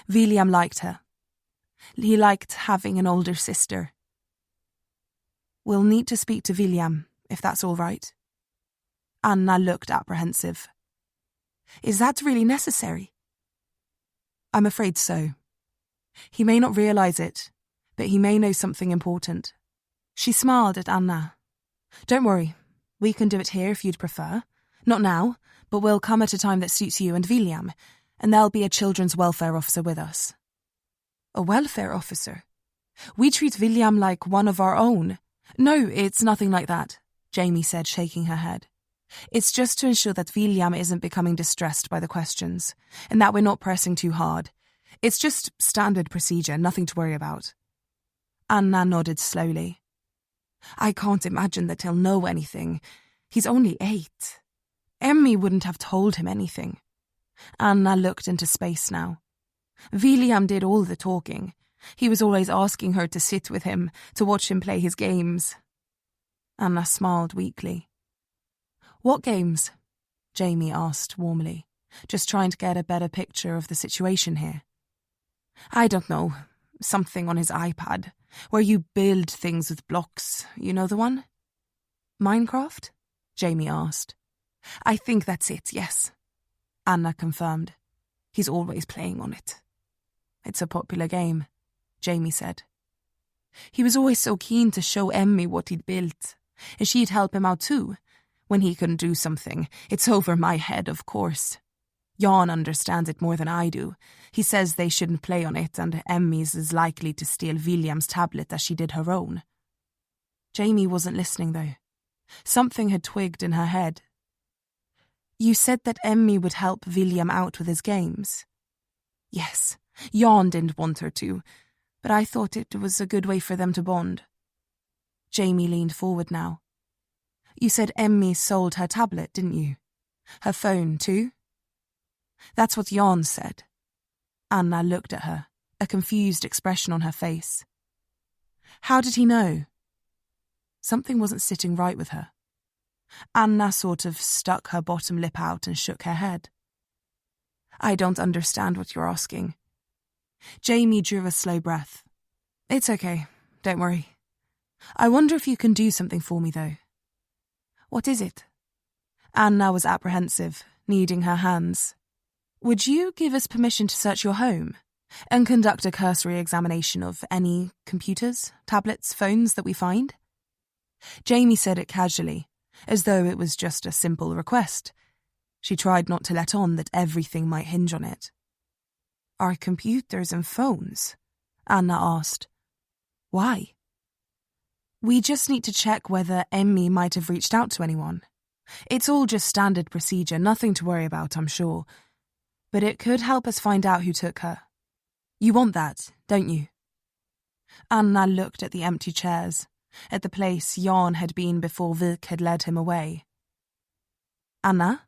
William liked her. He liked having an older sister. We'll need to speak to William, if that's all right. Anna looked apprehensive. Is that really necessary? I'm afraid so. He may not realise it, but he may know something important. She smiled at Anna. Don't worry, we can do it here if you'd prefer. Not now, but we'll come at a time that suits you and William, and there'll be a children's welfare officer with us. A welfare officer? We treat William like one of our own. No, it's nothing like that, Jamie said, shaking her head. It's just to ensure that William isn't becoming distressed by the questions, and that we're not pressing too hard. It's just standard procedure, nothing to worry about. Anna nodded slowly. I can't imagine that he'll know anything. He's only 8. Emmy wouldn't have told him anything. Anna looked into space now. William did all the talking. He was always asking her to sit with him, to watch him play his games. Anna smiled weakly. What games? Jamie asked warmly, just trying to get a better picture of the situation here. I don't know, something on his iPad, where you build things with blocks, you know the one? Minecraft? Jamie asked. I think that's it, yes. Anna confirmed. He's always playing on it. It's a popular game, Jamie said. He was always so keen to show Emmy what he'd built, and she'd help him out too. When he can do something, it's over my head, of course. Jan understands it more than I do. He says they shouldn't play on it, and Emmy's as likely to steal William's tablet as she did her own. Jamie wasn't listening, though. Something had twigged in her head. You said that Emmy would help William out with his games. Yes, Jan didn't want her to, but I thought it was a good way for them to bond. Jamie leaned forward now. You said Emmy sold her tablet, didn't you? Her phone, too? That's what Jan said. Anna looked at her, a confused expression on her face. How did he know? Something wasn't sitting right with her. Anna sort of stuck her bottom lip out and shook her head. I don't understand what you're asking. Jamie drew a slow breath. It's okay, don't worry. I wonder if you can do something for me, though. What is it? Anna was apprehensive, kneading her hands. Would you give us permission to search your home and conduct a cursory examination of any computers, tablets, phones that we find? Jamie said it casually, as though it was just a simple request. She tried not to let on that everything might hinge on it. Our computers and phones? Anna asked. Why? We just need to check whether Emmy might have reached out to anyone. It's all just standard procedure, nothing to worry about, I'm sure. But it could help us find out who took her. You want that, don't you? Anna looked at the empty chairs, at the place Jan had been before Vik had led him away. Anna?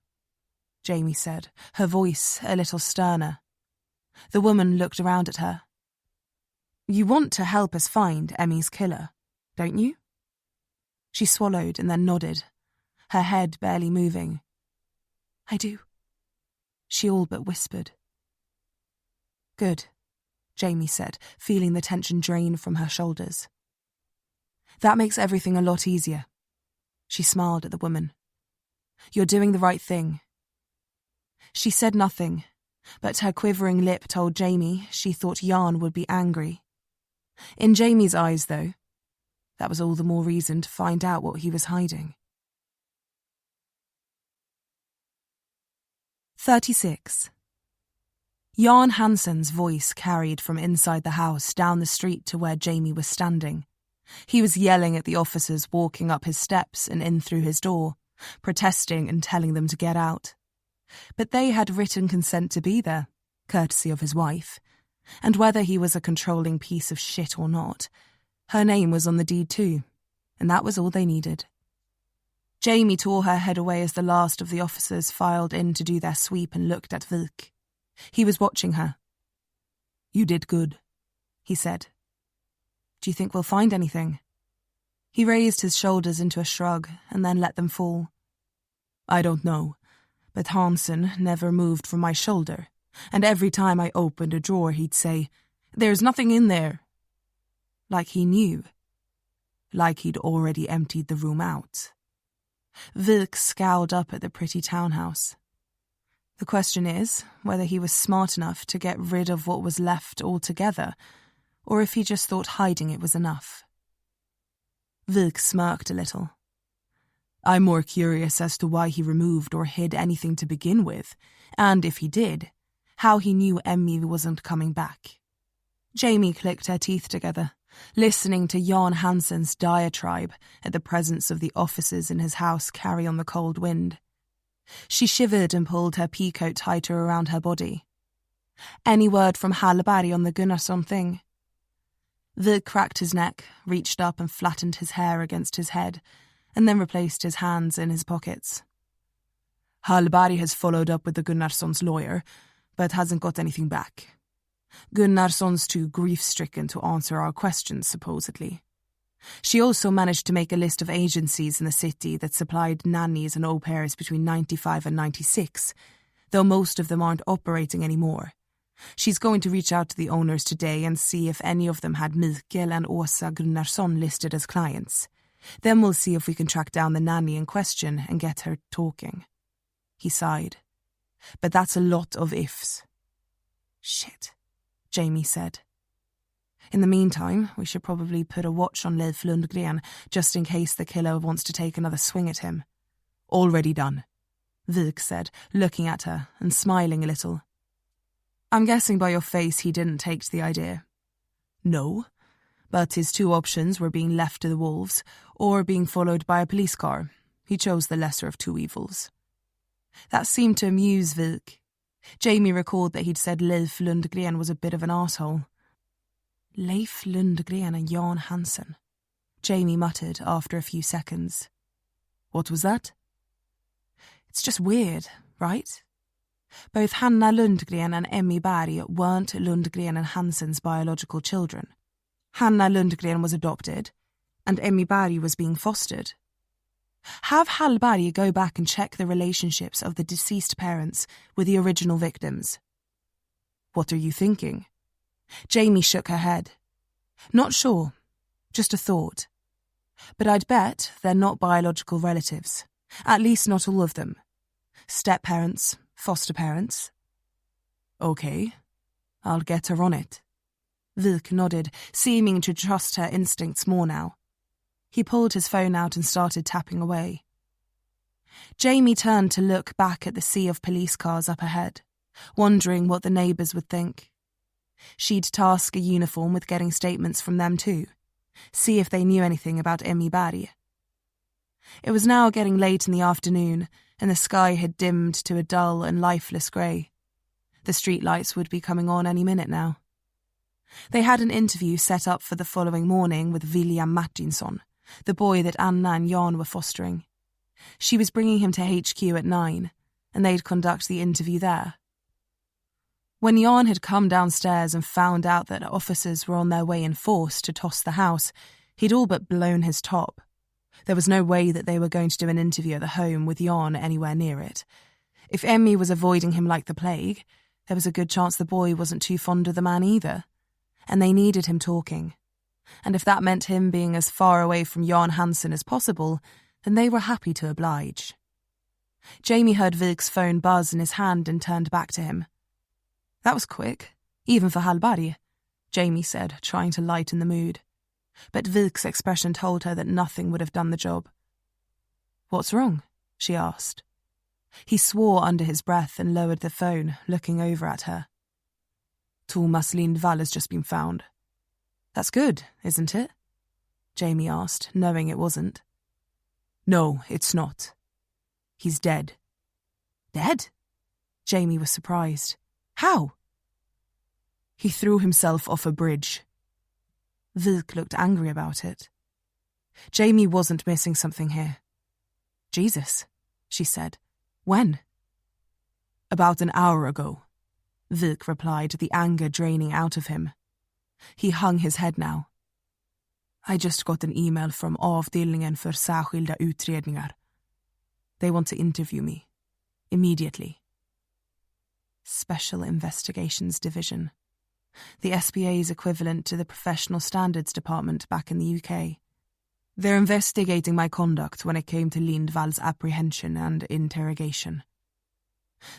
Jamie said, her voice a little sterner. The woman looked around at her. You want to help us find Emmy's killer, don't you? She swallowed and then nodded, her head barely moving. I do. She all but whispered. Good, Jamie said, feeling the tension drain from her shoulders. That makes everything a lot easier. She smiled at the woman. You're doing the right thing. She said nothing, but her quivering lip told Jamie she thought Jan would be angry. In Jamie's eyes, though, that was all the more reason to find out what he was hiding. 36. Jan Hansen's voice carried from inside the house down the street to where Jamie was standing. He was yelling at the officers walking up his steps and in through his door, protesting and telling them to get out. But they had written consent to be there, courtesy of his wife, and whether he was a controlling piece of shit or not, her name was on the deed too, and that was all they needed. Jamie tore her head away as the last of the officers filed in to do their sweep and looked at Vik. He was watching her. You did good, he said. Do you think we'll find anything? He raised his shoulders into a shrug and then let them fall. I don't know, but Hansen never moved from my shoulder, and every time I opened a drawer he'd say, "There's nothing in there." Like he knew. Like he'd already emptied the room out. Vilk scowled up at the pretty townhouse. The question is whether he was smart enough to get rid of what was left altogether, or if he just thought hiding it was enough. Vilk smirked a little. I'm more curious as to why he removed or hid anything to begin with, and if he did, how he knew Emmy wasn't coming back. Jamie clicked her teeth together, listening to Jan Hansen's diatribe at the presence of the officers in his house carry on the cold wind. She shivered and pulled her peacoat tighter around her body. Any word from Hallberg on the Gunnarsson thing? Vilk cracked his neck, reached up and flattened his hair against his head, and then replaced his hands in his pockets. Hallberg has followed up with the Gunnarsson's lawyer, but hasn't got anything back. Gunnarsson's too grief-stricken to answer our questions, supposedly. She also managed to make a list of agencies in the city that supplied nannies and au pairs between 95 and 96, though most of them aren't operating anymore. She's going to reach out to the owners today and see if any of them had Mikael and Åsa Gunnarsson listed as clients. Then we'll see if we can track down the nanny in question and get her talking. He sighed. But that's a lot of ifs. Shit, Jamie said. In the meantime, we should probably put a watch on Leif Lundgren just in case the killer wants to take another swing at him. Already done, Vilk said, looking at her and smiling a little. I'm guessing by your face he didn't take to the idea. No, but his two options were being left to the wolves or being followed by a police car. He chose the lesser of two evils. That seemed to amuse Vilk. Jamie recalled that he'd said Leif Lundgren was a bit of an asshole. Leif Lundgren and Jan Hansen, Jamie muttered after a few seconds. What was that? It's just weird, right? Both Hanna Lundgren and Emmy Berg weren't Lundgren and Hansen's biological children. Hanna Lundgren was adopted, and Emmy Berg was being fostered. Have Hallberg go back and check the relationships of the deceased parents with the original victims. What are you thinking? Jamie shook her head. Not sure, just a thought. But I'd bet they're not biological relatives, at least not all of them. Step-parents, foster parents. Okay, I'll get her on it. Vilk nodded, seeming to trust her instincts more now. He pulled his phone out and started tapping away. Jamie turned to look back at the sea of police cars up ahead, wondering what the neighbours would think. She'd task a uniform with getting statements from them too, see if they knew anything about Emmy Berg. It was now getting late in the afternoon, and the sky had dimmed to a dull and lifeless grey. The streetlights would be coming on any minute now. They had an interview set up for the following morning with William Martinsson, the boy that Anna and Jan were fostering. She was bringing him to HQ at 9, and they'd conduct the interview there. When Jan had come downstairs and found out that officers were on their way in force to toss the house, he'd all but blown his top. There was no way that they were going to do an interview at the home with Jan anywhere near it. If Emmy was avoiding him like the plague, there was a good chance the boy wasn't too fond of the man either. And they needed him talking. And if that meant him being as far away from Jan Hansen as possible, then they were happy to oblige. Jamie heard Vilk's phone buzz in his hand and turned back to him. That was quick, even for Hallberg, Jamie said, trying to lighten the mood. But Vilk's expression told her that nothing would have done the job. What's wrong? She asked. He swore under his breath and lowered the phone, looking over at her. Thomas Lindval has just been found. That's good, isn't it? Jamie asked, knowing it wasn't. No, it's not. He's dead. Dead? Jamie was surprised. How? He threw himself off a bridge. Vilk looked angry about it. Jamie wasn't missing something here. Jesus, she said. When? About an hour ago, Vilk replied, the anger draining out of him. He hung his head now. I just got an email from Avdelningen för särskilda utredningar. They want to interview me. Immediately. Special Investigations Division. The SPA's equivalent to the Professional Standards Department back in the UK. They're investigating my conduct when it came to Lindval's apprehension and interrogation.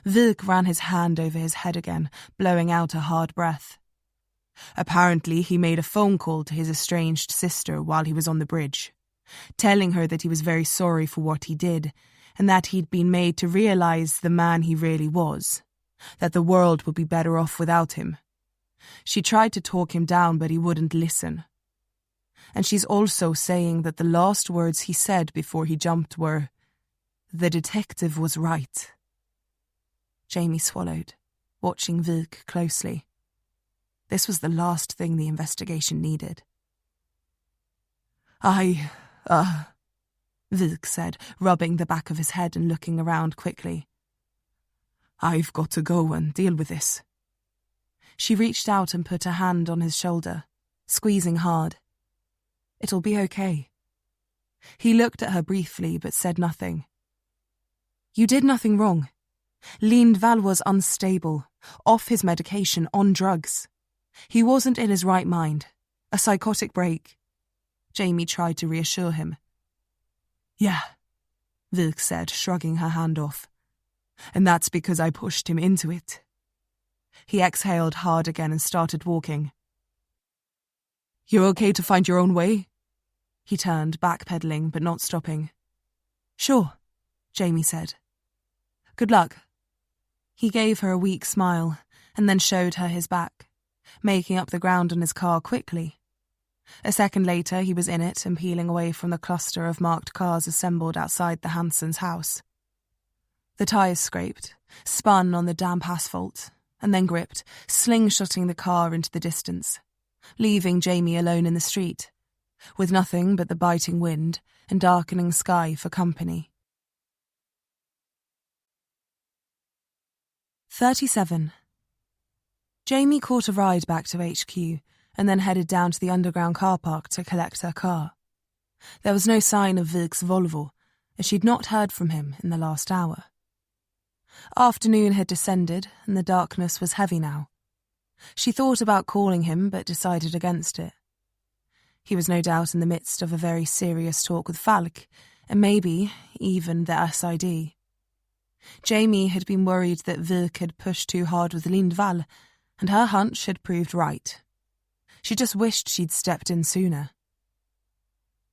Wilk ran his hand over his head again, blowing out a hard breath. Apparently, he made a phone call to his estranged sister while he was on the bridge, telling her that he was very sorry for what he did, and that he'd been made to realize the man he really was, that the world would be better off without him. She tried to talk him down, but he wouldn't listen. And she's also saying that the last words he said before he jumped were, "The detective was right." Jamie swallowed, watching Wilk closely. This was the last thing the investigation needed. Wilk said, rubbing the back of his head and looking around quickly. "I've got to go and deal with this." She reached out and put a hand on his shoulder, squeezing hard. "It'll be okay." He looked at her briefly but said nothing. "You did nothing wrong. Lindval was unstable, off his medication, on drugs. He wasn't in his right mind. A psychotic break." Jamie tried to reassure him. "Yeah," Wilk said, shrugging her hand off. "And that's because I pushed him into it." He exhaled hard again and started walking. "You're okay to find your own way?" He turned, backpedaling but not stopping. "Sure," Jamie said. "Good luck." He gave her a weak smile and then showed her his back, making up the ground on his car quickly. A second later, he was in it and peeling away from the cluster of marked cars assembled outside the Hansons' house. The tyres scraped, spun on the damp asphalt, and then gripped, slingshotting the car into the distance, leaving Jamie alone in the street, with nothing but the biting wind and darkening sky for company. 37. Jamie caught a ride back to HQ and then headed down to the underground car park to collect her car. There was no sign of Wilk's Volvo, as she'd not heard from him in the last hour. Afternoon had descended and the darkness was heavy now. She thought about calling him but decided against it. He was no doubt in the midst of a very serious talk with Falk, and maybe even the SID. Jamie had been worried that Wilk had pushed too hard with Lindval, and her hunch had proved right. She just wished she'd stepped in sooner.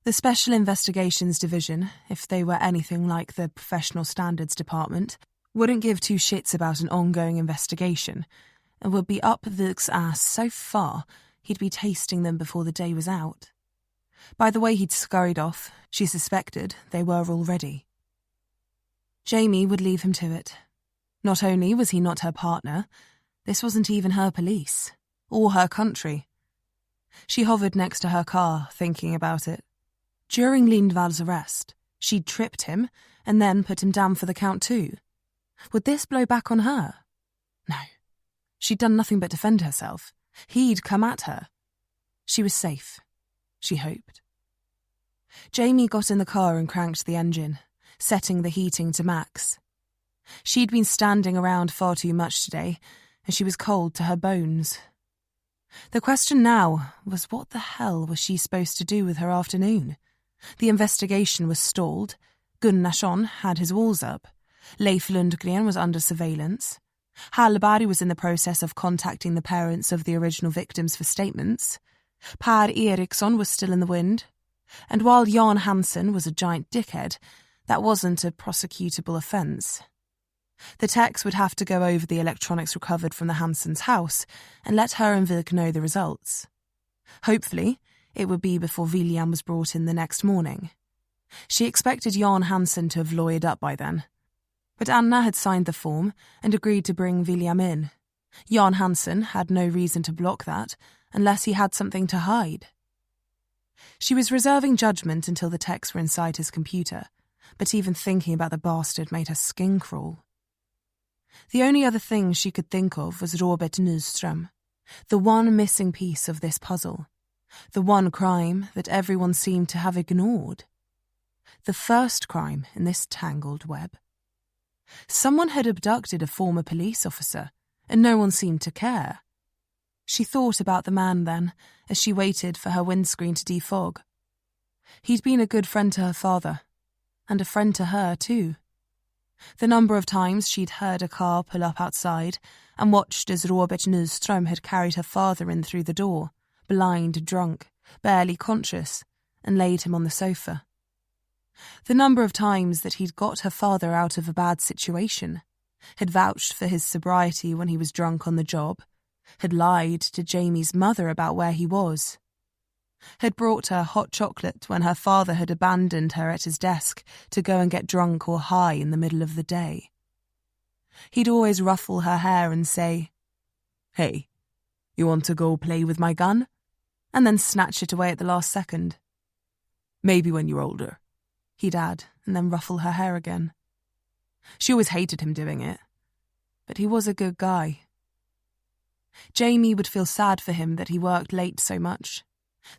The Special Investigations Division, if they were anything like the Professional Standards Department, wouldn't give two shits about an ongoing investigation, and would be up Wilk's ass so far he'd be tasting them before the day was out. By the way he'd scurried off, she suspected they were already. Jamie would leave him to it. Not only was he not her partner, this wasn't even her police, or her country. She hovered next to her car, thinking about it. During Lindval's arrest, she'd tripped him and then put him down for the count too. Would this blow back on her? No. She'd done nothing but defend herself. He'd come at her. She was safe, she hoped. Jamie got in the car and cranked the engine, setting the heating to max. She'd been standing around far too much today, and she was cold to her bones. The question now was, what the hell was she supposed to do with her afternoon? The investigation was stalled. Gunnarsson had his walls up. Leif Lundgren was under surveillance. Hallberg was in the process of contacting the parents of the original victims for statements. Per Ericson was still in the wind. And while Jan Hansen was a giant dickhead, that wasn't a prosecutable offence. The techs would have to go over the electronics recovered from the Hansens' house and let her and Wilk know the results. Hopefully, it would be before William was brought in the next morning. She expected Jan Hansen to have lawyered up by then. But Anna had signed the form and agreed to bring William in. Jan Hansen had no reason to block that unless he had something to hide. She was reserving judgment until the techs were inside his computer, but even thinking about the bastard made her skin crawl. The only other thing she could think of was Robert Nyström, the one missing piece of this puzzle, the one crime that everyone seemed to have ignored. The first crime in this tangled web. Someone had abducted a former police officer, and no one seemed to care. She thought about the man then, as she waited for her windscreen to defog. He'd been a good friend to her father, and a friend to her too. The number of times she'd heard a car pull up outside and watched as Robert Nyström had carried her father in through the door, blind, drunk, barely conscious, and laid him on the sofa. The number of times that he'd got her father out of a bad situation, had vouched for his sobriety when he was drunk on the job, had lied to Jamie's mother about where he was, had brought her hot chocolate when her father had abandoned her at his desk to go and get drunk or high in the middle of the day. He'd always ruffle her hair and say, "Hey, you want to go play with my gun?" and then snatch it away at the last second. "Maybe when you're older," he'd add, and then ruffle her hair again. She always hated him doing it, but he was a good guy. Jamie would feel sad for him that he worked late so much,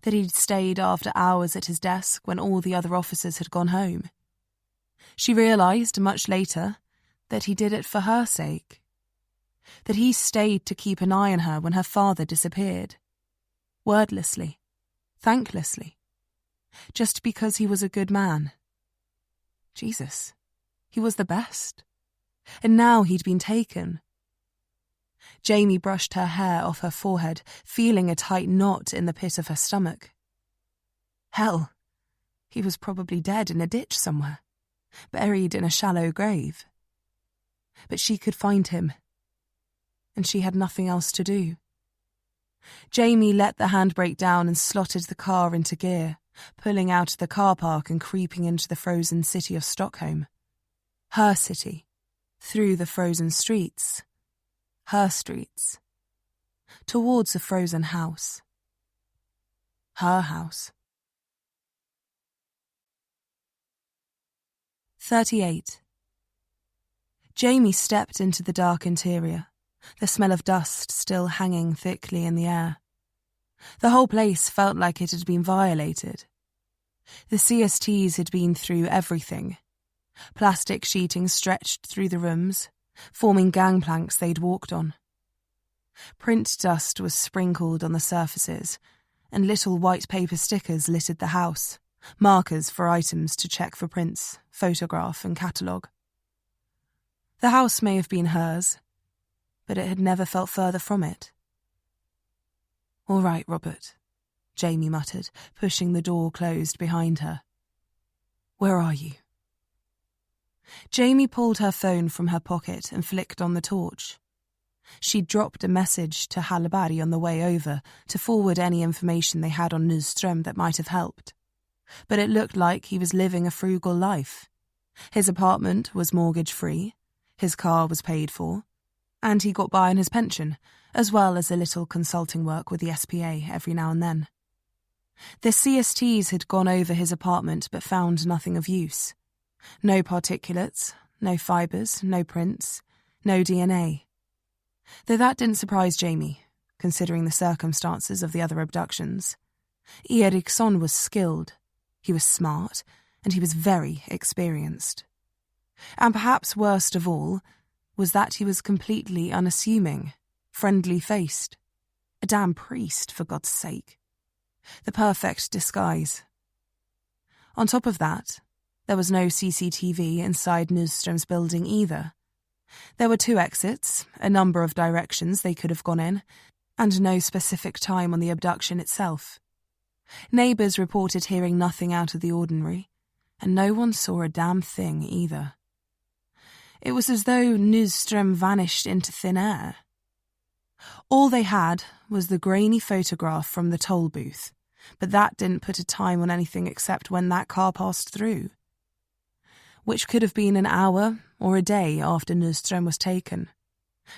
that he'd stayed after hours at his desk when all the other officers had gone home. She realised much later that he did it for her sake, that he stayed to keep an eye on her when her father disappeared, wordlessly, thanklessly, just because he was a good man. Jesus, he was the best. And now he'd been taken. Jamie brushed her hair off her forehead, feeling a tight knot in the pit of her stomach. Hell, he was probably dead in a ditch somewhere, buried in a shallow grave. But she could find him, and she had nothing else to do. Jamie let the handbrake down and slotted the car into gear, pulling out of the car park and creeping into the frozen city of Stockholm. Her city, through the frozen streets. Her streets. Towards a frozen house. Her house. 38. Jamie stepped into the dark interior, the smell of dust still hanging thickly in the air. The whole place felt like it had been violated. The CSTs had been through everything. Plastic sheeting stretched through the rooms, forming gangplanks they'd walked on. Print dust was sprinkled on the surfaces, and little white paper stickers littered the house, markers for items to check for prints, photograph and catalogue. The house may have been hers, but it had never felt further from it. "All right, Robert," Jamie muttered, pushing the door closed behind her. "Where are you?" Jamie pulled her phone from her pocket and flicked on the torch. She'd dropped a message to Hallberg on the way over to forward any information they had on Nyström that might have helped. But it looked like he was living a frugal life. His apartment was mortgage-free, his car was paid for, and he got by on his pension, as well as a little consulting work with the SPA every now and then. The CSTs had gone over his apartment but found nothing of use. No particulates, no fibres, no prints, no DNA. Though that didn't surprise Jamie, considering the circumstances of the other abductions. Ericson was skilled, he was smart, and he was very experienced. And perhaps worst of all was that he was completely unassuming, friendly-faced. A damn priest, for God's sake. The perfect disguise. On top of that, there was no CCTV inside Nyström's building either. There were 2 exits, a number of directions they could have gone in, and no specific time on the abduction itself. Neighbours reported hearing nothing out of the ordinary, and no one saw a damn thing either. It was as though Nyström vanished into thin air. All they had was the grainy photograph from the toll booth, but that didn't put a time on anything except when that car passed through. Which could have been an hour or a day after Nyström was taken.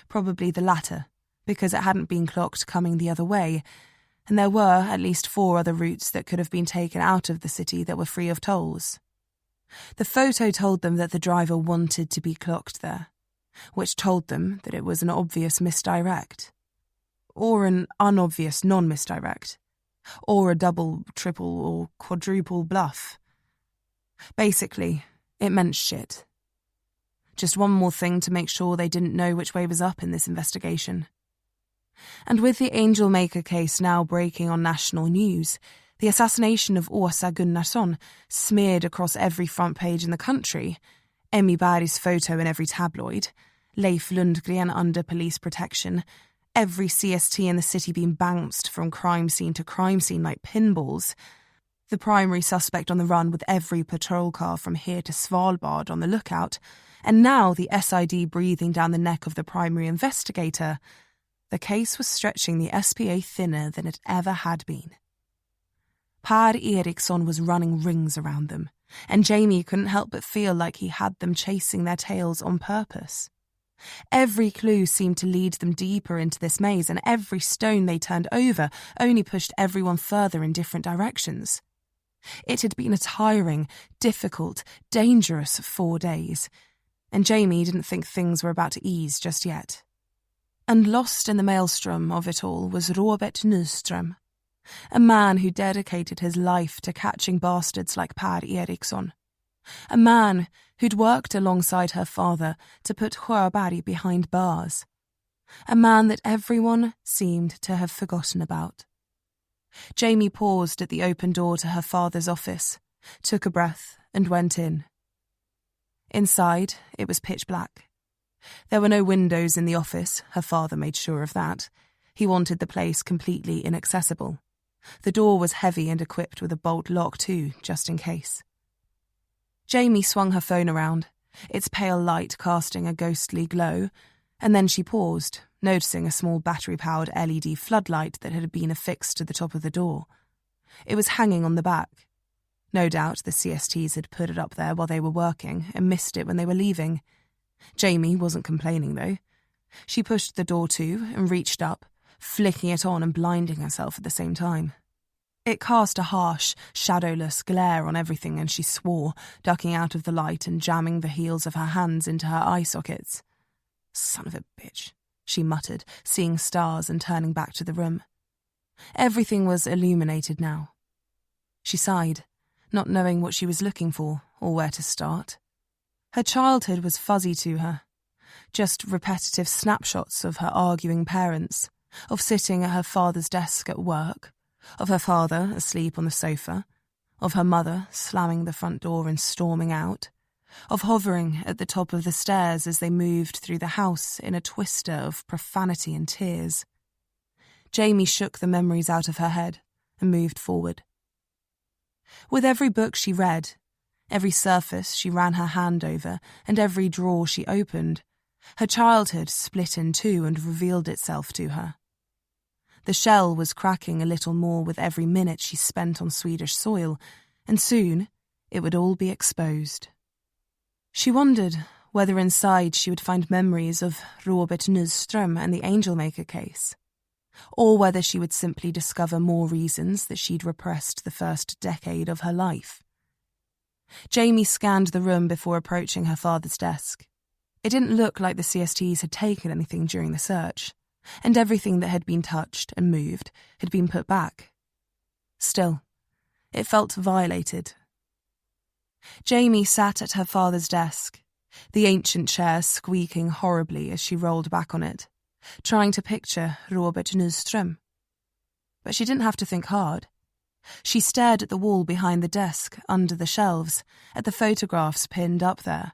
Probably the latter, because it hadn't been clocked coming the other way, and there were at least 4 other routes that could have been taken out of the city that were free of tolls. The photo told them that the driver wanted to be clocked there, which told them that it was an obvious misdirect. Or an unobvious non-misdirect. Or a double, triple, or quadruple bluff. Basically, it meant shit. Just one more thing to make sure they didn't know which way was up in this investigation. And with the Angel Maker case now breaking on national news, The assassination of Åsa Gunnarsson smeared across every front page in the country, Emmy Berg's photo in every tabloid, Leif Lundgren under police protection, every CST in the city being bounced from crime scene to crime scene like pinballs, the primary suspect on the run with every patrol car from here to Svalbard on the lookout, and now the SID breathing down the neck of the primary investigator. The case was stretching the SPA thinner than it ever had been. Per Ericson was running rings around them, and Jamie couldn't help but feel like he had them chasing their tails on purpose. Every clue seemed to lead them deeper into this maze, and every stone they turned over only pushed everyone further in different directions. It had been a tiring, difficult, dangerous 4 days, and Jamie didn't think things were about to ease just yet. And lost in the maelstrom of it all was Robert Nyström, a man who dedicated his life to catching bastards like Per Ericson, a man who'd worked alongside her father to put Sjöberg behind bars, a man that everyone seemed to have forgotten about. Jamie paused at the open door to her father's office, took a breath and went in. Inside, it was pitch black. There were no windows in the office, her father made sure of that. He wanted the place completely inaccessible. The door was heavy and equipped with a bolt lock too, just in case. Jamie swung her phone around, its pale light casting a ghostly glow, and then she paused, noticing a small battery-powered LED floodlight that had been affixed to the top of the door. It was hanging on the back. No doubt the CSTs had put it up there while they were working and missed it when they were leaving. Jamie wasn't complaining, though. She pushed the door to and reached up, flicking it on and blinding herself at the same time. It cast a harsh, shadowless glare on everything, and she swore, ducking out of the light and jamming the heels of her hands into her eye sockets. "Son of a bitch," she muttered, seeing stars and turning back to the room. Everything was illuminated now. She sighed, not knowing what she was looking for or where to start. Her childhood was fuzzy to her, just repetitive snapshots of her arguing parents, of sitting at her father's desk at work, of her father asleep on the sofa, of her mother slamming the front door and storming out, of hovering at the top of the stairs as they moved through the house in a twister of profanity and tears. Jamie shook the memories out of her head and moved forward. With every book she read, every surface she ran her hand over, and every drawer she opened, her childhood split in two and revealed itself to her. The shell was cracking a little more with every minute she spent on Swedish soil, and soon it would all be exposed. She wondered whether inside she would find memories of Robert Nyström and the Angelmaker case, or whether she would simply discover more reasons that she'd repressed the first decade of her life. Jamie scanned the room before approaching her father's desk. It didn't look like the CSTs had taken anything during the search, and everything that had been touched and moved had been put back. Still, it felt violated. Jamie sat at her father's desk, the ancient chair squeaking horribly as she rolled back on it, trying to picture Robert Nyström. But she didn't have to think hard. She stared at the wall behind the desk, under the shelves, at the photographs pinned up there,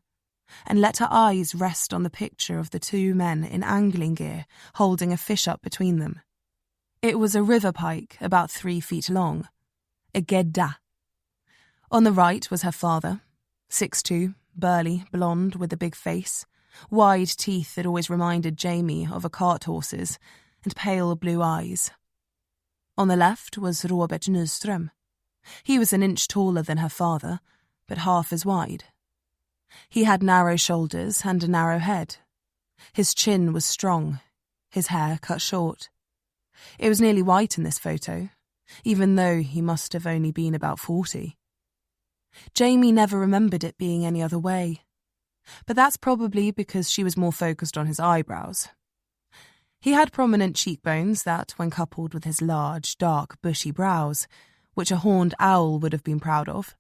and let her eyes rest on the picture of the two men in angling gear holding a fish up between them. It was a river pike about 3 feet long, a gedda. On the right was her father, 6'2", burly, blonde with a big face, wide teeth that always reminded Jamie of a cart horse's, and pale blue eyes. On the left was Robert Nyström. He was an inch taller than her father, but half as wide. He had narrow shoulders and a narrow head. His chin was strong, his hair cut short. It was nearly white in this photo, even though he must have only been about 40. Jamie never remembered it being any other way, but that's probably because she was more focused on his eyebrows. He had prominent cheekbones that, when coupled with his large, dark, bushy brows, which a horned owl would have been proud of,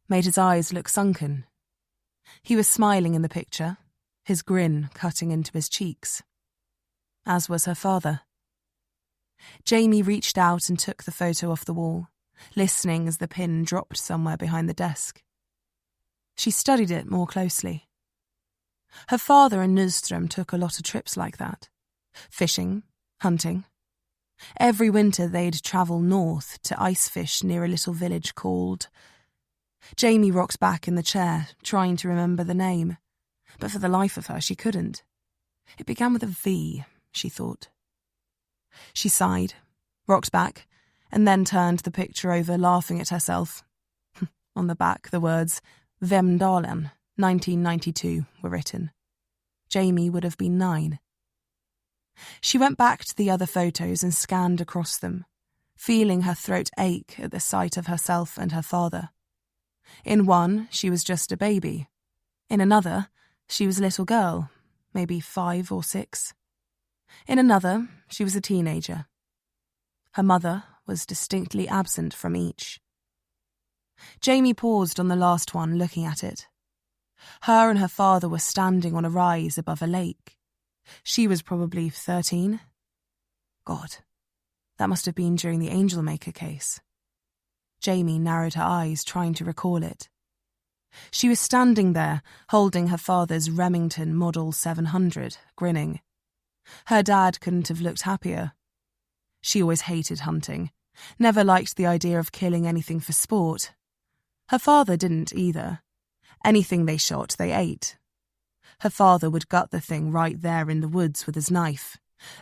made his eyes look sunken. He was smiling in the picture, his grin cutting into his cheeks. As was her father. Jamie reached out and took the photo off the wall, listening as the pin dropped somewhere behind the desk. She studied it more closely. Her father and Nyström took a lot of trips like that. Fishing, hunting. Every winter they'd travel north to ice fish near a little village called... Jamie rocked back in the chair, trying to remember the name, but for the life of her she couldn't. It began with a V, she thought. She sighed, rocked back, and then turned the picture over, laughing at herself. On the back, the words Vemdalen, 1992, were written. Jamie would have been 9. She went back to the other photos and scanned across them, feeling her throat ache at the sight of herself and her father. In one, she was just a baby. In another, she was a little girl, maybe 5 or 6. In another, she was a teenager. Her mother was distinctly absent from each. Jamie paused on the last one, looking at it. Her and her father were standing on a rise above a lake. She was probably 13. God, that must have been during the Angelmaker case. Jamie narrowed her eyes, trying to recall it. She was standing there, holding her father's Remington Model 700, grinning. Her dad couldn't have looked happier. She always hated hunting, never liked the idea of killing anything for sport. Her father didn't either. Anything they shot, they ate. Her father would gut the thing right there in the woods with his knife,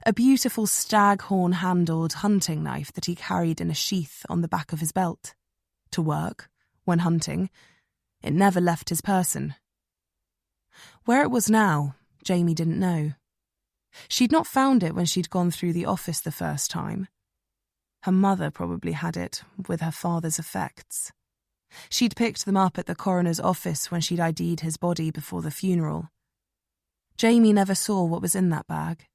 a beautiful staghorn-handled hunting knife that he carried in a sheath on the back of his belt. To work, when hunting, it never left his person. Where it was now, Jamie didn't know. She'd not found it when she'd gone through the office the first time. Her mother probably had it, with her father's effects. She'd picked them up at the coroner's office when she'd ID'd his body before the funeral. Jamie never saw what was in that bag.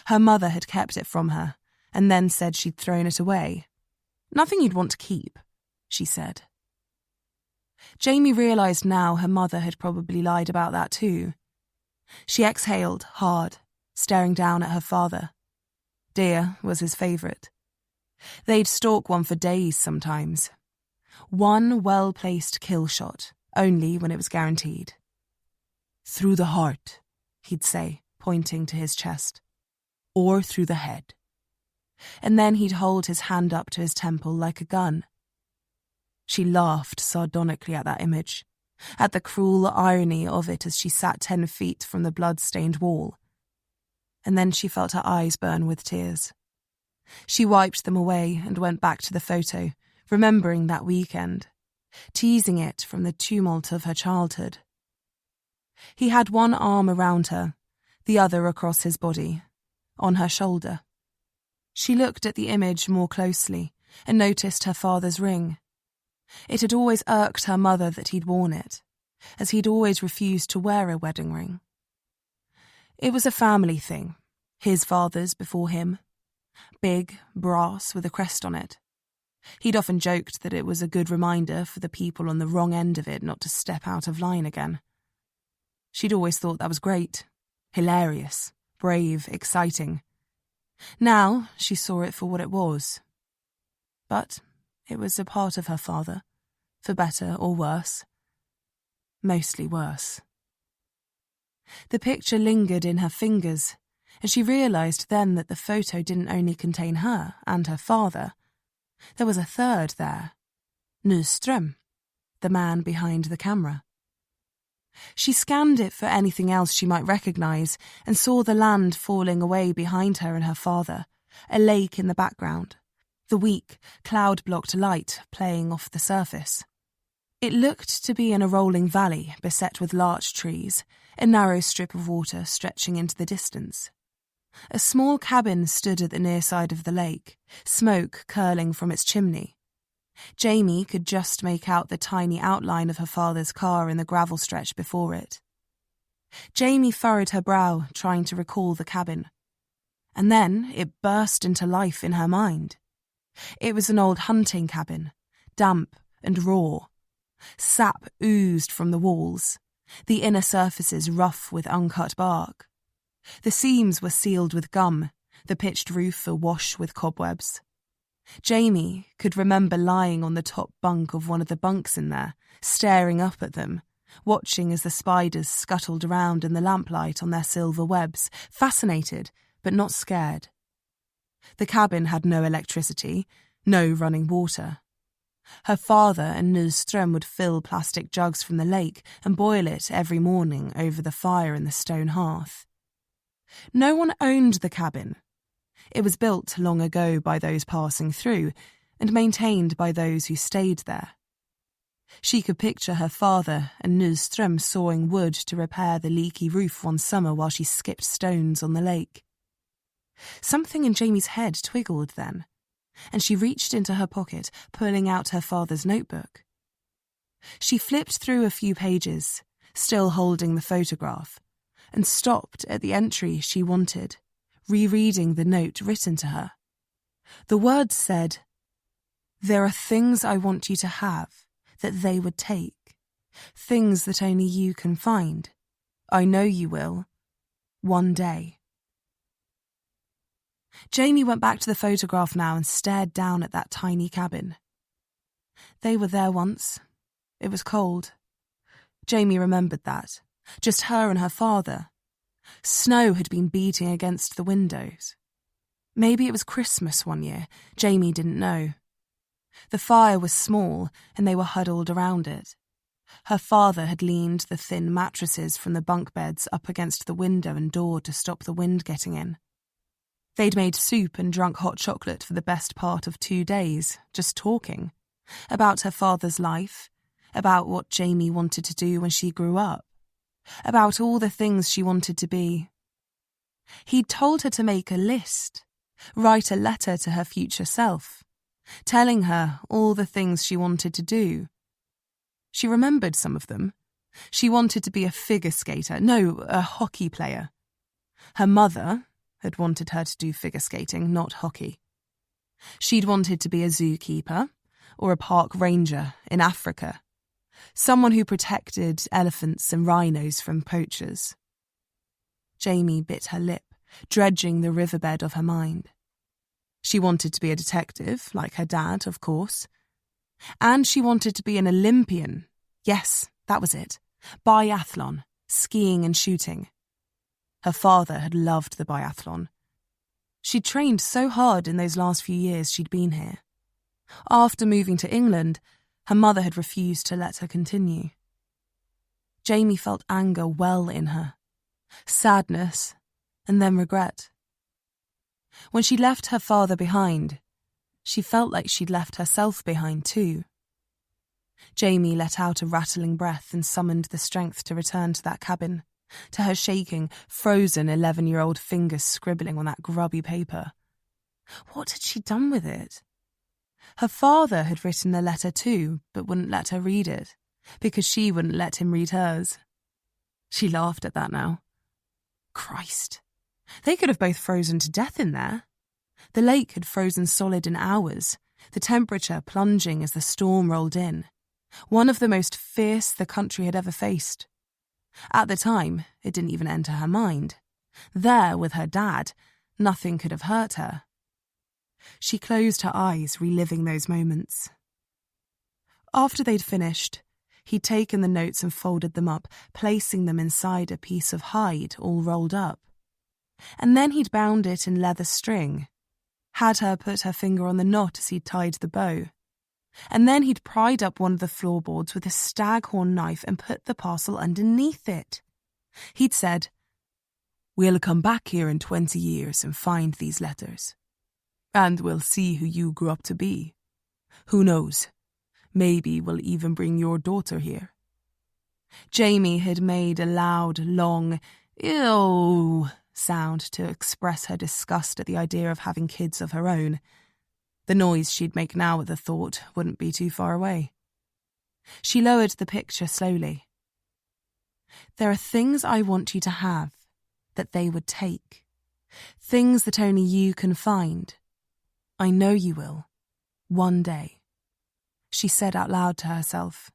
Her mother had kept it from her, and then said she'd thrown it away. Nothing you'd want to keep, she said. Jamie realised now her mother had probably lied about that too. She exhaled hard, staring down at her father. Deer was his favourite. They'd stalk one for days sometimes. One well-placed kill shot, only when it was guaranteed. Through the heart, he'd say, pointing to his chest. Or through the head. And then he'd hold his hand up to his temple like a gun. She laughed sardonically at that image, at the cruel irony of it as she sat 10 feet from the blood-stained wall. And then she felt her eyes burn with tears. She wiped them away and went back to the photo, remembering that weekend, teasing it from the tumult of her childhood. He had one arm around her, the other across his body, on her shoulder. She looked at the image more closely and noticed her father's ring. It had always irked her mother that he'd worn it, as he'd always refused to wear a wedding ring. It was a family thing, his father's before him. Big, brass with a crest on it. He'd often joked that it was a good reminder for the people on the wrong end of it not to step out of line again. She'd always thought that was great, hilarious, brave, exciting. Now she saw it for what it was. But it was a part of her father, for better or worse. Mostly worse. The picture lingered in her fingers, and she realised then that the photo didn't only contain her and her father. There was a third there. Nyström, the man behind the camera. She scanned it for anything else she might recognise and saw the land falling away behind her and her father, a lake in the background, the weak, cloud-blocked light playing off the surface. It looked to be in a rolling valley beset with larch trees, a narrow strip of water stretching into the distance. A small cabin stood at the near side of the lake, smoke curling from its chimney. Jamie could just make out the tiny outline of her father's car in the gravel stretch before it. Jamie furrowed her brow, trying to recall the cabin. And then it burst into life in her mind. It was an old hunting cabin, damp and raw. Sap oozed from the walls, the inner surfaces rough with uncut bark. The seams were sealed with gum, the pitched roof awash with cobwebs. Jamie could remember lying on the top bunk of one of the bunks in there, staring up at them, watching as the spiders scuttled around in the lamplight on their silver webs, fascinated but not scared. The cabin had no electricity, no running water. Her father and Nyström would fill plastic jugs from the lake and boil it every morning over the fire in the stone hearth. No one owned the cabin. It was built long ago by those passing through and maintained by those who stayed there. She could picture her father and Nyström sawing wood to repair the leaky roof one summer while she skipped stones on the lake. Something in Jamie's head twiggled then, and she reached into her pocket, pulling out her father's notebook. She flipped through a few pages, still holding the photograph, and stopped at the entry she wanted, rereading the note written to her. The words said, "There are things I want you to have that they would take, things that only you can find. I know you will, one day." Jamie went back to the photograph now and stared down at that tiny cabin. They were there once. It was cold. Jamie remembered that. Just her and her father. Snow had been beating against the windows. Maybe it was Christmas one year. Jamie didn't know. The fire was small and they were huddled around it. Her father had leaned the thin mattresses from the bunk beds up against the window and door to stop the wind getting in. They'd made soup and drunk hot chocolate for the best part of 2 days, just talking. About her father's life, about what Jamie wanted to do when she grew up, about all the things she wanted to be. He'd told her to make a list, write a letter to her future self, telling her all the things she wanted to do. She remembered some of them. She wanted to be a figure skater, no, a hockey player. Her mother had wanted her to do figure skating, not hockey. She'd wanted to be a zookeeper or a park ranger in Africa, someone who protected elephants and rhinos from poachers. Jamie bit her lip, dredging the riverbed of her mind. She wanted to be a detective, like her dad, of course. And she wanted to be an Olympian. Yes, that was it. Biathlon, skiing and shooting. Her father had loved the biathlon. She'd trained so hard in those last few years she'd been here. After moving to England, her mother had refused to let her continue. Jamie felt anger well in her, sadness, and then regret. When she left her father behind, she felt like she'd left herself behind too. Jamie let out a rattling breath and summoned the strength to return to that cabin, to her shaking, frozen 11-year-old fingers scribbling on that grubby paper. What had she done with it? Her father had written a letter too, but wouldn't let her read it, because she wouldn't let him read hers. She laughed at that now. Christ, they could have both frozen to death in there. The lake had frozen solid in hours, the temperature plunging as the storm rolled in. One of the most fierce the country had ever faced. At the time, it didn't even enter her mind. There, with her dad, nothing could have hurt her. She closed her eyes, reliving those moments. After they'd finished, he'd taken the notes and folded them up, placing them inside a piece of hide all rolled up. And then he'd bound it in leather string, had her put her finger on the knot as he'd tied the bow. And then he'd pried up one of the floorboards with a staghorn knife and put the parcel underneath it. He'd said, "We'll come back here in 20 years and find these letters. And we'll see who you grew up to be. Who knows? Maybe we'll even bring your daughter here." Jamie had made a loud, long, "ew" sound to express her disgust at the idea of having kids of her own. The noise she'd make now at the thought wouldn't be too far away. She lowered the picture slowly. "There are things I want you to have that they would take. Things that only you can find. I know you will. One day," she said out loud to herself.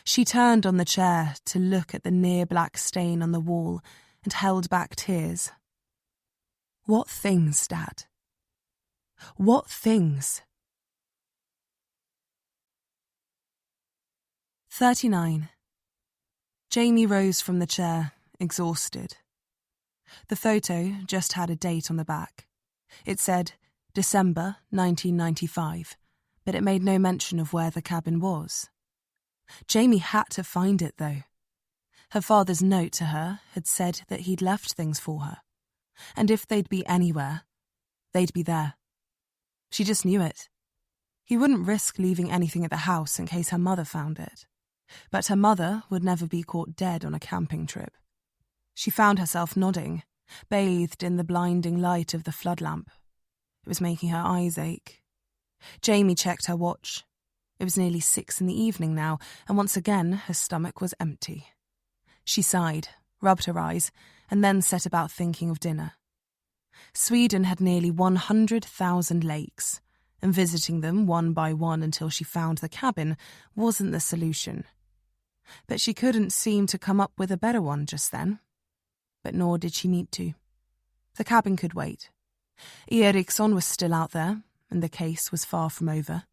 She turned on the chair to look at the near black stain on the wall and held back tears. "What things, Dad?" What things? 39. Jamie rose from the chair, exhausted. The photo just had a date on the back. It said December 1995, but it made no mention of where the cabin was. Jamie had to find it, though. Her father's note to her had said that he'd left things for her, and if they'd be anywhere, they'd be there. She just knew it. He wouldn't risk leaving anything at the house in case her mother found it. But her mother would never be caught dead on a camping trip. She found herself nodding, bathed in the blinding light of the flood lamp. It was making her eyes ache. Jamie checked her watch. It was nearly 6 p.m. now, and once again her stomach was empty. She sighed, rubbed her eyes, and then set about thinking of dinner. Sweden had nearly 100,000 lakes, and visiting them one by one until she found the cabin wasn't the solution. But she couldn't seem to come up with a better one just then. But nor did she need to. The cabin could wait. Ericson was still out there, and the case was far from over.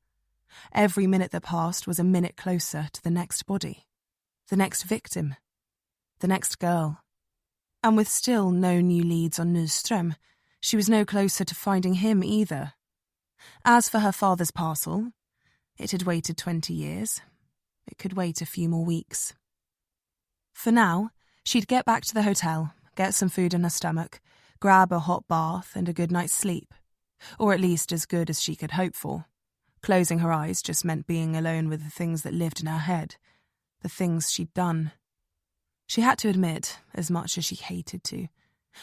Every minute that passed was a minute closer to the next body, the next victim, the next girl. And with still no new leads on Nyström, she was no closer to finding him either. As for her father's parcel, it had waited 20 years. It could wait a few more weeks. For now, she'd get back to the hotel, get some food in her stomach, grab a hot bath and a good night's sleep. Or at least as good as she could hope for. Closing her eyes just meant being alone with the things that lived in her head, the things she'd done. She had to admit, as much as she hated to,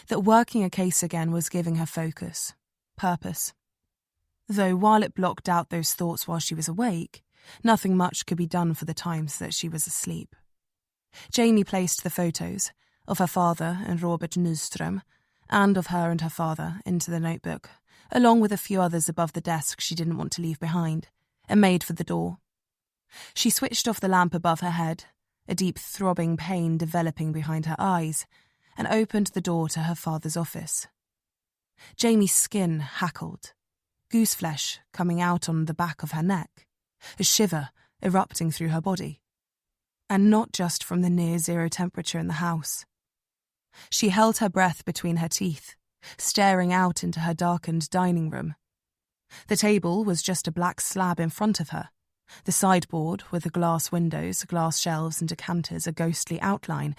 that working a case again was giving her focus, purpose. Though while it blocked out those thoughts while she was awake, nothing much could be done for the times that she was asleep. Jamie placed the photos of her father and Robert Nyström, and of her and her father, into the notebook, along with a few others above the desk she didn't want to leave behind, and made for the door. She switched off the lamp above her head, a deep throbbing pain developing behind her eyes, and opened the door to her father's office. Jamie's skin hackled, gooseflesh coming out on the back of her neck, a shiver erupting through her body. And not just from the near-zero temperature in the house. She held her breath between her teeth, staring out into her darkened dining room. The table was just a black slab in front of her, the sideboard with the glass windows, glass shelves and decanters a ghostly outline,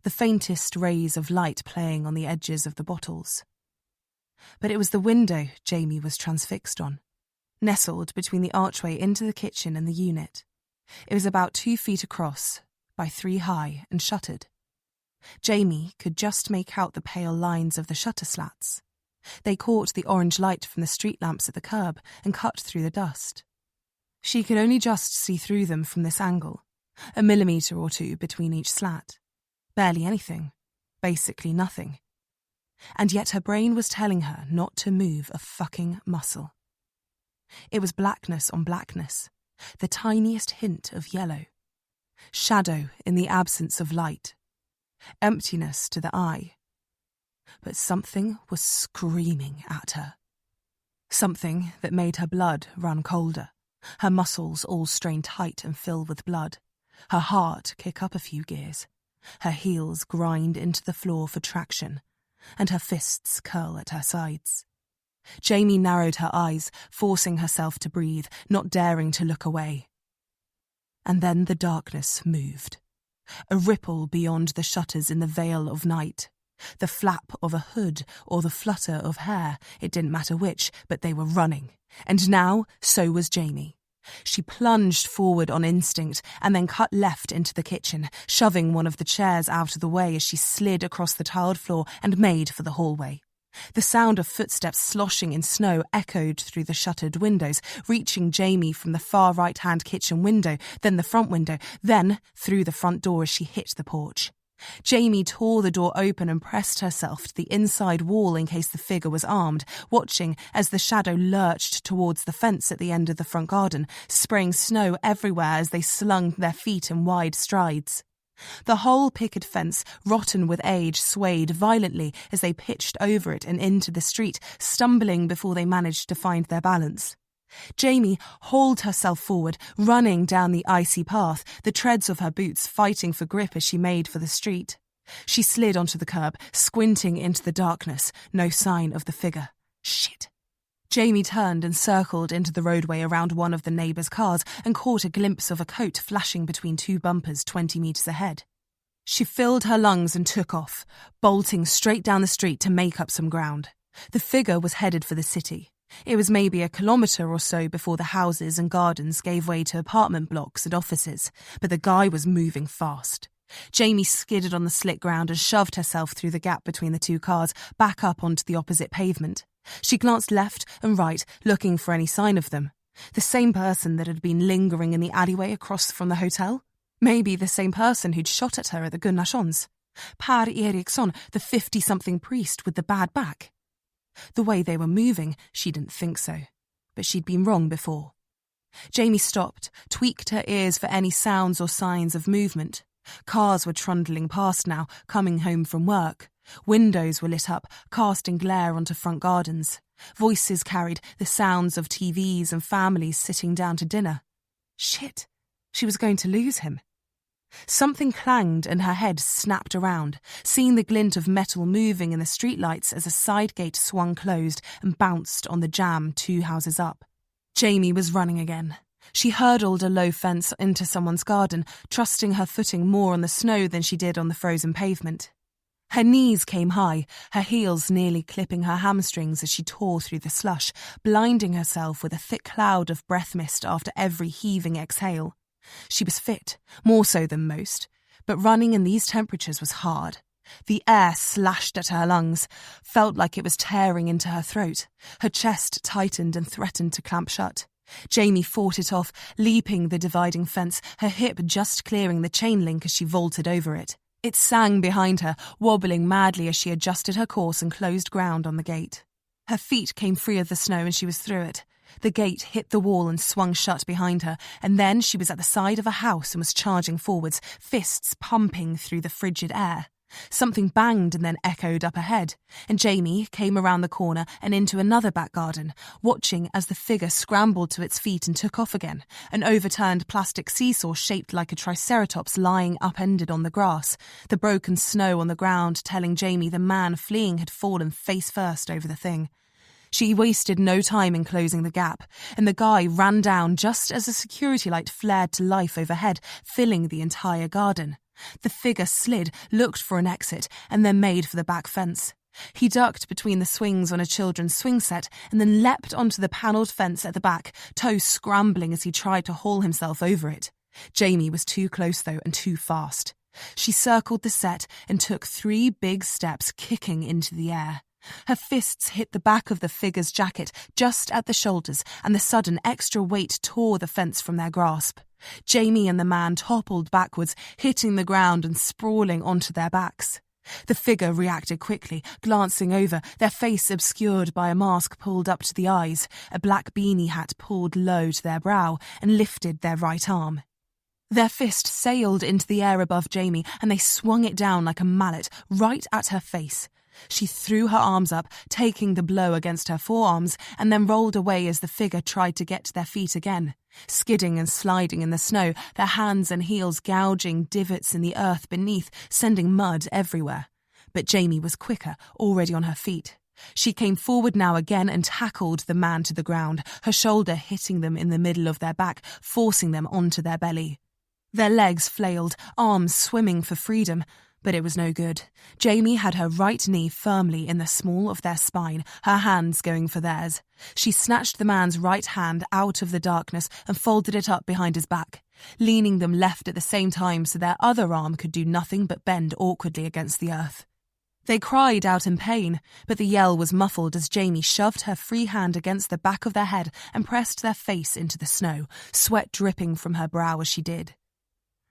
the faintest rays of light playing on the edges of the bottles. But it was the window Jamie was transfixed on, nestled between the archway into the kitchen and the unit. It was about 2 feet across, by 3 high, and shuttered. Jamie could just make out the pale lines of the shutter slats. They caught the orange light from the street lamps at the curb and cut through the dust. She could only just see through them from this angle, a millimetre or two between each slat. Barely anything, basically nothing. And yet her brain was telling her not to move a fucking muscle. It was blackness on blackness, the tiniest hint of yellow. Shadow in the absence of light. Emptiness to the eye. But something was screaming at her. Something that made her blood run colder, her muscles all strained tight and filled with blood, her heart kick up a few gears, her heels grind into the floor for traction, and her fists curl at her sides. Jamie narrowed her eyes, forcing herself to breathe, not daring to look away. And then the darkness moved. A ripple beyond the shutters in the veil of night. The flap of a hood or the flutter of hair, it didn't matter which, but they were running. And now, so was Jamie. She plunged forward on instinct and then cut left into the kitchen, shoving one of the chairs out of the way as she slid across the tiled floor and made for the hallway. The sound of footsteps sloshing in snow echoed through the shuttered windows, reaching Jamie from the far right-hand kitchen window, then the front window, then through the front door as she hit the porch. Jamie tore the door open and pressed herself to the inside wall in case the figure was armed, watching as the shadow lurched towards the fence at the end of the front garden, spraying snow everywhere as they slung their feet in wide strides. The whole picket fence, rotten with age, swayed violently as they pitched over it and into the street, stumbling before they managed to find their balance. Jamie hauled herself forward, running down the icy path, the treads of her boots fighting for grip as she made for the street. She slid onto the curb, squinting into the darkness, no sign of the figure. Shit. Jamie turned and circled into the roadway around one of the neighbours' cars and caught a glimpse of a coat flashing between two bumpers 20 metres ahead. She filled her lungs and took off, bolting straight down the street to make up some ground. The figure was headed for the city. It was maybe a kilometre or so before the houses and gardens gave way to apartment blocks and offices, but the guy was moving fast. Jamie skidded on the slick ground and shoved herself through the gap between the two cars, back up onto the opposite pavement. She glanced left and right, looking for any sign of them. The same person that had been lingering in the alleyway across from the hotel? Maybe the same person who'd shot at her at the Gunnarssons. Per Ericson, the 50-something priest with the bad back. The way they were moving, she didn't think so. But she'd been wrong before. Jamie stopped, tweaked her ears for any sounds or signs of movement. Cars were trundling past now, coming home from work. Windows were lit up, casting glare onto front gardens. Voices carried the sounds of TVs and families sitting down to dinner. Shit, she was going to lose him. Something clanged and her head snapped around, seeing the glint of metal moving in the streetlights as a side gate swung closed and bounced on the jam 2 houses up. Jamie was running again. She hurdled a low fence into someone's garden, trusting her footing more on the snow than she did on the frozen pavement. Her knees came high, her heels nearly clipping her hamstrings as she tore through the slush, blinding herself with a thick cloud of breath mist after every heaving exhale. She was fit, more so than most, but running in these temperatures was hard. The air slashed at her lungs, felt like it was tearing into her throat. Her chest tightened and threatened to clamp shut. Jamie fought it off, leaping the dividing fence, her hip just clearing the chain link as she vaulted over it. It sang behind her, wobbling madly as she adjusted her course and closed ground on the gate. Her feet came free of the snow and she was through it. The gate hit the wall and swung shut behind her, and then she was at the side of a house and was charging forwards, fists pumping through the frigid air. Something banged and then echoed up ahead, and Jamie came around the corner and into another back garden, watching as the figure scrambled to its feet and took off again, an overturned plastic seesaw shaped like a triceratops lying upended on the grass, the broken snow on the ground telling Jamie the man fleeing had fallen face first over the thing. She wasted no time in closing the gap, and the guy ran down just as a security light flared to life overhead, filling the entire garden. The figure slid, looked for an exit, and then made for the back fence. He ducked between the swings on a children's swing set and then leapt onto the panelled fence at the back, toes scrambling as he tried to haul himself over it. Jamie was too close, though, and too fast. She circled the set and took 3 big steps, kicking into the air. Her fists hit the back of the figure's jacket just at the shoulders, and the sudden extra weight tore the fence from their grasp. Jamie and the man toppled backwards, hitting the ground and sprawling onto their backs. The figure reacted quickly, glancing over, their face obscured by a mask pulled up to the eyes, a black beanie hat pulled low to their brow, and lifted their right arm. Their fist sailed into the air above Jamie, and they swung it down like a mallet, right at her face. She threw her arms up, taking the blow against her forearms, and then rolled away as the figure tried to get to their feet again. Skidding and sliding in the snow, their hands and heels gouging divots in the earth beneath, sending mud everywhere. But Jamie was quicker, already on her feet. She came forward now again and tackled the man to the ground, her shoulder hitting them in the middle of their back, forcing them onto their belly. Their legs flailed, arms swimming for freedom. But it was no good. Jamie had her right knee firmly in the small of their spine, her hands going for theirs. She snatched the man's right hand out of the darkness and folded it up behind his back, leaning them left at the same time so their other arm could do nothing but bend awkwardly against the earth. They cried out in pain, but the yell was muffled as Jamie shoved her free hand against the back of their head and pressed their face into the snow, sweat dripping from her brow as she did.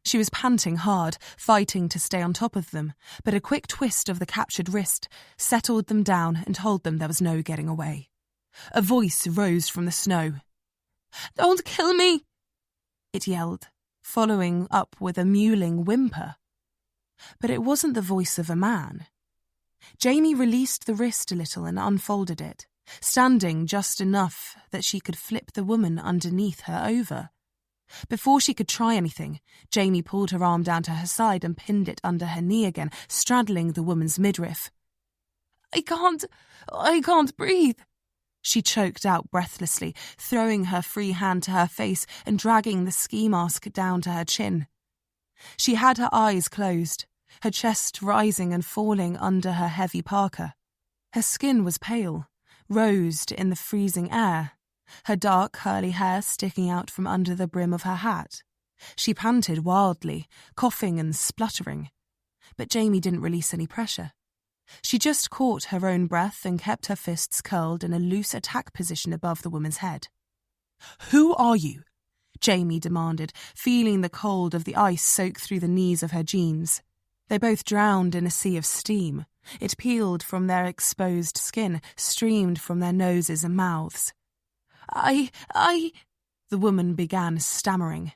She was panting hard, fighting to stay on top of them, but a quick twist of the captured wrist settled them down and told them there was no getting away. A voice rose from the snow. "Don't kill me!" it yelled, following up with a mewling whimper. But it wasn't the voice of a man. Jamie released the wrist a little and unfolded it, standing just enough that she could flip the woman underneath her over. Before she could try anything, Jamie pulled her arm down to her side and pinned it under her knee again, straddling the woman's midriff. I can't breathe," she choked out breathlessly, throwing her free hand to her face and dragging the ski mask down to her chin. She had her eyes closed, her chest rising and falling under her heavy parka. Her skin was pale, rosed in the freezing air, her dark curly hair sticking out from under the brim of her hat. She panted wildly, coughing and spluttering. But Jamie didn't release any pressure. She just caught her own breath and kept her fists curled in a loose attack position above the woman's head. "Who are you?" Jamie demanded, feeling the cold of the ice soak through the knees of her jeans. They both drowned in a sea of steam. It peeled from their exposed skin, streamed from their noses and mouths. The woman began stammering.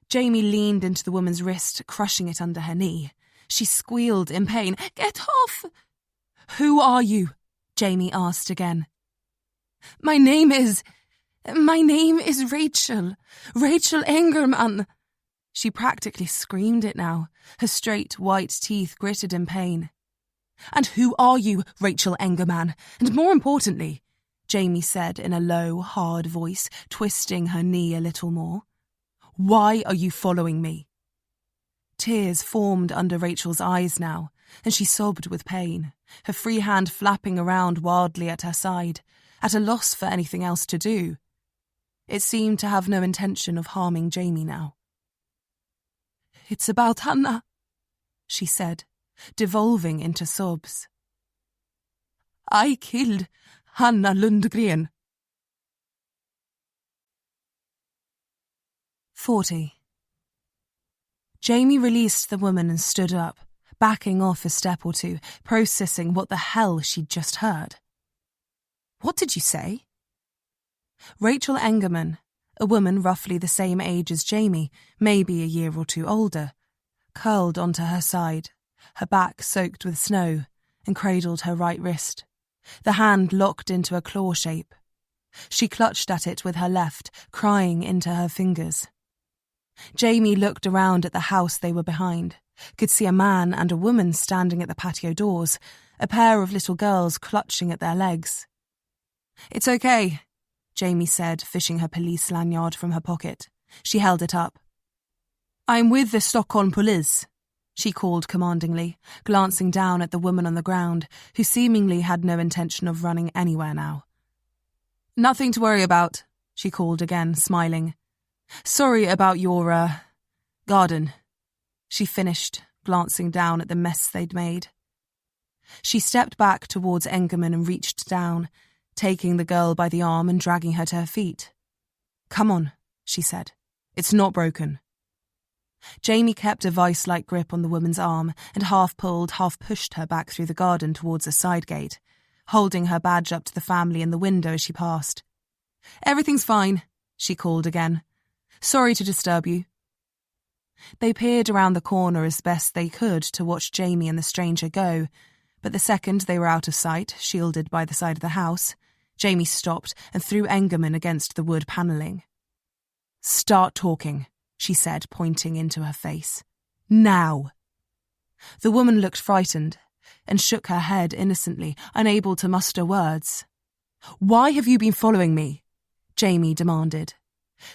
Jamie leaned into the woman's wrist, crushing it under her knee. She squealed in pain. "Get off!" "Who are you?" Jamie asked again. My name is Rachel Engerman." She practically screamed it now, her straight white teeth gritted in pain. "And who are you, Rachel Engerman? And more importantly," Jamie said in a low, hard voice, twisting her knee a little more, "why are you following me?" Tears formed under Rachel's eyes now, and she sobbed with pain, her free hand flapping around wildly at her side, at a loss for anything else to do. It seemed to have no intention of harming Jamie now. "It's about Hannah," she said, devolving into sobs. "I killed Hannah Lundgren." 40. Jamie released the woman and stood up, backing off a step or two, processing what the hell she'd just heard. "What did you say?" Rachel Engerman, a woman roughly the same age as Jamie, maybe a year or two older, curled onto her side, her back soaked with snow, and cradled her right wrist, the hand locked into a claw shape. She clutched at it with her left, crying into her fingers. Jamie looked around at the house they were behind, could see a man and a woman standing at the patio doors, a pair of little girls clutching at their legs. "It's okay," Jamie said, fishing her police lanyard from her pocket. She held it up. "I'm with the Stockholm police," she called commandingly, glancing down at the woman on the ground, who seemingly had no intention of running anywhere now. "Nothing to worry about," she called again, smiling. "Sorry about your, garden," she finished, glancing down at the mess they'd made. She stepped back towards Engerman and reached down, taking the girl by the arm and dragging her to her feet. "Come on," she said. "It's not broken." Jamie kept a vice-like grip on the woman's arm and half-pulled, half-pushed her back through the garden towards a side gate, holding her badge up to the family in the window as she passed. "Everything's fine," she called again. "Sorry to disturb you." They peered around the corner as best they could to watch Jamie and the stranger go, but the second they were out of sight, shielded by the side of the house, Jamie stopped and threw Engerman against the wood panelling. "Start talking," she said, pointing into her face. "Now." The woman looked frightened and shook her head innocently, unable to muster words. "Why have you been following me?" Jamie demanded.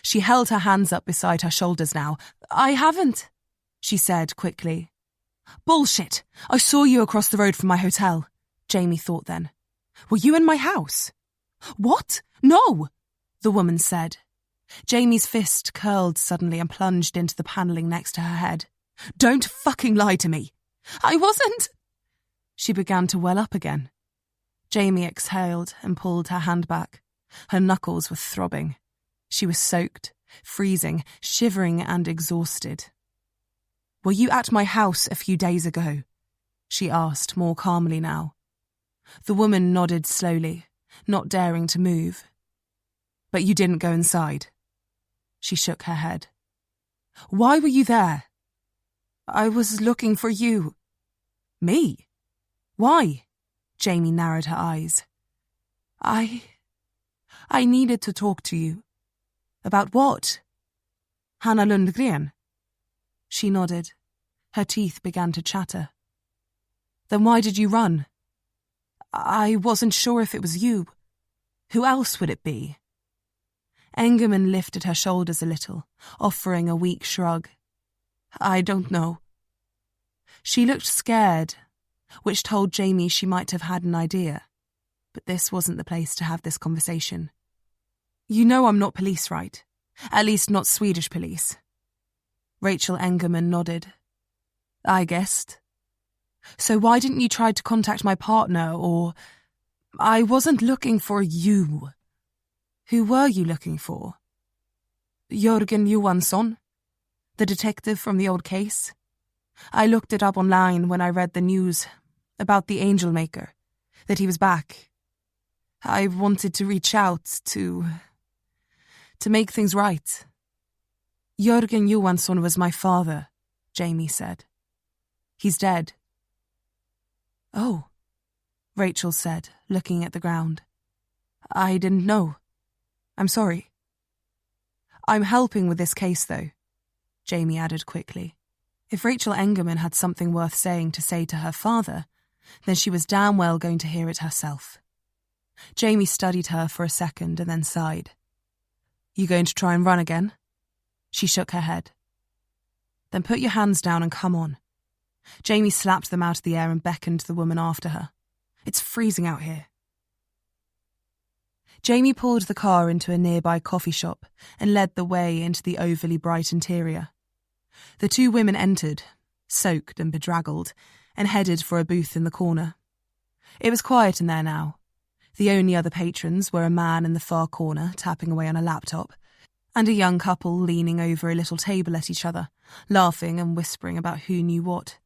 She held her hands up beside her shoulders now. "I haven't," she said quickly. "Bullshit! I saw you across the road from my hotel," Jamie thought then. "Were you in my house?" "What? No!" the woman said. Jamie's fist curled suddenly and plunged into the panelling next to her head. "Don't fucking lie to me!" "I wasn't!" She began to well up again. Jamie exhaled and pulled her hand back. Her knuckles were throbbing. She was soaked, freezing, shivering and exhausted. "Were you at my house a few days ago?" she asked, more calmly now. The woman nodded slowly, not daring to move. "But you didn't go inside?" She shook her head. "Why were you there?" I was looking for you. Me? Why? Jamie narrowed her eyes. I needed to talk to you. About what? Hanna Lundgren? She nodded. Her teeth began to chatter. Then why did you run? I wasn't sure if it was you. Who else would it be? Engerman lifted her shoulders a little, offering a weak shrug. I don't know. She looked scared, which told Jamie she might have had an idea. But this wasn't the place to have this conversation. You know I'm not police, right? At least not Swedish police. Rachel Engerman nodded. I guessed. So why didn't you try to contact my partner or... I wasn't looking for you. Who were you looking for? Jörgen Johansson, the detective from the old case. I looked it up online when I read the news about the angel maker, that he was back. I wanted to reach out to make things right. Jörgen Johansson was my father, Jamie said. He's dead. Oh, Rachel said, looking at the ground. I didn't know. I'm sorry. I'm helping with this case, though, Jamie added quickly. If Rachel Engerman had something worth saying to say to her father, then she was damn well going to hear it herself. Jamie studied her for a second and then sighed. You going to try and run again? She shook her head. Then put your hands down and come on. Jamie slapped them out of the air and beckoned the woman after her. It's freezing out here. Jamie pulled the car into a nearby coffee shop and led the way into the overly bright interior. The two women entered, soaked and bedraggled, and headed for a booth in the corner. It was quiet in there now. The only other patrons were a man in the far corner tapping away on a laptop, and a young couple leaning over a little table at each other, laughing and whispering about who knew what.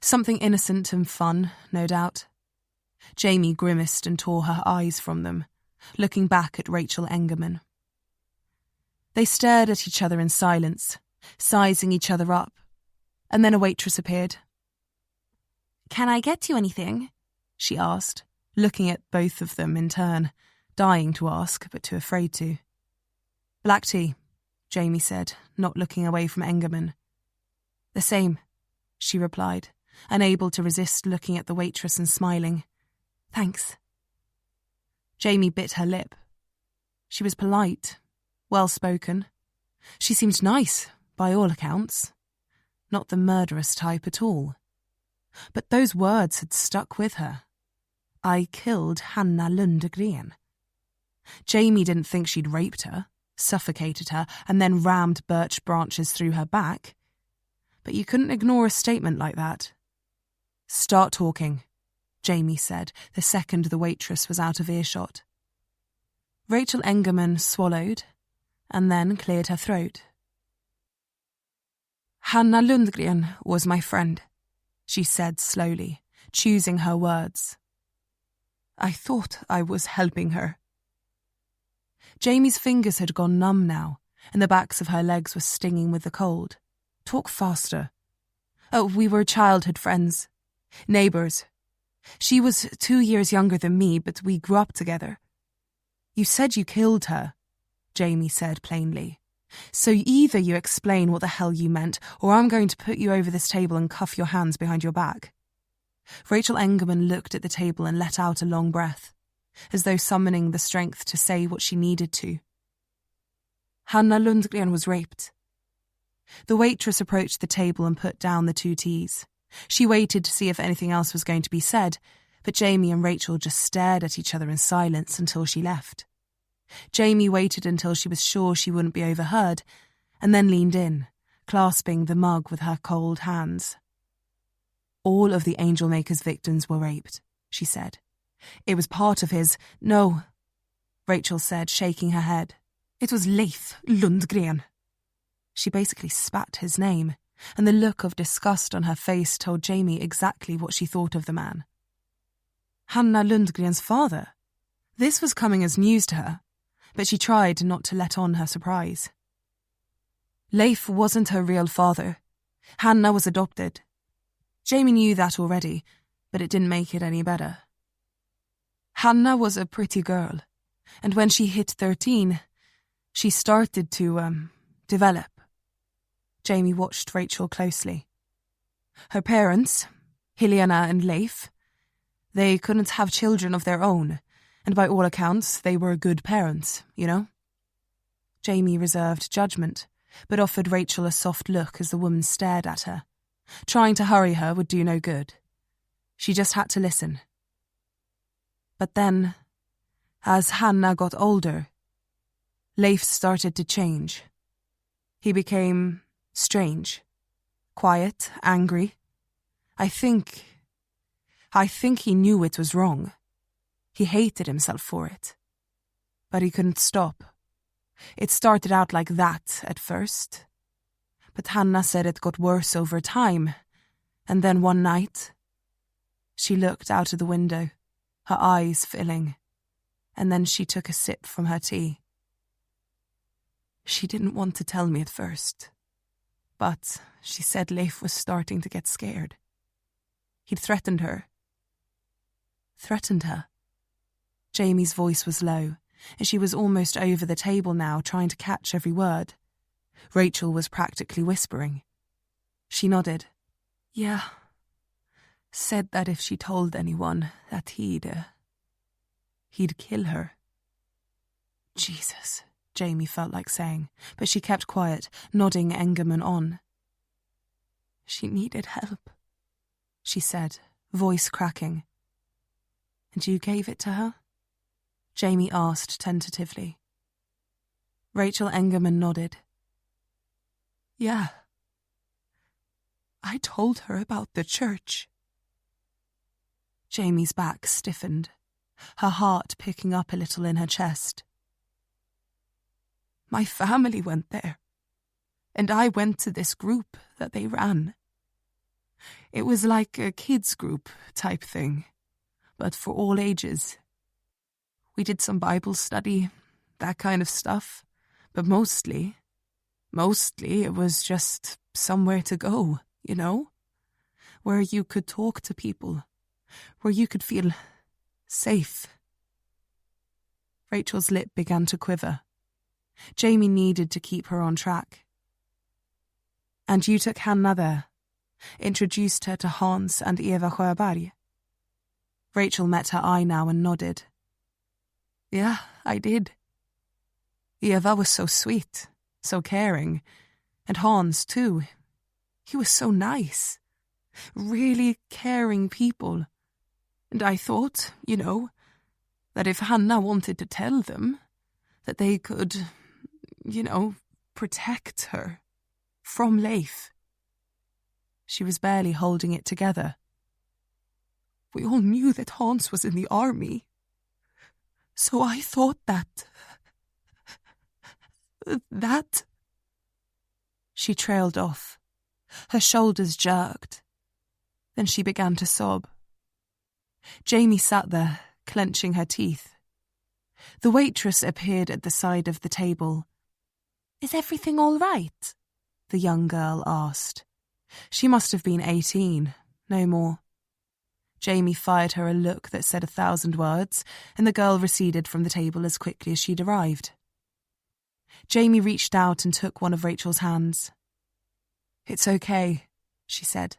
Something innocent and fun, no doubt. Jamie grimaced and tore her eyes from them, looking back at Rachel Engerman. They stared at each other in silence, sizing each other up, and then a waitress appeared. Can I get you anything? She asked, looking at both of them in turn, dying to ask but too afraid to. Black tea, Jamie said, not looking away from Engerman. The same, she replied, unable to resist looking at the waitress and smiling. Thanks. Jamie bit her lip. She was polite, well-spoken. She seemed nice, by all accounts. Not the murderous type at all. But those words had stuck with her. I killed Hanna Lundgren. Jamie didn't think she'd raped her, suffocated her, and then rammed birch branches through her back. But you couldn't ignore a statement like that. Start talking, Jamie said, the second the waitress was out of earshot. Rachel Engerman swallowed, and then cleared her throat. Hanna Lundgren was my friend, she said slowly, choosing her words. I thought I was helping her. Jamie's fingers had gone numb now, and the backs of her legs were stinging with the cold. Talk faster. Oh, we were childhood friends. Neighbours. She was 2 years younger than me, but we grew up together. You said you killed her, Jamie said plainly. So either you explain what the hell you meant, or I'm going to put you over this table and cuff your hands behind your back. Rachel Engerman looked at the table and let out a long breath, as though summoning the strength to say what she needed to. Hanna Lundgren was raped. The waitress approached the table and put down the 2 teas. She waited to see if anything else was going to be said, but Jamie and Rachel just stared at each other in silence until she left. Jamie waited until she was sure she wouldn't be overheard, and then leaned in, clasping the mug with her cold hands. All of the Angel Maker's victims were raped, she said. It was part of his... No, Rachel said, shaking her head. It was Leif Lundgren. She basically spat his name, and the look of disgust on her face told Jamie exactly what she thought of the man. Hanna Lundgren's father. This was coming as news to her, but she tried not to let on her surprise. Leif wasn't her real father. Hannah was adopted. Jamie knew that already, but it didn't make it any better. Hannah was a pretty girl, and when she hit 13, she started to, develop. Jamie watched Rachel closely. Her parents, Helena and Leif, they couldn't have children of their own, and by all accounts, they were good parents, you know? Jamie reserved judgment, but offered Rachel a soft look as the woman stared at her. Trying to hurry her would do no good. She just had to listen. But then, as Hannah got older, Leif started to change. He became strange, quiet, angry. I think he knew it was wrong. He hated himself for it. But he couldn't stop. It started out like that at first. But Hannah said it got worse over time. And then one night, she looked out of the window, her eyes filling, and then she took a sip from her tea. She didn't want to tell me at first, but she said Leif was starting to get scared. He'd threatened her. Threatened her? Jamie's voice was low, and she was almost over the table now, trying to catch every word. Rachel was practically whispering. She nodded. Yeah. Said that if she told anyone, that he'd kill her. Jesus, Jamie felt like saying, but she kept quiet, nodding Engerman on. She needed help, she said, voice cracking. And you gave it to her? Jamie asked tentatively. Rachel Engerman nodded. Yeah. I told her about the church. Jamie's back stiffened, her heart picking up a little in her chest. My family went there, and I went to this group that they ran. It was like a kids' group type thing, but for all ages. We did some Bible study, that kind of stuff, but mostly it was just somewhere to go, you know? Where you could talk to people, where you could feel safe. Rachel's lip began to quiver. Jamie needed to keep her on track. And you took Hannah there, introduced her to Hans and Eva Sjöberg. Rachel met her eye now and nodded. Yeah, I did. Eva was so sweet, so caring, and Hans too. He was so nice. Really caring people. And I thought, you know, that if Hannah wanted to tell them, that they could, you know, protect her from Leif. She was barely holding it together. We all knew that Hans was in the army. So I thought that... She trailed off. Her shoulders jerked. Then she began to sob. Jamie sat there, clenching her teeth. The waitress appeared at the side of the table. Is everything all right? The young girl asked. She must have been 18, no more. Jamie fired her a look that said 1,000 words, and the girl receded from the table as quickly as she'd arrived. Jamie reached out and took one of Rachel's hands. It's okay, she said.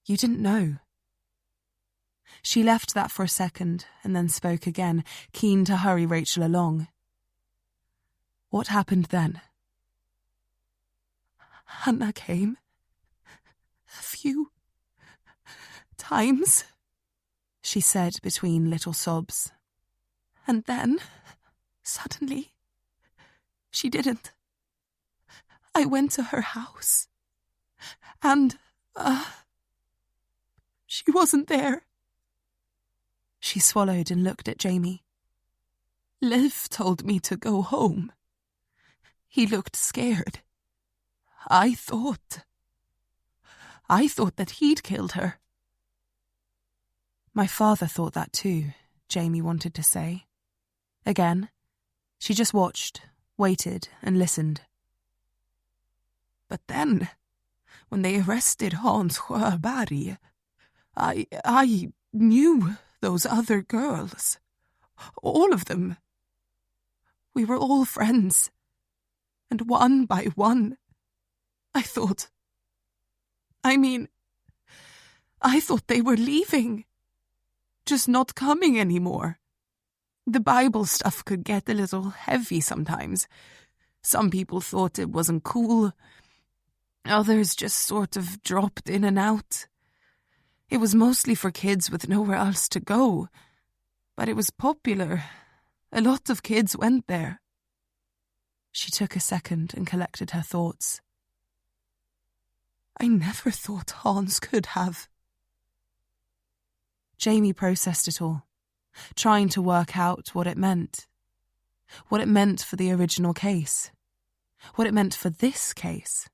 You didn't know. She left that for a second and then spoke again, keen to hurry Rachel along. What happened then? Hannah came. A few times, she said between little sobs. And then, suddenly, she didn't. I went to her house, and, she wasn't there. She swallowed and looked at Jamie. Leif told me to go home. He looked scared. I thought that he'd killed her. My father thought that too, Jamie wanted to say. Again, she just watched, waited and listened. But then, when they arrested Hans Sjöberg, I knew those other girls. All of them. We were all friends. And one by one, I thought they were leaving. Just not coming anymore. The Bible stuff could get a little heavy sometimes. Some people thought it wasn't cool. Others just sort of dropped in and out. It was mostly for kids with nowhere else to go. But it was popular. A lot of kids went there. She took a second and collected her thoughts. I never thought Hans could have. Jamie processed it all, trying to work out what it meant. What it meant for the original case. What it meant for this case.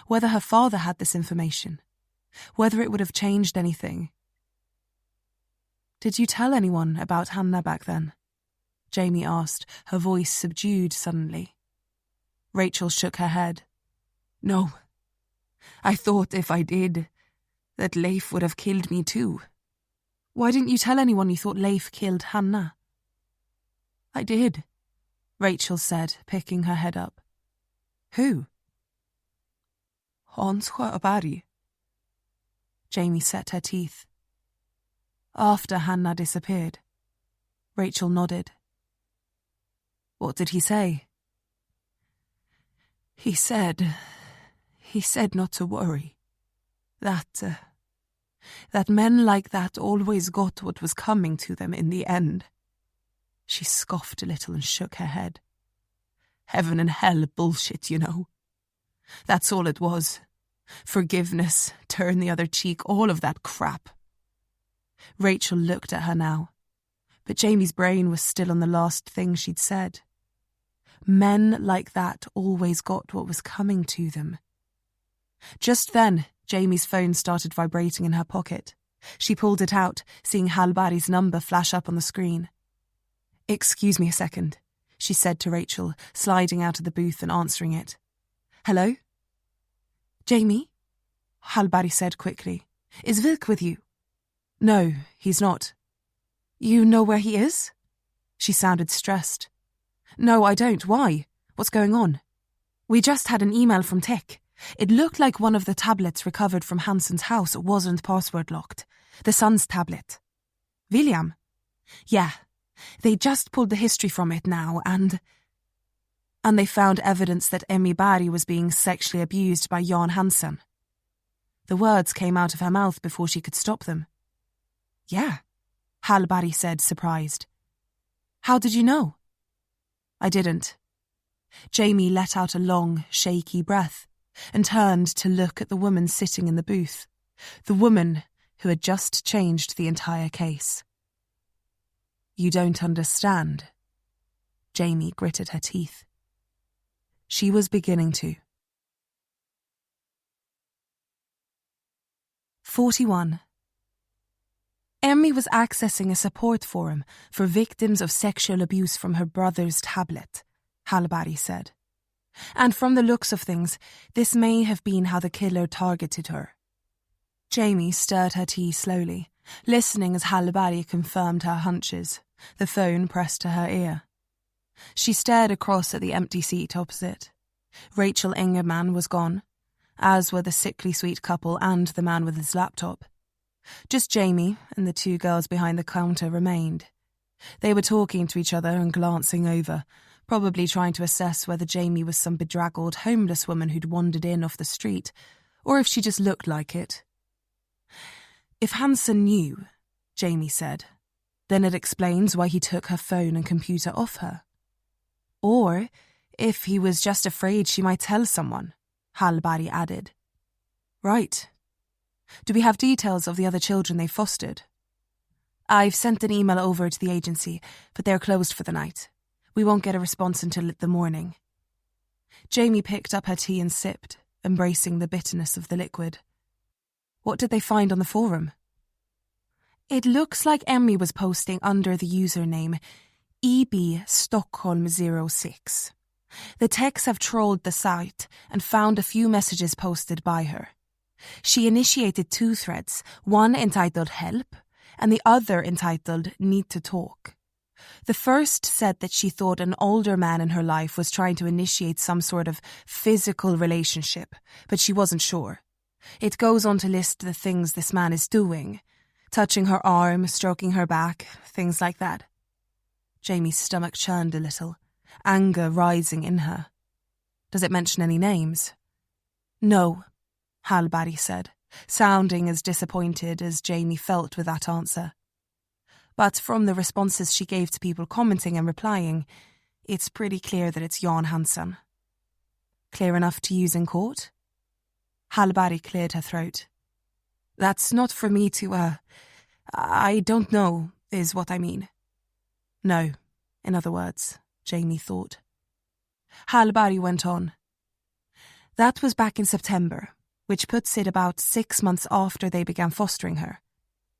Whether her father had this information. Whether it would have changed anything. Did you tell anyone about Hannah back then? Jamie asked, her voice subdued suddenly. Rachel shook her head. No. I thought if I did, that Leif would have killed me too. Why didn't you tell anyone you thought Leif killed Hannah? I did, Rachel said, picking her head up. Who? Hans Sjöberg. Jamie set her teeth. After Hannah disappeared. Rachel nodded. What did he say? He said not to worry. That men like that always got what was coming to them in the end. She scoffed a little and shook her head. Heaven and hell bullshit, you know. That's all it was. Forgiveness, turn the other cheek, all of that crap. Rachel looked at her now, but Jamie's brain was still on the last thing she'd said. Men like that always got what was coming to them. Just then, Jamie's phone started vibrating in her pocket. She pulled it out, seeing Hallberg's number flash up on the screen. "Excuse me a second," she said to Rachel, sliding out of the booth and answering it. "Hello?" "Jamie?" Hallberg said quickly. "Is Vilk with you?" "No, he's not." "You know where he is?" She sounded stressed. "No, I don't. Why? What's going on?" "We just had an email from Tech. It looked like one of the tablets recovered from Hansen's house wasn't password locked. The son's tablet." "William?" "Yeah. They just pulled the history from it now and they found evidence that Emmy Barry was being sexually abused by Jan Hansen." The words came out of her mouth before she could stop them. "Yeah," Hallberg said, surprised. "How did you know?" "I didn't." Jamie let out a long, shaky breath and turned to look at the woman sitting in the booth, the woman who had just changed the entire case. "You don't understand." Jamie gritted her teeth. She was beginning to. 41. Emmy was accessing a support forum for victims of sexual abuse from her brother's tablet, Hallberg said. And from the looks of things, this may have been how the killer targeted her. Jamie stirred her tea slowly, listening as Hallberg confirmed her hunches, the phone pressed to her ear. She stared across at the empty seat opposite. Rachel Engerman was gone, as were the sickly sweet couple and the man with his laptop. Just Jamie and the two girls behind the counter remained. They were talking to each other and glancing over, probably trying to assess whether Jamie was some bedraggled homeless woman who'd wandered in off the street, or if she just looked like it. "If Hansen knew," Jamie said, "then it explains why he took her phone and computer off her. Or if he was just afraid she might tell someone," Hallberg added. "Right. Do we have details of the other children they fostered?" "I've sent an email over to the agency, but they're closed for the night. We won't get a response until the morning." Jamie picked up her tea and sipped, embracing the bitterness of the liquid. "What did they find on the forum?" "It looks like Emmy was posting under the username EB Stockholm 06. The techs have trawled the site and found a few messages posted by her. She initiated 2 threads, one entitled Help and the other entitled Need to Talk. The first said that she thought an older man in her life was trying to initiate some sort of physical relationship, but she wasn't sure. It goes on to list the things this man is doing, touching her arm, stroking her back, things like that. Jamie's stomach churned a little, anger rising in her. Does it mention any names? No, Halbari said, sounding as disappointed as Jamie felt with that answer. But from the responses she gave to people commenting and replying, it's pretty clear that it's Jan Hansen. Clear enough to use in court? Halbari cleared her throat. That's not for me to, I don't know, is what I mean. No, in other words, Jamie thought. Halbari went on. That was back in September, which puts it about 6 months after they began fostering her.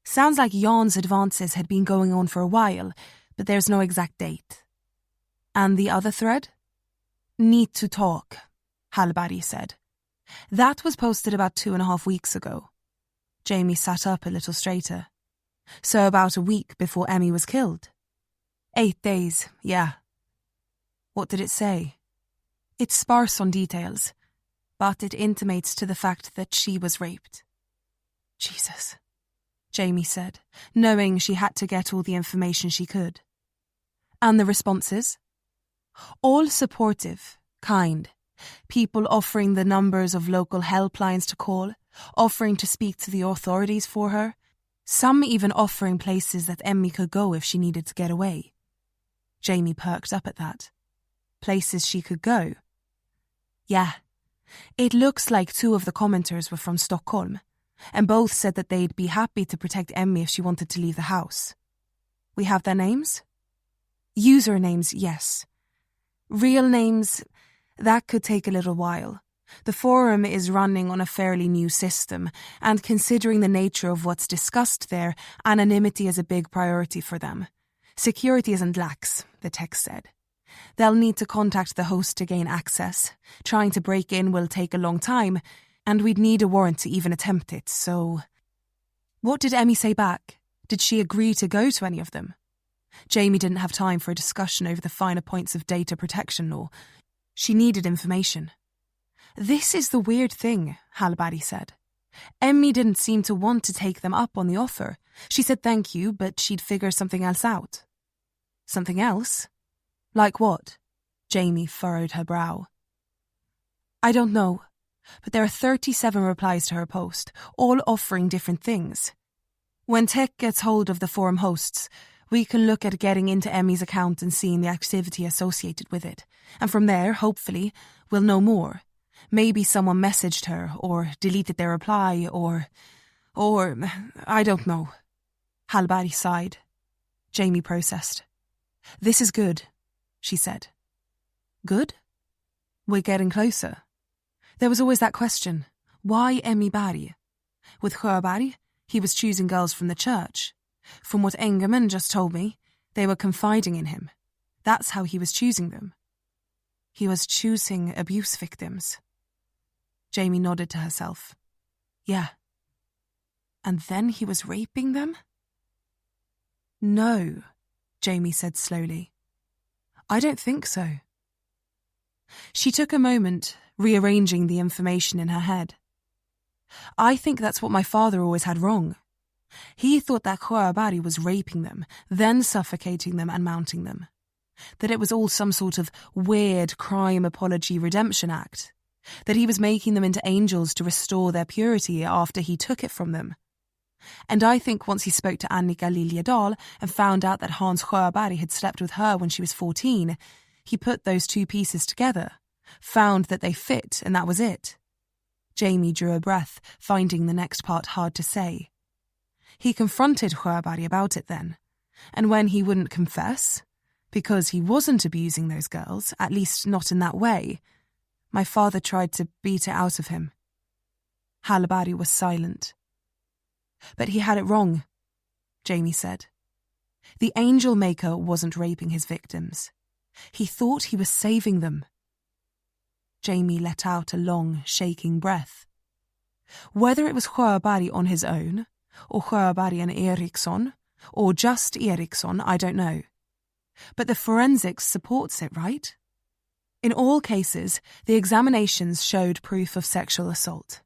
Sounds like Jan's advances had been going on for a while, but there's no exact date. And the other thread? Need to talk, Halbari said. That was posted about 2.5 weeks ago. Jamie sat up a little straighter. So about a week before Emmy was killed. 8 days, yeah. What did it say? It's sparse on details, but it intimates to the fact that she was raped. Jesus, Jamie said, knowing she had to get all the information she could. And the responses? All supportive, kind. People offering the numbers of local helplines to call, offering to speak to the authorities for her, some even offering places that Emmy could go if she needed to get away. Jamie perked up at that. Places she could go? Yeah. It looks like 2 of the commenters were from Stockholm, and both said that they'd be happy to protect Emmy if she wanted to leave the house. We have their names? Usernames, yes. Real names, that could take a little while. The forum is running on a fairly new system, and considering the nature of what's discussed there, anonymity is a big priority for them. Security isn't lax, the text said. They'll need to contact the host to gain access. Trying to break in will take a long time, and we'd need a warrant to even attempt it, so... What did Emmy say back? Did she agree to go to any of them? Jamie didn't have time for a discussion over the finer points of data protection law. She needed information. This is the weird thing, Halbari said. Emmy didn't seem to want to take them up on the offer. She said thank you, but she'd figure something else out. Something else? Like what? Jamie furrowed her brow. I don't know, but there are 37 replies to her post, all offering different things. When tech gets hold of the forum hosts, we can look at getting into Emmy's account and seeing the activity associated with it. And from there, hopefully, we'll know more. Maybe someone messaged her, or deleted their reply, or I don't know. Halbari sighed. Jamie processed. This is good, she said. Good? We're getting closer. There was always that question. Why Emmy Barry? With Sjöberg, he was choosing girls from the church. From what Engerman just told me, they were confiding in him. That's how he was choosing them. He was choosing abuse victims. Jamie nodded to herself. Yeah. And then he was raping them? No, Jamie said slowly. I don't think so. She took a moment, rearranging the information in her head. I think that's what my father always had wrong. He thought that Sjöberg was raping them, then suffocating them and mounting them. That it was all some sort of weird crime apology redemption act. That he was making them into angels to restore their purity after he took it from them. And I think once he spoke to Annika Liljedahl and found out that Hans Sjöberg had slept with her when she was 14, he put those 2 pieces together, found that they fit, and that was it. Jamie drew a breath, finding the next part hard to say. He confronted Sjöberg about it then, and when he wouldn't confess, because he wasn't abusing those girls, at least not in that way, my father tried to beat it out of him. Halbari was silent. But he had it wrong, Jamie said. The angel maker wasn't raping his victims. He thought he was saving them, Jamie let out a long, shaking breath. Whether it was Sjöberg on his own, or Sjöberg and Ericson, or just Ericson, I don't know. But the forensics supports it, right? In all cases, the examinations showed proof of sexual assault.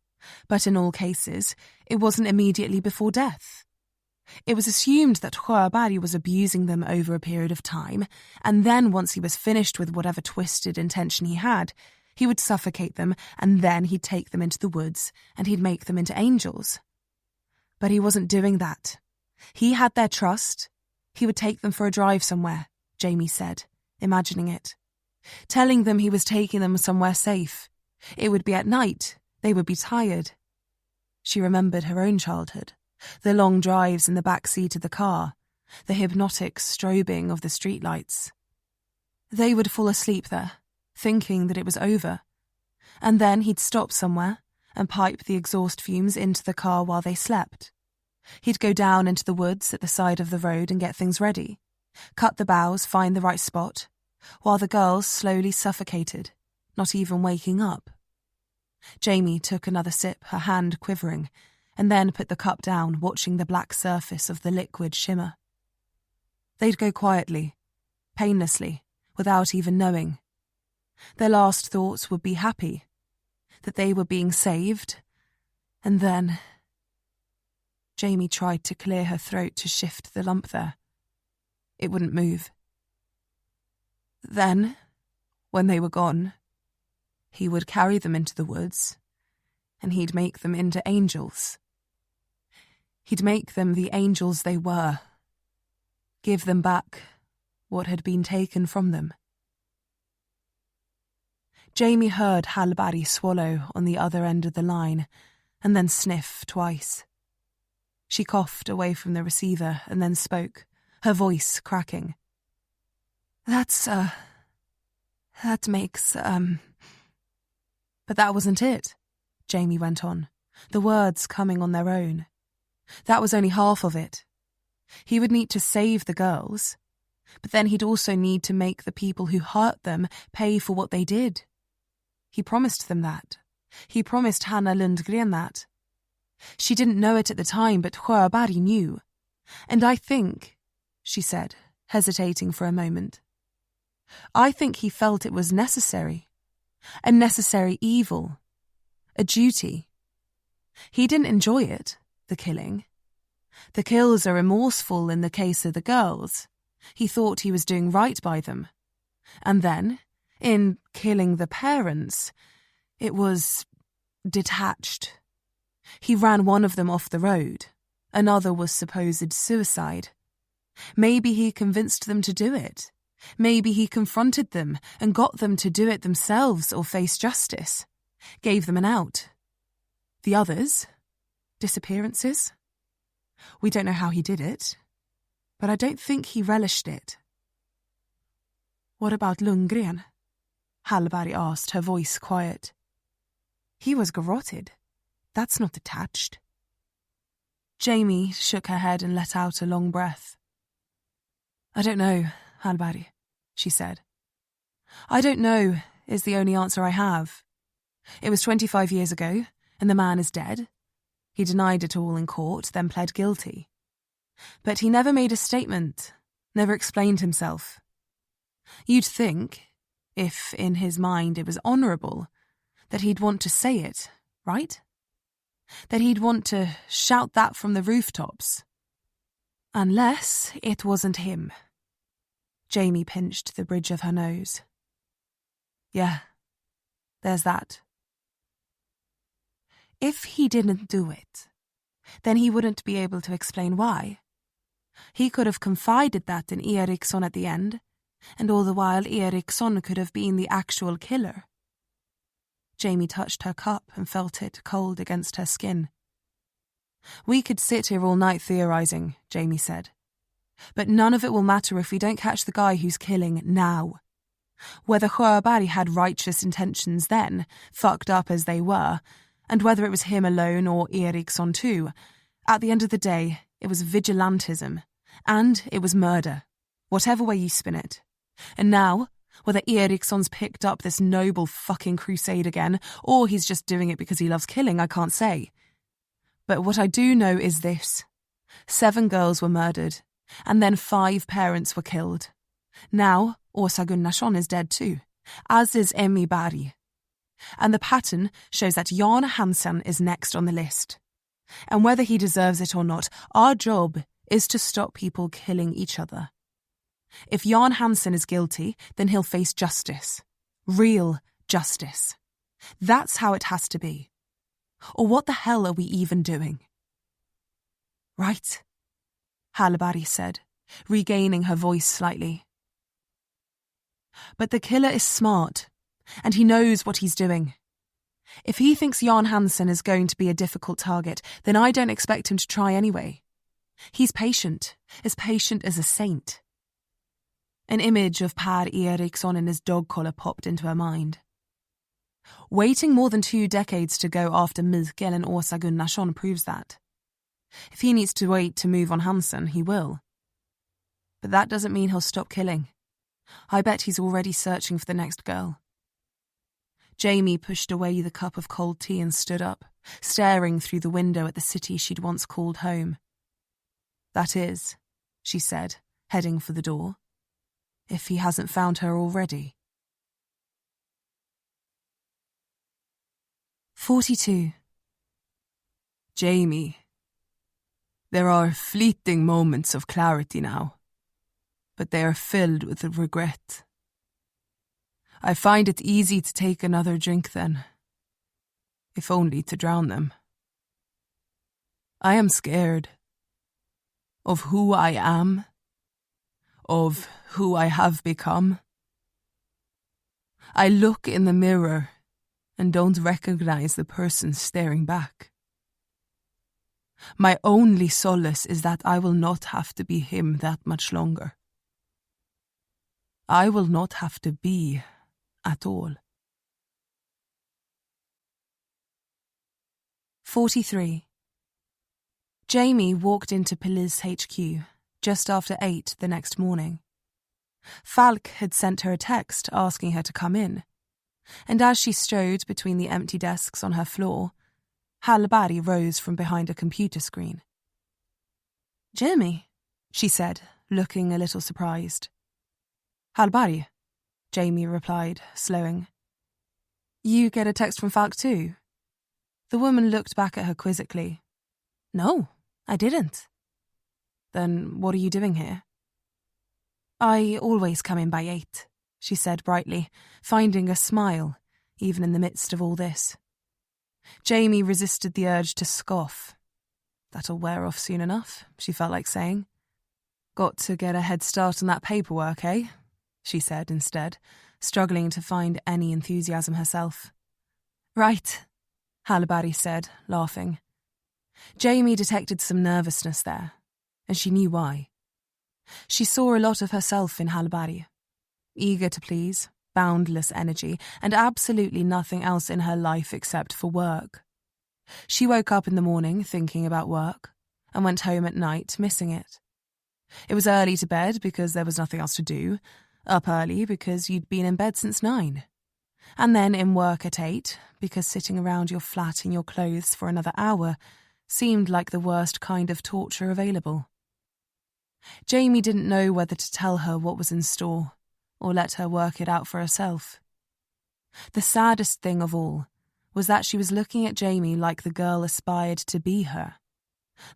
But in all cases, it wasn't immediately before death. It was assumed that Sjöberg was abusing them over a period of time, and then once he was finished with whatever twisted intention he had, he would suffocate them, and then he'd take them into the woods, and he'd make them into angels. But he wasn't doing that. He had their trust. He would take them for a drive somewhere, Jamie said, imagining it. Telling them he was taking them somewhere safe. It would be at night. They would be tired. She remembered her own childhood. The long drives in the back seat of the car, the hypnotic strobing of the streetlights. They would fall asleep there, thinking that it was over, and then he'd stop somewhere and pipe the exhaust fumes into the car while they slept. He'd go down into the woods at the side of the road and get things ready, cut the boughs, find the right spot, while the girls slowly suffocated, not even waking up. Jamie took another sip, her hand quivering, and then put the cup down, watching the black surface of the liquid shimmer. They'd go quietly, painlessly, without even knowing. Their last thoughts would be happy, that they were being saved, and then... Jamie tried to clear her throat to shift the lump there. It wouldn't move. Then, when they were gone, he would carry them into the woods, and he'd make them into angels. He'd make them the angels they were, give them back what had been taken from them. Jamie heard Hallberg swallow on the other end of the line, and then sniff twice. She coughed away from the receiver and then spoke, her voice cracking. That makes, But that wasn't it, Jamie went on, the words coming on their own. That was only half of it. He would need to save the girls, but then he'd also need to make the people who hurt them pay for what they did. He promised them that. He promised Hanna Lundgren that. She didn't know it at the time, but Sjöberg knew. And I think, she said, hesitating for a moment, I think he felt it was necessary. A necessary evil. A duty. He didn't enjoy it, the killing. The kills are remorseful in the case of the girls. He thought he was doing right by them. And then, in killing the parents, it was detached. He ran one of them off the road. Another was supposed suicide. Maybe he convinced them to do it. Maybe he confronted them and got them to do it themselves or face justice. Gave them an out. The others? Disappearances? We don't know how he did it, but I don't think he relished it. What about Lundgren? Hallberg asked, her voice quiet. He was garroted. That's not detached. Jamie shook her head and let out a long breath. I don't know, Hallberg, she said. I don't know is the only answer I have. It was 25 years ago, and the man is dead. He denied it all in court, then pled guilty. But he never made a statement, never explained himself. You'd think, if in his mind it was honourable, that he'd want to say it, right? That he'd want to shout that from the rooftops. Unless it wasn't him. Jamie pinched the bridge of her nose. Yeah, there's that. If he didn't do it, then he wouldn't be able to explain why. He could have confided that in Ericson at the end, and all the while Ericson could have been the actual killer. Jamie touched her cup and felt it cold against her skin. We could sit here all night theorising, Jamie said. But none of it will matter if we don't catch the guy who's killing now. Whether Sjöberg had righteous intentions then, fucked up as they were, and whether it was him alone or Ericson too, at the end of the day, it was vigilantism, and it was murder, whatever way you spin it. And now, Whether Ericson's picked up this noble fucking crusade again, or he's just doing it because he loves killing, I can't say. But what I do know is this. 7 girls were murdered, and then 5 parents were killed. Now, Åsa Gunnarsson is dead too, as is Emmy Barry. And the pattern shows that Jan Hansen is next on the list. And whether he deserves it or not, our job is to stop people killing each other. If Jan Hansen is guilty, then he'll face justice. Real justice. That's how it has to be. Or what the hell are we even doing? Right, Hallberg said, regaining her voice slightly. But the killer is smart, and he knows what he's doing. If he thinks Jan Hansen is going to be a difficult target, then I don't expect him to try anyway. He's patient as a saint. An image of Per Ericson in his dog collar popped into her mind. Waiting more than 2 decades to go after Mikael and Åsa Gunnarsson proves that. If he needs to wait to move on Hansen, he will. But that doesn't mean he'll stop killing. I bet he's already searching for the next girl. Jamie pushed away the cup of cold tea and stood up, staring through the window at the city she'd once called home. That is, she said, heading for the door, if he hasn't found her already. 42. Jamie, there are fleeting moments of clarity now, but they are filled with regret. I find it easy to take another drink then, if only to drown them. I am scared of who I am, of who I have become. I look in the mirror and don't recognize the person staring back. My only solace is that I will not have to be him that much longer. I will not have to be at all. 43. Jamie walked into police HQ just after 8 the next morning. Falk had sent her a text asking her to come in, and as she strode between the empty desks on her floor, Hallberg rose from behind a computer screen. "Jamie," she said, looking a little surprised. "Hallberg," Jamie replied, slowing. "You get a text from Falk too?" The woman looked back at her quizzically. "No, I didn't." "Then what are you doing here?" "I always come in by 8, she said brightly, finding a smile, even in the midst of all this. Jamie resisted the urge to scoff. "That'll wear off soon enough," she felt like saying. "Got to get a head start on that paperwork, eh?" she said instead, struggling to find any enthusiasm herself. "Right," Hallberg said, laughing. Jamie detected some nervousness there, and she knew why. She saw a lot of herself in Hallberg. Eager to please, boundless energy, and absolutely nothing else in her life except for work. She woke up in the morning thinking about work, and went home at night missing it. It was early to bed because there was nothing else to do, up early because you'd been in bed since 9, and then in work at 8 because sitting around your flat in your clothes for another hour seemed like the worst kind of torture available. Jamie didn't know whether to tell her what was in store, or let her work it out for herself. The saddest thing of all was that she was looking at Jamie like the girl aspired to be her,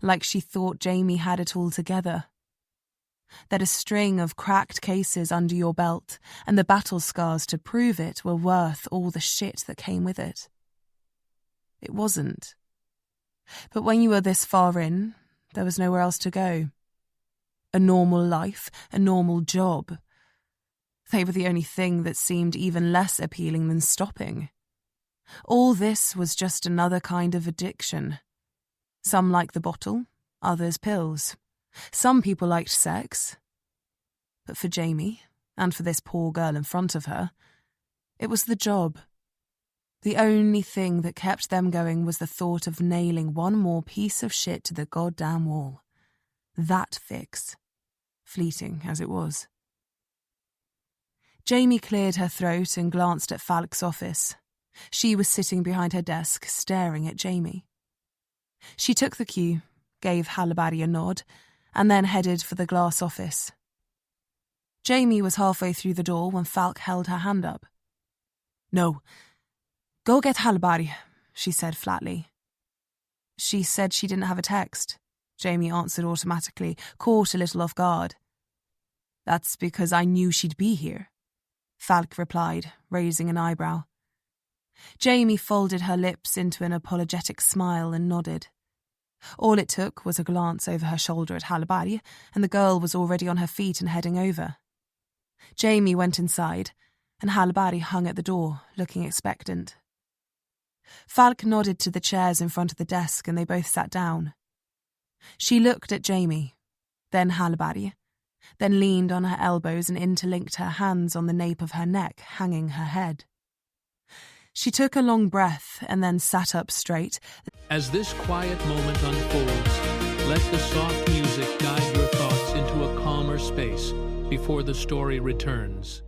like she thought Jamie had it all together. That a string of cracked cases under your belt and the battle scars to prove it were worth all the shit that came with it. It wasn't. But when you were this far in, there was nowhere else to go. A normal life, a normal job. They were the only thing that seemed even less appealing than stopping. All this was just another kind of addiction. Some liked the bottle, others pills. Some people liked sex. But for Jamie, and for this poor girl in front of her, it was the job. The only thing that kept them going was the thought of nailing one more piece of shit to the goddamn wall. That fix. Fleeting as it was. Jamie cleared her throat and glanced at Falk's office. She was sitting behind her desk, staring at Jamie. She took the cue, gave Hallibody a nod, and then headed for the glass office. Jamie was halfway through the door when Falk held her hand up. "No. Go get Hallibody," she said flatly. She said she didn't have a text. Jamie answered automatically, caught a little off guard. "That's because I knew she'd be here," Falk replied, raising an eyebrow. Jamie folded her lips into an apologetic smile and nodded. All it took was a glance over her shoulder at Hallibody, and the girl was already on her feet and heading over. Jamie went inside, and Hallibody hung at the door, looking expectant. Falk nodded to the chairs in front of the desk, and they both sat down. She looked at Jamie, then Hallibody, then leaned on her elbows and interlinked her hands on the nape of her neck, hanging her head. She took a long breath and then sat up straight. As this quiet moment unfolds, let the soft music guide your thoughts into a calmer space before the story returns.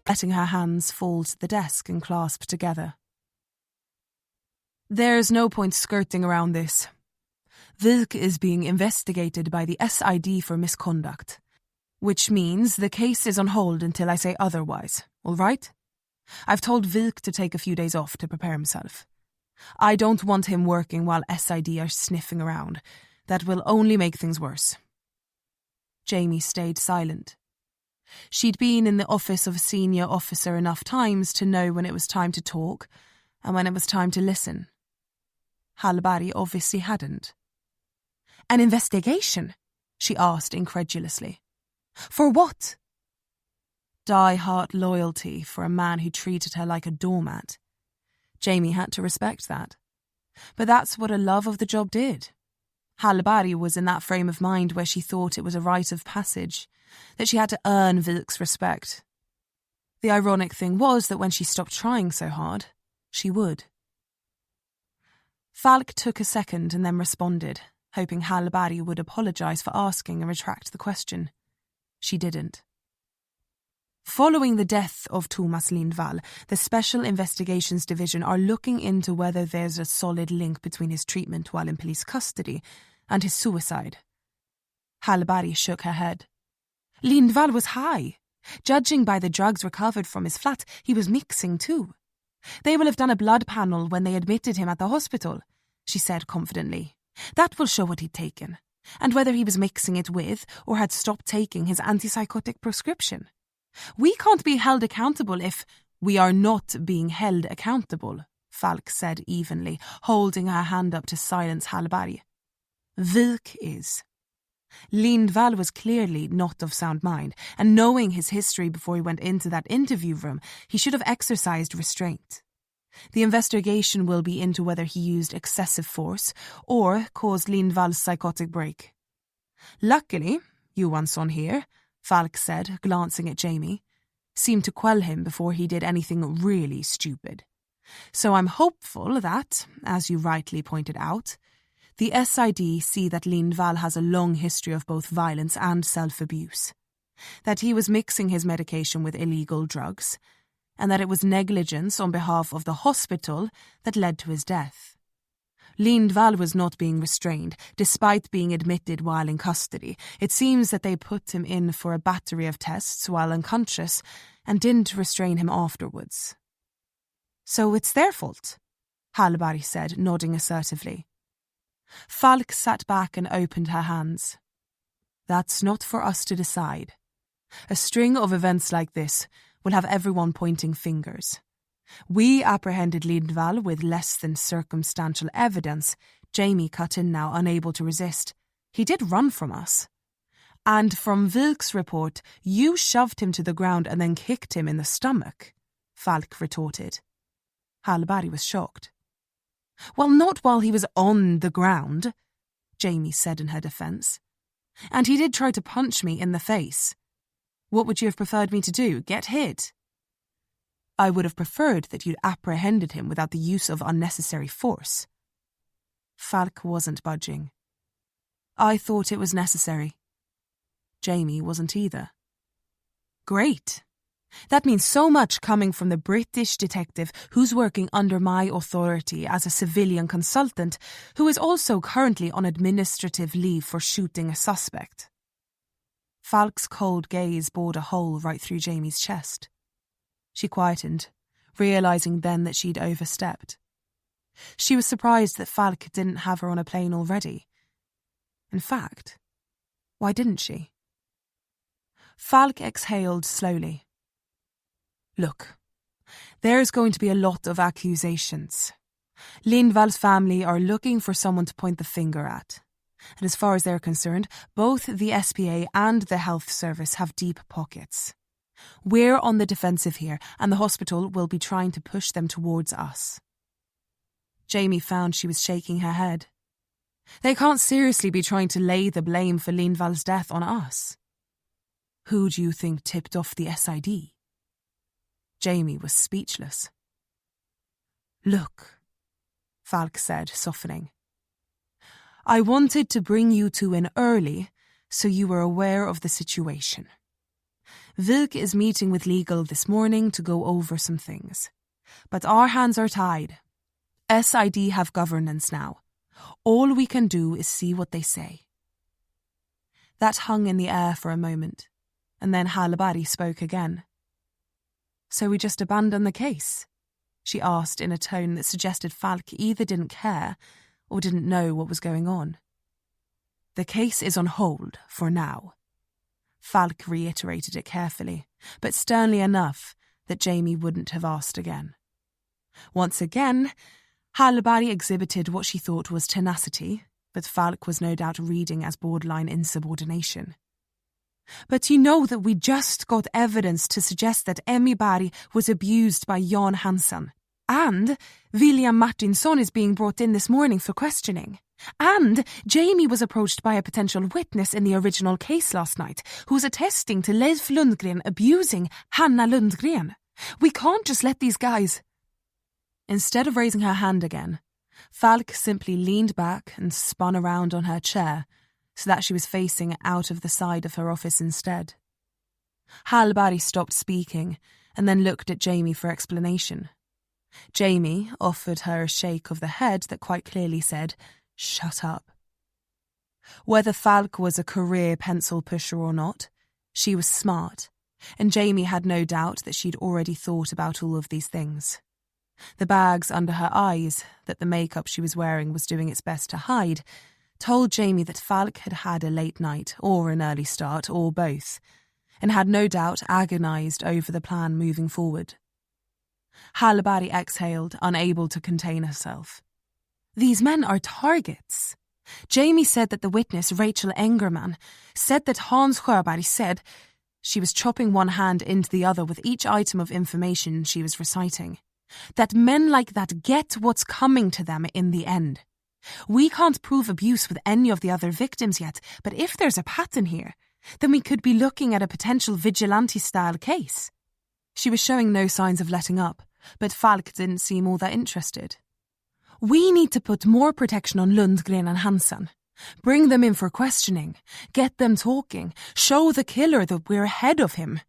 Letting her hands fall to the desk and clasp together. "There's no point skirting around this. Wilk is being investigated by the SID for misconduct, which means the case is on hold until I say otherwise, all right? I've told Wilk to take a few days off to prepare himself. I don't want him working while SID are sniffing around. That will only make things worse." Jamie stayed silent. She'd been in the office of a senior officer enough times to know when it was time to talk and when it was time to listen. Hallibody obviously hadn't. "An investigation?" she asked incredulously. "For what?" Die-hard loyalty for a man who treated her like a doormat. Jamie had to respect that. But that's what a love of the job did. Hallibody was in that frame of mind where she thought it was a rite of passage, that she had to earn Wilk's respect. The ironic thing was that when she stopped trying so hard, she would. Falk took a second and then responded, hoping Hallibody would apologise for asking and retract the question. She didn't. Following the death of Thomas Lindval, the Special Investigations Division are looking into whether there's a solid link between his treatment while in police custody and his suicide. Hallibody shook her head. Lindval was high. Judging by the drugs recovered from his flat, he was mixing too. They will have done a blood panel when they admitted him at the hospital, she said confidently. That will show what he'd taken, and whether he was mixing it with or had stopped taking his antipsychotic prescription. We can't be held accountable if we are not being held accountable, Falk said evenly, holding her hand up to silence Hallibody. Wilk is. Lindval was clearly not of sound mind, and knowing his history before he went into that interview room, he should have exercised restraint. The investigation will be into whether he used excessive force or caused Lindval's psychotic break. Luckily, Johansson here, Falk said, glancing at Jamie, seemed to quell him before he did anything really stupid. So I'm hopeful that, as you rightly pointed out, the SID see that Lindval has a long history of both violence and self-abuse, that he was mixing his medication with illegal drugs, and that it was negligence on behalf of the hospital that led to his death. Lindval was not being restrained, despite being admitted while in custody. It seems that they put him in for a battery of tests while unconscious and didn't restrain him afterwards. So it's their fault, Hallibody said, nodding assertively. Falk sat back and opened her hands. That's not for us to decide. A string of events like this will have everyone pointing fingers. We apprehended Lindval with less than circumstantial evidence. Jamie cut in now, unable to resist. He did run from us. And from Wilk's report, you shoved him to the ground and then kicked him in the stomach, Falk retorted. Hallberg was shocked. Well, not while he was on the ground, Jamie said in her defence. And he did try to punch me in the face. What would you have preferred me to do, get hit? I would have preferred that you'd apprehended him without the use of unnecessary force. Falk wasn't budging. I thought it was necessary. Jamie wasn't either. Great. That means so much coming from the British detective who's working under my authority as a civilian consultant, who is also currently on administrative leave for shooting a suspect. Falk's cold gaze bored a hole right through Jamie's chest. She quietened, realising then that she'd overstepped. She was surprised that Falk didn't have her on a plane already. In fact, why didn't she? Falk exhaled slowly. Look, there's going to be a lot of accusations. Lindval's family are looking for someone to point the finger at. And as far as they're concerned, both the SPA and the health service have deep pockets. We're on the defensive here, and the hospital will be trying to push them towards us. Jamie found she was shaking her head. They can't seriously be trying to lay the blame for Lindval's death on us. Who do you think tipped off the SID? Jamie was speechless. Look, Falk said, softening. I wanted to bring you two in early so you were aware of the situation. Wilk is meeting with legal this morning to go over some things. But our hands are tied. SID have governance now. All we can do is see what they say. That hung in the air for a moment, and then Hallberg spoke again. So we just abandon the case? She asked in a tone that suggested Falk either didn't care or didn't know what was going on. The case is on hold for now. Falk reiterated it carefully, but sternly enough that Jamie wouldn't have asked again. Once again, Hallberg exhibited what she thought was tenacity, but Falk was no doubt reading as borderline insubordination. But you know that we just got evidence to suggest that Emmy Barry was abused by Jan Hansen. And William Martinsson is being brought in this morning for questioning. And Jamie was approached by a potential witness in the original case last night who was attesting to Leif Lundgren abusing Hanna Lundgren. We can't just let these guys... Instead of raising her hand again, Falk simply leaned back and spun around on her chair so that she was facing out of the side of her office instead. Hallberg stopped speaking and then looked at Jamie for explanation. Jamie offered her a shake of the head that quite clearly said, "Shut up." Whether Falk was a career pencil pusher or not, she was smart, and Jamie had no doubt that she'd already thought about all of these things. The bags under her eyes, that the makeup she was wearing was doing its best to hide, told Jamie that Falk had had a late night or an early start or both, and had no doubt agonised over the plan moving forward. Hallberg exhaled, unable to contain herself. These men are targets. Jamie said that the witness, Rachel Engerman, said that Hans Sjöberg said... She was chopping one hand into the other with each item of information she was reciting. That men like that get what's coming to them in the end. We can't prove abuse with any of the other victims yet, but if there's a pattern here, then we could be looking at a potential vigilante-style case. She was showing no signs of letting up, but Falk didn't seem all that interested. We need to put more protection on Lundgren and Hansen. Bring them in for questioning, get them talking, show the killer that we're ahead of him.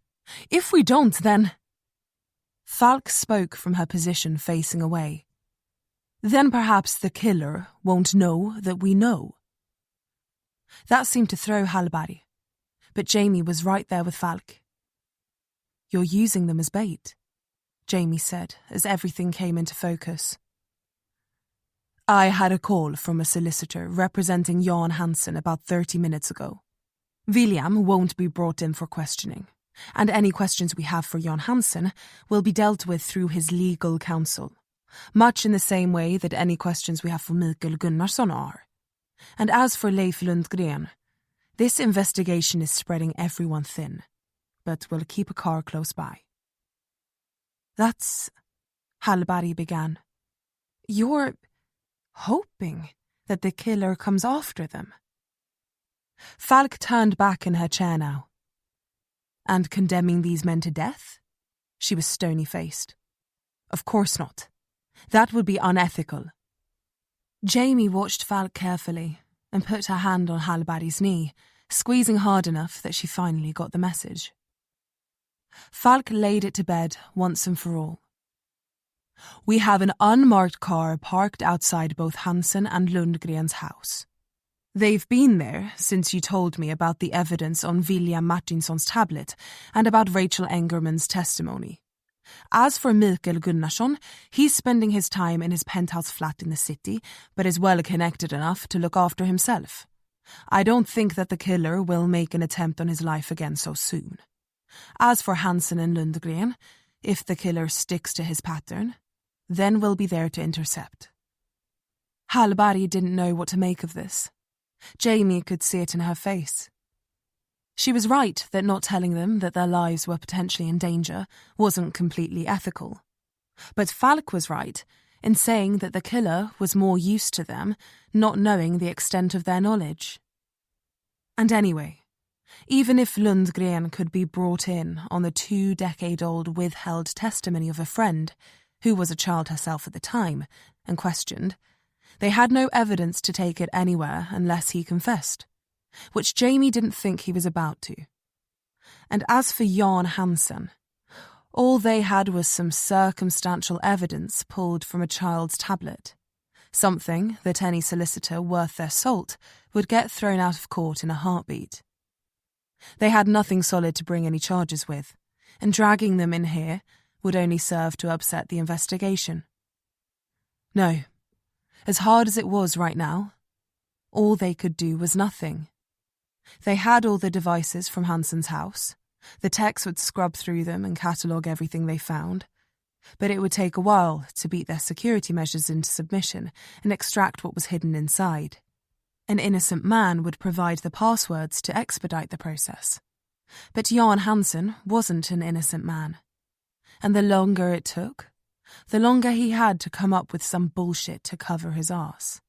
If we don't, then... Falk spoke from her position facing away. Then perhaps the killer won't know that we know. That seemed to throw Hallberg, but Jamie was right there with Falk. You're using them as bait, Jamie said as everything came into focus. I had a call from a solicitor representing Jan Hansen about 30 minutes ago. William won't be brought in for questioning, and any questions we have for Jan Hansen will be dealt with through his legal counsel, much in the same way that any questions we have for Mikael Gunnarsson are. And as for Leif Lundgren, this investigation is spreading everyone thin, but we'll keep a car close by. That's... Hallberg began. You're hoping that the killer comes after them? Falk turned back in her chair now. And condemning these men to death? She was stony-faced. Of course not. That would be unethical. Jamie watched Falk carefully and put her hand on Hallberg's knee, squeezing hard enough that she finally got the message. Falk laid it to bed once and for all. We have an unmarked car parked outside both Hansen and Lundgren's house. They've been there since you told me about the evidence on William Martinsson's tablet and about Rachel Engerman's testimony. As for Mikael Gunnarsson, he's spending his time in his penthouse flat in the city, but is well connected enough to look after himself. I don't think that the killer will make an attempt on his life again so soon. As for Hansen and Lundgren, if the killer sticks to his pattern, then we'll be there to intercept. Hallberg didn't know what to make of this. Jamie could see it in her face. She was right that not telling them that their lives were potentially in danger wasn't completely ethical. But Falk was right in saying that the killer was more used to them not knowing the extent of their knowledge. And anyway, even if Lundgren could be brought in on the 2-decade-old withheld testimony of a friend, who was a child herself at the time, and questioned, they had no evidence to take it anywhere unless he confessed, which Jamie didn't think he was about to. And as for Jan Hansen, all they had was some circumstantial evidence pulled from a child's tablet, something that any solicitor worth their salt would get thrown out of court in a heartbeat. They had nothing solid to bring any charges with, and dragging them in here would only serve to upset the investigation. No, as hard as it was right now, all they could do was nothing. They had all the devices from Hansen's house. The techs would scrub through them and catalogue everything they found, but it would take a while to beat their security measures into submission and extract what was hidden inside. An innocent man would provide the passwords to expedite the process. But Jan Hansen wasn't an innocent man. And the longer it took, the longer he had to come up with some bullshit to cover his arse.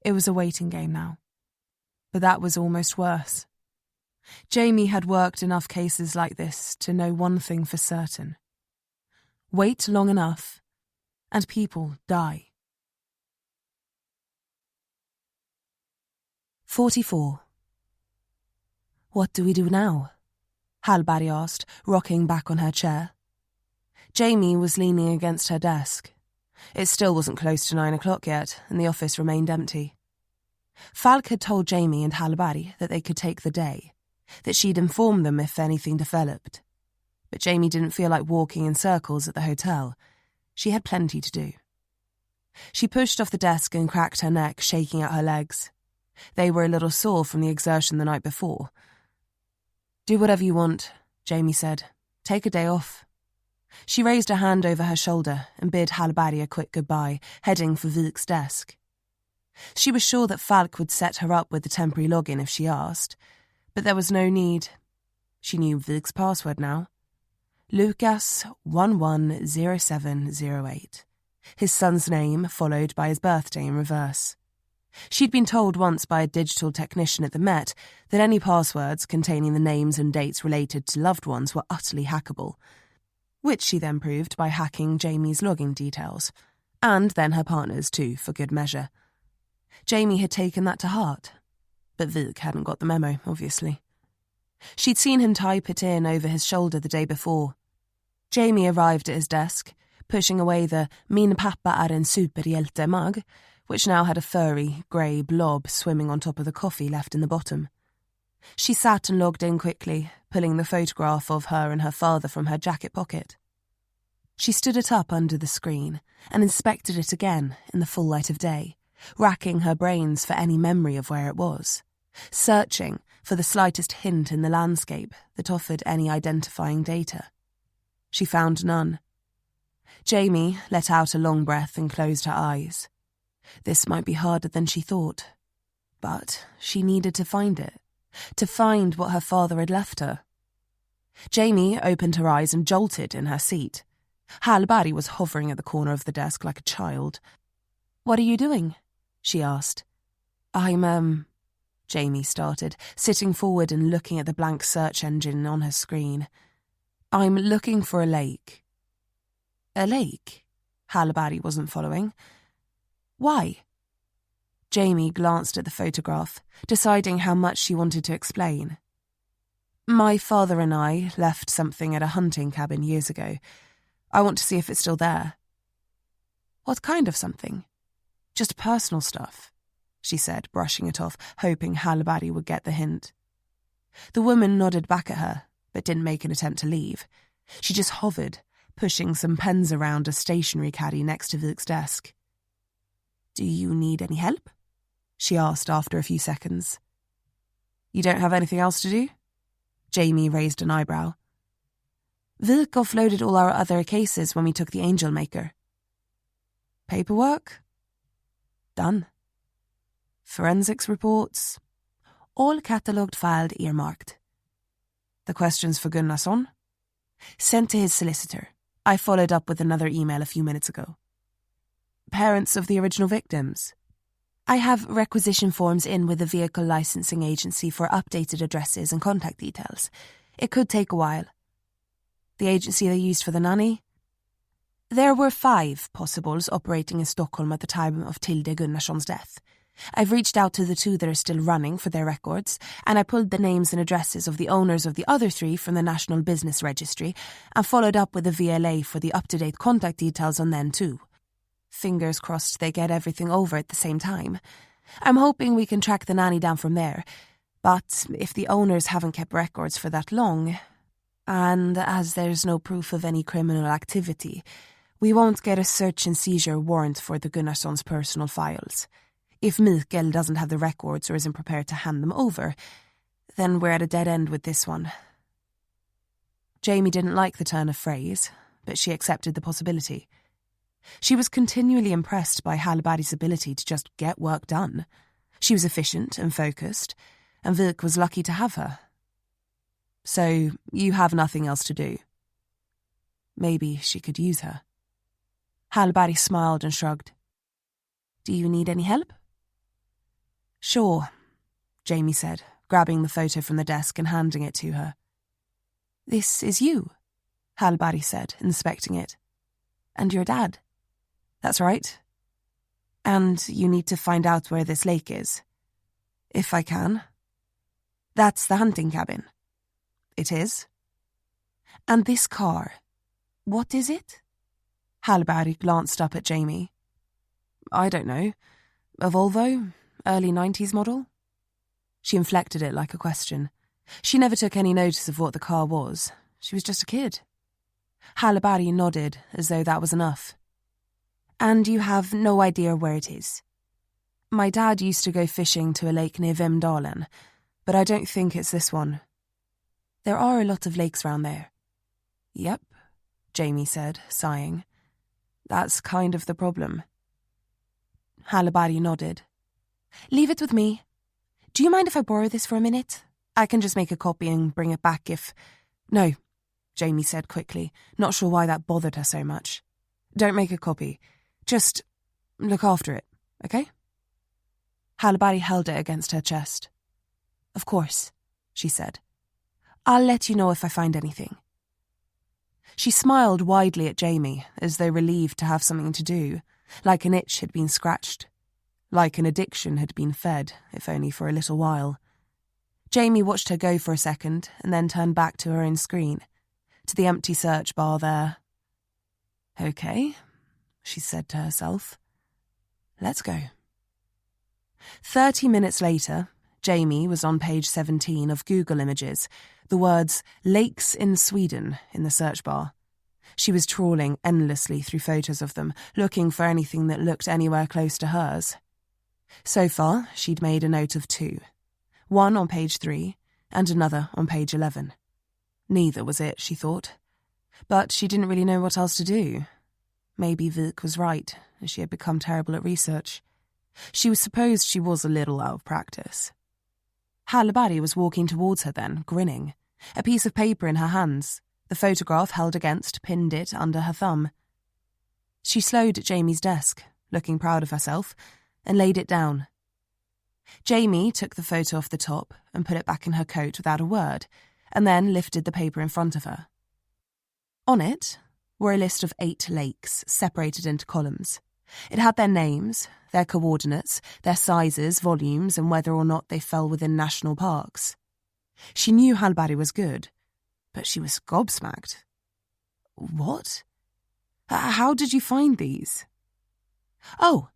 It was a waiting game now. But that was almost worse. Jamie had worked enough cases like this to know one thing for certain. Wait long enough, and people die. 44. What do we do now? Hallberg asked, rocking back on her chair. Jamie was leaning against her desk. It still wasn't close to 9 o'clock yet, and the office remained empty. Falk had told Jamie and Hallberg that they could take the day, that she'd inform them if anything developed. But Jamie didn't feel like walking in circles at the hotel. She had plenty to do. She pushed off the desk and cracked her neck, shaking out her legs. They were a little sore from the exertion the night before. Do whatever you want, Jamie said. Take a day off. She raised her hand over her shoulder and bid Hallberg a quick goodbye, heading for Vik's desk. She was sure that Falk would set her up with the temporary login if she asked, but there was no need. She knew Vik's password now. Lucas 110708. His son's name followed by his birthday in reverse. She'd been told once by a digital technician at the Met that any passwords containing the names and dates related to loved ones were utterly hackable, which she then proved by hacking Jamie's login details, and then her partner's too, for good measure. Jamie had taken that to heart, but Vik hadn't got the memo, obviously. She'd seen him type it in over his shoulder the day before. Jamie arrived at his desk, pushing away the Min pappa är en superhjälte mug, which now had a furry, grey blob swimming on top of the coffee left in the bottom. She sat and logged in quickly, pulling the photograph of her and her father from her jacket pocket. She stood it up under the screen and inspected it again in the full light of day, racking her brains for any memory of where it was, searching for the slightest hint in the landscape that offered any identifying data. She found none. Jamie let out a long breath and closed her eyes. This might be harder than she thought, but she needed to find it, to find what her father had left her. Jamie opened her eyes and jolted in her seat. Hallberg was hovering at the corner of the desk like a child. "What are you doing?" she asked. "I'm, Jamie started, sitting forward and looking at the blank search engine on her screen. "I'm looking for a lake." "A lake?" Hallberg wasn't following. "Why?" Jamie glanced at the photograph, deciding how much she wanted to explain. "My father and I left something at a hunting cabin years ago. I want to see if it's still there." "What kind of something?" "Just personal stuff," she said, brushing it off, hoping Hallberg would get the hint. The woman nodded back at her, but didn't make an attempt to leave. She just hovered, pushing some pens around a stationery caddy next to Vic's desk. "Do you need any help?" she asked after a few seconds. "You don't have anything else to do?" Jamie raised an eyebrow. "Vic offloaded all our other cases when we took the Angel Maker." "Paperwork?" "Done." "Forensics reports?" "All catalogued, filed, earmarked." "The questions for Gunnarsson?" "Sent to his solicitor. I followed up with another email a few minutes ago." "Parents of the original victims?" "I have requisition forms in with the vehicle licensing agency for updated addresses and contact details. It could take a while." "The agency they used for the nanny?" "There were 5 possibles operating in Stockholm at the time of Tilde Gunnarsson's death. I've reached out to the 2 that are still running for their records, and I pulled the names and addresses of the owners of the other 3 from the National Business Registry and followed up with the VLA for the up-to-date contact details on them too. Fingers crossed they get everything over at the same time. I'm hoping we can track the nanny down from there, but if the owners haven't kept records for that long, and as there's no proof of any criminal activity, we won't get a search and seizure warrant for the Gunnarssons' personal files. If Mikael doesn't have the records or isn't prepared to hand them over, then we're at a dead end with this one." Jamie didn't like the turn of phrase, but she accepted the possibility. She was continually impressed by Hallberg's ability to just get work done. She was efficient and focused, and Vic was lucky to have her. "So, you have nothing else to do?" Maybe she could use her. Hallberg smiled and shrugged. "Do you need any help?" "Sure," Jamie said, grabbing the photo from the desk and handing it to her. "This is you," Hallberg said, inspecting it. "And your dad?" "That's right." "And you need to find out where this lake is?" "If I can." "That's the hunting cabin?" "It is." "And this car, what is it?" Hallberg glanced up at Jamie. "I don't know. A Volvo? Early 90s model?" She inflected it like a question. She never took any notice of what the car was. She was just a kid. Hallberg nodded as though that was enough. "And you have no idea where it is?" "My dad used to go fishing to a lake near Vemdalen, but I don't think it's this one." "There are a lot of lakes round there." "Yep," Jamie said, sighing. "That's kind of the problem." Hallberg nodded. "Leave it with me. Do you mind if I borrow this for a minute? I can just make a copy and bring it back if—" "No," Jamie said quickly, not sure why that bothered her so much. "Don't make a copy. Just look after it, okay?" Hallberg held it against her chest. "Of course," she said. "I'll let you know if I find anything." She smiled widely at Jamie, as though relieved to have something to do, like an itch had been scratched, like an addiction had been fed, if only for a little while. Jamie watched her go for a second and then turned back to her own screen, to the empty search bar there. "Okay," she said to herself. "Let's go." 30 minutes later, Jamie was on page 17 of Google Images, the words "Lakes in Sweden" in the search bar. She was trawling endlessly through photos of them, looking for anything that looked anywhere close to hers. So far, she'd made a note of 2. One on page 3, and another on page 11. Neither was it, she thought. But she didn't really know what else to do. Maybe Vik was right, and she had become terrible at research. She supposed she was a little out of practice. Hallberg was walking towards her then, grinning, a piece of paper in her hands, the photograph held against, pinned it under her thumb. She slowed at Jamie's desk, looking proud of herself, and laid it down. Jamie took the photo off the top and put it back in her coat without a word, and then lifted the paper in front of her. On it were a list of 8 lakes, separated into columns. It had their names, their coordinates, their sizes, volumes, and whether or not they fell within national parks. She knew Hallberg was good, but she was gobsmacked. What? How did you find these? Oh,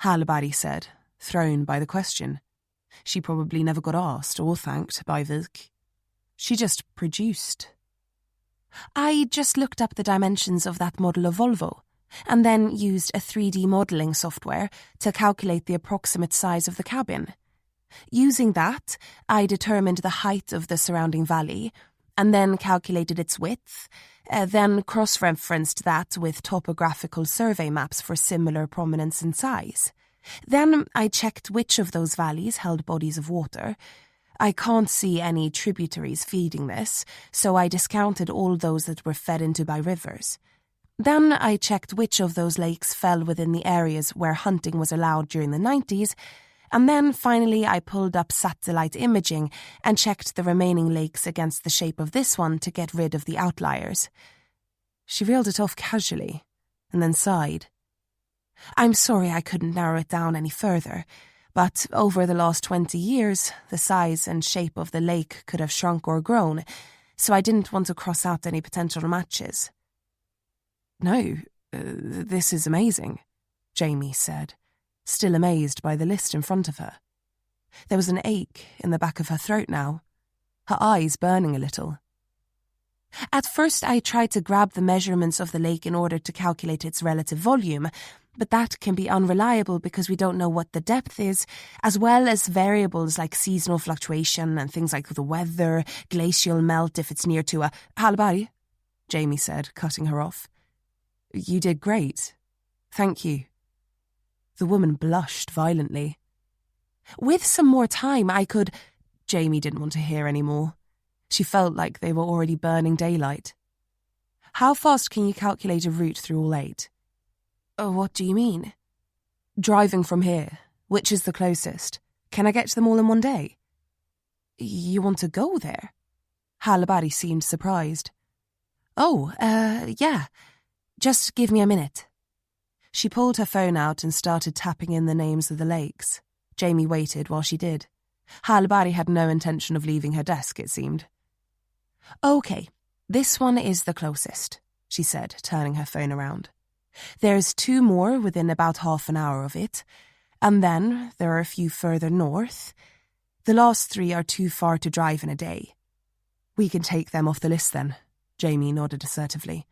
Hallberg said, thrown by the question. She probably never got asked or thanked by Vik. She just produced. I just looked up the dimensions of that model of Volvo, and then used a 3D modelling software to calculate the approximate size of the cabin. Using that, I determined the height of the surrounding valley, and then calculated its width, then cross-referenced that with topographical survey maps for similar prominence and size. Then I checked which of those valleys held bodies of water. I can't see any tributaries feeding this, so I discounted all those that were fed into by rivers. Then I checked which of those lakes fell within the areas where hunting was allowed during the 90s, and then finally I pulled up satellite imaging and checked the remaining lakes against the shape of this one to get rid of the outliers. She reeled it off casually, and then sighed. I'm sorry I couldn't narrow it down any further, but over the last 20 years, the size and shape of the lake could have shrunk or grown, so I didn't want to cross out any potential matches. No, this is amazing, Jamie said, still amazed by the list in front of her. There was an ache in the back of her throat now, her eyes burning a little. At first I tried to grab the measurements of the lake in order to calculate its relative volume, but that can be unreliable because we don't know what the depth is, as well as variables like seasonal fluctuation and things like the weather, glacial melt if it's near to a... Hallberg, Jamie said, cutting her off. You did great. Thank you. The woman blushed violently. With some more time I could... Jamie didn't want to hear any more. She felt like they were already burning daylight. How fast can you calculate a route through all 8? What do you mean? Driving from here. Which is the closest? Can I get to them all in one day? You want to go there? Hallberg seemed surprised. Oh, yeah. Just give me a minute. She pulled her phone out and started tapping in the names of the lakes. Jamie waited while she did. Hallberg had no intention of leaving her desk, it seemed. Okay, this one is the closest, she said, turning her phone around. There's 2 more within about half an hour of it, and then there are a few further north. The last 3 are too far to drive in a day. We can take them off the list then, Jamie nodded assertively.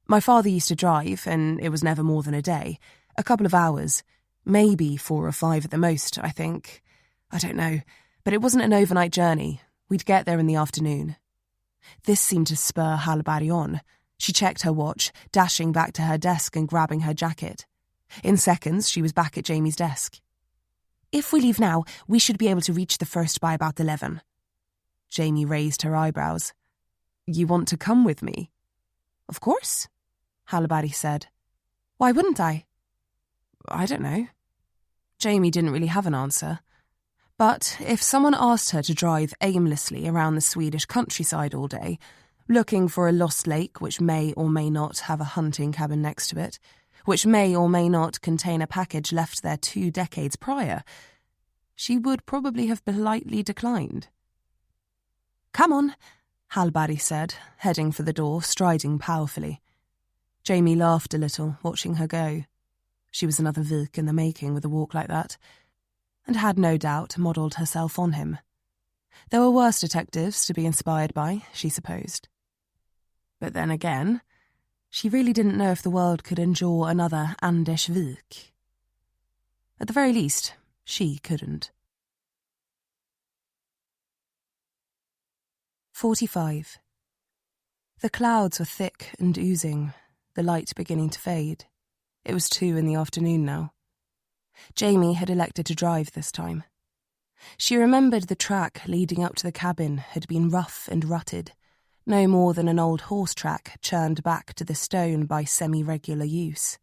My father used to drive, and it was never more than a day. A couple of hours. Maybe 4 or 5 at the most, I think. I don't know. But it wasn't an overnight journey. We'd get there in the afternoon. This seemed to spur Hallberg on. She checked her watch, dashing back to her desk and grabbing her jacket. In seconds, she was back at Jamie's desk. If we leave now, we should be able to reach the first by about 11. Jamie raised her eyebrows. You want to come with me? Of course, Hallberg said. Why wouldn't I? I don't know. Jamie didn't really have an answer. But if someone asked her to drive aimlessly around the Swedish countryside all day, looking for a lost lake which may or may not have a hunting cabin next to it, which may or may not contain a package left there 2 decades prior, she would probably have politely declined. Come on, Hallberg said, heading for the door, striding powerfully. Jamie laughed a little, watching her go. She was another Vik in the making with a walk like that, and had no doubt modelled herself on him. There were worse detectives to be inspired by, she supposed. But then again, She really didn't know if the world could endure another Anders Wijk. At the very least, she couldn't. 45. The clouds were thick and oozing, the light beginning to fade. It was 2 in the afternoon now. Jamie had elected to drive this time. She remembered the track leading up to the cabin had been rough and rutted, no more than an old horse track churned back to the stone by semi-regular use.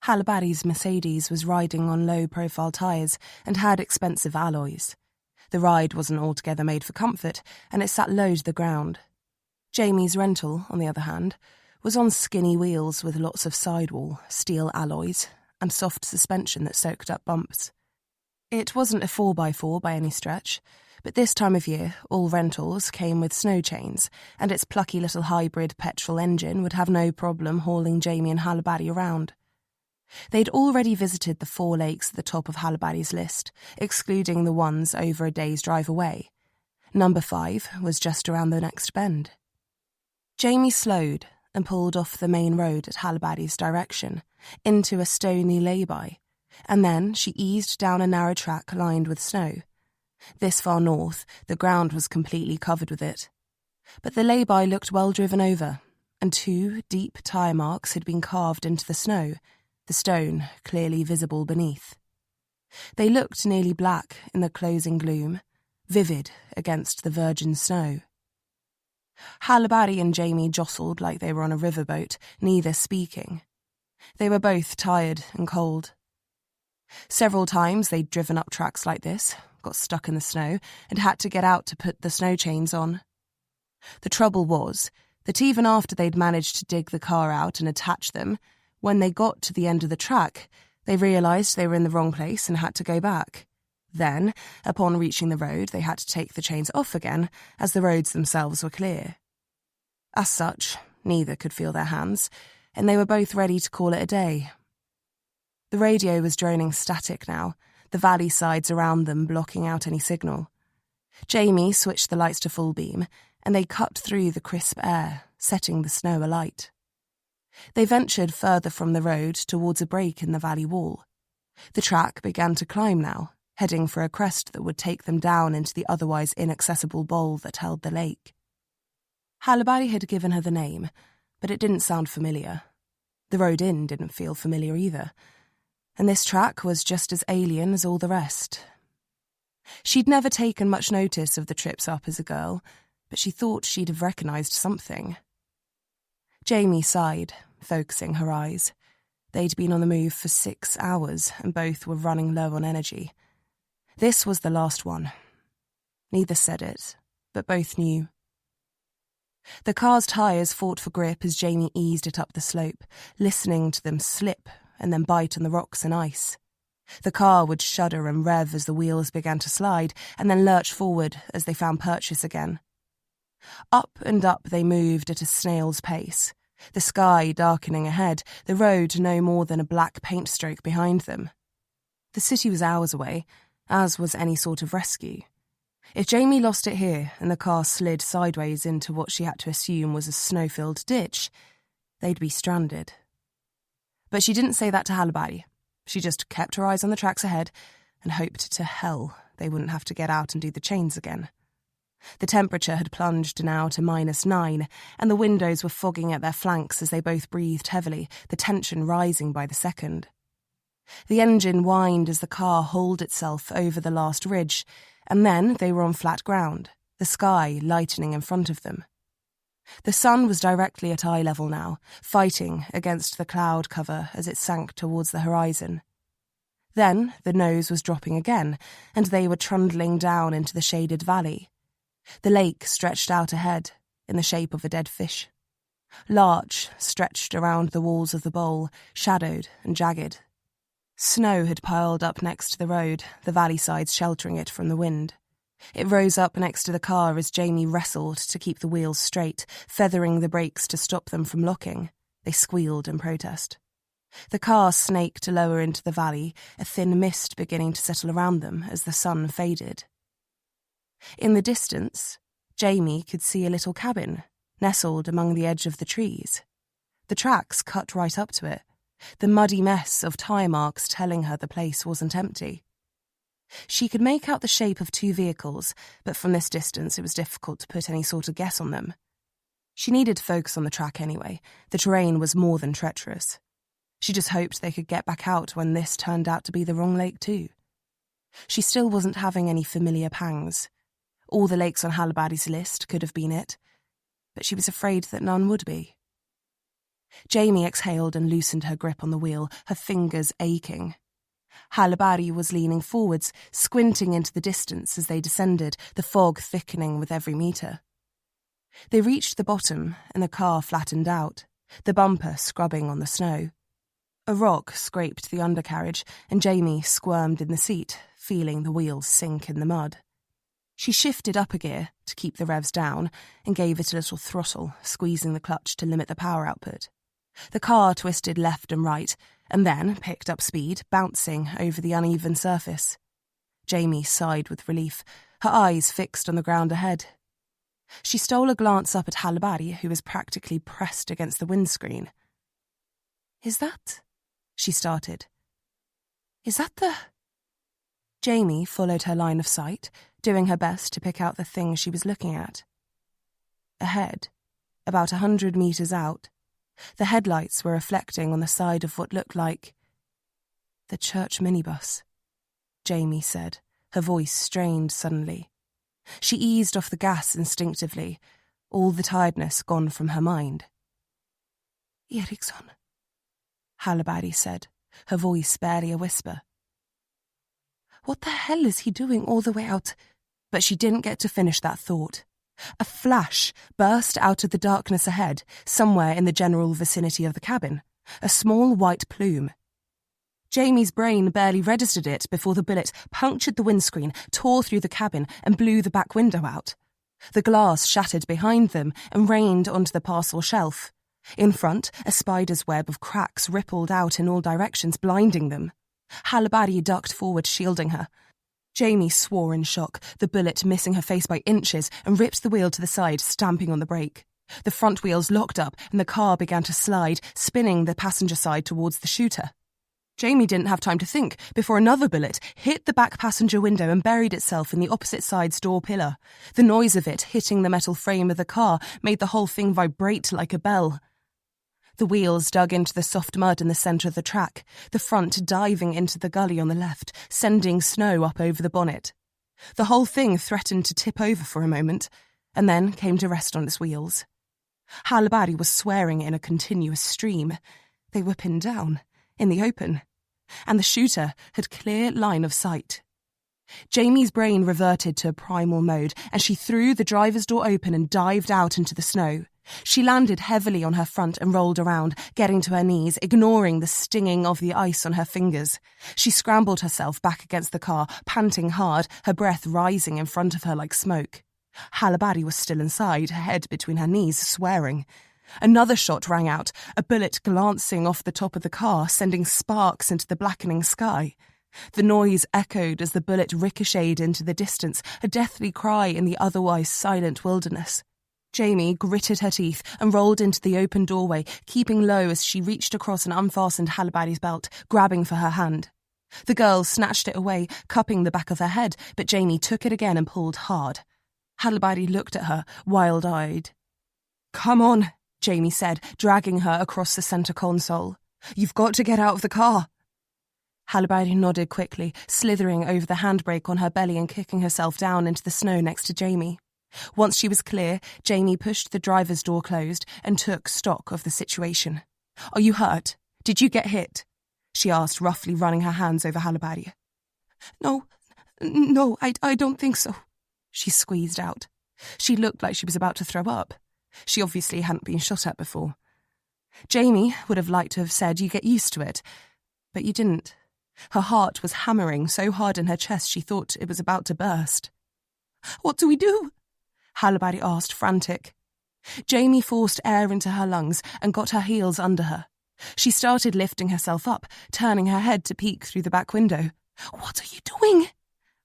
Halliburton's Mercedes was riding on low-profile tyres and had expensive alloys. The ride wasn't altogether made for comfort, and it sat low to the ground. Jamie's rental, on the other hand, was on skinny wheels with lots of sidewall, steel alloys, and soft suspension that soaked up bumps. It wasn't a 4x4 by any stretch, but this time of year all rentals came with snow chains, and its plucky little hybrid petrol engine would have no problem hauling Jamie and Halliburton around. They'd already visited the 4 lakes at the top of Halliburton's list, excluding the ones over a day's drive away. Number 5 was just around the next bend. Jamie slowed and pulled off the main road at Halliburton's direction, into a stony lay-by, and then she eased down a narrow track lined with snow. This far north, the ground was completely covered with it. But the lay-by looked well driven over, and 2 deep tyre marks had been carved into the snow, the stone clearly visible beneath. They looked nearly black in the closing gloom, vivid against the virgin snow. Halliburton and Jamie jostled like they were on a riverboat, neither speaking. They were both tired and cold. Several times they'd driven up tracks like this, got stuck in the snow, and had to get out to put the snow chains on. The trouble was that even after they'd managed to dig the car out and attach them, when they got to the end of the track, they realised they were in the wrong place and had to go back. Then, upon reaching the road, they had to take the chains off again, as the roads themselves were clear. As such, neither could feel their hands, and they were both ready to call it a day. The radio was droning static now, the valley sides around them blocking out any signal. Jamie switched the lights to full beam, and they cut through the crisp air, setting the snow alight. They ventured further from the road towards a break in the valley wall. The track began to climb now, heading for a crest that would take them down into the otherwise inaccessible bowl that held the lake. Halliburton had given her the name, but it didn't sound familiar. The road in didn't feel familiar either, and this track was just as alien as all the rest. She'd never taken much notice of the trips up as a girl, but she thought she'd have recognised something. Jamie sighed, focusing her eyes. They'd been on the move for 6 hours, and both were running low on energy. This was the last one. Neither said it, but both knew. The car's tyres fought for grip as Jamie eased it up the slope, listening to them slip and then bite on the rocks and ice. The car would shudder and rev as the wheels began to slide, and then lurch forward as they found purchase again. Up and up they moved at a snail's pace, the sky darkening ahead, the road no more than a black paint stroke behind them. The city was hours away, as was any sort of rescue. If Jamie lost it here and the car slid sideways into what she had to assume was a snow-filled ditch, they'd be stranded. But she didn't say that to Halliburton. She just kept her eyes on the tracks ahead and hoped to hell they wouldn't have to get out and do the chains again. The temperature had plunged now to -9, and the windows were fogging at their flanks as they both breathed heavily, the tension rising by the second. The engine whined as the car hauled itself over the last ridge, and then they were on flat ground, the sky lightening in front of them. The sun was directly at eye level now, fighting against the cloud cover as it sank towards the horizon. Then the nose was dropping again, and they were trundling down into the shaded valley. The lake stretched out ahead, in the shape of a dead fish. Larch stretched around the walls of the bowl, shadowed and jagged. Snow had piled up next to the road, the valley sides sheltering it from the wind. It rose up next to the car as Jamie wrestled to keep the wheels straight, feathering the brakes to stop them from locking. They squealed in protest. The car snaked lower into the valley, a thin mist beginning to settle around them as the sun faded. In the distance, Jamie could see a little cabin, nestled among the edge of the trees. The tracks cut right up to it, the muddy mess of tyre marks telling her the place wasn't empty. She could make out the shape of 2 vehicles, but from this distance it was difficult to put any sort of guess on them. She needed to focus on the track anyway. The terrain was more than treacherous. She just hoped they could get back out when this turned out to be the wrong lake too. She still wasn't having any familiar pangs. All the lakes on Halliburty's list could have been it, but she was afraid that none would be. Jamie exhaled and loosened her grip on the wheel, her fingers aching. Halliburty was leaning forwards, squinting into the distance as they descended, the fog thickening with every metre. They reached the bottom and the car flattened out, the bumper scrubbing on the snow. A rock scraped the undercarriage and Jamie squirmed in the seat, feeling the wheels sink in the mud. She shifted up a gear to keep the revs down and gave it a little throttle, squeezing the clutch to limit the power output. The car twisted left and right and then picked up speed, bouncing over the uneven surface. Jamie sighed with relief, her eyes fixed on the ground ahead. She stole a glance up at Halliburty, who was practically pressed against the windscreen. "Is that?" she started. "Is that the—" Jamie followed her line of sight, doing her best to pick out the thing she was looking at. Ahead, about 100 metres out, the headlights were reflecting on the side of what looked like the church minibus, Jamie said, her voice strained suddenly. She eased off the gas instinctively, all the tiredness gone from her mind. "Ericson," Halliburty said, her voice barely a whisper. "What the hell is he doing all the way out?" But she didn't get to finish that thought. A flash burst out of the darkness ahead, somewhere in the general vicinity of the cabin, a small white plume. Jamie's brain barely registered it before the bullet punctured the windscreen, tore through the cabin and blew the back window out. The glass shattered behind them and rained onto the parcel shelf. In front, a spider's web of cracks rippled out in all directions, blinding them. Halliburty ducked forward, shielding her. Jamie swore in shock, the bullet missing her face by inches, and ripped the wheel to the side, stamping on the brake. The front wheels locked up and the car began to slide, spinning the passenger side towards the shooter. Jamie didn't have time to think before another bullet hit the back passenger window and buried itself in the opposite side's door pillar. The noise of it hitting the metal frame of the car made the whole thing vibrate like a bell. The wheels dug into the soft mud in the centre of the track, the front diving into the gully on the left, sending snow up over the bonnet. The whole thing threatened to tip over for a moment, and then came to rest on its wheels. Halliburty was swearing in a continuous stream. They were pinned down, in the open, and the shooter had clear line of sight. Jamie's brain reverted to a primal mode, and she threw the driver's door open and dived out into the snow. She landed heavily on her front and rolled around, getting to her knees, ignoring the stinging of the ice on her fingers. She scrambled herself back against the car, panting hard, her breath rising in front of her like smoke. Halliburty was still inside, her head between her knees, swearing. Another shot rang out, a bullet glancing off the top of the car, sending sparks into the blackening sky. The noise echoed as the bullet ricocheted into the distance, a deathly cry in the otherwise silent wilderness. Jamie gritted her teeth and rolled into the open doorway, keeping low as she reached across and unfastened Halliburty's belt, grabbing for her hand. The girl snatched it away, cupping the back of her head, but Jamie took it again and pulled hard. Halliburty looked at her, wild-eyed. "Come on," Jamie said, dragging her across the centre console. "You've got to get out of the car." Halliburty nodded quickly, slithering over the handbrake on her belly and kicking herself down into the snow next to Jamie. Once she was clear, Jamie pushed the driver's door closed and took stock of the situation. "Are you hurt? Did you get hit?" she asked, roughly running her hands over Halliburty. No, I don't think so," she squeezed out. She looked like she was about to throw up. She obviously hadn't been shot at before. Jamie would have liked to have said, "You get used to it," but you didn't. Her heart was hammering so hard in her chest she thought it was about to burst. "What do we do?" Halliburty asked, frantic. Jamie forced air into her lungs and got her heels under her. She started lifting herself up, turning her head to peek through the back window. "What are you doing?"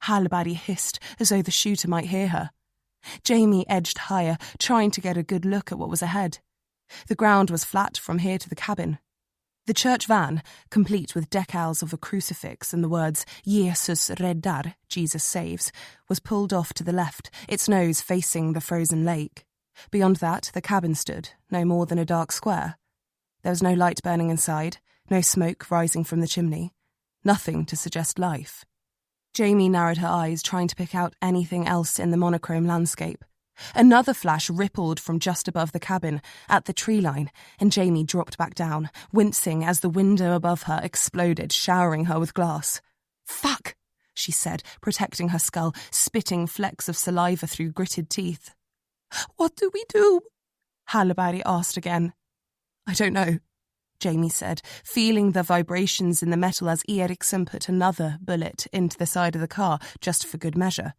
Halliburty hissed, as though the shooter might hear her. Jamie edged higher, trying to get a good look at what was ahead. The ground was flat from here to the cabin. The church van, complete with decals of a crucifix and the words Jesus räddar, Jesus saves, was pulled off to the left, its nose facing the frozen lake. Beyond that, the cabin stood, no more than a dark square. There was no light burning inside, no smoke rising from the chimney, nothing to suggest life. Jamie narrowed her eyes, trying to pick out anything else in the monochrome landscape. Another flash rippled from just above the cabin, at the tree line, and Jamie dropped back down, wincing as the window above her exploded, showering her with glass. "Fuck!" she said, protecting her skull, spitting flecks of saliva through gritted teeth. "What do we do?" Hallberg asked again. "I don't know," Jamie said, feeling the vibrations in the metal as Ericson put another bullet into the side of the car, just for good measure.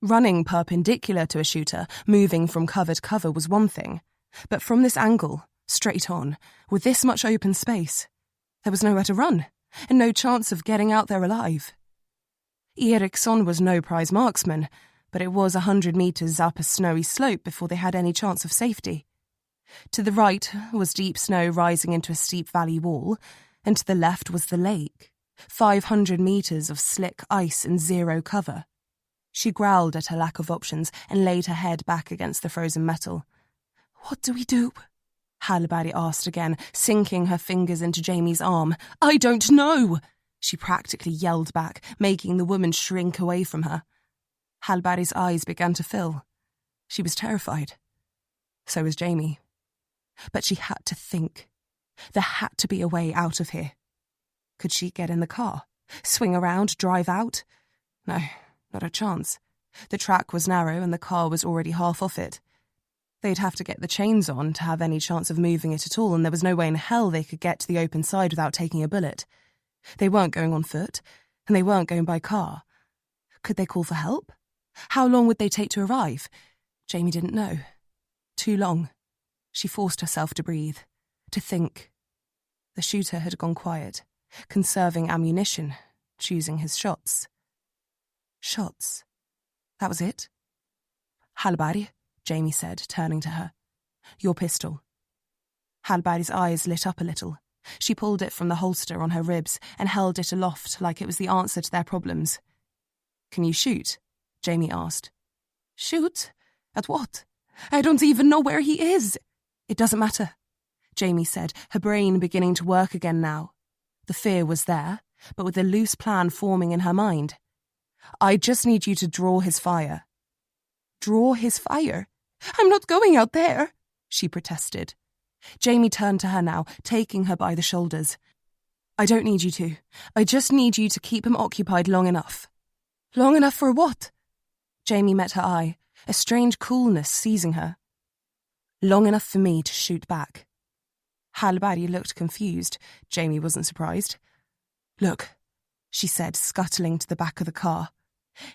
Running perpendicular to a shooter, moving from cover to cover was one thing, but from this angle, straight on, with this much open space, there was nowhere to run, and no chance of getting out there alive. Ericson was no prize marksman, but it was 100 metres up a snowy slope before they had any chance of safety. To the right was deep snow rising into a steep valley wall, and to the left was the lake, 500 metres of slick ice and zero cover. She growled at her lack of options and laid her head back against the frozen metal. "What do we do?" Hallberg asked again, sinking her fingers into Jamie's arm. "I don't know!" She practically yelled back, making the woman shrink away from her. Hallberg's eyes began to fill. She was terrified. So was Jamie. But she had to think. There had to be a way out of here. Could she get in the car? Swing around, drive out? No. Not a chance. The track was narrow and the car was already half off it. They'd have to get the chains on to have any chance of moving it at all, and there was no way in hell they could get to the open side without taking a bullet. They weren't going on foot, and they weren't going by car. Could they call for help? How long would they take to arrive? Jamie didn't know. Too long. She forced herself to breathe, to think. The shooter had gone quiet, conserving ammunition, choosing his shots. Shots. That was it. "Hallberg," Jamie said, turning to her. "Your pistol." Hallberg's eyes lit up a little. She pulled it from the holster on her ribs and held it aloft like it was the answer to their problems. "Can you shoot?" Jamie asked. "Shoot? At what? I don't even know where he is." "It doesn't matter," Jamie said, her brain beginning to work again now. The fear was there, but with a loose plan forming in her mind. "I just need you to draw his fire." "Draw his fire? I'm not going out there," she protested. Jamie turned to her now, taking her by the shoulders. "I don't need you to. I just need you to keep him occupied long enough." "Long enough for what?" Jamie met her eye, a strange coolness seizing her. "Long enough for me to shoot back." Hallberg looked confused. Jamie wasn't surprised. "Look," she said, scuttling to the back of the car.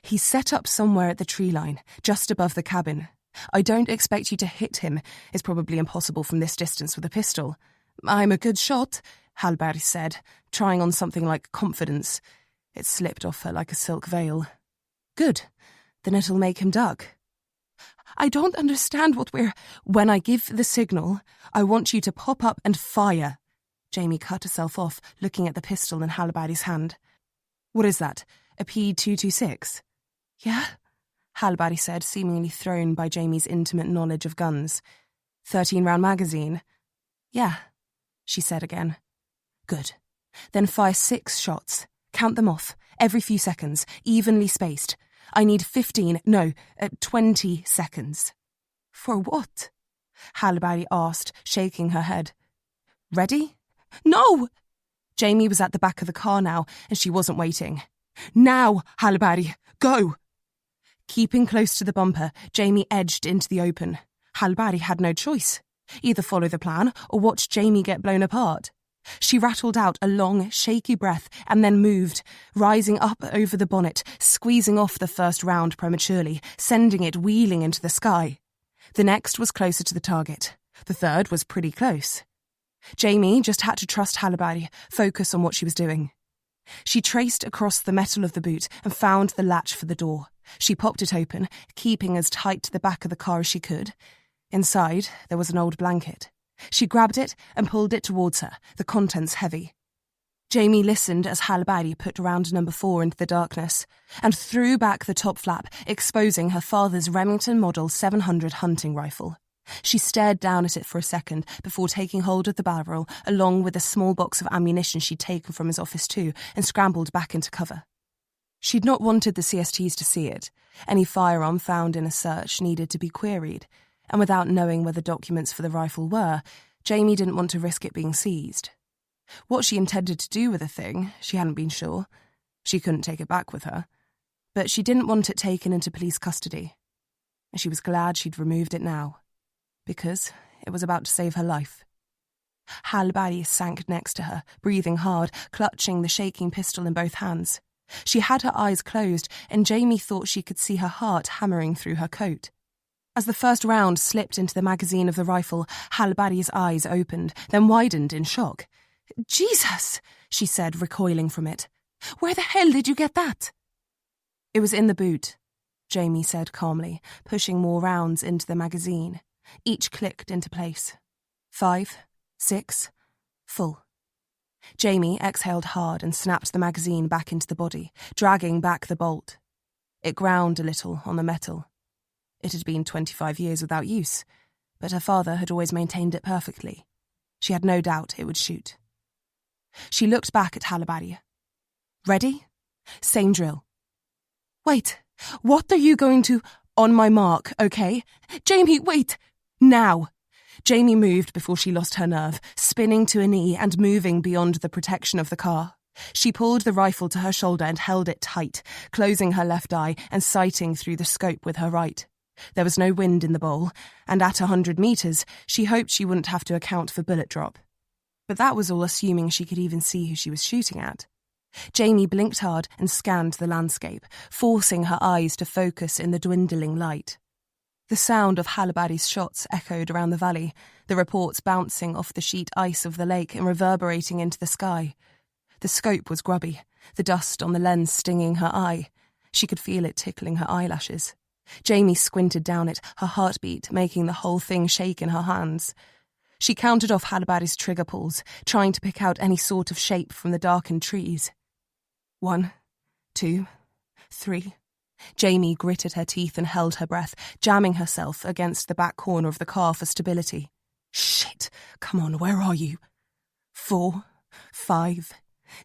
"He's set up somewhere at the tree line, just above the cabin. I don't expect you to hit him. It's probably impossible from this distance with a pistol." "I'm a good shot," Hallberg said, trying on something like confidence. It slipped off her like a silk veil. "Good. Then it'll make him duck." "I don't understand what we're—" "When I give the signal, I want you to pop up and fire." Jamie cut herself off, looking at the pistol in Hallberg's hand. "What is that? A P226? "Yeah," Hallberg said, seemingly thrown by Jamie's intimate knowledge of guns. 13-round magazine? "Yeah," she said again. "Good. Then fire 6 shots. Count them off, every few seconds, evenly spaced. I need 20 seconds." "For what?" Hallberg asked, shaking her head. "Ready?" "No!" Jamie was at the back of the car now, and she wasn't waiting. "Now, Hallberg, go!" Keeping close to the bumper, Jamie edged into the open. Hallberg had no choice. Either follow the plan or watch Jamie get blown apart. She rattled out a long, shaky breath and then moved, rising up over the bonnet, squeezing off the first round prematurely, sending it wheeling into the sky. The next was closer to the target. The third was pretty close. Jamie just had to trust Hallberg, focus on what she was doing. She traced across the metal of the boot and found the latch for the door. She popped it open, keeping as tight to the back of the car as she could. Inside, there was an old blanket. She grabbed it and pulled it towards her, the contents heavy. Jamie listened as Halbari put round number 4 into the darkness and threw back the top flap, exposing her father's Remington Model 700 hunting rifle. She stared down at it for a second before taking hold of the barrel along with a small box of ammunition she'd taken from his office too and scrambled back into cover. She'd not wanted the CSTs to see it. Any firearm found in a search needed to be queried, and without knowing where the documents for the rifle were, Jamie didn't want to risk it being seized. What she intended to do with the thing, she hadn't been sure. She couldn't take it back with her. But she didn't want it taken into police custody. And she was glad she'd removed it now, because it was about to save her life. Halbari sank next to her, breathing hard, clutching the shaking pistol in both hands. She had her eyes closed, and Jamie thought she could see her heart hammering through her coat. As the first round slipped into the magazine of the rifle, Halbari's eyes opened, then widened in shock. "Jesus," she said, recoiling from it. "Where the hell did you get that?" "It was in the boot," Jamie said calmly, pushing more rounds into the magazine. Each clicked into place. 5, 6, full. Jamie exhaled hard and snapped the magazine back into the body, dragging back the bolt. It ground a little on the metal. It had been 25 years without use, but her father had always maintained it perfectly. She had no doubt it would shoot. She looked back at Halbari. "Ready? Same drill." "Wait, what are you going to—" "On my mark, okay? Jamie, wait! Now!" Jamie moved before she lost her nerve, spinning to a knee and moving beyond the protection of the car. She pulled the rifle to her shoulder and held it tight, closing her left eye and sighting through the scope with her right. There was no wind in the bowl, and at 100 metres, she hoped she wouldn't have to account for bullet drop. But that was all assuming she could even see who she was shooting at. Jamie blinked hard and scanned the landscape, forcing her eyes to focus in the dwindling light. The sound of Halbari's shots echoed around the valley, the reports bouncing off the sheet ice of the lake and reverberating into the sky. The scope was grubby, the dust on the lens stinging her eye. She could feel it tickling her eyelashes. Jamie squinted down it, her heartbeat making the whole thing shake in her hands. She counted off Halbari's trigger pulls, trying to pick out any sort of shape from the darkened trees. 1, 2, 3. Jamie gritted her teeth and held her breath, jamming herself against the back corner of the car for stability. "Shit! Come on, where are you?" 4, 5.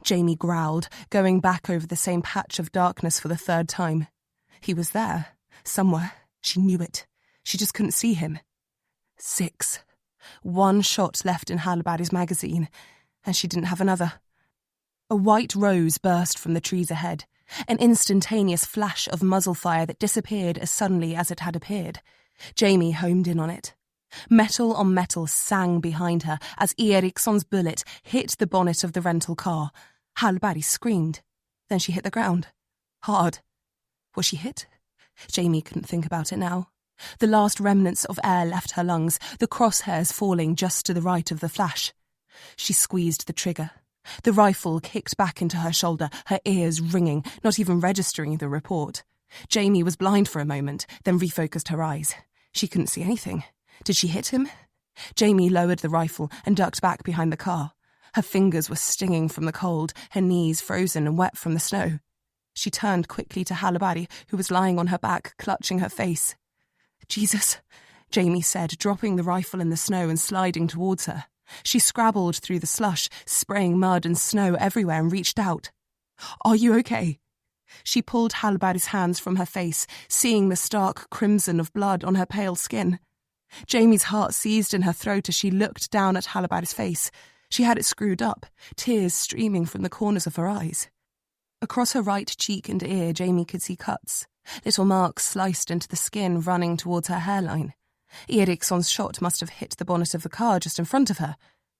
Jamie growled, going back over the same patch of darkness for the 3rd time. He was there, somewhere. She knew it. She just couldn't see him. 6. 1 shot left in Halbari's magazine, and she didn't have another. A white rose burst from the trees ahead, an instantaneous flash of muzzle fire that disappeared as suddenly as it had appeared. Jamie homed in on it. Metal on metal sang behind her as Ericson's bullet hit the bonnet of the rental car. Halbari screamed. Then she hit the ground. Hard. Was she hit? Jamie couldn't think about it now. The last remnants of air left her lungs, the crosshairs falling just to the right of the flash. She squeezed the trigger. The rifle kicked back into her shoulder, her ears ringing, not even registering the report. Jamie was blind for a moment, then refocused her eyes. She couldn't see anything. Did she hit him? Jamie lowered the rifle and ducked back behind the car. Her fingers were stinging from the cold, her knees frozen and wet from the snow. She turned quickly to Halbari, who was lying on her back, clutching her face. "Jesus," Jamie said, dropping the rifle in the snow and sliding towards her. She scrabbled through the slush, spraying mud and snow everywhere, and reached out. "Are you okay?" She pulled Halbari's hands from her face, seeing the stark crimson of blood on her pale skin. Jamie's heart seized in her throat as she looked down at Halbari's face. She had it screwed up, tears streaming from the corners of her eyes. Across her right cheek and ear, Jamie could see cuts, little marks sliced into the skin running towards her hairline. Ericsson's shot must have hit the bonnet of the car just in front of her.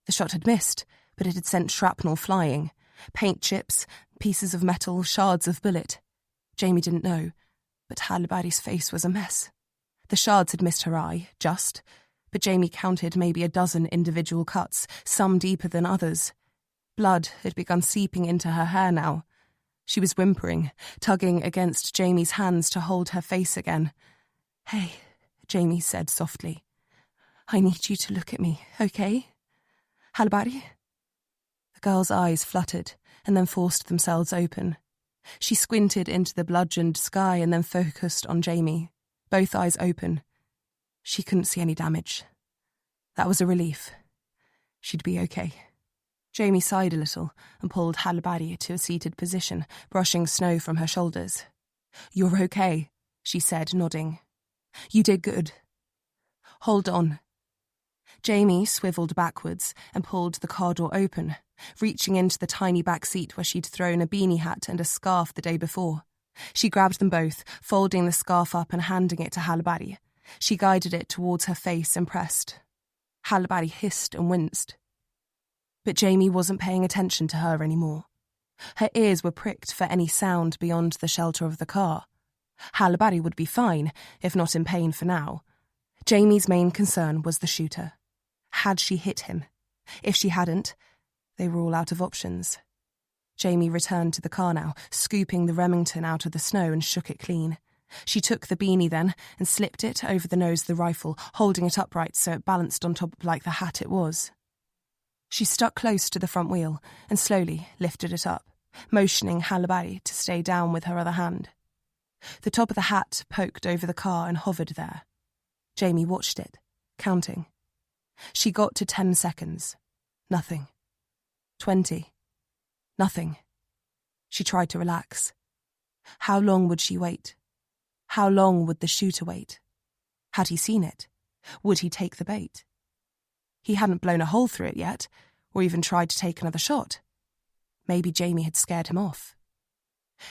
The shot had missed, but it had sent shrapnel flying. Paint chips, pieces of metal, shards of bullet. Jamie didn't know, but Halbari's face was a mess. The shards had missed her eye, just, but Jamie counted maybe a dozen individual cuts, some deeper than others. Blood had begun seeping into her hair now. She was whimpering, tugging against Jamie's hands to hold her face again. "Hey," Jamie said softly. I need you to look at me, okay? Halbari? The girl's eyes fluttered and then forced themselves open. She squinted into the bludgeoned sky and then focused on Jamie, both eyes open. She couldn't see any damage. That was a relief. She'd be okay. Jamie sighed a little and pulled Halbari to a seated position, brushing snow from her shoulders. "You're okay," she said, nodding. "You did good. Hold on." Jamie swiveled backwards and pulled the car door open, reaching into the tiny back seat where she'd thrown a beanie hat and a scarf the day before. She grabbed them both, folding the scarf up and handing it to Halbari. She guided it towards her face and pressed. Halbari hissed and winced. But Jamie wasn't paying attention to her anymore. Her ears were pricked for any sound beyond the shelter of the car. Halbari would be fine, if not in pain for now. Jamie's main concern was the shooter. Had she hit him? If she hadn't, they were all out of options. Jamie returned to the car now, scooping the Remington out of the snow and shook it clean. She took the beanie then and slipped it over the nose of the rifle, holding it upright so it balanced on top like the hat it was. She stuck close to the front wheel and slowly lifted it up, motioning Halbari to stay down with her other hand. The top of the hat poked over the car and hovered there. Jamie watched it, counting. She got to 10 seconds. Nothing. 20. Nothing. She tried to relax. How long would she wait? How long would the shooter wait? Had he seen it? Would he take the bait? He hadn't blown a hole through it yet, or even tried to take another shot. Maybe Jamie had scared him off.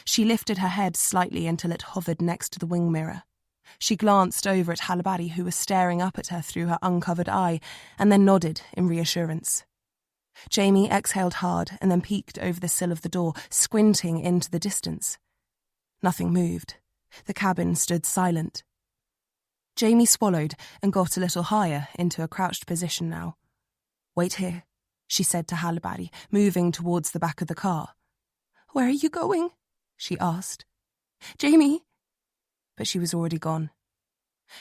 She lifted her head slightly until it hovered next to the wing mirror. She glanced over at Halbari, who was staring up at her through her uncovered eye, and then nodded in reassurance. Jamie exhaled hard and then peeked over the sill of the door, squinting into the distance. Nothing moved. The cabin stood silent. Jamie swallowed and got a little higher into a crouched position now. "Wait here," she said to Halbari, moving towards the back of the car. "Where are you going?" she asked. "Jamie!" But she was already gone.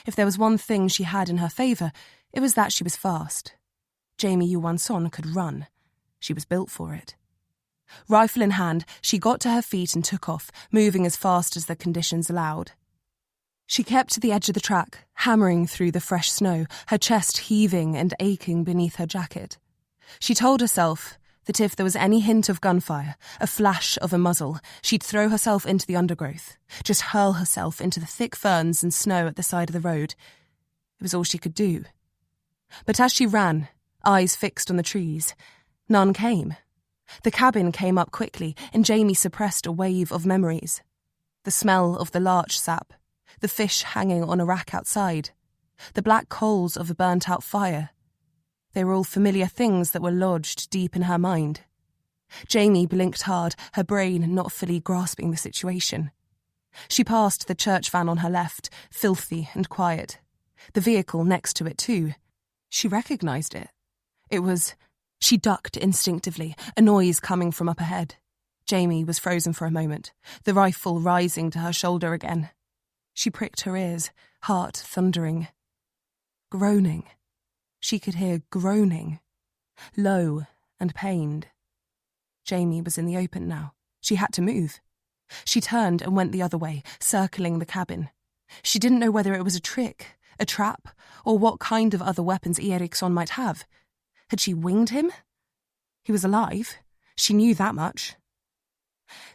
If there was one thing she had in her favour, it was that she was fast. Jamie Johansson could run. She was built for it. Rifle in hand, she got to her feet and took off, moving as fast as the conditions allowed. She kept to the edge of the track, hammering through the fresh snow, her chest heaving and aching beneath her jacket. She told herself that if there was any hint of gunfire, a flash of a muzzle, she'd throw herself into the undergrowth, just hurl herself into the thick ferns and snow at the side of the road. It was all she could do. But as she ran, eyes fixed on the trees, none came. The cabin came up quickly, and Jamie suppressed a wave of memories. The smell of the larch sap, the fish hanging on a rack outside, the black coals of a burnt-out fire. They were all familiar things that were lodged deep in her mind. Jamie blinked hard, her brain not fully grasping the situation. She passed the church van on her left, filthy and quiet. The vehicle next to it, too. She recognised it. It was... She ducked instinctively, a noise coming from up ahead. Jamie was frozen for a moment, the rifle rising to her shoulder again. She pricked her ears, heart thundering. Groaning. She could hear groaning. Low and pained. Jamie was in the open now. She had to move. She turned and went the other way, circling the cabin. She didn't know whether it was a trick, a trap, or what kind of other weapons Ericson might have. Had she winged him? He was alive. She knew that much.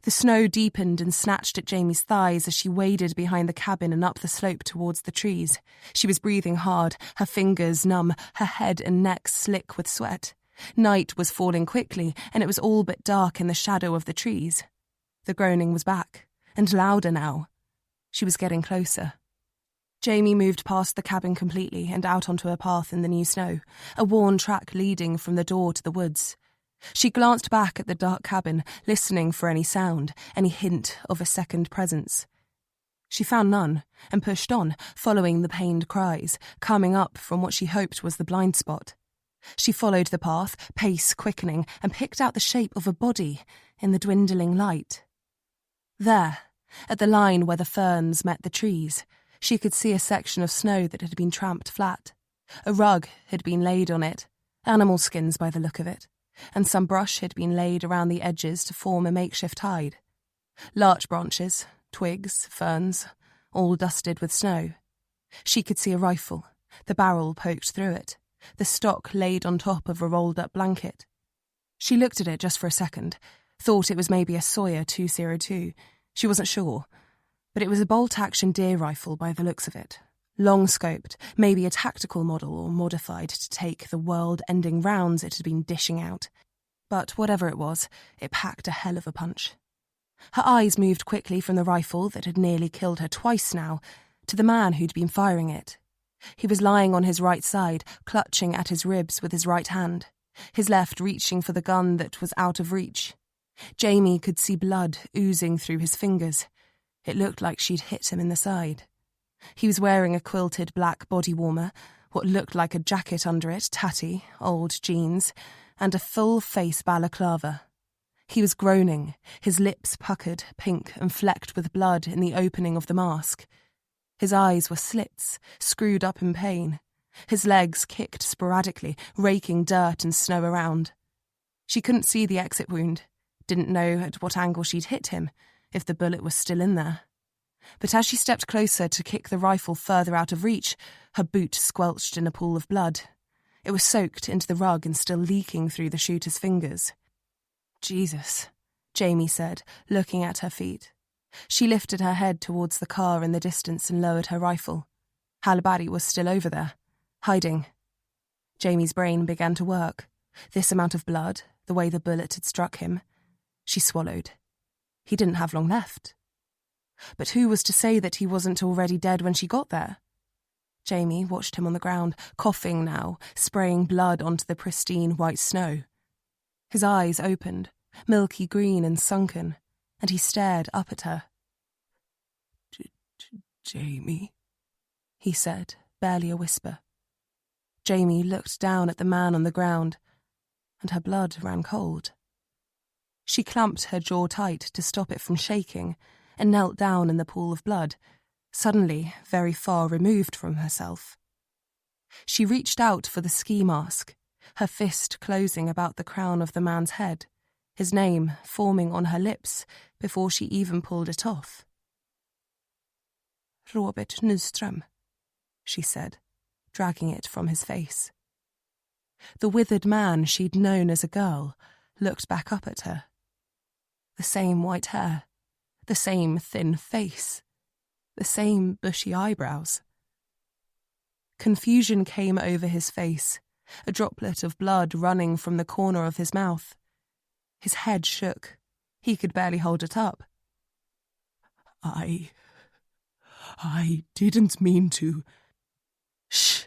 The snow deepened and snatched at Jamie's thighs as she waded behind the cabin and up the slope towards the trees. She was breathing hard, her fingers numb, her head and neck slick with sweat. Night was falling quickly, and it was all but dark in the shadow of the trees. The groaning was back, and louder now. She was getting closer. Jamie moved past the cabin completely and out onto a path in the new snow, a worn track leading from the door to the woods. She glanced back at the dark cabin, listening for any sound, any hint of a second presence. She found none, and pushed on, following the pained cries, coming up from what she hoped was the blind spot. She followed the path, pace quickening, and picked out the shape of a body in the dwindling light. There, at the line where the ferns met the trees, she could see a section of snow that had been tramped flat. A rug had been laid on it, animal skins by the look of it, and some brush had been laid around the edges to form a makeshift hide. Larch branches, twigs, ferns, all dusted with snow. She could see a rifle, the barrel poked through it, the stock laid on top of a rolled-up blanket. She looked at it just for a second, thought it was maybe a Sawyer 202. She wasn't sure, but it was a bolt-action deer rifle by the looks of it. Long-scoped, maybe a tactical model or modified to take the world-ending rounds it had been dishing out. But whatever it was, it packed a hell of a punch. Her eyes moved quickly from the rifle that had nearly killed her twice now to the man who'd been firing it. He was lying on his right side, clutching at his ribs with his right hand, his left reaching for the gun that was out of reach. Jamie could see blood oozing through his fingers. It looked like she'd hit him in the side. He was wearing a quilted black body warmer, what looked like a jacket under it, tatty, old jeans, and a full-face balaclava. He was groaning, his lips puckered, pink and flecked with blood in the opening of the mask. His eyes were slits, screwed up in pain. His legs kicked sporadically, raking dirt and snow around. She couldn't see the exit wound, didn't know at what angle she'd hit him, if the bullet was still in there. But as she stepped closer to kick the rifle further out of reach, her boot squelched in a pool of blood. It was soaked into the rug and still leaking through the shooter's fingers. "Jesus," Jamie said, looking at her feet. She lifted her head towards the car in the distance and lowered her rifle. Halibari was still over there, hiding. Jamie's brain began to work. This amount of blood, the way the bullet had struck him. She swallowed. He didn't have long left. But who was to say that he wasn't already dead when she got there? Jamie watched him on the ground, coughing now, spraying blood onto the pristine white snow. His eyes opened, milky green and sunken, and he stared up at her. Jamie, he said, barely a whisper. Jamie looked down at the man on the ground, and her blood ran cold. She clamped her jaw tight to stop it from shaking and knelt down in the pool of blood, suddenly very far removed from herself. She reached out for the ski mask, her fist closing about the crown of the man's head, his name forming on her lips before she even pulled it off. "Robert Nyström," she said, dragging it from his face. The withered man she'd known as a girl looked back up at her. The same white hair, the same thin face, the same bushy eyebrows. Confusion came over his face, a droplet of blood running from the corner of his mouth. His head shook. He could barely hold it up. I didn't mean to. "Shh,"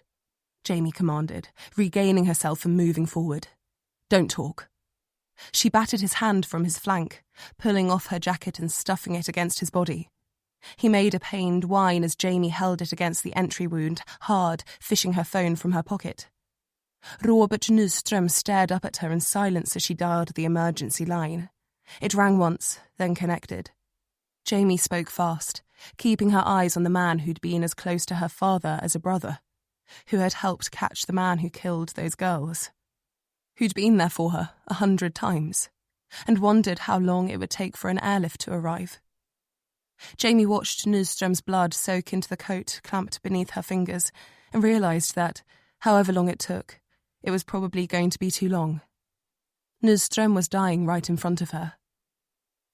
Jamie commanded, regaining herself and moving forward. "Don't talk." She batted his hand from his flank, pulling off her jacket and stuffing it against his body. He made a pained whine as Jamie held it against the entry wound, hard, fishing her phone from her pocket. Robert Nyström stared up at her in silence as she dialed the emergency line. It rang once, then connected. Jamie spoke fast, keeping her eyes on the man who'd been as close to her father as a brother, who had helped catch the man who killed those girls, who'd been there for her 100 times, and wondered how long it would take for an airlift to arrive. Jamie watched Nyström's blood soak into the coat clamped beneath her fingers and realised that, however long it took, it was probably going to be too long. Nyström was dying right in front of her.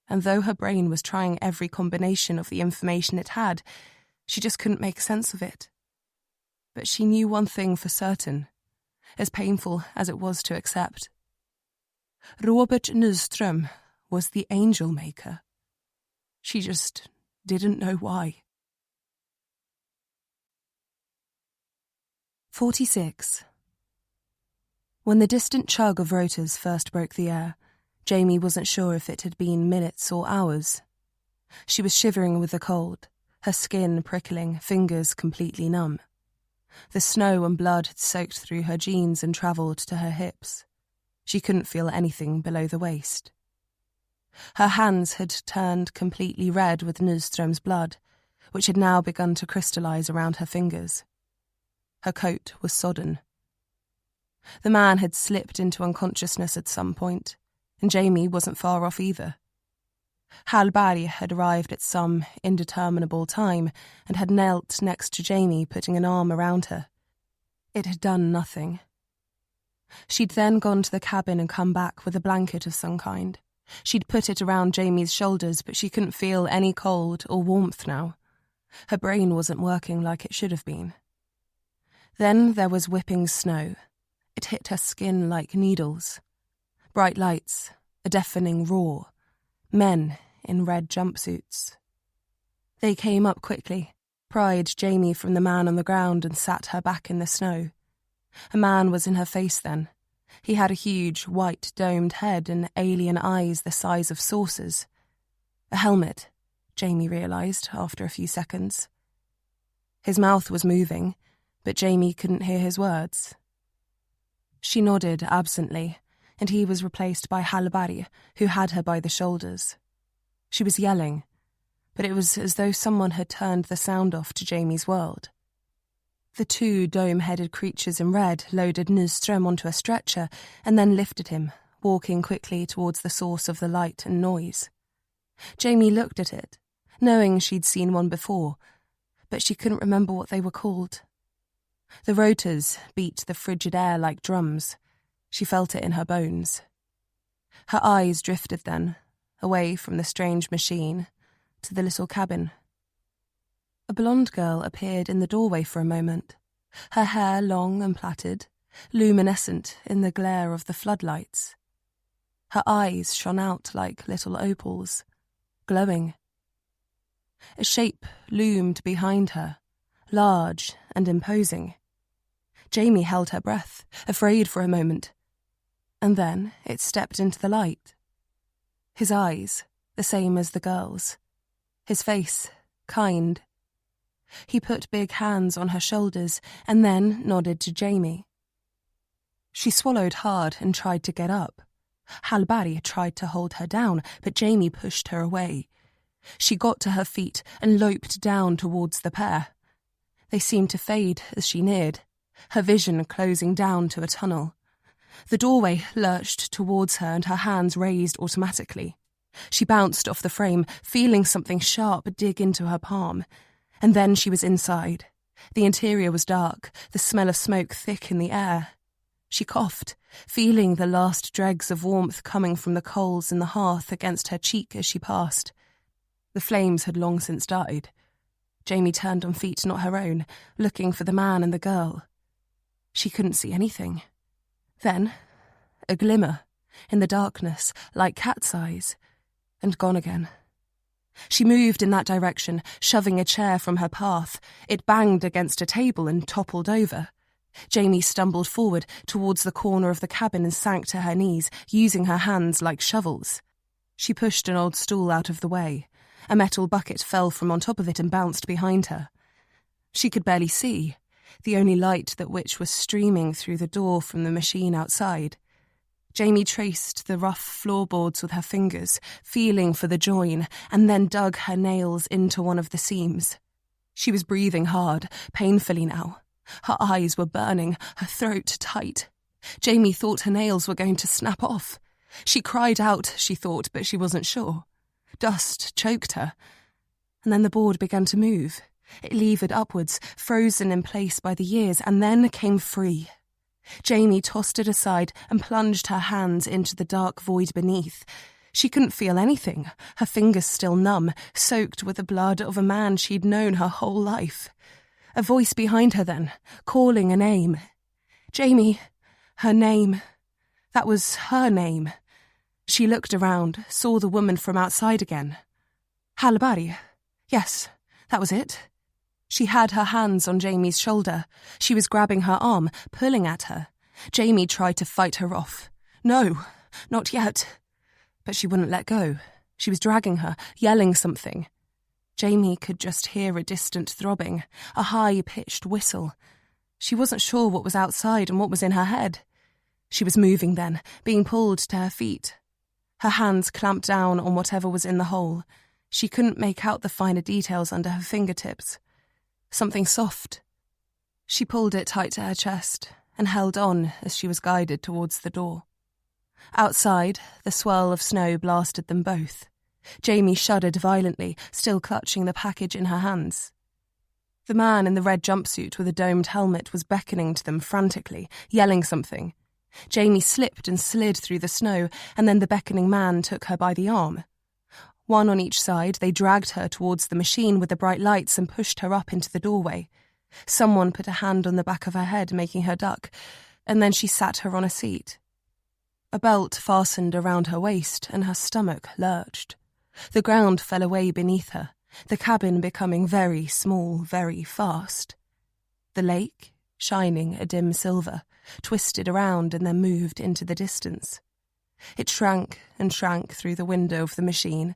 And though her brain was trying every combination of the information it had, she just couldn't make sense of it. But she knew one thing for certain, as painful as it was to accept. Robert Nyström was the angel maker. She just didn't know why. 46. When the distant chug of rotors first broke the air, Jamie wasn't sure if it had been minutes or hours. She was shivering with the cold, her skin prickling, fingers completely numb. The snow and blood had soaked through her jeans and travelled to her hips. She couldn't feel anything below the waist. Her hands had turned completely red with Nyström's blood, which had now begun to crystallise around her fingers. Her coat was sodden. The man had slipped into unconsciousness at some point, and Jamie wasn't far off either. Hallberg had arrived at some indeterminable time and had knelt next to Jamie, putting an arm around her. It had done nothing. She'd then gone to the cabin and come back with a blanket of some kind. She'd put it around Jamie's shoulders, but she couldn't feel any cold or warmth now. Her brain wasn't working like it should have been. Then there was whipping snow. It hit her skin like needles. Bright lights, a deafening roar. Men in red jumpsuits. They came up quickly, pried Jamie from the man on the ground and sat her back in the snow. A man was in her face then. He had a huge, white, domed head and alien eyes the size of saucers. A helmet, Jamie realised after a few seconds. His mouth was moving, but Jamie couldn't hear his words. She nodded absently, and he was replaced by Hallberg, who had her by the shoulders. She was yelling, but it was as though someone had turned the sound off to Jamie's world. The two dome-headed creatures in red loaded Nyström onto a stretcher and then lifted him, walking quickly towards the source of the light and noise. Jamie looked at it, knowing she'd seen one before, but she couldn't remember what they were called. The rotors beat the frigid air like drums. She felt it in her bones. Her eyes drifted then, away from the strange machine, to the little cabin. A blonde girl appeared in the doorway for a moment, her hair long and plaited, luminescent in the glare of the floodlights. Her eyes shone out like little opals, glowing. A shape loomed behind her, large and imposing. Jamie held her breath, afraid for a moment, and then it stepped into the light. His eyes, the same as the girl's. His face, kind. He put big hands on her shoulders and then nodded to Jamie. She swallowed hard and tried to get up. Hallberg tried to hold her down, but Jamie pushed her away. She got to her feet and loped down towards the pair. They seemed to fade as she neared, her vision closing down to a tunnel. The doorway lurched towards her and her hands raised automatically. She bounced off the frame, feeling something sharp dig into her palm. And then she was inside. The interior was dark, the smell of smoke thick in the air. She coughed, feeling the last dregs of warmth coming from the coals in the hearth against her cheek as she passed. The flames had long since died. Jamie turned on feet not her own, looking for the man and the girl. She couldn't see anything. Then, a glimmer, in the darkness, like cat's eyes, and gone again. She moved in that direction, shoving a chair from her path. It banged against a table and toppled over. Jamie stumbled forward towards the corner of the cabin and sank to her knees, using her hands like shovels. She pushed an old stool out of the way. A metal bucket fell from on top of it and bounced behind her. She could barely see, the only light that which was streaming through the door from the machine outside. Jamie traced the rough floorboards with her fingers, feeling for the join, and then dug her nails into one of the seams. She was breathing hard, painfully now. Her eyes were burning, her throat tight. Jamie thought her nails were going to snap off. She cried out, she thought, but she wasn't sure. Dust choked her. And then the board began to move. It levered upwards, frozen in place by the years, and then came free. Jamie tossed it aside and plunged her hands into the dark void beneath. She couldn't feel anything, her fingers still numb, soaked with the blood of a man she'd known her whole life. A voice behind her then, calling a name. Jamie, her name. That was her name. She looked around, saw the woman from outside again. Hallberg. Yes, that was it. She had her hands on Jamie's shoulder. She was grabbing her arm, pulling at her. Jamie tried to fight her off. No, not yet. But she wouldn't let go. She was dragging her, yelling something. Jamie could just hear a distant throbbing, a high-pitched whistle. She wasn't sure what was outside and what was in her head. She was moving then, being pulled to her feet. Her hands clamped down on whatever was in the hole. She couldn't make out the finer details under her fingertips. Something soft. She pulled it tight to her chest and held on as she was guided towards the door. Outside, the swirl of snow blasted them both. Jamie shuddered violently, still clutching the package in her hands. The man in the red jumpsuit with a domed helmet was beckoning to them frantically, yelling something. Jamie slipped and slid through the snow, and then the beckoning man took her by the arm. One on each side, they dragged her towards the machine with the bright lights and pushed her up into the doorway. Someone put a hand on the back of her head, making her duck, and then she sat her on a seat. A belt fastened around her waist, and her stomach lurched. The ground fell away beneath her, the cabin becoming very small, very fast. The lake, shining a dim silver, twisted around and then moved into the distance. It shrank and shrank through the window of the machine,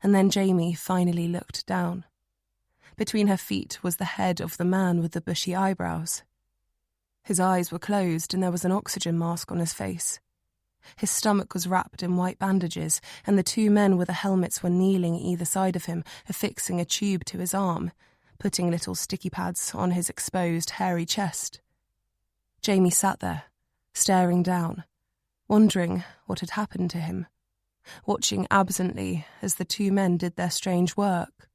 and then Jamie finally looked down. Between her feet was the head of the man with the bushy eyebrows. His eyes were closed and there was an oxygen mask on his face. His stomach was wrapped in white bandages, and the two men with the helmets were kneeling either side of him, affixing a tube to his arm, putting little sticky pads on his exposed, hairy chest. Jamie sat there, staring down, wondering what had happened to him, watching absently as the two men did their strange work,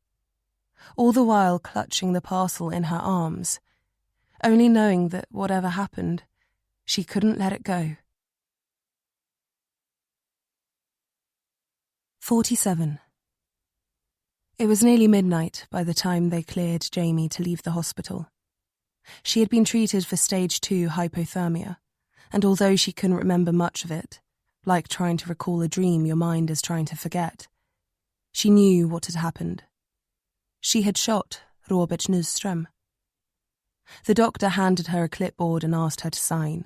all the while clutching the parcel in her arms, only knowing that whatever happened, she couldn't let it go. 47. It was nearly midnight by the time they cleared Jamie to leave the hospital. She had been treated for stage 2 hypothermia, and although she couldn't remember much of it, like trying to recall a dream your mind is trying to forget, she knew what had happened. She had shot Robert Nyström. The doctor handed her a clipboard and asked her to sign.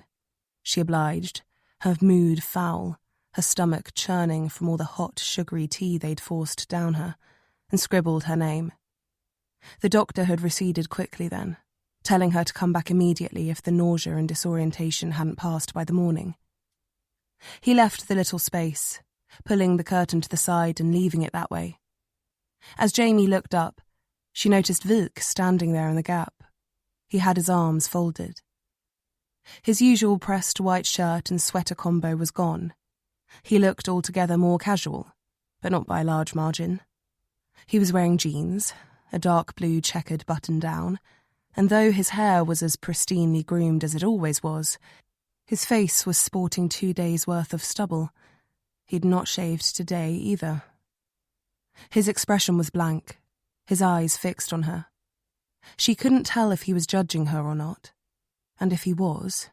She obliged, her mood foul, her stomach churning from all the hot, sugary tea they'd forced down her, and scribbled her name. The doctor had receded quickly then, telling her to come back immediately if the nausea and disorientation hadn't passed by the morning. He left the little space, pulling the curtain to the side and leaving it that way. As Jamie looked up, she noticed Vuk standing there in the gap. He had his arms folded. His usual pressed white shirt and sweater combo was gone. He looked altogether more casual, but not by a large margin. He was wearing jeans, a dark blue checkered button-down, and though his hair was as pristinely groomed as it always was, his face was sporting 2 days' worth of stubble. He'd not shaved today either. His expression was blank, his eyes fixed on her. She couldn't tell if he was judging her or not, and if he was,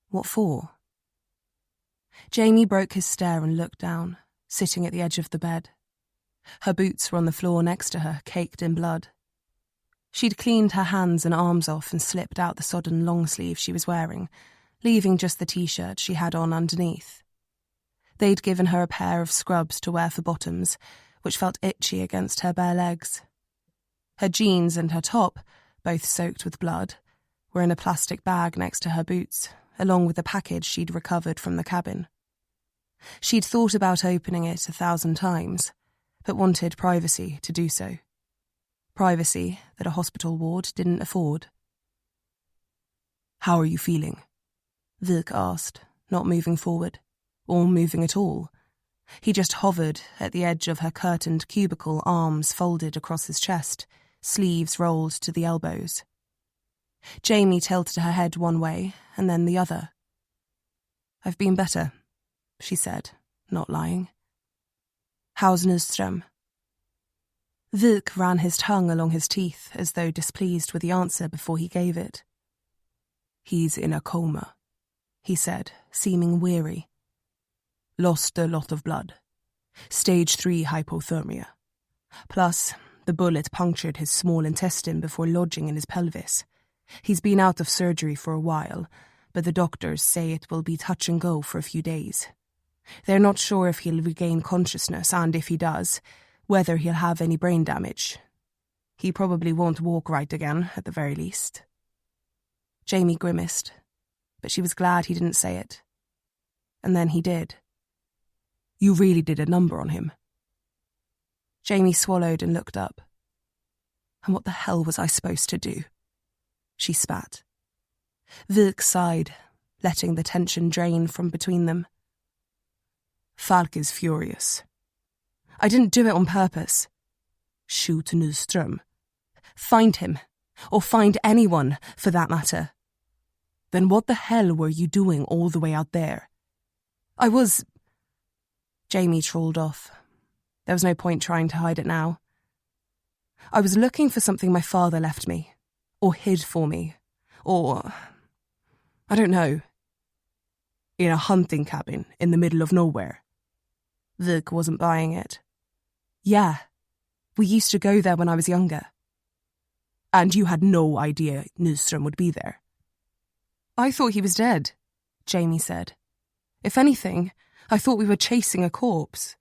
what for? Jamie broke his stare and looked down, sitting at the edge of the bed. Her boots were on the floor next to her, caked in blood. She'd cleaned her hands and arms off and slipped out the sodden long sleeve she was wearing, leaving just the t-shirt she had on underneath. They'd given her a pair of scrubs to wear for bottoms, which felt itchy against her bare legs. Her jeans and her top, both soaked with blood, were in a plastic bag next to her boots, along with the package she'd recovered from the cabin. She'd thought about opening it 1,000 times, but wanted privacy to do so. Privacy that a hospital ward didn't afford. "How are you feeling?" Vuk asked, not moving forward, or moving at all. He just hovered at the edge of her curtained cubicle, arms folded across his chest, sleeves rolled to the elbows. Jamie tilted her head one way and then the other. "I've been better," she said, not lying. "How's Nyström?" Vuk ran his tongue along his teeth as though displeased with the answer before he gave it. "He's in a coma," he said, seeming weary. "Lost a lot of blood. Stage 3 hypothermia. Plus, the bullet punctured his small intestine before lodging in his pelvis. He's been out of surgery for a while, but the doctors say it will be touch and go for a few days. They're not sure if he'll regain consciousness, and if he does, whether he'll have any brain damage. He probably won't walk right again, at the very least." Jamie grimaced, but she was glad he didn't say it. And then he did. "You really did a number on him." Jamie swallowed and looked up. "And what the hell was I supposed to do?" She spat. Vik sighed, letting the tension drain from between them. Falk is furious. I didn't do it on purpose. Shoot Nyström. Find him, or find anyone, for that matter. Then what the hell were you doing all the way out there? I was... Jamie trawled off. There was no point trying to hide it now. I was looking for something my father left me, or hid for me, or... I don't know. In a hunting cabin in the middle of nowhere. Vik wasn't buying it. Yeah, we used to go there when I was younger. And you had no idea Nyström would be there? I thought he was dead, Jamie said. If anything, I thought we were chasing a corpse.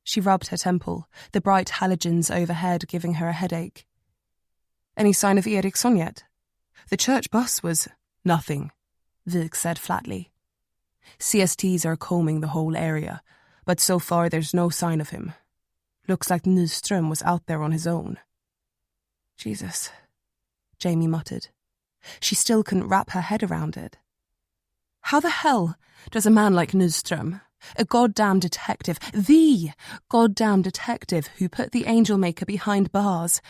She rubbed her temple, the bright halogens overhead giving her a headache. Any sign of Ericson yet? The church bus was... Nothing, Vik said flatly. CSTs are combing the whole area, but so far there's no sign of him. Looks like Nyström was out there on his own. Jesus, Jamie muttered. She still couldn't wrap her head around it. How the hell does a man like Nyström, a goddamn detective, the goddamn detective who put the angel maker behind bars,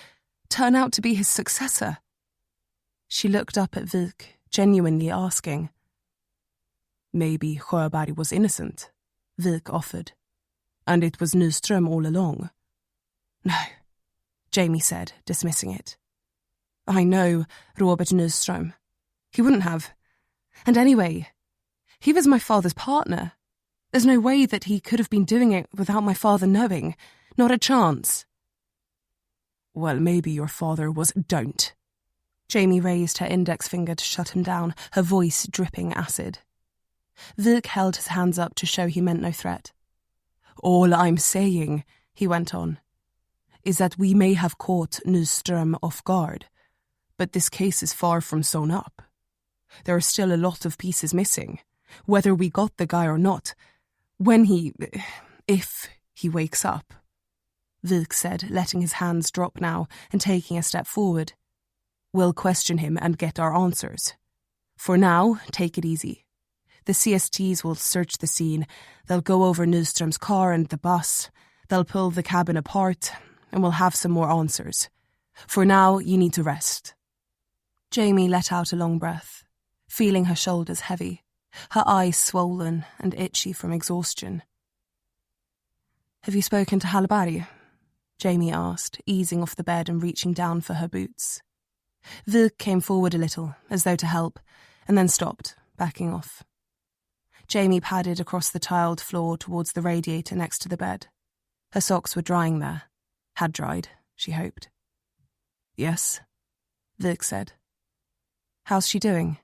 turn out to be his successor? She looked up at Vik, genuinely asking. Maybe Sjöberg was innocent, Vik offered. And it was Nyström all along. No, Jamie said, dismissing it. I know Robert Nyström. He wouldn't have. And anyway, he was my father's partner. There's no way that he could have been doing it without my father knowing. Not a chance. Well, maybe your father was... Don't. Jamie raised her index finger to shut him down, her voice dripping acid. Vik held his hands up to show he meant no threat. All I'm saying, he went on, is that we may have caught Nyström off guard, but this case is far from sewn up. There are still a lot of pieces missing, whether we got the guy or not. If he wakes up, Vik said, letting his hands drop now and taking a step forward. We'll question him and get our answers. For now, take it easy. The CSTs will search the scene. They'll go over Nyström's car and the bus. They'll pull the cabin apart, and we'll have some more answers. For now, you need to rest. Jamie let out a long breath, feeling her shoulders heavy, her eyes swollen and itchy from exhaustion. Have you spoken to Hallberg? Jamie asked, easing off the bed and reaching down for her boots. Vik came forward a little, as though to help, and then stopped, backing off. Jamie padded across the tiled floor towards the radiator next to the bed. Her socks were drying there. Had dried, she hoped. Yes, Vik said. How's she doing?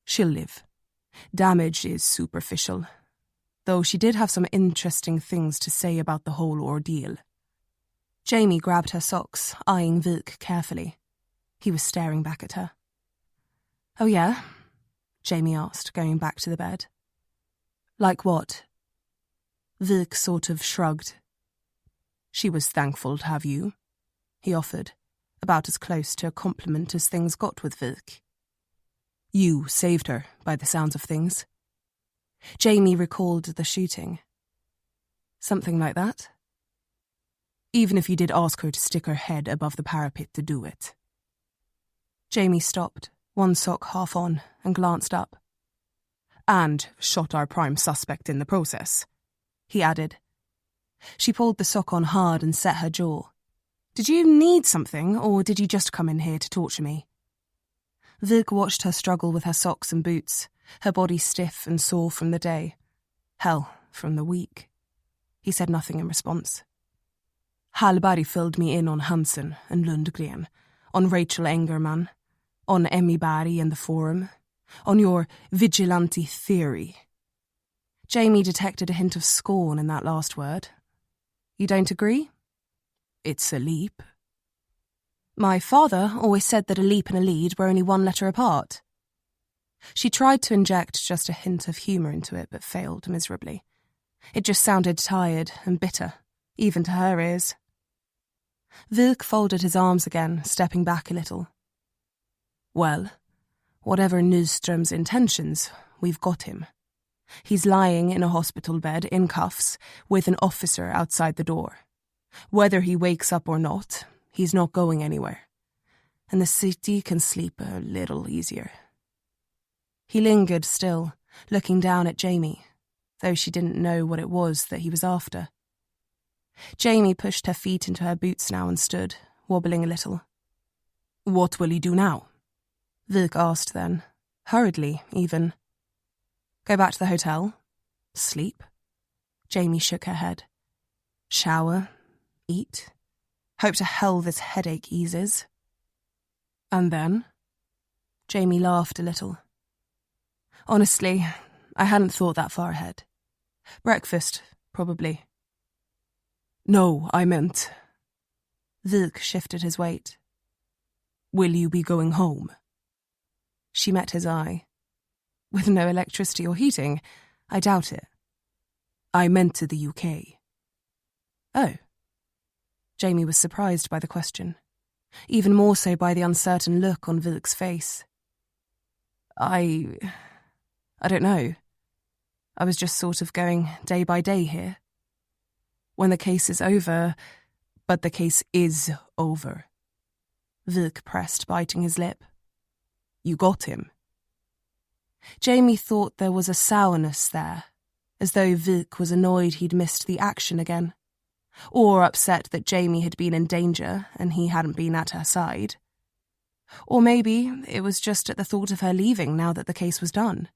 She'll live. Damage is superficial, though she did have some interesting things to say about the whole ordeal. Jamie grabbed her socks, eyeing Vik carefully. He was staring back at her. Oh yeah? Jamie asked, going back to the bed. Like what? Vik sort of shrugged. She was thankful to have you, he offered, about as close to a compliment as things got with Vik. You saved her, by the sounds of things. Jamie recalled the shooting. Something like that? Even if you did ask her to stick her head above the parapet to do it. Jamie stopped, one sock half on, and glanced up. And shot our prime suspect in the process, he added. She pulled the sock on hard and set her jaw. Did you need something, or did you just come in here to torture me? Vik watched her struggle with her socks and boots, her body stiff and sore from the day. Hell, from the week. He said nothing in response. Hallberg filled me in on Hansen and Lundgren, on Rachel Engerman, on Emmy Barry and the Forum, on your vigilante theory. Jamie detected a hint of scorn in that last word. You don't agree? It's a leap. My father always said that a leap and a lead were only one letter apart. She tried to inject just a hint of humour into it, but failed miserably. It just sounded tired and bitter, even to her ears. Vik folded his arms again, stepping back a little. Well, Whatever Nyström's intentions, we've got him. He's lying in a hospital bed in cuffs with an officer outside the door. Whether he wakes up or not, he's not going anywhere. And the city can sleep a little easier. He lingered still, looking down at Jamie, though she didn't know what it was that he was after. Jamie pushed her feet into her boots now and stood, wobbling a little. "What will he do now?" Vik asked then, hurriedly even. "Go back to the hotel? Sleep?" Jamie shook her head. "Shower? Eat? Hope to hell this headache eases." "And then?" Jamie laughed a little. "Honestly, I hadn't thought that far ahead. Breakfast, probably." "No, I meant..." Vik shifted his weight. "Will you be going home?" She met his eye. "With no electricity or heating, I doubt it." "I meant to the UK." "Oh." Jamie was surprised by the question, even more so by the uncertain look on Vilk's face. I don't know. I was just sort of going day by day here. When the case is over, but the case is over." Vilk pressed, biting his lip. "You got him." Jamie thought there was a sourness there, as though Vilk was annoyed he'd missed the action again, or upset that Jamie had been in danger and he hadn't been at her side. Or maybe it was just at the thought of her leaving now that the case was done.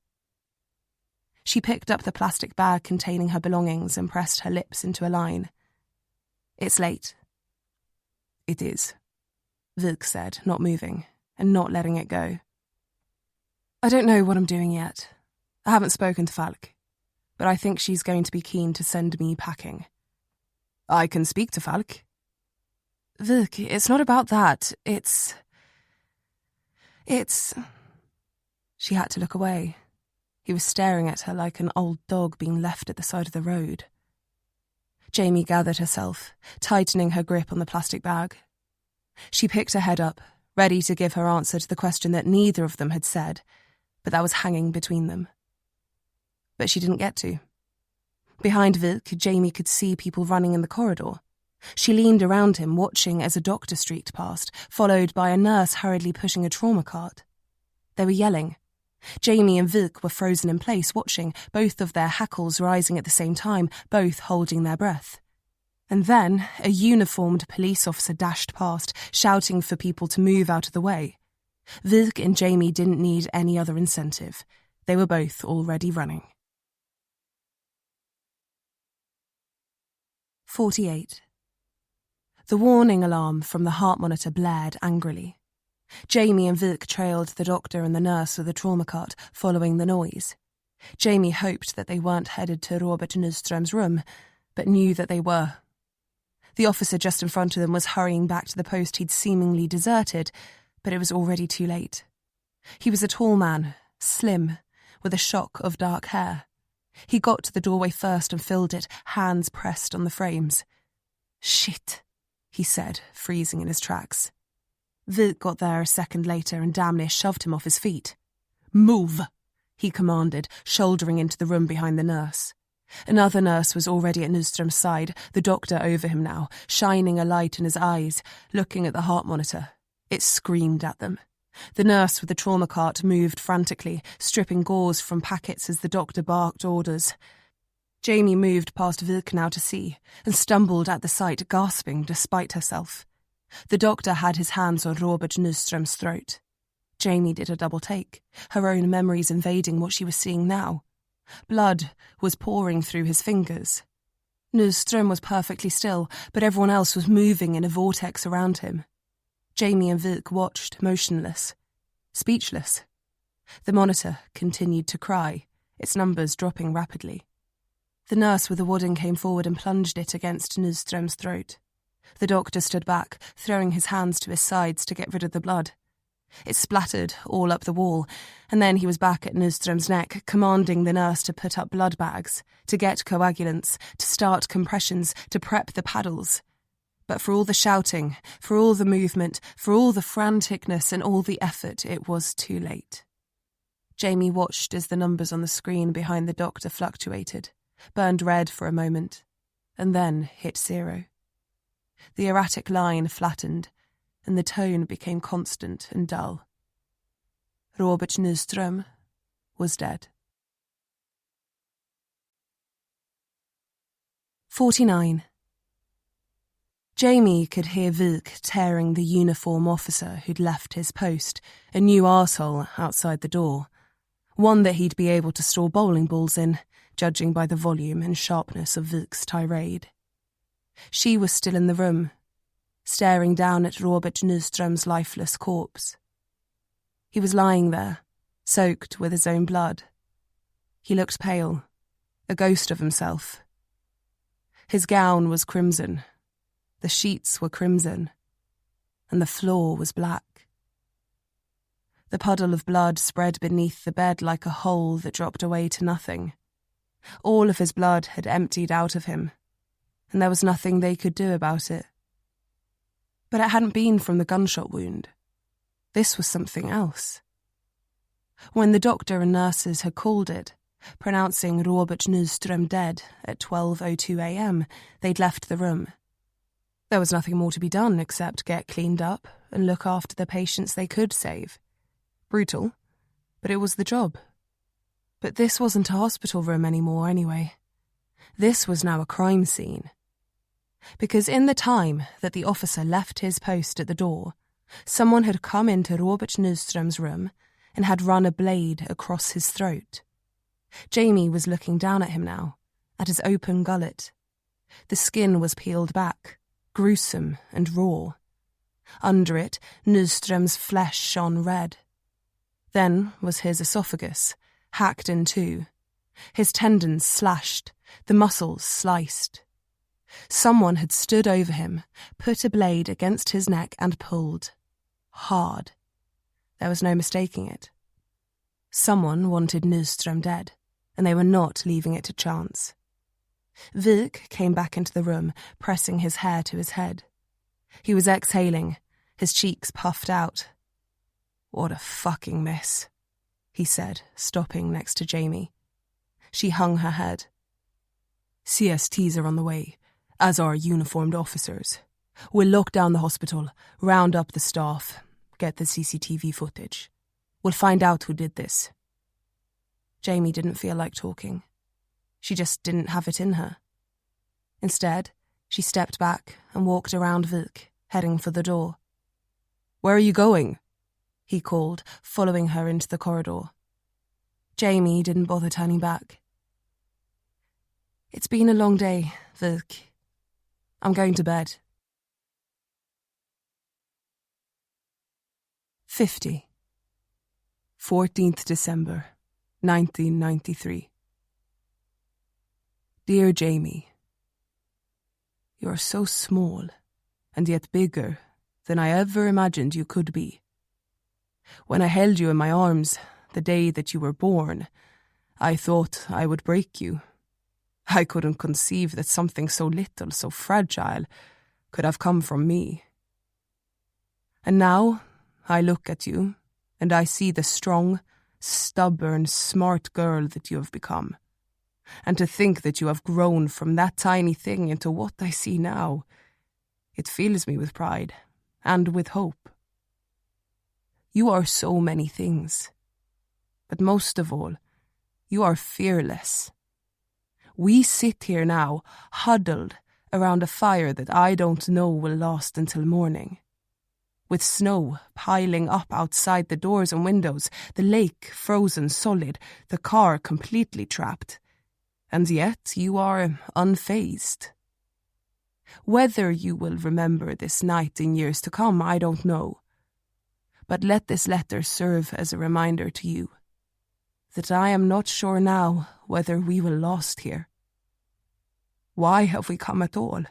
She picked up the plastic bag containing her belongings and pressed her lips into a line. "It's late." "It is," Vilk said, not moving, and not letting it go. "I don't know what I'm doing yet. I haven't spoken to Falk, but I think she's going to be keen to send me packing." "I can speak to Falk." "Vilk, it's not about that. It's... She had to look away. He was staring at her like an old dog being left at the side of the road. Jamie gathered herself, tightening her grip on the plastic bag. She picked her head up, ready to give her answer to the question that neither of them had said, but that was hanging between them. But she didn't get to. Behind Vilk, Jamie could see people running in the corridor. She leaned around him, watching as a doctor streaked past, followed by a nurse hurriedly pushing a trauma cart. They were yelling. Jamie and Vilk were frozen in place, watching, both of their hackles rising at the same time, both holding their breath. And then a uniformed police officer dashed past, shouting for people to move out of the way. Vilk and Jamie didn't need any other incentive. They were both already running. 48. The warning alarm from the heart monitor blared angrily. Jamie and Vilk trailed the doctor and the nurse with the trauma cart, following the noise. Jamie hoped that they weren't headed to Robert Nyström's room, but knew that they were. The officer just in front of them was hurrying back to the post he'd seemingly deserted, but it was already too late. He was a tall man, slim, with a shock of dark hair. He got to the doorway first and filled it, hands pressed on the frames. "Shit," he said, freezing in his tracks. Vilk got there a second later and damn near shoved him off his feet. "Move," he commanded, shouldering into the room behind the nurse. Another nurse was already at Nyström's side, the doctor over him now, shining a light in his eyes, looking at the heart monitor. It screamed at them. The nurse with the trauma cart moved frantically, stripping gauze from packets as the doctor barked orders. Jamie moved past Vilk now to see, and stumbled at the sight, gasping despite herself. The doctor had his hands on Robert Nyström's throat. Jamie did a double take, her own memories invading what she was seeing now. Blood was pouring through his fingers. Nyström was perfectly still, but everyone else was moving in a vortex around him. Jamie and Vilk watched, motionless, speechless. The monitor continued to cry, its numbers dropping rapidly. The nurse with the wadding came forward and plunged it against Nyström's throat. The doctor stood back, throwing his hands to his sides to get rid of the blood. It splattered all up the wall, and then he was back at Nyström's neck, commanding the nurse to put up blood bags, to get coagulants, to start compressions, to prep the paddles. But for all the shouting, for all the movement, for all the franticness and all the effort, it was too late. Jamie watched as the numbers on the screen behind the doctor fluctuated, burned red for a moment, and then hit 0. The erratic line flattened, and the tone became constant and dull. Robert Nyström was dead. 49. Jamie could hear Vik tearing the uniform officer who'd left his post, a new arsehole outside the door, one that he'd be able to store bowling balls in, judging by the volume and sharpness of Vik's tirade. She was still in the room, staring down at Robert Nyström's lifeless corpse. He was lying there, soaked with his own blood. He looked pale, a ghost of himself. His gown was crimson, the sheets were crimson, and the floor was black. The puddle of blood spread beneath the bed like a hole that dropped away to nothing. All of his blood had emptied out of him, and there was nothing they could do about it. But it hadn't been from the gunshot wound. This was something else. When the doctor and nurses had called it, pronouncing Robert Nyström dead at 12:02 a.m., they'd left the room. There was nothing more to be done except get cleaned up and look after the patients they could save. Brutal, but it was the job. But this wasn't a hospital room anymore anyway. This was now a crime scene. Because in the time that the officer left his post at the door, someone had come into Robert Nyström's room and had run a blade across his throat. Jamie was looking down at him now, at his open gullet. The skin was peeled back, gruesome and raw. Under it, Nyström's flesh shone red. Then was his esophagus, hacked in two, his tendons slashed, the muscles sliced. Someone had stood over him, put a blade against his neck and pulled. Hard. There was no mistaking it. Someone wanted Nyström dead, and they were not leaving it to chance. Vik came back into the room, pressing his hair to his head. He was exhaling, his cheeks puffed out. "What a fucking mess," he said, stopping next to Jamie. She hung her head. "CSTs are on the way, as are uniformed officers. We'll lock down the hospital, round up the staff, get the CCTV footage. We'll find out who did this." Jamie didn't feel like talking. She just didn't have it in her. Instead, she stepped back and walked around Vik, heading for the door. "Where are you going?" he called, following her into the corridor. Jamie didn't bother turning back. "It's been a long day, Vik. I'm going to bed." 50. 14th December, 1993. Dear Jamie, you are so small, and yet bigger than I ever imagined you could be. When I held you in my arms the day that you were born, I thought I would break you. I couldn't conceive that something so little, so fragile, could have come from me. And now I look at you, and I see the strong, stubborn, smart girl that you have become. And to think that you have grown from that tiny thing into what I see now, it fills me with pride and with hope. You are so many things, but most of all, you are fearless. We sit here now, huddled around a fire that I don't know will last until morning. With snow piling up outside the doors and windows, the lake frozen solid, the car completely trapped. And yet you are unfazed. Whether you will remember this night in years to come, I don't know. But let this letter serve as a reminder to you that I am not sure now whether we will last here. Why have we come at all?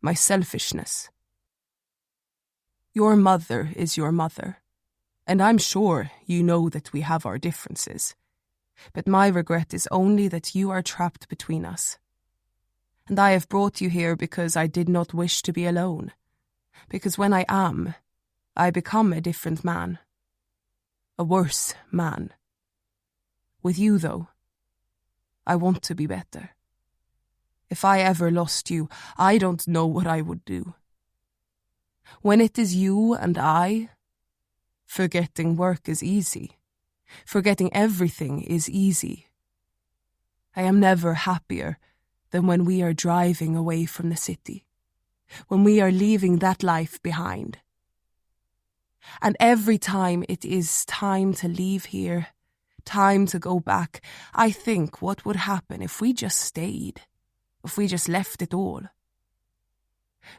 My selfishness. Your mother is your mother, and I'm sure you know that we have our differences. But my regret is only that you are trapped between us. And I have brought you here because I did not wish to be alone. Because when I am, I become a different man. A worse man. With you, though, I want to be better. If I ever lost you, I don't know what I would do. When it is you and I, forgetting work is easy. Forgetting everything is easy. I am never happier than when we are driving away from the city, when we are leaving that life behind. And every time it is time to leave here, time to go back, I think what would happen if we just stayed, if we just left it all.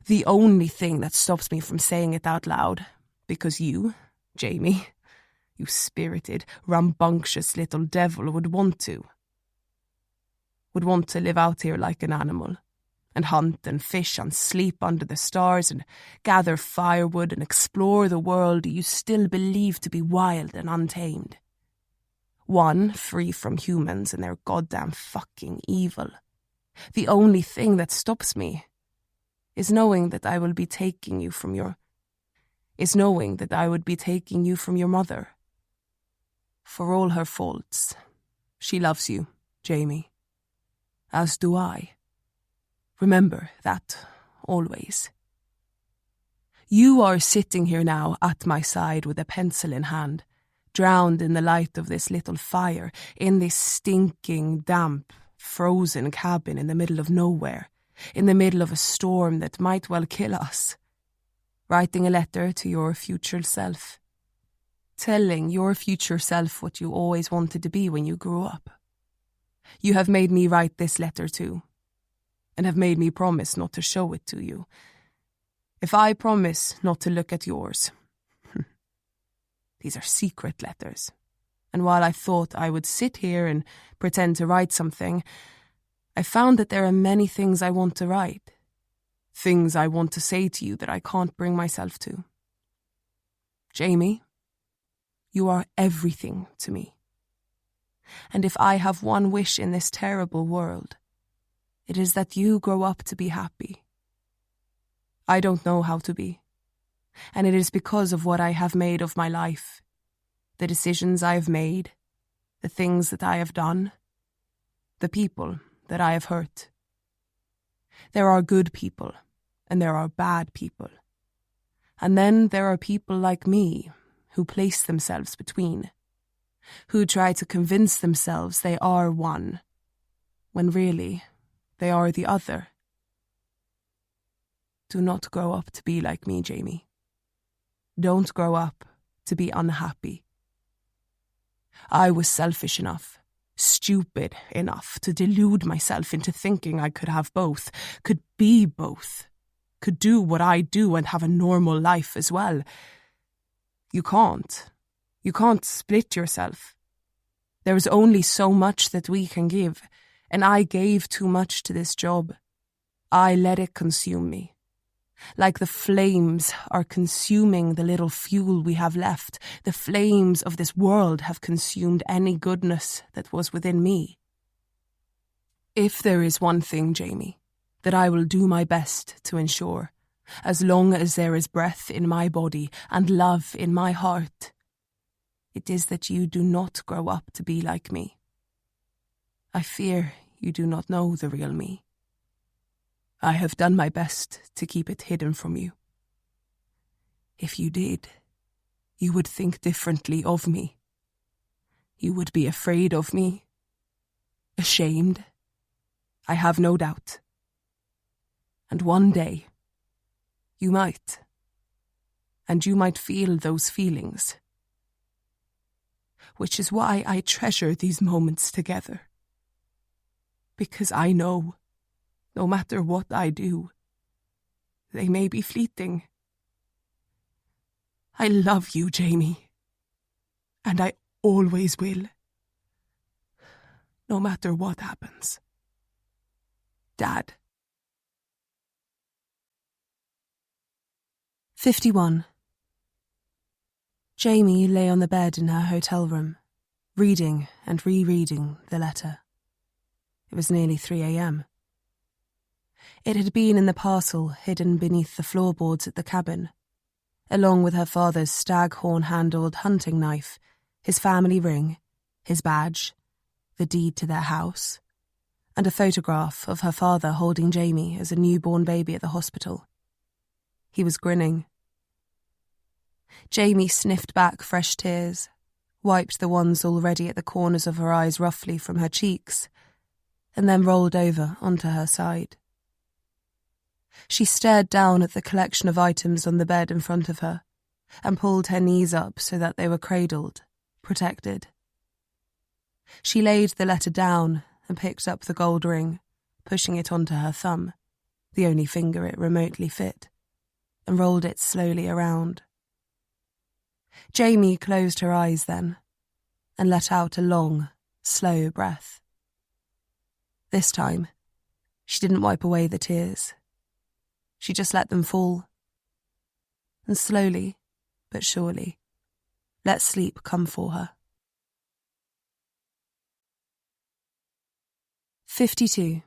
The only thing that stops me from saying it out loud, because you, Jamie, you spirited, rambunctious little devil, would want to live out here like an animal, and hunt and fish and sleep under the stars and gather firewood and explore the world you still believe to be wild and untamed. One, free from humans and their goddamn fucking evil. The only thing that stops me is knowing that I will be taking you from your mother. For all her faults, she loves you, Jamie. As do I. Remember that, always. You are sitting here now at my side with a pencil in hand, drowned in the light of this little fire, in this stinking, damp, frozen cabin in the middle of nowhere, in the middle of a storm that might well kill us, writing a letter to your future self, telling your future self what you always wanted to be when you grew up. You have made me write this letter too, and have made me promise not to show it to you. If I promise not to look at yours, these are secret letters, and while I thought I would sit here and pretend to write something, I found that there are many things I want to write, things I want to say to you that I can't bring myself to. Jamie, you are everything to me. And if I have one wish in this terrible world, it is that you grow up to be happy. I don't know how to be, and it is because of what I have made of my life, the decisions I have made, the things that I have done, the people that I have hurt. There are good people, and there are bad people. And then there are people like me who place themselves between, who try to convince themselves they are one, when really they are the other. Do not grow up to be like me, Jamie. Don't grow up to be unhappy. I was selfish enough, stupid enough to delude myself into thinking I could have both, could be both, could do what I do and have a normal life as well. You can't. You can't split yourself. There is only so much that we can give, and I gave too much to this job. I let it consume me. Like the flames are consuming the little fuel we have left, the flames of this world have consumed any goodness that was within me. If there is one thing, Jamie, that I will do my best to ensure, as long as there is breath in my body and love in my heart, it is that you do not grow up to be like me. I fear you do not know the real me. I have done my best to keep it hidden from you. If you did, you would think differently of me. You would be afraid of me, ashamed, I have no doubt. And one day, you might, and you might feel those feelings. Which is why I treasure these moments together. Because I know, no matter what I do, they may be fleeting. I love you, Jamie, and I always will, no matter what happens. Dad. 51. Jamie lay on the bed in her hotel room, reading and rereading the letter. It was nearly 3 a.m. It had been in the parcel hidden beneath the floorboards at the cabin, along with her father's staghorn-handled hunting knife, his family ring, his badge, the deed to their house, and a photograph of her father holding Jamie as a newborn baby at the hospital. He was grinning. Jamie sniffed back fresh tears, wiped the ones already at the corners of her eyes roughly from her cheeks, and then rolled over onto her side. She stared down at the collection of items on the bed in front of her and pulled her knees up so that they were cradled, protected. She laid the letter down and picked up the gold ring, pushing it onto her thumb, the only finger it remotely fit, and rolled it slowly around. Jamie closed her eyes then and let out a long, slow breath. This time, she didn't wipe away the tears. She just let them fall. And slowly, but surely, let sleep come for her. 52.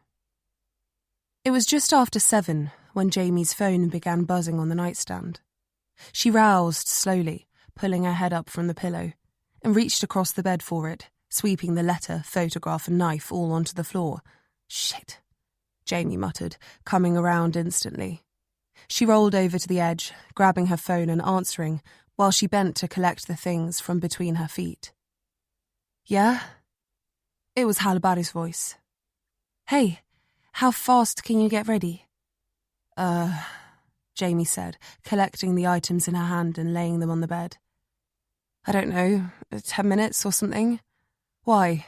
It was just after 7 when Jamie's phone began buzzing on the nightstand. She roused slowly, pulling her head up from the pillow, and reached across the bed for it, sweeping the letter, photograph and knife all onto the floor. Shit, Jamie muttered, coming around instantly. She rolled over to the edge, grabbing her phone and answering, while she bent to collect the things from between her feet. Yeah? It was Halibari's voice. Hey, how fast can you get ready? Jamie said, collecting the items in her hand and laying them on the bed. I don't know, 10 minutes or something. Why?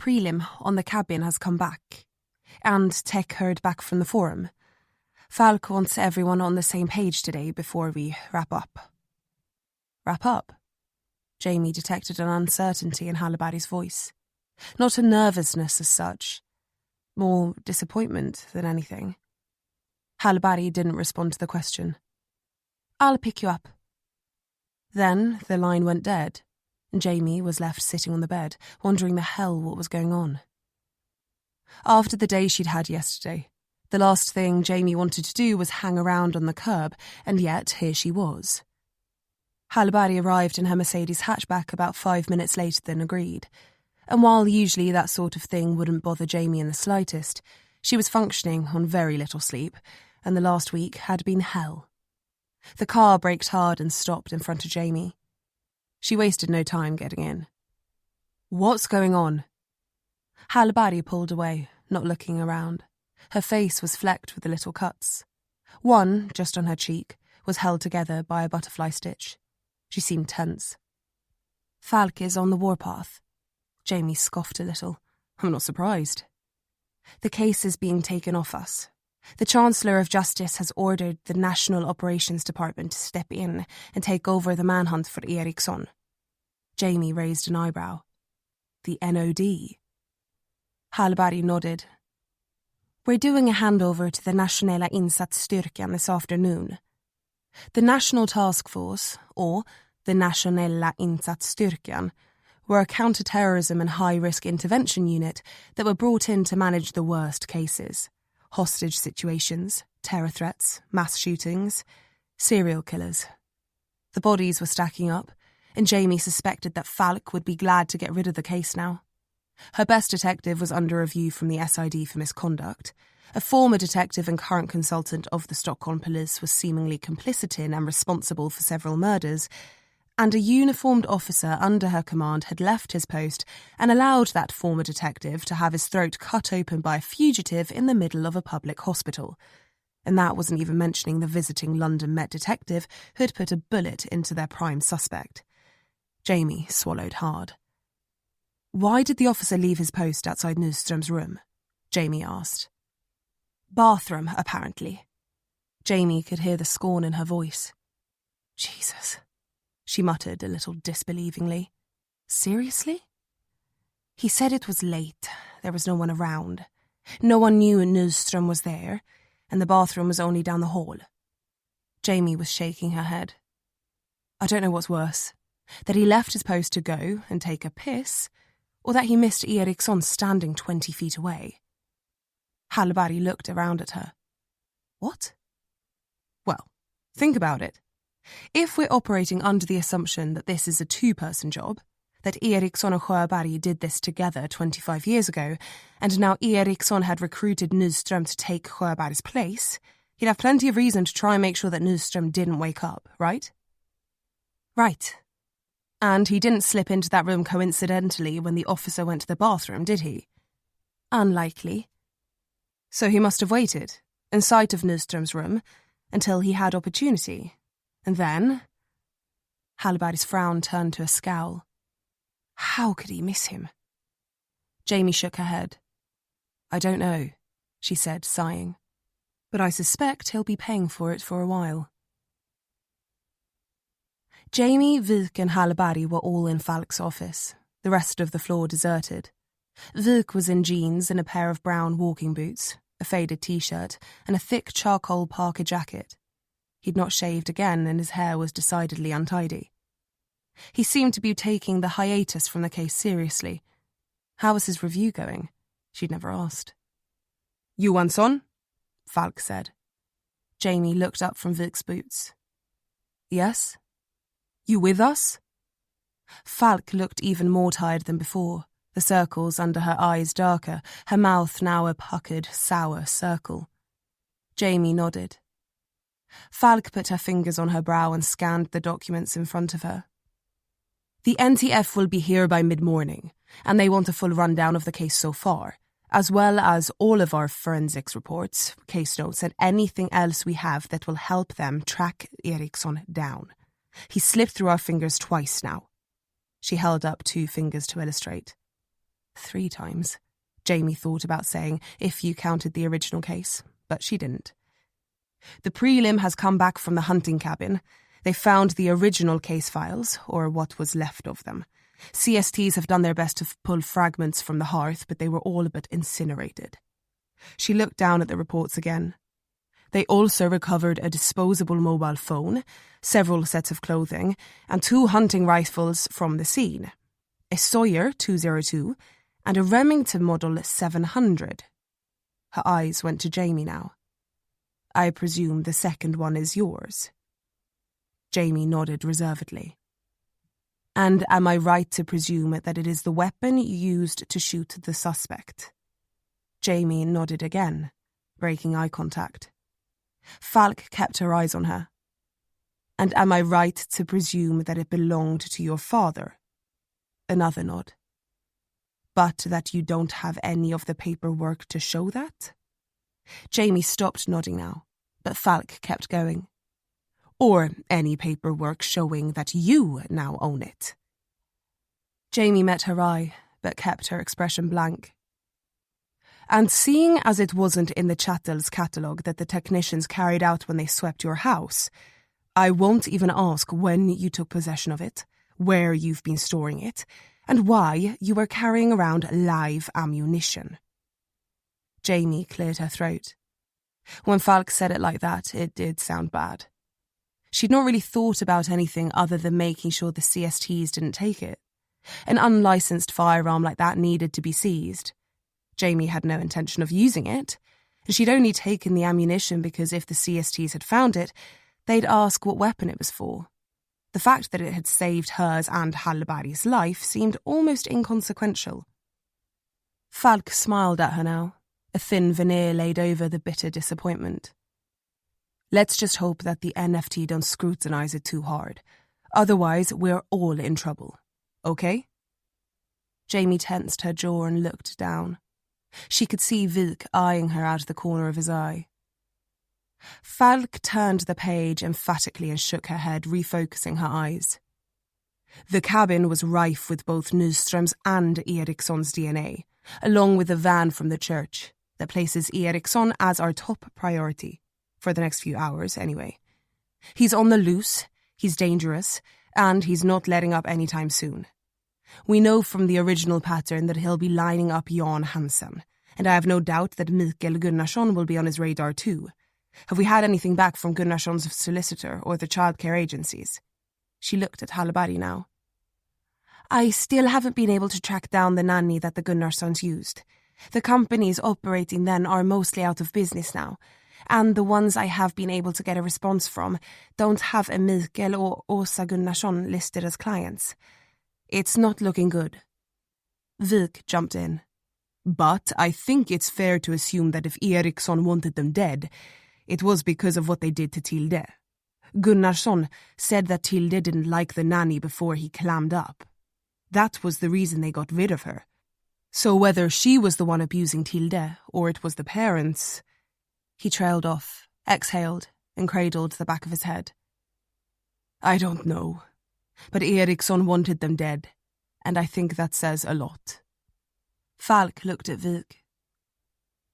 Prelim on the cabin has come back, and Tech heard back from the forum. Falk wants everyone on the same page today before we wrap up. Wrap up? Jamie detected an uncertainty in Halibari's voice. Not a nervousness as such. More disappointment than anything. Halibari didn't respond to the question. I'll pick you up. Then the line went dead, and Jamie was left sitting on the bed, wondering the hell what was going on. After the day she'd had yesterday, the last thing Jamie wanted to do was hang around on the curb, and yet here she was. Halibari arrived in her Mercedes hatchback about 5 minutes later than agreed, and while usually that sort of thing wouldn't bother Jamie in the slightest, she was functioning on very little sleep, and the last week had been hell. The car braked hard and stopped in front of Jamie. She wasted no time getting in. What's going on? Halibari pulled away, not looking around. Her face was flecked with the little cuts. One, just on her cheek, was held together by a butterfly stitch. She seemed tense. Falk is on the warpath. Jamie scoffed a little. I'm not surprised. The case is being taken off us. The Chancellor of Justice has ordered the National Operations Department to step in and take over the manhunt for Ericson. Jamie raised an eyebrow. The NOD. Halibari nodded. We're doing a handover to the Nationella Insatsstyrkan this afternoon. The National Task Force, or the Nationella Insatsstyrkan, were a counter-terrorism and high-risk intervention unit that were brought in to manage the worst cases. Hostage situations, terror threats, mass shootings, serial killers. The bodies were stacking up, and Jamie suspected that Falk would be glad to get rid of the case now. Her best detective was under review from the SID for misconduct. A former detective and current consultant of the Stockholm police was seemingly complicit in and responsible for several murders, and a uniformed officer under her command had left his post and allowed that former detective to have his throat cut open by a fugitive in the middle of a public hospital. And that wasn't even mentioning the visiting London Met detective who had put a bullet into their prime suspect. Jamie swallowed hard. Why did the officer leave his post outside Nyström's room? Jamie asked. Bathroom, apparently. Jamie could hear the scorn in her voice. Jesus, she muttered a little disbelievingly. Seriously? He said it was late. There was no one around. No one knew Nyström was there, and the bathroom was only down the hall. Jamie was shaking her head. I don't know what's worse, that he left his post to go and take a piss, or that he missed Ericson standing 20 feet away. Halibari looked around at her. What? Well, think about it. If we're operating under the assumption that this is a two-person job, that Ericson and Sjöberg did this together 25 years ago, and now Ericson had recruited Nyström to take Sjöberg's place, he'd have plenty of reason to try and make sure that Nyström didn't wake up, right? Right. And he didn't slip into that room coincidentally when the officer went to the bathroom, did he? Unlikely. So he must have waited, in sight of Nyström's room, until he had opportunity. And then... Hallberg's frown turned to a scowl. How could he miss him? Jamie shook her head. I don't know, she said, sighing. But I suspect he'll be paying for it for a while. Jamie, Vik and Hallberg were all in Falk's office, the rest of the floor deserted. Vik was in jeans and a pair of brown walking boots, a faded t-shirt, and a thick charcoal parka jacket. He'd not shaved again, and his hair was decidedly untidy. He seemed to be taking the hiatus from the case seriously. How was his review going? She'd never asked. Johansson? Falk said. Jamie looked up from Vik's boots. Yes? You with us? Falk looked even more tired than before, the circles under her eyes darker, her mouth now a puckered, sour circle. Jamie nodded. Falk put her fingers on her brow and scanned the documents in front of her. The NTF will be here by mid-morning, and they want a full rundown of the case so far, as well as all of our forensics reports, case notes, and anything else we have that will help them track Ericson down. He slipped through our fingers twice now. She held up 2 fingers to illustrate. 3 times, Jamie thought about saying, if you counted the original case, but she didn't. The prelim has come back from the hunting cabin. They found the original case files, or what was left of them. CSTs have done their best to pull fragments from the hearth, but they were all but incinerated. She looked down at the reports again. They also recovered a disposable mobile phone, several sets of clothing, and 2 hunting rifles from the scene. A Sawyer 202 and a Remington Model 700. Her eyes went to Jamie now. I presume the second one is yours. Jamie nodded reservedly. And am I right to presume that it is the weapon you used to shoot the suspect? Jamie nodded again, breaking eye contact. Falk kept her eyes on her. And am I right to presume that it belonged to your father? Another nod. But that you don't have any of the paperwork to show that? Jamie stopped nodding now, but Falk kept going. Or any paperwork showing that you now own it. Jamie met her eye, but kept her expression blank. And seeing as it wasn't in the Chattels catalogue that the technicians carried out when they swept your house, I won't even ask when you took possession of it, where you've been storing it, and why you were carrying around live ammunition. Jamie cleared her throat. When Falk said it like that, it did sound bad. She'd not really thought about anything other than making sure the CSTs didn't take it. An unlicensed firearm like that needed to be seized. Jamie had no intention of using it, and she'd only taken the ammunition because if the CSTs had found it, they'd ask what weapon it was for. The fact that it had saved hers and Hallberg's life seemed almost inconsequential. Falk smiled at her now, a thin veneer laid over the bitter disappointment. Let's just hope that the NFT don't scrutinize it too hard. Otherwise, we're all in trouble. Okay? Jamie tensed her jaw and looked down. She could see Vik eyeing her out of the corner of his eye. Falk turned the page emphatically and shook her head, refocusing her eyes. The cabin was rife with both Nyström's and Ericsson's DNA, along with the van from the church that places Ericson as our top priority, for the next few hours anyway. He's on the loose, he's dangerous, and he's not letting up anytime soon. We know from the original pattern that he'll be lining up Jan Hansen, and I have no doubt that Mikael Gunnarsson will be on his radar too. Have we had anything back from Gunnarsson's solicitor or the childcare agencies? She looked at Hallberg now. I still haven't been able to track down the nanny that the Gunnarssons used. The companies operating then are mostly out of business now, and the ones I have been able to get a response from don't have a Mikael or Åsa Gunnarsson listed as clients. It's not looking good. Vik jumped in. But I think it's fair to assume that if Ericson wanted them dead, it was because of what they did to Tilde. Gunnarsson said that Tilde didn't like the nanny before he clammed up. That was the reason they got rid of her. So whether she was the one abusing Tilde, or it was the parents... He trailed off, exhaled, and cradled the back of his head. I don't know. But Ericson wanted them dead, and I think that says a lot. Falk looked at Vik.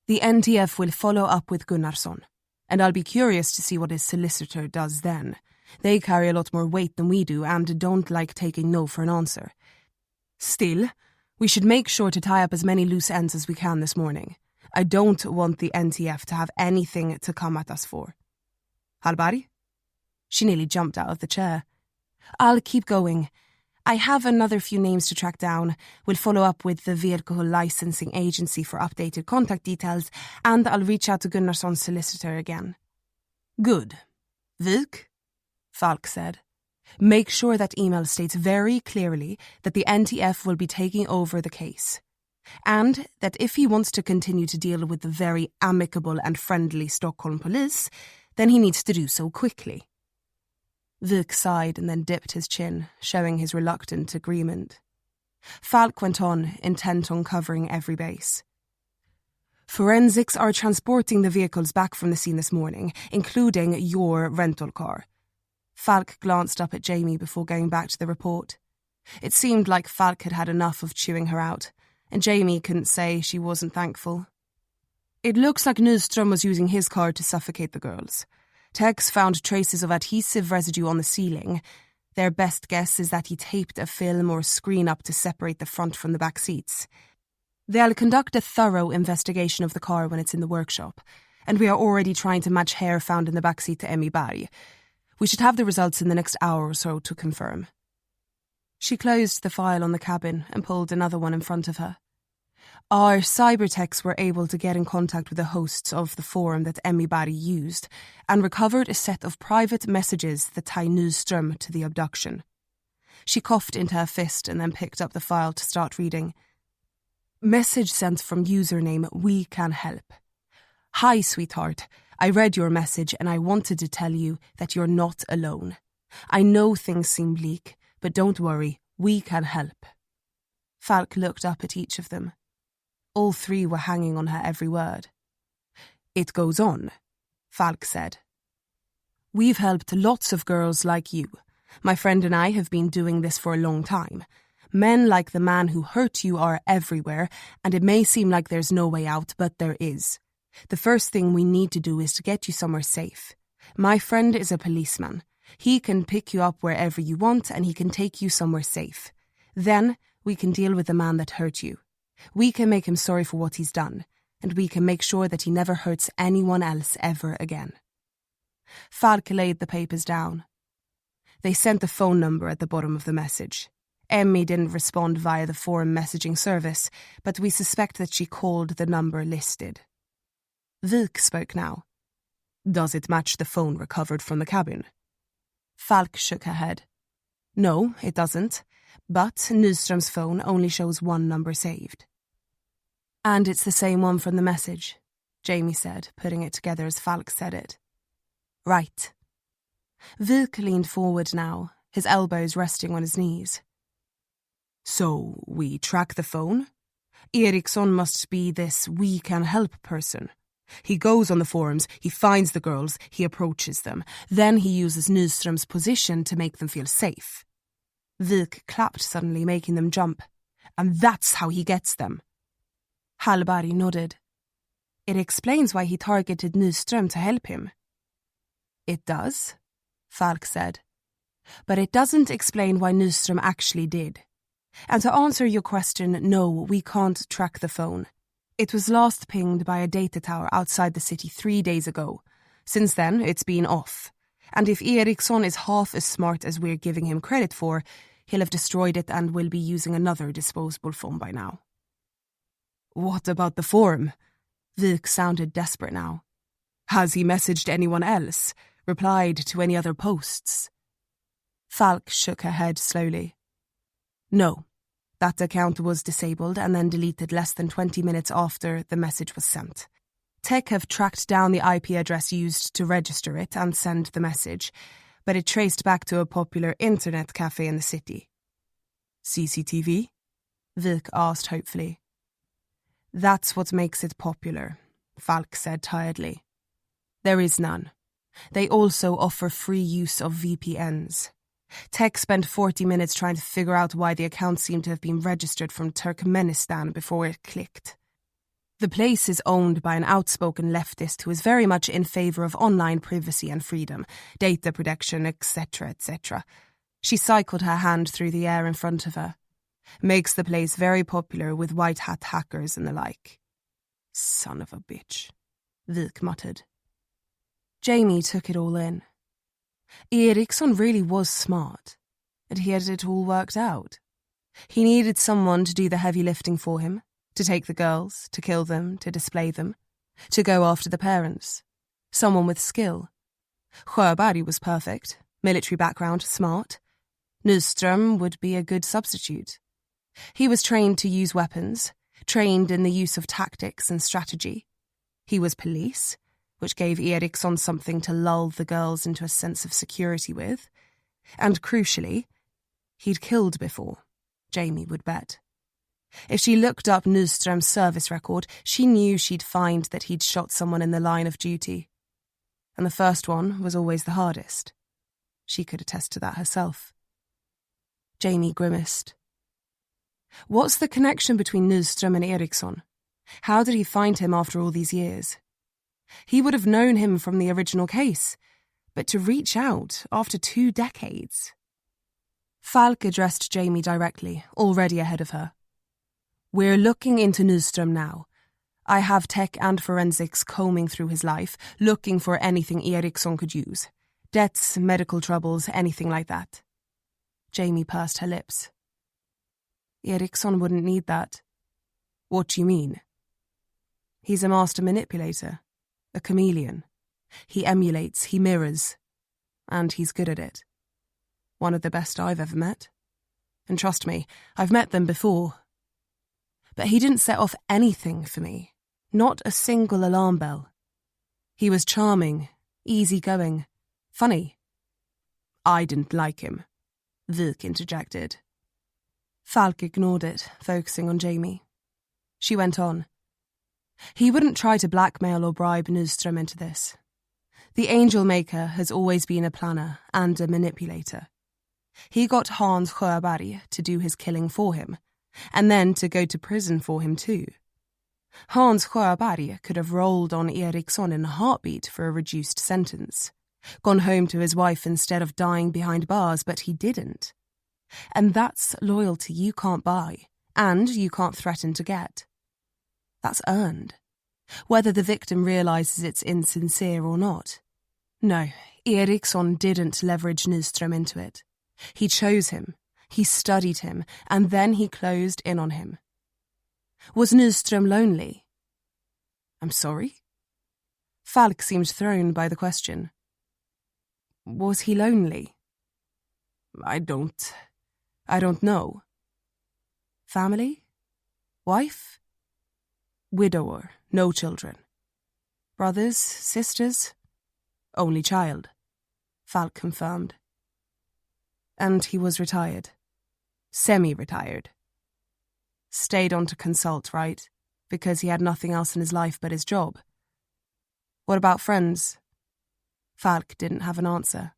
The NTF will follow up with Gunnarsson, and I'll be curious to see what his solicitor does then. They carry a lot more weight than we do and don't like taking no for an answer. Still, we should make sure to tie up as many loose ends as we can this morning. I don't want the NTF to have anything to come at us for. Hallberg? She nearly jumped out of the chair. I'll keep going. I have another few names to track down. We'll follow up with the vehicle licensing agency for updated contact details, and I'll reach out to Gunnarsson's solicitor again. Good. Vik? Falk said. Make sure that email states very clearly that the NTF will be taking over the case, and that if he wants to continue to deal with the very amicable and friendly Stockholm police, then he needs to do so quickly. Vik sighed and then dipped his chin, showing his reluctant agreement. Falk went on, intent on covering every base. Forensics are transporting the vehicles back from the scene this morning, including your rental car. Falk glanced up at Jamie before going back to the report. It seemed like Falk had had enough of chewing her out, and Jamie couldn't say she wasn't thankful. It looks like Nyström was using his car to suffocate the girls. Techs found traces of adhesive residue on the ceiling. Their best guess is that he taped a film or screen up to separate the front from the back seats. They'll conduct a thorough investigation of the car when it's in the workshop, and we are already trying to match hair found in the backseat to Emmy Berg. We should have the results in the next hour or so to confirm. She closed the file on the cabin and pulled another one in front of her. Our cybertechs were able to get in contact with the hosts of the forum that Emmy Berg used and recovered a set of private messages that tie Nyström to the abduction. She coughed into her fist and then picked up the file to start reading. Message sent from username We Can Help. Hi, sweetheart. I read your message and I wanted to tell you that you're not alone. I know things seem bleak, but don't worry, we can help. Falk looked up at each of them. All three were hanging on her every word. It goes on, Falk said. We've helped lots of girls like you. My friend and I have been doing this for a long time. Men like the man who hurt you are everywhere, and it may seem like there's no way out, but there is. The first thing we need to do is to get you somewhere safe. My friend is a policeman. He can pick you up wherever you want, and he can take you somewhere safe. Then we can deal with the man that hurt you. We can make him sorry for what he's done, and we can make sure that he never hurts anyone else ever again. Falk laid the papers down. They sent a phone number at the bottom of the message. Emmy didn't respond via the forum messaging service, but we suspect that she called the number listed. Vik spoke now. Does it match the phone recovered from the cabin? Falk shook her head. No, it doesn't, but Nyström's phone only shows one number saved. And it's the same one from the message, Jamie said, putting it together as Falk said it. Right. Vik leaned forward now, his elbows resting on his knees. So, we track the phone? Ericson must be this we can help person. He goes on the forums, he finds the girls, he approaches them. Then he uses Nyström's position to make them feel safe. Vik clapped suddenly, making them jump. And that's how he gets them. Hallberg nodded. It explains why he targeted Nyström to help him. It does, Falk said. But it doesn't explain why Nyström actually did. And to answer your question, no, we can't track the phone. It was last pinged by a data tower outside the city 3 days ago. Since then, it's been off. And if Ericson is half as smart as we're giving him credit for, he'll have destroyed it and will be using another disposable phone by now. What about the forum? Vik sounded desperate now. Has he messaged anyone else? Replied to any other posts? Falk shook her head slowly. No. That account was disabled and then deleted less than 20 minutes after the message was sent. Tech have tracked down the IP address used to register it and send the message, but it traced back to a popular internet cafe in the city. CCTV? Vik asked hopefully. That's what makes it popular, Falk said tiredly. There is none. They also offer free use of VPNs. Tech spent 40 minutes trying to figure out why the account seemed to have been registered from Turkmenistan before it clicked. The place is owned by an outspoken leftist who is very much in favour of online privacy and freedom, data protection, etc., etc. She cycled her hand through the air in front of her. Makes the place very popular with white-hat hackers and the like. Son of a bitch, Vik muttered. Jamie took it all in. Ericson really was smart, and he had it all worked out. He needed someone to do the heavy lifting for him, to take the girls, to kill them, to display them, to go after the parents. Someone with skill. Sjöberg was perfect, military background, smart. Nyström would be a good substitute. He was trained to use weapons, trained in the use of tactics and strategy. He was police, which gave Ericson something to lull the girls into a sense of security with. And crucially, he'd killed before, Jamie would bet. If she looked up Nyström's service record, she knew she'd find that he'd shot someone in the line of duty. And the first one was always the hardest. She could attest to that herself. Jamie grimaced. What's the connection between Nyström and Ericson? How did he find him after all these years? He would have known him from the original case, but to reach out after 2 decades. Falk addressed Jamie directly, already ahead of her. We're looking into Nyström now. I have tech and forensics combing through his life, looking for anything Ericson could use. Debts, medical troubles, anything like that. Jamie pursed her lips. Ericson wouldn't need that. What do you mean? He's a master manipulator. A chameleon. He emulates, he mirrors. And he's good at it. One of the best I've ever met. And trust me, I've met them before. But he didn't set off anything for me. Not a single alarm bell. He was charming, easygoing, funny. I didn't like him, Vik interjected. Falk ignored it, focusing on Jamie. She went on. He wouldn't try to blackmail or bribe Nyström into this. The Angel Maker has always been a planner and a manipulator. He got Hans Sjöberg to do his killing for him, and then to go to prison for him too. Hans Sjöberg could have rolled on Ericson in a heartbeat for a reduced sentence, gone home to his wife instead of dying behind bars, but he didn't. And that's loyalty you can't buy, and you can't threaten to get. That's earned, whether the victim realises it's insincere or not. No, Ericson didn't leverage Nyström into it. He chose him, he studied him, and then he closed in on him. Was Nyström lonely? I'm sorry? Falk seemed thrown by the question. Was he lonely? I don't know. Family? Wife? Widower, no children. Brothers, sisters? Only child, Falk confirmed. And he was retired. Semi-retired. Stayed on to consult, right? Because he had nothing else in his life but his job. What about friends? Falk didn't have an answer.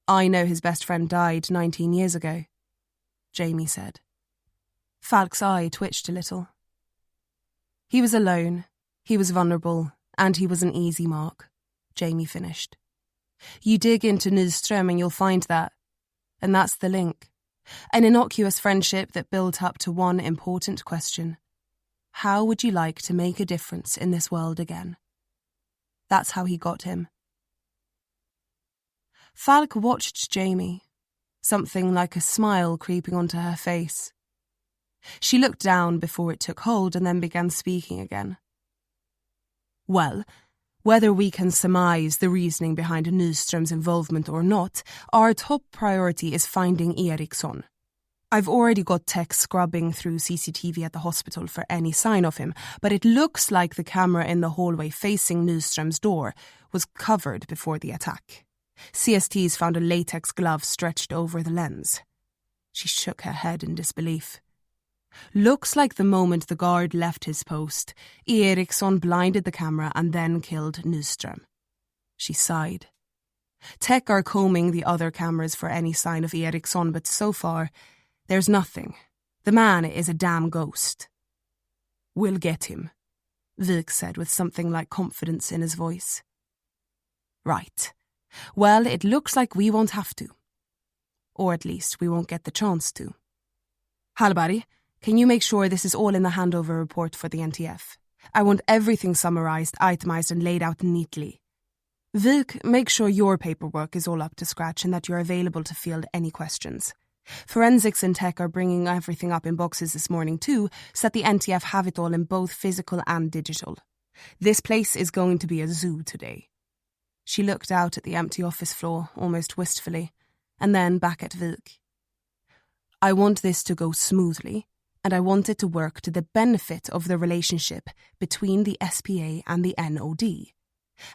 I know his best friend died 19 years ago, Jamie said. Falk's eye twitched a little. He was alone, he was vulnerable, and he was an easy mark, Jamie finished. You dig into Nyström and you'll find that. And that's the link. An innocuous friendship that built up to one important question. How would you like to make a difference in this world again? That's how he got him. Falk watched Jamie, something like a smile creeping onto her face. She looked down before it took hold and then began speaking again. Well, whether we can surmise the reasoning behind Nyström's involvement or not, our top priority is finding Ericson. I've already got tech scrubbing through CCTV at the hospital for any sign of him, but it looks like the camera in the hallway facing Nyström's door was covered before the attack. CST's found a latex glove stretched over the lens. She shook her head in disbelief. Looks like the moment the guard left his post, Ericson blinded the camera and then killed Nyström. She sighed. Tech are combing the other cameras for any sign of Ericson, but so far, there's nothing. The man is a damn ghost. We'll get him, Vik said with something like confidence in his voice. Right. Well, it looks like we won't have to. Or at least we won't get the chance to. Hallberg, can you make sure this is all in the handover report for the NTF? I want everything summarized, itemized and laid out neatly. Vik, make sure your paperwork is all up to scratch and that you're available to field any questions. Forensics and tech are bringing everything up in boxes this morning too, so that the NTF have it all in both physical and digital. This place is going to be a zoo today. She looked out at the empty office floor, almost wistfully, and then back at Vik. I want this to go smoothly, and I want it to work to the benefit of the relationship between the SPA and the NOD.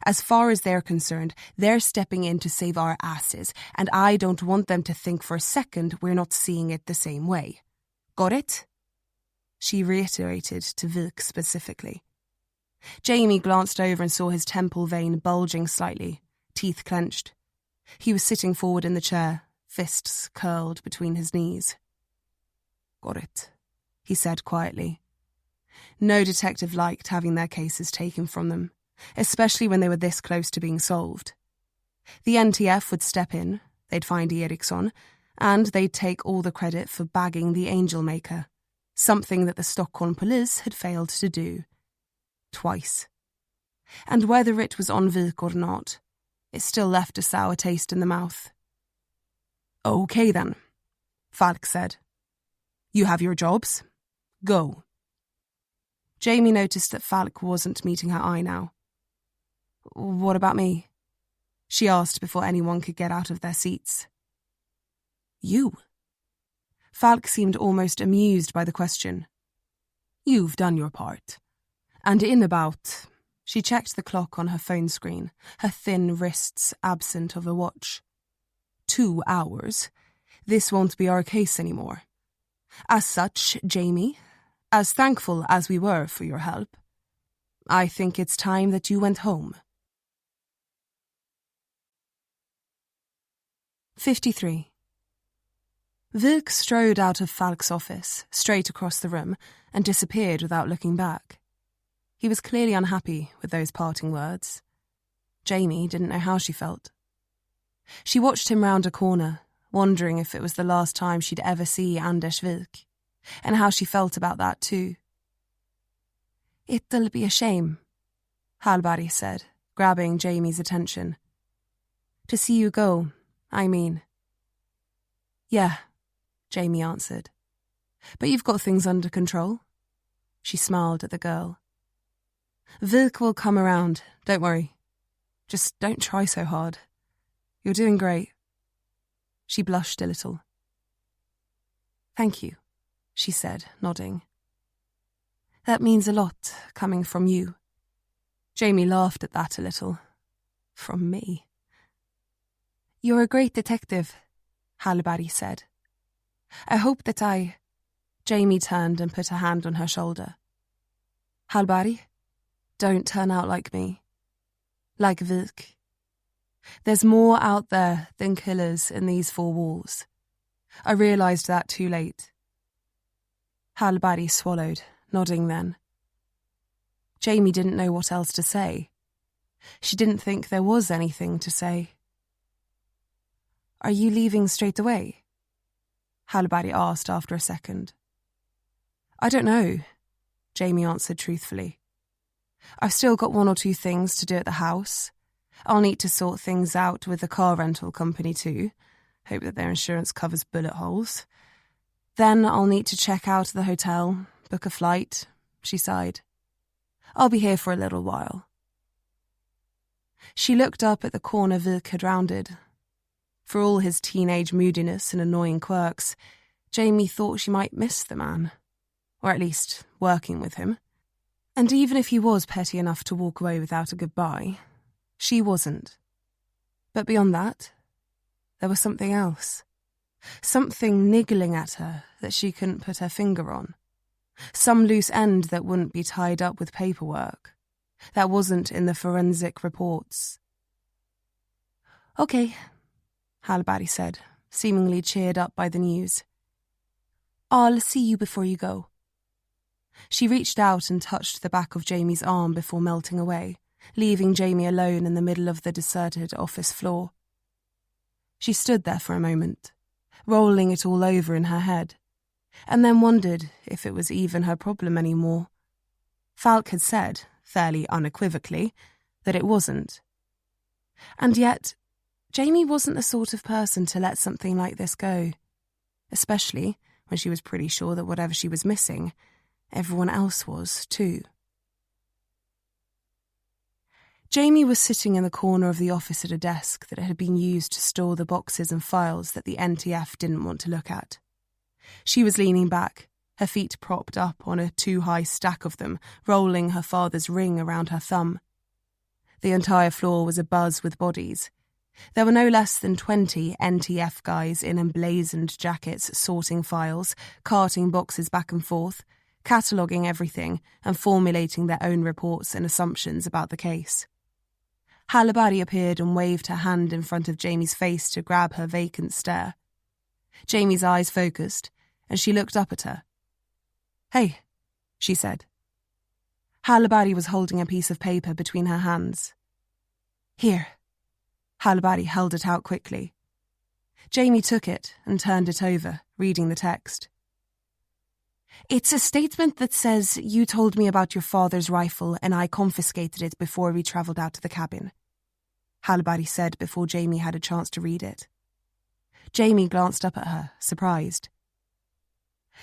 As far as they're concerned, they're stepping in to save our asses, and I don't want them to think for a second we're not seeing it the same way. Got it? She reiterated to Vik specifically. Jamie glanced over and saw his temple vein bulging slightly, teeth clenched. He was sitting forward in the chair, fists curled between his knees. Got it, he said quietly. No detective liked having their cases taken from them, especially when they were this close to being solved. The NTF would step in, they'd find Ericson, and they'd take all the credit for bagging the angel maker, something that the Stockholm police had failed to do. Twice. And whether it was on Vik or not, it still left a sour taste in the mouth. Okay then, Falk said. You have your jobs. Go. Jamie noticed that Falk wasn't meeting her eye now. What about me? She asked before anyone could get out of their seats. You? Falk seemed almost amused by the question. You've done your part. And in about... She checked the clock on her phone screen, her thin wrists absent of a watch. 2 hours. This won't be our case anymore. As such, Jamie, as thankful as we were for your help, I think it's time that you went home. 53. Vik strode out of Falk's office, straight across the room, and disappeared without looking back. He was clearly unhappy with those parting words. Jamie didn't know how she felt. She watched him round a corner, wondering if it was the last time she'd ever see Anders Vik, and how she felt about that too. It'll be a shame, Hallberg said, grabbing Jamie's attention. To see you go, I mean. Yeah, Jamie answered. But you've got things under control. She smiled at the girl. Vik will come around, don't worry. Just don't try so hard. You're doing great. She blushed a little. Thank you, she said, nodding. That means a lot, coming from you. Jamie laughed at that a little. From me. You're a great detective, Hallberg said. I hope that I... Jamie turned and put a hand on her shoulder. Hallberg, don't turn out like me. Like Vik. There's more out there than killers in these 4 walls. I realised that too late. Hallberg swallowed, nodding then. Jamie didn't know what else to say. She didn't think there was anything to say. Are you leaving straight away? Hallberg asked after a second. I don't know, Jamie answered truthfully. I've still got 1 or 2 things to do at the house. I'll need to sort things out with the car rental company too. Hope that their insurance covers bullet holes. Then I'll need to check out the hotel, book a flight, she sighed. I'll be here for a little while. She looked up at the corner Vik had rounded. For all his teenage moodiness and annoying quirks, Jamie thought she might miss the man, or at least working with him. And even if he was petty enough to walk away without a goodbye, she wasn't. But beyond that, there was something else. Something niggling at her that she couldn't put her finger on. Some loose end that wouldn't be tied up with paperwork. That wasn't in the forensic reports. "Okay," Halbari said, seemingly cheered up by the news. "I'll see you before you go." She reached out and touched the back of Jamie's arm before melting away, leaving Jamie alone in the middle of the deserted office floor. She stood there for a moment, rolling it all over in her head, and then wondered if it was even her problem anymore. Falk had said, fairly unequivocally, that it wasn't. And yet, Jamie wasn't the sort of person to let something like this go, especially when she was pretty sure that whatever she was missing, everyone else was too. Jamie was sitting in the corner of the office at a desk that had been used to store the boxes and files that the NTF didn't want to look at. She was leaning back, her feet propped up on a too-high stack of them, rolling her father's ring around her thumb. The entire floor was abuzz with bodies. There were no less than 20 NTF guys in emblazoned jackets sorting files, carting boxes back and forth, cataloguing everything and formulating their own reports and assumptions about the case. Halabari appeared and waved her hand in front of Jamie's face to grab her vacant stare. Jamie's eyes focused, and she looked up at her. "Hey," she said. Halabari was holding a piece of paper between her hands. "Here." Halabari held it out quickly. Jamie took it and turned it over, reading the text. "It's a statement that says you told me about your father's rifle and I confiscated it before we travelled out to the cabin," Halabari said before Jamie had a chance to read it. Jamie glanced up at her, surprised.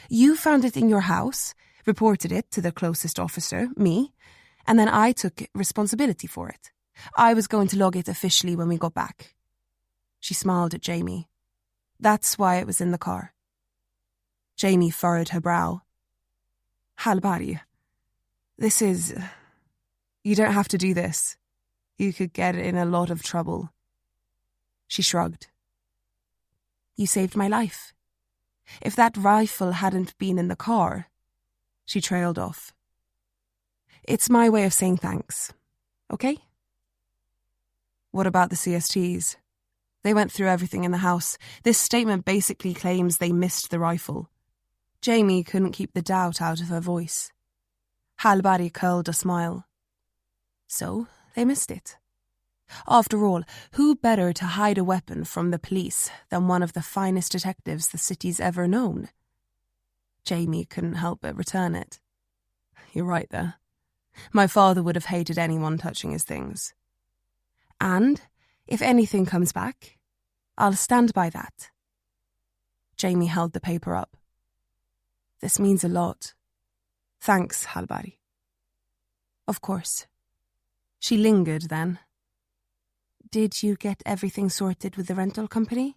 "You found it in your house, reported it to the closest officer, me, and then I took responsibility for it. I was going to log it officially when we got back." She smiled at Jamie. "That's why it was in the car." Jamie furrowed her brow. "Halbari, this is... You don't have to do this. You could get in a lot of trouble." She shrugged. "You saved my life. If that rifle hadn't been in the car..." She trailed off. "It's my way of saying thanks, okay?" "What about the CSTs? They went through everything in the house. This statement basically claims they missed the rifle." Jamie couldn't keep the doubt out of her voice. Halbari curled a smile. "So, they missed it. After all, who better to hide a weapon from the police than one of the finest detectives the city's ever known?" Jamie couldn't help but return it. "You're right there. My father would have hated anyone touching his things. And, if anything comes back, I'll stand by that." Jamie held the paper up. "This means a lot. Thanks, Halbari." "Of course." She lingered then. "Did you get everything sorted with the rental company?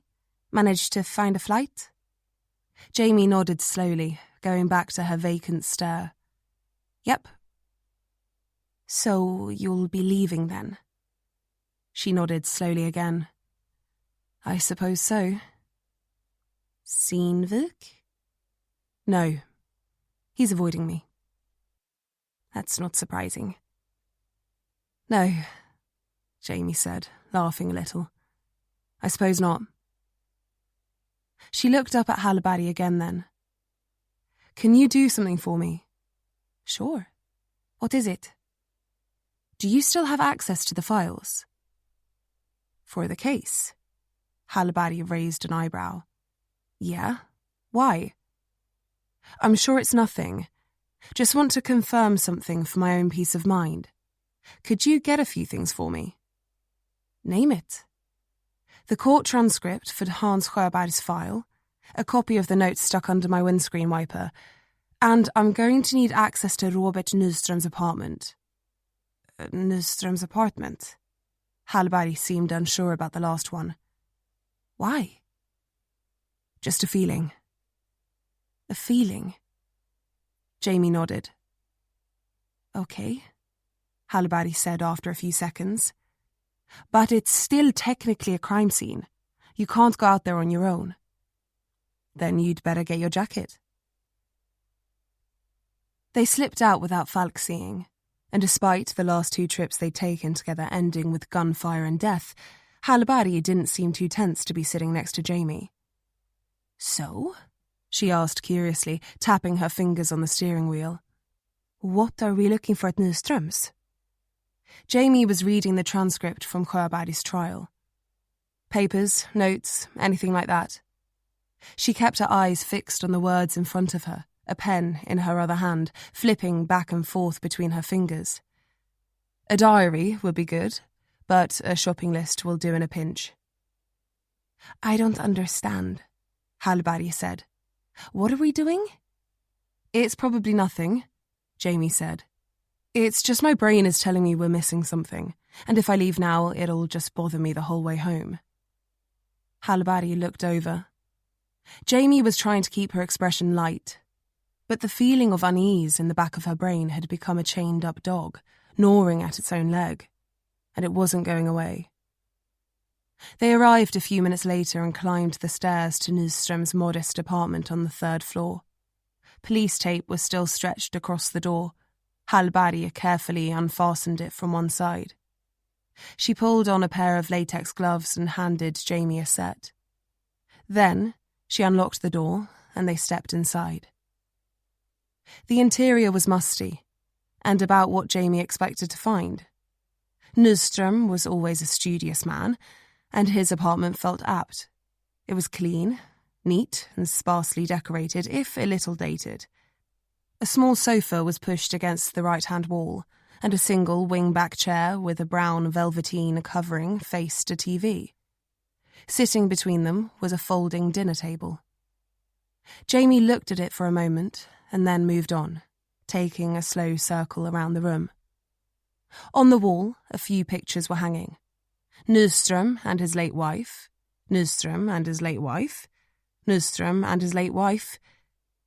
Managed to find a flight?" Jamie nodded slowly, going back to her vacant stare. "Yep." "So you'll be leaving then?" She nodded slowly again. "I suppose so." "Sinvik?" "No. He's avoiding me." "That's not surprising." "No," Jamie said, laughing a little. "I suppose not." She looked up at Halabari again then. "Can you do something for me?" "Sure. What is it?" "Do you still have access to the files?" "For the case?" Halabari raised an eyebrow. "Yeah? Why?" "I'm sure it's nothing. Just want to confirm something for my own peace of mind. Could you get a few things for me?" "Name it." "The court transcript for Hans Sjöberg's file, a copy of the notes stuck under my windscreen wiper, and I'm going to need access to Robert Nyström's apartment." "Nyström's apartment?" Halbari seemed unsure about the last one. "Why?" "Just a feeling. A feeling. Jamie nodded. Okay, Hallibody said after a few seconds. But it's still technically a crime scene. You can't go out there on your own. Then you'd better get your jacket. They slipped out without Falk seeing, and despite the last 2 trips they'd taken together ending with gunfire and death, Hallibody didn't seem too tense to be sitting next to Jamie. So? She asked curiously, tapping her fingers on the steering wheel. What are we looking for at Nyström's? Jamie was reading the transcript from Sjöberg's trial. Papers, notes, anything like that. She kept her eyes fixed on the words in front of her, a pen in her other hand, flipping back and forth between her fingers. A diary would be good, but a shopping list will do in a pinch. I don't understand, Hallibody said. What are we doing? It's probably nothing, Jamie said. It's just my brain is telling me we're missing something, and if I leave now, it'll just bother me the whole way home. Hallibody looked over. Jamie was trying to keep her expression light, but the feeling of unease in the back of her brain had become a chained-up dog, gnawing at its own leg, and it wasn't going away. They arrived a few minutes later and climbed the stairs to Nyström's modest apartment on the 3rd floor. Police tape was still stretched across the door. Hallibody carefully unfastened it from one side. She pulled on a pair of latex gloves and handed Jamie a set. Then she unlocked the door and they stepped inside. The interior was musty, and about what Jamie expected to find. Nyström was always a studious man, and his apartment felt apt. It was clean, neat and sparsely decorated, if a little dated. A small sofa was pushed against the right-hand wall, and a single wing-back chair with a brown velveteen covering faced a TV. Sitting between them was a folding dinner table. Jamie looked at it for a moment and then moved on, taking a slow circle around the room. On the wall, a few pictures were hanging. Nyström and his late wife, Nyström and his late wife, Nyström and his late wife,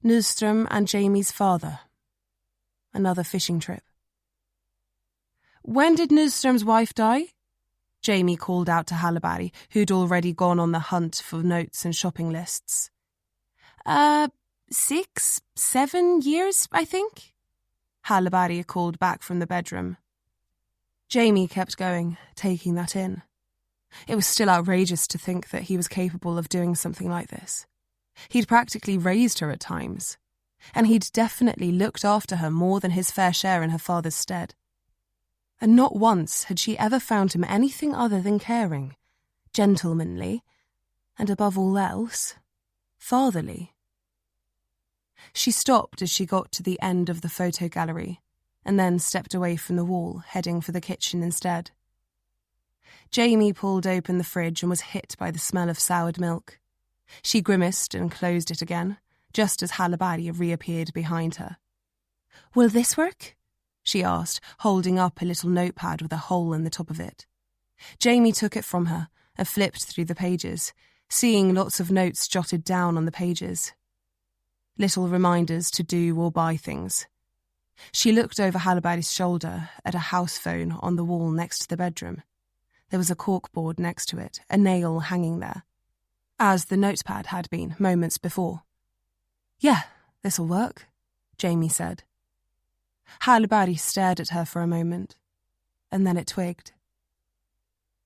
Nyström and Jamie's father. Another fishing trip. When did Nyström's wife die? Jamie called out to Hallibody, who'd already gone on the hunt for notes and shopping lists. 6, 7 years, I think, Hallibody called back from the bedroom. Jamie kept going, taking that in. It was still outrageous to think that he was capable of doing something like this. He'd practically raised her at times, and he'd definitely looked after her more than his fair share in her father's stead. And not once had she ever found him anything other than caring, gentlemanly, and above all else, fatherly. She stopped as she got to the end of the photo gallery, and then stepped away from the wall, heading for the kitchen instead. Jamie pulled open the fridge and was hit by the smell of soured milk. She grimaced and closed it again, just as Hallibody reappeared behind her. "Will this work?" she asked, holding up a little notepad with a hole in the top of it. Jamie took it from her and flipped through the pages, seeing lots of notes jotted down on the pages. Little reminders to do or buy things. She looked over Hallibody's shoulder at a house phone on the wall next to the bedroom. There was a corkboard next to it, a nail hanging there, as the notepad had been moments before. "Yeah, this'll work," Jamie said. Hallibody stared at her for a moment, and then it twigged.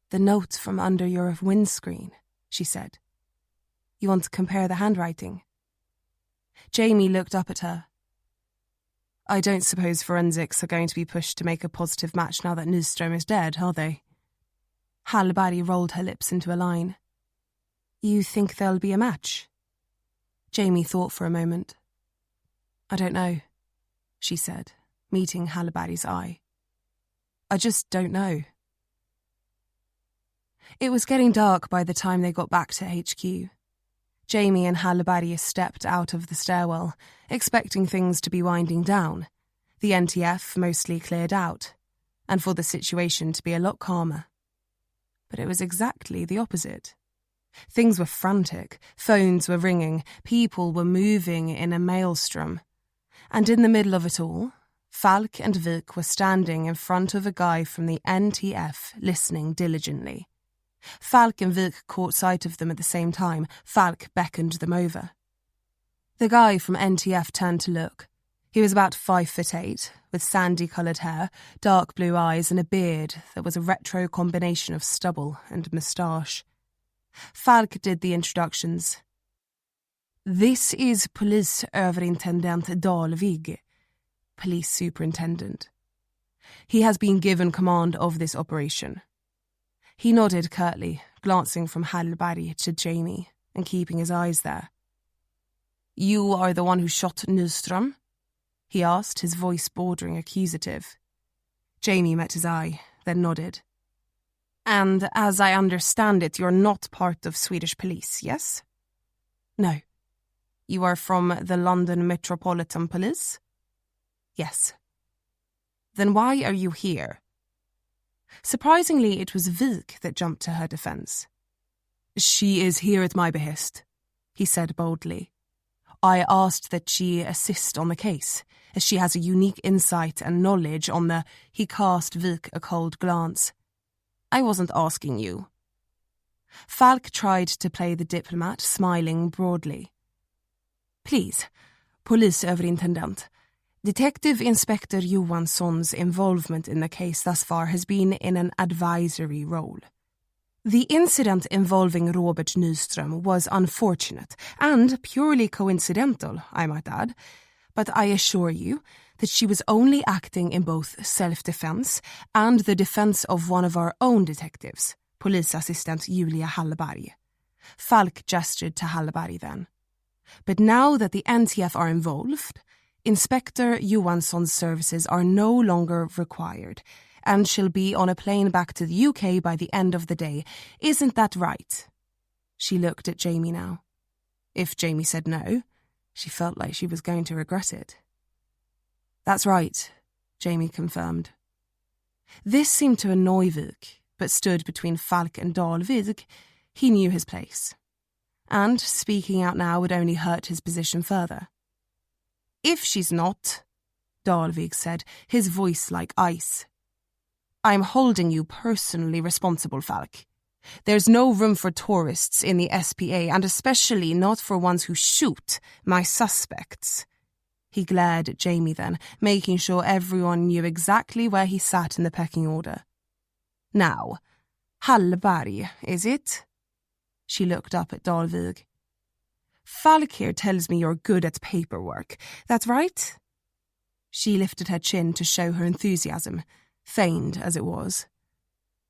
"The note from under your windscreen," she said. "You want to compare the handwriting?" Jamie looked up at her. "I don't suppose forensics are going to be pushed to make a positive match now that Nyström is dead, are they?" Hallibody rolled her lips into a line. "You think there'll be a match?" Jamie thought for a moment. "I don't know," she said, meeting Hallibody's eye. "I just don't know." It was getting dark by the time they got back to HQ. Jamie and Hallibody stepped out of the stairwell, expecting things to be winding down, the NTF mostly cleared out, and for the situation to be a lot calmer. But it was exactly the opposite. Things were frantic, phones were ringing, people were moving in a maelstrom. And in the middle of it all, Falk and Vik were standing in front of a guy from the NTF listening diligently. Falk and Vik caught sight of them at the same time. Falk beckoned them over. The guy from NTF turned to look. He was about 5'8", with sandy-coloured hair, dark blue eyes and a beard that was a retro combination of stubble and moustache. Falk did the introductions. This is Police Överintendent Dalvig, Police Superintendent. He has been given command of this operation. He nodded curtly, glancing from Hallberg to Jamie and keeping his eyes there. You are the one who shot Nyström? He asked, his voice bordering accusative. Jamie met his eye, then nodded. And as I understand it, you're not part of Swedish police, yes? No. You are from the London Metropolitan Police? Yes. Then why are you here? Surprisingly, it was Vik that jumped to her defence. She is here at my behest, he said boldly. I asked that she assist on the case, as she has a unique insight and knowledge on the... He cast Vik a cold glance. I wasn't asking you. Falk tried to play the diplomat, smiling broadly. Please, Polisöverintendent. Detective Inspector Johansson's involvement in the case thus far has been in an advisory role. The incident involving Robert Nyström was unfortunate and purely coincidental, I might add, but I assure you that she was only acting in both self-defense and the defense of one of our own detectives, polisassistent Julia Hallberg. Falk gestured to Hallberg then. But now that the NTF are involved, Inspector Johansson's services are no longer required and she'll be on a plane back to the UK by the end of the day. Isn't that right? She looked at Jamie now. If Jamie said no, she felt like she was going to regret it. That's right, Jamie confirmed. This seemed to annoy Vik, but stood between Falk and Dalvig. He knew his place. And speaking out now would only hurt his position further. If she's not, Dalvig said, his voice like ice. I'm holding you personally responsible, Falk. There's no room for tourists in the SPA, and especially not for ones who shoot my suspects. He glared at Jamie then, making sure everyone knew exactly where he sat in the pecking order. Now, Hallberg, is it? She looked up at Dalvig. Falk here tells me you're good at paperwork. That's right? She lifted her chin to show her enthusiasm, feigned as it was.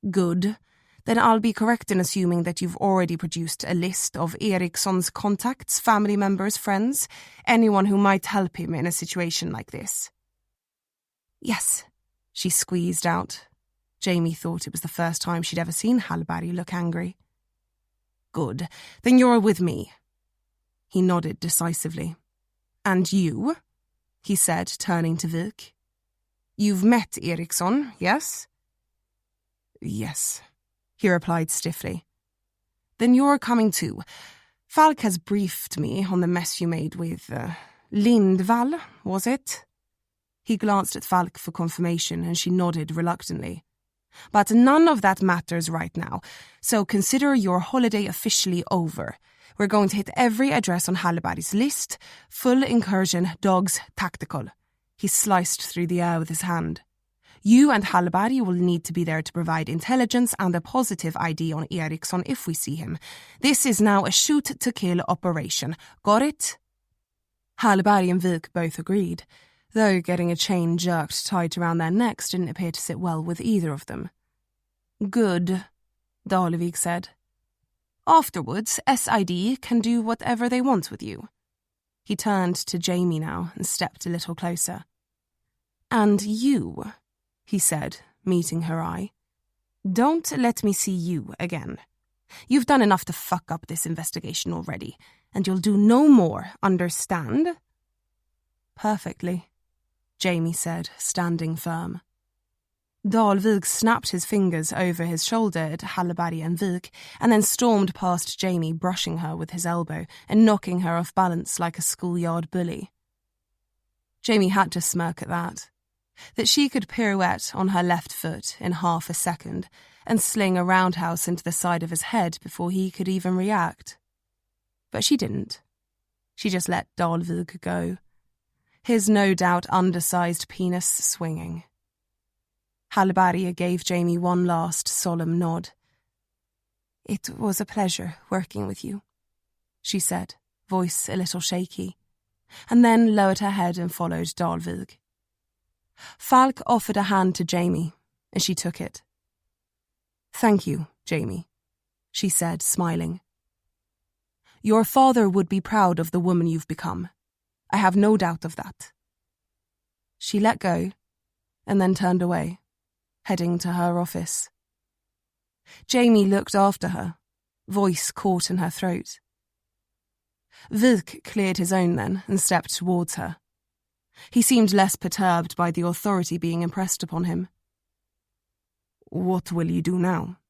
Good. Then I'll be correct in assuming that you've already produced a list of Ericson's contacts, family members, friends, anyone who might help him in a situation like this. Yes, she squeezed out. Jamie thought it was the first time she'd ever seen Hallberg look angry. Good. Then you're with me. He nodded decisively. And you? He said, turning to Vik. You've met Ericson, yes? Yes, he replied stiffly. Then you're coming too. Falk has briefed me on the mess you made with Lindval, was it? He glanced at Falk for confirmation and she nodded reluctantly. But none of that matters right now, so consider your holiday officially over. We're going to hit every address on Hallberg's list. Full incursion, dogs, tactical. He sliced through the air with his hand. You and Hallberg will need to be there to provide intelligence and a positive ID on Ericson if we see him. This is now a shoot-to-kill operation. Got it? Hallberg and Vik both agreed, though getting a chain jerked tight around their necks didn't appear to sit well with either of them. Good, Dalvig said. Afterwards, SID can do whatever they want with you. He turned to Jamie now and stepped a little closer. And you, he said, meeting her eye. Don't let me see you again. You've done enough to fuck up this investigation already, and you'll do no more, understand? Perfectly, Jamie said, standing firm. Dalvik snapped his fingers over his shoulder at Hallberg and Vik, and then stormed past Jamie, brushing her with his elbow and knocking her off balance like a schoolyard bully. Jamie had to smirk at that she could pirouette on her left foot in half a second and sling a roundhouse into the side of his head before he could even react. But she didn't. She just let Dalvik go, his no doubt undersized penis swinging. Hallberg gave Jamie one last solemn nod. "It was a pleasure working with you," she said, voice a little shaky, and then lowered her head and followed Dalvik. Falk offered a hand to Jamie, and she took it. "Thank you, Jamie," she said, smiling. "Your father would be proud of the woman you've become. I have no doubt of that." She let go, and then turned away, heading to her office. Jamie looked after her, voice caught in her throat. Vik cleared his own then and stepped towards her. He seemed less perturbed by the authority being impressed upon him. "What will you do now?"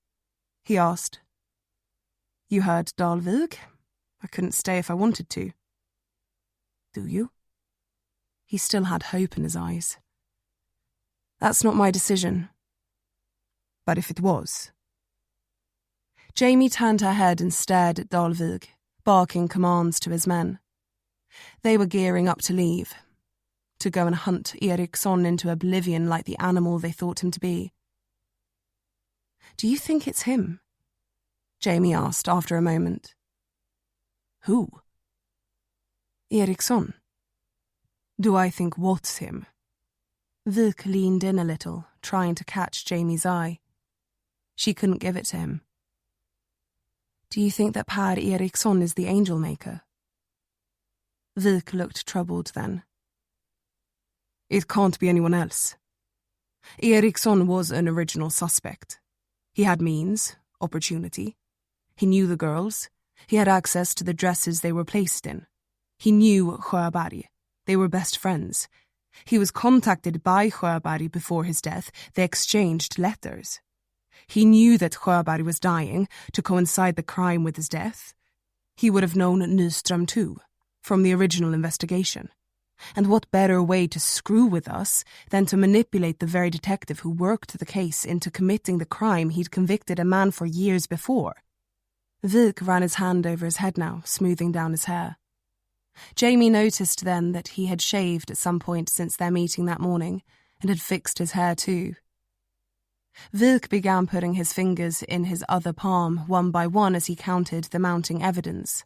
he asked. "You heard Dalvik? I couldn't stay if I wanted to." "Do you?" He still had hope in his eyes. "That's not my decision." "But if it was?" Jamie turned her head and stared at Dalvik, barking commands to his men. They were gearing up to leave, to go and hunt Ericson into oblivion like the animal they thought him to be. "Do you think it's him?" Jamie asked after a moment. "Who?" "Ericson." "Do I think what's him?" Vik leaned in a little, trying to catch Jamie's eye. She couldn't give it to him. "Do you think that Per Ericson is the angel maker?" Vik looked troubled then. "It can't be anyone else. Ericson was an original suspect. He had means, opportunity. He knew the girls. He had access to the dresses they were placed in. He knew Sjöberg. They were best friends. He was contacted by Sjöberg before his death. They exchanged letters. He knew that Sjöberg was dying to coincide the crime with his death. He would have known Nyström too, from the original investigation. And what better way to screw with us than to manipulate the very detective who worked the case into committing the crime he'd convicted a man for years before?" Vik ran his hand over his head now, smoothing down his hair. Jamie noticed then that he had shaved at some point since their meeting that morning, and had fixed his hair too. Vik began putting his fingers in his other palm one by one as he counted the mounting evidence.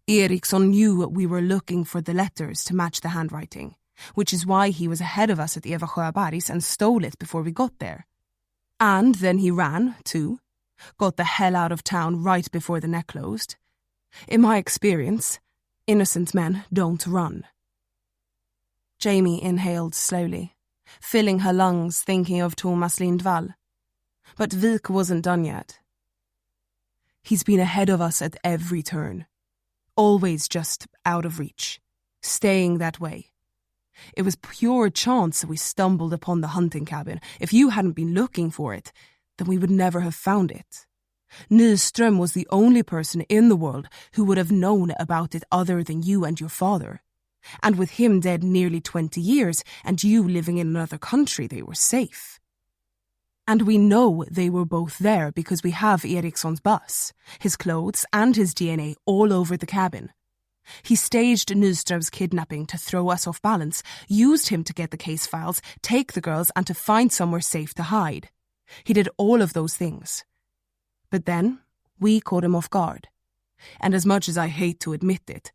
"Ericson knew we were looking for the letters to match the handwriting, which is why he was ahead of us at Eva Sjöbergs and stole it before we got there. And then he ran, too, got the hell out of town right before the net closed. In my experience, innocent men don't run." Jamie inhaled slowly, filling her lungs thinking of Thomas Lindval. But Vik wasn't done yet. "He's been ahead of us at every turn. Always just out of reach, staying that way. It was pure chance that we stumbled upon the hunting cabin. If you hadn't been looking for it, then we would never have found it. Nyström was the only person in the world who would have known about it other than you and your father. And with him dead nearly 20 years and you living in another country, they were safe. And we know they were both there because we have Ericsson's bus, his clothes and his DNA all over the cabin. He staged Nyström's kidnapping to throw us off balance, used him to get the case files, take the girls and to find somewhere safe to hide. He did all of those things. But then we caught him off guard. And as much as I hate to admit it,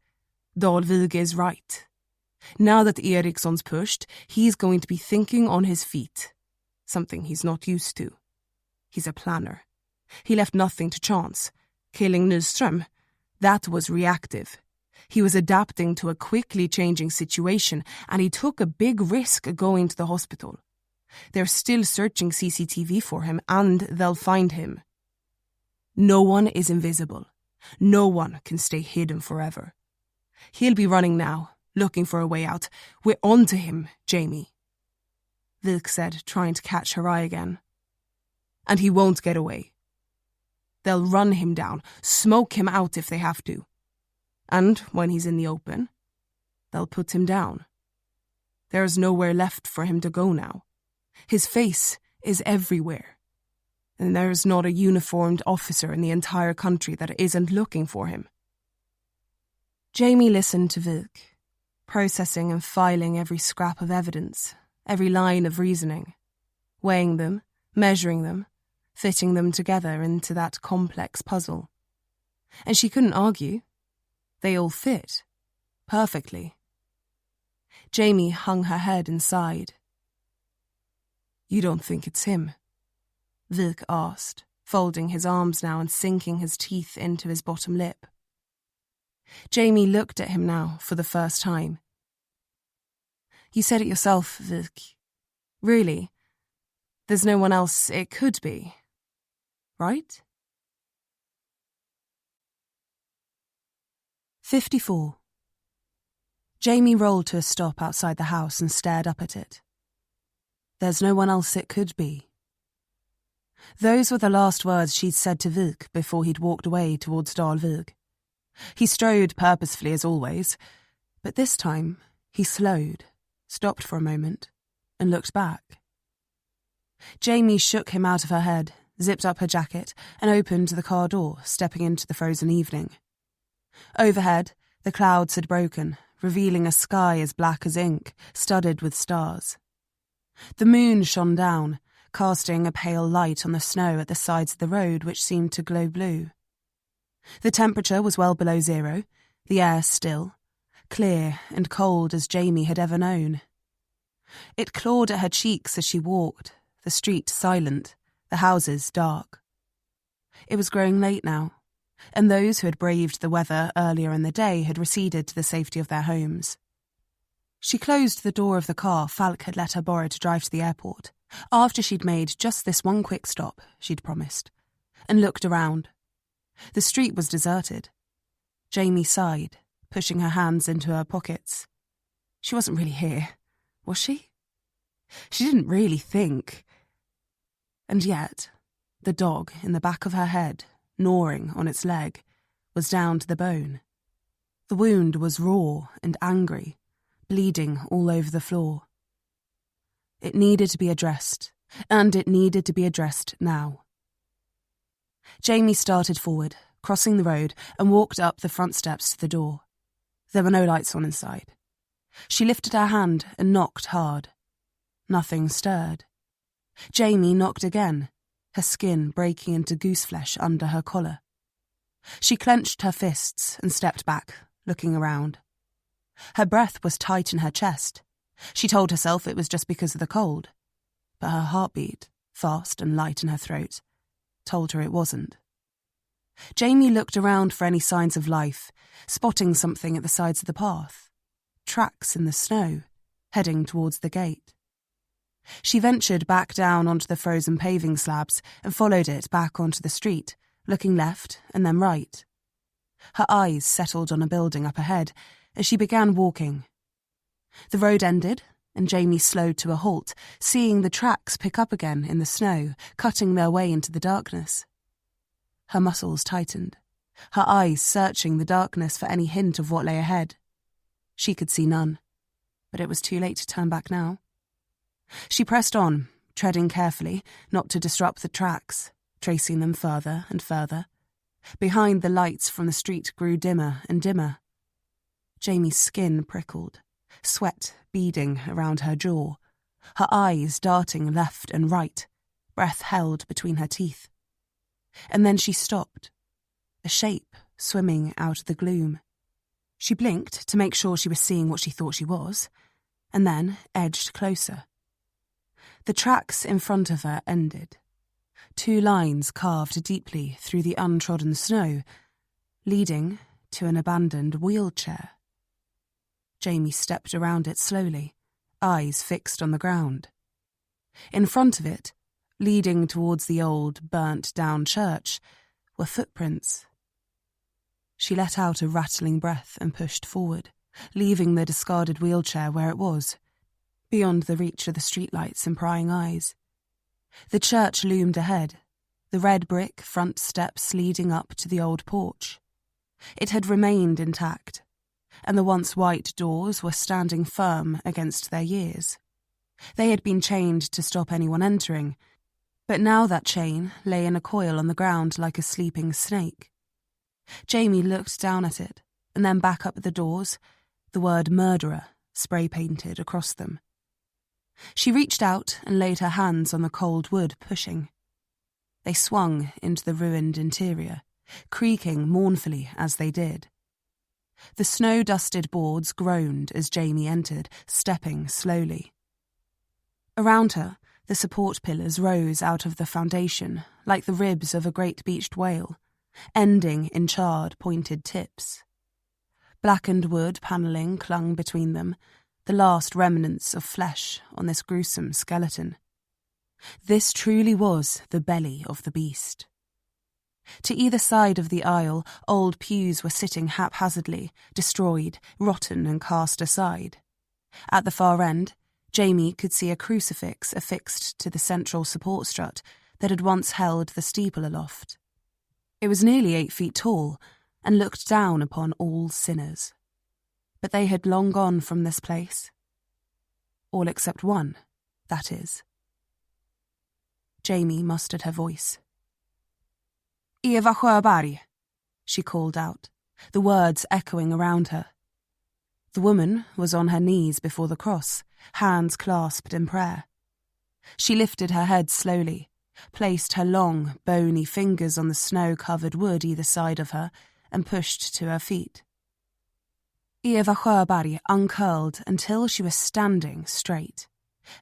Dalvik is right. Now that Ericsson's pushed, he's going to be thinking on his feet. Something he's not used to. He's a planner. He left nothing to chance. Killing Nyström, that was reactive. He was adapting to a quickly changing situation, and he took a big risk going to the hospital. They're still searching CCTV for him, and they'll find him. No one is invisible. No one can stay hidden forever. He'll be running now, looking for a way out. We're on to him, Jamie. Vilk said, trying to catch her eye again. And he won't get away. They'll run him down, smoke him out if they have to. And when he's in the open, they'll put him down. There's nowhere left for him to go now. His face is everywhere. And there's not a uniformed officer in the entire country that isn't looking for him. Jamie listened to Vilk, processing and filing every scrap of evidence, every line of reasoning, weighing them, measuring them, fitting them together into that complex puzzle. And she couldn't argue. They all fit. Perfectly. Jamie hung her head and sighed. You don't think it's him? Vilk asked, folding his arms now and sinking his teeth into his bottom lip. Jamie looked at him now for the first time. You said it yourself, Vilk. Really, there's no one else it could be, right? 54. Jamie rolled to a stop outside the house and stared up at it. There's no one else it could be. Those were the last words she'd said to Vilk before he'd walked away towards Dalvig. He strode purposefully as always, but this time he slowed, stopped for a moment, and looked back. Jamie shook him out of her head, zipped up her jacket, and opened the car door, stepping into the frozen evening. Overhead, the clouds had broken, revealing a sky as black as ink, studded with stars. The moon shone down, casting a pale light on the snow at the sides of the road which seemed to glow blue. The temperature was well below zero, the air still, clear and cold as Jamie had ever known. It clawed at her cheeks as she walked, the street silent, the houses dark. It was growing late now, and those who had braved the weather earlier in the day had receded to the safety of their homes. She closed the door of the car Falk had let her borrow to drive to the airport, after she'd made just this one quick stop, she'd promised, and looked around. The street was deserted. Jamie sighed, pushing her hands into her pockets. She wasn't really here, was she? She didn't really think. And yet, the dog in the back of her head, gnawing on its leg, was down to the bone. The wound was raw and angry, bleeding all over the floor. It needed to be addressed, and it needed to be addressed now. Jamie started forward, crossing the road, and walked up the front steps to the door. There were no lights on inside. She lifted her hand and knocked hard. Nothing stirred. Jamie knocked again, her skin breaking into gooseflesh under her collar. She clenched her fists and stepped back, looking around. Her breath was tight in her chest. She told herself it was just because of the cold, but her heartbeat, fast and light in her throat, told her it wasn't. Jamie looked around for any signs of life, spotting something at the sides of the path. Tracks in the snow, heading towards the gate. She ventured back down onto the frozen paving slabs and followed it back onto the street, looking left and then right. Her eyes settled on a building up ahead as she began walking. The road ended, and Jamie slowed to a halt, seeing the tracks pick up again in the snow, cutting their way into the darkness. Her muscles tightened, her eyes searching the darkness for any hint of what lay ahead. She could see none, but it was too late to turn back now. She pressed on, treading carefully, not to disrupt the tracks, tracing them further and further. Behind, the lights from the street grew dimmer and dimmer. Jamie's skin prickled, sweat beading around her jaw, her eyes darting left and right, breath held between her teeth. And then she stopped, a shape swimming out of the gloom. She blinked to make sure she was seeing what she thought she was, and then edged closer. The tracks in front of her ended, 2 lines carved deeply through the untrodden snow, leading to an abandoned wheelchair. Jamie stepped around it slowly, eyes fixed on the ground. In front of it, leading towards the old, burnt-down church, were footprints. She let out a rattling breath and pushed forward, leaving the discarded wheelchair where it was. beyond the reach of the streetlights and prying eyes. The church loomed ahead, the red brick front steps leading up to the old porch. It had remained intact, and the once white doors were standing firm against their years. They had been chained to stop anyone entering, but now that chain lay in a coil on the ground like a sleeping snake. Jamie looked down at it, and then back up at the doors, the word murderer spray-painted across them. She reached out and laid her hands on the cold wood, pushing. They swung into the ruined interior, creaking mournfully as they did. The snow-dusted boards groaned as Jamie entered, stepping slowly. Around her, the support pillars rose out of the foundation like the ribs of a great beached whale, ending in charred, pointed tips. Blackened wood panelling clung between them, the last remnants of flesh on this gruesome skeleton. This truly was the belly of the beast. To either side of the aisle, old pews were sitting haphazardly, destroyed, rotten and cast aside. At the far end, Jamie could see a crucifix affixed to the central support strut that had once held the steeple aloft. It was nearly 8 feet tall and looked down upon all sinners. But they had long gone from this place. All except one, that is. Jamie mustered her voice. "Eva Sjöberg," she called out, the words echoing around her. The woman was on her knees before the cross, hands clasped in prayer. She lifted her head slowly, placed her long, bony fingers on the snow-covered wood either side of her, and pushed to her feet. Eva Sjöberg uncurled until she was standing straight,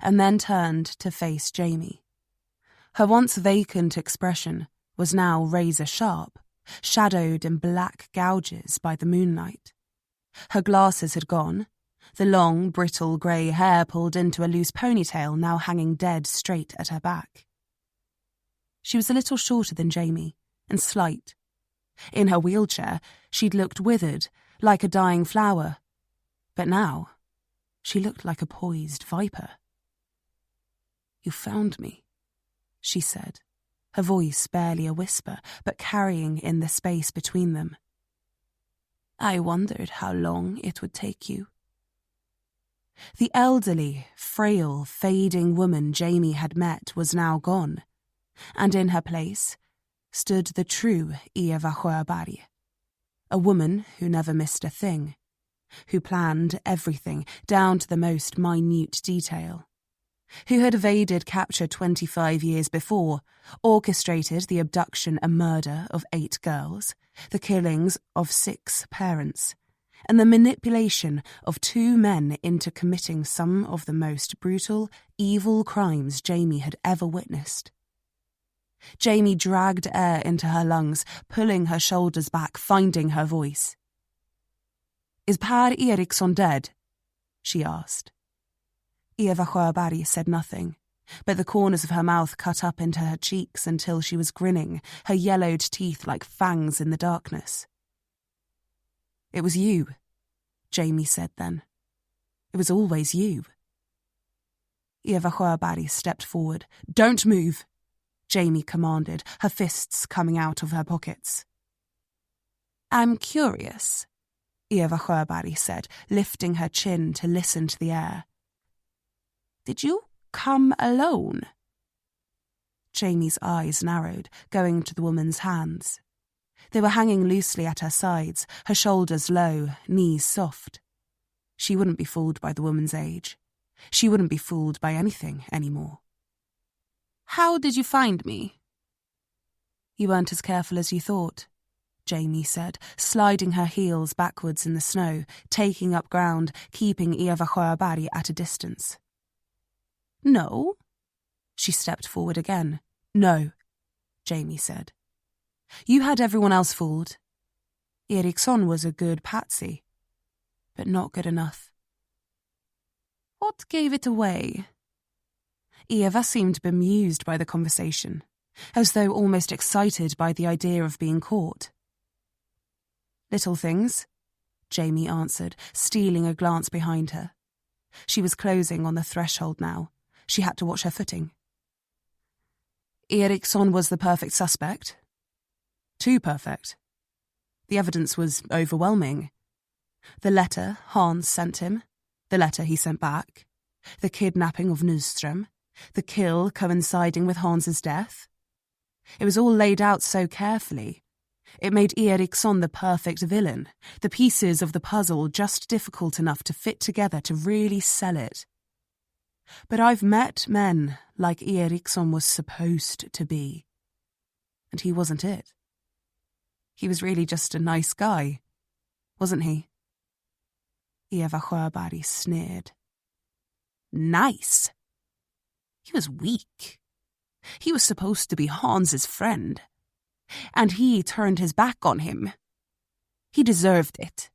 and then turned to face Jamie. Her once vacant expression was now razor-sharp, shadowed in black gouges by the moonlight. Her glasses had gone, the long, brittle grey hair pulled into a loose ponytail now hanging dead straight at her back. She was a little shorter than Jamie, and slight. In her wheelchair, she'd looked withered, like a dying flower. But now, she looked like a poised viper. "You found me," she said, her voice barely a whisper, but carrying in the space between them. "I wondered how long it would take you." The elderly, frail, fading woman Jamie had met was now gone, and in her place stood the true Eva Sjöberg, a woman who never missed a thing, who planned everything down to the most minute detail, who had evaded capture 25 years before, orchestrated the abduction and murder of 8 girls, the killings of 6 parents, and the manipulation of 2 men into committing some of the most brutal, evil crimes Jamie had ever witnessed. Jamie dragged air into her lungs, pulling her shoulders back, finding her voice. "Is Per Ericson dead?" she asked. Eva Sjöberg said nothing, but the corners of her mouth cut up into her cheeks until she was grinning, her yellowed teeth like fangs in the darkness. "It was you," Jamie said then. "It was always you." Eva Sjöberg stepped forward. "Don't move," Jamie commanded, her fists coming out of her pockets. "I'm curious," Eva Sjöberg said, lifting her chin to listen to the air. "Did you come alone?" Jamie's eyes narrowed, going to the woman's hands. They were hanging loosely at her sides, her shoulders low, knees soft. She wouldn't be fooled by the woman's age. She wouldn't be fooled by anything anymore. "How did you find me?" "You weren't as careful as you thought," Jamie said, sliding her heels backwards in the snow, taking up ground, keeping Eva Sjöberg at a distance. "No?" She stepped forward again. "No," Jamie said. "You had everyone else fooled. Ericson was a good patsy, but not good enough." "What gave it away?" Eva seemed bemused by the conversation, as though almost excited by the idea of being caught. "Little things," Jamie answered, stealing a glance behind her. She was closing on the threshold now. She had to watch her footing. Ericson was the perfect suspect. Too perfect. The evidence was overwhelming. The letter Hans sent him, the letter he sent back, the kidnapping of Nyström, the kill coinciding with Hans's death. It was all laid out so carefully. It made Ericson the perfect villain, the pieces of the puzzle just difficult enough to fit together to really sell it. But I've met men like Ericson was supposed to be. And he wasn't it. He was really just a nice guy, wasn't he? Eva Sjöberg sneered. Nice? He was weak. He was supposed to be Hans's friend. And he turned his back on him. He deserved it.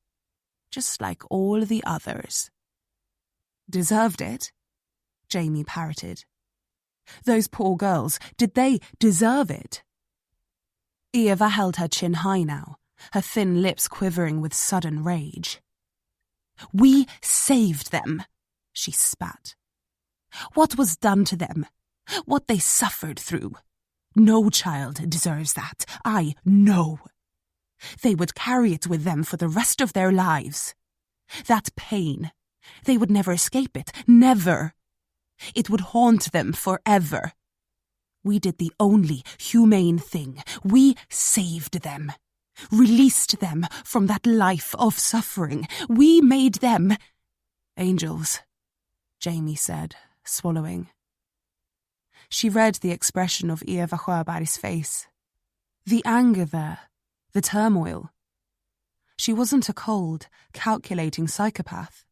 Just like all the others. Deserved it? Jamie parroted. Those poor girls, did they deserve it? Eva held her chin high now, her thin lips quivering with sudden rage. We saved them, she spat. What was done to them? What they suffered through? No child deserves that. I know. They would carry it with them for the rest of their lives. That pain. They would never escape it. Never. It would haunt them forever. We did the only humane thing. We saved them. Released them from that life of suffering. We made them angels, Jamie said, swallowing. She read the expression of Eva Sjöberg's face. The anger there, the turmoil. She wasn't a cold, calculating psychopath.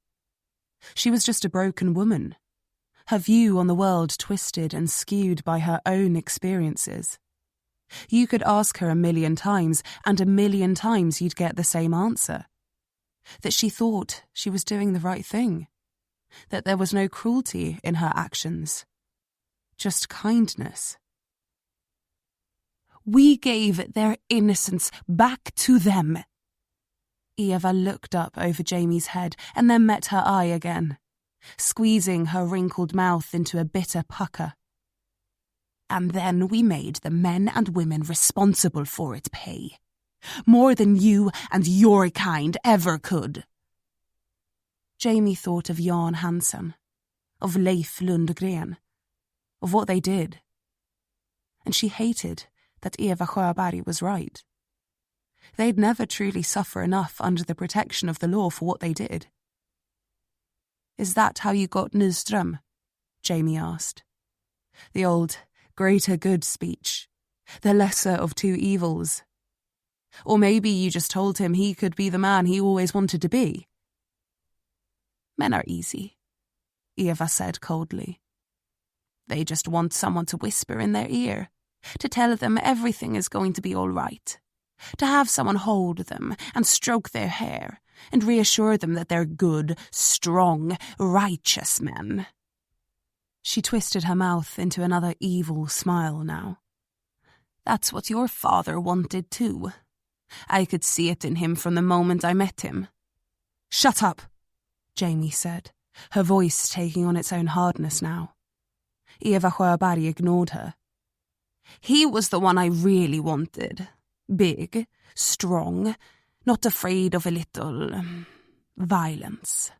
She was just a broken woman, her view on the world twisted and skewed by her own experiences. You could ask her 1,000,000 times, and 1,000,000 times you'd get the same answer. That she thought she was doing the right thing. That there was no cruelty in her actions. Just kindness. We gave their innocence back to them. Eva looked up over Jamie's head and then met her eye again, squeezing her wrinkled mouth into a bitter pucker. And then we made the men and women responsible for it pay. More than you and your kind ever could. Jamie thought of Jan Hansen, of Leif Lundgren, of what they did. And she hated that Eva Sjöberg was right. They'd never truly suffer enough under the protection of the law for what they did. Is that how you got Nyström? Jamie asked. The old greater good speech, the lesser of two evils. Or maybe you just told him he could be the man he always wanted to be. Men are easy, Eva said coldly. They just want someone to whisper in their ear, to tell them everything is going to be all right, to have someone hold them and stroke their hair and reassure them that they're good, strong, righteous men. She twisted her mouth into another evil smile now. That's what your father wanted too. I could see it in him from the moment I met him. Shut up, Jamie said, her voice taking on its own hardness now. Eva Sjöberg ignored her. He was the one I really wanted. Big, strong, not afraid of a little violence.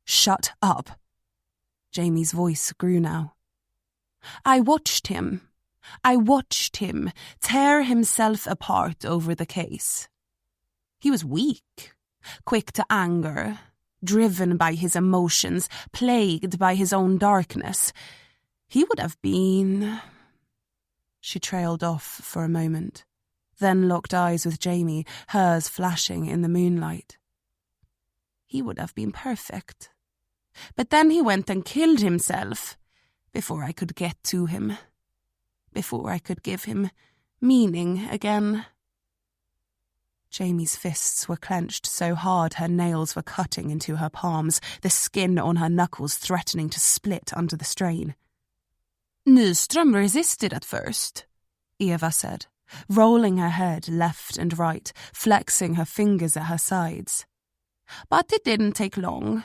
Shut up. Jamie's voice grew now. I watched him tear himself apart over the case. He was weak, quick to anger, driven by his emotions, plagued by his own darkness. He would have been... She trailed off for a moment, then locked eyes with Jamie, hers flashing in the moonlight. He would have been perfect. But then he went and killed himself before I could get to him, before I could give him meaning again. Jamie's fists were clenched so hard her nails were cutting into her palms, the skin on her knuckles threatening to split under the strain. Nyström resisted at first, Eva said, rolling her head left and right, flexing her fingers at her sides. But it didn't take long.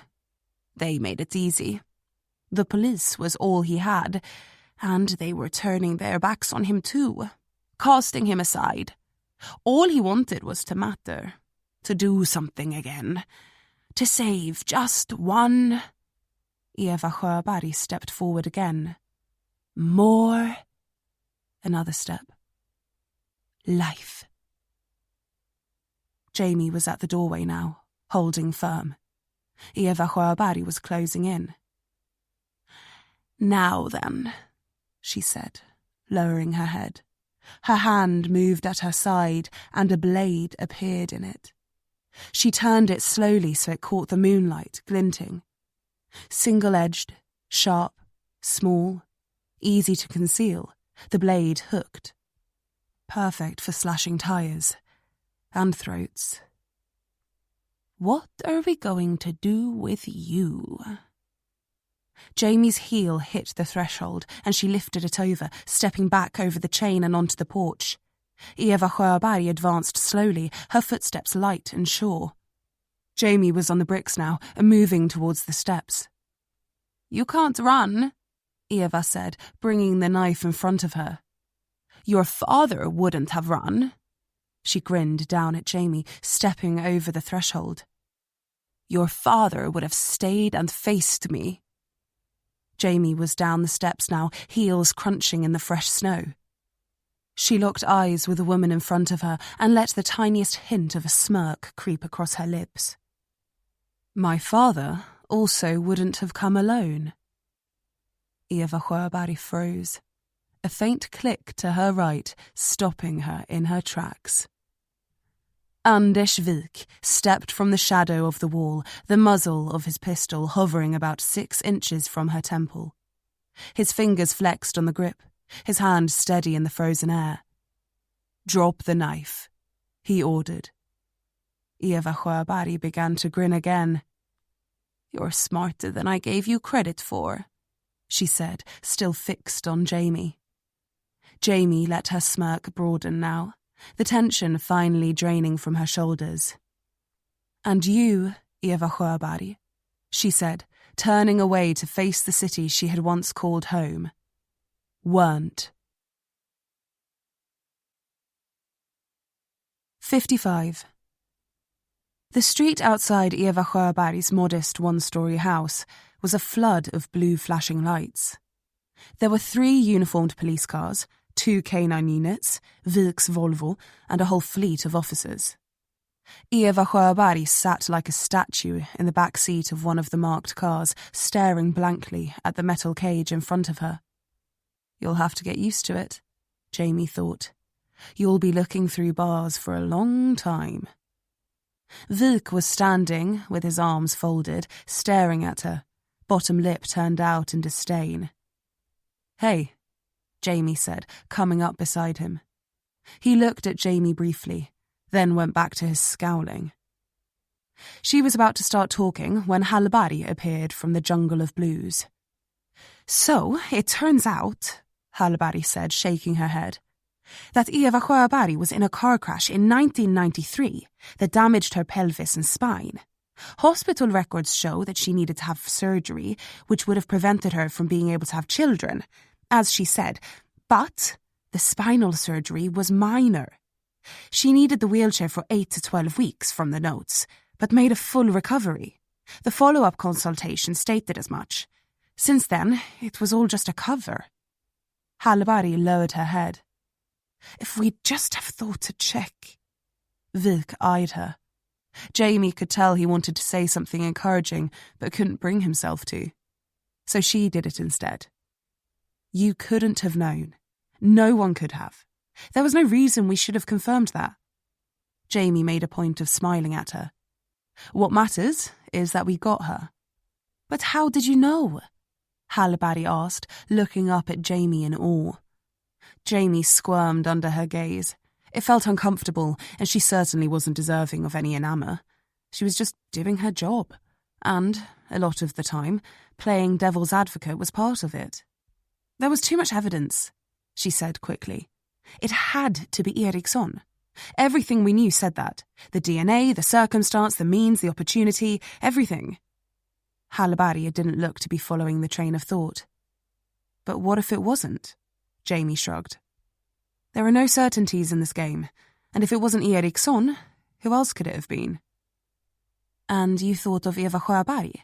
They made it easy. The police was all he had, and they were turning their backs on him too, casting him aside. All he wanted was to matter, to do something again, to save just one. Eva Sjöberg stepped forward again. More. Another step. Life. Jamie was at the doorway now, holding firm. Eva Sjöberg was closing in. Now then, she said, lowering her head. Her hand moved at her side, and a blade appeared in it. She turned it slowly so it caught the moonlight, glinting. Single-edged, sharp, small, easy to conceal, the blade hooked. Perfect for slashing tires and throats. What are we going to do with you? Jamie's heel hit the threshold, and she lifted it over, stepping back over the chain and onto the porch. Eva Sjöberg advanced slowly, her footsteps light and sure. Jamie was on the bricks now, and moving towards the steps. You can't run, Eva said, bringing the knife in front of her. Your father wouldn't have run. She grinned down at Jamie, stepping over the threshold. Your father would have stayed and faced me. Jamie was down the steps now, heels crunching in the fresh snow. She locked eyes with the woman in front of her and let the tiniest hint of a smirk creep across her lips. My father also wouldn't have come alone. Eva Sjöberg froze. A faint click to her right, stopping her in her tracks. Anders Wijk stepped from the shadow of the wall, the muzzle of his pistol hovering about 6 inches from her temple. His fingers flexed on the grip, his hand steady in the frozen air. Drop the knife, he ordered. Eva Sjöberg began to grin again. You're smarter than I gave you credit for, she said, still fixed on Jamie. Jamie let her smirk broaden now, the tension finally draining from her shoulders. And you, Eva Sjöberg, she said, turning away to face the city she had once called home, weren't. 55. The street outside Eva Sjöberg's modest one-story house was a flood of blue flashing lights. There were 3 uniformed police cars, 2 canine units, Wik's Volvo, and a whole fleet of officers. Eva Sjöberg sat like a statue in the back seat of one of the marked cars, staring blankly at the metal cage in front of her. You'll have to get used to it, Jamie thought. You'll be looking through bars for a long time. Wik was standing, with his arms folded, staring at her, bottom lip turned out in disdain. Hey, Jamie said, coming up beside him. He looked at Jamie briefly, then went back to his scowling. She was about to start talking when Hallberg appeared from the jungle of blues. So, it turns out, Hallberg said, shaking her head, that Eva Sjöberg was in a car crash in 1993 that damaged her pelvis and spine. Hospital records show that she needed to have surgery, which would have prevented her from being able to have children, as she said, but the spinal surgery was minor. She needed the wheelchair for 8 to 12 weeks from the notes, but made a full recovery. The follow-up consultation stated as much. Since then, it was all just a cover. Hallberg lowered her head. If we'd just have thought to check. Wik eyed her. Jamie could tell he wanted to say something encouraging, but couldn't bring himself to. So she did it instead. You couldn't have known. No one could have. There was no reason we should have confirmed that. Jamie made a point of smiling at her. What matters is that we got her. But how did you know? Hallberg asked, looking up at Jamie in awe. Jamie squirmed under her gaze. It felt uncomfortable, and she certainly wasn't deserving of any enamor. She was just doing her job, and, a lot of the time, playing devil's advocate was part of it. There was too much evidence, she said quickly. It had to be Ericson. Everything we knew said that. The DNA, the circumstance, the means, the opportunity, everything. Hallberg didn't look to be following the train of thought. But what if it wasn't? Jamie shrugged. There are no certainties in this game, and if it wasn't Ericson, who else could it have been? And you thought of Eva Sjöberg?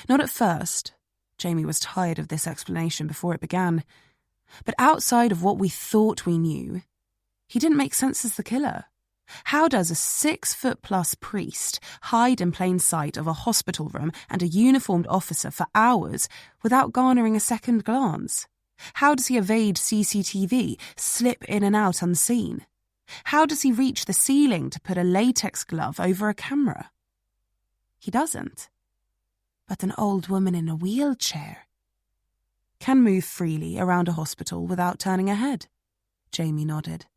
Not at first. Jamie was tired of this explanation before it began. But outside of what we thought we knew, he didn't make sense as the killer. How does a 6-foot-plus priest hide in plain sight of a hospital room and a uniformed officer for hours without garnering a second glance? How does he evade CCTV, slip in and out unseen? How does he reach the ceiling to put a latex glove over a camera? He doesn't. But an old woman in a wheelchair can move freely around a hospital without turning her head. Jamie nodded.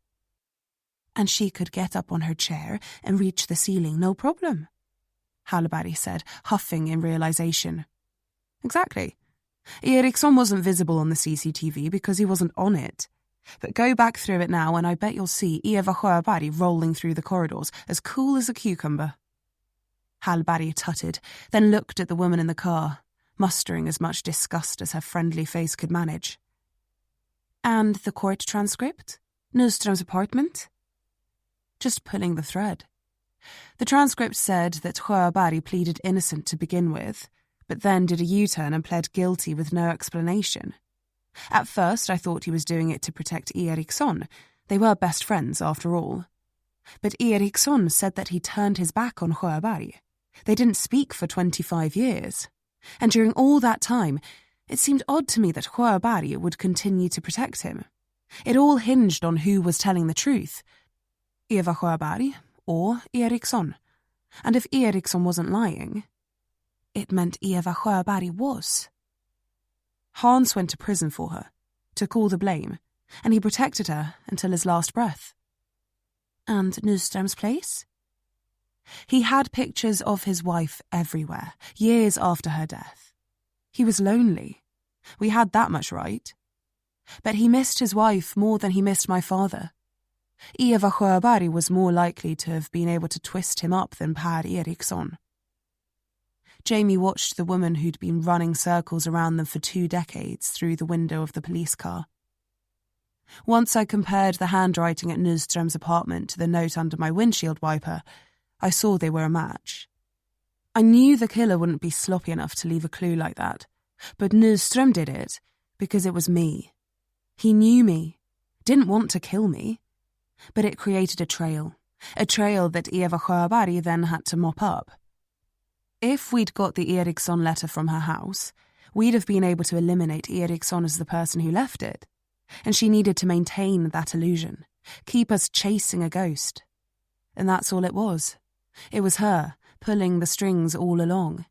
And she could get up on her chair and reach the ceiling, no problem, Hallberg said, huffing in realization. Exactly. Ericson wasn't visible on the CCTV because he wasn't on it. But go back through it now and I bet you'll see Eva Sjöberg rolling through the corridors, as cool as a cucumber. Hallberg tutted, then looked at the woman in the car, mustering as much disgust as her friendly face could manage. And the court transcript? Nyström's apartment? Just pulling the thread. The transcript said that Sjöberg pleaded innocent to begin with, but then did a U-turn and pled guilty with no explanation. At first I thought he was doing it to protect Ericson. They were best friends after all. But Ericson said that he turned his back on Sjöberg. They didn't speak for 25 years. And during all that time, it seemed odd to me that Sjöberg would continue to protect him. It all hinged on who was telling the truth. Eva Sjöberg or Ericson. And if Ericson wasn't lying, it meant Eva Sjöberg was. Hans went to prison for her, took all the blame, and he protected her until his last breath. And Nyström's place? He had pictures of his wife everywhere, years after her death. He was lonely. We had that much right. But he missed his wife more than he missed my father. Eva Sjöberg was more likely to have been able to twist him up than Per Ericson. Jamie watched the woman who'd been running circles around them for 2 decades through the window of the police car. Once I compared the handwriting at Nyström's apartment to the note under my windshield wiper, I saw they were a match. I knew the killer wouldn't be sloppy enough to leave a clue like that, but Nyström did it because it was me. He knew me, didn't want to kill me, but it created a trail that Eva Sjöberg then had to mop up. If we'd got the Ericson letter from her house, we'd have been able to eliminate Ericson as the person who left it, and she needed to maintain that illusion, keep us chasing a ghost. And that's all it was. It was her, pulling the strings all along.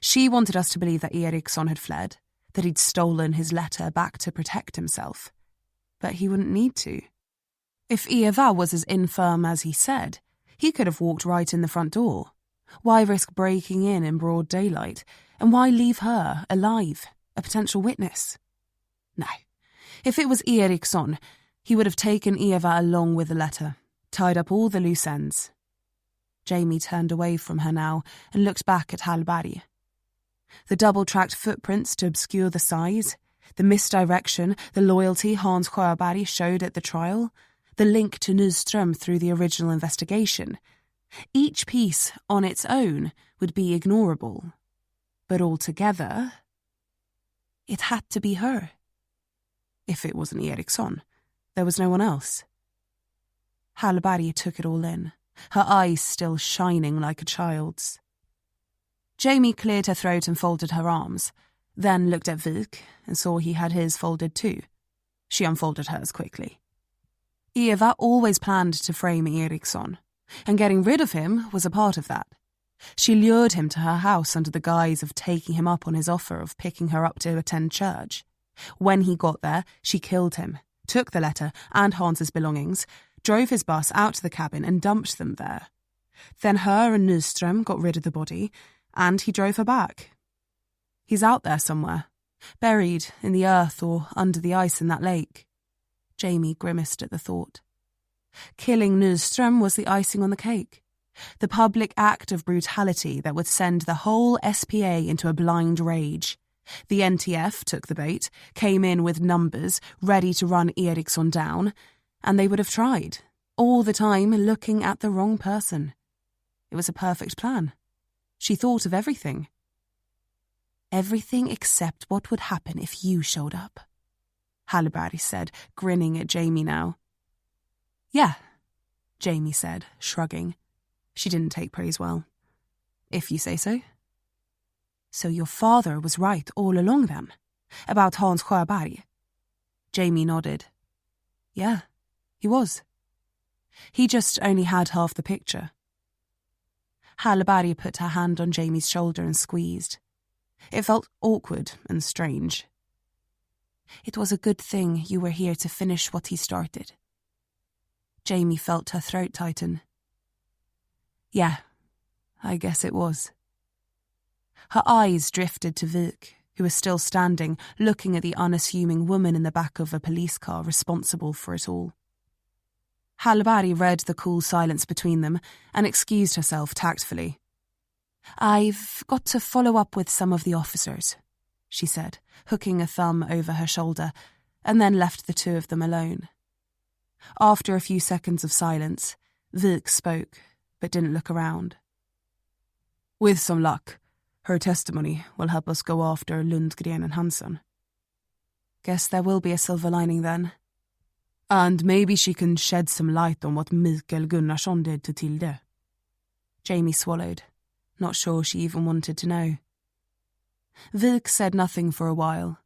She wanted us to believe that Ericson had fled, that he'd stolen his letter back to protect himself. But he wouldn't need to. If Eva was as infirm as he said, he could have walked right in the front door. Why risk breaking in broad daylight? And why leave her, alive, a potential witness? No. If it was Ericson, he would have taken Eva along with the letter, tied up all the loose ends. Jamie turned away from her now and looked back at Hallberg. The double-tracked footprints to obscure the size, the misdirection, the loyalty Hans Sjöberg showed at the trial, the link to Nyström through the original investigation. Each piece on its own would be ignorable. But altogether, it had to be her. If it wasn't Ericson, there was no one else. Hallberg took it all in, her eyes still shining like a child's. Jamie cleared her throat and folded her arms, then looked at Vik and saw he had his folded too. She unfolded hers quickly. Eva always planned to frame Ericson, and getting rid of him was a part of that. She lured him to her house under the guise of taking him up on his offer of picking her up to attend church. When he got there, she killed him, took the letter and Hans's belongings, drove his bus out to the cabin and dumped them there. Then her and Nyström got rid of the body, and he drove her back. He's out there somewhere, buried in the earth or under the ice in that lake. Jamie grimaced at the thought. Killing Nyström was the icing on the cake. The public act of brutality that would send the whole SPA into a blind rage. The NTF took the bait, came in with numbers, ready to run Ericson down, and they would have tried, all the time looking at the wrong person. It was a perfect plan. She thought of everything. Everything except what would happen if you showed up, Hallberg said, grinning at Jamie now. Yeah, Jamie said, shrugging. She didn't take praise well. If you say so. So your father was right all along then, about Hans Sjöberg? Jamie nodded. Yeah, he was. He just only had half the picture. Hallberg put her hand on Jamie's shoulder and squeezed. It felt awkward and strange. It was a good thing you were here to finish what he started. Jamie felt her throat tighten. Yeah, I guess it was. Her eyes drifted to Vuk, who was still standing, looking at the unassuming woman in the back of a police car responsible for it all. Hallberg read the cool silence between them and excused herself tactfully. I've got to follow up with some of the officers, she said, hooking a thumb over her shoulder, and then left the two of them alone. After a few seconds of silence, Vuk spoke, but didn't look around. With some luck, her testimony will help us go after Lundgren and Hansson. Guess there will be a silver lining then. And maybe she can shed some light on what Mikael Gunnarsson did to Tilde. Jamie swallowed, not sure she even wanted to know. Vuk said nothing for a while,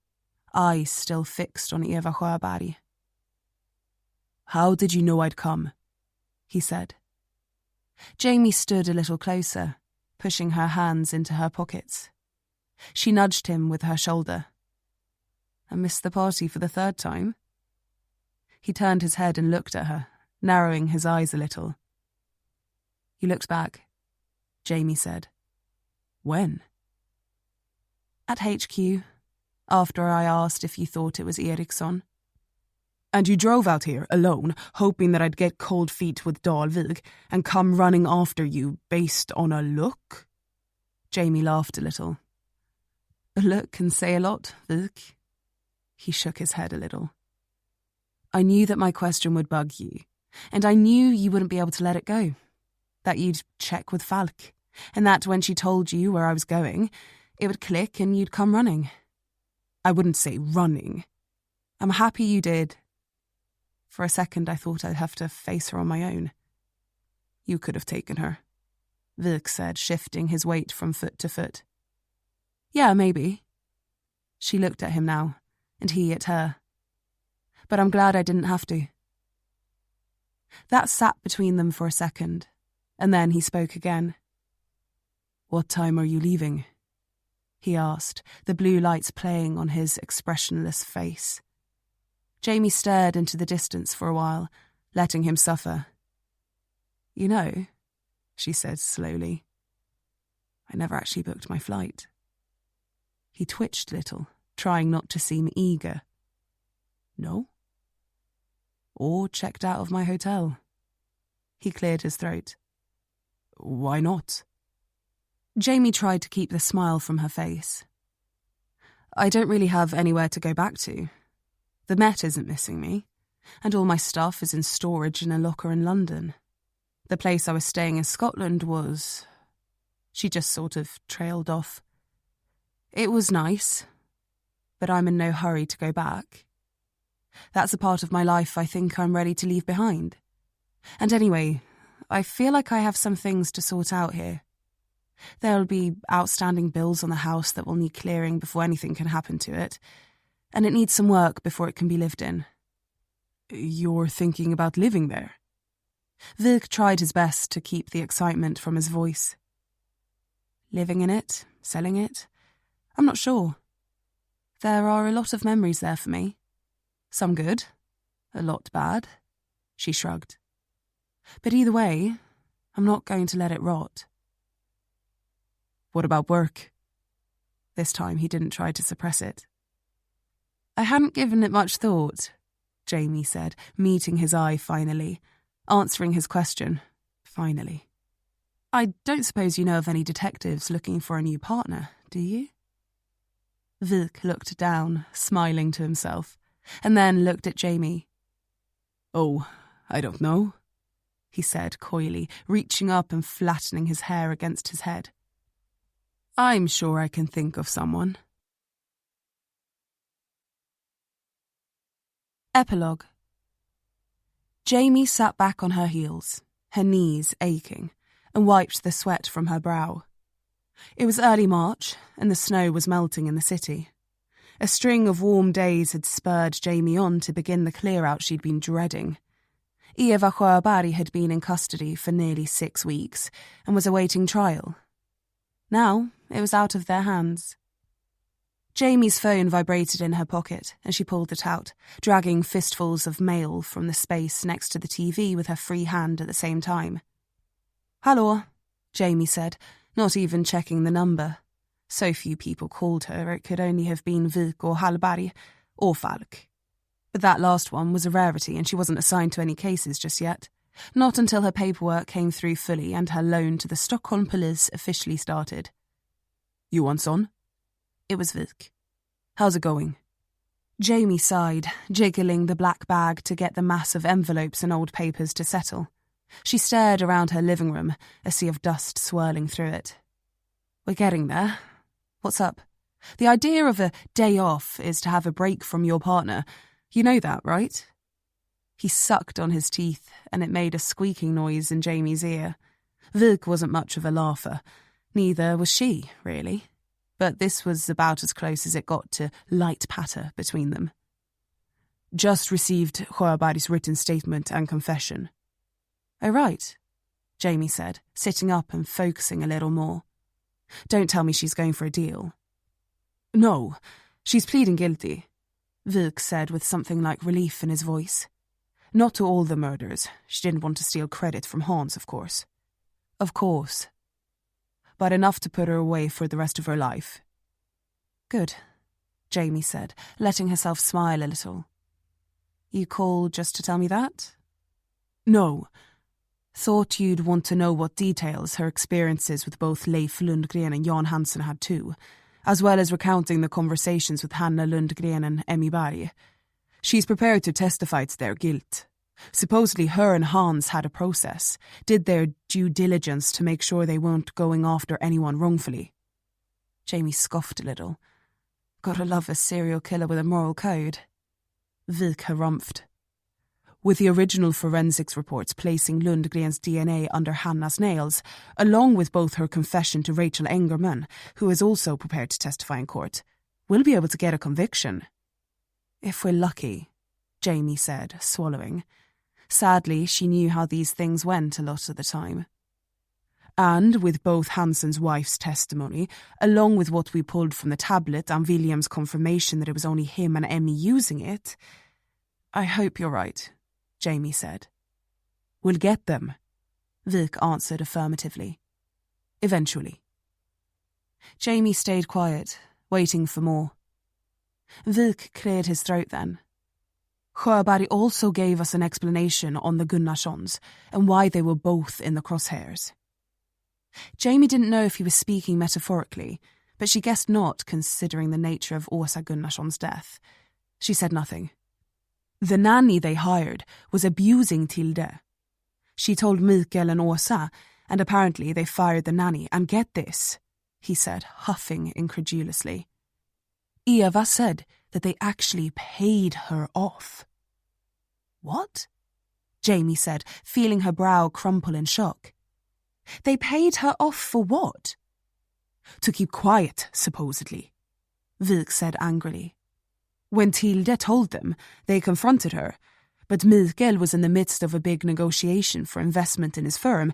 eyes still fixed on Eva Sjöberg. How did you know I'd come? He said. Jamie stood a little closer, pushing her hands into her pockets. She nudged him with her shoulder. I missed the party for the third time. He turned his head and looked at her, narrowing his eyes a little. You looked back, Jamie said. When? At HQ, after I asked if you thought it was Ericson. And you drove out here, alone, hoping that I'd get cold feet with Dalvig and come running after you based on a look? Jamie laughed a little. A look can say a lot, Vuk. He shook his head a little. I knew that my question would bug you, and I knew you wouldn't be able to let it go. That you'd check with Falk, and that when she told you where I was going, it would click and you'd come running. I wouldn't say running. I'm happy you did. For a second I thought I'd have to face her on my own. You could have taken her, Vuk said, shifting his weight from foot to foot. Yeah, maybe. She looked at him now, and he at her. But I'm glad I didn't have to. That sat between them for a second, and then he spoke again. What time are you leaving? He asked, the blue lights playing on his expressionless face. Jamie stared into the distance for a while, letting him suffer. You know, she said slowly, I never actually booked my flight. He twitched a little, trying not to seem eager. No? Or checked out of my hotel. He cleared his throat. Why not? Jamie tried to keep the smile from her face. I don't really have anywhere to go back to. The Met isn't missing me, and all my stuff is in storage in a locker in London. The place I was staying in Scotland was... She just sort of trailed off. It was nice, but I'm in no hurry to go back. That's a part of my life I think I'm ready to leave behind. And anyway, I feel like I have some things to sort out here. There'll be outstanding bills on the house that will need clearing before anything can happen to it, and it needs some work before it can be lived in. You're thinking about living there? Vuk tried his best to keep the excitement from his voice. Living in it? Selling it? I'm not sure. There are a lot of memories there for me. Some good, a lot bad, she shrugged. But either way, I'm not going to let it rot. What about work? This time he didn't try to suppress it. I hadn't given it much thought, Jamie said, meeting his eye finally, answering his question, finally. I don't suppose you know of any detectives looking for a new partner, do you? Vik looked down, smiling to himself, and then looked at Jamie. Oh, I don't know, he said coyly, reaching up and flattening his hair against his head. I'm sure I can think of someone. Epilogue. Jamie sat back on her heels, her knees aching, and wiped the sweat from her brow. It was early March, and the snow was melting in the city. A string of warm days had spurred Jamie on to begin the clear-out she'd been dreading. Eva Sjöberg had been in custody for nearly 6 weeks and was awaiting trial. Now it was out of their hands. Jamie's phone vibrated in her pocket and she pulled it out, dragging fistfuls of mail from the space next to the TV with her free hand at the same time. "Hallå," Jamie said, not even checking the number. So few people called her, it could only have been Vik or Hallberg, or Falk. But that last one was a rarity and she wasn't assigned to any cases just yet. Not until her paperwork came through fully and her loan to the Stockholm police officially started. "You want son?" It was Vik. "How's it going?" Jamie sighed, jiggling the black bag to get the mass of envelopes and old papers to settle. She stared around her living room, a sea of dust swirling through it. "We're getting there. What's up? The idea of a day off is to have a break from your partner. You know that, right?" He sucked on his teeth, and it made a squeaking noise in Jamie's ear. Vik wasn't much of a laugher. Neither was she, really. But this was about as close as it got to light patter between them. "Just received Sjöberg's written statement and confession." "Oh, right," Jamie said, sitting up and focusing a little more. "Don't tell me she's going for a deal." "No, she's pleading guilty," Vik said with something like relief in his voice. "Not to all the murders. She didn't want to steal credit from Hans, of course." "Of course." "But enough to put her away for the rest of her life." "Good," Jamie said, letting herself smile a little. "You called just to tell me that?" "No. Thought you'd want to know what details her experiences with both Leif Lundgren and Jan Hansen had too, as well as recounting the conversations with Hanna Lundgren and Emmy Berg. She's prepared to testify to their guilt. Supposedly her and Hans had a process, did their due diligence to make sure they weren't going after anyone wrongfully." Jamie scoffed a little. "Gotta love a serial killer with a moral code." Vik harumphed. "With the original forensics reports placing Lundgren's DNA under Hanna's nails, along with both her confession to Rachel Engerman, who is also prepared to testify in court, we'll be able to get a conviction." "If we're lucky," Jamie said, swallowing. Sadly, she knew how these things went a lot of the time. "And with both Hansen's wife's testimony, along with what we pulled from the tablet and William's confirmation that it was only him and Emmy using it." "I hope you're right," Jamie said. "We'll get them," Vik answered affirmatively. "Eventually." Jamie stayed quiet, waiting for more. Vik cleared his throat then. "Sjöberg also gave us an explanation on the Gunnarssons and why they were both in the crosshairs." Jamie didn't know if he was speaking metaphorically, but she guessed not, considering the nature of Åsa Gunnarsson's death. She said nothing. "The nanny they hired was abusing Tilde. She told Mikael and Åsa, and apparently they fired the nanny. And get this," he said, huffing incredulously. "Eva said that they actually paid her off." "What?" Jamie said, feeling her brow crumple in shock. "They paid her off for what?" "To keep quiet, supposedly," Vik said angrily. "When Tilde told them, they confronted her, but Mikael was in the midst of a big negotiation for investment in his firm,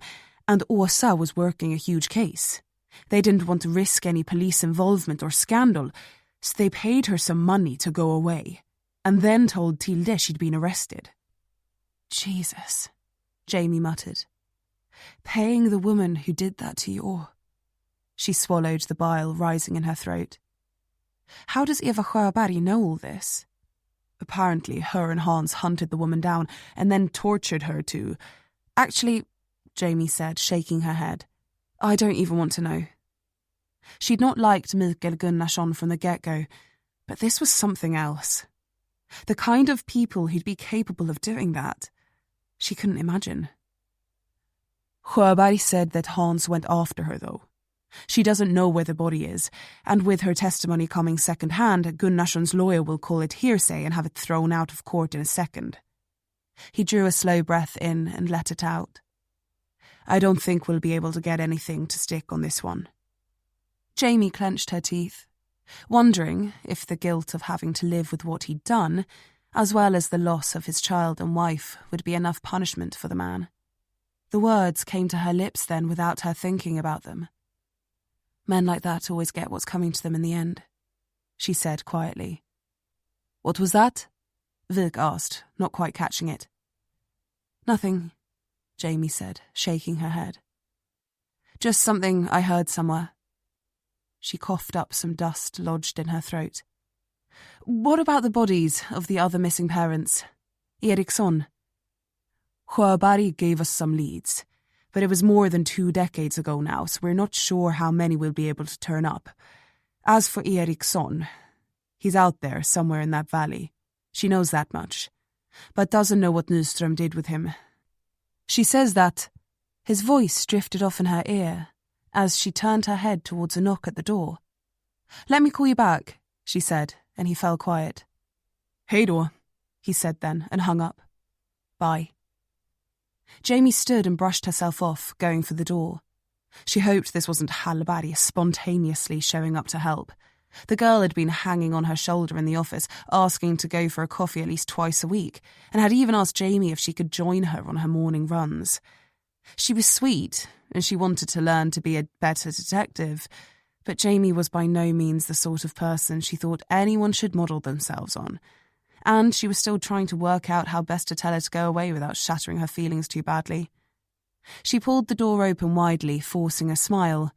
and Åsa was working a huge case. They didn't want to risk any police involvement or scandal, so they paid her some money to go away, and then told Tilde she'd been arrested." "Jesus," Jamie muttered. "Paying the woman who did that to you." She swallowed the bile rising in her throat. "How does Eva Sjöberg know all this?" "Apparently her and Hans hunted the woman down and then tortured her to—" "Actually," Jamie said, shaking her head, I don't even want to know. She'd not liked Mikael Gunnarsson from the get-go, but this was something else. The kind of people who'd be capable of doing that, she couldn't imagine. Sjöberg said that Hans went after her, though. She doesn't know where the body is, and with her testimony coming second-hand, Gunnarsson's lawyer will call it hearsay and have it thrown out of court in a second. He drew a slow breath in and let it out. I don't think we'll be able to get anything to stick on this one. Jamie clenched her teeth, wondering if the guilt of having to live with what he'd done, as well as the loss of his child and wife, would be enough punishment for the man. The words came to her lips then without her thinking about them. Men like that always get what's coming to them in the end, she said quietly. What was that? Vik asked, not quite catching it. Nothing, Jamie said, shaking her head. Just something I heard somewhere. She coughed up some dust lodged in her throat. What about the bodies of the other missing parents? Ericson? Sjöberg gave us some leads, but it was more than 2 decades ago now, so we're not sure how many will be able to turn up. As for Ericson, he's out there somewhere in that valley. She knows that much, but doesn't know what Nyström did with him. She says that... His voice drifted off in her ear as she turned her head towards a knock at the door. Let me call you back, she said, and he fell quiet. Hej då, he said then, and hung up. Bye. Jamie stood and brushed herself off, going for the door. She hoped this wasn't Hallberg spontaneously showing up to help. The girl had been hanging on her shoulder in the office, asking to go for a coffee at least twice a week, and had even asked Jamie if she could join her on her morning runs. She was sweet, and she wanted to learn to be a better detective, but Jamie was by no means the sort of person she thought anyone should model themselves on, and she was still trying to work out how best to tell her to go away without shattering her feelings too badly. She pulled the door open widely, forcing a smile.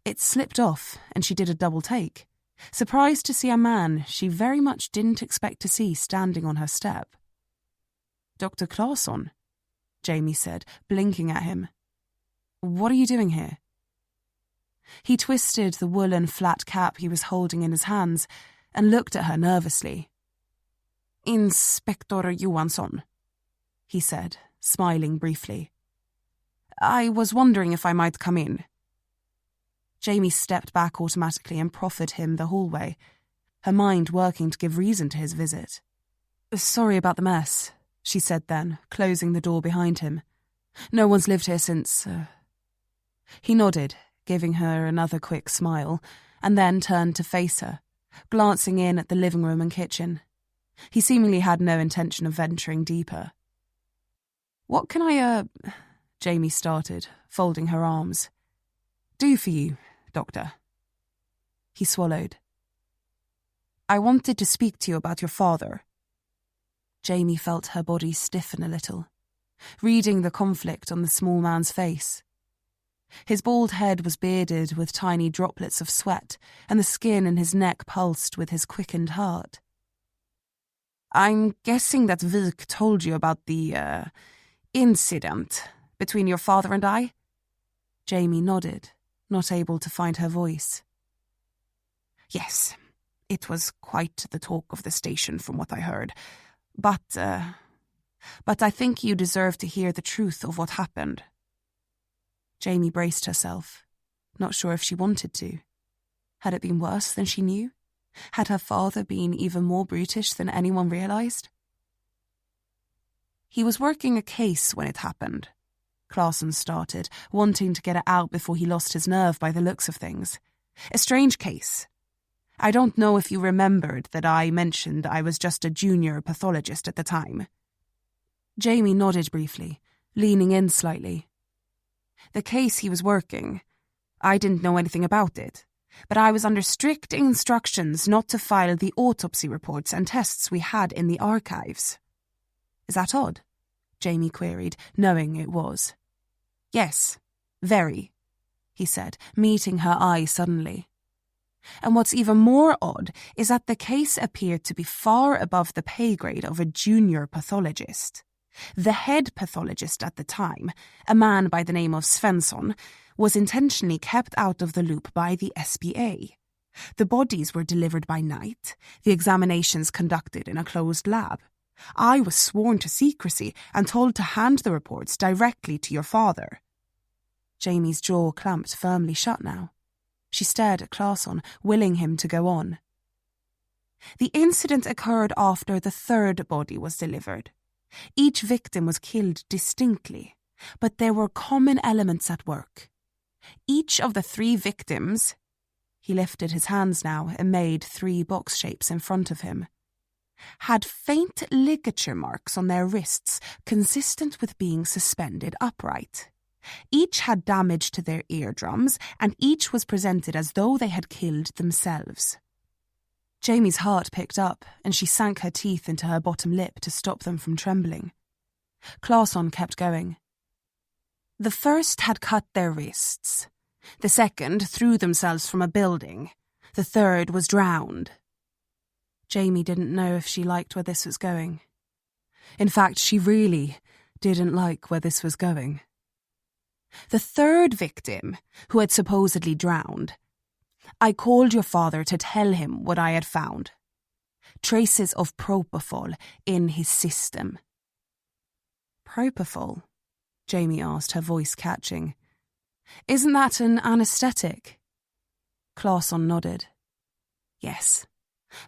It slipped off, and she did a double take, surprised to see a man she very much didn't expect to see standing on her step. Dr. Claesson, Jamie said, blinking at him. What are you doing here? He twisted the woolen flat cap he was holding in his hands and looked at her nervously. Inspector Johansson, he said, smiling briefly. I was wondering if I might come in. Jamie stepped back automatically and proffered him the hallway, her mind working to give reason to his visit. Sorry about the mess, she said then, closing the door behind him. No one's lived here since... He nodded, giving her another quick smile, and then turned to face her, glancing in at the living room and kitchen. He seemingly had no intention of venturing deeper. What can I, Jamie started, folding her arms. Do for you, Doctor. He swallowed. I wanted to speak to you about your father. Jamie felt her body stiffen a little, reading the conflict on the small man's face. His bald head was bearded with tiny droplets of sweat, and the skin in his neck pulsed with his quickened heart. I'm guessing that Vik told you about the, incident between your father and I? Jamie nodded, not able to find her voice. Yes, it was quite the talk of the station from what I heard. But I think you deserve to hear the truth of what happened. Jamie braced herself, not sure if she wanted to. Had it been worse than she knew? Had her father been even more brutish than anyone realised? He was working a case when it happened, Claesson started, wanting to get it out before he lost his nerve by the looks of things. A strange case. I don't know if you remembered that I mentioned I was just a junior pathologist at the time. Jamie nodded briefly, leaning in slightly. The case he was working, I didn't know anything about it, but I was under strict instructions not to file the autopsy reports and tests we had in the archives. Is that odd? Jamie queried, knowing it was. Yes, very, he said, meeting her eye suddenly. And what's even more odd is that the case appeared to be far above the pay grade of a junior pathologist. The head pathologist at the time, a man by the name of Svensson, was intentionally kept out of the loop by the SPA. The bodies were delivered by night, the examinations conducted in a closed lab. I was sworn to secrecy and told to hand the reports directly to your father. Jamie's jaw clamped firmly shut now. She stared at Claesson, willing him to go on. The incident occurred after the third body was delivered. Each victim was killed distinctly, but there were common elements at work. Each of the 3 victims— he lifted his hands now and made 3 box shapes in front of him— had faint ligature marks on their wrists consistent with being suspended upright. Each had damage to their eardrums, and each was presented as though they had killed themselves. Jamie's heart picked up, and she sank her teeth into her bottom lip to stop them from trembling. Claesson kept going. The first had cut their wrists. The second threw themselves from a building. The third was drowned. Jamie didn't know if she liked where this was going. In fact, she really didn't like where this was going. The third victim, who had supposedly drowned, I called your father to tell him what I had found. Traces of propofol in his system. Propofol? Jamie asked, her voice catching. Isn't that an anaesthetic? Claesson nodded. Yes,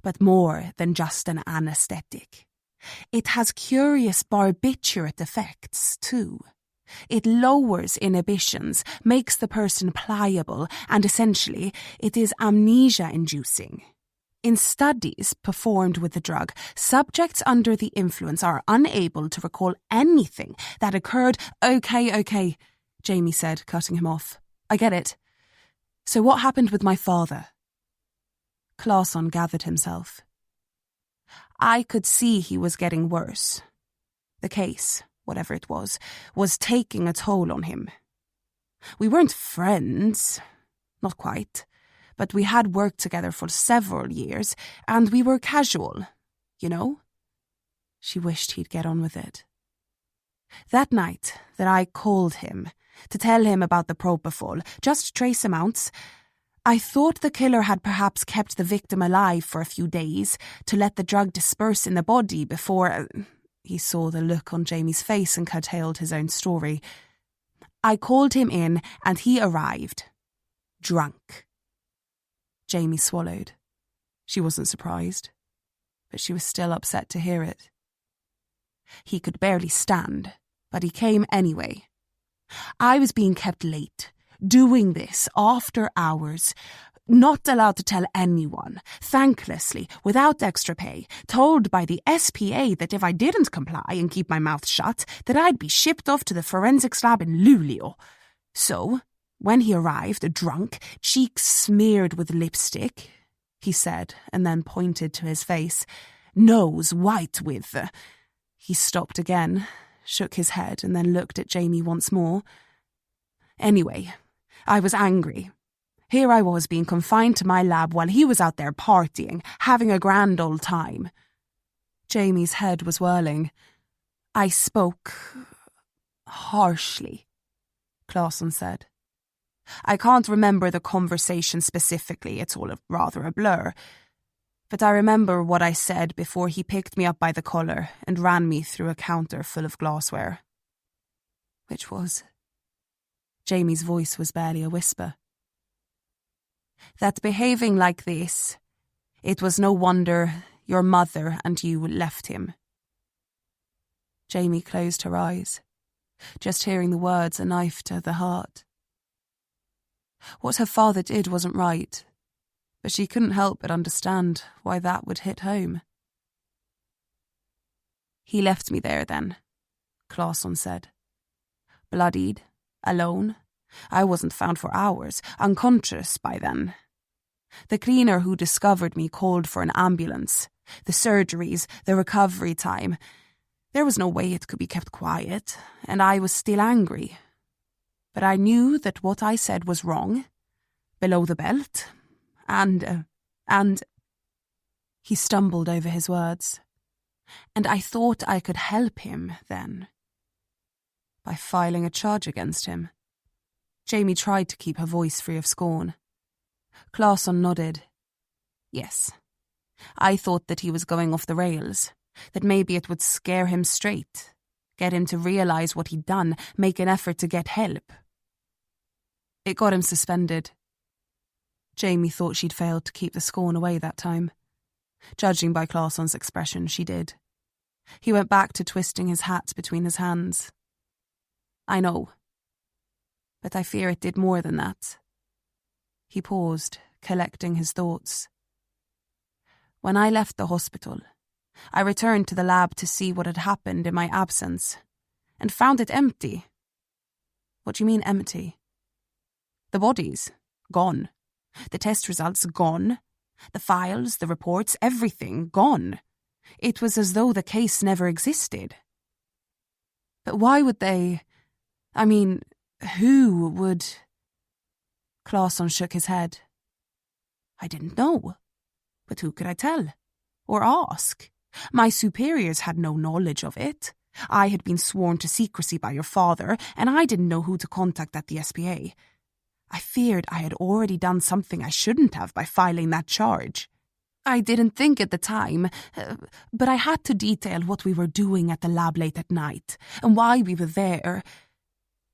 but more than just an anaesthetic. It has curious barbiturate effects, too. It lowers inhibitions, makes the person pliable, and essentially, it is amnesia-inducing. In studies performed with the drug, subjects under the influence are unable to recall anything that occurred. Okay, Jamie said, cutting him off. I get it. So what happened with my father? Claesson gathered himself. I could see he was getting worse. The case, whatever it was taking a toll on him. We weren't friends, not quite, but we had worked together for several years, and we were casual, you know? She wished he'd get on with it. That night that I called him to tell him about the propofol, just trace amounts, I thought the killer had perhaps kept the victim alive for a few days to let the drug disperse in the body before— He saw the look on Jamie's face and curtailed his own story. I called him in and he arrived. Drunk. Jamie swallowed. She wasn't surprised, but she was still upset to hear it. He could barely stand, but he came anyway. I was being kept late, doing this after hours, not allowed to tell anyone, thanklessly, without extra pay, told by the SPA that if I didn't comply and keep my mouth shut, that I'd be shipped off to the forensics lab in Luleå. So, when he arrived, drunk, cheeks smeared with lipstick, he said, and then pointed to his face, nose white with— He stopped again, shook his head, and then looked at Jamie once more. Anyway, I was angry. Here I was being confined to my lab while he was out there partying, having a grand old time. Jamie's head was whirling. I spoke harshly, Claesson said. I can't remember the conversation specifically, it's all rather a blur. But I remember what I said before he picked me up by the collar and ran me through a counter full of glassware. Which was? Jamie's voice was barely a whisper. That behaving like this, it was no wonder your mother and you left him. Jamie closed her eyes. Just hearing the words a knife to the heart. What her father did wasn't right, but she couldn't help but understand why that would hit home. He left me there then, Claesson said. Bloodied, alone. I wasn't found for hours, unconscious by then. The cleaner who discovered me called for an ambulance. The surgeries, the recovery time. There was no way it could be kept quiet, and I was still angry. But I knew that what I said was wrong, below the belt, and he stumbled over his words. And I thought I could help him then, by filing a charge against him. Jamie tried to keep her voice free of scorn. Claesson nodded. Yes. I thought that he was going off the rails, that maybe it would scare him straight, get him to realise what he'd done, make an effort to get help. It got him suspended. Jamie thought she'd failed to keep the scorn away that time. Judging by Claesson's expression, she did. He went back to twisting his hat between his hands. I know. But I fear it did more than that. He paused, collecting his thoughts. When I left the hospital, I returned to the lab to see what had happened in my absence, and found it empty. What do you mean empty? The bodies, gone. The test results, gone. The files, the reports, everything, gone. It was as though the case never existed. But why would they... I mean, who would... Claesson shook his head. I didn't know. But who could I tell? Or ask? My superiors had no knowledge of it. I had been sworn to secrecy by your father, and I didn't know who to contact at the SPA. I feared I had already done something I shouldn't have by filing that charge. I didn't think at the time, but I had to detail what we were doing at the lab late at night, and why we were there.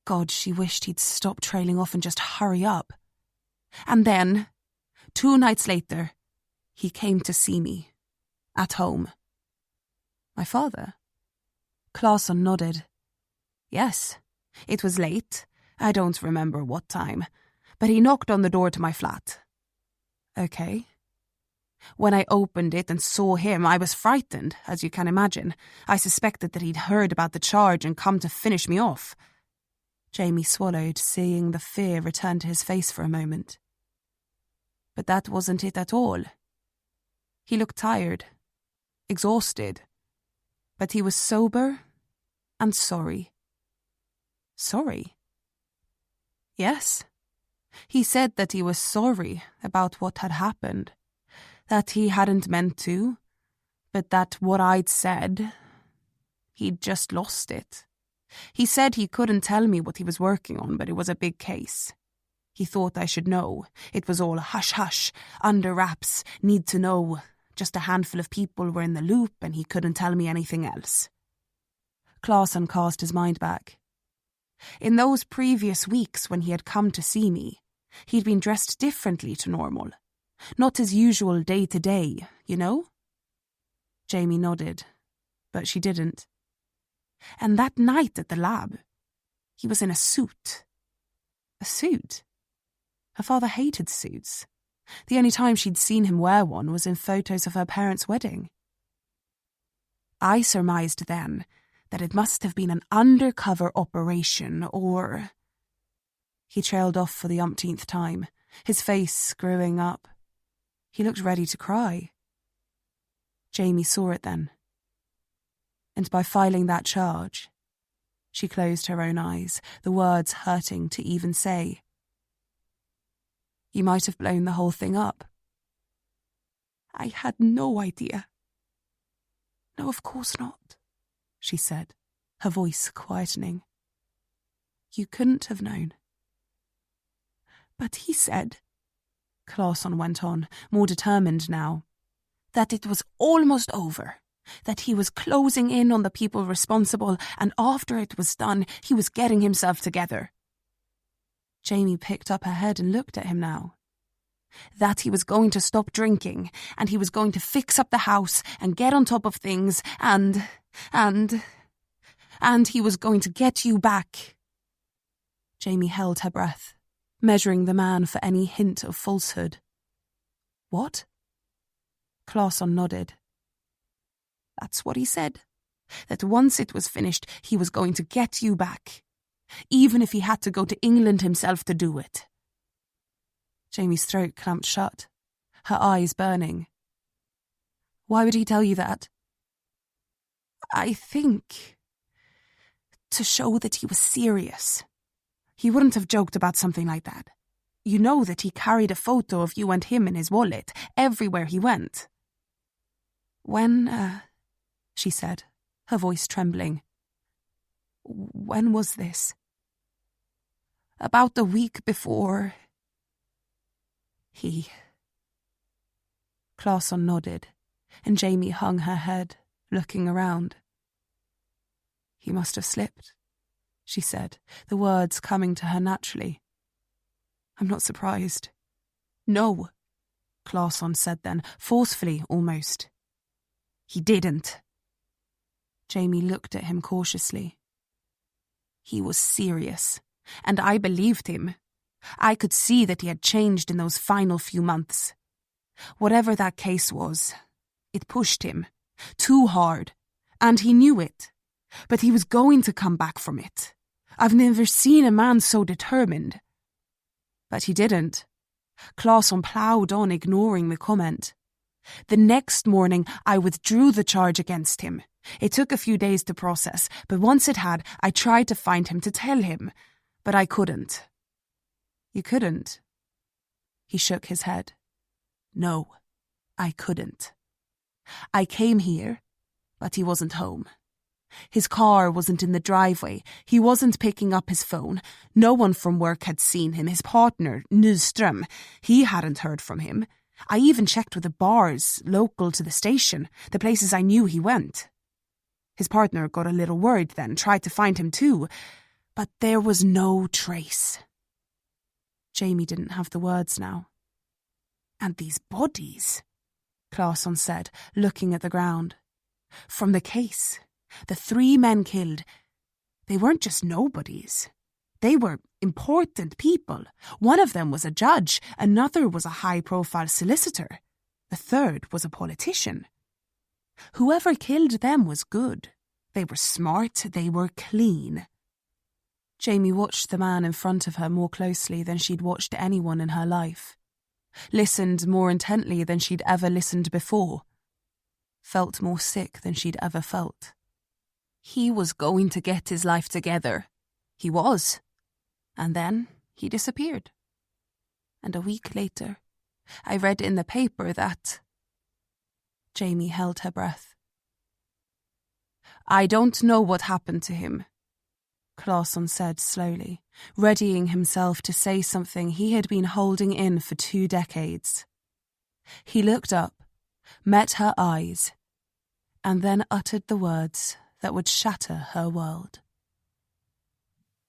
God, she wished he'd stop trailing off and just hurry up. And then, 2 nights later, he came to see me. At home. My father? Claesson nodded. Yes, it was late. I don't remember what time, but he knocked on the door to my flat. Okay. When I opened it and saw him, I was frightened, as you can imagine. I suspected that he'd heard about the charge and come to finish me off. Jamie swallowed, seeing the fear return to his face for a moment. But that wasn't it at all. He looked tired, exhausted, but he was sober and sorry. Sorry? Yes. He said that he was sorry about what had happened, that he hadn't meant to, but that what I'd said, he'd just lost it. He said he couldn't tell me what he was working on, but it was a big case. He thought I should know. It was all hush-hush, under wraps, need to know. Just a handful of people were in the loop and he couldn't tell me anything else. Claesson cast his mind back. In those previous weeks when he had come to see me, he'd been dressed differently to normal. Not his usual day-to-day, you know? Jamie nodded, but she didn't. And that night at the lab, he was in a suit. A suit? Her father hated suits. The only time she'd seen him wear one was in photos of her parents' wedding. I surmised then that it must have been an undercover operation or... He trailed off for the umpteenth time, his face screwing up. He looked ready to cry. Jamie saw it then. And by filing that charge, she closed her own eyes, the words hurting to even say. You might have blown the whole thing up. I had no idea. No, of course not, she said, her voice quietening. You couldn't have known. But he said, Claesson went on, more determined now, that it was almost over, that he was closing in on the people responsible, and after it was done, he was getting himself together. Jamie picked up her head and looked at him now. That he was going to stop drinking, and he was going to fix up the house and get on top of things, and he was going to get you back. Jamie held her breath, measuring the man for any hint of falsehood. What? Claesson nodded. That's what he said. That once it was finished, he was going to get you back. Even if he had to go to England himself to do it. Jamie's throat clamped shut, her eyes burning. Why would he tell you that? I think... to show that he was serious. He wouldn't have joked about something like that. You know that he carried a photo of you and him in his wallet, everywhere he went. When, she said, her voice trembling. When was this? About a week before... He... Claesson nodded, and Jamie hung her head, looking around. He must have slipped, she said, the words coming to her naturally. I'm not surprised. No, Claesson said then, forcefully almost. he didn't. Jamie looked at him cautiously. He was serious, and I believed him. I could see that he had changed in those final few months. Whatever that case was, it pushed him, too hard, and he knew it. But he was going to come back from it. I've never seen a man so determined. But he didn't. Claesson ploughed on, ignoring the comment. The next morning, I withdrew the charge against him. It took a few days to process, but once it had, I tried to find him to tell him. But I couldn't. You couldn't? He shook his head. No, I couldn't. I came here, but he wasn't home. His car wasn't in the driveway. He wasn't picking up his phone. No one from work had seen him. His partner, Nyström, he hadn't heard from him. I even checked with the bars local to the station, the places I knew he went. His partner got a little worried then, tried to find him too, but there was no trace. Jamie didn't have the words now. And these bodies, Claesson said, looking at the ground. From the case, the 3 men killed, they weren't just nobodies. They were important people. One of them was a judge, another was a high-profile solicitor. The third was a politician. Whoever killed them was good. They were smart, they were clean. Jamie watched the man in front of her more closely than she'd watched anyone in her life. Listened more intently than she'd ever listened before. Felt more sick than she'd ever felt. He was going to get his life together. He was. And then he disappeared. And a week later, I read in the paper that... Jamie held her breath. I don't know what happened to him, Claesson said slowly, readying himself to say something he had been holding in for 2 decades. He looked up, met her eyes, and then uttered the words that would shatter her world.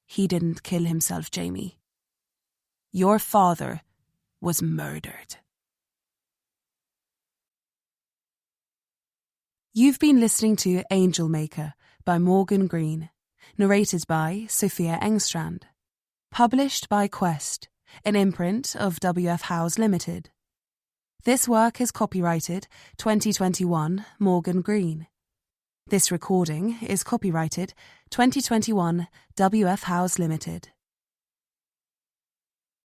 He didn't kill himself, Jamie. Your father was murdered. You've been listening to Angel Maker by Morgan Greene, narrated by Sophia Engstrand, published by Quest, an imprint of W.F. Howes Limited. This work is copyrighted 2021 Morgan Greene. This recording is copyrighted 2021 W.F. Howes Limited.